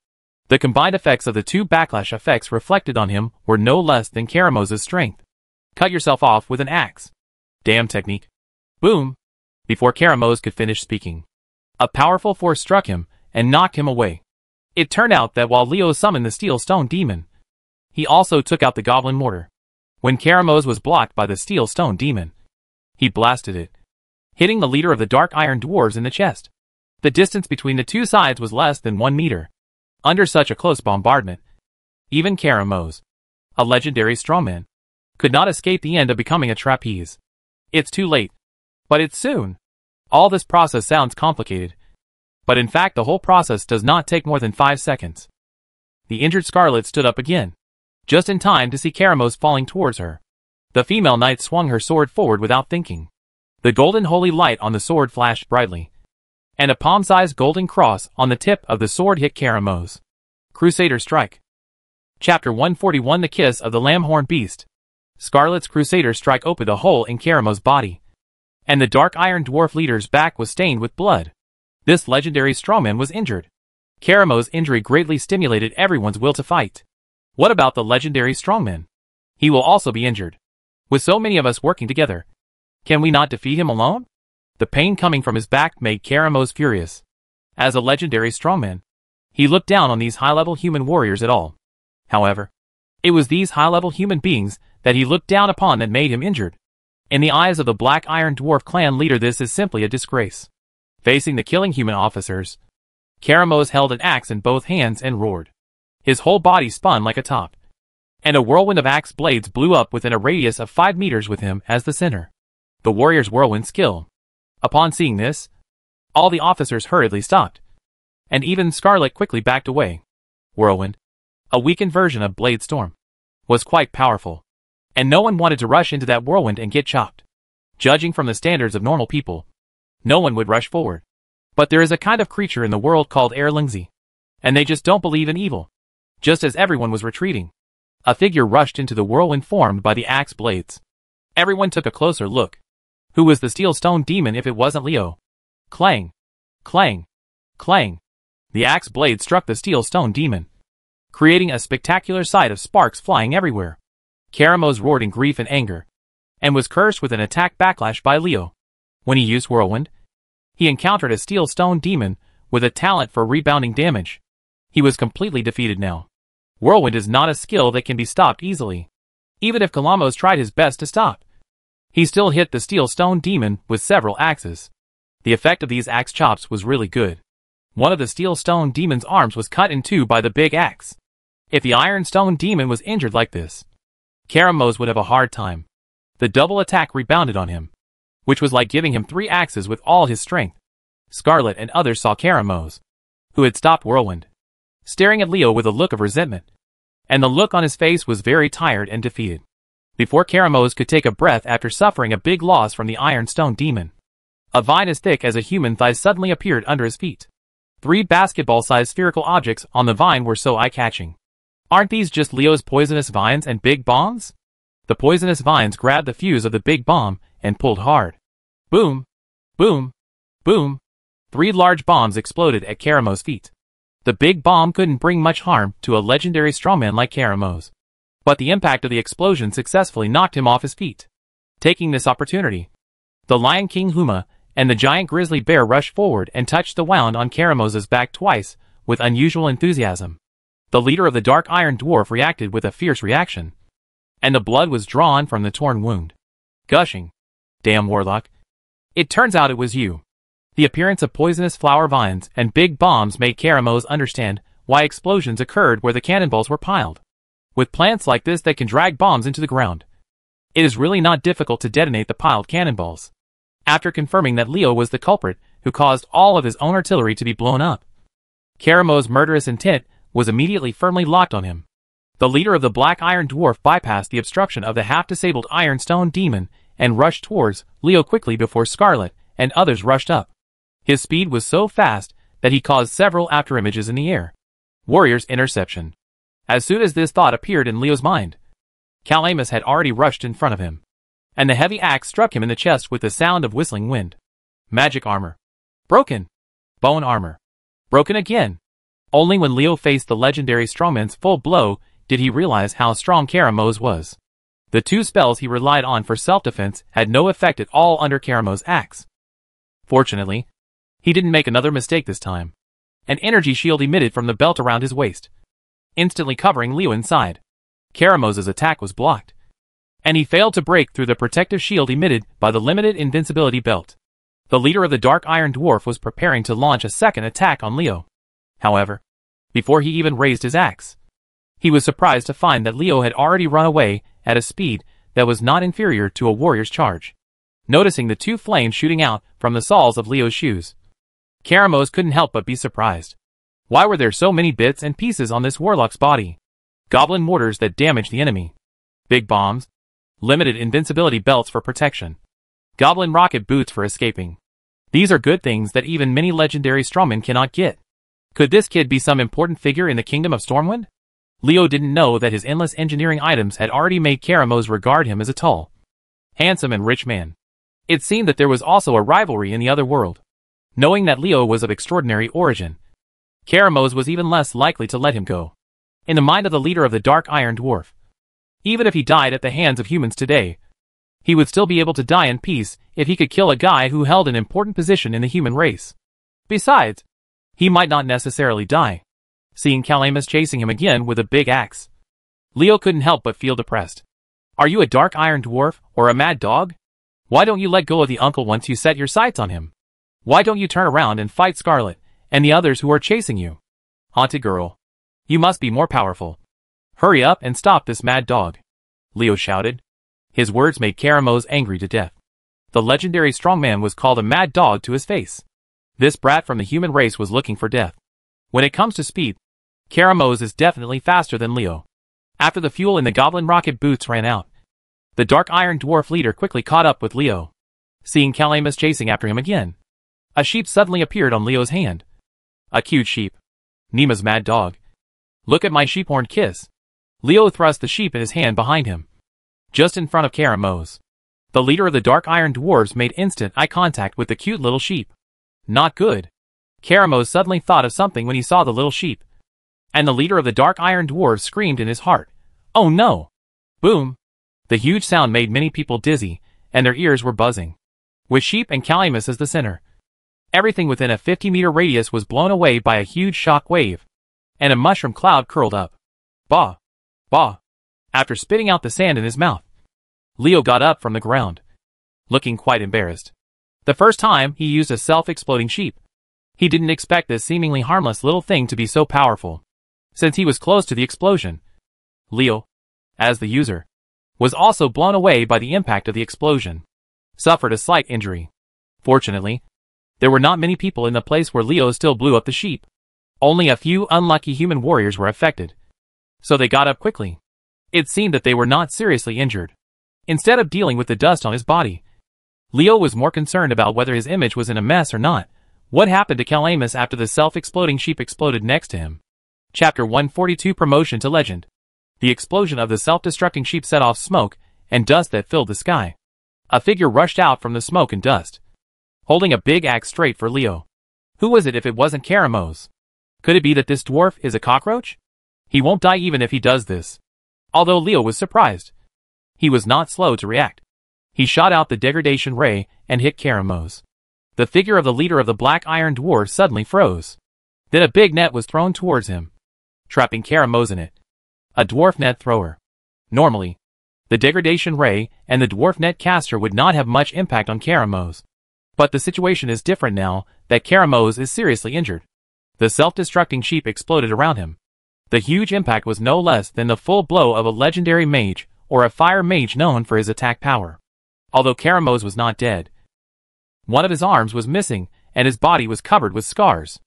[SPEAKER 1] The combined effects of the 2 backlash effects reflected on him were no less than Karamos's strength. Cut yourself off with an axe. Damn technique. Boom! Before Karamose could finish speaking, a powerful force struck him and knocked him away. It turned out that while Leo summoned the Steel Stone Demon, he also took out the Goblin Mortar. When Karamose was blocked by the Steel Stone Demon, he blasted it, hitting the leader of the Dark Iron Dwarves in the chest. The distance between the two sides was less than 1 meter. Under such a close bombardment, even Karamose, a legendary strongman, could not escape the end of becoming a trapeze. It's too late. But it's soon. All this process sounds complicated, but in fact the whole process does not take more than 5 seconds. The injured Scarlet stood up again, just in time to see Karamose falling towards her. The female knight swung her sword forward without thinking. The golden holy light on the sword flashed brightly, and a palm-sized golden cross on the tip of the sword hit Karamose. Crusader Strike. Chapter 141 The Kiss of the Lambhorn Beast. Scarlet's Crusader Strike opened a hole in Karamose's body, and the Dark Iron Dwarf leader's back was stained with blood. This legendary strongman was injured. Karamose's injury greatly stimulated everyone's will to fight. What about the legendary strongman? He will also be injured. With so many of us working together, can we not defeat him alone? The pain coming from his back made Karamose furious. As a legendary strongman, he looked down on these high-level human warriors at all. However, it was these high-level human beings that he looked down upon that made him injured. In the eyes of the Black Iron Dwarf clan leader, this is simply a disgrace. Facing the killing human officers, Karamose held an axe in both hands and roared. His whole body spun like a top, and a whirlwind of axe blades blew up within a radius of 5 meters with him as the center. The warrior's whirlwind skill. Upon seeing this, all the officers hurriedly stopped, and even Scarlet quickly backed away. Whirlwind, a weakened version of Blade Storm, was quite powerful, and no one wanted to rush into that whirlwind and get chopped. Judging from the standards of normal people, no one would rush forward. But there is a kind of creature in the world called Erlingzi, and they just don't believe in evil. Just as everyone was retreating, a figure rushed into the whirlwind formed by the axe blades. Everyone took a closer look. Who was the Steel Stone Demon if it wasn't Leo? Clang! Clang! Clang! The axe blade struck the Steel Stone Demon, creating a spectacular sight of sparks flying everywhere. Karamose roared in grief and anger, and was cursed with an attack backlash by Leo. When he used Whirlwind, he encountered a Steel Stone Demon with a talent for rebounding damage. He was completely defeated now. Whirlwind is not a skill that can be stopped easily. Even if Karamose tried his best to stop, he still hit the Steel Stone Demon with several axes. The effect of these axe chops was really good. One of the Steel Stone Demon's arms was cut in two by the big axe. If the Iron Stone Demon was injured like this, Karamose would have a hard time. The double attack rebounded on him, which was like giving him 3 axes with all his strength. Scarlet and others saw Karamose, who had stopped Whirlwind, staring at Leo with a look of resentment, and the look on his face was very tired and defeated. Before Karamose could take a breath after suffering a big loss from the Iron Stone Demon, a vine as thick as a human thigh suddenly appeared under his feet. 3 basketball-sized spherical objects on the vine were so eye-catching. Aren't these just Leo's poisonous vines and big bombs? The poisonous vines grabbed the fuse of the big bomb and pulled hard. Boom! Boom! Boom! 3 large bombs exploded at Karamose's feet. The big bomb couldn't bring much harm to a legendary strongman like Karamose, but the impact of the explosion successfully knocked him off his feet. Taking this opportunity, the Lion King Huma and the giant grizzly bear rushed forward and touched the wound on Karamose's back twice with unusual enthusiasm. The leader of the Dark Iron Dwarf reacted with a fierce reaction, and the blood was drawn from the torn wound, gushing. Damn warlock. It turns out it was you. The appearance of poisonous flower vines and big bombs made Karamose understand why explosions occurred where the cannonballs were piled. With plants like this that can drag bombs into the ground, it is really not difficult to detonate the piled cannonballs. After confirming that Leo was the culprit who caused all of his own artillery to be blown up, Karamose's murderous intent was immediately firmly locked on him. The leader of the Black Iron Dwarf bypassed the obstruction of the half-disabled Iron Stone Demon and rushed towards Leo quickly before Scarlet and others rushed up. His speed was so fast that he caused several afterimages in the air. Warrior's interception. As soon as this thought appeared in Leo's mind, Calamus had already rushed in front of him, and the heavy axe struck him in the chest with the sound of whistling wind. Magic armor. Broken. Bone armor. Broken again. Only when Leo faced the legendary strongman's full blow did he realize how strong Karamose was. The two spells he relied on for self-defense had no effect at all under Karamo's axe. Fortunately, he didn't make another mistake this time. An energy shield emitted from the belt around his waist, instantly covering Leo inside. Karamo's attack was blocked, and he failed to break through the protective shield emitted by the limited invincibility belt. The leader of the Dark Iron Dwarf was preparing to launch a second attack on Leo. However, before he even raised his axe, he was surprised to find that Leo had already run away at a speed that was not inferior to a warrior's charge. Noticing the two flames shooting out from the soles of Leo's shoes, Karamo's couldn't help but be surprised. Why were there so many bits and pieces on this warlock's body? Goblin mortars that damaged the enemy, big bombs, limited invincibility belts for protection, goblin rocket boots for escaping. These are good things that even many legendary strongmen cannot get. Could this kid be some important figure in the Kingdom of Stormwind? Leo didn't know that his endless engineering items had already made Karamo's regard him as a tall, handsome and rich man. It seemed that there was also a rivalry in the other world. Knowing that Leo was of extraordinary origin, Karamo's was even less likely to let him go. In the mind of the leader of the Dark Iron Dwarf, even if he died at the hands of humans today, he would still be able to die in peace if he could kill a guy who held an important position in the human race. Besides, he might not necessarily die. Seeing Calamus chasing him again with a big axe, Leo couldn't help but feel depressed. Are you a Dark Iron Dwarf or a mad dog? Why don't you let go of the uncle once you set your sights on him? Why don't you turn around and fight Scarlet and the others who are chasing you? Haunted girl, you must be more powerful. Hurry up and stop this mad dog, Leo shouted. His words made Karamo's angry to death. The legendary strongman was called a mad dog to his face. This brat from the human race was looking for death. When it comes to speed, Karamo's is definitely faster than Leo. After the fuel in the goblin rocket boots ran out, the Dark Iron Dwarf leader quickly caught up with Leo. Seeing Calamus chasing after him again, a sheep suddenly appeared on Leo's hand. A cute sheep. Nima's mad dog. Look at my sheep-horned kiss. Leo thrust the sheep in his hand behind him, just in front of Karamo's. The leader of the Dark Iron Dwarves made instant eye contact with the cute little sheep. Not good. Karamo's suddenly thought of something when he saw the little sheep, and the leader of the Dark Iron Dwarves screamed in his heart. Oh no! Boom! The huge sound made many people dizzy, and their ears were buzzing. With Sheep and Calamus as the center, everything within a 50-meter radius was blown away by a huge shock wave, and a mushroom cloud curled up. Bah! Bah! After spitting out the sand in his mouth, Leo got up from the ground, looking quite embarrassed. The first time he used a self-exploding sheep, he didn't expect this seemingly harmless little thing to be so powerful. Since he was close to the explosion, Leo, as the user, was also blown away by the impact of the explosion, suffered a slight injury. Fortunately, there were not many people in the place where Leo still blew up the sheep. Only a few unlucky human warriors were affected, so they got up quickly. It seemed that they were not seriously injured. Instead of dealing with the dust on his body, Leo was more concerned about whether his image was in a mess or not. What happened to Calamus after the self-exploding sheep exploded next to him? Chapter 142 Promotion to Legend. The explosion of the self-destructing sheep set off smoke and dust that filled the sky. A figure rushed out from the smoke and dust, holding a big axe straight for Leo. Who was it if it wasn't Karamo's? Could it be that this dwarf is a cockroach? He won't die even if he does this. Although Leo was surprised, he was not slow to react. He shot out the degradation ray and hit Karamo's. The figure of the leader of the Black Iron Dwarf suddenly froze. Then a big net was thrown towards him, trapping Karamo's in it. A dwarf net thrower. Normally, the degradation ray and the dwarf net caster would not have much impact on Karamo's. But the situation is different now that Karamo's is seriously injured. The self-destructing sheep exploded around him. The huge impact was no less than the full blow of a legendary mage or a fire mage known for his attack power. Although Karamo's was not dead, one of his arms was missing and his body was covered with scars,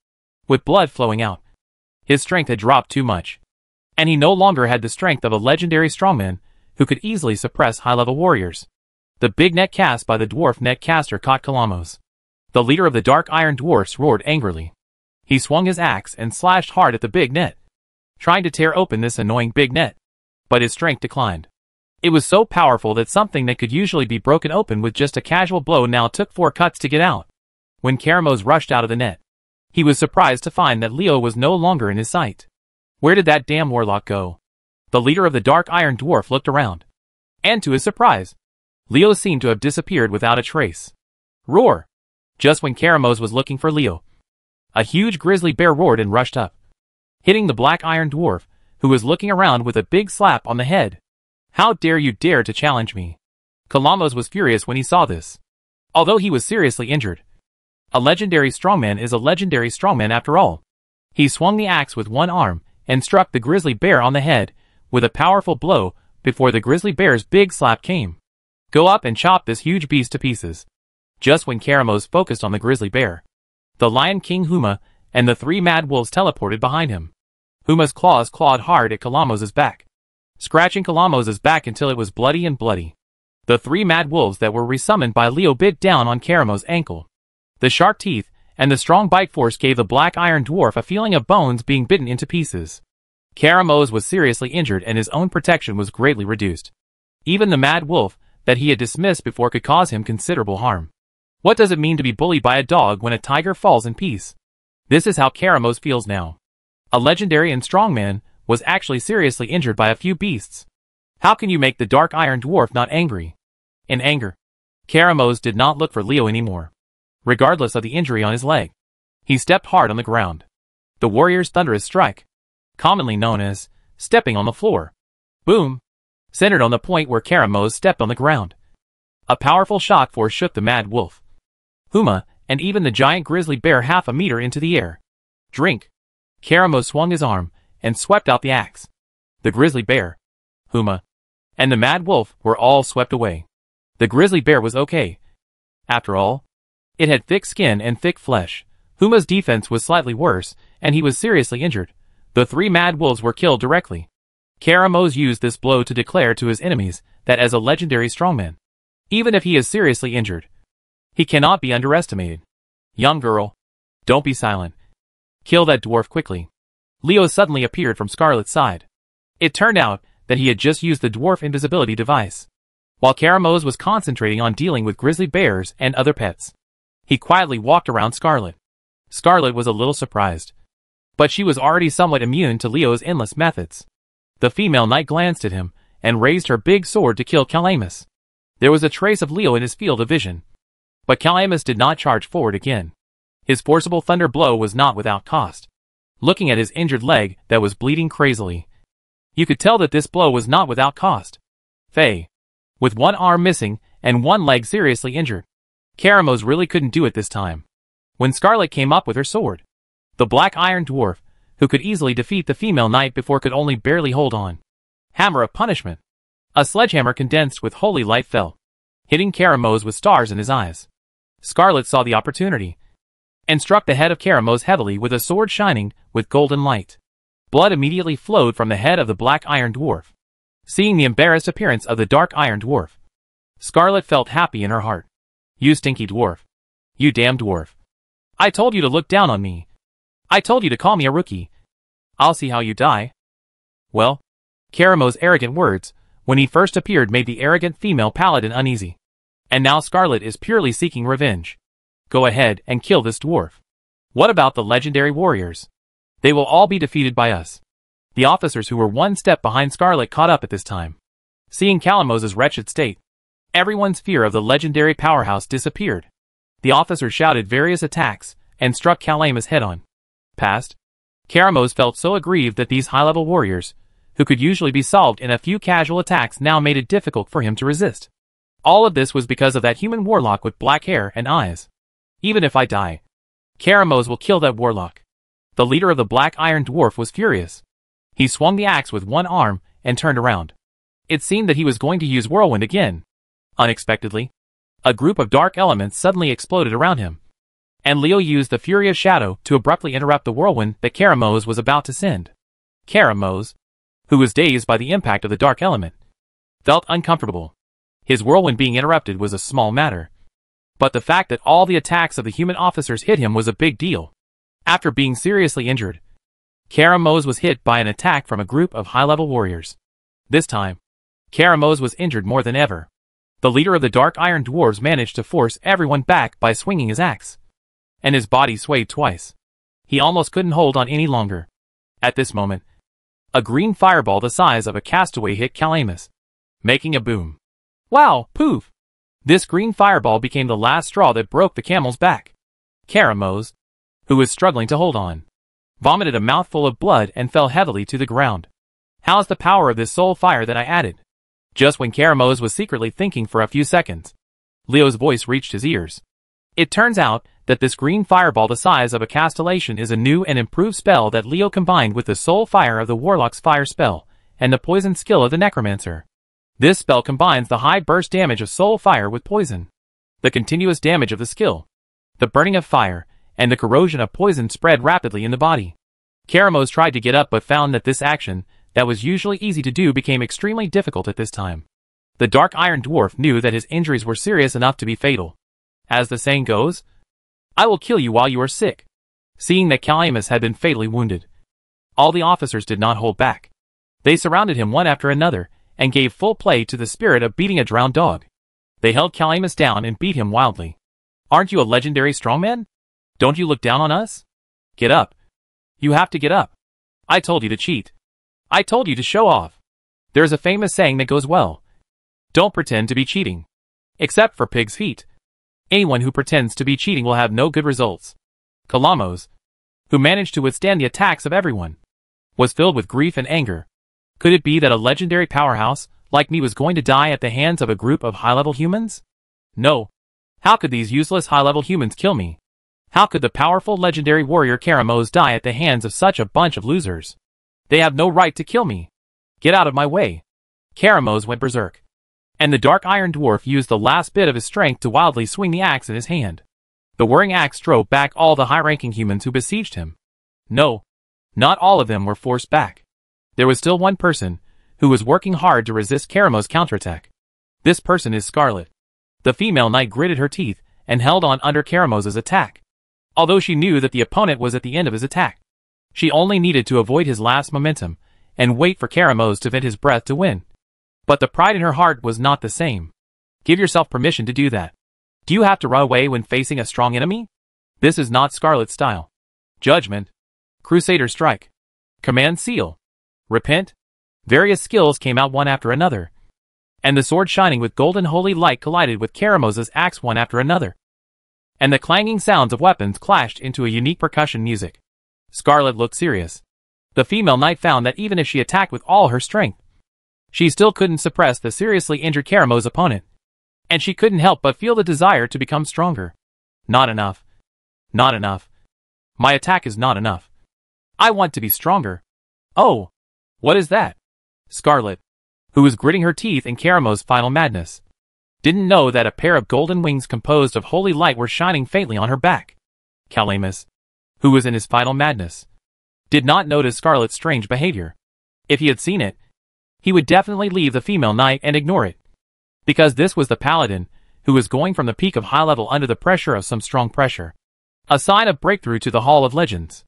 [SPEAKER 1] with blood flowing out. His strength had dropped too much, and he no longer had the strength of a legendary strongman who could easily suppress high-level warriors. The big net cast by the dwarf net caster caught Calamus. The leader of the Dark Iron Dwarfs roared angrily. He swung his axe and slashed hard at the big net, trying to tear open this annoying big net, but his strength declined. It was so powerful that something that could usually be broken open with just a casual blow now took 4 cuts to get out. When Karamo's rushed out of the net, he was surprised to find that Leo was no longer in his sight. Where did that damn warlock go? The leader of the Dark Iron Dwarf looked around, And to his surprise, Leo seemed to have disappeared without a trace. Roar! Just when Karamose was looking for Leo, a huge grizzly bear roared and rushed up, hitting the black iron dwarf, who was looking around with a big slap on the head. How dare you dare to challenge me? Kalamos was furious when he saw this. Although he was seriously injured, a legendary strongman is a legendary strongman after all. He swung the axe with one arm and struck the grizzly bear on the head with a powerful blow before the grizzly bear's big slap came. Go up and chop this huge beast to pieces. Just when Karamose focused on the grizzly bear, the Lion King Huma and the 3 mad wolves teleported behind him. Huma's claws clawed hard at Kalamose's back, scratching Kalamose's back until it was bloody and bloody. The 3 mad wolves that were resummoned by Leo bit down on Karamose's ankle. The sharp teeth and the strong bite force gave the black iron dwarf a feeling of bones being bitten into pieces. Karamose was seriously injured and his own protection was greatly reduced. Even the mad wolf that he had dismissed before could cause him considerable harm. What does it mean to be bullied by a dog when a tiger falls in peace? This is how Karamose feels now. A legendary and strong man was actually seriously injured by a few beasts. How can you make the dark iron dwarf not angry? In anger, Karamose did not look for Leo anymore. Regardless of the injury on his leg, he stepped hard on the ground. The warrior's thunderous strike, commonly known as stepping on the floor, boom, centered on the point where Karamose stepped on the ground. A powerful shock force shook the mad wolf, Huma, and even the giant grizzly bear half a meter into the air. Drink! Karamose swung his arm and swept out the axe. The grizzly bear, Huma, and the mad wolf were all swept away. The grizzly bear was okay. After all, it had thick skin and thick flesh. Huma's defense was slightly worse, and he was seriously injured. The 3 mad wolves were killed directly. Karamose used this blow to declare to his enemies that as a legendary strongman, even if he is seriously injured, he cannot be underestimated. Young girl, don't be silent. Kill that dwarf quickly. Leo suddenly appeared from Scarlet's side. It turned out that he had just used the dwarf invisibility device. While Karamose was concentrating on dealing with grizzly bears and other pets, he quietly walked around Scarlet. Scarlet was a little surprised, but she was already somewhat immune to Leo's endless methods. The female knight glanced at him and raised her big sword to kill Calamus. There was a trace of Leo in his field of vision, but Calamus did not charge forward again. His forcible thunder blow was not without cost. Looking at his injured leg that was bleeding crazily, you could tell that this blow was not without cost. Faye, with one arm missing and one leg seriously injured, Karamose really couldn't do it this time. When Scarlet came up with her sword, the black iron dwarf, who could easily defeat the female knight before could only barely hold on. Hammer of punishment. A sledgehammer condensed with holy light fell, hitting Karamose with stars in his eyes. Scarlet saw the opportunity and struck the head of Karamose heavily with a sword shining with golden light. Blood immediately flowed from the head of the black iron dwarf. Seeing the embarrassed appearance of the dark iron dwarf, Scarlet felt happy in her heart. You stinky dwarf. You damn dwarf. I told you to look down on me. I told you to call me a rookie. I'll see how you die. Well, Karamose's arrogant words, when he first appeared, made the arrogant female paladin uneasy. And now Scarlet is purely seeking revenge. Go ahead and kill this dwarf. What about the legendary warriors? They will all be defeated by us. The officers who were one step behind Scarlet caught up at this time. Seeing Calamose's wretched state, everyone's fear of the legendary powerhouse disappeared. The officers shouted various attacks and struck Calamus head-on. Past, Karamose felt so aggrieved that these high-level warriors, who could usually be solved in a few casual attacks, now made it difficult for him to resist. All of this was because of that human warlock with black hair and eyes. Even if I die, Karamose will kill that warlock. The leader of the black iron dwarf was furious. He swung the axe with one arm and turned around. It seemed that he was going to use whirlwind again. Unexpectedly, a group of dark elements suddenly exploded around him, and Leo used the Fury of Shadow to abruptly interrupt the whirlwind that Karamose was about to send. Karamose, who was dazed by the impact of the dark element, felt uncomfortable. His whirlwind being interrupted was a small matter, but the fact that all the attacks of the human officers hit him was a big deal. After being seriously injured, Karamose was hit by an attack from a group of high-level warriors. This time, Karamose was injured more than ever. The leader of the Dark Iron Dwarves managed to force everyone back by swinging his axe, and his body swayed twice. He almost couldn't hold on any longer. At this moment, a green fireball the size of a castaway hit Calamus. making a boom. Wow, poof! This green fireball became the last straw that broke the camel's back. Karamose, who was struggling to hold on, vomited a mouthful of blood and fell heavily to the ground. How's the power of this soul fire that I added? Just when Karamose was secretly thinking for a few seconds, Leo's voice reached his ears. It turns out that this green fireball the size of a castellation is a new and improved spell that Leo combined with the soul fire of the warlock's fire spell and the poison skill of the necromancer. This spell combines the high burst damage of soul fire with poison, the continuous damage of the skill, the burning of fire, and the corrosion of poison spread rapidly in the body. Karamose tried to get up but found that this action, that was usually easy to do, became extremely difficult at this time. The Dark Iron Dwarf knew that his injuries were serious enough to be fatal. As the saying goes, I will kill you while you are sick. Seeing that Calamus had been fatally wounded, all the officers did not hold back. They surrounded him one after another, and gave full play to the spirit of beating a drowned dog. They held Calamus down and beat him wildly. Aren't you a legendary strongman? Don't you look down on us? Get up. You have to get up. I told you to cheat. I told you to show off. There's a famous saying that goes well. Don't pretend to be cheating. Except for pig's feet. Anyone who pretends to be cheating will have no good results. Kalamose, who managed to withstand the attacks of everyone, was filled with grief and anger. Could it be that a legendary powerhouse like me was going to die at the hands of a group of high-level humans? No. How could these useless high-level humans kill me? How could the powerful legendary warrior Karamose die at the hands of such a bunch of losers? They have no right to kill me. Get out of my way. Karamose went berserk, and the Dark Iron Dwarf used the last bit of his strength to wildly swing the axe in his hand. The whirring axe drove back all the high-ranking humans who besieged him. No, not all of them were forced back. There was still one person who was working hard to resist Karamose's counterattack. This person is Scarlet. The female knight gritted her teeth and held on under Karamose's attack. Although she knew that the opponent was at the end of his attack, she only needed to avoid his last momentum and wait for Karamose to vent his breath to win. But the pride in her heart was not the same. Give yourself permission to do that. Do you have to run away when facing a strong enemy? This is not Scarlet's style. Judgment. Crusader Strike. Command Seal. Repent. Various skills came out one after another, and the sword shining with golden holy light collided with Karamose's axe one after another, and the clanging sounds of weapons clashed into a unique percussion music. Scarlet looked serious. The female knight found that even if she attacked with all her strength, she still couldn't suppress the seriously injured Karamose's opponent, and she couldn't help but feel the desire to become stronger. Not enough. Not enough. My attack is not enough. I want to be stronger. Oh, what is that? Scarlet, who was gritting her teeth in Karamose's final madness, didn't know that a pair of golden wings composed of holy light were shining faintly on her back. Calamus, who was in his final madness, did not notice Scarlet's strange behavior. If he had seen it, he would definitely leave the female knight and ignore it. Because this was the paladin, who was going from the peak of high level under the pressure of some strong pressure. A sign of breakthrough to the Hall of Legends.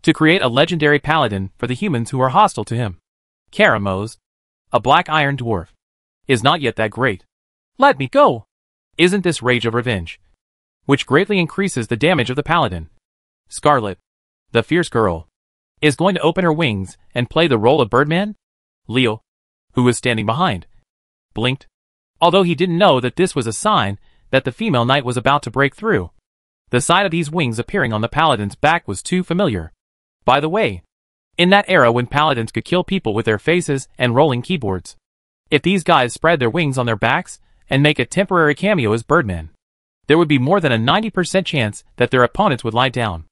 [SPEAKER 1] To create a legendary paladin for the humans who are hostile to him. Karamose, a black iron dwarf, is not yet that great. Let me go! Isn't this rage of revenge? Which greatly increases the damage of the paladin. Scarlet, the fierce girl, is going to open her wings and play the role of Birdman? Leo, who was standing behind, blinked, although he didn't know that this was a sign that the female knight was about to break through. The sight of these wings appearing on the paladin's back was too familiar. By the way, in that era when paladins could kill people with their faces and rolling keyboards, if these guys spread their wings on their backs and make a temporary cameo as Birdman, there would be more than a 90% chance that their opponents would lie down.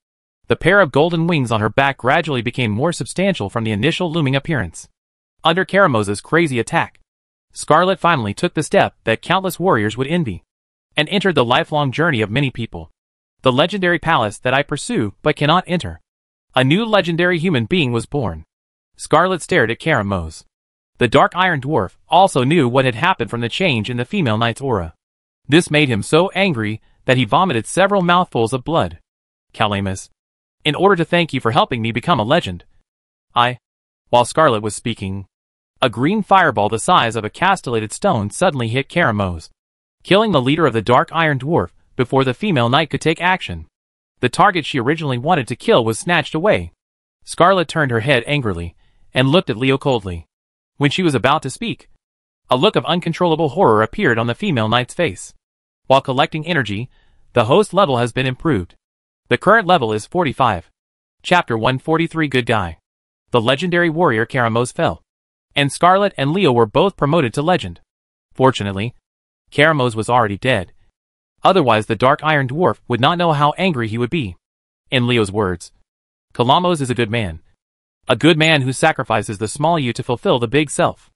[SPEAKER 1] The pair of golden wings on her back gradually became more substantial from the initial looming appearance. Under Karamose's crazy attack, Scarlet finally took the step that countless warriors would envy, and entered the lifelong journey of many people. The legendary palace that I pursue but cannot enter. A new legendary human being was born. Scarlet stared at Karamose. The Dark Iron Dwarf also knew what had happened from the change in the female knight's aura. This made him so angry that he vomited several mouthfuls of blood. Calamus, in order to thank you for helping me become a legend, While Scarlet was speaking, a green fireball the size of a castellated stone suddenly hit Karamose, killing the leader of the Dark Iron Dwarf before the female knight could take action. The target she originally wanted to kill was snatched away. Scarlet turned her head angrily and looked at Leo coldly. When she was about to speak, A look of uncontrollable horror appeared on the female knight's face. While collecting energy, the host level has been improved. The current level is 45. Chapter 143 Good Guy. The legendary warrior Karamos fell. And Scarlet and Leo were both promoted to legend. Fortunately, Karamos was already dead. Otherwise the Dark Iron Dwarf would not know how angry he would be. In Leo's words, Karamos is a good man. A good man who sacrifices the small you to fulfill the big self.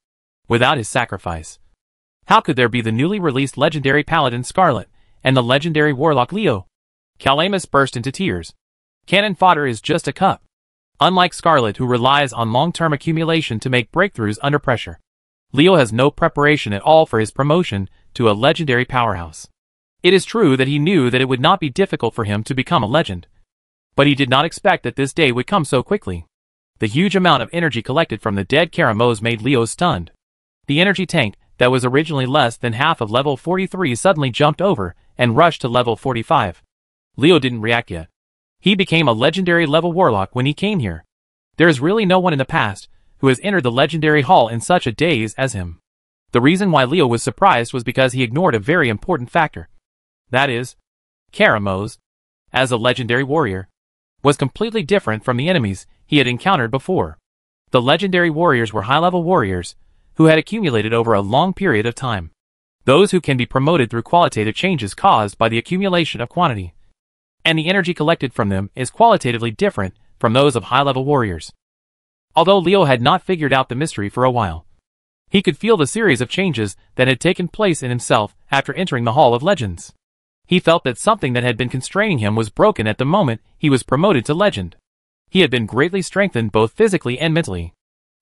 [SPEAKER 1] Without his sacrifice, how could there be the newly released legendary paladin Scarlet and the legendary warlock Leo? Calamus burst into tears. Cannon fodder is just a cup. Unlike Scarlet, who relies on long-term accumulation to make breakthroughs under pressure, Leo has no preparation at all for his promotion to a legendary powerhouse. It is true that he knew that it would not be difficult for him to become a legend, but he did not expect that this day would come so quickly. The huge amount of energy collected from the dead Karamos made Leo stunned. The energy tank, that was originally less than half of level 43, suddenly jumped over and rushed to level 45. Leo didn't react yet. He became a legendary level warlock when he came here. There is really no one in the past who has entered the legendary hall in such a daze as him. The reason why Leo was surprised was because he ignored a very important factor. That is, Karamos, as a legendary warrior, was completely different from the enemies he had encountered before. The legendary warriors were high-level warriors who had accumulated over a long period of time. Those who can be promoted through qualitative changes caused by the accumulation of quantity. And the energy collected from them is qualitatively different from those of high-level warriors. Although Leo had not figured out the mystery for a while, he could feel the series of changes that had taken place in himself after entering the Hall of Legends. He felt that something that had been constraining him was broken at the moment he was promoted to legend. He had been greatly strengthened both physically and mentally.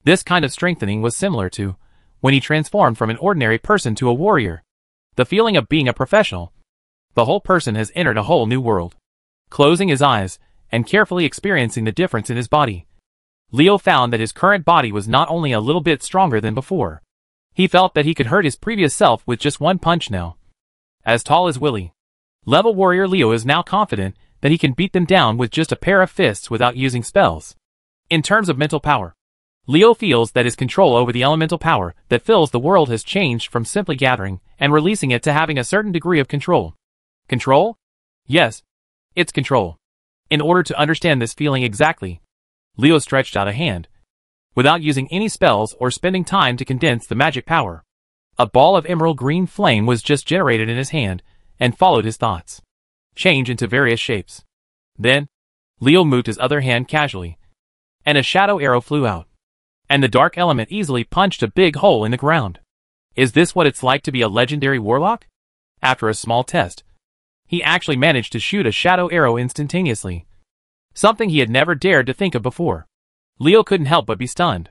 [SPEAKER 1] This kind of strengthening was similar to when he transformed from an ordinary person to a warrior. The feeling of being a professional. The whole person has entered a whole new world. Closing his eyes and carefully experiencing the difference in his body, Leo found that his current body was not only a little bit stronger than before. He felt that he could hurt his previous self with just one punch now. As tall as Willy, level warrior Leo is now confident that he can beat them down with just a pair of fists without using spells. In terms of mental power, Leo feels that his control over the elemental power that fills the world has changed from simply gathering and releasing it to having a certain degree of control. Control? Yes, it's control. In order to understand this feeling exactly, Leo stretched out a hand. Without using any spells or spending time to condense the magic power, a ball of emerald green flame was just generated in his hand and followed his thoughts. Change into various shapes. Then, Leo moved his other hand casually, and a shadow arrow flew out. And the dark element easily punched a big hole in the ground. Is this what it's like to be a legendary warlock? After a small test, he actually managed to shoot a shadow arrow instantaneously. Something he had never dared to think of before. Leo couldn't help but be stunned.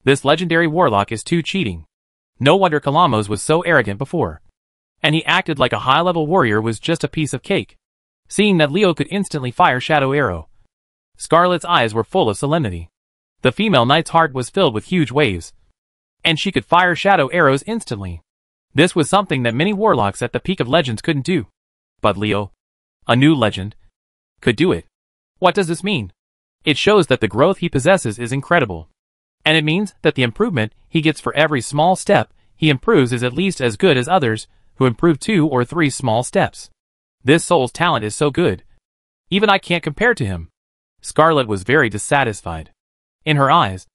[SPEAKER 1] This legendary warlock is too cheating. No wonder Karamos was so arrogant before. And he acted like a high-level warrior was just a piece of cake. Seeing that Leo could instantly fire shadow arrow, Scarlet's eyes were full of solemnity. The female knight's heart was filled with huge waves, and she could fire shadow arrows instantly. This was something that many warlocks at the peak of legends couldn't do. But Leo, a new legend, could do it. What does this mean? It shows that the growth he possesses is incredible. And it means that the improvement he gets for every small step he improves is at least as good as others who improve 2 or 3 small steps. This soul's talent is so good. Even I can't compare to him. Scarlet was very dissatisfied. In her eyes,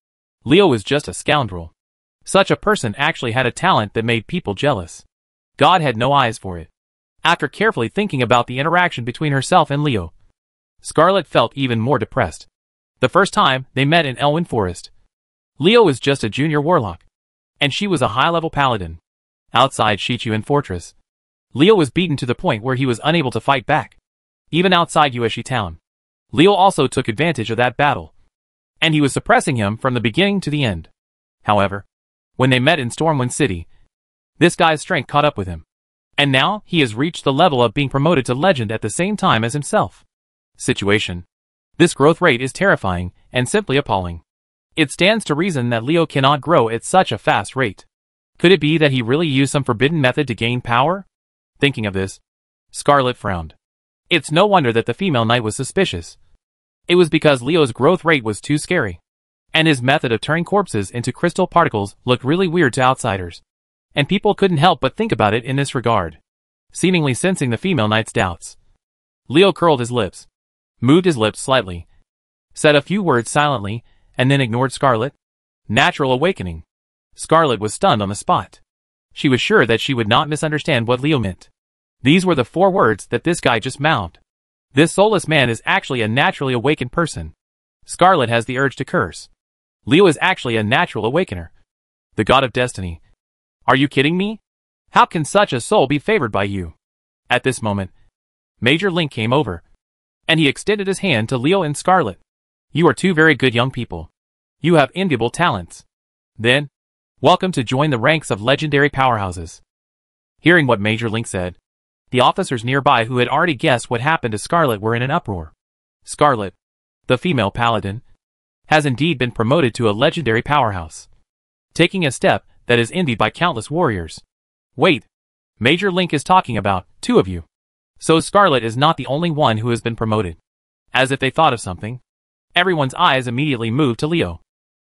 [SPEAKER 1] Leo was just a scoundrel. Such a person actually had a talent that made people jealous. God had no eyes for it. After carefully thinking about the interaction between herself and Leo, Scarlet felt even more depressed. The first time they met in Elwyn Forest, Leo was just a junior warlock, and she was a high-level paladin. Outside Shichuan Fortress, Leo was beaten to the point where he was unable to fight back. Even outside Yueshi town, Leo also took advantage of that battle, and he was suppressing him from the beginning to the end. However, when they met in Stormwind City, this guy's strength caught up with him, and now he has reached the level of being promoted to legend at the same time as himself. Situation. This growth rate is terrifying and simply appalling. It stands to reason that Leo cannot grow at such a fast rate. Could it be that he really used some forbidden method to gain power? Thinking of this, Scarlet frowned. It's no wonder that the female knight was suspicious. It was because Leo's growth rate was too scary, and his method of turning corpses into crystal particles looked really weird to outsiders. and people couldn't help but think about it in this regard. Seemingly sensing the female knight's doubts, Leo curled his lips, moved his lips slightly, said a few words silently, and then ignored Scarlet. Natural awakening. Scarlet was stunned on the spot. She was sure that she would not misunderstand what Leo meant. These were the 4 words that this guy just mouthed. This soulless man is actually a naturally awakened person. Scarlet has the urge to curse. Leo is actually a natural awakener. The god of destiny. Are you kidding me? How can such a soul be favored by you? At this moment, Major Link came over, and he extended his hand to Leo and Scarlet. You are 2 very good young people. You have enviable talents. Then, welcome to join the ranks of legendary powerhouses. Hearing what Major Link said, the officers nearby who had already guessed what happened to Scarlet were in an uproar. Scarlet, the female paladin, has indeed been promoted to a legendary powerhouse, taking a step that is envied by countless warriors. Wait, Major Link is talking about 2 of you. So Scarlet is not the only one who has been promoted. As if they thought of something, everyone's eyes immediately moved to Leo.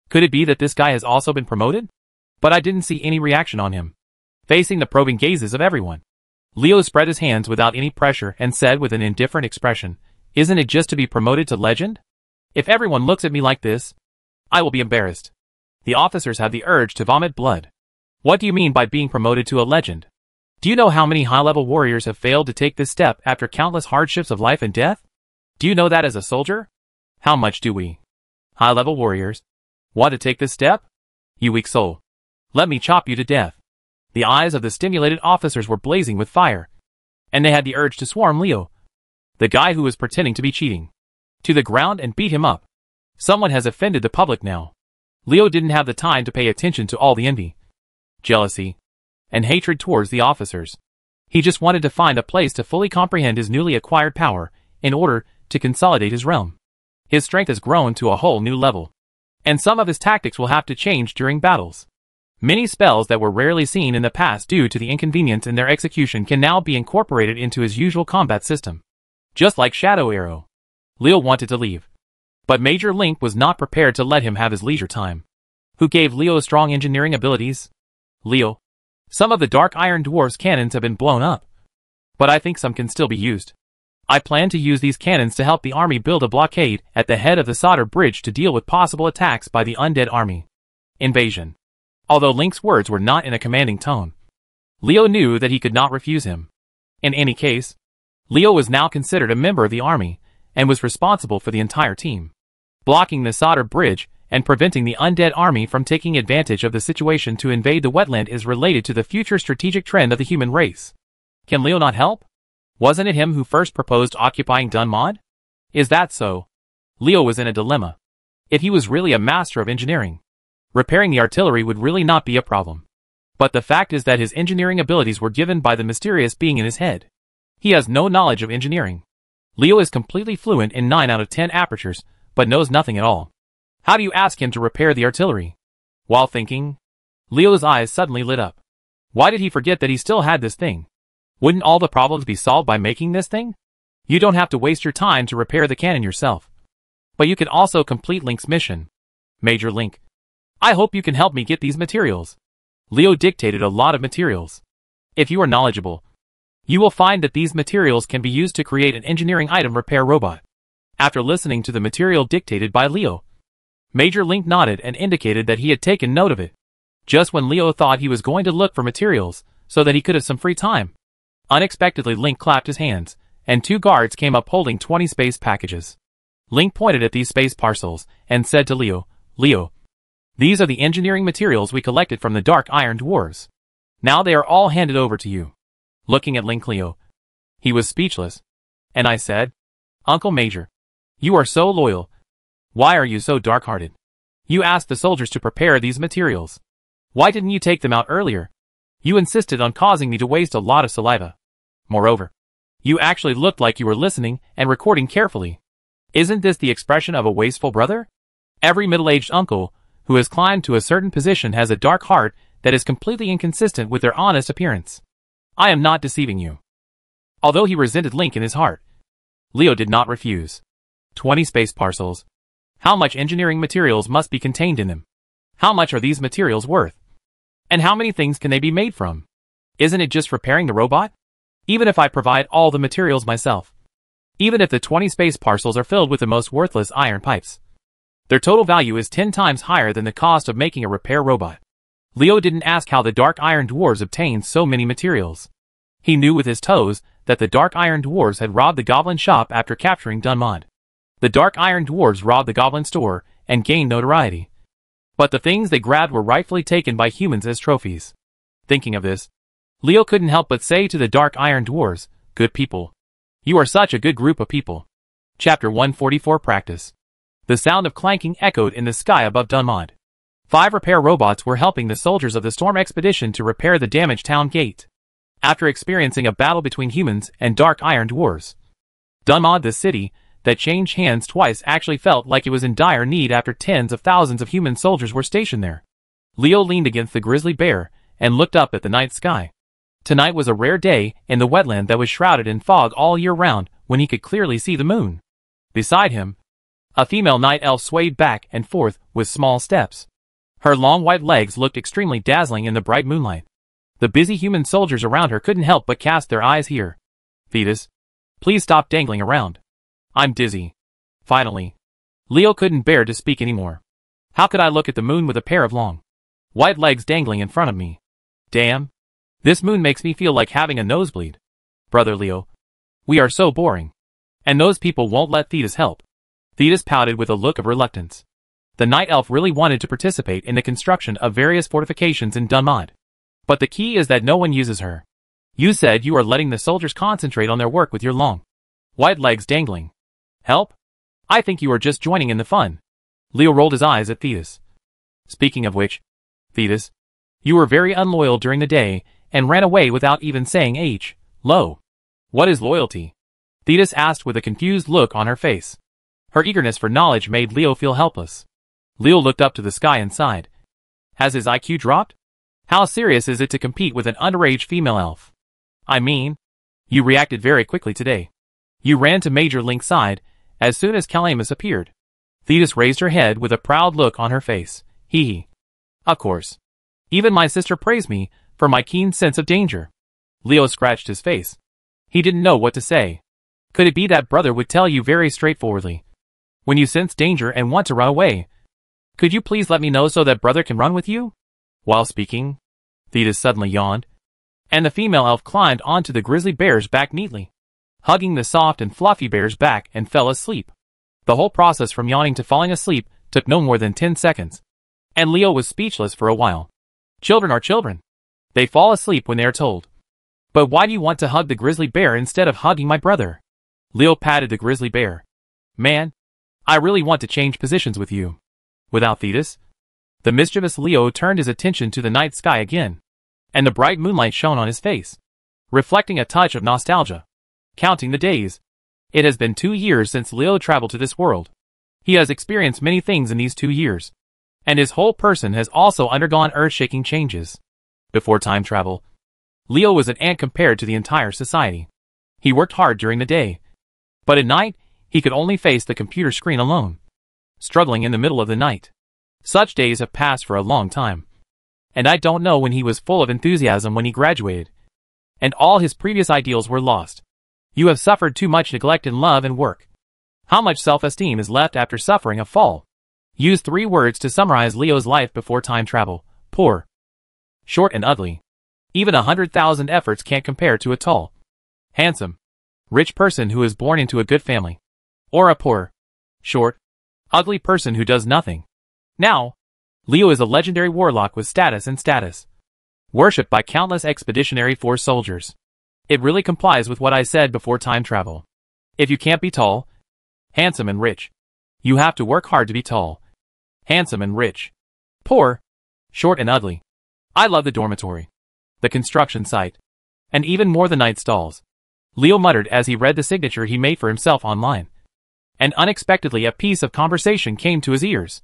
[SPEAKER 1] Could it be that this guy has also been promoted? But I didn't see any reaction on him. Facing the probing gazes of everyone, Leo spread his hands without any pressure and said with an indifferent expression, "Isn't it just to be promoted to legend? If everyone looks at me like this, I will be embarrassed." The officers had the urge to vomit blood. What do you mean by being promoted to a legend? Do you know how many high-level warriors have failed to take this step after countless hardships of life and death? Do you know that as a soldier? How much do we, high-level warriors, want to take this step? You weak soul. Let me chop you to death. The eyes of the stimulated officers were blazing with fire, and they had the urge to swarm Leo, the guy who was pretending to be cheating, to the ground and beat him up. Someone has offended the public now. Leo didn't have the time to pay attention to all the envy, jealousy, and hatred towards the officers. He just wanted to find a place to fully comprehend his newly acquired power in order to consolidate his realm. His strength has grown to a whole new level, and some of his tactics will have to change during battles. Many spells that were rarely seen in the past due to the inconvenience in their execution can now be incorporated into his usual combat system. Just like Shadow Arrow. Leo wanted to leave, but Major Link was not prepared to let him have his leisure time. Who gave Leo strong engineering abilities? Leo. Some of the Dark Iron Dwarf's cannons have been blown up, but I think some can still be used. I plan to use these cannons to help the army build a blockade at the head of the Solder Bridge to deal with possible attacks by the undead army. Invasion. Although Link's words were not in a commanding tone, Leo knew that he could not refuse him. In any case, Leo was now considered a member of the army, and was responsible for the entire team. Blocking the Solder Bridge and preventing the undead army from taking advantage of the situation to invade the wetland is related to the future strategic trend of the human race. Can Leo not help? Wasn't it him who first proposed occupying Dunmod? Is that so? Leo was in a dilemma. If he was really a master of engineering, repairing the artillery would really not be a problem. But the fact is that his engineering abilities were given by the mysterious being in his head. He has no knowledge of engineering. Leo is completely fluent in 9 out of 10 apertures, but knows nothing at all. How do you ask him to repair the artillery? While thinking, Leo's eyes suddenly lit up. Why did he forget that he still had this thing? Wouldn't all the problems be solved by making this thing? You don't have to waste your time to repair the cannon yourself. But you can also complete Link's mission. Major Link. I hope you can help me get these materials. Leo dictated a lot of materials. If you are knowledgeable, you will find that these materials can be used to create an engineering item repair robot. After listening to the material dictated by Leo, Major Link nodded and indicated that he had taken note of it. Just when Leo thought he was going to look for materials so that he could have some free time, unexpectedly Link clapped his hands, and 2 guards came up holding 20 space packages. Link pointed at these space parcels and said to Leo, "Leo, these are the engineering materials we collected from the Dark Iron Dwarves. Now they are all handed over to you." Looking at Link Leo, he was speechless. And I said, "Uncle Major, you are so loyal. Why are you so dark-hearted? You asked the soldiers to prepare these materials. Why didn't you take them out earlier? You insisted on causing me to waste a lot of saliva. Moreover, you actually looked like you were listening and recording carefully. Isn't this the expression of a wasteful brother? Every middle-aged uncle who has climbed to a certain position has a dark heart that is completely inconsistent with their honest appearance. I am not deceiving you." Although he resented Link in his heart, Leo did not refuse. 20 space parcels. How much engineering materials must be contained in them? How much are these materials worth? And how many things can they be made from? Isn't it just repairing the robot? Even if I provide all the materials myself. Even if the 20 space parcels are filled with the most worthless iron pipes. Their total value is 10 times higher than the cost of making a repair robot. Leo didn't ask how the Dark Iron Dwarves obtained so many materials. He knew with his toes that the Dark Iron Dwarves had robbed the Goblin shop after capturing Dunmod. The Dark Iron Dwarves robbed the Goblin store and gained notoriety. But the things they grabbed were rightfully taken by humans as trophies. Thinking of this, Leo couldn't help but say to the Dark Iron Dwarves, "Good people. You are such a good group of people." Chapter 144 Practice. The sound of clanking echoed in the sky above Dunmod. 5 repair robots were helping the soldiers of the storm expedition to repair the damaged town gate. After experiencing a battle between humans and Dark Iron Dwarves, Dunmod, the city that changed hands twice, actually felt like it was in dire need after tens of thousands of human soldiers were stationed there. Leo leaned against the grizzly bear and looked up at the night sky. Tonight was a rare day in the wetland that was shrouded in fog all year round when he could clearly see the moon. Beside him, a female night elf swayed back and forth with small steps. Her long white legs looked extremely dazzling in the bright moonlight. The busy human soldiers around her couldn't help but cast their eyes here. "Thetis, please stop dangling around. I'm dizzy." Finally, Leo couldn't bear to speak anymore. "How could I look at the moon with a pair of long, white legs dangling in front of me? Damn. This moon makes me feel like having a nosebleed. Brother Leo, we are so boring. And those people won't let Thetis help." Thetis pouted with a look of reluctance. The night elf really wanted to participate in the construction of various fortifications in Dunmod. But the key is that no one uses her. You said you are letting the soldiers concentrate on their work with your long, white legs dangling. Help? I think you are just joining in the fun. Leo rolled his eyes at Thetis. Speaking of which, Thetis, you were very unloyal during the day and ran away without even saying hello. What is loyalty? Thetis asked with a confused look on her face. Her eagerness for knowledge made Leo feel helpless. Leo looked up to the sky and sighed. Has his IQ dropped? How serious is it to compete with an underage female elf? I mean, you reacted very quickly today. You ran to Major Link's side as soon as Calamus appeared. Thetis raised her head with a proud look on her face. Hee. Of course. Even my sister praised me for my keen sense of danger. Leo scratched his face. He didn't know what to say. Could it be that brother would tell you very straightforwardly, when you sense danger and want to run away, could you please let me know so that brother can run with you? While speaking, Thetis suddenly yawned, and the female elf climbed onto the grizzly bear's back neatly, hugging the soft and fluffy bear's back, and fell asleep. The whole process from yawning to falling asleep took no more than 10 seconds, and Leo was speechless for a while. Children are children. They fall asleep when they are told. But why do you want to hug the grizzly bear instead of hugging my brother? Leo patted the grizzly bear. Man, I really want to change positions with you. Without Thetis, the mischievous Leo turned his attention to the night sky again, and the bright moonlight shone on his face, reflecting a touch of nostalgia. Counting the days, it has been 2 years since Leo traveled to this world. He has experienced many things in these 2 years, and his whole person has also undergone earth-shaking changes. Before time travel, Leo was an ant compared to the entire society. He worked hard during the day, but at night, he could only face the computer screen alone, struggling in the middle of the night. Such days have passed for a long time, and I don't know when he was full of enthusiasm when he graduated, and all his previous ideals were lost. You have suffered too much neglect in love and work. How much self-esteem is left after suffering a fall? Use 3 words to summarize Leo's life before time travel. Poor, short and ugly. Even 100,000 efforts can't compare to a tall, handsome, rich person who is born into a good family. Or a poor, short, ugly person who does nothing. Now, Leo is a legendary warlock with status, worshipped by countless expeditionary force soldiers. It really complies with what I said before time travel. If you can't be tall, handsome and rich, you have to work hard to be tall, handsome and rich. Poor, short and ugly. I love the dormitory, the construction site, and even more the night stalls. Leo muttered as he read the signature he made for himself online. And unexpectedly a piece of conversation came to his ears.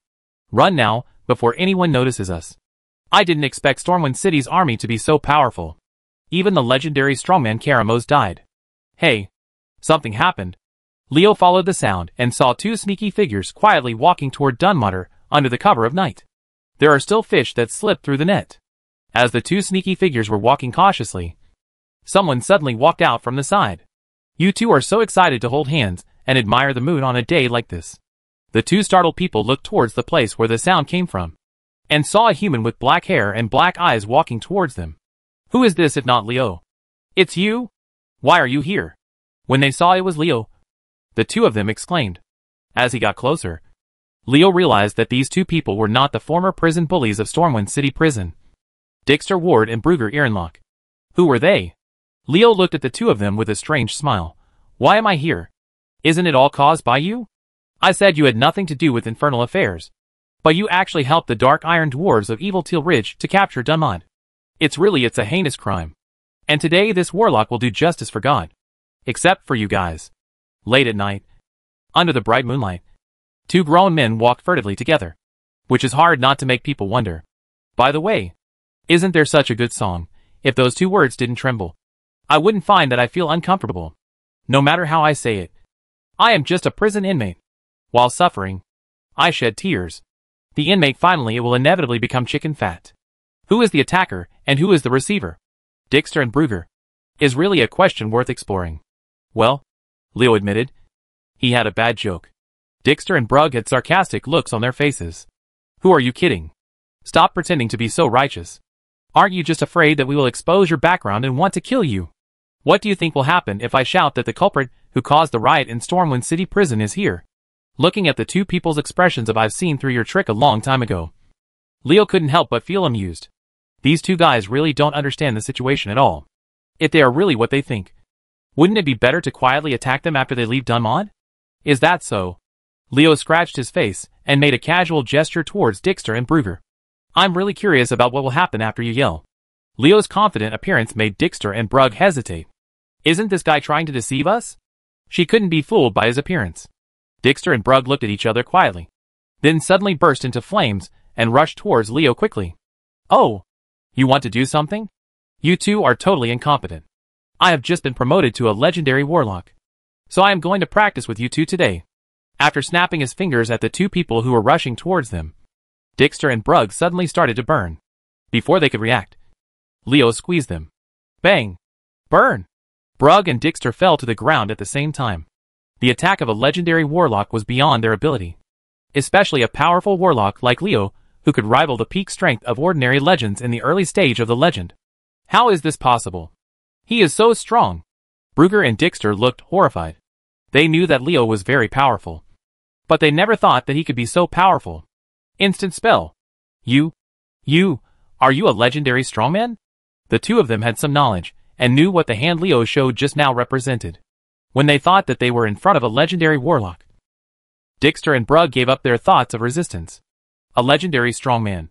[SPEAKER 1] Run now, before anyone notices us. I didn't expect Stormwind City's army to be so powerful. Even the legendary strongman Karamos died. Hey, something happened. Leo followed the sound and saw 2 sneaky figures quietly walking toward Dunmudder under the cover of night. There are still fish that slip through the net. As the two sneaky figures were walking cautiously, someone suddenly walked out from the side. You two are so excited to hold hands and admire the moon on a day like this. The two startled people looked towards the place where the sound came from, and saw a human with black hair and black eyes walking towards them. Who is this if not Leo? It's you? Why are you here? When they saw it was Leo, the two of them exclaimed. As he got closer, Leo realized that these two people were not the former prison bullies of Stormwind City Prison, Dexter Ward and Brugger Ehrenlock. Who were they? Leo looked at the two of them with a strange smile. Why am I here? Isn't it all caused by you? I said you had nothing to do with infernal affairs, but you actually helped the Dark Iron Dwarves of Evil Teal Ridge to capture Dunmod. It's a heinous crime. And today this warlock will do justice for God. Except for you guys. Late at night, under the bright moonlight, two grown men walked furtively together, which is hard not to make people wonder. By the way, isn't there such a good song, if those two words didn't tremble? I wouldn't find that I feel uncomfortable, no matter how I say it. I am just a prison inmate. While suffering, I shed tears. The inmate finally will inevitably become chicken fat. Who is the attacker, and who is the receiver? Dexter and Brugger. Is really a question worth exploring. Well, Leo admitted. He had a bad joke. Dexter and Brugg had sarcastic looks on their faces. Who are you kidding? Stop pretending to be so righteous. Aren't you just afraid that we will expose your background and want to kill you? What do you think will happen if I shout that the culprit who caused the riot in Stormwind City Prison is here? Looking at the two people's expressions of I've seen through your trick a long time ago, Leo couldn't help but feel amused. These two guys really don't understand the situation at all. If they are really what they think, wouldn't it be better to quietly attack them after they leave Dunmod? Is that so? Leo scratched his face and made a casual gesture towards Dexter and Brugger. I'm really curious about what will happen after you yell. Leo's confident appearance made Dexter and Brugg hesitate. Isn't this guy trying to deceive us? She couldn't be fooled by his appearance. Dexter and Brugg looked at each other quietly, then suddenly burst into flames and rushed towards Leo quickly. Oh, you want to do something? You two are totally incompetent. I have just been promoted to a legendary warlock, so I am going to practice with you two today. After snapping his fingers at the two people who were rushing towards them, Dexter and Brugg suddenly started to burn. Before they could react, Leo squeezed them. Bang! Burn! Brugg and Dexter fell to the ground at the same time. The attack of a legendary warlock was beyond their ability, especially a powerful warlock like Leo, who could rival the peak strength of ordinary legends in the early stage of the legend. How is this possible? He is so strong. Brugger and Dexter looked horrified. They knew that Leo was very powerful, but they never thought that he could be so powerful. Instant spell. Are you a legendary strongman? The two of them had some knowledge, and knew what the hand Leo showed just now represented, when they thought that they were in front of a legendary warlock. Dexter and Brugg gave up their thoughts of resistance. A legendary strongman.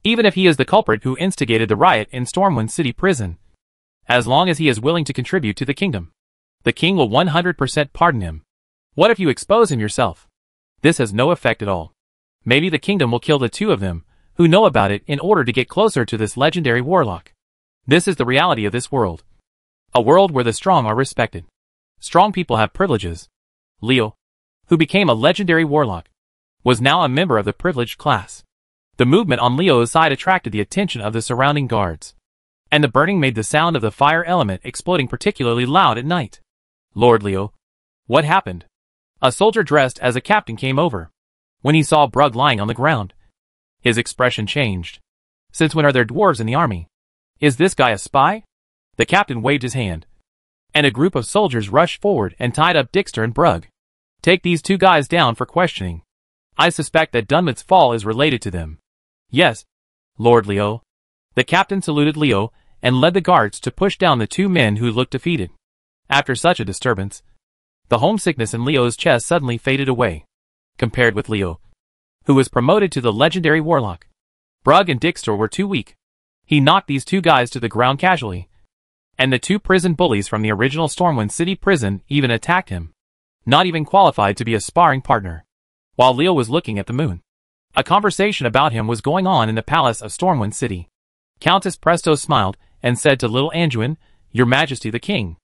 [SPEAKER 1] Even if he is the culprit who instigated the riot in Stormwind City Prison, as long as he is willing to contribute to the kingdom, the king will 100% pardon him. What if you expose him yourself? This has no effect at all. Maybe the kingdom will kill the two of them who know about it in order to get closer to this legendary warlock. This is the reality of this world. A world where the strong are respected. Strong people have privileges. Leo, who became a legendary warlock, was now a member of the privileged class. The movement on Leo's side attracted the attention of the surrounding guards, and the burning made the sound of the fire element exploding particularly loud at night. Lord Leo, what happened? A soldier dressed as a captain came over. When he saw Brugg lying on the ground, his expression changed. Since when are there dwarves in the army? Is this guy a spy? The captain waved his hand, and a group of soldiers rushed forward and tied up Dexter and Brugg. Take these two guys down for questioning. I suspect that Dunmod's fall is related to them. Yes, Lord Leo. The captain saluted Leo and led the guards to push down the two men who looked defeated. After such a disturbance, the homesickness in Leo's chest suddenly faded away. Compared with Leo, who was promoted to the legendary warlock, Brugg and Dexter were too weak. He knocked these two guys to the ground casually, and the two prison bullies from the original Stormwind City Prison even attacked him, not even qualified to be a sparring partner. While Leo was looking at the moon, a conversation about him was going on in the palace of Stormwind City. Countess Presto smiled and said to little Anduin, Your Majesty the King,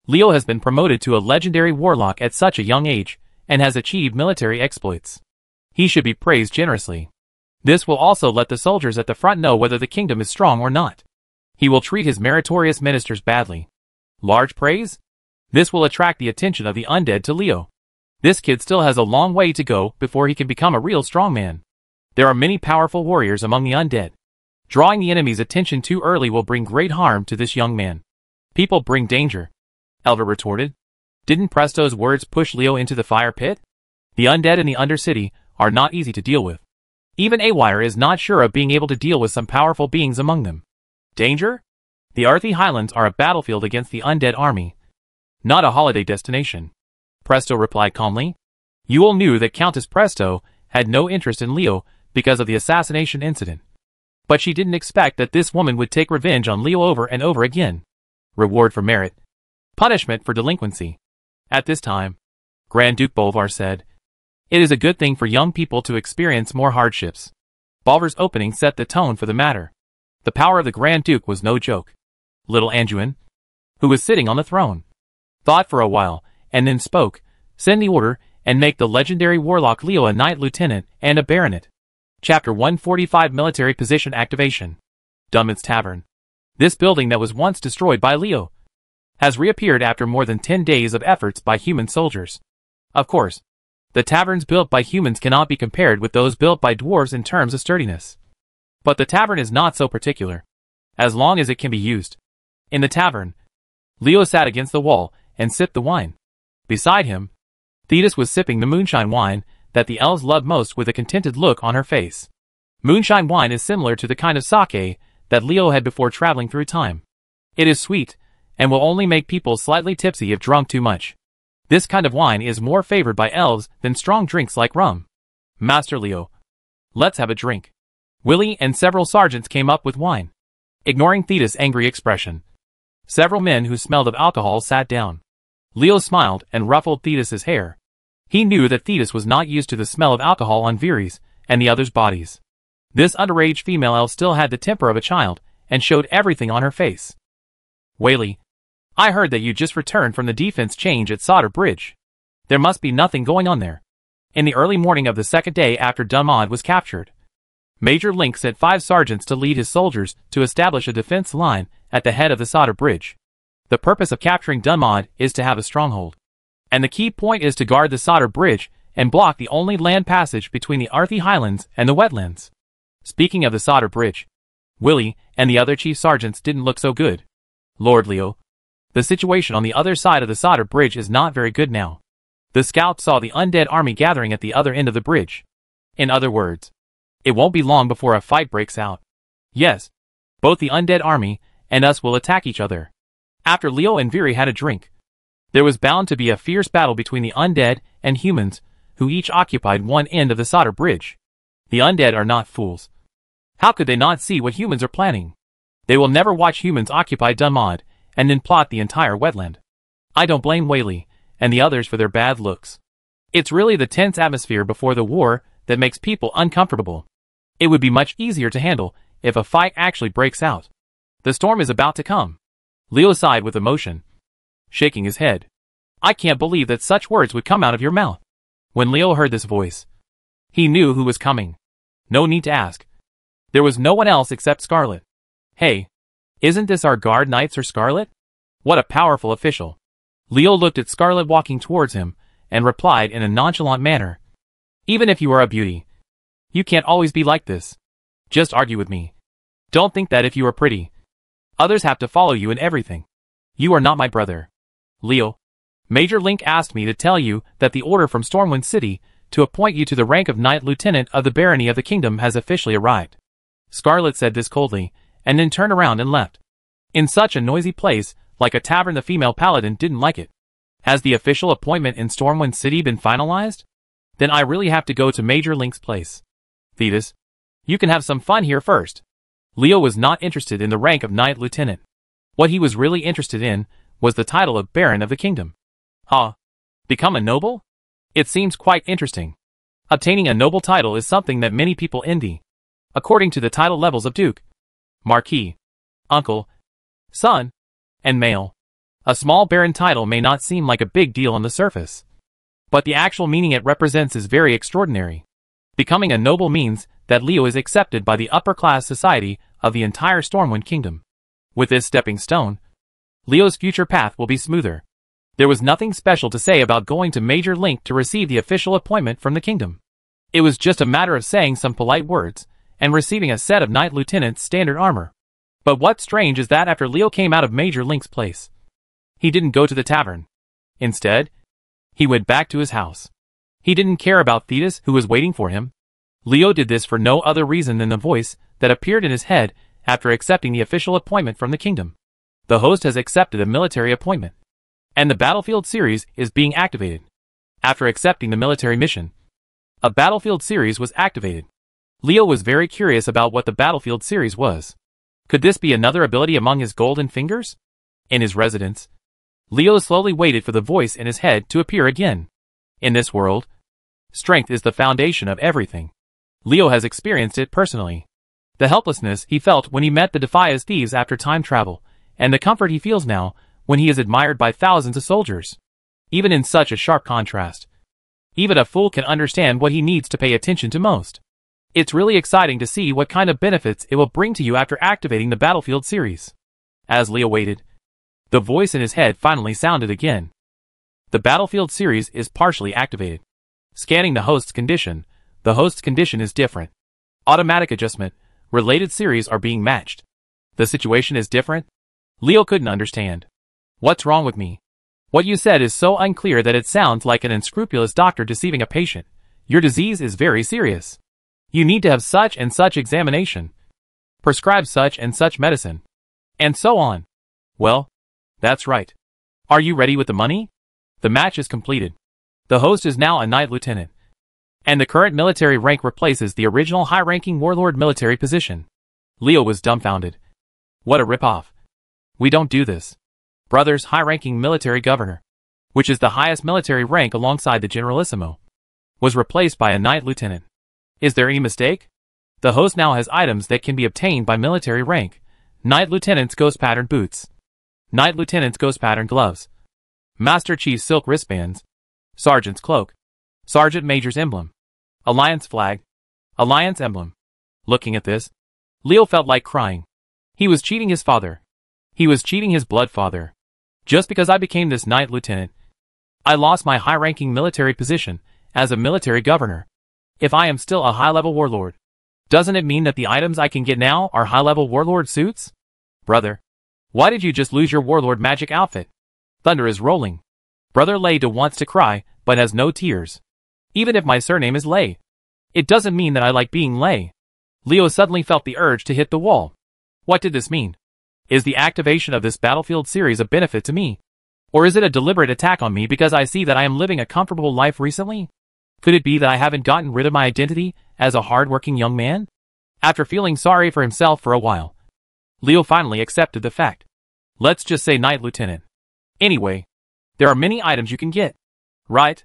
[SPEAKER 1] Leo has been promoted to a legendary warlock at such a young age, and has achieved military exploits. He should be praised generously. This will also let the soldiers at the front know whether the kingdom is strong or not. He will treat his meritorious ministers badly. Large praise? This will attract the attention of the undead to Leo. This kid still has a long way to go before he can become a real strongman. There are many powerful warriors among the undead. Drawing the enemy's attention too early will bring great harm to this young man. People bring danger, Elva retorted. Didn't Presto's words push Leo into the fire pit? The undead in the Undercity are not easy to deal with. Even Awire is not sure of being able to deal with some powerful beings among them. Danger? The Arthi Highlands are a battlefield against the undead army, not a holiday destination. Presto replied calmly. Yule knew that Countess Presto had no interest in Leo because of the assassination incident. But she didn't expect that this woman would take revenge on Leo over and over again. Reward for merit. Punishment for delinquency. At this time, Grand Duke Bolvar said, it is a good thing for young people to experience more hardships. Bolvar's opening set the tone for the matter. The power of the Grand Duke was no joke. Little Anduin, who was sitting on the throne, thought for a while, and then spoke, send the order, and make the legendary warlock Leo a Knight Lieutenant and a Baronet. Chapter 145 Military Position Activation. Dunman's Tavern. This building that was once destroyed by Leo has reappeared after more than 10 days of efforts by human soldiers. Of course, the taverns built by humans cannot be compared with those built by dwarves in terms of sturdiness. But the tavern is not so particular, as long as it can be used. In the tavern, Leo sat against the wall and sipped the wine. Beside him, Thetis was sipping the moonshine wine that the elves love most with a contented look on her face. Moonshine wine is similar to the kind of sake that Leo had before traveling through time. It is sweet, and will only make people slightly tipsy if drunk too much. This kind of wine is more favored by elves than strong drinks like rum. Master Leo, let's have a drink. Willie and several sergeants came up with wine. Ignoring Thetis' angry expression, several men who smelled of alcohol sat down. Leo smiled and ruffled Thetis' hair. He knew that Thetis was not used to the smell of alcohol on Viri's and the others' bodies. This underage female elf still had the temper of a child and showed everything on her face. Whaley, I heard that you just returned from the defense change at Sodder Bridge. There must be nothing going on there. In the early morning of the second day after Dunmod was captured, Major Link sent 5 sergeants to lead his soldiers to establish a defense line at the head of the Sodder Bridge. The purpose of capturing Dunmod is to have a stronghold. And the key point is to guard the Sodder Bridge and block the only land passage between the Arthi Highlands and the wetlands. Speaking of the Sodder Bridge, Willie and the other chief sergeants didn't look so good. Lord Leo, the situation on the other side of the Sodder Bridge is not very good now. The scouts saw the undead army gathering at the other end of the bridge. In other words, it won't be long before a fight breaks out. Yes, both the undead army and us will attack each other. After Leo and Viri had a drink, there was bound to be a fierce battle between the undead and humans, who each occupied one end of the Sodder Bridge. The undead are not fools. How could they not see what humans are planning? They will never watch humans occupy Dunmod and then plot the entire wetland. I don't blame Whaley and the others for their bad looks. It's really the tense atmosphere before the war that makes people uncomfortable. It would be much easier to handle if a fight actually breaks out. The storm is about to come. Leo sighed with emotion, shaking his head. I can't believe that such words would come out of your mouth. When Leo heard this voice, he knew who was coming. No need to ask. There was no one else except Scarlet. Hey, isn't this our guard knight Sir Scarlet? What a powerful official. Leo looked at Scarlet walking towards him and replied in a nonchalant manner. Even if you are a beauty, you can't always be like this. Just argue with me. Don't think that if you are pretty, others have to follow you in everything. You are not my brother. Leo, Major Link asked me to tell you that the order from Stormwind City to appoint you to the rank of Knight Lieutenant of the Barony of the Kingdom has officially arrived. Scarlet said this coldly, and then turned around and left. In such a noisy place, like a tavern, the female paladin didn't like it. Has the official appointment in Stormwind City been finalized? Then I really have to go to Major Link's place. Thetis, you can have some fun here first. Leo was not interested in the rank of Knight Lieutenant. What he was really interested in was the title of Baron of the Kingdom. Become a noble? It seems quite interesting. Obtaining a noble title is something that many people envy. According to the title levels of Duke, Marquis, Uncle, Son, and Male, a small Baron title may not seem like a big deal on the surface. But the actual meaning it represents is very extraordinary. Becoming a noble means that Leo is accepted by the upper-class society of the entire Stormwind Kingdom. With this stepping stone, Leo's future path will be smoother. There was nothing special to say about going to Major Link to receive the official appointment from the kingdom. It was just a matter of saying some polite words and receiving a set of Knight Lieutenant's standard armor. But what's strange is that after Leo came out of Major Link's place, he didn't go to the tavern. Instead, he went back to his house. He didn't care about Thetis, who was waiting for him. Leo did this for no other reason than the voice that appeared in his head after accepting the official appointment from the kingdom. The host has accepted a military appointment, and the Battlefield series is being activated. After accepting the military mission, a Battlefield series was activated. Leo was very curious about what the Battlefield series was. Could this be another ability among his golden fingers? In his residence, Leo slowly waited for the voice in his head to appear again. In this world, strength is the foundation of everything. Leo has experienced it personally. The helplessness he felt when he met the Defias thieves after time travel, and the comfort he feels now when he is admired by thousands of soldiers. Even in such a sharp contrast, even a fool can understand what he needs to pay attention to most. It's really exciting to see what kind of benefits it will bring to you after activating the Battlefield series. As Leo waited, the voice in his head finally sounded again. The Battlefield series is partially activated. Scanning the host's condition, the host's condition is different. Automatic adjustment, related series are being matched. The situation is different? Leo couldn't understand. What's wrong with me? What you said is so unclear that it sounds like an unscrupulous doctor deceiving a patient. Your disease is very serious. You need to have such and such examination. Prescribe such and such medicine. And so on. Well, that's right. Are you ready with the money? The match is completed. The host is now a Knight Lieutenant, and the current military rank replaces the original high-ranking warlord military position. Leo was dumbfounded. What a rip-off. We don't do this. Brother's high-ranking military governor, which is the highest military rank alongside the generalissimo, was replaced by a Knight Lieutenant. Is there any mistake? The host now has items that can be obtained by military rank. Knight Lieutenant's Ghost Pattern Boots, Knight Lieutenant's Ghost Pattern Gloves, Master Chief's Silk Wristbands, Sergeant's Cloak, Sergeant Major's Emblem, Alliance Flag, Alliance Emblem. Looking at this, Leo felt like crying. He was cheating his father. He was cheating his blood father. Just because I became this Knight Lieutenant, I lost my high-ranking military position as a military governor. If I am still a high-level warlord, doesn't it mean that the items I can get now are high-level warlord suits? Brother, why did you just lose your warlord magic outfit? Thunder is rolling. Brother Leda wants to cry, but has no tears. Even if my surname is Lei, it doesn't mean that I like being Lei. Leo suddenly felt the urge to hit the wall. What did this mean? Is the activation of this Battlefield series a benefit to me? Or is it a deliberate attack on me because I see that I am living a comfortable life recently? Could it be that I haven't gotten rid of my identity as a hard-working young man? After feeling sorry for himself for a while, Leo finally accepted the fact. Let's just say Knight Lieutenant. Anyway, there are many items you can get, right?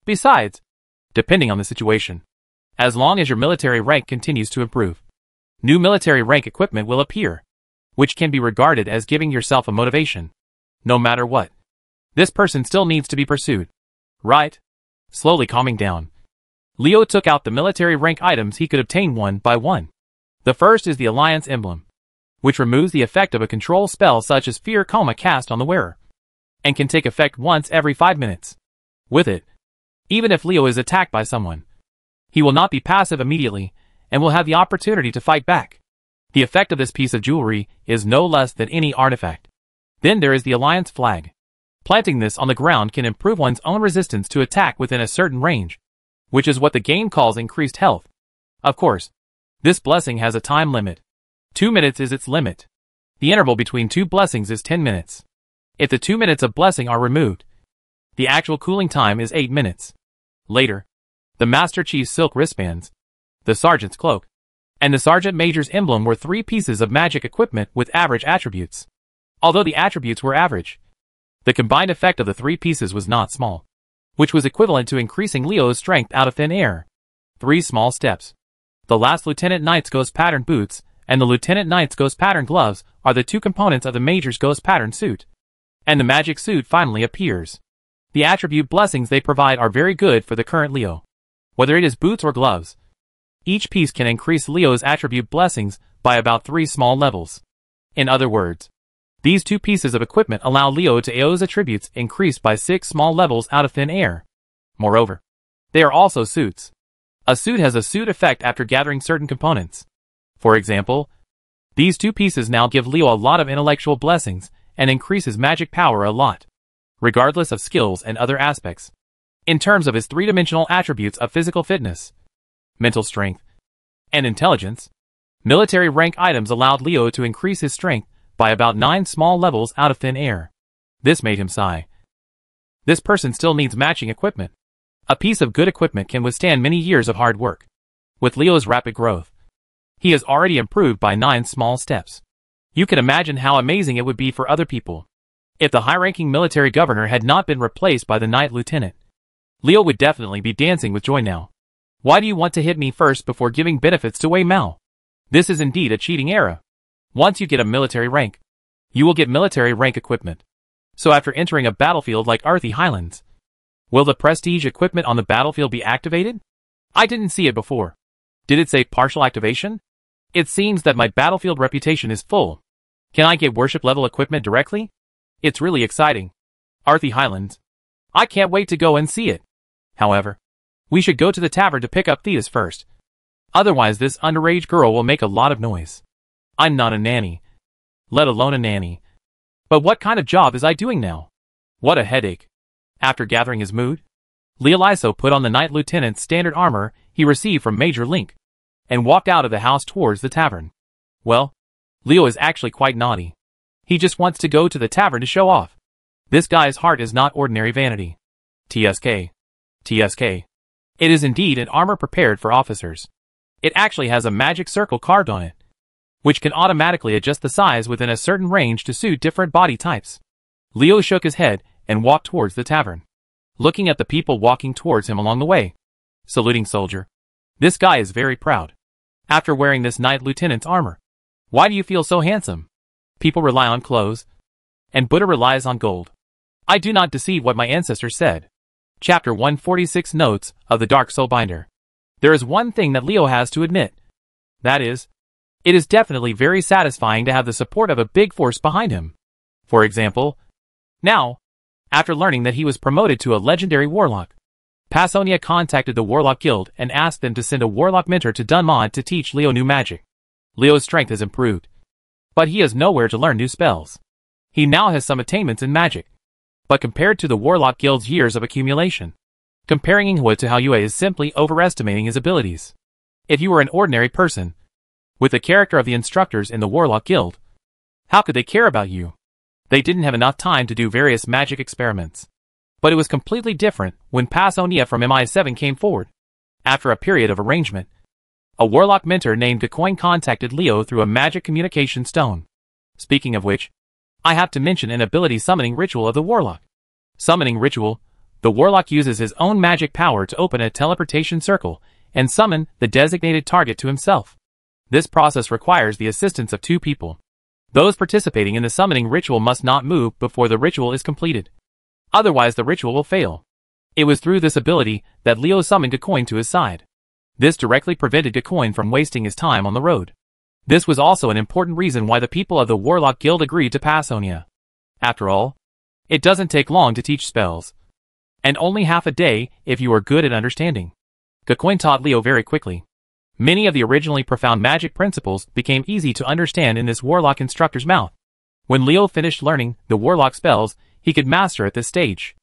[SPEAKER 1] Besides, depending on the situation, as long as your military rank continues to improve, new military rank equipment will appear, which can be regarded as giving yourself a motivation. No matter what, this person still needs to be pursued, right? Slowly calming down, Leo took out the military rank items he could obtain one by one. The first is the Alliance Emblem, which removes the effect of a control spell such as Fear Coma cast on the wearer, and can take effect once every 5 minutes. With it, even if Leo is attacked by someone, he will not be passive immediately, and will have the opportunity to fight back. The effect of this piece of jewelry is no less than any artifact. Then there is the Alliance Flag. Planting this on the ground can improve one's own resistance to attack within a certain range, which is what the game calls increased health. Of course, this blessing has a time limit. 2 minutes is its limit. The interval between two blessings is 10 minutes. If the 2 minutes of blessing are removed, the actual cooling time is 8 minutes. Later, the Master Chief's Silk Wristbands, the Sergeant's Cloak, and the Sergeant Major's Emblem were 3 pieces of magic equipment with average attributes. Although the attributes were average, the combined effect of the 3 pieces was not small, which was equivalent to increasing Leo's strength out of thin air. 3 small steps. The last Lieutenant Knight's Ghost Pattern Boots and the Lieutenant Knight's Ghost Pattern Gloves are the 2 components of the Major's Ghost Pattern Suit. And the magic suit finally appears. The attribute blessings they provide are very good for the current Leo. Whether it is boots or gloves, Each piece can increase Leo's attribute blessings by about 3 small levels. In other words, these 2 pieces of equipment allow Leo to AO's attributes increased by 6 small levels out of thin air. Moreover, they are also suits. A suit has a suit effect after gathering certain components. For example, these 2 pieces now give Leo a lot of intellectual blessings and increase his magic power a lot, regardless of skills and other aspects. In terms of his 3-dimensional attributes of physical fitness, mental strength, and intelligence, military rank items allowed Leo to increase his strength by about 9 small levels out of thin air. This made him sigh. This person still needs matching equipment. A piece of good equipment can withstand many years of hard work. With Leo's rapid growth, he has already improved by 9 small steps. You can imagine how amazing it would be for other people. If the high-ranking military governor had not been replaced by the knight lieutenant, Leo would definitely be dancing with joy now. Why do you want to hit me first before giving benefits to Wei Mao? This is indeed a cheating era. Once you get a military rank, you will get military rank equipment. So after entering a battlefield like Arthy Highlands, will the prestige equipment on the battlefield be activated? I didn't see it before. Did it say partial activation? It seems that my battlefield reputation is full. Can I get worship level equipment directly? It's really exciting. Arthy Highlands. I can't wait to go and see it. However, we should go to the tavern to pick up Theas first. Otherwise this underage girl will make a lot of noise. I'm not a nanny. Let alone a nanny. But what kind of job is I doing now? What a headache. After gathering his mood, Leoliso put on the knight lieutenant's standard armor he received from Major Link, and walked out of the house towards the tavern. Well, Leo is actually quite naughty. He just wants to go to the tavern to show off. This guy's heart is not ordinary vanity. TSK. TSK. It is indeed an armor prepared for officers. It actually has a magic circle carved on it, which can automatically adjust the size within a certain range to suit different body types. Leo shook his head and walked towards the tavern, looking at the people walking towards him along the way. Saluting soldier. This guy is very proud. After wearing this knight lieutenant's armor, why do you feel so handsome? People rely on clothes, and Buddha relies on gold. I do not deceive what my ancestors said. Chapter 146 Notes of the Dark Soul Binder. There is one thing that Leo has to admit. That is, it is definitely very satisfying to have the support of a big force behind him. For example, now, after learning that he was promoted to a legendary warlock, Pasonia contacted the Warlock Guild and asked them to send a warlock mentor to Dunmond to teach Leo new magic. Leo's strength has improved, but he has nowhere to learn new spells. He now has some attainments in magic, but compared to the Warlock Guild's years of accumulation, comparing Inghua to Haoyue is simply overestimating his abilities. If you were an ordinary person, with the character of the instructors in the Warlock Guild, how could they care about you? They didn't have enough time to do various magic experiments. But it was completely different when Pasonia from MI7 came forward. After a period of arrangement, a warlock mentor named Gacoin contacted Leo through a magic communication stone. Speaking of which, I have to mention an ability summoning ritual of the warlock. Summoning ritual, the warlock uses his own magic power to open a teleportation circle and summon the designated target to himself. This process requires the assistance of 2 people. Those participating in the summoning ritual must not move before the ritual is completed. Otherwise the ritual will fail. It was through this ability that Leo summoned Gacoin to his side. This directly prevented Gacoin from wasting his time on the road. This was also an important reason why the people of the Warlock Guild agreed to Pasonia. After all, it doesn't take long to teach spells, and only half a day if you are good at understanding. Gacoin taught Leo very quickly. Many of the originally profound magic principles became easy to understand in this warlock instructor's mouth. When Leo finished learning the warlock spells he could master at this stage,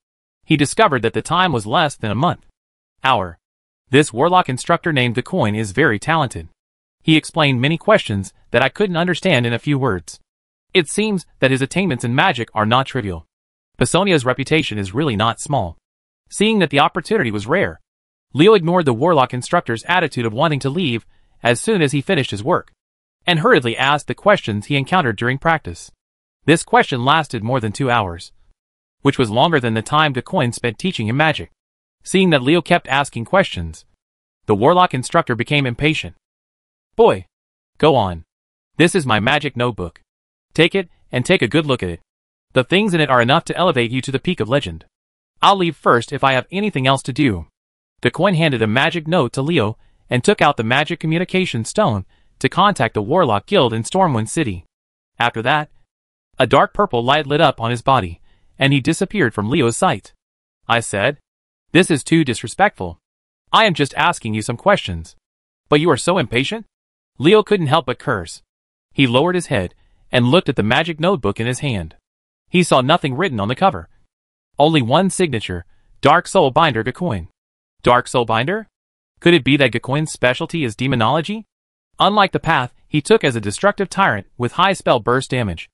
[SPEAKER 1] he discovered that the time was less than a month. Hour. This warlock instructor named Gacoin is very talented. He explained many questions that I couldn't understand in a few words. It seems that his attainments in magic are not trivial. Pasonia's reputation is really not small. Seeing that the opportunity was rare, Leo ignored the warlock instructor's attitude of wanting to leave as soon as he finished his work, and hurriedly asked the questions he encountered during practice. This question lasted more than 2 hours, which was longer than the time Gacoin spent teaching him magic. Seeing that Leo kept asking questions, the warlock instructor became impatient. Boy, go on. This is my magic notebook. Take it and take a good look at it. The things in it are enough to elevate you to the peak of legend. I'll leave first if I have anything else to do. Gacoin handed a magic note to Leo and took out the magic communication stone to contact the Warlock Guild in Stormwind City. After that, a dark purple light lit up on his body, and he disappeared from Leo's sight. I said, "This is too disrespectful. I am just asking you some questions. But you are so impatient?" Leo couldn't help but curse. He lowered his head and looked at the magic notebook in his hand. He saw nothing written on the cover. Only one signature, Dark Soul Binder Gacoin. Dark Soul Binder? Could it be that Gacoin's specialty is demonology? Unlike the path he took as a destructive tyrant with high spell burst damage,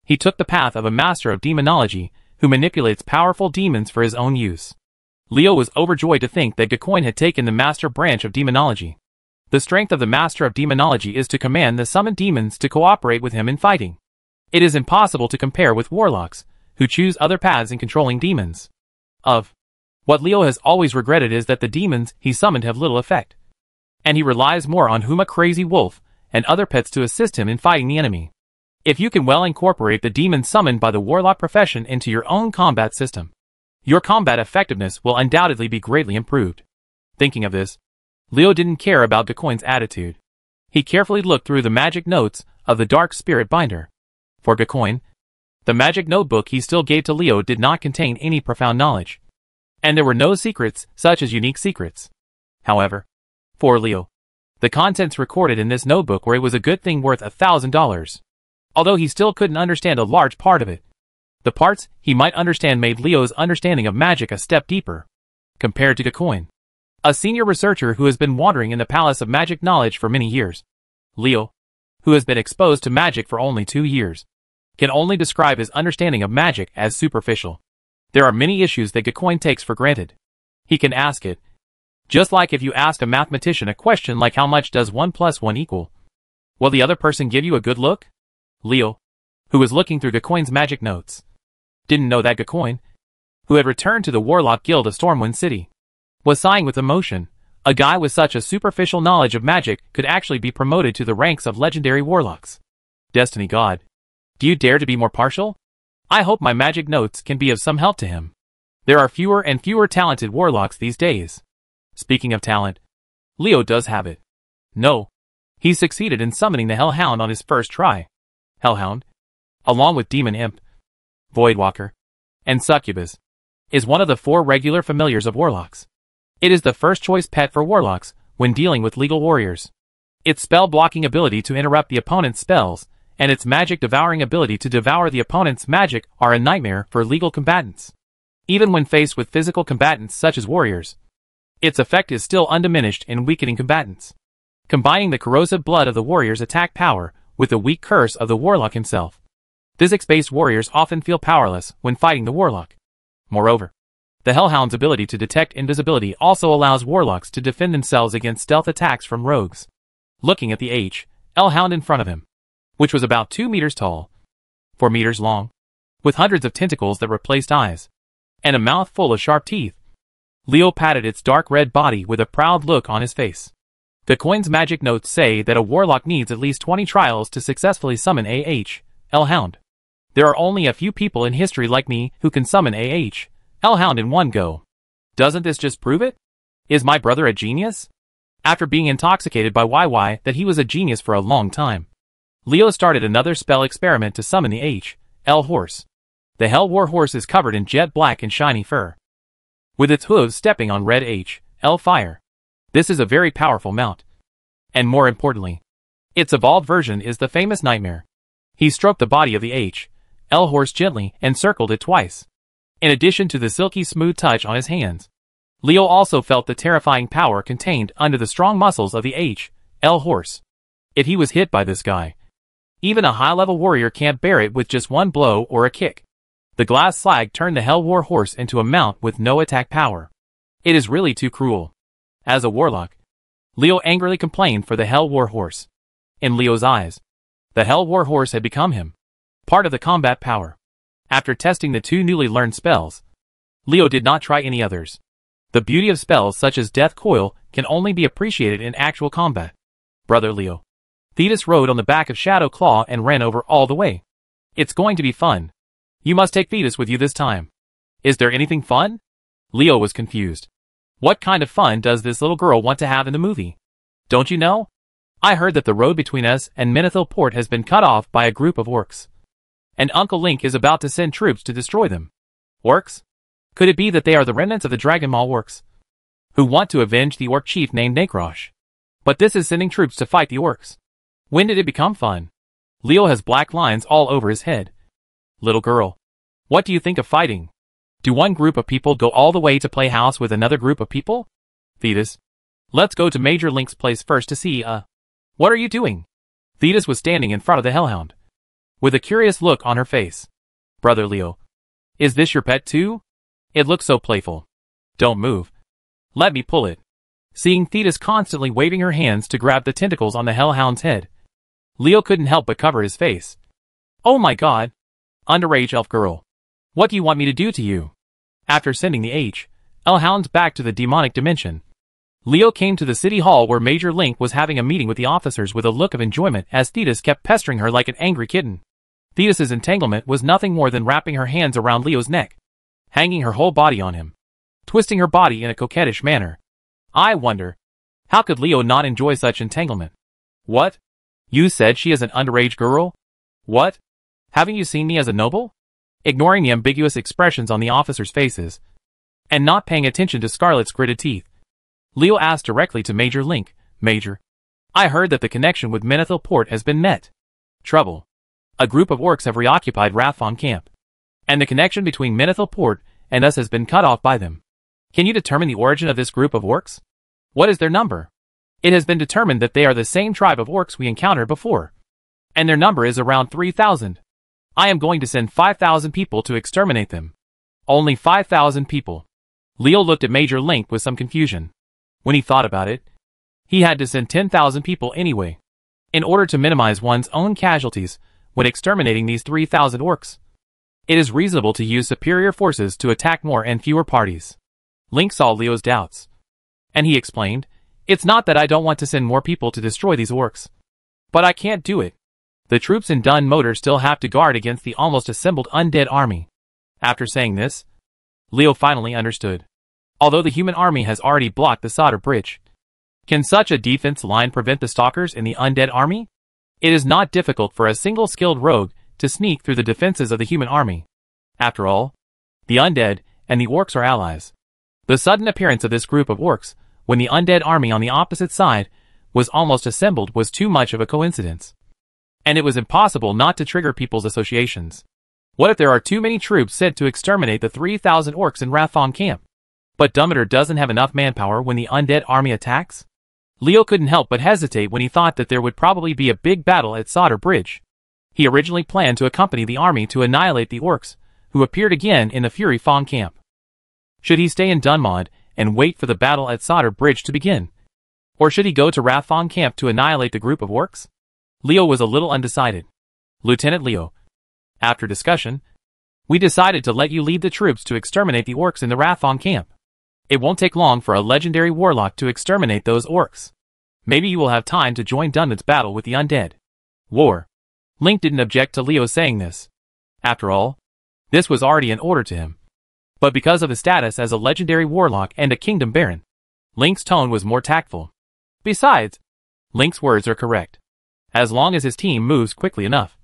[SPEAKER 1] he took the path of a master of demonology who manipulates powerful demons for his own use. Leo was overjoyed to think that Gacoin had taken the master branch of demonology. The strength of the master of demonology is to command the summoned demons to cooperate with him in fighting. It is impossible to compare with warlocks, who choose other paths in controlling demons. What Leo has always regretted is that the demons he summoned have little effect, and he relies more on Huma Crazy Wolf and other pets to assist him in fighting the enemy. If you can well incorporate the demons summoned by the warlock profession into your own combat system, your combat effectiveness will undoubtedly be greatly improved. Thinking of this, Leo didn't care about Gacoin's attitude. He carefully looked through the magic notes of the Dark Spirit Binder. For Gacoin, the magic notebook he still gave to Leo did not contain any profound knowledge, and there were no secrets such as unique secrets. However, for Leo, the contents recorded in this notebook were it was a good thing worth $1,000. Although he still couldn't understand a large part of it, the parts he might understand made Leo's understanding of magic a step deeper. Compared to Gacoin, a senior researcher who has been wandering in the Palace of Magic Knowledge for many years, Leo, who has been exposed to magic for only 2 years, can only describe his understanding of magic as superficial. There are many issues that Gacoin takes for granted. He can ask it, just like if you asked a mathematician a question like how much does 1 + 1 equal? Will the other person give you a good look? Leo, who was looking through Gacoin's magic notes, didn't know that Gacoin, who had returned to the Warlock Guild of Stormwind City, was sighing with emotion. A guy with such a superficial knowledge of magic could actually be promoted to the ranks of legendary warlocks. Destiny God, do you dare to be more partial? I hope my magic notes can be of some help to him. There are fewer and fewer talented warlocks these days. Speaking of talent, Leo does have it. No, he succeeded in summoning the Hellhound on his first try. Hellhound, along with Demon Imp, Voidwalker, and Succubus, is one of the 4 regular familiars of warlocks. It is the first choice pet for warlocks when dealing with legal warriors. Its spell-blocking ability to interrupt the opponent's spells and its magic-devouring ability to devour the opponent's magic are a nightmare for legal combatants. Even when faced with physical combatants such as warriors, its effect is still undiminished in weakening combatants. Combining the corrosive blood of the warrior's attack power with the weak curse of the warlock himself, physics-based warriors often feel powerless when fighting the warlock. Moreover, the Hellhound's ability to detect invisibility also allows warlocks to defend themselves against stealth attacks from rogues. Looking at the Hellhound in front of him, which was about 2 meters tall, 4 meters long, with hundreds of tentacles that replaced eyes, and a mouth full of sharp teeth, Leo patted its dark red body with a proud look on his face. Gacoin's magic notes say that a warlock needs at least 20 trials to successfully summon Hellhound. There are only a few people in history like me who can summon Hellhound in one go. Doesn't this just prove it? Is my brother a genius? After being intoxicated by YY that he was a genius for a long time, Leo started another spell experiment to summon the Hell Horse. The Hell War Horse is covered in jet black and shiny fur, with its hooves stepping on red Hell fire. This is a very powerful mount. And more importantly, its evolved version is the famous Nightmare. He stroked the body of the Hell Horse gently and circled it twice. In addition to the silky smooth touch on his hands, Leo also felt the terrifying power contained under the strong muscles of the Hell Horse. If he was hit by this guy, even a high-level warrior can't bear it with just one blow or a kick. The glass slag turned the Hell War Horse into a mount with no attack power. It is really too cruel. As a warlock, Leo angrily complained for the Hell War Horse. In Leo's eyes, the Hell War Horse had become him, part of the combat power. After testing the 2 newly learned spells, Leo did not try any others. The beauty of spells such as Death Coil can only be appreciated in actual combat. Brother Leo, Thetis rode on the back of Shadow Claw and ran over all the way. It's going to be fun. You must take Thetis with you this time. Is there anything fun? Leo was confused. What kind of fun does this little girl want to have in the movie? Don't you know? I heard that the road between us and Menethil Port has been cut off by a group of orcs. And Uncle Link is about to send troops to destroy them. Orcs? Could it be that they are the remnants of the Dragon Maul orcs, who want to avenge the orc chief named Necromancer? But this is sending troops to fight the orcs. When did it become fun? Leo has black lines all over his head. Little girl, what do you think of fighting? Do one group of people go all the way to play house with another group of people? Thetis, let's go to Major Link's place first to see, What are you doing? Thetis was standing in front of the Hellhound, with a curious look on her face. Brother Leo, is this your pet too? It looks so playful. Don't move. Let me pull it. Seeing Thetis constantly waving her hands to grab the tentacles on the Hellhound's head, Leo couldn't help but cover his face. Oh my god. Underage elf girl. What do you want me to do to you? After sending the Hellhounds back to the demonic dimension, Leo came to the city hall where Major Link was having a meeting with the officers with a look of enjoyment as Thetis kept pestering her like an angry kitten. Thetis's entanglement was nothing more than wrapping her hands around Leo's neck, hanging her whole body on him, twisting her body in a coquettish manner. I wonder, how could Leo not enjoy such entanglement? What? You said she is an underage girl? What? Haven't you seen me as a noble? Ignoring the ambiguous expressions on the officers' faces, and not paying attention to Scarlet's gritted teeth, Leo asked directly to Major Link, Major, I heard that the connection with Menethil Port has been met. Trouble. A group of orcs have reoccupied Rathfon Camp, and the connection between Menethil Port and us has been cut off by them. Can you determine the origin of this group of orcs? What is their number? It has been determined that they are the same tribe of orcs we encountered before, and their number is around 3,000. I am going to send 5,000 people to exterminate them. Only 5,000 people. Leo looked at Major Link with some confusion. When he thought about it, he had to send 10,000 people anyway, in order to minimize one's own casualties when exterminating these 3,000 orcs. It is reasonable to use superior forces to attack more and fewer parties. Link saw Leo's doubts, and he explained, It's not that I don't want to send more people to destroy these orcs, but I can't do it. The troops in Dun Motor still have to guard against the almost assembled undead army. After saying this, Leo finally understood. Although the human army has already blocked the Solder Bridge, can such a defense line prevent the stalkers in the undead army? It is not difficult for a single skilled rogue to sneak through the defenses of the human army. After all, the undead and the orcs are allies. The sudden appearance of this group of orcs, when the undead army on the opposite side was almost assembled, was too much of a coincidence. And it was impossible not to trigger people's associations. What if there are too many troops sent to exterminate the 3,000 orcs in Rathfon Camp? But Dumbledore doesn't have enough manpower when the undead army attacks? Leo couldn't help but hesitate when he thought that there would probably be a big battle at Solder Bridge. He originally planned to accompany the army to annihilate the orcs, who appeared again in the Fury Fong Camp. Should he stay in Dunmod and wait for the battle at Solder Bridge to begin? Or should he go to Rathfon Camp to annihilate the group of orcs? Leo was a little undecided. Lieutenant Leo, after discussion, we decided to let you lead the troops to exterminate the orcs in the Rathfon Camp. It won't take long for a legendary warlock to exterminate those orcs. Maybe you will have time to join Dunman's battle with the undead. War. Link didn't object to Leo saying this. After all, this was already an order to him. But because of his status as a legendary warlock and a kingdom baron, Link's tone was more tactful. Besides, Link's words are correct. As long as his team moves quickly enough,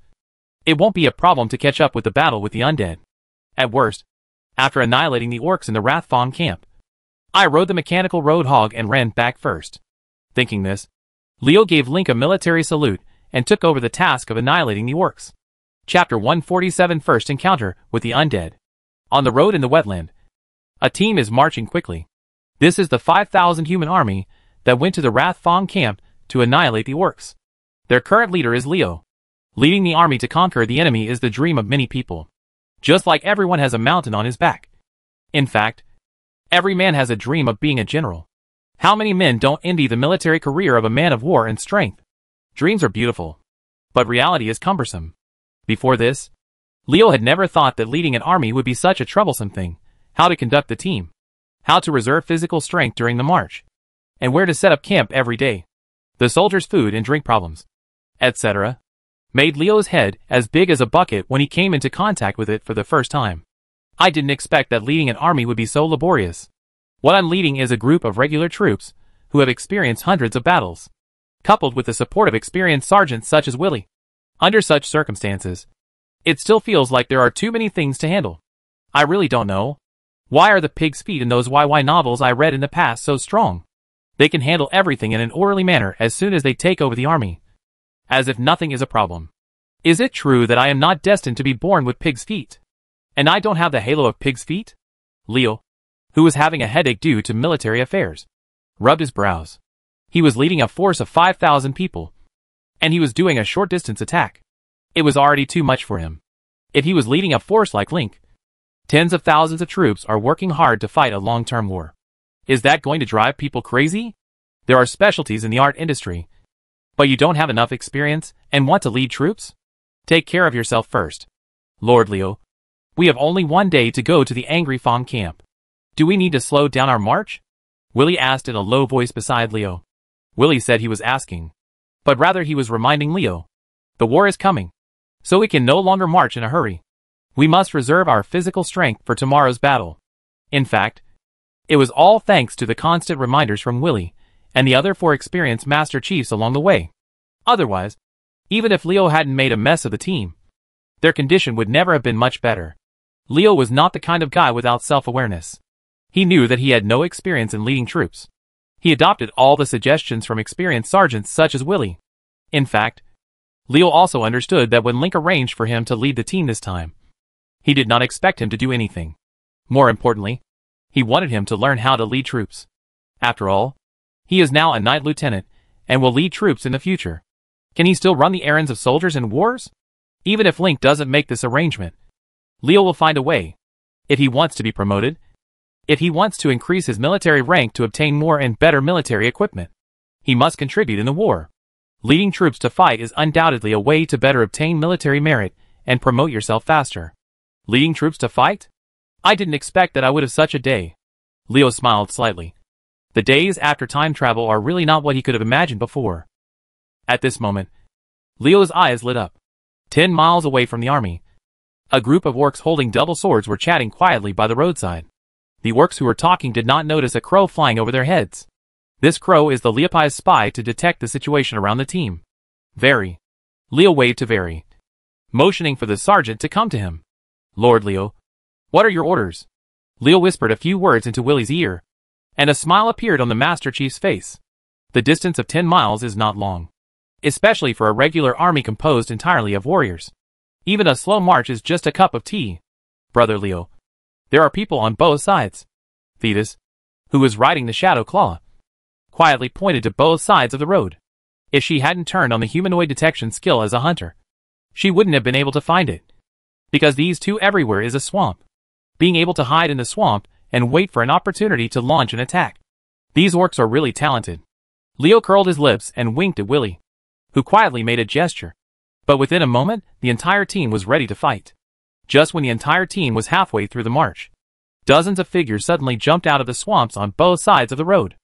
[SPEAKER 1] it won't be a problem to catch up with the battle with the undead. At worst, after annihilating the orcs in the Rathfon Camp, I rode the mechanical roadhog and ran back first. Thinking this, Leo gave Link a military salute and took over the task of annihilating the orcs. Chapter 147 First Encounter with the Undead. On the road in the wetland, a team is marching quickly. This is the 5,000 human army that went to the Rathfon Camp to annihilate the orcs. Their current leader is Leo. Leading the army to conquer the enemy is the dream of many people. Just like everyone has a mountain on his back. In fact, every man has a dream of being a general. How many men don't envy the military career of a man of war and strength? Dreams are beautiful, but reality is cumbersome. Before this, Leo had never thought that leading an army would be such a troublesome thing. How to conduct the team, how to reserve physical strength during the march, and where to set up camp every day. The soldiers' food and drink problems, etc., made Leo's head as big as a bucket when he came into contact with it for the first time. I didn't expect that leading an army would be so laborious. What I'm leading is a group of regular troops who have experienced hundreds of battles. coupled with the support of experienced sergeants such as Willie. Under such circumstances, it still feels like there are too many things to handle. I really don't know. Why are the pig's feet in those YY novels I read in the past so strong? They can handle everything in an orderly manner as soon as they take over the army. As if nothing is a problem. Is it true that I am not destined to be born with pig's feet? And I don't have the halo of pig's feet? Leo, who was having a headache due to military affairs, rubbed his brows. He was leading a force of 5,000 people. And he was doing a short-distance attack. It was already too much for him. If he was leading a force like Link, tens of thousands of troops are working hard to fight a long-term war. Is that going to drive people crazy? There are specialties in the art industry. But you don't have enough experience and want to lead troops? Take care of yourself first. Lord Leo, we have only one day to go to the Angry Fong camp. Do we need to slow down our march? Willie asked in a low voice beside Leo. Willie said he was asking, but rather he was reminding Leo. The war is coming, so we can no longer march in a hurry. We must reserve our physical strength for tomorrow's battle. In fact, it was all thanks to the constant reminders from Willie and the other 4 experienced Master Chiefs along the way. Otherwise, even if Leo hadn't made a mess of the team, their condition would never have been much better. Leo was not the kind of guy without self-awareness. He knew that he had no experience in leading troops. He adopted all the suggestions from experienced sergeants such as Willie. In fact, Leo also understood that when Link arranged for him to lead the team this time, he did not expect him to do anything. More importantly, he wanted him to learn how to lead troops. After all, he is now a knight lieutenant and will lead troops in the future. Can he still run the errands of soldiers in wars? Even if Link doesn't make this arrangement, Leo will find a way. If he wants to be promoted, if he wants to increase his military rank to obtain more and better military equipment, he must contribute in the war. Leading troops to fight is undoubtedly a way to better obtain military merit and promote yourself faster. Leading troops to fight? I didn't expect that I would have such a day. Leo smiled slightly. The days after time travel are really not what he could have imagined before. At this moment, Leo's eyes lit up. 10 miles away from the army, a group of orcs holding double swords were chatting quietly by the roadside. The orcs who were talking did not notice a crow flying over their heads. This crow is the Leopi's spy to detect the situation around the team. Very. Leo waved to Very, motioning for the sergeant to come to him. Lord Leo, what are your orders? Leo whispered a few words into Willie's ear, and a smile appeared on the Master Chief's face. The distance of 10 miles is not long, especially for a regular army composed entirely of warriors. Even a slow march is just a cup of tea. Brother Leo, there are people on both sides. Thetis, who was riding the Shadow Claw, quietly pointed to both sides of the road. If she hadn't turned on the humanoid detection skill as a hunter, she wouldn't have been able to find it. Because these two everywhere is a swamp. Being able to hide in the swamp and wait for an opportunity to launch an attack. These orcs are really talented. Leo curled his lips and winked at Willie, who quietly made a gesture. But within a moment, the entire team was ready to fight. Just when the entire team was halfway through the march, dozens of figures suddenly jumped out of the swamps on both sides of the road.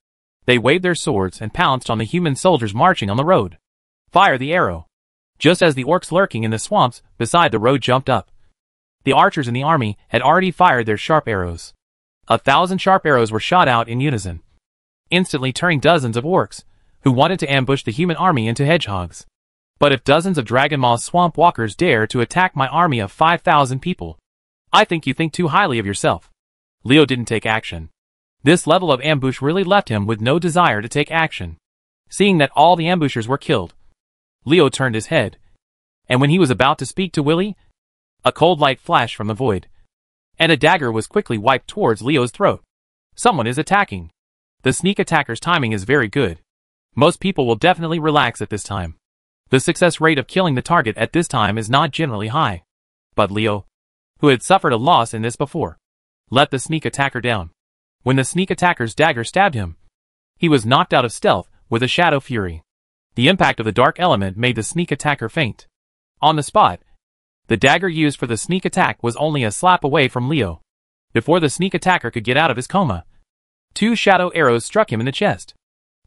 [SPEAKER 1] They waved their swords and pounced on the human soldiers marching on the road. Fire the arrow. Just as the orcs lurking in the swamps beside the road jumped up, the archers in the army had already fired their sharp arrows. 1,000 sharp arrows were shot out in unison, instantly turning dozens of orcs, who wanted to ambush the human army, into hedgehogs. But if dozens of Dragonmaw swamp walkers dare to attack my army of 5,000 people, I think you think too highly of yourself. Leo didn't take action. This level of ambush really left him with no desire to take action. Seeing that all the ambushers were killed, Leo turned his head, and when he was about to speak to Willie, a cold light flashed from the void, and a dagger was quickly wiped towards Leo's throat. Someone is attacking. The sneak attacker's timing is very good. Most people will definitely relax at this time. The success rate of killing the target at this time is not generally high. But Leo, who had suffered a loss in this before, let the sneak attacker down. When the sneak attacker's dagger stabbed him, he was knocked out of stealth with a shadow fury. The impact of the dark element made the sneak attacker faint. On the spot, the dagger used for the sneak attack was only a slap away from Leo. Before the sneak attacker could get out of his coma, 2 shadow arrows struck him in the chest.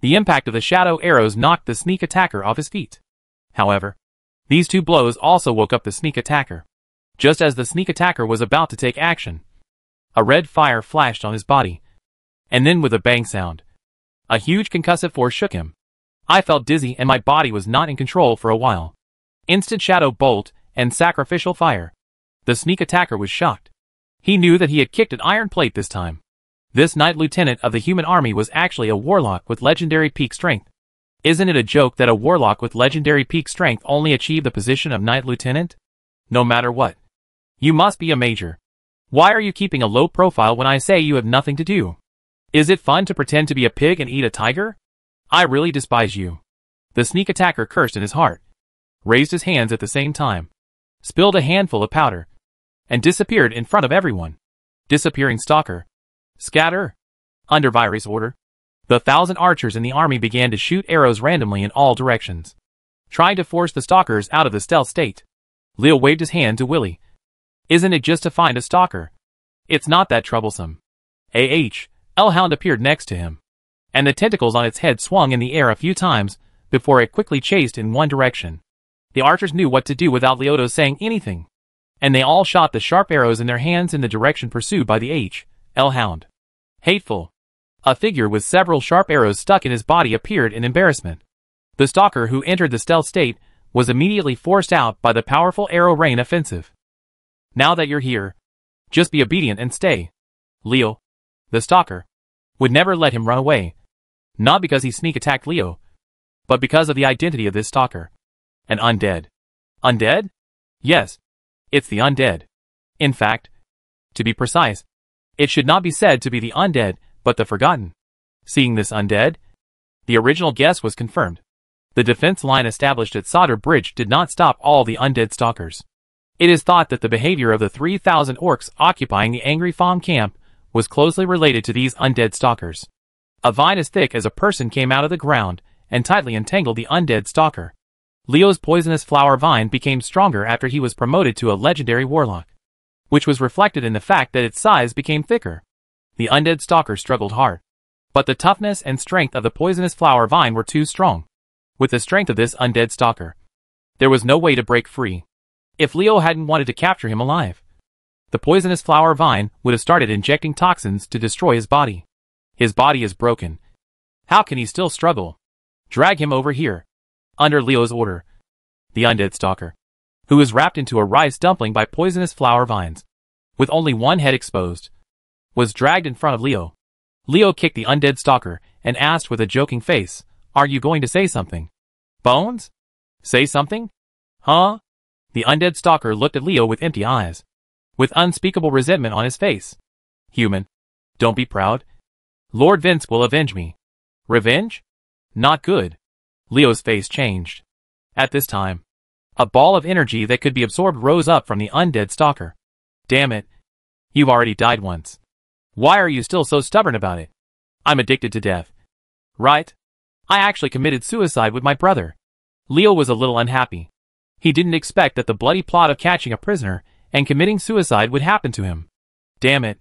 [SPEAKER 1] The impact of the shadow arrows knocked the sneak attacker off his feet. However, these 2 blows also woke up the sneak attacker. Just as the sneak attacker was about to take action, a red fire flashed on his body, and then with a bang sound, a huge concussive force shook him. I felt dizzy and my body was not in control for a while. Instant shadow bolt and sacrificial fire. The sneak attacker was shocked. He knew that he had kicked an iron plate this time. This Knight Lieutenant of the human army was actually a warlock with legendary peak strength. Isn't it a joke that a warlock with legendary peak strength only achieved the position of Knight Lieutenant? No matter what. You must be a major. Why are you keeping a low profile when I say you have nothing to do? Is it fun to pretend to be a pig and eat a tiger? I really despise you. The sneak attacker cursed in his heart, raised his hands at the same time, spilled a handful of powder, and disappeared in front of everyone. Disappearing stalker. Scatter. Under Virus order, the 1,000 archers in the army began to shoot arrows randomly in all directions, trying to force the stalkers out of the stealth state. Leo waved his hand to Willie. Isn't it just to find a stalker? It's not that troublesome. Hellhound appeared next to him, and the tentacles on its head swung in the air a few times before it quickly chased in one direction. The archers knew what to do without Leoto saying anything, and they all shot the sharp arrows in their hands in the direction pursued by the Hellhound. Hateful. A figure with several sharp arrows stuck in his body appeared in embarrassment. The stalker who entered the stealth state was immediately forced out by the powerful arrow rain offensive. Now that you're here, just be obedient and stay. Leo, the stalker, would never let him run away. Not because he sneak attacked Leo, but because of the identity of this stalker. An undead. Undead? Yes, it's the undead. In fact, to be precise, it should not be said to be the undead, but the forgotten. Seeing this undead, the original guess was confirmed. The defense line established at Sodder Bridge did not stop all the undead stalkers. It is thought that the behavior of the 3,000 orcs occupying the Angry Fawn camp was closely related to these undead stalkers. A vine as thick as a person came out of the ground and tightly entangled the undead stalker. Leo's poisonous flower vine became stronger after he was promoted to a legendary warlock, which was reflected in the fact that its size became thicker. The undead stalker struggled hard, but the toughness and strength of the poisonous flower vine were too strong. With the strength of this undead stalker, there was no way to break free. If Leo hadn't wanted to capture him alive, the poisonous flower vine would have started injecting toxins to destroy his body. His body is broken. How can he still struggle? Drag him over here. Under Leo's order, the undead stalker, who was wrapped into a rice dumpling by poisonous flower vines, with only one head exposed, was dragged in front of Leo. Leo kicked the undead stalker and asked with a joking face, "Are you going to say something? Bones? Say something? Huh?" The undead stalker looked at Leo with empty eyes, with unspeakable resentment on his face. "Human, don't be proud. Lord Vince will avenge me." Revenge? Not good. Leo's face changed. At this time, a ball of energy that could be absorbed rose up from the undead stalker. "Damn it. You've already died once. Why are you still so stubborn about it?" "I'm addicted to death." "Right. I actually committed suicide with my brother." Leo was a little unhappy. He didn't expect that the bloody plot of catching a prisoner and committing suicide would happen to him. "Damn it.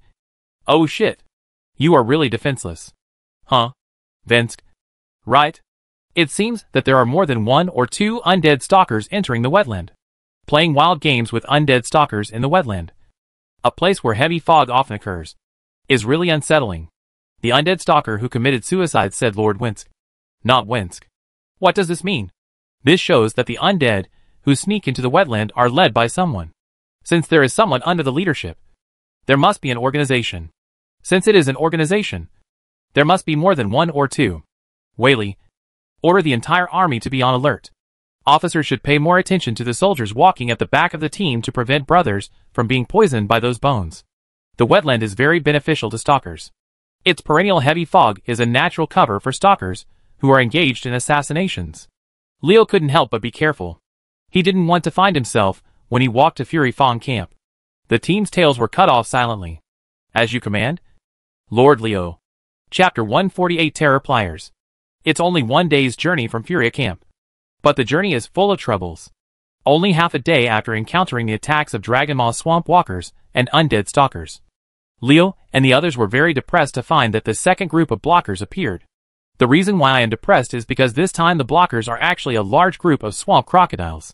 [SPEAKER 1] Oh shit. You are really defenseless." "Huh? Vensk?" "Right. It seems that there are more than 1 or 2 undead stalkers entering the wetland. Playing wild games with undead stalkers in the wetland, a place where heavy fog often occurs, is really unsettling." "The undead stalker who committed suicide," said Lord Winsk. "Not Winsk. What does this mean?" "This shows that the undead who sneak into the wetland are led by someone. Since there is someone under the leadership, there must be an organization. Since it is an organization, there must be more than 1 or 2. Whaley, order the entire army to be on alert. Officers should pay more attention to the soldiers walking at the back of the team to prevent brothers from being poisoned by those bones. The wetland is very beneficial to stalkers. Its perennial heavy fog is a natural cover for stalkers who are engaged in assassinations." Leo couldn't help but be careful. He didn't want to find himself when he walked to Fury Fawn camp. The team's tails were cut off silently. "As you command, Lord Leo." Chapter 148 Terror Pliers. It's only 1 day's journey from Furia camp, but the journey is full of troubles. Only half a day after encountering the attacks of Dragonmaw swamp walkers and undead stalkers, Leo and the others were very depressed to find that the second group of blockers appeared. The reason why I am depressed is because this time the blockers are actually a large group of swamp crocodiles.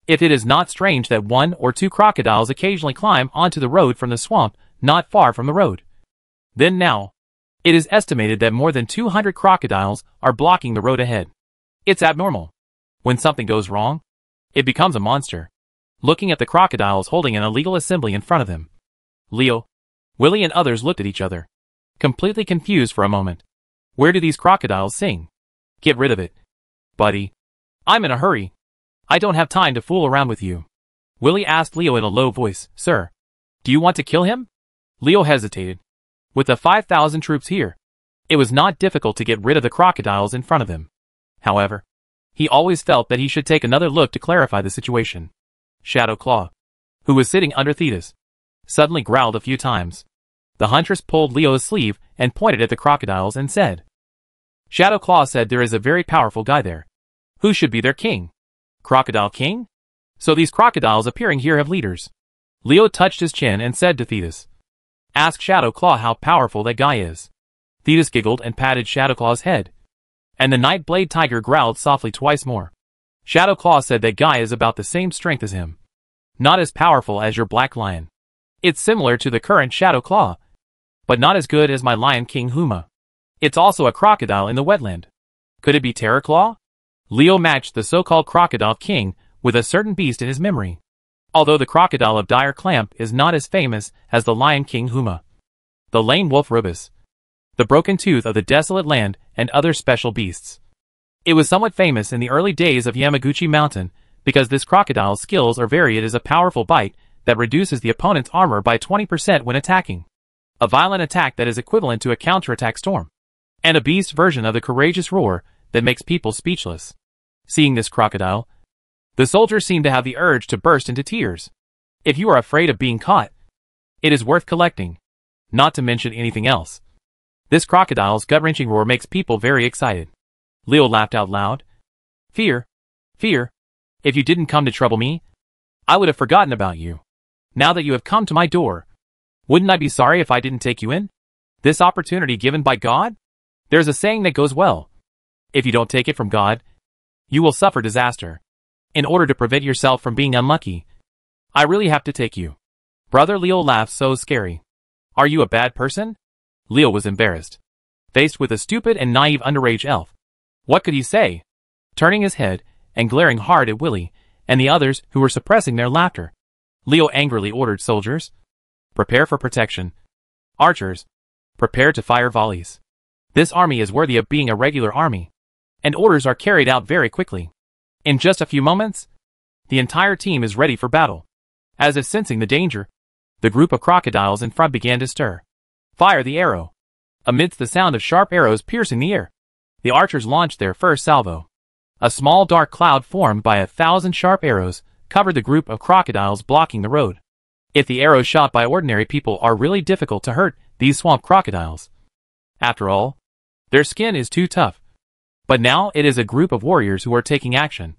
[SPEAKER 1] If it is not strange that 1 or 2 crocodiles occasionally climb onto the road from the swamp not far from the road. Then now, it is estimated that more than 200 crocodiles are blocking the road ahead. It's abnormal. When something goes wrong, it becomes a monster. Looking at the crocodiles holding an illegal assembly in front of them, Leo, Willie and others looked at each other, completely confused for a moment. Where do these crocodiles sing? Get rid of it, buddy. I'm in a hurry. I don't have time to fool around with you. Willie asked Leo in a low voice, Sir, do you want to kill him? Leo hesitated. With the 5,000 troops here, it was not difficult to get rid of the crocodiles in front of him. However, he always felt that he should take another look to clarify the situation. Shadow Claw, who was sitting under Thetis, suddenly growled a few times. The huntress pulled Leo's sleeve and pointed at the crocodiles and said, Shadow Claw said there is a very powerful guy there. Who should be their king? Crocodile King? So these crocodiles appearing here have leaders. Leo touched his chin and said to Thetis, Ask Shadow Claw how powerful that guy is. Thetis giggled and patted Shadow Claw's head. And the Nightblade Tiger growled softly twice more. Shadow Claw said that guy is about the same strength as him. Not as powerful as your Black Lion. It's similar to the current Shadow Claw, but not as good as my Lion King Huma. It's also a crocodile in the wetland. Could it be Terror Claw? Leo matched the so-called Crocodile King with a certain beast in his memory. Although the crocodile of Dire Clamp is not as famous as the Lion King Huma, the lame wolf Rubus, the broken tooth of the desolate land, and other special beasts. It was somewhat famous in the early days of Yamaguchi Mountain because this crocodile's skills are varied as a powerful bite that reduces the opponent's armor by 20% when attacking, a violent attack that is equivalent to a counterattack storm, and a beast version of the courageous roar that makes people speechless. Seeing this crocodile, the soldiers seemed to have the urge to burst into tears. If you are afraid of being caught, it is worth collecting, not to mention anything else. This crocodile's gut-wrenching roar makes people very excited. Leo laughed out loud. Fear. Fear. If you didn't come to trouble me, I would have forgotten about you. Now that you have come to my door, wouldn't I be sorry if I didn't take you in? This opportunity given by God? There's a saying that goes well. If you don't take it from God, you will suffer disaster. In order to prevent yourself from being unlucky, I really have to take you. Brother Leo laughed so scary. Are you a bad person? Leo was embarrassed. Faced with a stupid and naive underage elf, what could he say? Turning his head and glaring hard at Willie and the others who were suppressing their laughter, Leo angrily ordered soldiers, prepare for protection. Archers, prepare to fire volleys. This army is worthy of being a regular army, and orders are carried out very quickly. In just a few moments, the entire team is ready for battle. As if sensing the danger, the group of crocodiles in front began to stir. Fire the arrow. Amidst the sound of sharp arrows piercing the air, the archers launched their first salvo. A small dark cloud formed by 1,000 sharp arrows covered the group of crocodiles blocking the road. If the arrows shot by ordinary people are really difficult to hurt these swamp crocodiles. After all, their skin is too tough. But now it is a group of warriors who are taking action,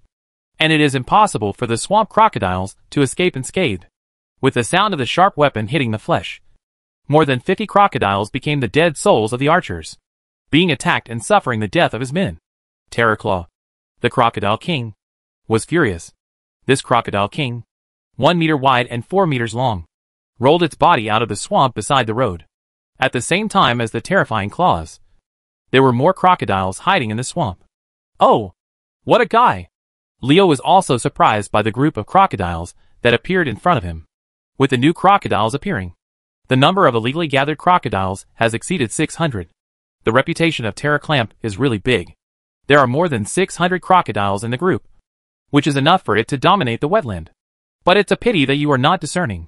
[SPEAKER 1] and it is impossible for the swamp crocodiles to escape unscathed. With the sound of the sharp weapon hitting the flesh, more than 50 crocodiles became the dead souls of the archers, being attacked and suffering the death of his men. Terror Claw, the Crocodile King, was furious. This Crocodile King, 1 meter wide and 4 meters long, rolled its body out of the swamp beside the road. At the same time as the terrifying claws, there were more crocodiles hiding in the swamp. Oh, what a guy! Leo was also surprised by the group of crocodiles that appeared in front of him. With the new crocodiles appearing, the number of illegally gathered crocodiles has exceeded 600. The reputation of Terror Clamp is really big. There are more than 600 crocodiles in the group, which is enough for it to dominate the wetland. But it's a pity that you are not discerning.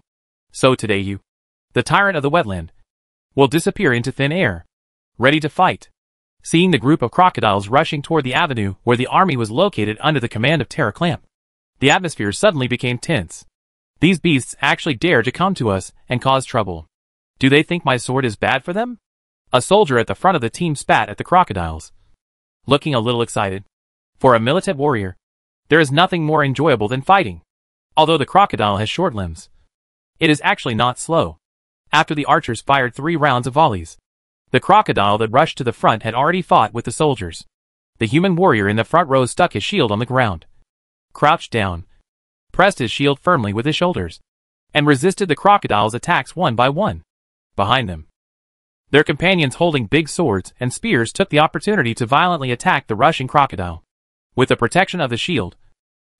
[SPEAKER 1] So today you, the tyrant of the wetland, will disappear into thin air, ready to fight. Seeing the group of crocodiles rushing toward the avenue where the army was located under the command of Terror Clamp, the atmosphere suddenly became tense. These beasts actually dare to come to us and cause trouble. Do they think my sword is bad for them? A soldier at the front of the team spat at the crocodiles, looking a little excited. For a militant warrior, there is nothing more enjoyable than fighting. Although the crocodile has short limbs, it is actually not slow. After the archers fired 3 rounds of volleys, the crocodile that rushed to the front had already fought with the soldiers. The human warrior in the front row stuck his shield on the ground, crouched down, pressed his shield firmly with his shoulders, and resisted the crocodile's attacks one by one. Behind them, their companions holding big swords and spears took the opportunity to violently attack the rushing crocodile. With the protection of the shield,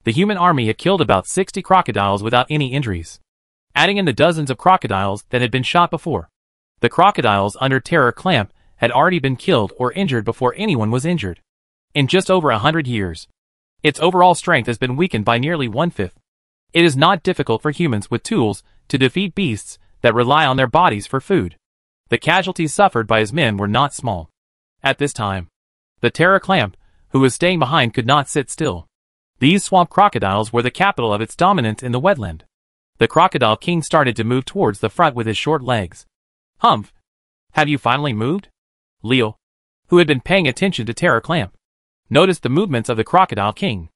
[SPEAKER 1] the human army had killed about 60 crocodiles without any injuries. Adding in the dozens of crocodiles that had been shot before, the crocodiles under Terror Clamp had already been killed or injured before anyone was injured. In just over 100 years, its overall strength has been weakened by nearly 1/5. It is not difficult for humans with tools to defeat beasts that rely on their bodies for food. The casualties suffered by his men were not small. At this time, the Terror Clamp, who was staying behind, could not sit still. These swamp crocodiles were the capital of its dominance in the wetland. The Crocodile King started to move towards the front with his short legs. "Humph! Have you finally moved?" Leo, who had been paying attention to Terror Clamp, noticed the movements of the Crocodile King.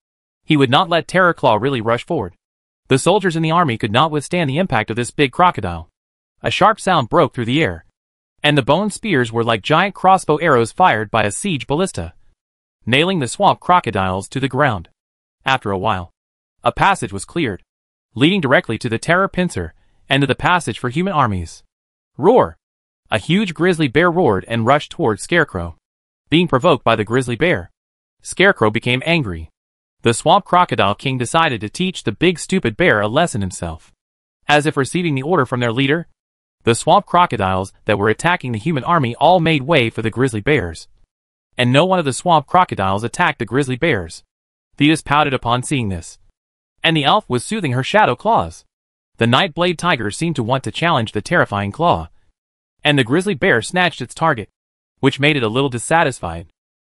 [SPEAKER 1] He would not let Terror Claw really rush forward. The soldiers in the army could not withstand the impact of this big crocodile. A sharp sound broke through the air, and the bone spears were like giant crossbow arrows fired by a siege ballista, nailing the swamp crocodiles to the ground. After a while, a passage was cleared, leading directly to the Terror Pincer and to the passage for human armies. Roar! A huge grizzly bear roared and rushed towards Scarecrow. Being provoked by the grizzly bear, Scarecrow became angry. The Swamp Crocodile King decided to teach the big stupid bear a lesson himself. As if receiving the order from their leader, the swamp crocodiles that were attacking the human army all made way for the grizzly bears. And no one of the swamp crocodiles attacked the grizzly bears. Thetis pouted upon seeing this, and the elf was soothing her shadow claws. The Nightblade Tiger seemed to want to challenge the terrifying claw, and the grizzly bear snatched its target, which made it a little dissatisfied.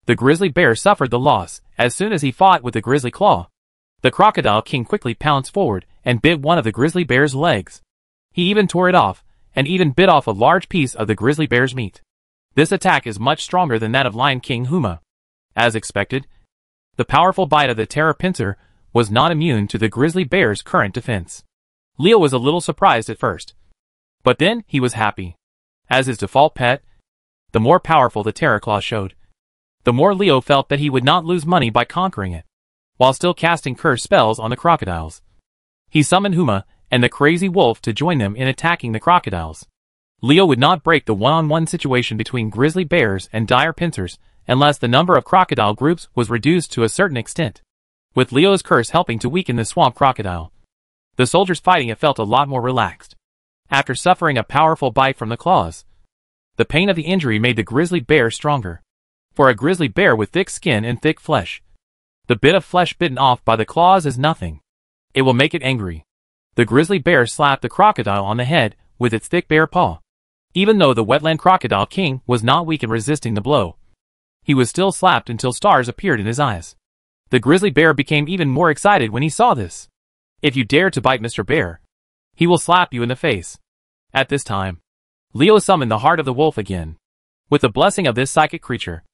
[SPEAKER 1] The grizzly bear suffered the loss as soon as he fought with the grizzly claw. The Crocodile King quickly pounced forward and bit one of the grizzly bear's legs. He even tore it off, and even bit off a large piece of the grizzly bear's meat. This attack is much stronger than that of Lion King Huma. As expected, the powerful bite of the Terror Pincer was not immune to the grizzly bear's current defense. Leo was a little surprised at first, but then he was happy. As his default pet, the more powerful the Terror Claw showed, the more Leo felt that he would not lose money by conquering it, while still casting curse spells on the crocodiles. He summoned Huma and the crazy wolf to join them in attacking the crocodiles. Leo would not break the one-on-one situation between grizzly bears and dire pincers unless the number of crocodile groups was reduced to a certain extent, with Leo's curse helping to weaken the swamp crocodile. The soldiers fighting it felt a lot more relaxed. After suffering a powerful bite from the claws, the pain of the injury made the grizzly bear stronger. For a grizzly bear with thick skin and thick flesh, the bit of flesh bitten off by the claws is nothing. It will make it angry. The grizzly bear slapped the crocodile on the head with its thick bare paw. Even though the Wetland Crocodile King was not weak in resisting the blow, he was still slapped until stars appeared in his eyes. The grizzly bear became even more excited when he saw this. If you dare to bite Mr. Bear, he will slap you in the face. At this time, Leo summoned the heart of the wolf again. With the blessing of this psychic creature,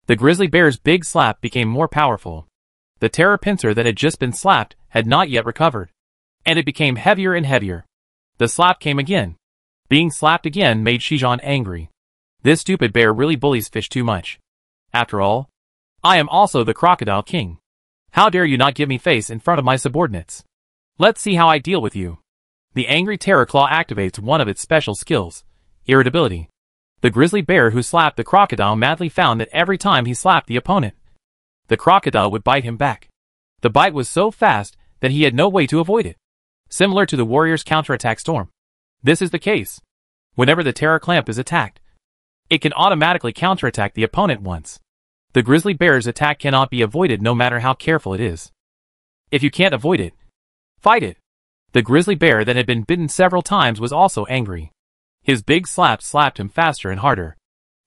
[SPEAKER 1] the grizzly bear's big slap became more powerful. The Terror Pincer that had just been slapped had not yet recovered, and it became heavier and heavier. The slap came again. Being slapped again made Shijan angry. This stupid bear really bullies fish too much. After all, I am also the Crocodile King. How dare you not give me face in front of my subordinates? Let's see how I deal with you. The angry Terror Claw activates one of its special skills, irritability. The grizzly bear who slapped the crocodile madly found that every time he slapped the opponent, the crocodile would bite him back. The bite was so fast that he had no way to avoid it. Similar to the warrior's counterattack storm, this is the case. Whenever the Terror Clamp is attacked, it can automatically counterattack the opponent once. The grizzly bear's attack cannot be avoided no matter how careful it is. If you can't avoid it, fight it. The grizzly bear that had been bitten several times was also angry. His big slap slapped him faster and harder.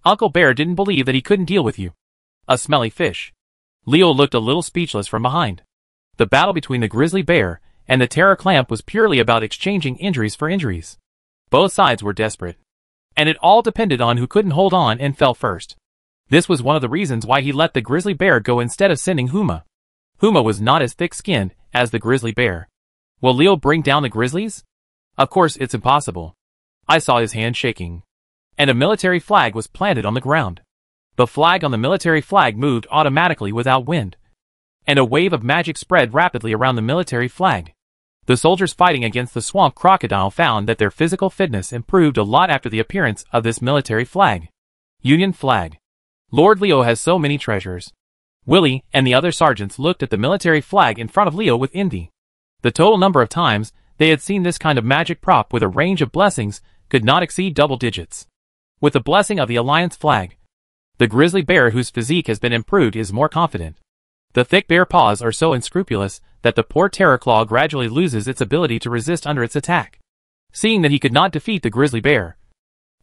[SPEAKER 1] Uncle Bear didn't believe that he couldn't deal with you. A smelly fish. Leo looked a little speechless from behind. The battle between the grizzly bear and the Terror Clamp was purely about exchanging injuries for injuries. Both sides were desperate, and it all depended on who couldn't hold on and fell first. This was one of the reasons why he let the grizzly bear go instead of sending Huma. Huma was not as thick-skinned as the grizzly bear. Will Leo bring down the grizzlies? Of course it's impossible. I saw his hand shaking, and a military flag was planted on the ground. The flag on the military flag moved automatically without wind, and a wave of magic spread rapidly around the military flag. The soldiers fighting against the swamp crocodile found that their physical fitness improved a lot after the appearance of this military flag. Union flag. Lord Leo has so many treasures. Willie and the other sergeants looked at the military flag in front of Leo with envy. The total number of times they had seen this kind of magic prop with a range of blessings could not exceed double digits. With the blessing of the Alliance flag, the grizzly bear whose physique has been improved is more confident. The thick bear paws are so unscrupulous that the poor terror claw gradually loses its ability to resist under its attack. Seeing that he could not defeat the grizzly bear,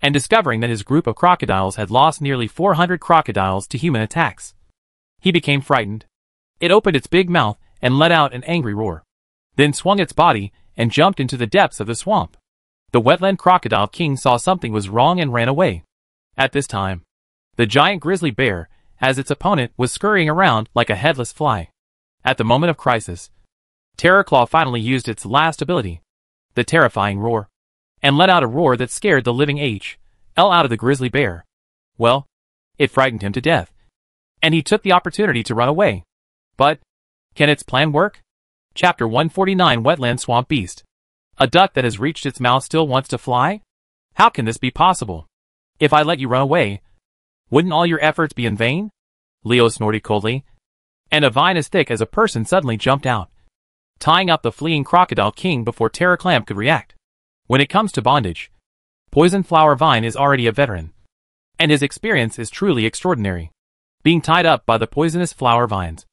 [SPEAKER 1] and discovering that his group of crocodiles had lost nearly 400 crocodiles to human attacks, he became frightened. It opened its big mouth and let out an angry roar, then swung its body and jumped into the depths of the swamp. The wetland crocodile king saw something was wrong and ran away. At this time, the giant grizzly bear, as its opponent, was scurrying around like a headless fly. At the moment of crisis, Terror Claw finally used its last ability, the terrifying roar, and let out a roar that scared the living HL out of the grizzly bear. Well, it frightened him to death, and he took the opportunity to run away. But, can its plan work? Chapter 149 Wetland Swamp Beast. A duck that has reached its mouth still wants to fly? How can this be possible? If I let you run away, wouldn't all your efforts be in vain? Leo snorted coldly, and a vine as thick as a person suddenly jumped out, tying up the fleeing crocodile king before Terror Clamp could react. When it comes to bondage, Poison Flower Vine is already a veteran, and his experience is truly extraordinary. Being tied up by the poisonous flower vines,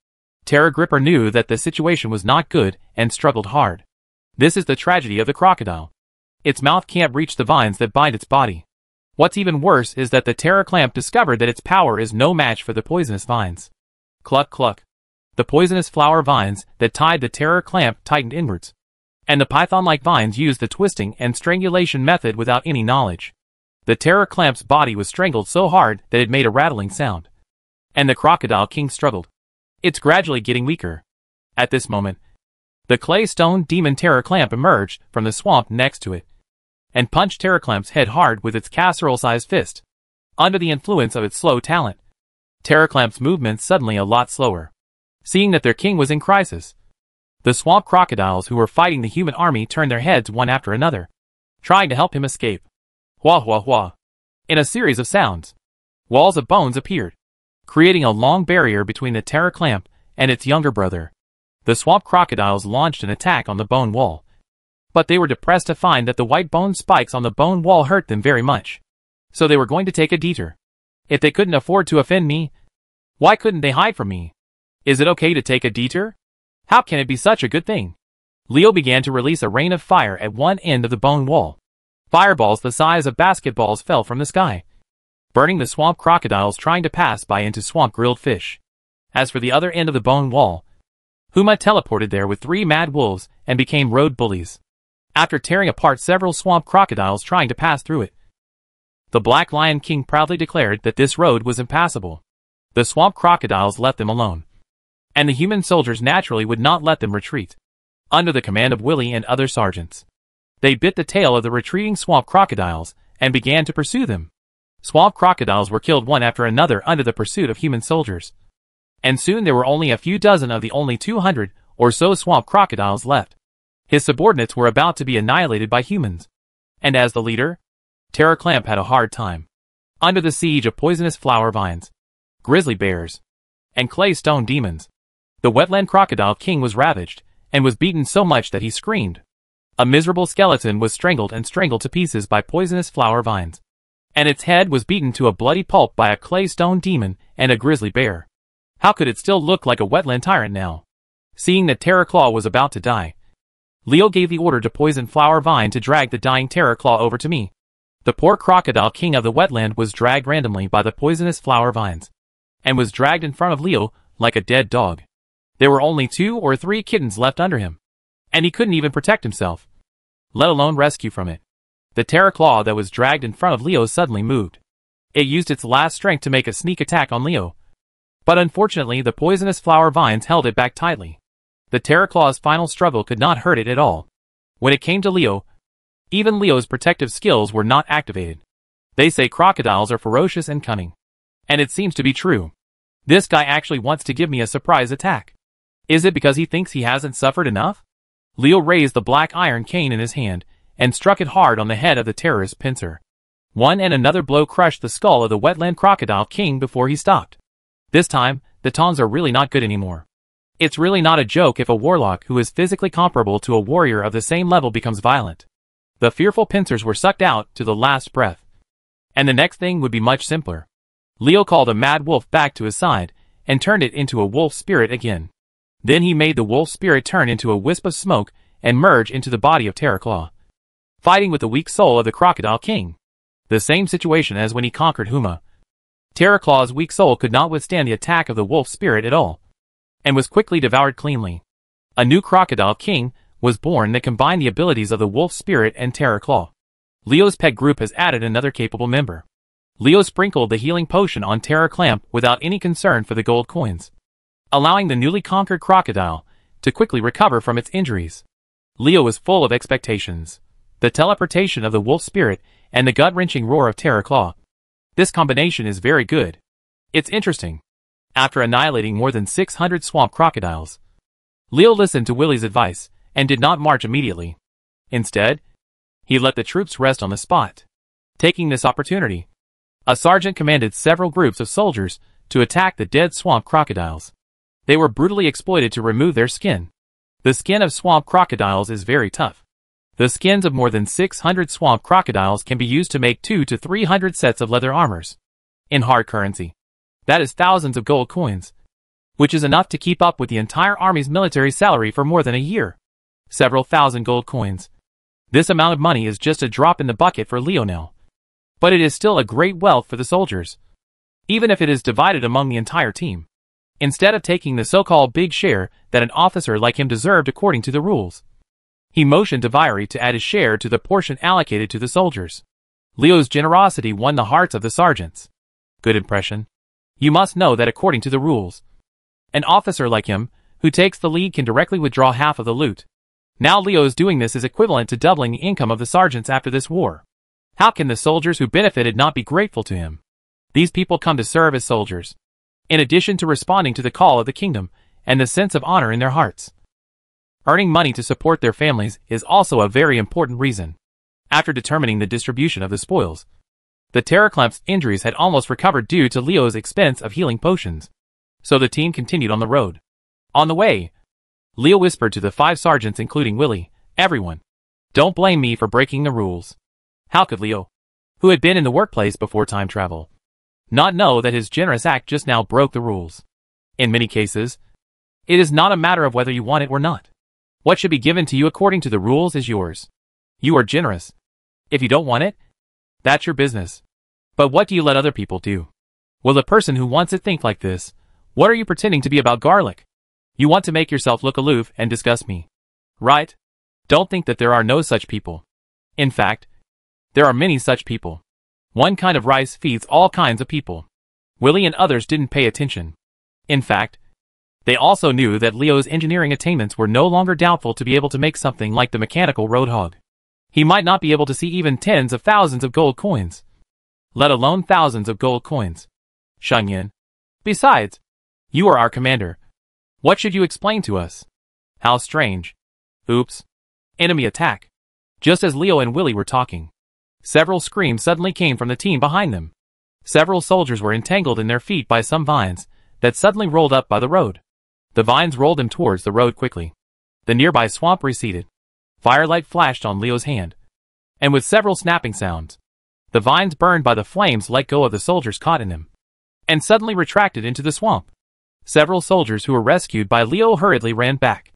[SPEAKER 1] Terror Gripper knew that the situation was not good and struggled hard. This is the tragedy of the crocodile. Its mouth can't reach the vines that bind its body. What's even worse is that the Terror Clamp discovered that its power is no match for the poisonous vines. Cluck cluck. The poisonous flower vines that tied the Terror Clamp tightened inwards, and the python-like vines used the twisting and strangulation method without any knowledge. The Terror Clamp's body was strangled so hard that it made a rattling sound, and the crocodile king struggled. It's gradually getting weaker. At this moment, the clay stone demon Terror Clamp emerged from the swamp next to it, and punched Terror Clamp's head hard with its casserole-sized fist. Under the influence of its slow talent, Terror Clamp's movements suddenly a lot slower. Seeing that their king was in crisis, the swamp crocodiles who were fighting the human army turned their heads one after another, trying to help him escape. Wah wah wah. In a series of sounds, walls of bones appeared, creating a long barrier between the Terror Clamp and its younger brother. The swamp crocodiles launched an attack on the bone wall, but they were depressed to find that the white bone spikes on the bone wall hurt them very much. So they were going to take a detour. If they couldn't afford to offend me, why couldn't they hide from me? Is it okay to take a detour? How can it be such a good thing? Leo began to release a rain of fire at one end of the bone wall. Fireballs the size of basketballs fell from the sky, burning the swamp crocodiles trying to pass by into swamp grilled fish. As for the other end of the bone wall, Huma teleported there with 3 mad wolves and became road bullies, after tearing apart several swamp crocodiles trying to pass through it. The Black Lion King proudly declared that this road was impassable. The swamp crocodiles left them alone, and the human soldiers naturally would not let them retreat. Under the command of Willie and other sergeants, they bit the tail of the retreating swamp crocodiles and began to pursue them. Swamp crocodiles were killed one after another under the pursuit of human soldiers, and soon there were only a few dozen of the only 200 or so swamp crocodiles left. His subordinates were about to be annihilated by humans, and as the leader, Terror Clamp had a hard time. Under the siege of poisonous flower vines, grizzly bears, and clay stone demons, the wetland crocodile king was ravaged, and was beaten so much that he screamed. A miserable skeleton was strangled to pieces by poisonous flower vines, and its head was beaten to a bloody pulp by a clay stone demon and a grizzly bear. How could it still look like a wetland tyrant now? Seeing that Terror Claw was about to die, Leo gave the order to Poison Flower Vine to drag the dying Terror Claw over to me. The poor crocodile king of the wetland was dragged randomly by the poisonous flower vines, and was dragged in front of Leo like a dead dog. There were only 2 or 3 kittens left under him, and he couldn't even protect himself, let alone rescue from it. The Terror Claw that was dragged in front of Leo suddenly moved. It used its last strength to make a sneak attack on Leo, but unfortunately the poisonous flower vines held it back tightly. The Terror Claw's final struggle could not hurt it at all. When it came to Leo, even Leo's protective skills were not activated. They say crocodiles are ferocious and cunning, and it seems to be true. This guy actually wants to give me a surprise attack. Is it because he thinks he hasn't suffered enough? Leo raised the black iron cane in his hand and struck it hard on the head of the terrorist's pincer. One and another blow crushed the skull of the wetland crocodile king before he stopped. This time, the tongs are really not good anymore. It's really not a joke if a warlock who is physically comparable to a warrior of the same level becomes violent. The fearful pincers were sucked out to the last breath. And the next thing would be much simpler. Leo called a mad wolf back to his side, and turned it into a wolf spirit again. Then he made the wolf spirit turn into a wisp of smoke, and merge into the body of Terraclaw, fighting with the weak soul of the Crocodile King. The same situation as when he conquered Huma. Terraclaw's weak soul could not withstand the attack of the wolf spirit at all, and was quickly devoured cleanly. A new Crocodile King was born that combined the abilities of the wolf spirit and Terraclaw. Leo's pet group has added another capable member. Leo sprinkled the healing potion on Terraclamp without any concern for the gold coins, allowing the newly conquered crocodile to quickly recover from its injuries. Leo was full of expectations. The teleportation of the wolf spirit and the gut-wrenching roar of Terraclaw. This combination is very good. It's interesting. After annihilating more than 600 swamp crocodiles, Leo listened to Willie's advice and did not march immediately. Instead, he let the troops rest on the spot. Taking this opportunity, a sergeant commanded several groups of soldiers to attack the dead swamp crocodiles. They were brutally exploited to remove their skin. The skin of swamp crocodiles is very tough. The skins of more than 600 swamp crocodiles can be used to make 200 to 300 sets of leather armors. In hard currency, that is thousands of gold coins, which is enough to keep up with the entire army's military salary for more than a year. Several thousand gold coins. This amount of money is just a drop in the bucket for Leo now. But it is still a great wealth for the soldiers, even if it is divided among the entire team, instead of taking the so-called big share that an officer like him deserved according to the rules. He motioned to Viry to add his share to the portion allocated to the soldiers. Leo's generosity won the hearts of the sergeants. Good impression. You must know that according to the rules, an officer like him, who takes the lead, can directly withdraw half of the loot. Now Leo's doing this is equivalent to doubling the income of the sergeants after this war. How can the soldiers who benefited not be grateful to him? These people come to serve as soldiers, in addition to responding to the call of the kingdom and the sense of honor in their hearts. Earning money to support their families is also a very important reason. After determining the distribution of the spoils, the Terraclamp's injuries had almost recovered due to Leo's expense of healing potions. So the team continued on the road. On the way, Leo whispered to the 5 sergeants including Willie, "Everyone, don't blame me for breaking the rules." How could Leo, who had been in the workplace before time travel, not know that his generous act just now broke the rules? In many cases, it is not a matter of whether you want it or not. What should be given to you according to the rules is yours. You are generous. If you don't want it, that's your business. But what do you let other people do? Will the person who wants it think like this? What are you pretending to be about garlic? You want to make yourself look aloof and disgust me, right? Don't think that there are no such people. In fact, there are many such people. One kind of rice feeds all kinds of people. Willie and others didn't pay attention. In fact, they also knew that Leo's engineering attainments were no longer doubtful to be able to make something like the mechanical roadhog. He might not be able to see even tens of thousands of gold coins, let alone thousands of gold coins. Shengyan. Besides, you are our commander. What should you explain to us? How strange. Oops. Enemy attack. Just as Leo and Willie were talking, several screams suddenly came from the team behind them. Several soldiers were entangled in their feet by some vines that suddenly rolled up by the road. The vines rolled them towards the road quickly. The nearby swamp receded. Firelight flashed on Leo's hand, and with several snapping sounds, the vines burned by the flames let go of the soldiers caught in them, and suddenly retracted into the swamp. Several soldiers who were rescued by Leo hurriedly ran back.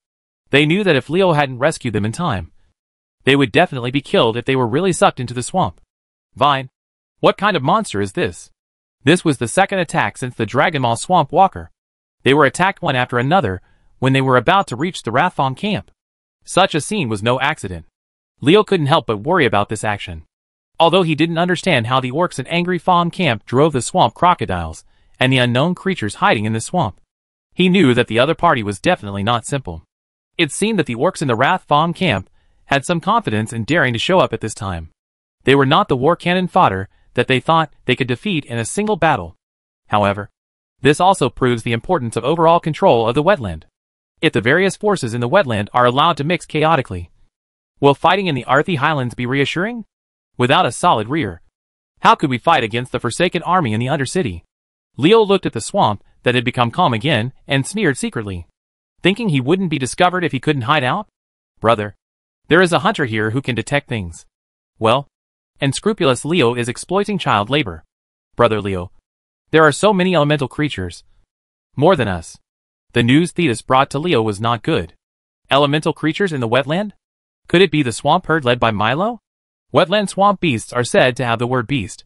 [SPEAKER 1] They knew that if Leo hadn't rescued them in time, they would definitely be killed if they were really sucked into the swamp. Vine. What kind of monster is this? This was the second attack since the Dragonmaw Swamp Walker. They were attacked one after another when they were about to reach the Rathfong camp. Such a scene was no accident. Leo couldn't help but worry about this action. Although he didn't understand how the orcs in Angry Fawn camp drove the swamp crocodiles and the unknown creatures hiding in the swamp, he knew that the other party was definitely not simple. It seemed that the orcs in the Rathfong camp had some confidence in daring to show up at this time. They were not the war cannon fodder that they thought they could defeat in a single battle. However, this also proves the importance of overall control of the wetland. If the various forces in the wetland are allowed to mix chaotically, will fighting in the Arthi Highlands be reassuring? Without a solid rear, how could we fight against the Forsaken army in the Undercity? Leo looked at the swamp that had become calm again and sneered secretly, thinking he wouldn't be discovered if he couldn't hide out. Brother, there is a hunter here who can detect things. Well, unscrupulous Leo is exploiting child labor. Brother Leo, there are so many elemental creatures. More than us. The news Thetis brought to Leo was not good. Elemental creatures in the wetland? Could it be the swamp herd led by Milo? Wetland swamp beasts are said to have the word beast.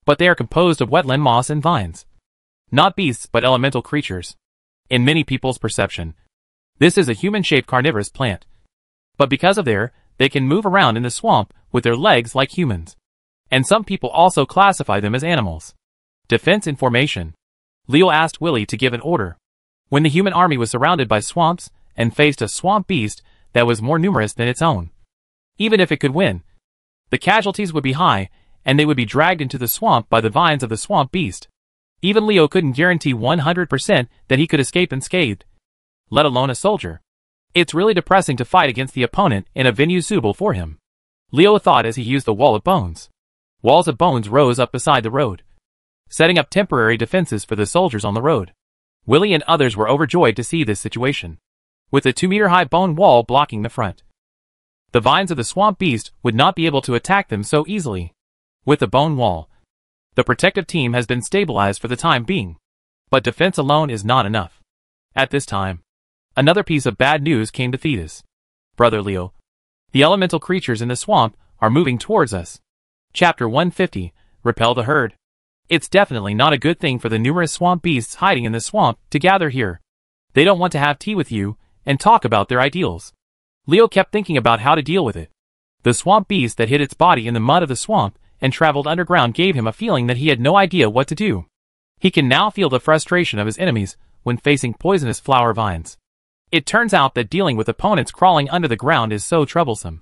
[SPEAKER 1] But they are composed of wetland moss and vines. Not beasts but elemental creatures. In many people's perception, this is a human-shaped carnivorous plant. But because of they can move around in the swamp with their legs like humans. And some people also classify them as animals. Defense in formation. Leo asked Willie to give an order. When the human army was surrounded by swamps and faced a swamp beast that was more numerous than its own. Even if it could win, the casualties would be high, and they would be dragged into the swamp by the vines of the swamp beast. Even Leo couldn't guarantee 100% that he could escape unscathed, let alone a soldier. It's really depressing to fight against the opponent in a venue suitable for him, Leo thought as he used the wall of bones. Walls of bones rose up beside the road, setting up temporary defenses for the soldiers on the road. Willie and others were overjoyed to see this situation, with a 2-meter-high bone wall blocking the front. The vines of the swamp beast would not be able to attack them so easily. With the bone wall, the protective team has been stabilized for the time being. But defense alone is not enough. At this time, another piece of bad news came to Thetis. Brother Leo, the elemental creatures in the swamp are moving towards us. Chapter 150, Repel the Herd. It's definitely not a good thing for the numerous swamp beasts hiding in the swamp to gather here. They don't want to have tea with you and talk about their ideals. Leo kept thinking about how to deal with it. The swamp beast that hid its body in the mud of the swamp and traveled underground gave him a feeling that he had no idea what to do. He can now feel the frustration of his enemies when facing poisonous flower vines. It turns out that dealing with opponents crawling under the ground is so troublesome.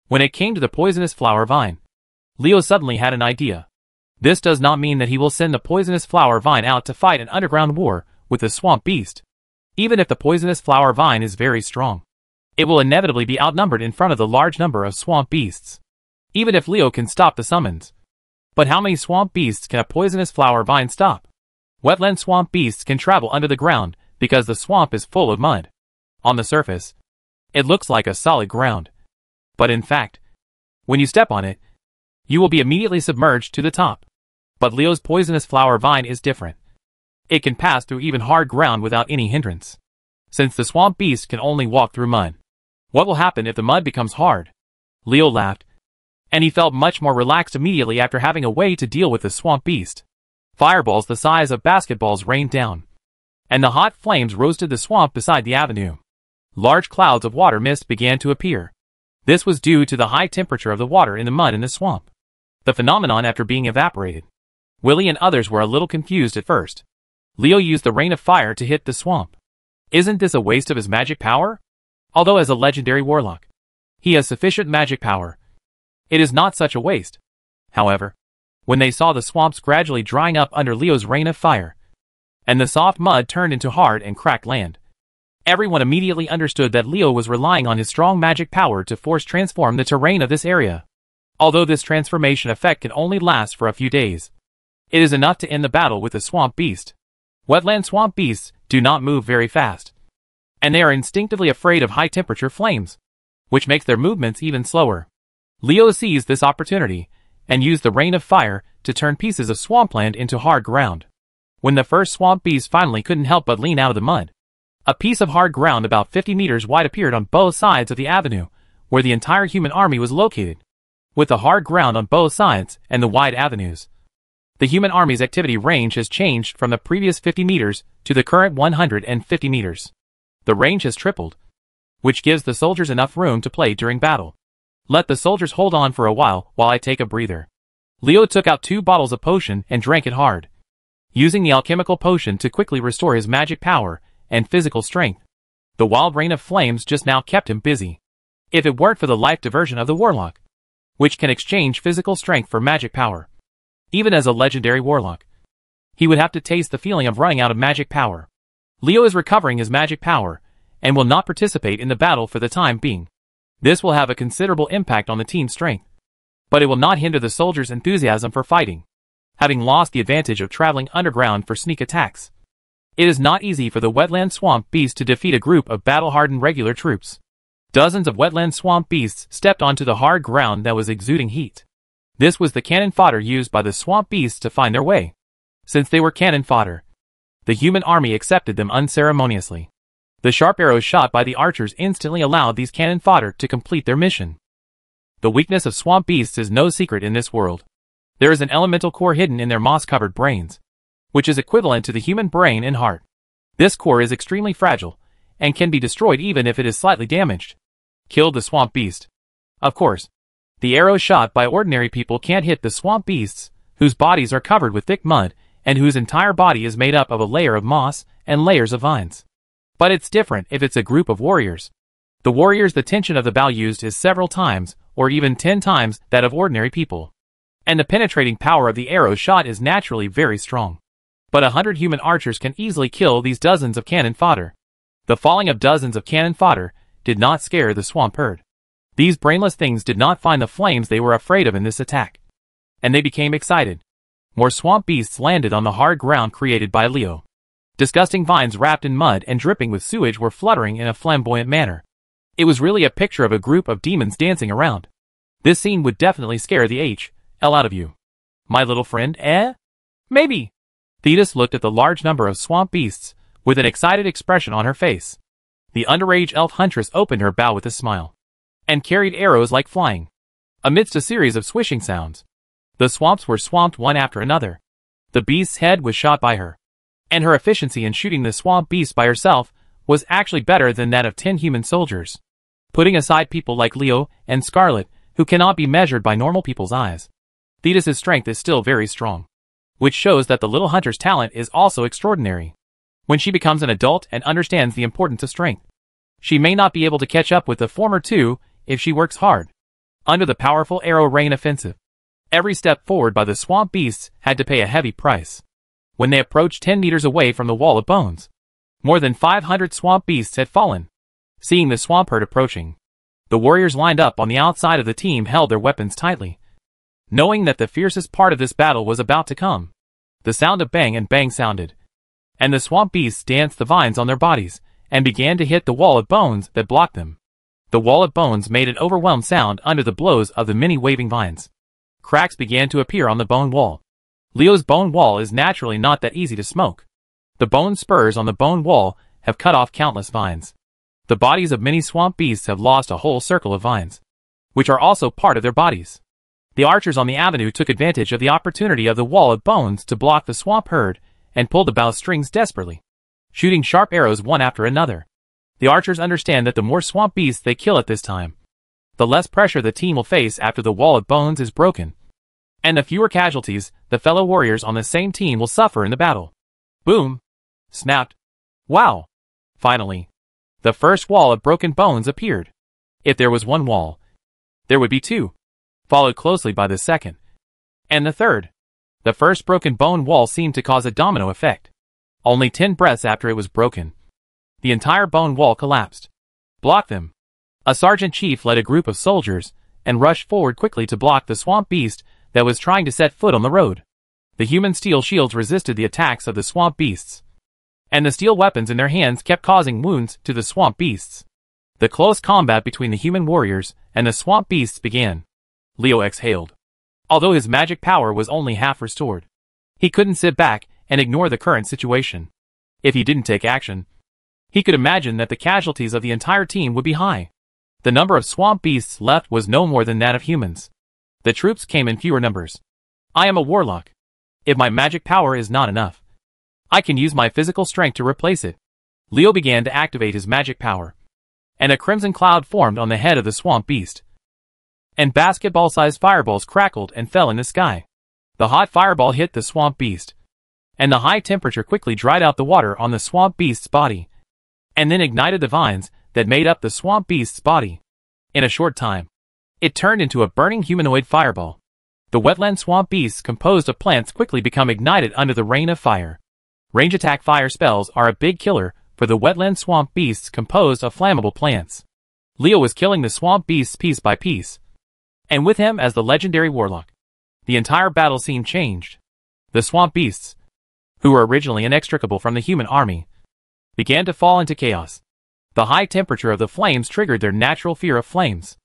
[SPEAKER 1] When it came to the poisonous flower vine, Leo suddenly had an idea. This does not mean that he will send the poisonous flower vine out to fight an underground war with the swamp beast. Even if the poisonous flower vine is very strong, it will inevitably be outnumbered in front of the large number of swamp beasts. Even if Leo can stop the summons. But how many swamp beasts can a poisonous flower vine stop? Wetland swamp beasts can travel under the ground because the swamp is full of mud. On the surface, it looks like a solid ground. But in fact, when you step on it, you will be immediately submerged to the top. But Leo's poisonous flower vine is different. It can pass through even hard ground without any hindrance. Since the swamp beast can only walk through mud. What will happen if the mud becomes hard? Leo laughed, and he felt much more relaxed immediately after having a way to deal with the swamp beast. Fireballs the size of basketballs rained down, and the hot flames roasted the swamp beside the avenue. Large clouds of water mist began to appear. This was due to the high temperature of the water in the mud in the swamp. The phenomenon after being evaporated. Willie and others were a little confused at first. Leo used the rain of fire to hit the swamp. Isn't this a waste of his magic power? Although as a legendary warlock, he has sufficient magic power. It is not such a waste. However, when they saw the swamps gradually drying up under Leo's rain of fire, and the soft mud turned into hard and cracked land, everyone immediately understood that Leo was relying on his strong magic power to force transform the terrain of this area. Although this transformation effect can only last for a few days, it is enough to end the battle with the swamp beast. Wetland swamp beasts do not move very fast, and they are instinctively afraid of high-temperature flames, which makes their movements even slower. Leo seized this opportunity and used the rain of fire to turn pieces of swampland into hard ground. When the first swamp beast finally couldn't help but lean out of the mud, a piece of hard ground about 50 meters wide appeared on both sides of the avenue, where the entire human army was located. With the hard ground on both sides and the wide avenues, the human army's activity range has changed from the previous 50 meters to the current 150 meters. The range has tripled, which gives the soldiers enough room to play during battle. Let the soldiers hold on for a while I take a breather. Leo took out 2 bottles of potion and drank it hard, using the alchemical potion to quickly restore his magic power and physical strength. The wild rain of flames just now kept him busy. If it weren't for the life diversion of the warlock, which can exchange physical strength for magic power, even as a legendary warlock, he would have to taste the feeling of running out of magic power. Leo is recovering his magic power and will not participate in the battle for the time being. This will have a considerable impact on the team's strength, but it will not hinder the soldiers' enthusiasm for fighting, having lost the advantage of traveling underground for sneak attacks. It is not easy for the wetland swamp beast to defeat a group of battle-hardened regular troops. Dozens of wetland swamp beasts stepped onto the hard ground that was exuding heat. This was the cannon fodder used by the swamp beasts to find their way. Since they were cannon fodder, the human army accepted them unceremoniously. The sharp arrows shot by the archers instantly allowed these cannon fodder to complete their mission. The weakness of swamp beasts is no secret in this world. There is an elemental core hidden in their moss-covered brains, which is equivalent to the human brain and heart. This core is extremely fragile, and can be destroyed even if it is slightly damaged. Killed the swamp beast. Of course, the arrows shot by ordinary people can't hit the swamp beasts, whose bodies are covered with thick mud, and whose entire body is made up of a layer of moss and layers of vines. But it's different if it's a group of warriors. The warriors, the tension of the bow used is several times, or even 10 times, that of ordinary people. And the penetrating power of the arrow shot is naturally very strong. But 100 human archers can easily kill these dozens of cannon fodder. The falling of dozens of cannon fodder did not scare the swamp herd. These brainless things did not find the flames they were afraid of in this attack. And they became excited. More swamp beasts landed on the hard ground created by Leo. Disgusting vines wrapped in mud and dripping with sewage were fluttering in a flamboyant manner. It was really a picture of a group of demons dancing around. This scene would definitely scare the hell out of you. My little friend, eh? Maybe. Thetis looked at the large number of swamp beasts with an excited expression on her face. The underage elf huntress opened her bow with a smile and carried arrows like flying. Amidst a series of swishing sounds, the swamps were swamped one after another. The beast's head was shot by her, and her efficiency in shooting the swamp beast by herself was actually better than that of 10 human soldiers. Putting aside people like Leo and Scarlet, who cannot be measured by normal people's eyes, Thetis' strength is still very strong, which shows that the little hunter's talent is also extraordinary. When she becomes an adult and understands the importance of strength, she may not be able to catch up with the former two if she works hard. Under the powerful arrow rain offensive, every step forward by the swamp beasts had to pay a heavy price. When they approached 10 meters away from the wall of bones, more than 500 swamp beasts had fallen. Seeing the swamp herd approaching, the warriors lined up on the outside of the team held their weapons tightly, knowing that the fiercest part of this battle was about to come. The sound of bang and bang sounded, and the swamp beasts danced the vines on their bodies and began to hit the wall of bones that blocked them. The wall of bones made an overwhelmed sound under the blows of the many waving vines. Cracks began to appear on the bone wall. Leo's bone wall is naturally not that easy to smoke. The bone spurs on the bone wall have cut off countless vines. The bodies of many swamp beasts have lost a whole circle of vines, which are also part of their bodies. The archers on the avenue took advantage of the opportunity of the wall of bones to block the swamp herd and pulled the bowstrings desperately, shooting sharp arrows one after another. The archers understand that the more swamp beasts they kill at this time, the less pressure the team will face after the wall of bones is broken, and the fewer casualties the fellow warriors on the same team will suffer in the battle. Boom! Snapped! Wow! Finally, the first wall of broken bones appeared. If there was one wall, there would be two, followed closely by the second, and the third. The first broken bone wall seemed to cause a domino effect. Only 10 breaths after it was broken, the entire bone wall collapsed. Block them! A sergeant chief led a group of soldiers and rushed forward quickly to block the swamp beast that was trying to set foot on the road. The human steel shields resisted the attacks of the swamp beasts, and the steel weapons in their hands kept causing wounds to the swamp beasts. The close combat between the human warriors and the swamp beasts began. Leo exhaled. Although his magic power was only half restored, he couldn't sit back and ignore the current situation. If he didn't take action, he could imagine that the casualties of the entire team would be high. The number of swamp beasts left was no more than that of humans. The troops came in fewer numbers. I am a warlock. If my magic power is not enough, I can use my physical strength to replace it. Leo began to activate his magic power, and a crimson cloud formed on the head of the swamp beast, and basketball-sized fireballs crackled and fell in the sky. The hot fireball hit the swamp beast, and the high temperature quickly dried out the water on the swamp beast's body, and then ignited the vines that made up the swamp beast's body. In a short time, it turned into a burning humanoid fireball. The wetland swamp beasts composed of plants quickly become ignited under the rain of fire. Range attack fire spells are a big killer for the wetland swamp beasts composed of flammable plants. Leo was killing the swamp beasts piece by piece, and with him as the legendary warlock, the entire battle scene changed. The swamp beasts, who were originally inextricable from the human army, began to fall into chaos. The high temperature of the flames triggered their natural fear of flames.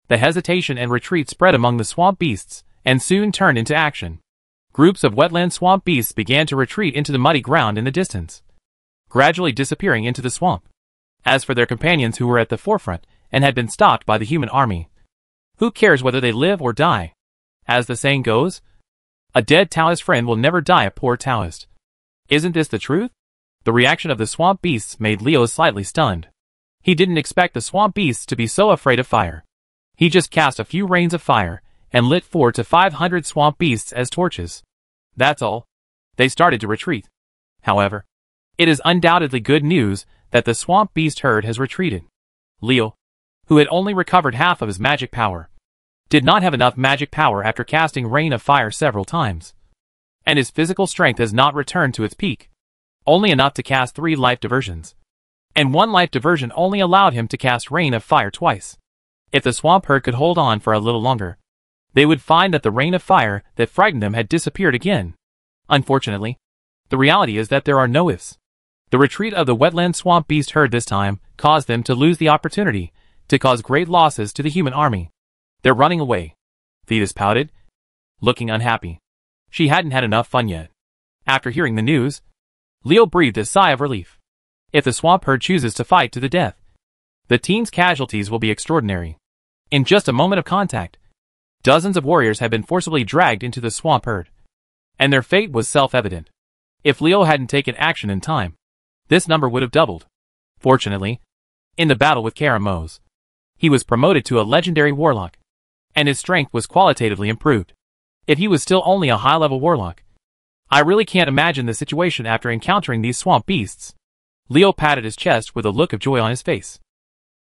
[SPEAKER 1] The hesitation and retreat spread among the swamp beasts, and soon turned into action. Groups of wetland swamp beasts began to retreat into the muddy ground in the distance, gradually disappearing into the swamp. As for their companions who were at the forefront and had been stopped by the human army, who cares whether they live or die? As the saying goes, a dead Taoist friend will never die a poor Taoist. Isn't this the truth? The reaction of the swamp beasts made Leo slightly stunned. He didn't expect the swamp beasts to be so afraid of fire. He just cast a few rains of fire and lit 400 to 500 swamp beasts as torches. That's all. They started to retreat. However, it is undoubtedly good news that the swamp beast herd has retreated. Leo, who had only recovered half of his magic power, did not have enough magic power after casting rain of fire several times. And his physical strength has not returned to its peak. Only enough to cast 3 life diversions. And 1 life diversion only allowed him to cast rain of fire twice. If the swamp herd could hold on for a little longer, they would find that the rain of fire that frightened them had disappeared again. Unfortunately, the reality is that there are no ifs. The retreat of the wetland swamp beast herd this time caused them to lose the opportunity to cause great losses to the human army. They're running away. Thetis pouted, looking unhappy. She hadn't had enough fun yet. After hearing the news, Leo breathed a sigh of relief. If the swamp herd chooses to fight to the death, the team's casualties will be extraordinary. In just a moment of contact, dozens of warriors had been forcibly dragged into the swamp herd, and their fate was self-evident. If Leo hadn't taken action in time, this number would have doubled. Fortunately, in the battle with Karamos, he was promoted to a legendary warlock, and his strength was qualitatively improved. If he was still only a high-level warlock, I really can't imagine the situation after encountering these swamp beasts. Leo patted his chest with a look of joy on his face.